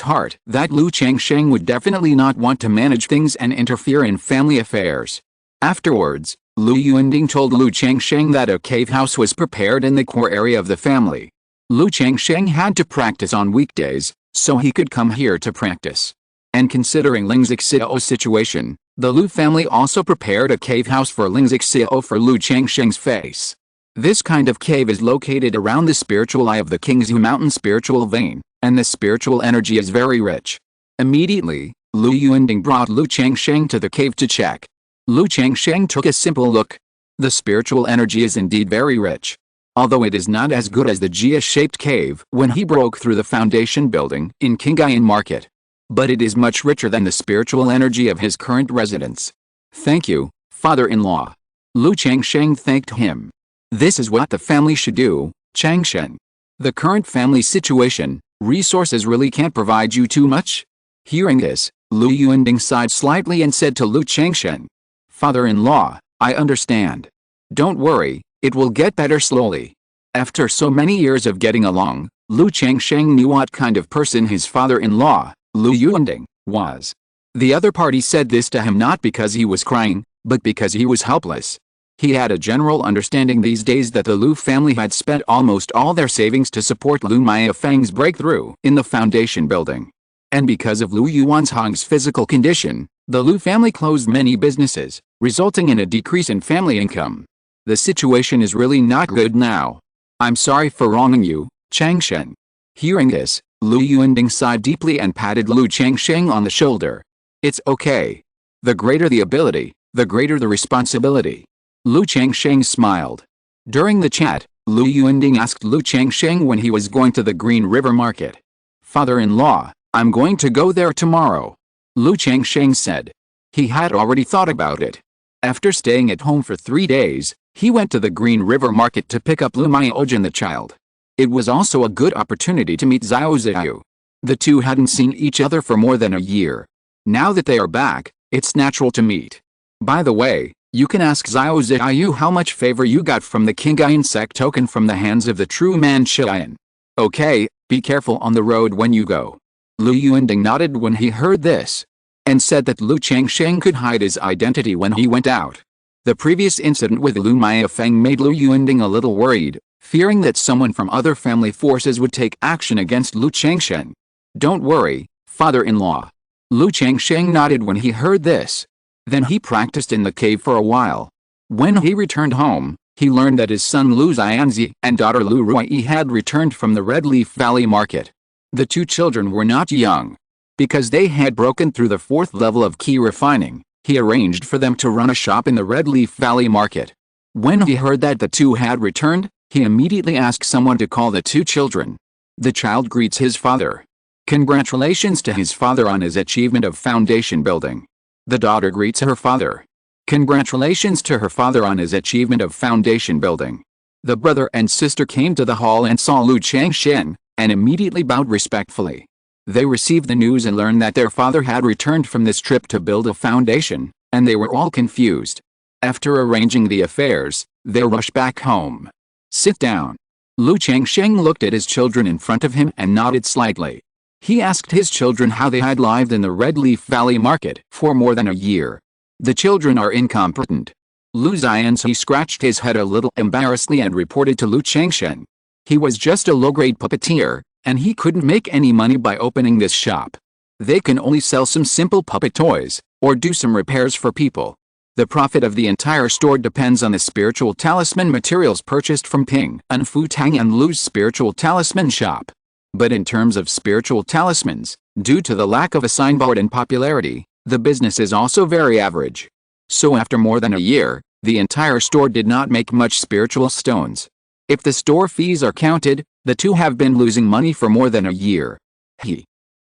Speaker 1: heart that Lu Changsheng would definitely not want to manage things and interfere in family affairs. Afterwards, Lu Yuanding told Lu Changsheng that a cave house was prepared in the core area of the family. Lu Changsheng had to practice on weekdays, so he could come here to practice. And considering Lingxiao's situation, the Lu family also prepared a cave house for Lingxiao for Lu Changsheng's face. This kind of cave is located around the spiritual eye of the Qingzhu Mountain spiritual vein, and the spiritual energy is very rich. Immediately, Lu Yuanding brought Lu Changsheng to the cave to check. Lu Changsheng took a simple look. The spiritual energy is indeed very rich. Although it is not as good as the Jia-shaped cave when he broke through the foundation building in Qingyun Market. But it is much richer than the spiritual energy of his current residence. Thank you, father-in-law. Lu Changsheng thanked him. This is what the family should do, Changsheng. The current family situation, resources really can't provide you too much. Hearing this, Lu Yuanding sighed slightly and said to Lu Changsheng. Father-in-law, I understand. Don't worry, it will get better slowly. After so many years of getting along, Lu Changsheng knew what kind of person his father-in-law, Lu Yuanding, was. The other party said this to him not because he was crying, but because he was helpless. He had a general understanding these days that the Lu family had spent almost all their savings to support Lu Maifang's breakthrough in the foundation building. And because of Lu Yuanzhang's physical condition, the Lu family closed many businesses, resulting in a decrease in family income. The situation is really not good now. I'm sorry for wronging you, Changsheng. Hearing this, Lu Yuanding sighed deeply and patted Lu Changsheng on the shoulder. It's okay. The greater the ability, the greater the responsibility. Lu Changsheng smiled. During the chat, Lu Yuanding asked Lu Changsheng when he was going to the Green River Market. Father-in-law, I'm going to go there tomorrow. Lu Changsheng said. He had already thought about it. After staying at home for 3 days, he went to the Green River Market to pick up Lu Maojin the child. It was also a good opportunity to meet Xiao Xiaoyu. The two hadn't seen each other for more than a year. Now that they are back, it's natural to meet. By the way, you can ask Xiao Xiaoyu how much favor you got from the Qingyun Sect token from the hands of the true man Qian. Okay, be careful on the road when you go. Lu Yuanding nodded when he heard this. and said that Lu Changsheng could hide his identity when he went out. The previous incident with Lu Maifeng made Lu Yuanding a little worried, fearing that someone from other family forces would take action against Lu Changsheng. "Don't worry, father-in-law." Lu Changsheng nodded when he heard this. Then he practiced in the cave for a while. When he returned home, he learned that his son Lu Xianzi and daughter Lu Ruiyi had returned from the Red Leaf Valley market. The two children were not young. Because they had broken through the 4th level of key refining, he arranged for them to run a shop in the Red Leaf Valley market. When he heard that the two had returned, he immediately asked someone to call the two children. The child greets his father. Congratulations to his father on his achievement of foundation building. The daughter greets her father. Congratulations to her father on his achievement of foundation building. The brother and sister came to the hall and saw Lu Changsheng, and immediately bowed respectfully. They received the news and learned that their father had returned from this trip to build a foundation, and they were all confused. After arranging the affairs, they rushed back home. "Sit down." Lu Changsheng looked at his children in front of him and nodded slightly. He asked his children how they had lived in the Red Leaf Valley market for more than a year. The children are incompetent. Lu Xianzi scratched his head a little embarrassedly and reported to Lu Changsheng. He was just a low-grade puppeteer, and he couldn't make any money by opening this shop. They can only sell some simple puppet toys, or do some repairs for people. The profit of the entire store depends on the spiritual talisman materials purchased from Ping and Futang and Lu's spiritual talisman shop. But in terms of spiritual talismans, due to the lack of a signboard and popularity, the business is also very average. So after more than a year, the entire store did not make much spiritual stones. If the store fees are counted, the two have been losing money for more than a year.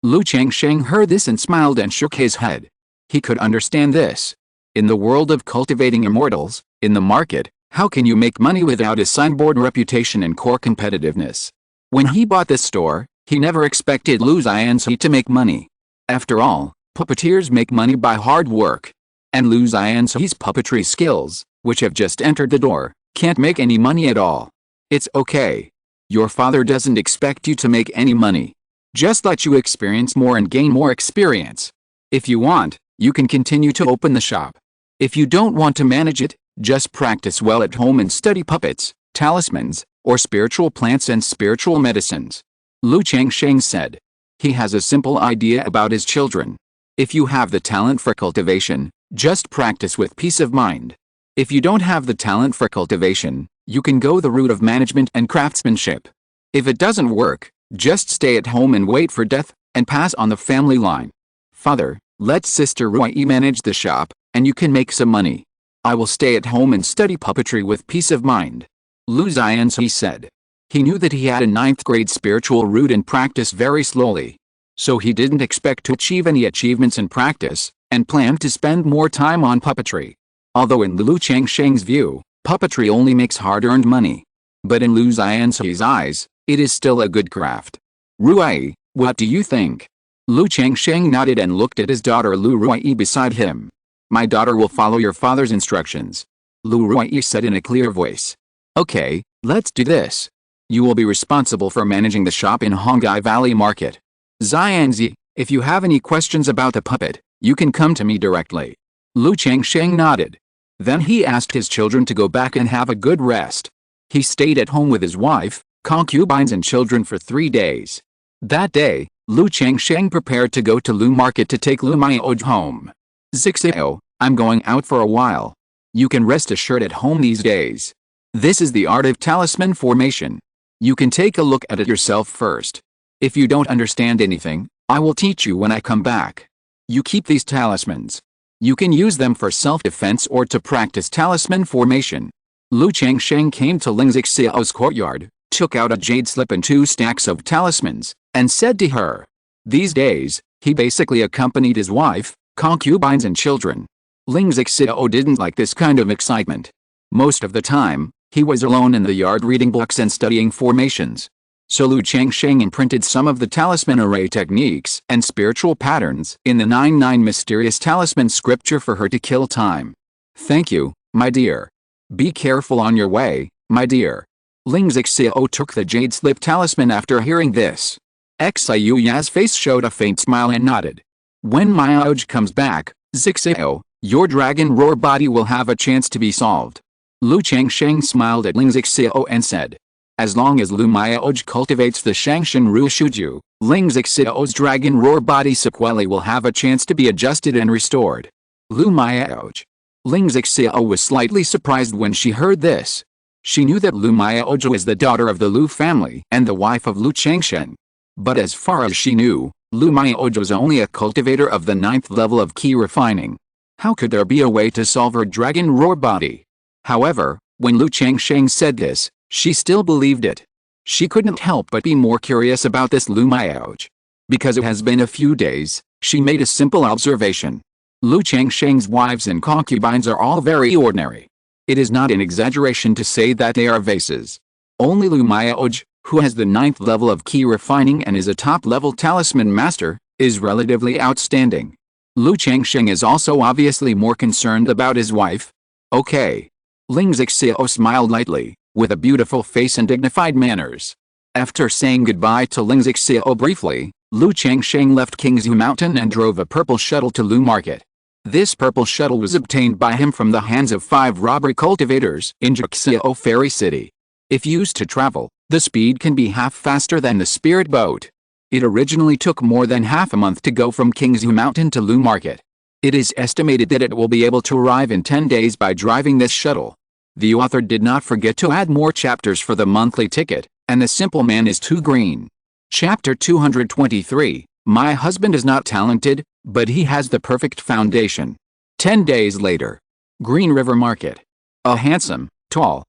Speaker 1: Lu Changsheng heard this and smiled and shook his head. He could understand this. In the world of cultivating immortals, in the market, how can you make money without a signboard reputation and core competitiveness? When he bought this store, he never expected Lu Xianzi to make money. After all, puppeteers make money by hard work. And Lu Xianzi's puppetry skills, which have just entered the door, can't make any money at all. It's okay. Your father doesn't expect you to make any money. Just let you experience more and gain more experience. If you want, you can continue to open the shop. If you don't want to manage it, just practice well at home and study puppets, talismans, or spiritual plants and spiritual medicines. Lu Changsheng said. He has a simple idea about his children. If you have the talent for cultivation, just practice with peace of mind. If you don't have the talent for cultivation, you can go the route of management and craftsmanship. If it doesn't work, just stay at home and wait for death, and pass on the family line. Father, let Sister Ruiyi manage the shop, and you can make some money. I will stay at home and study puppetry with peace of mind. Lu Xianzi said. He knew that he had a 9th grade spiritual root and practiced very slowly. So he didn't expect to achieve any achievements in practice, and planned to spend more time on puppetry. Although in Lu Changsheng's view, puppetry only makes hard-earned money. But in Lu Xianzi's eyes, it is still a good craft. Ruiyi, what do you think? Lu Changsheng nodded and looked at his daughter Lu Ruiyi beside him. My daughter will follow your father's instructions. Lu Ruiyi said in a clear voice. Okay, let's do this. You will be responsible for managing the shop in Hongai Valley Market. Xianzi, if you have any questions about the puppet, you can come to me directly. Lu Changsheng nodded. Then he asked his children to go back and have a good rest. He stayed at home with his wife, concubines and children for 3 days. That day, Lu Changsheng prepared to go to Lu Market to take Lu Maiyoj home. Zixio, I'm going out for a while. You can rest assured at home these days. This is the art of talisman formation. You can take a look at it yourself first. If you don't understand anything, I will teach you when I come back. You keep these talismans. You can use them for self-defense or to practice talisman formation. Lu Changsheng came to Ling Zixio's courtyard, took out a jade slip and 2 stacks of talismans, and said to her. These days, he basically accompanied his wife, concubines and children. Ling Zixio didn't like this kind of excitement. Most of the time, he was alone in the yard reading books and studying formations. So Lu Changsheng imprinted some of the talisman array techniques and spiritual patterns in the 99 mysterious talisman scripture for her to kill time. Thank you, my dear. Be careful on your way, my dear. Ling Zixio took the jade slip talisman after hearing this. Xiuya's face showed a faint smile and nodded. When Maoj comes back, Zixio, your dragon roar body will have a chance to be solved. Lu Changsheng smiled at Ling Zixio and said. As long as Lu Maoj cultivates the Shangshan Ru Shuju, Ling Zixio's dragon roar body sequelae will have a chance to be adjusted and restored. Lu Maoj. Ling Zixio was slightly surprised when she heard this. She knew that Lu Maoj was the daughter of the Lu family and the wife of Lu Changsheng. But as far as she knew, Lu Maoj was only a cultivator of the 9th level of key refining. How could there be a way to solve her dragon roar body? However, when Lu Changsheng said this, she still believed it. She couldn't help but be more curious about this Lu Maoj. Because it has been a few days, she made a simple observation. Lu Changsheng's wives and concubines are all very ordinary. It is not an exaggeration to say that they are vases. Only Lu Maoj, who has the 9th level of key refining and is a top-level talisman master, is relatively outstanding. Lu Changsheng is also obviously more concerned about his wife. Okay. Ling Zixio smiled lightly, with a beautiful face and dignified manners. After saying goodbye to Ling Zixio briefly, Lu Changsheng left Qingzhu Mountain and drove a purple shuttle to Lu Market. This purple shuttle was obtained by him from the hands of 5 robber cultivators in Jixiao Fairy City. If used to travel, the speed can be half faster than the spirit boat. It originally took more than half a month to go from Qingzhu Mountain to Lu Market. It is estimated that it will be able to arrive in 10 days by driving this shuttle. The author did not forget to add more chapters for the monthly ticket, and the simple man is too green. Chapter 223, My husband is not talented, but he has the perfect foundation. 10 days later. Green River Market. A handsome, tall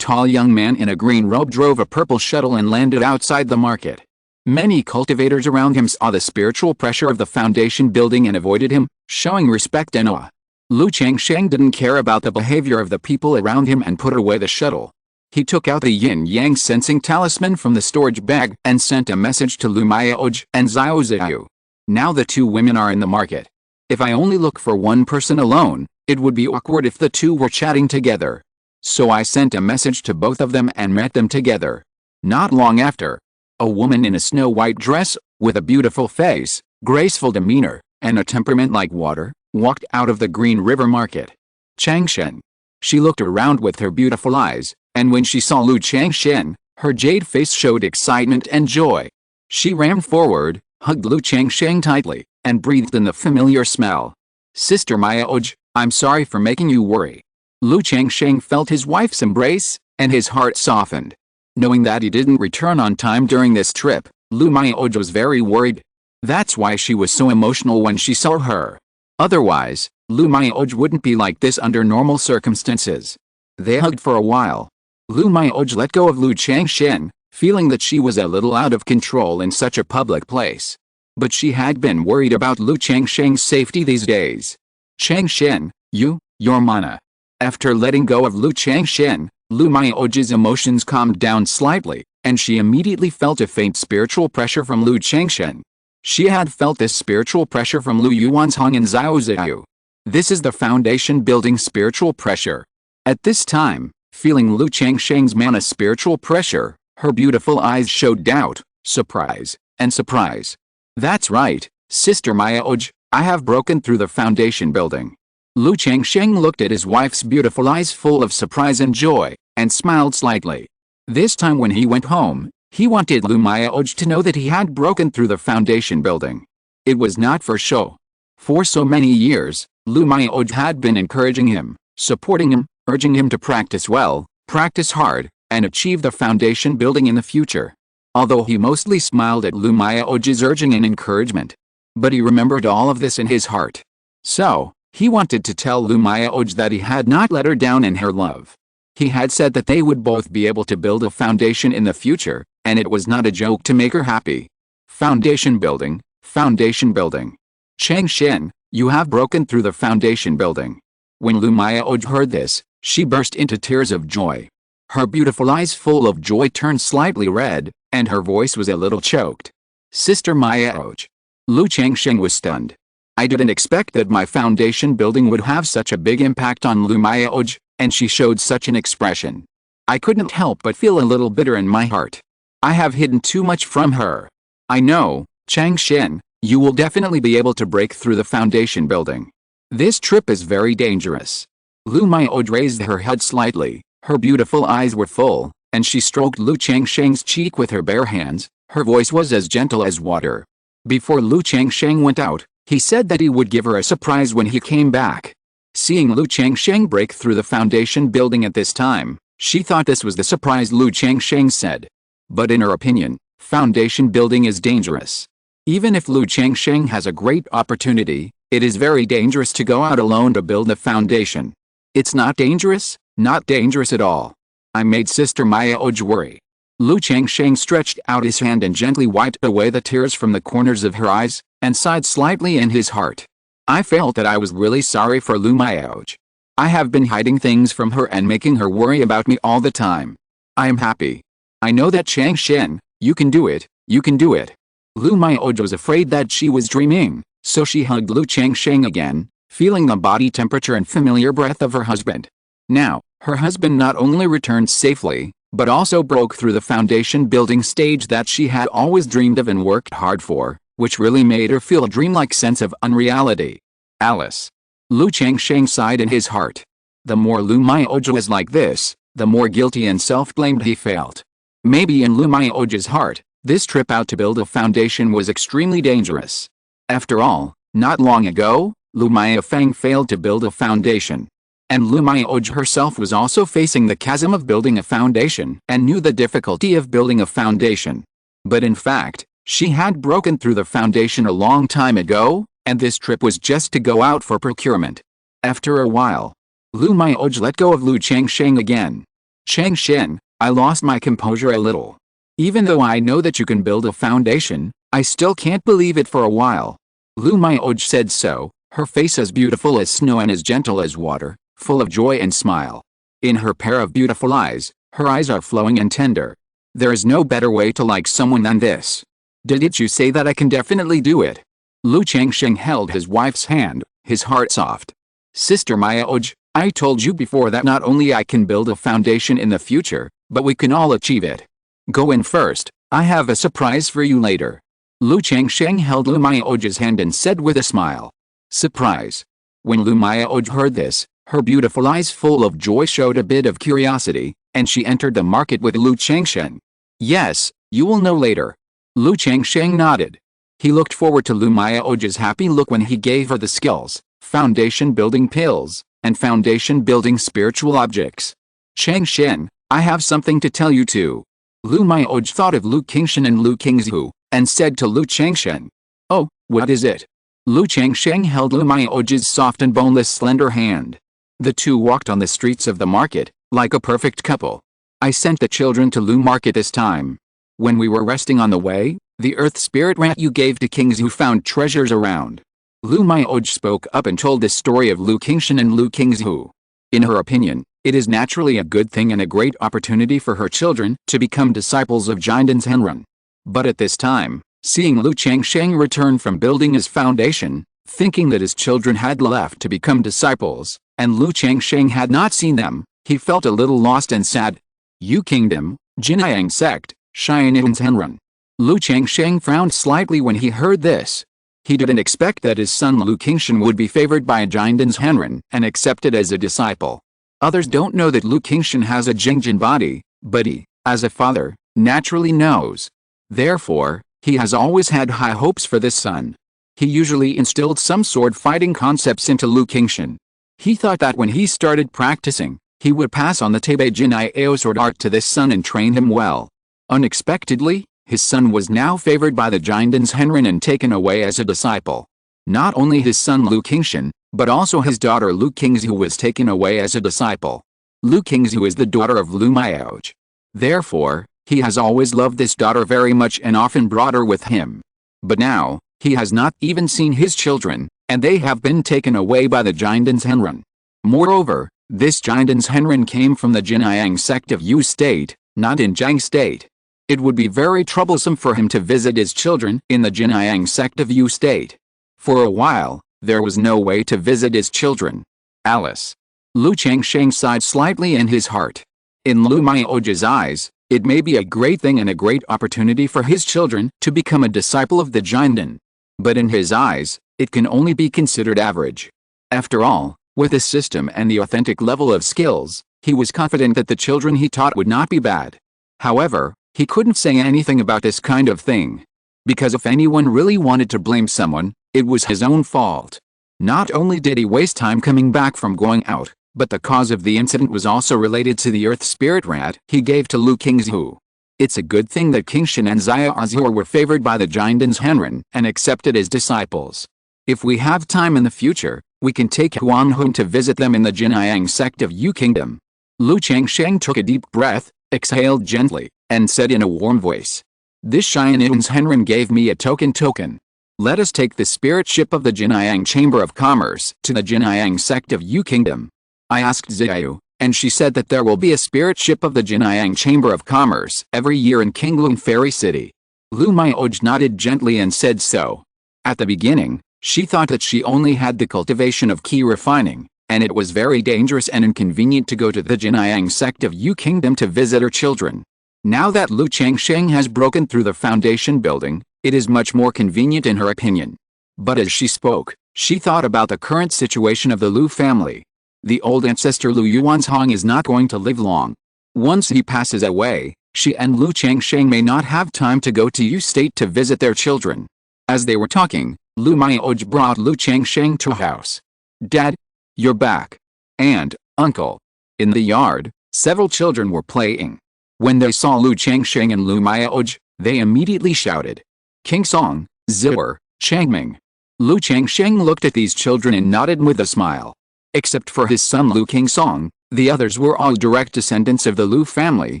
Speaker 1: young man in a green robe drove a purple shuttle and landed outside the market. Many cultivators around him saw the spiritual pressure of the foundation building and avoided him, showing respect and awe. Lu Changsheng didn't care about the behavior of the people around him and put away the shuttle. He took out the yin-yang sensing talisman from the storage bag and sent a message to Lu Maoj and Xiao Ziyu. Now the 2 women are in the market. If I only look for one person alone, it would be awkward if the 2 were chatting together. So I sent a message to both of them and met them together. Not long after, a woman in a snow-white dress, with a beautiful face, graceful demeanor, and a temperament like water, walked out of the Green River Market. Changsheng. She looked around with her beautiful eyes, and when she saw Lu Changsheng, her jade face showed excitement and joy. She ran forward, hugged Lu Changsheng tightly, and breathed in the familiar smell. Sister Maoj, I'm sorry for making you worry. Lu Changsheng felt his wife's embrace, and his heart softened. Knowing that he didn't return on time during this trip, Lu Maoj was very worried. That's why she was so emotional when she saw her. Otherwise, Lu Maoj wouldn't be like this under normal circumstances. They hugged for a while. Lu Maoj let go of Lu Changsheng, feeling that she was a little out of control in such a public place. But she had been worried about Lu Changsheng's safety these days. Changsheng, your mana. After letting go of Lu Changsheng, Lu Maoj's emotions calmed down slightly, and she immediately felt a faint spiritual pressure from Lu Changsheng. She had felt this spiritual pressure from Lu Yuanzhong and Xiao Ziyu. This is the foundation building spiritual pressure. At this time, feeling Lu Changsheng's mana spiritual pressure, her beautiful eyes showed doubt, surprise, and surprise. That's right, Sister Maoj, I have broken through the foundation building. Lu Changsheng looked at his wife's beautiful eyes full of surprise and joy, and smiled slightly. This time when he went home, he wanted Lu Maoj to know that he had broken through the foundation building. It was not for show. For so many years, Lu Maoj had been encouraging him, supporting him, urging him to practice well, practice hard, and achieve the foundation building in the future. Although he mostly smiled at Lu Maoj's urging and encouragement. But he remembered all of this in his heart. So, he wanted to tell Lu Maoj that he had not let her down in her love. He had said that they would both be able to build a foundation in the future, and it was not a joke to make her happy. Foundation building, foundation building. Changsheng, you have broken through the foundation building. When Lu Maoj heard this, she burst into tears of joy. Her beautiful eyes full of joy turned slightly red, and her voice was a little choked. Sister Maoj. Lu Changsheng was stunned. I didn't expect that my foundation building would have such a big impact on Lu Maoj, and she showed such an expression. I couldn't help but feel a little bitter in my heart. I have hidden too much from her. I know, Changsheng, You will definitely be able to break through the foundation building. This trip is very dangerous. Lu Maoj raised her head slightly, her beautiful eyes were full, and she stroked Lu Changsheng's cheek with her bare hands. Her voice was as gentle as water. Before Lu Changsheng went out, he said that he would give her a surprise when he came back. Seeing Lu Changsheng break through the foundation building at this time, she thought this was the surprise Lu Changsheng said. But in her opinion, foundation building is dangerous. Even if Lu Changsheng has a great opportunity, it is very dangerous to go out alone to build a foundation. It's not dangerous at all. I made Sister Maoj worry. Lu Changsheng stretched out his hand and gently wiped away the tears from the corners of her eyes, and sighed slightly in his heart. I felt that I was really sorry for Lu Maoj. I have been hiding things from her and making her worry about me all the time. I am happy. I know that Changsheng, you can do it, you can do it. Lu Maoj was afraid that she was dreaming, so she hugged Lu Changsheng again, feeling the body temperature and familiar breath of her husband. Now, her husband not only returned safely, but also broke through the foundation building stage that she had always dreamed of and worked hard for, which really made her feel a dreamlike sense of unreality. Alice. Lu Changsheng sighed in his heart. The more Lu Maoj was like this, the more guilty and self-blamed he felt. Maybe in Lu Maoj's heart, this trip out to build a foundation was extremely dangerous. After all, not long ago, Lu Maofeng failed to build a foundation. And Lu Maoj herself was also facing the chasm of building a foundation and knew the difficulty of building a foundation. But in fact, she had broken through the foundation a long time ago, and this trip was just to go out for procurement. After a while, Lu Maoj let go of Lu Changsheng again. Changsheng, I lost my composure a little. Even though I know that you can build a foundation, I still can't believe it for a while. Lu Maoj said so, her face as beautiful as snow and as gentle as water, full of joy and smile. In her pair of beautiful eyes, her eyes are flowing and tender. There is no better way to like someone than this. Didn't you say that I can definitely do it? Lu Changsheng held his wife's hand, his heart soft. Sister Maoj, I told you before that not only I can build a foundation in the future, but we can all achieve it. Go in first, I have a surprise for you later. Lu Changsheng held Lu Maoj's hand and said with a smile. Surprise. When Lu Maoj heard this, her beautiful eyes full of joy showed a bit of curiosity, and she entered the market with Lu Changsheng. Yes, you will know later. Lu Changsheng nodded. He looked forward to Lu Maoj's happy look when he gave her the skills, foundation building pills, and foundation building spiritual objects. Changsheng, I have something to tell you too. Lu Maoj thought of Lu Qingsheng and Lu Qingzhu, and said to Lu Changsheng. Oh, what is it? Lu Changsheng held Lu Maoj's soft and boneless slender hand. The two walked on the streets of the market, like a perfect couple. I sent the children to Lu market this time. When we were resting on the way, the earth spirit rat you gave to Qingzhu found treasures around. Lu Maoj spoke up and told the story of Lu Qingsheng and Lu Qingzhu. In her opinion, it is naturally a good thing and a great opportunity for her children to become disciples of Jiandan's Henren. But at this time, seeing Lu Changsheng return from building his foundation, thinking that his children had left to become disciples, and Lu Changsheng had not seen them, he felt a little lost and sad. You kingdom, Qingyun Sect, Jiandan's Henren. Lu Changsheng frowned slightly when he heard this. He didn't expect that his son Lu Qingsheng would be favored by Jiandan's Henren and accepted as a disciple. Others don't know that Lu Qingsheng has a Qingjin body, but he, as a father, naturally knows. Therefore, he has always had high hopes for this son. He usually instilled some sword fighting concepts into Lu Qingsheng. He thought that when he started practicing, he would pass on the Tebe Jin'ai sword art to this son and train him well. Unexpectedly, his son was now favored by the Jiandan's Henren and taken away as a disciple. Not only his son Lu Qingsheng, but also his daughter Lu Qingzhu was taken away as a disciple. Lu Qingzhu is the daughter of Lu Maoj. Therefore, he has always loved this daughter very much and often brought her with him. But now, he has not even seen his children, and they have been taken away by the Jiandan's Henren. Moreover, this Jiandan's Henren came from the Qingyun Sect of Yu State, not in Jiang State. It would be very troublesome for him to visit his children in the Qingyun Sect of Yu State. For a while, there was no way to visit his children. Alice. Lu Changsheng sighed slightly in his heart. In Lu Maoj's eyes, it may be a great thing and a great opportunity for his children to become a disciple of the Jiandan. But in his eyes, it can only be considered average. After all, with the system and the authentic level of skills, he was confident that the children he taught would not be bad. However, he couldn't say anything about this kind of thing. Because if anyone really wanted to blame someone, it was his own fault. Not only did he waste time coming back from going out, but the cause of the incident was also related to the earth spirit rat he gave to Lu Qingzhu. It's a good thing that Qingshan and Xiaozhou were favored by the Jiandans Henren and accepted as disciples. If we have time in the future, we can take Huanhun to visit them in the Qingyun Sect of Yu Kingdom. Lu Changsheng took a deep breath, exhaled gently, and said in a warm voice, "This Jiandans Henren gave me a token. Let us take the spirit ship of the Qingyun Chamber of Commerce to the Qingyun Sect of Yu Kingdom." I asked Xiao, and she said that there will be a spirit ship of the Qingyun Chamber of Commerce every year in Qinglun Fairy City. Lu Mioj nodded gently and said so. At the beginning, she thought that she only had the cultivation of key refining, and it was very dangerous and inconvenient to go to the Qingyun Sect of Yu Kingdom to visit her children. Now that Lu Changsheng has broken through the foundation building, it is much more convenient in her opinion. But as she spoke, she thought about the current situation of the Lu family. The old ancestor Lu Yuanzhong is not going to live long. Once he passes away, she and Lu Changsheng may not have time to go to Yu State to visit their children. As they were talking, Lu Mioj brought Lu Changsheng to a house. "Dad, you're back. And, Uncle." In the yard, several children were playing. When they saw Lu Changsheng and Lu Mioj, they immediately shouted, "King Song, Ziller, Changming." Lu Changsheng looked at these children and nodded with a smile. Except for his son Lu Qingsong, the others were all direct descendants of the Lu family,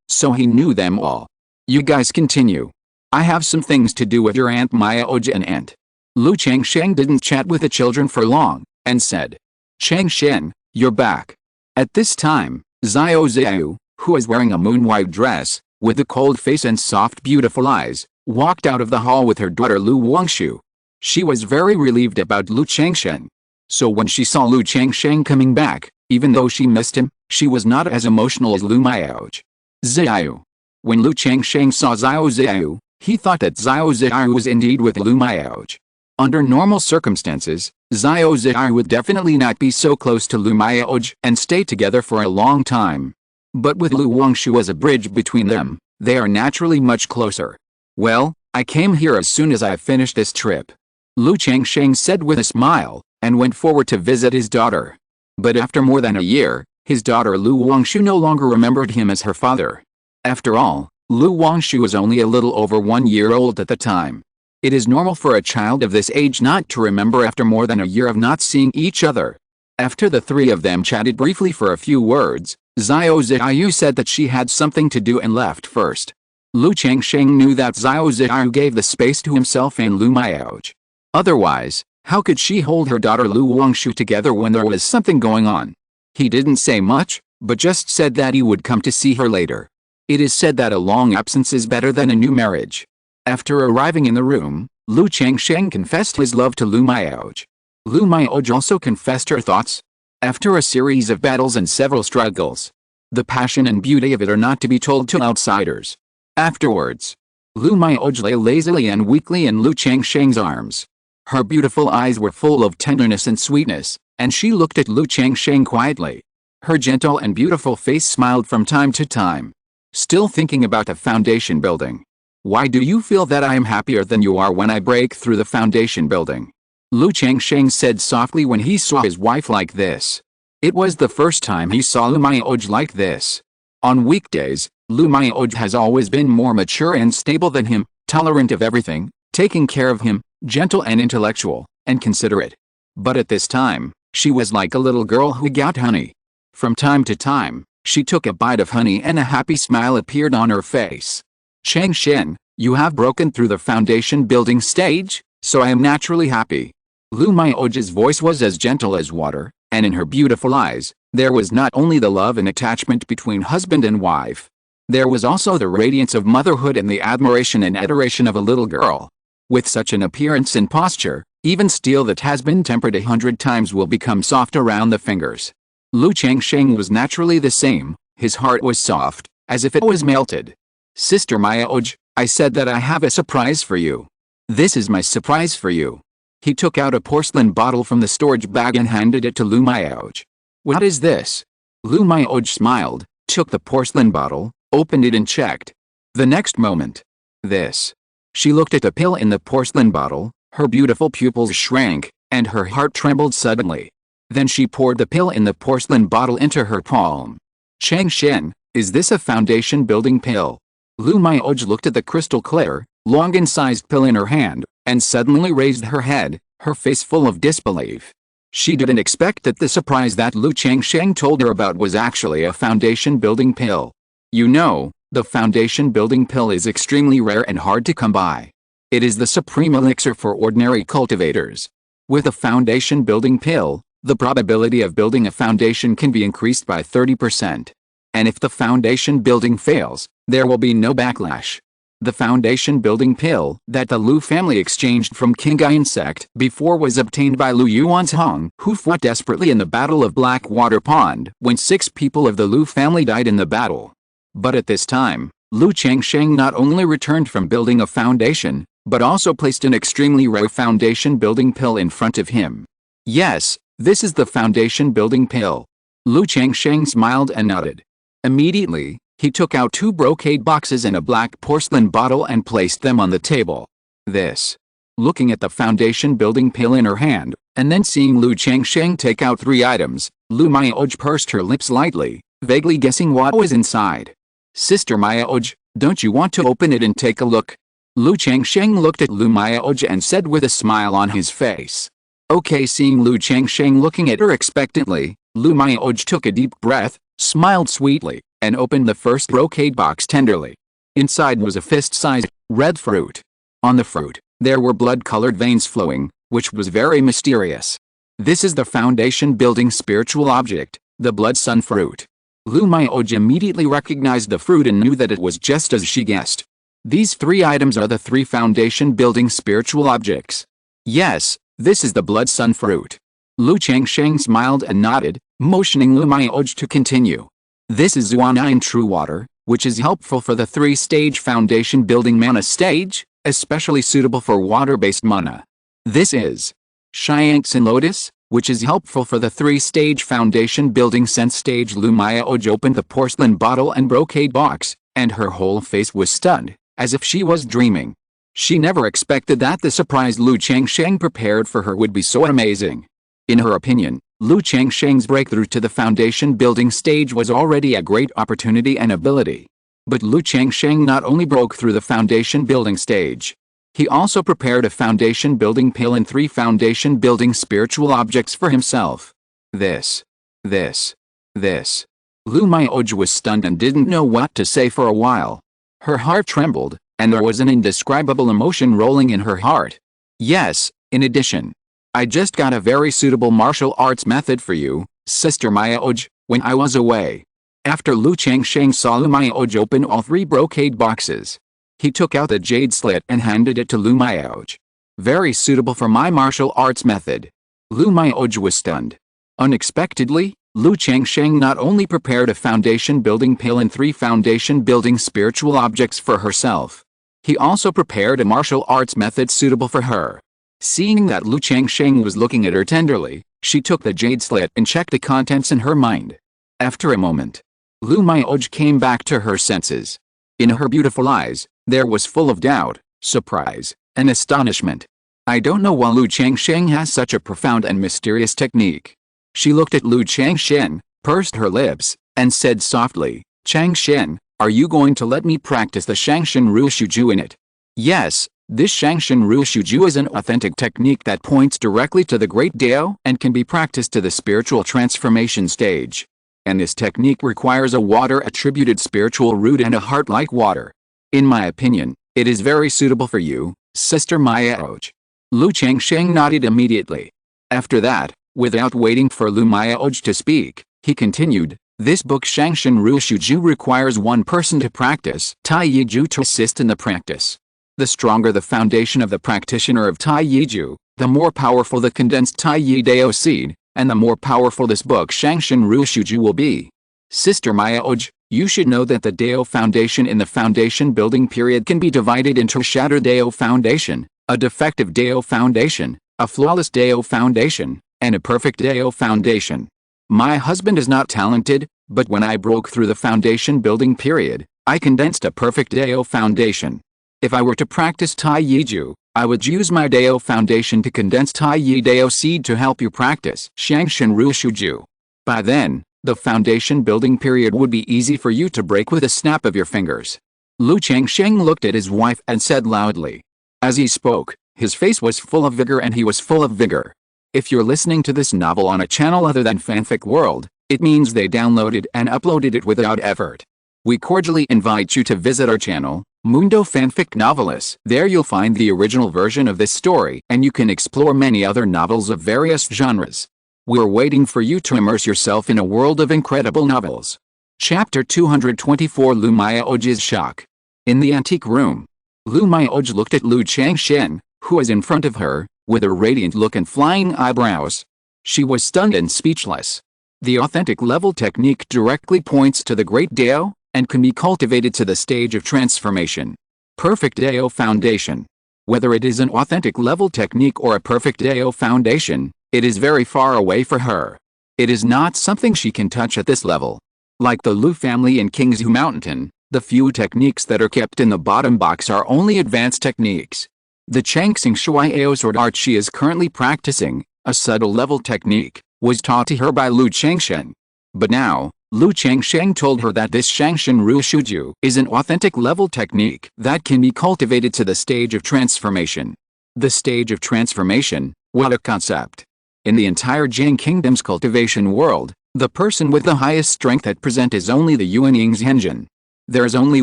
Speaker 1: so he knew them all. "You guys continue. I have some things to do with your Aunt Mioj and Aunt." Lu Changsheng didn't chat with the children for long, and said, "Changshen, you're back." At this time, Xiaozhou, who was wearing a moon-white dress, with a cold face and soft beautiful eyes, walked out of the hall with her daughter Lu Wangshu. She was very relieved about Lu Changshen. So when she saw Lu Changsheng coming back, even though she missed him, she was not as emotional as Lu Mioj. Xiao. When Lu Changsheng saw Xiaozhou, he thought that Xiaozhou was indeed with Lu Mioj. Under normal circumstances, Xiaozhou would definitely not be so close to Lu Mioj and stay together for a long time. But with Lu Wangshu as a bridge between them, they are naturally much closer. "Well, I came here as soon as I finished this trip," Lu Changsheng said with a smile, and went forward to visit his daughter. But after more than a year, his daughter Lu Wangshu no longer remembered him as her father. After all, Lu Wangshu was only a little over 1 year old at the time. It is normal for a child of this age not to remember after more than a year of not seeing each other. After the three of them chatted briefly for a few words, Xiaozhou said that she had something to do and left first. Lu Changsheng knew that Xiaozhou gave the space to himself and Lu Mioj. Otherwise, how could she hold her daughter Lu Wangshu together when there was something going on? He didn't say much, but just said that he would come to see her later. It is said that a long absence is better than a new marriage. After arriving in the room, Lu Changsheng confessed his love to Lu Mioj. Lu Mioj also confessed her thoughts. After a series of battles and several struggles, the passion and beauty of it are not to be told to outsiders. Afterwards, Lu Mioj lay lazily and weakly in Lu Changsheng's arms. Her beautiful eyes were full of tenderness and sweetness, and she looked at Lu Changsheng quietly. Her gentle and beautiful face smiled from time to time. "Still thinking about the foundation building? Why do you feel that I am happier than you are when I break through the foundation building?" Lu Changsheng said softly when he saw his wife like this. It was the first time he saw Lu Mioj like this. On weekdays, Lu Mioj has always been more mature and stable than him, tolerant of everything, taking care of him, gentle and intellectual, and considerate. But at this time, she was like a little girl who got honey. From time to time, she took a bite of honey and a happy smile appeared on her face. "Changshen, you have broken through the foundation building stage, so I am naturally happy." Lu Mioj's voice was as gentle as water, and in her beautiful eyes, there was not only the love and attachment between husband and wife. There was also the radiance of motherhood and the admiration and adoration of a little girl. With such an appearance and posture, even steel that has been tempered 100 times will become soft around the fingers. Lu Changsheng was naturally the same, his heart was soft, as if it was melted. "Sister Mioj, I said that I have a surprise for you." This is my surprise for you. He took out a porcelain bottle from the storage bag and handed it to Lu Miaoj. What is this? Lu Miaoj smiled, took the porcelain bottle, opened it and checked. The next moment. This. She looked at the pill in the porcelain bottle, her beautiful pupils shrank, and her heart trembled suddenly. Then she poured the pill in the porcelain bottle into her palm. Changsheng, is this a foundation building pill? Lu Miaoj looked at the crystal clear, long incised pill in her hand, and suddenly raised her head, her face full of disbelief. She didn't expect that the surprise that Lu Changsheng told her about was actually a foundation building pill. You know, the foundation building pill is extremely rare and hard to come by. It is the supreme elixir for ordinary cultivators. With a foundation building pill, the probability of building a foundation can be increased by 30%. And if the foundation building fails, there will be no backlash. The foundation building pill that the Lu family exchanged from Qingyun Sect before was obtained by Lu Yuanzhong, who fought desperately in the Battle of Blackwater Pond when 6 people of the Lu family died in the battle. But at this time, Lu Changsheng not only returned from building a foundation, but also placed an extremely rare foundation building pill in front of him. Yes, this is the foundation building pill. Lu Changsheng smiled and nodded. Immediately, he took out 2 brocade boxes and a black porcelain bottle and placed them on the table. This. Looking at the foundation building pill in her hand, and then seeing Lu Changsheng take out 3 items, Lu Miaoj pursed her lips lightly, vaguely guessing what was inside. Sister Miaoj, don't you want to open it and take a look? Lu Changsheng looked at Lu Miaoj and said with a smile on his face. Okay. Seeing Lu Changsheng looking at her expectantly, Lu Miaoj took a deep breath, smiled sweetly, and opened the first brocade box tenderly. Inside was a fist-sized, red fruit. On the fruit, there were blood-colored veins flowing, which was very mysterious. This is the foundation-building spiritual object, the blood sun fruit. Lu Miaoj immediately recognized the fruit and knew that it was just as she guessed. These 3 items are the 3 foundation-building spiritual objects. Yes, this is the blood sun fruit. Lu Changsheng smiled and nodded, motioning Lu Miaoj to continue. This is Zuanine True Water, which is helpful for the 3-stage foundation building mana stage, especially suitable for water-based mana. This is Xiangxin Lotus, which is helpful for the 3-stage foundation building sense stage. Lu Miaoj opened the porcelain bottle and brocade box, and her whole face was stunned, as if she was dreaming. She never expected that the surprise Lu Changsheng prepared for her would be so amazing. In her opinion, Lu Changsheng's breakthrough to the foundation building stage was already a great opportunity and ability. But Lu Changsheng not only broke through the foundation building stage, he also prepared a foundation building pill and 3 foundation building spiritual objects for himself. This. Lu Miaoj was stunned and didn't know what to say for a while. Her heart trembled, and there was an indescribable emotion rolling in her heart. Yes, in addition, I just got a very suitable martial arts method for you, Sister Miaoj, when I was away. After Lu Changsheng saw Lu Miaoj open all 3 brocade boxes, he took out the jade slit and handed it to Lu Miaoj. Very suitable for my martial arts method. Lu Miaoj was stunned. Unexpectedly, Lu Changsheng not only prepared a foundation building pill and 3 foundation building spiritual objects for herself, he also prepared a martial arts method suitable for her. Seeing that Lu Changsheng was looking at her tenderly, she took the jade slit and checked the contents in her mind. After a moment, Lu Miaoj came back to her senses. In her beautiful eyes, there was full of doubt, surprise, and astonishment. I don't know why Lu Changsheng has such a profound and mysterious technique. She looked at Lu Changsheng, pursed her lips, and said softly, Changsheng, are you going to let me practice the Shangshan Ruishuju in it? Yes. This Shangshan Ruishuju is an authentic technique that points directly to the Great Dao and can be practiced to the spiritual transformation stage. And this technique requires a water-attributed spiritual root and a heart like water. In my opinion, it is very suitable for you, Sister Miaoj. Lu Changsheng nodded immediately. After that, without waiting for Lu Miaoj to speak, he continued, this book Shangshan Ruishuju requires one person to practice Tai Yiju to assist in the practice. The stronger the foundation of the practitioner of Tai Yiju, the more powerful the condensed Tai Yi Dao seed, and the more powerful this book Shangshan Ruishuju will be. Sister Miaoj, you should know that the Dao foundation in the foundation building period can be divided into Shattered Dao foundation, a defective Dao foundation, a flawless Dao foundation, and a perfect Dao foundation. My husband is not talented, but when I broke through the foundation building period, I condensed a perfect Dao foundation. If I were to practice Tai Yi Ju, I would use my Dao foundation to condense Tai Yi Dao seed to help you practice Changsheng Shuju. By then, the foundation building period would be easy for you to break with a snap of your fingers. Lu Changsheng looked at his wife and said loudly. As he spoke, his face was full of vigor and he was full of vigor. If you're listening to this novel on a channel other than Fanfic World, it means they downloaded and uploaded it without effort. We cordially invite you to visit our channel, Mundo Fanfic Novelists. There you'll find the original version of this story and you can explore many other novels of various genres. We're waiting for you to immerse yourself in a world of incredible novels. Chapter 224 Lu Mayaoji's Shock. In the antique room, Lu Mayaoj looked at Lu Changsheng, who was in front of her, with a radiant look and flying eyebrows. She was stunned and speechless. The authentic level technique directly points to the great Dao, and can be cultivated to the stage of transformation. Perfect Dao foundation. Whether it is an authentic level technique or a perfect Dao foundation, it is very far away for her. It is not something she can touch at this level. Like the Lu family in Qingzhu Mountain, the few techniques that are kept in the bottom box are only advanced techniques. The Changsheng Shuiao sword art she is currently practicing, a subtle level technique, was taught to her by Lu Changsheng. But now, Lu Changsheng told her that this Changsheng Shuju is an authentic level technique that can be cultivated to the stage of transformation. The stage of transformation, what a concept! In the entire Jing Kingdom's cultivation world, the person with the highest strength at present is only the Yuanying Zhenjin. There is only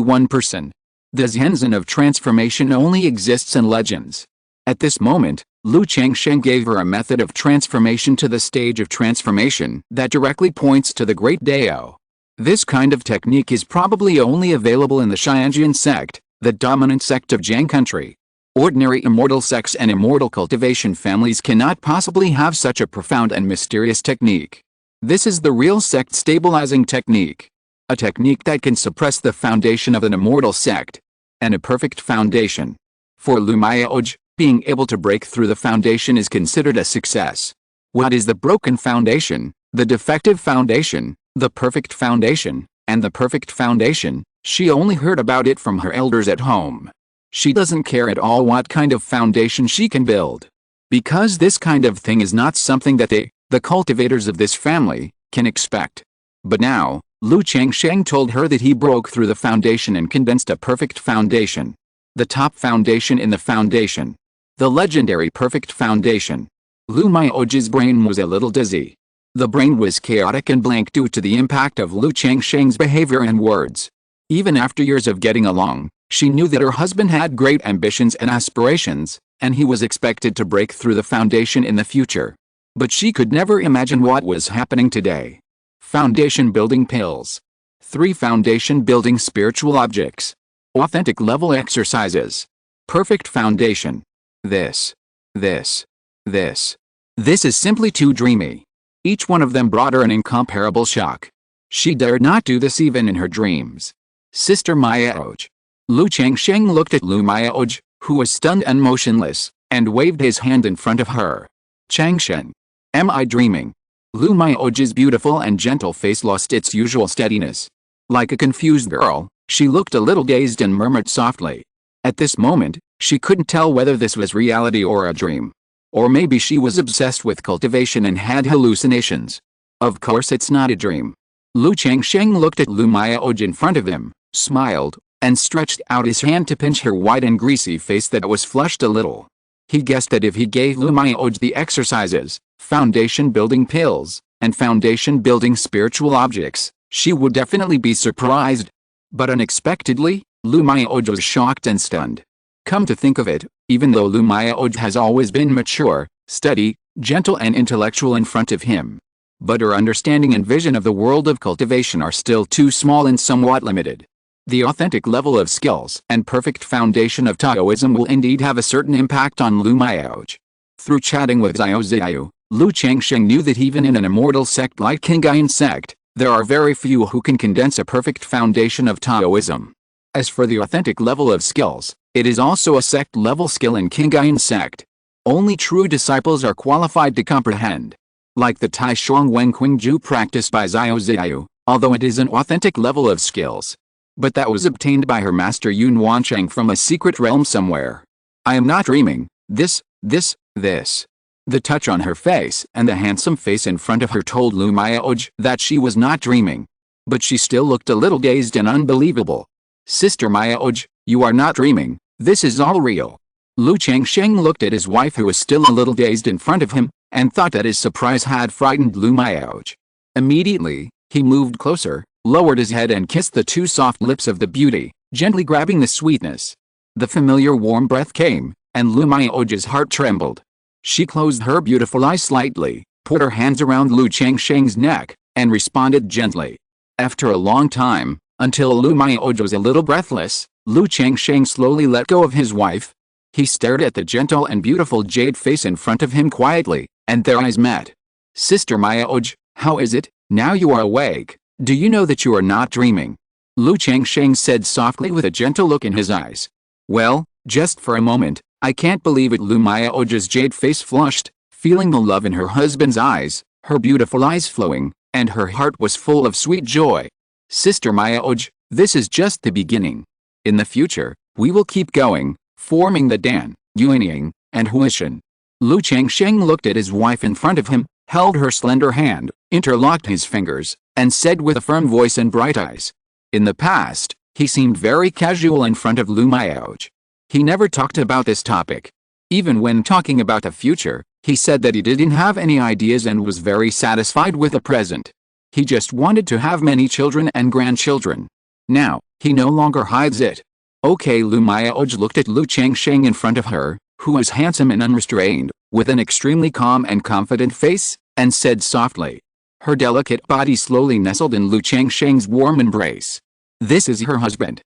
Speaker 1: one person. The Zhenjin of transformation only exists in legends. At this moment, Lu Changsheng gave her a method of transformation to the stage of transformation that directly points to the great Dao. This kind of technique is probably only available in the Qingyun Sect, the dominant sect of Jiang country. Ordinary immortal sects and immortal cultivation families cannot possibly have such a profound and mysterious technique. This is the real sect stabilizing technique. A technique that can suppress the foundation of an immortal sect. And a perfect foundation. For Lu Mayaoj, being able to break through the foundation is considered a success. What is the broken foundation, the defective foundation, the perfect foundation, and the perfect foundation? She only heard about it from her elders at home. She doesn't care at all what kind of foundation she can build. Because this kind of thing is not something that they, the cultivators of this family, can expect. But now, Lu Changsheng told her that he broke through the foundation and condensed a perfect foundation. The top foundation in the foundation. The legendary perfect foundation. Lu Mayaoj's brain was a little dizzy. The brain was chaotic and blank due to the impact of Lu Changsheng's behavior and words. Even after years of getting along, she knew that her husband had great ambitions and aspirations, and he was expected to break through the foundation in the future. But she could never imagine what was happening today. Foundation building pills. 3 foundation building spiritual objects. Authentic level exercises. Perfect foundation. This is simply too dreamy. Each one of them brought her an incomparable shock. She dared not do this even in her dreams. Sister Mayaoj. Lu Changsheng looked at Lu Mayaoj, who was stunned and motionless, and waved his hand in front of her. Changsheng. Am I dreaming? Lu Mayaoj's beautiful and gentle face lost its usual steadiness. Like a confused girl, she looked a little dazed and murmured softly. At this moment, she couldn't tell whether this was reality or a dream. Or maybe she was obsessed with cultivation and had hallucinations. Of course it's not a dream. Lu Changsheng looked at Lu Mayaoj in front of him, smiled, and stretched out his hand to pinch her white and greasy face that was flushed a little. He guessed that if he gave Lu Mayaoj the exercises, foundation building pills, and foundation building spiritual objects, she would definitely be surprised. But unexpectedly, Lu Mayaoj was shocked and stunned. Come to think of it, even though Lu Mayaoj has always been mature, steady, gentle and intellectual in front of him. But her understanding and vision of the world of cultivation are still too small and somewhat limited. The authentic level of skills and perfect foundation of Taoism will indeed have a certain impact on Lu Mayaoj. Through chatting with Xiao, Lu Changsheng knew that even in an immortal sect like Qingyun Sect, there are very few who can condense a perfect foundation of Taoism. As for the authentic level of skills, it is also a sect-level skill in Qingyun Sect. Only true disciples are qualified to comprehend. Like the Tai Shuang Wen Qingzhu practiced by Xiao Ziyu, although it is an authentic level of skills. But that was obtained by her master Yun Wancheng from a secret realm somewhere. I am not dreaming. This. The touch on her face and the handsome face in front of her told Lu Miaoj that she was not dreaming. But she still looked a little dazed and unbelievable. Sister Miaoj, you are not dreaming, this is all real. Lu Changsheng looked at his wife who was still a little dazed in front of him, and thought that his surprise had frightened Lu Miaoj. Immediately, he moved closer, lowered his head and kissed the two soft lips of the beauty, gently grabbing the sweetness. The familiar warm breath came, and Lu Miaoj's heart trembled. She closed her beautiful eyes slightly, put her hands around Lu Changsheng's neck, and responded gently. After a long time, until Lu Miaoj was a little breathless, Lu Changsheng slowly let go of his wife. He stared at the gentle and beautiful jade face in front of him quietly, and their eyes met. Sister Miaoj, how is it, now you are awake? Do you know that you are not dreaming? Lu Changsheng said softly with a gentle look in his eyes. Well, just for a moment, I can't believe it. Lu Miaoj's jade face flushed, feeling the love in her husband's eyes, her beautiful eyes flowing, and her heart was full of sweet joy. Sister Miaoj, this is just the beginning. In the future, we will keep going, forming the Dan, Yuanying, and Huishan. Lu Changsheng looked at his wife in front of him, held her slender hand, interlocked his fingers, and said with a firm voice and bright eyes. In the past, he seemed very casual in front of Lu Miaoj. He never talked about this topic. Even when talking about the future, he said that he didn't have any ideas and was very satisfied with the present. He just wanted to have many children and grandchildren. Now, he no longer hides it. Okay, Lu Miaoj looked at Lu Changsheng in front of her, who was handsome and unrestrained, with an extremely calm and confident face, and said softly. Her delicate body slowly nestled in Lu Changsheng's warm embrace. This is her husband.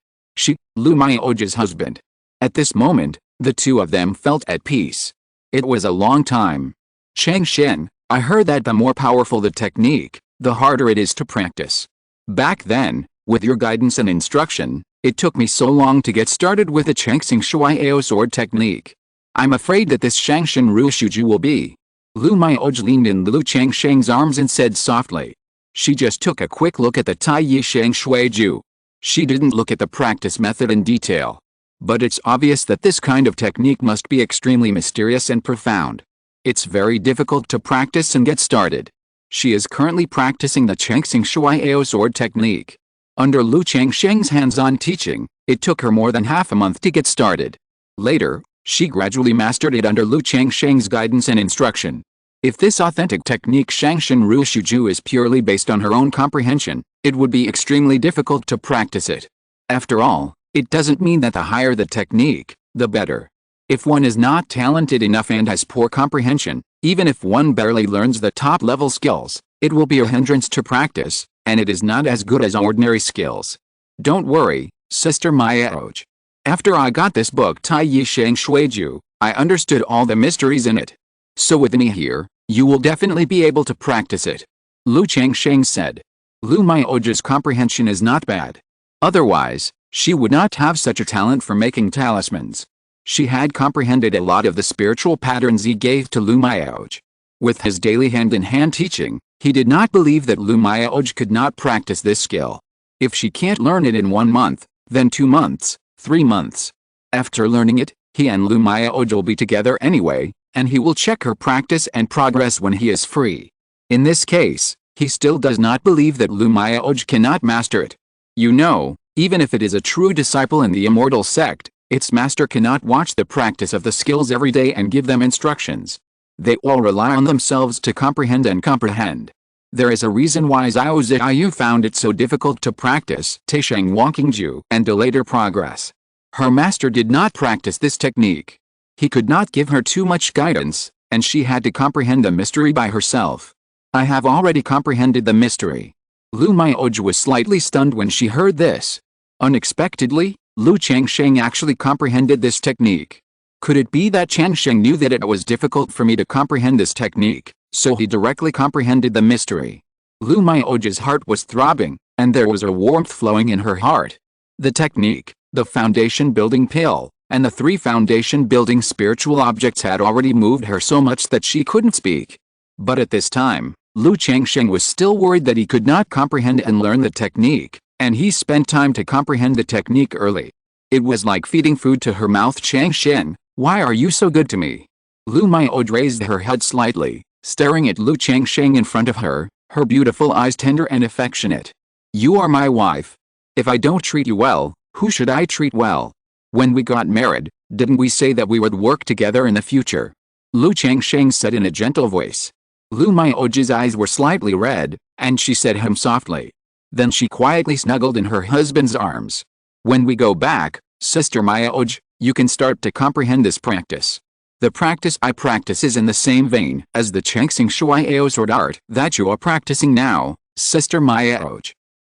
Speaker 1: Lu Miaoj's husband. At this moment, the two of them felt at peace. It was a long time. Changsheng, I heard that the more powerful the technique, the harder it is to practice. Back then, with your guidance and instruction, it took me so long to get started with the Changsheng Shuaiao sword technique. I'm afraid that this Changsheng Rushuju will be. Lu Miaoj leaned in Lu Changsheng's arms and said softly. She just took a quick look at the Tai Yisheng Shuiju. She didn't look at the practice method in detail. But it's obvious that this kind of technique must be extremely mysterious and profound. It's very difficult to practice and get started. She is currently practicing the Changsheng Shuaiao sword technique. Under Lu Changsheng's hands-on teaching, it took her more than half a month to get started. Later, she gradually mastered it under Lu Changsheng's guidance and instruction. If this authentic technique Changsheng Rushuju is purely based on her own comprehension, it would be extremely difficult to practice it. After all, it doesn't mean that the higher the technique, the better. If one is not talented enough and has poor comprehension, even if one barely learns the top-level skills, it will be a hindrance to practice, and it is not as good as ordinary skills. Don't worry, Sister Miaoj. After I got this book Tai Yisheng Shuiju, I understood all the mysteries in it. So with me here, you will definitely be able to practice it. Lu Changsheng said. Lu Miaoj's comprehension is not bad. Otherwise, she would not have such a talent for making talismans. She had comprehended a lot of the spiritual patterns he gave to Lu Miaoj. With his daily hand-in-hand teaching, he did not believe that Lu Miaoj could not practice this skill. If she can't learn it in 1 month, then 2 months, 3 months. After learning it, he and Lu Miaoj will be together anyway, and he will check her practice and progress when he is free. In this case, he still does not believe that Lu Miaoj cannot master it. You know, even if it is a true disciple in the Immortal Sect, its master cannot watch the practice of the skills every day and give them instructions. They all rely on themselves to comprehend. There is a reason why Xiao Ziyu found it so difficult to practice Taisheng Wangqingju and delayed her progress. Her master did not practice this technique. He could not give her too much guidance, and she had to comprehend the mystery by herself. I have already comprehended the mystery. Lu Miaoj was slightly stunned when she heard this. Unexpectedly, Lu Changsheng actually comprehended this technique. Could it be that Changsheng knew that it was difficult for me to comprehend this technique, so he directly comprehended the mystery? Lu Miaoj's heart was throbbing, and there was a warmth flowing in her heart. the technique, the foundation building pill, and the 3 foundation building spiritual objects had already moved her so much that she couldn't speak. But at this time, Lu Changsheng was still worried that he could not comprehend and learn the technique, and he spent time to comprehend the technique early. It was like feeding food to her mouth. Changsheng, why are you so good to me? Lu Miao raised her head slightly, staring at Lu Changsheng in front of her, her beautiful eyes tender and affectionate. You are my wife. If I don't treat you well, who should I treat well? When we got married, didn't we say that we would work together in the future? Lu Changsheng said in a gentle voice. Lu Miao's eyes were slightly red, and she said him softly. Then she quietly snuggled in her husband's arms. When we go back, Sister Miao, you can start to comprehend this practice. The practice I practice is in the same vein as the Changsheng Shuiao sword art that you are practicing now, Sister Miao.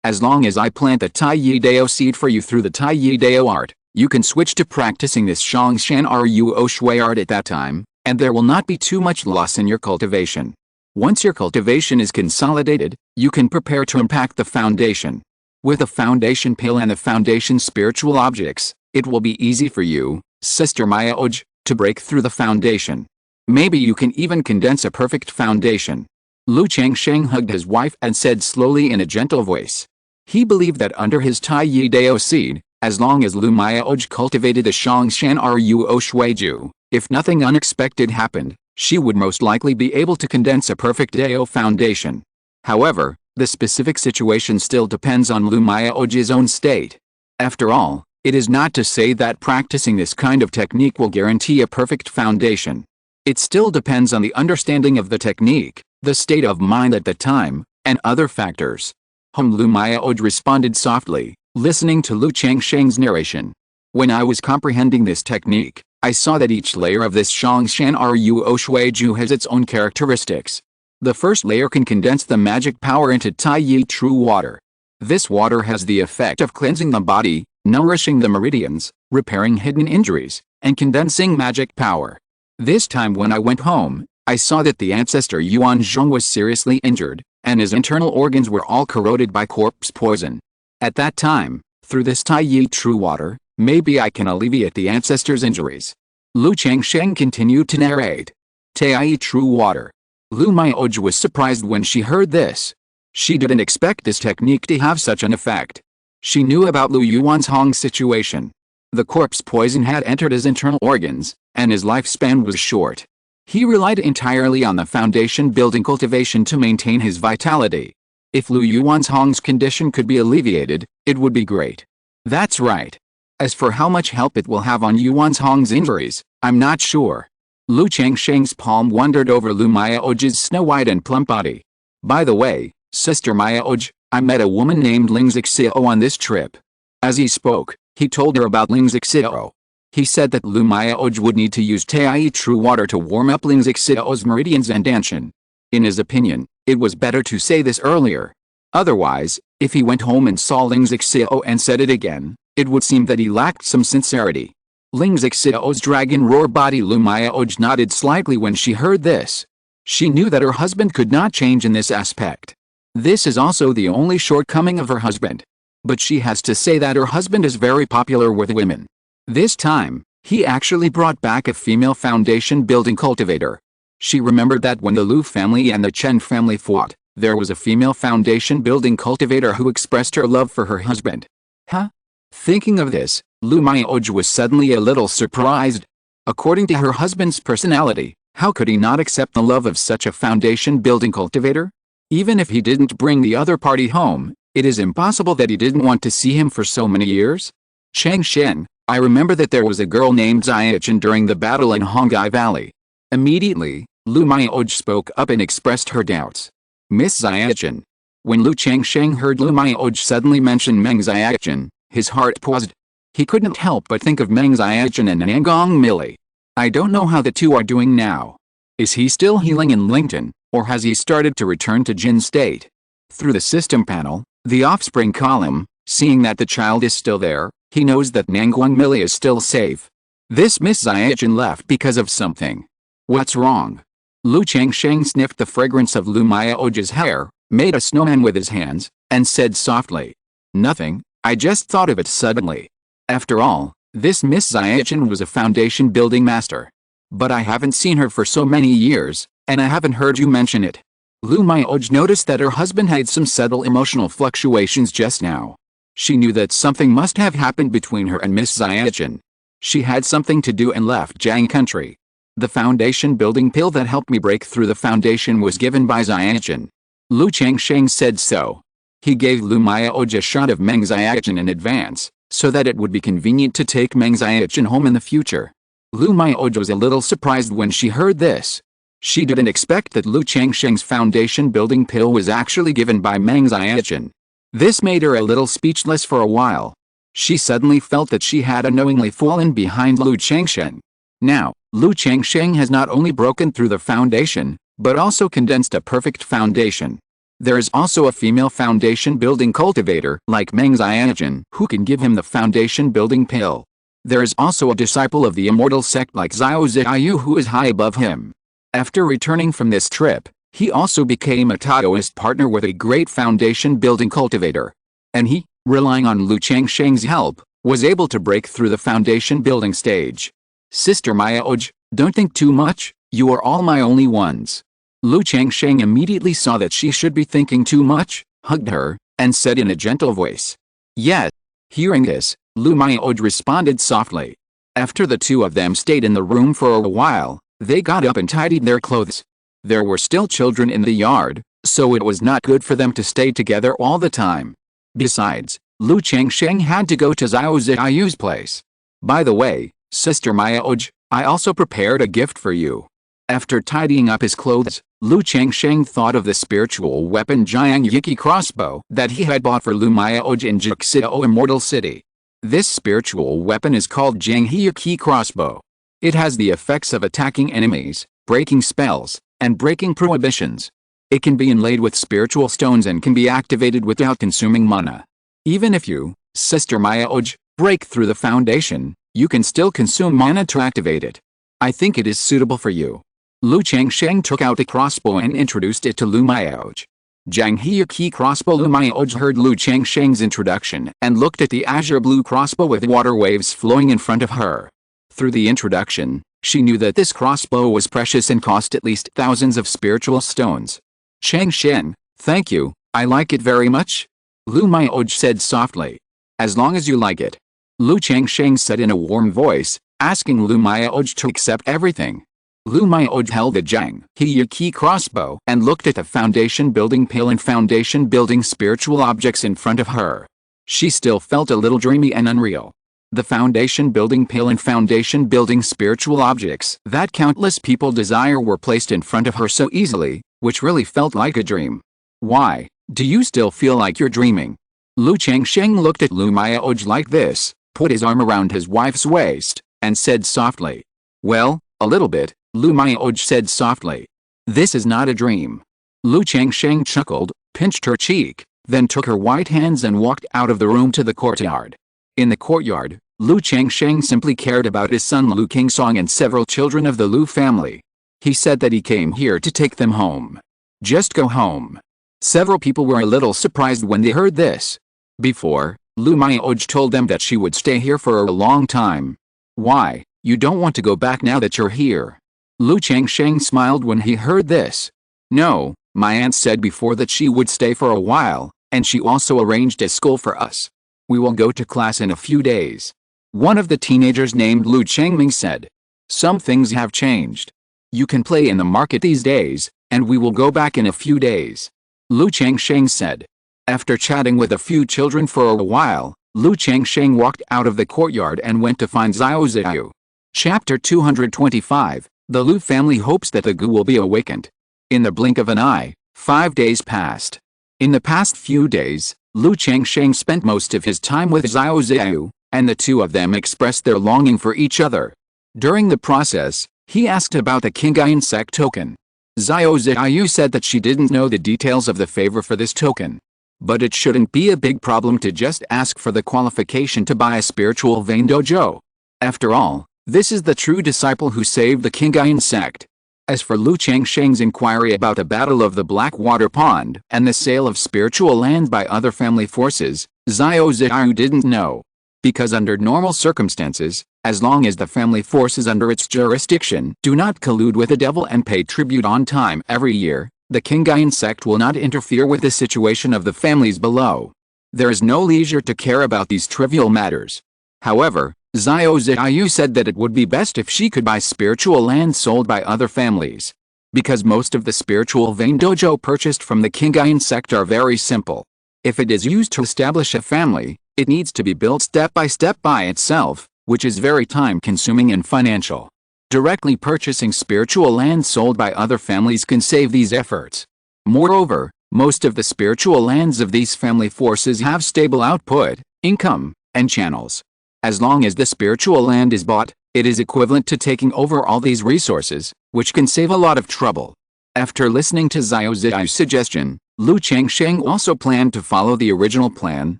Speaker 1: As long as I plant the Tai Yi Dao seed for you through the Tai Yi Dao art, you can switch to practicing this Changshan Ruo Shui art at that time, and there will not be too much loss in your cultivation. Once your cultivation is consolidated, you can prepare to impact the foundation. With the foundation pill and the foundation spiritual objects, it will be easy for you, Sister Miao, to break through the foundation. Maybe you can even condense a perfect foundation. Lu Changsheng hugged his wife and said slowly in a gentle voice. He believed that under his Tai Yi Dao seed, as long as Lu Miao cultivated the Changshan Ruo Shuiju, if nothing unexpected happened, she would most likely be able to condense a perfect Dao foundation. However, the specific situation still depends on Lu Miao's own state. After all, it is not to say that practicing this kind of technique will guarantee a perfect foundation. It still depends on the understanding of the technique, the state of mind at the time, and other factors. Lu Miao responded softly, listening to Lu Changsheng's narration. When I was comprehending this technique, I saw that each layer of this Changshan Ruo Shuiju has its own characteristics. The first layer can condense the magic power into Tai Yi true water. This water has the effect of cleansing the body, nourishing the meridians, repairing hidden injuries, and condensing magic power. This time when I went home, I saw that the ancestor Yuan Zhong was seriously injured, and his internal organs were all corroded by corpse poison. At that time, through this Tai Yi true water, maybe I can alleviate the ancestor's injuries. Lu Changsheng continued to narrate. Tai Yi true water. Lu Miao was surprised when she heard this. She didn't expect this technique to have such an effect. She knew about Lu Yuanzhong's situation. The corpse poison had entered his internal organs, and his lifespan was short. He relied entirely on the foundation building cultivation to maintain his vitality. If Lu Yuanzhong's condition could be alleviated, it would be great. That's right. As for how much help it will have on Yuanzhong's injuries, I'm not sure. Lu Changsheng's palm wandered over Lu Miao's snow-white and plump body. By the way, Sister Miao, I met a woman named Ling Zixio on this trip. As he spoke, he told her about Ling Zixio. He said that Lu Miao would need to use Tai Yi true water to warm up Ling Zixio's meridians and danshan. In his opinion, it was better to say this earlier. Otherwise, if he went home and saw Ling Zixio and said it again, it would seem that he lacked some sincerity. Ling Zixio's dragon roar body. Lu Miao nodded slightly when she heard this. She knew that her husband could not change in this aspect. This is also the only shortcoming of her husband. But she has to say that her husband is very popular with women. This time, he actually brought back a female foundation building cultivator. She remembered that when the Lu family and the Chen family fought, there was a female foundation building cultivator who expressed her love for her husband. Huh? Thinking of this, Lu Miao was suddenly a little surprised. According to her husband's personality, how could he not accept the love of such a foundation building cultivator? Even if he didn't bring the other party home, it is impossible that he didn't want to see him for so many years. Changsheng, I remember that there was a girl named Xiachen during the battle in Hongai Valley. Immediately, Lu Miao spoke up and expressed her doubts. Miss Xiachen. When Lu Changsheng heard Lu Miao suddenly mention Meng Xiachen, his heart paused. He couldn't help but think of Meng Xiachen and Nangong Millie. I don't know how the two are doing now. Is he still healing in Lington, or has he started to return to Jin state? Through the system panel, the offspring column, seeing that the child is still there, he knows that Nangong Millie is still safe. This Miss Xiachen left because of something. What's wrong? Lu Changsheng sniffed the fragrance of Lu Miao's hair, made a snowman with his hands, and said softly. Nothing, I just thought of it suddenly. After all, this Miss Xiaochen was a foundation building master. But I haven't seen her for so many years, and I haven't heard you mention it. Lu Mioj noticed that her husband had some subtle emotional fluctuations just now. She knew that something must have happened between her and Miss Xiaochen. She had something to do and left Jiang country. The foundation building pill that helped me break through the foundation was given by Xiaochen. Lu Changsheng said so. He gave Lu Mioj a shot of Meng Xiaochen in advance, so that it would be convenient to take Meng Xiaochen home in the future. Lu Mioj was a little surprised when she heard this. She didn't expect that Lu Changsheng's foundation building pill was actually given by Meng Xiaochen. This made her a little speechless for a while. She suddenly felt that she had unknowingly fallen behind Lu Changsheng. Now, Lu Changsheng has not only broken through the foundation, but also condensed a perfect foundation. There is also a female foundation building cultivator like Meng Xiaochen who can give him the foundation building pill. There is also a disciple of the Immortal Sect like Xiao Ziyu who is high above him. After returning from this trip, he also became a Taoist partner with a great foundation building cultivator. And he, relying on Lu Changsheng's help, was able to break through the foundation building stage. Sister Mioj, don't think too much, you are all my only ones. Lu Changsheng immediately saw that she should be thinking too much, hugged her, and said in a gentle voice. Yes. Hearing this, Lu Mioj responded softly. After the two of them stayed in the room for a while, they got up and tidied their clothes. There were still children in the yard, so it was not good for them to stay together all the time. Besides, Lu Changsheng had to go to Xiao Ziyu's place. By the way, Sister Mioj, I also prepared a gift for you. After tidying up his clothes, Lu Changsheng thought of the spiritual weapon Jiang Yiki crossbow that he had bought for Lu Mioj in Jixiao Immortal City. This spiritual weapon is called Jiang Yiki crossbow. It has the effects of attacking enemies, breaking spells, and breaking prohibitions. It can be inlaid with spiritual stones and can be activated without consuming mana. Even if you, Sister Mioj, break through the foundation, you can still consume mana to activate it. I think it is suitable for you. Lu Changsheng took out the crossbow and introduced it to Lu Mioj. Jiang Yiki crossbow. Lu Mioj heard Lu Changsheng's introduction and looked at the azure blue crossbow with water waves flowing in front of her. Through the introduction, she knew that this crossbow was precious and cost at least thousands of spiritual stones. Changsheng, thank you, I like it very much. Lu Mioj said softly. As long as you like it. Lu Changsheng said in a warm voice, asking Lu Mioj to accept everything. Lu Mioj held the Jiang Yiki crossbow and looked at the foundation building pill and foundation building spiritual objects in front of her. She still felt a little dreamy and unreal. The foundation building pill and foundation building spiritual objects that countless people desire were placed in front of her so easily, which really felt like a dream. Why, do you still feel like you're dreaming? Lu Changsheng looked at Lu Mioj like this, put his arm around his wife's waist, and said softly. Well, a little bit, Lu Mioj said softly. This is not a dream. Lu Changsheng chuckled, pinched her cheek, then took her white hands and walked out of the room to the courtyard. In the courtyard, Lu Changsheng simply cared about his son Lu Qingsong and several children of the Lu family. He said that he came here to take them home. Just go home. Several people were a little surprised when they heard this. Before, Lu Mioj told them that she would stay here for a long time. Why, you don't want to go back now that you're here? Lu Changsheng smiled when he heard this. No, my aunt said before that she would stay for a while, and she also arranged a school for us. We will go to class in a few days. One of the teenagers named Lu Changming said. Some things have changed. You can play in the market these days, and we will go back in a few days. Lu Changsheng said. After chatting with a few children for a while, Lu Changsheng walked out of the courtyard and went to find Xiao Ziyu. Chapter 225, The Lu family hopes that the Gu will be awakened. In the blink of an eye, 5 days passed. In the past few days, Lu Changsheng spent most of his time with Xiao Ziyu, and the two of them expressed their longing for each other. During the process, he asked about the Qingyun Sect token. Xiao Ziyu said that she didn't know the details of the favor for this token. But it shouldn't be a big problem to just ask for the qualification to buy a spiritual vein dojo. After all, this is the true disciple who saved the Qingyun Sect. As for Lu Changsheng's inquiry about the Battle of the Blackwater Pond and the sale of spiritual lands by other family forces, Xiao Ziyu didn't know. Because under normal circumstances, as long as the family forces under its jurisdiction do not collude with the devil and pay tribute on time every year, the Qingyun Sect will not interfere with the situation of the families below. There is no leisure to care about these trivial matters. However, Xiao Ziyu said that it would be best if she could buy spiritual land sold by other families. Because most of the spiritual vein dojo purchased from the Qingyun Sect are very simple. If it is used to establish a family, it needs to be built step by step by itself, which is very time-consuming and financial. Directly purchasing spiritual land sold by other families can save these efforts. Moreover, most of the spiritual lands of these family forces have stable output, income, and channels. As long as the spiritual land is bought, it is equivalent to taking over all these resources, which can save a lot of trouble. After listening to Xiao Ziyu's suggestion, Lu Changsheng also planned to follow the original plan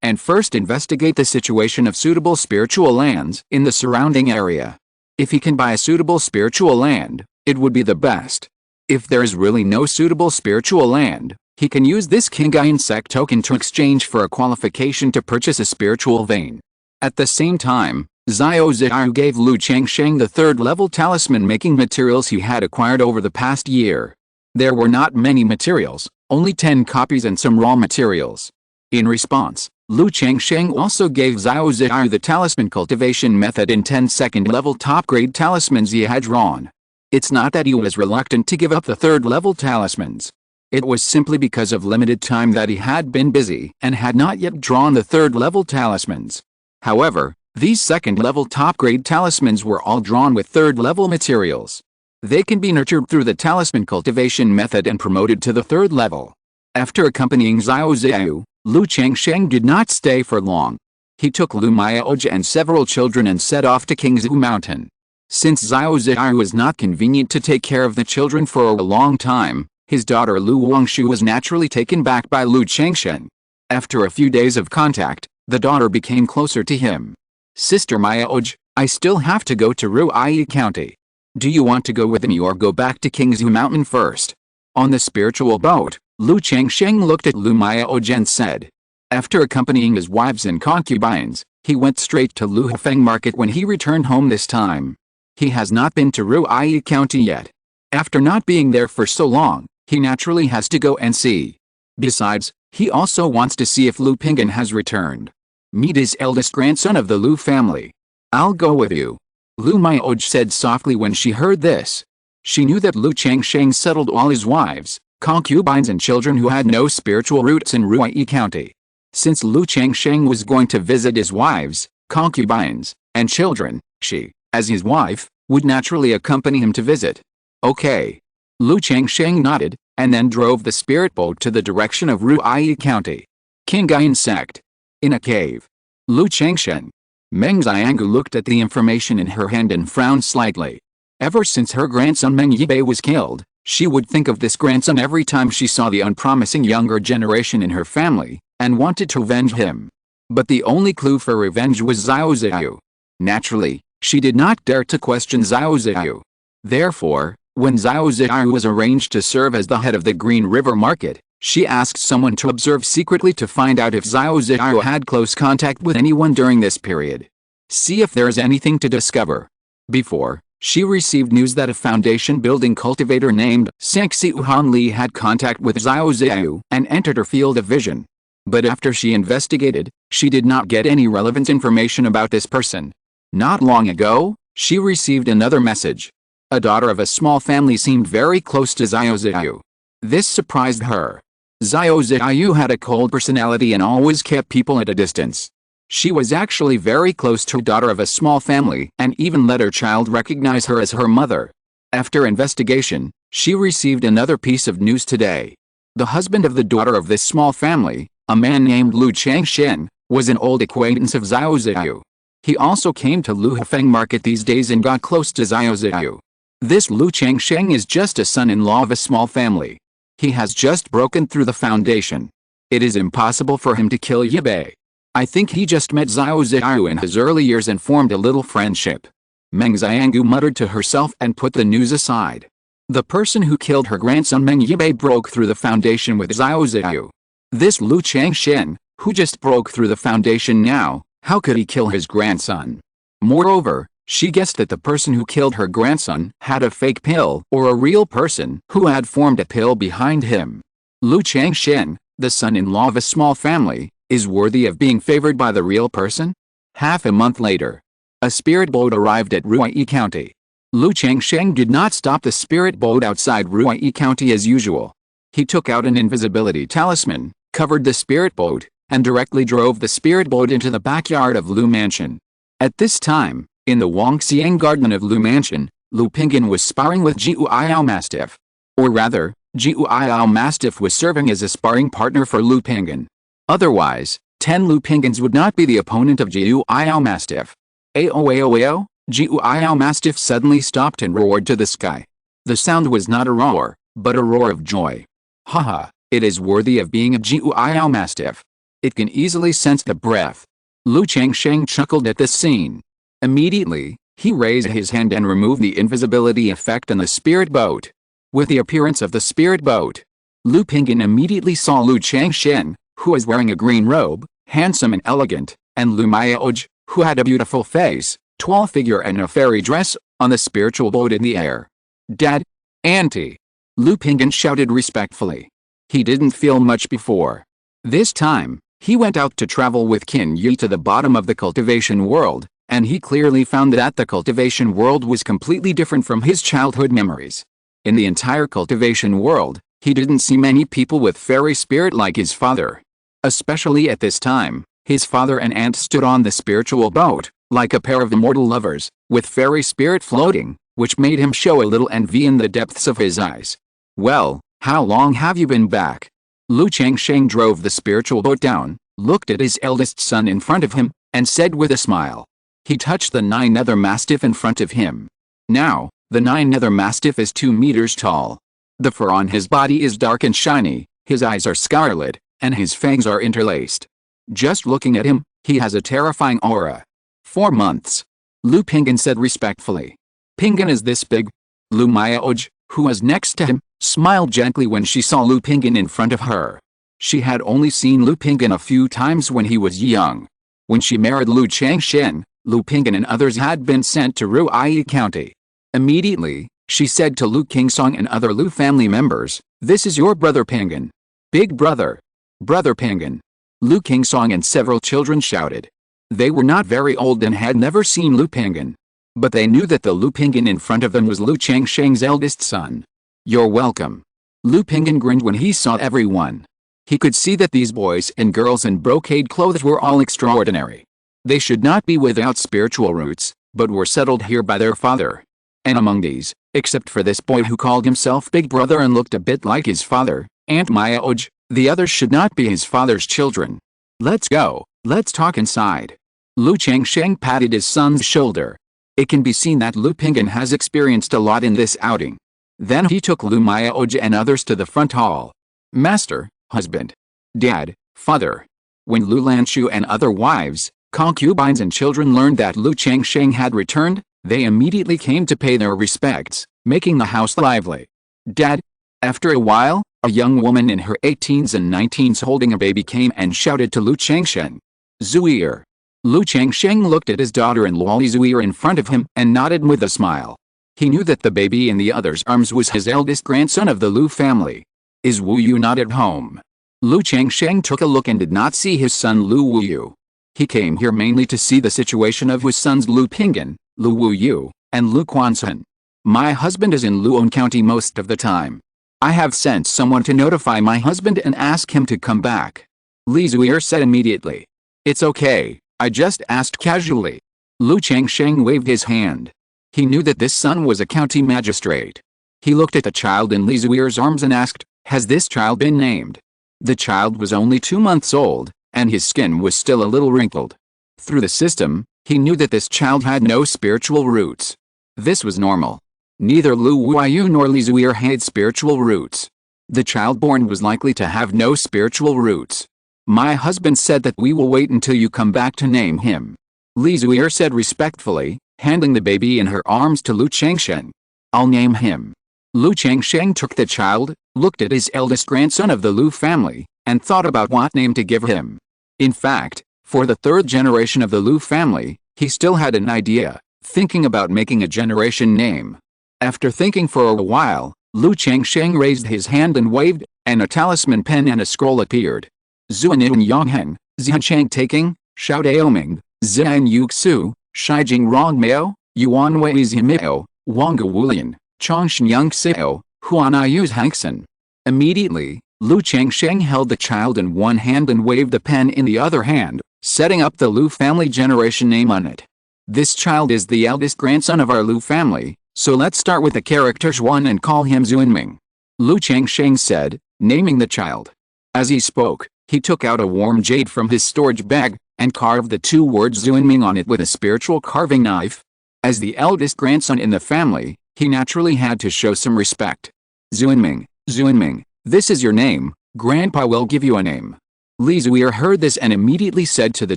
Speaker 1: and first investigate the situation of suitable spiritual lands in the surrounding area. If he can buy a suitable spiritual land, it would be the best. If there is really no suitable spiritual land, he can use this Qingyun Sect token to exchange for a qualification to purchase a spiritual vein. At the same time, Xiao Ziyu gave Lu Changsheng the third-level talisman-making materials he had acquired over the past year. There were not many materials, only 10 copies and some raw materials. In response, Lu Changsheng also gave Xiao Ziyu the talisman cultivation method in 10 second-level top-grade talismans he had drawn. It's not that he was reluctant to give up the third-level talismans. It was simply because of limited time that he had been busy and had not yet drawn the third-level talismans. However, these second-level top-grade talismans were all drawn with third-level materials. They can be nurtured through the talisman cultivation method and promoted to the third level. After accompanying Xiao Ziyu, Lu Changsheng did not stay for long. He took Lu Mayaoj and several children and set off to Qingzhu Mountain. Since Xiao Ziyu was not convenient to take care of the children for a long time, his daughter Lu Wangshu was naturally taken back by Lu Changsheng. After a few days of contact, the daughter became closer to him. Sister Mayaoj, I still have to go to Ruai County. Do you want to go with me or go back to Qingzhu Mountain first? On the spiritual boat, Lu Changsheng looked at Lu Mayaoj and said. After accompanying his wives and concubines, he went straight to Lu Hafeng Market when he returned home this time. He has not been to Ruai County yet. After not being there for so long, he naturally has to go and see. Besides, he also wants to see if Lu Pinggan has returned. Meet his eldest grandson of the Lu family. I'll go with you. Lu Mayaoj said softly when she heard this. She knew that Lu Changsheng settled all his wives, concubines and children who had no spiritual roots in Ruai County. Since Lu Changsheng was going to visit his wives, concubines, and children, she, as his wife, would naturally accompany him to visit. Okay. Lu Changsheng nodded, and then drove the spirit boat to the direction of Ruai County. Qingyun Sect. In a cave. Lu Changsheng. Meng Xianggu looked at the information in her hand and frowned slightly. Ever since her grandson Meng Yibei was killed, she would think of this grandson every time she saw the unpromising younger generation in her family, and wanted to avenge him. But the only clue for revenge was Xiao Ziyu. Naturally, she did not dare to question Xiao Ziyu. Therefore, when Xiao Ziyu was arranged to serve as the head of the Green River Market, she asked someone to observe secretly to find out if Xiao Ziyu had close contact with anyone during this period. See if there is anything to discover. Before, she received news that a foundation-building cultivator named Sanxi Uhan Li had contact with Xiao Ziyu and entered her field of vision. But after she investigated, she did not get any relevant information about this person. Not long ago, she received another message. A daughter of a small family seemed very close to Xiao Ziyu. This surprised her. Xiao Ziyu had a cold personality and always kept people at a distance. She was actually very close to her daughter of a small family and even let her child recognize her as her mother. After investigation, she received another piece of news today. The husband of the daughter of this small family, a man named Lu Changsheng, was an old acquaintance of Xiao Ziyu. He also came to Lu Hafeng Market these days and got close to Xiao Ziyu. This Lu Changsheng is just a son-in-law of a small family. He has just broken through the foundation. It is impossible for him to kill Yibei. I think he just met Xiao Ziyu in his early years and formed a little friendship. Meng Xianggu muttered to herself and put the news aside. The person who killed her grandson Meng Yibei broke through the foundation with Xiao Ziyu. This Lu Changsheng, who just broke through the foundation now, how could he kill his grandson? Moreover, she guessed that the person who killed her grandson had a fake pill or a real person who had formed a pill behind him. Lu Changsheng, the son-in-law of a small family, is worthy of being favored by the real person? Half a month later, a spirit boat arrived at Ruai County. Lu Changsheng did not stop the spirit boat outside Ruai County as usual. He took out an invisibility talisman, covered the spirit boat, and directly drove the spirit boat into the backyard of Lu Mansion. At this time, in the Wangxiang garden of Lu Mansion, Lu Pinggan was sparring with Jiu Ayao Mastiff. Or rather, Jiu Ayao Mastiff was serving as a sparring partner for Lu Pinggan. Otherwise, 10 Lu Pinggans would not be the opponent of Jiu Ayao Mastiff. Aoaoao, Jiu Ayao Mastiff suddenly stopped and roared to the sky. The sound was not a roar, but a roar of joy. Haha, it is worthy of being a Jiu Ayao Mastiff. It can easily sense the breath. Lu Changsheng chuckled at this scene. Immediately, he raised his hand and removed the invisibility effect on the spirit boat. With the appearance of the spirit boat, Lu Pinggan immediately saw Lu Changsheng, who was wearing a green robe, handsome and elegant, and Lu Mayaoj, who had a beautiful face, tall figure and a fairy dress, on the spiritual boat in the air. Dad, Auntie, Lu Pinggan shouted respectfully. He didn't feel much before. This time, he went out to travel with Qin Yi to the bottom of the cultivation world, and he clearly found that the cultivation world was completely different from his childhood memories. In the entire cultivation world, he didn't see many people with fairy spirit like his father. Especially at this time, his father and aunt stood on the spiritual boat, like a pair of immortal lovers, with fairy spirit floating, which made him show a little envy in the depths of his eyes. Well, how long have you been back? Lu Changsheng drove the spiritual boat down, looked at his eldest son in front of him, and said with a smile. He touched the 9 nether mastiff in front of him. Now, the 9 nether mastiff is 2 meters tall. The fur on his body is dark and shiny, his eyes are scarlet, and his fangs are interlaced. Just looking at him, he has a terrifying aura. 4 months. Lu Pinggan said respectfully. Pinggan is this big? Lu Mayaoj, who was next to him, smiled gently when she saw Lu Pinggan in front of her. She had only seen Lu Pinggan a few times when he was young. When she married Lu Changsheng, Lu Pinggan and others had been sent to Ruai County. Immediately, she said to Lu Qingsong and other Lu family members, "This is your brother Pinggan." "Big brother. Brother Pinggan." Lu Qingsong and several children shouted. They were not very old and had never seen Lu Pinggan. But they knew that the Lu Pinggan in front of them was Lu Changsheng's eldest son. "You're welcome." Lu Pinggan grinned when he saw everyone. He could see that these boys and girls in brocade clothes were all extraordinary. They should not be without spiritual roots, but were settled here by their father. And among these, except for this boy who called himself Big Brother and looked a bit like his father, Aunt Mayaoj, the others should not be his father's children. "Let's go, let's talk inside." Lu Changsheng patted his son's shoulder. It can be seen that Lu Pinggan has experienced a lot in this outing. Then he took Lu Mayaoj and others to the front hall. "Master, husband, dad, father." When Lu Lanchu and other wives, concubines and children learned that Lu Changsheng had returned, they immediately came to pay their respects, making the house lively. "Dad." After a while, a young woman in her 18s and 19s holding a baby came and shouted to Lu Changsheng. "Zuir." Lu Changsheng looked at his daughter-in-law Zuir in front of him and nodded with a smile. He knew that the baby in the other's arms was his eldest grandson of the Lu family. "Is Wu Yu not at home?" Lu Changsheng took a look and did not see his son Lu Wu Yu. He came here mainly to see the situation of his sons Lu Pinggan, Lu Wu Yu, and Lu Quansun. "My husband is in Luon County most of the time. I have sent someone to notify my husband and ask him to come back." Li Zuir said immediately. "It's okay, I just asked casually." Lu Changsheng waved his hand. He knew that this son was a county magistrate. He looked at the child in Li Zuir's arms and asked, "Has this child been named?" The child was only 2 months old, and his skin was still a little wrinkled. Through the system, he knew that this child had no spiritual roots. This was normal. Neither Lu Wuyu nor Li Zuir had spiritual roots. The child born was likely to have no spiritual roots. "My husband said that we will wait until you come back to name him," Li Zuir said respectfully, handing the baby in her arms to Lu Changsheng. "I'll name him." Lu Changsheng took the child, looked at his eldest grandson of the Lu family, and thought about what name to give him. In fact, for the third generation of the Lu family, he still had an idea, thinking about making a generation name. After thinking for a while, Lu Changsheng raised his hand and waved, and a talisman pen and a scroll appeared. Zuanin Yongheng, Zianchang taking, Shao Daoming, Zian Yuxu, Shijing Rong Mao, Yuan Wei Zimao, Wanga Wulian, Changsheng Seo, Huanayu's Hanksen. Immediately, Lu Changsheng held the child in one hand and waved the pen in the other hand, setting up the Lu family generation name on it. This child is the eldest grandson of our Lu family, so let's start with the character Zhuan and call him Zuanming. Lu Changsheng said, naming the child. As he spoke, he took out a warm jade from his storage bag, and carved the two words Zuanming on it with a spiritual carving knife. As the eldest grandson in the family, he naturally had to show some respect. Zuanming, Zuanming, this is your name, Grandpa will give you a name. Li Zuir heard this and immediately said to the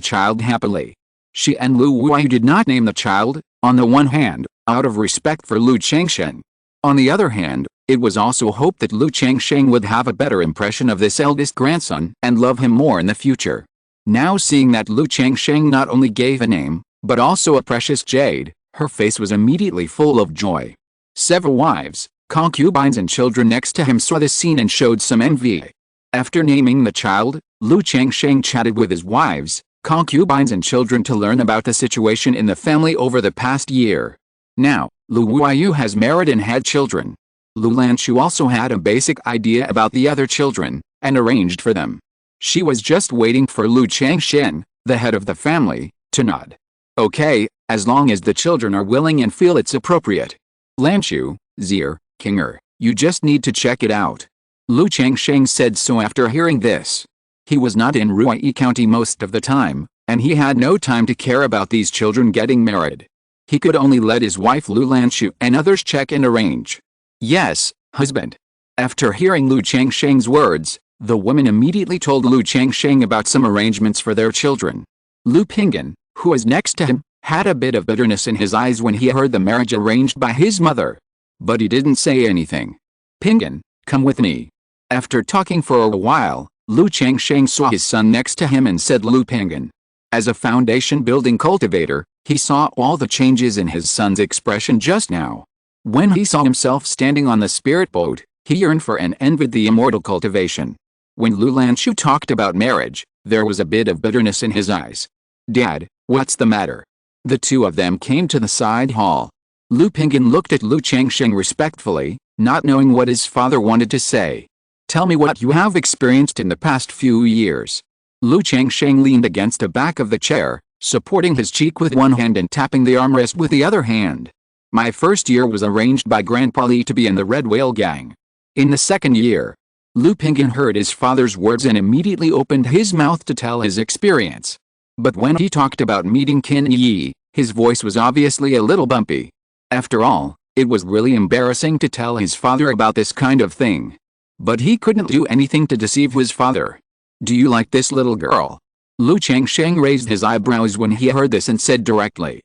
Speaker 1: child happily. She and Lu Wuyu did not name the child, on the one hand, out of respect for Lu Changsheng. On the other hand, it was also hoped that Lu Changsheng would have a better impression of this eldest grandson and love him more in the future. Now seeing that Lu Changsheng not only gave a name, but also a precious jade, her face was immediately full of joy. Several wives, concubines and children next to him saw this scene and showed some envy. After naming the child, Lu Changsheng chatted with his wives, concubines and children to learn about the situation in the family over the past year. Now, Lu Wuyu has married and had children. Lu Lanchu also had a basic idea about the other children, and arranged for them. She was just waiting for Lu Changsheng, the head of the family, to nod. Okay, as long as the children are willing and feel it's appropriate. Lanchu, Zier, Kinger, you just need to check it out. Lu Changsheng said so after hearing this. He was not in Ruyi County most of the time, and he had no time to care about these children getting married. He could only let his wife Lu Lanchu and others check and arrange. Yes, husband. After hearing Lu Changsheng's words, the woman immediately told Lu Changsheng about some arrangements for their children. Lu Pinggan, who was next to him, had a bit of bitterness in his eyes when he heard the marriage arranged by his mother. But he didn't say anything. Pinggan, come with me. After talking for a while, Lu Changsheng saw his son next to him and said Lu Pinggan. As a foundation-building cultivator, he saw all the changes in his son's expression just now. When he saw himself standing on the spirit boat, he yearned for and envied the immortal cultivation. When Lu Lanchu talked about marriage, there was a bit of bitterness in his eyes. Dad, what's the matter? The two of them came to the side hall. Lu Pinggan looked at Lu Changsheng respectfully, not knowing what his father wanted to say. Tell me what you have experienced in the past few years. Lu Changsheng leaned against the back of the chair, supporting his cheek with one hand and tapping the armrest with the other hand. My first year was arranged by Grandpa Li to be in the Red Whale Gang. In the second year, Lu Pinggan heard his father's words and immediately opened his mouth to tell his experience. But when he talked about meeting Qin Yi, his voice was obviously a little bumpy. After all, it was really embarrassing to tell his father about this kind of thing. But he couldn't do anything to deceive his father. Do you like this little girl? Lu Changsheng raised his eyebrows when he heard this and said directly.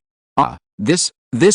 Speaker 1: This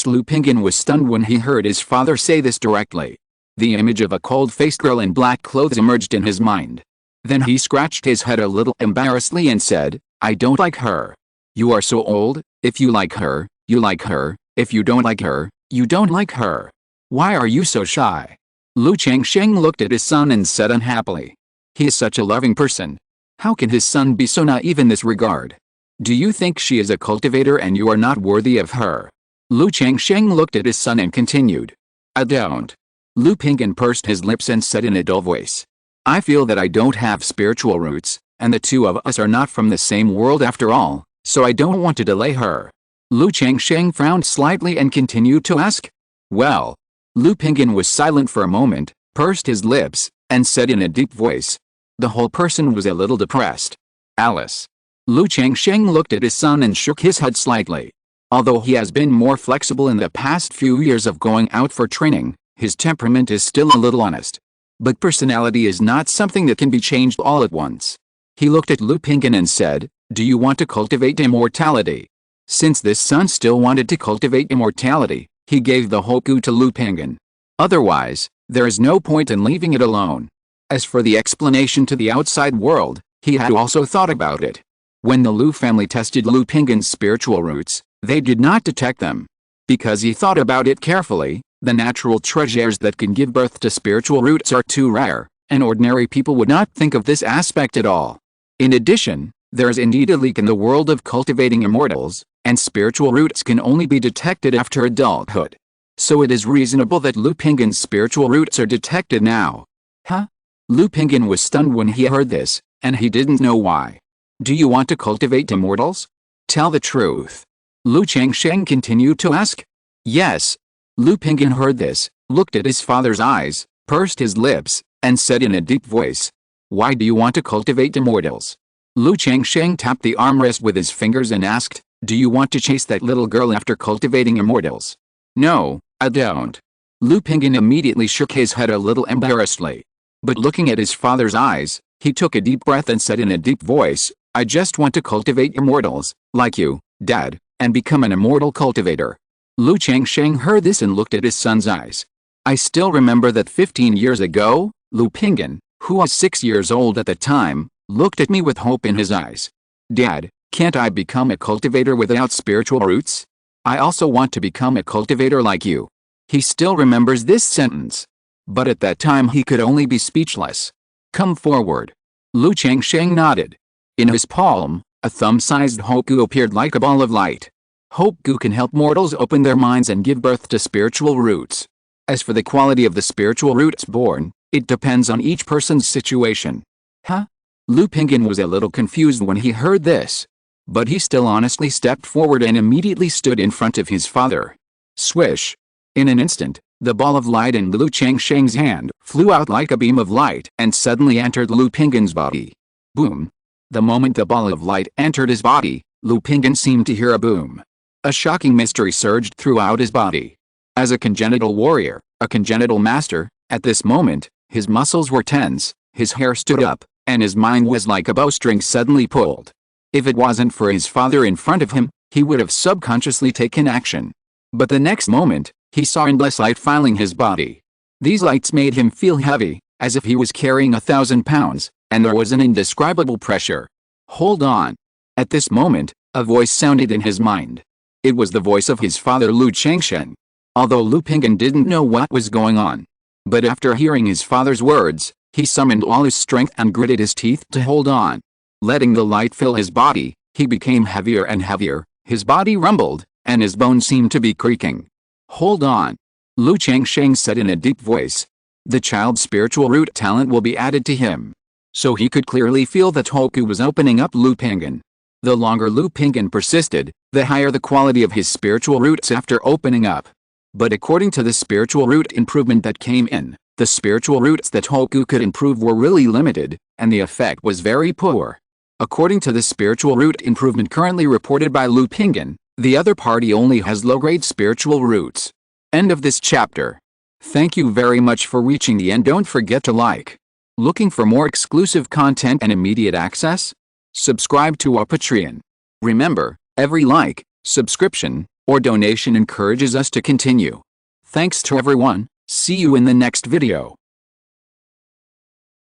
Speaker 1: Lu Pinggan was stunned when he heard his father say this directly. The image of a cold-faced girl in black clothes emerged in his mind. Then he scratched his head a little embarrassedly and said, I don't like her. You are so old, if you like her, you like her, if you don't like her, you don't like her. Why are you so shy? Lu Changsheng looked at his son and said unhappily. He is such a loving person. How can his son be so naive in this regard? Do you think she is a cultivator and you are not worthy of her? Lu Changsheng looked at his son and continued. I don't. Lu Pinggan pursed his lips and said in a dull voice. I feel that I don't have spiritual roots, and the two of us are not from the same world after all, so I don't want to delay her. Lu Changsheng frowned slightly and continued to ask. Well. Lu Pinggan was silent for a moment, pursed his lips, and said in a deep voice. The whole person was a little depressed. Alice. Lu Changsheng looked at his son and shook his head slightly. Although he has been more flexible in the past few years of going out for training, his temperament is still a little honest. But personality is not something that can be changed all at once. He looked at Lu Pinggan and said, Do you want to cultivate immortality? Since this son still wanted to cultivate immortality, he gave the Hoku to Lu Pinggan. Otherwise, There is no point in leaving it alone. As for the explanation to the outside world, he had also thought about it. When the Lu family tested Lu Pinggan's spiritual roots, they did not detect them. Because he thought about it carefully, the natural treasures that can give birth to spiritual roots are too rare, and ordinary people would not think of this aspect at all. In addition, there is indeed a leak in the world of cultivating immortals, and spiritual roots can only be detected after adulthood. So it is reasonable that Lu Pinggan's spiritual roots are detected now. Huh? Lu Pinggan was stunned when he heard this, and he didn't know why. Do you want to cultivate immortals? Tell the truth. Lu Changsheng continued to ask. Yes. Lu Pinggan heard this, looked at his father's eyes, pursed his lips, and said in a deep voice, "Why do you want to cultivate immortals?" Lu Changsheng tapped the armrest with his fingers and asked, "Do you want to chase that little girl after cultivating immortals?" "No, I don't." Lu Pinggan immediately shook his head a little embarrassedly. But looking at his father's eyes, he took a deep breath and said in a deep voice, "I just want to cultivate immortals, like you, Dad, and become an immortal cultivator." Lu Changsheng heard this and looked at his son's eyes. I still remember that 15 years ago, Lu Pinggan, who was 6 years old at the time, looked at me with hope in his eyes. "Dad, can't I become a cultivator without spiritual roots? I also want to become a cultivator like you." He still remembers this sentence. But at that time he could only be speechless. "Come forward." Lu Changsheng nodded. In his palm, a thumb-sized Hoku appeared like a ball of light. Hoku can help mortals open their minds and give birth to spiritual roots. As for the quality of the spiritual roots born, it depends on each person's situation. Huh? Lu Pinggan was a little confused when he heard this. But he still honestly stepped forward and immediately stood in front of his father. Swish! In an instant, the ball of light in Lu Changsheng's hand flew out like a beam of light and suddenly entered Lu Pinggan's body. Boom! The moment the ball of light entered his body, Lu Pinggan seemed to hear a boom. A shocking mystery surged throughout his body. As a congenital warrior, a congenital master, at this moment, his muscles were tense, his hair stood up, and his mind was like a bowstring suddenly pulled. If it wasn't for his father in front of him, he would have subconsciously taken action. But the next moment, he saw endless light filling his body. These lights made him feel heavy, as if he was carrying 1,000 pounds, and there was an indescribable pressure. Hold on. At this moment, a voice sounded in his mind. It was the voice of his father Lu Changsheng. Although Lu Pinggan didn't know what was going on. But after hearing his father's words, he summoned all his strength and gritted his teeth to hold on. Letting the light fill his body, he became heavier and heavier, his body rumbled, and his bones seemed to be creaking. Hold on. Lu Changsheng said in a deep voice. The child's spiritual root talent will be added to him. So he could clearly feel that Hoku was opening up Lu Pinggan. The longer Lu Pinggan persisted, the higher the quality of his spiritual roots after opening up. But according to the spiritual root improvement that came in, the spiritual roots that Hoku could improve were really limited, and the effect was very poor. According to the spiritual root improvement currently reported by Lu Pinggan, the other party only has low-grade spiritual roots. End of this chapter. Thank you very much for reaching the end. Don't forget to like. Looking for more exclusive content and immediate access? Subscribe to our Patreon. Remember, every like, subscription, or donation encourages us to continue. Thanks to everyone. See you in the next video.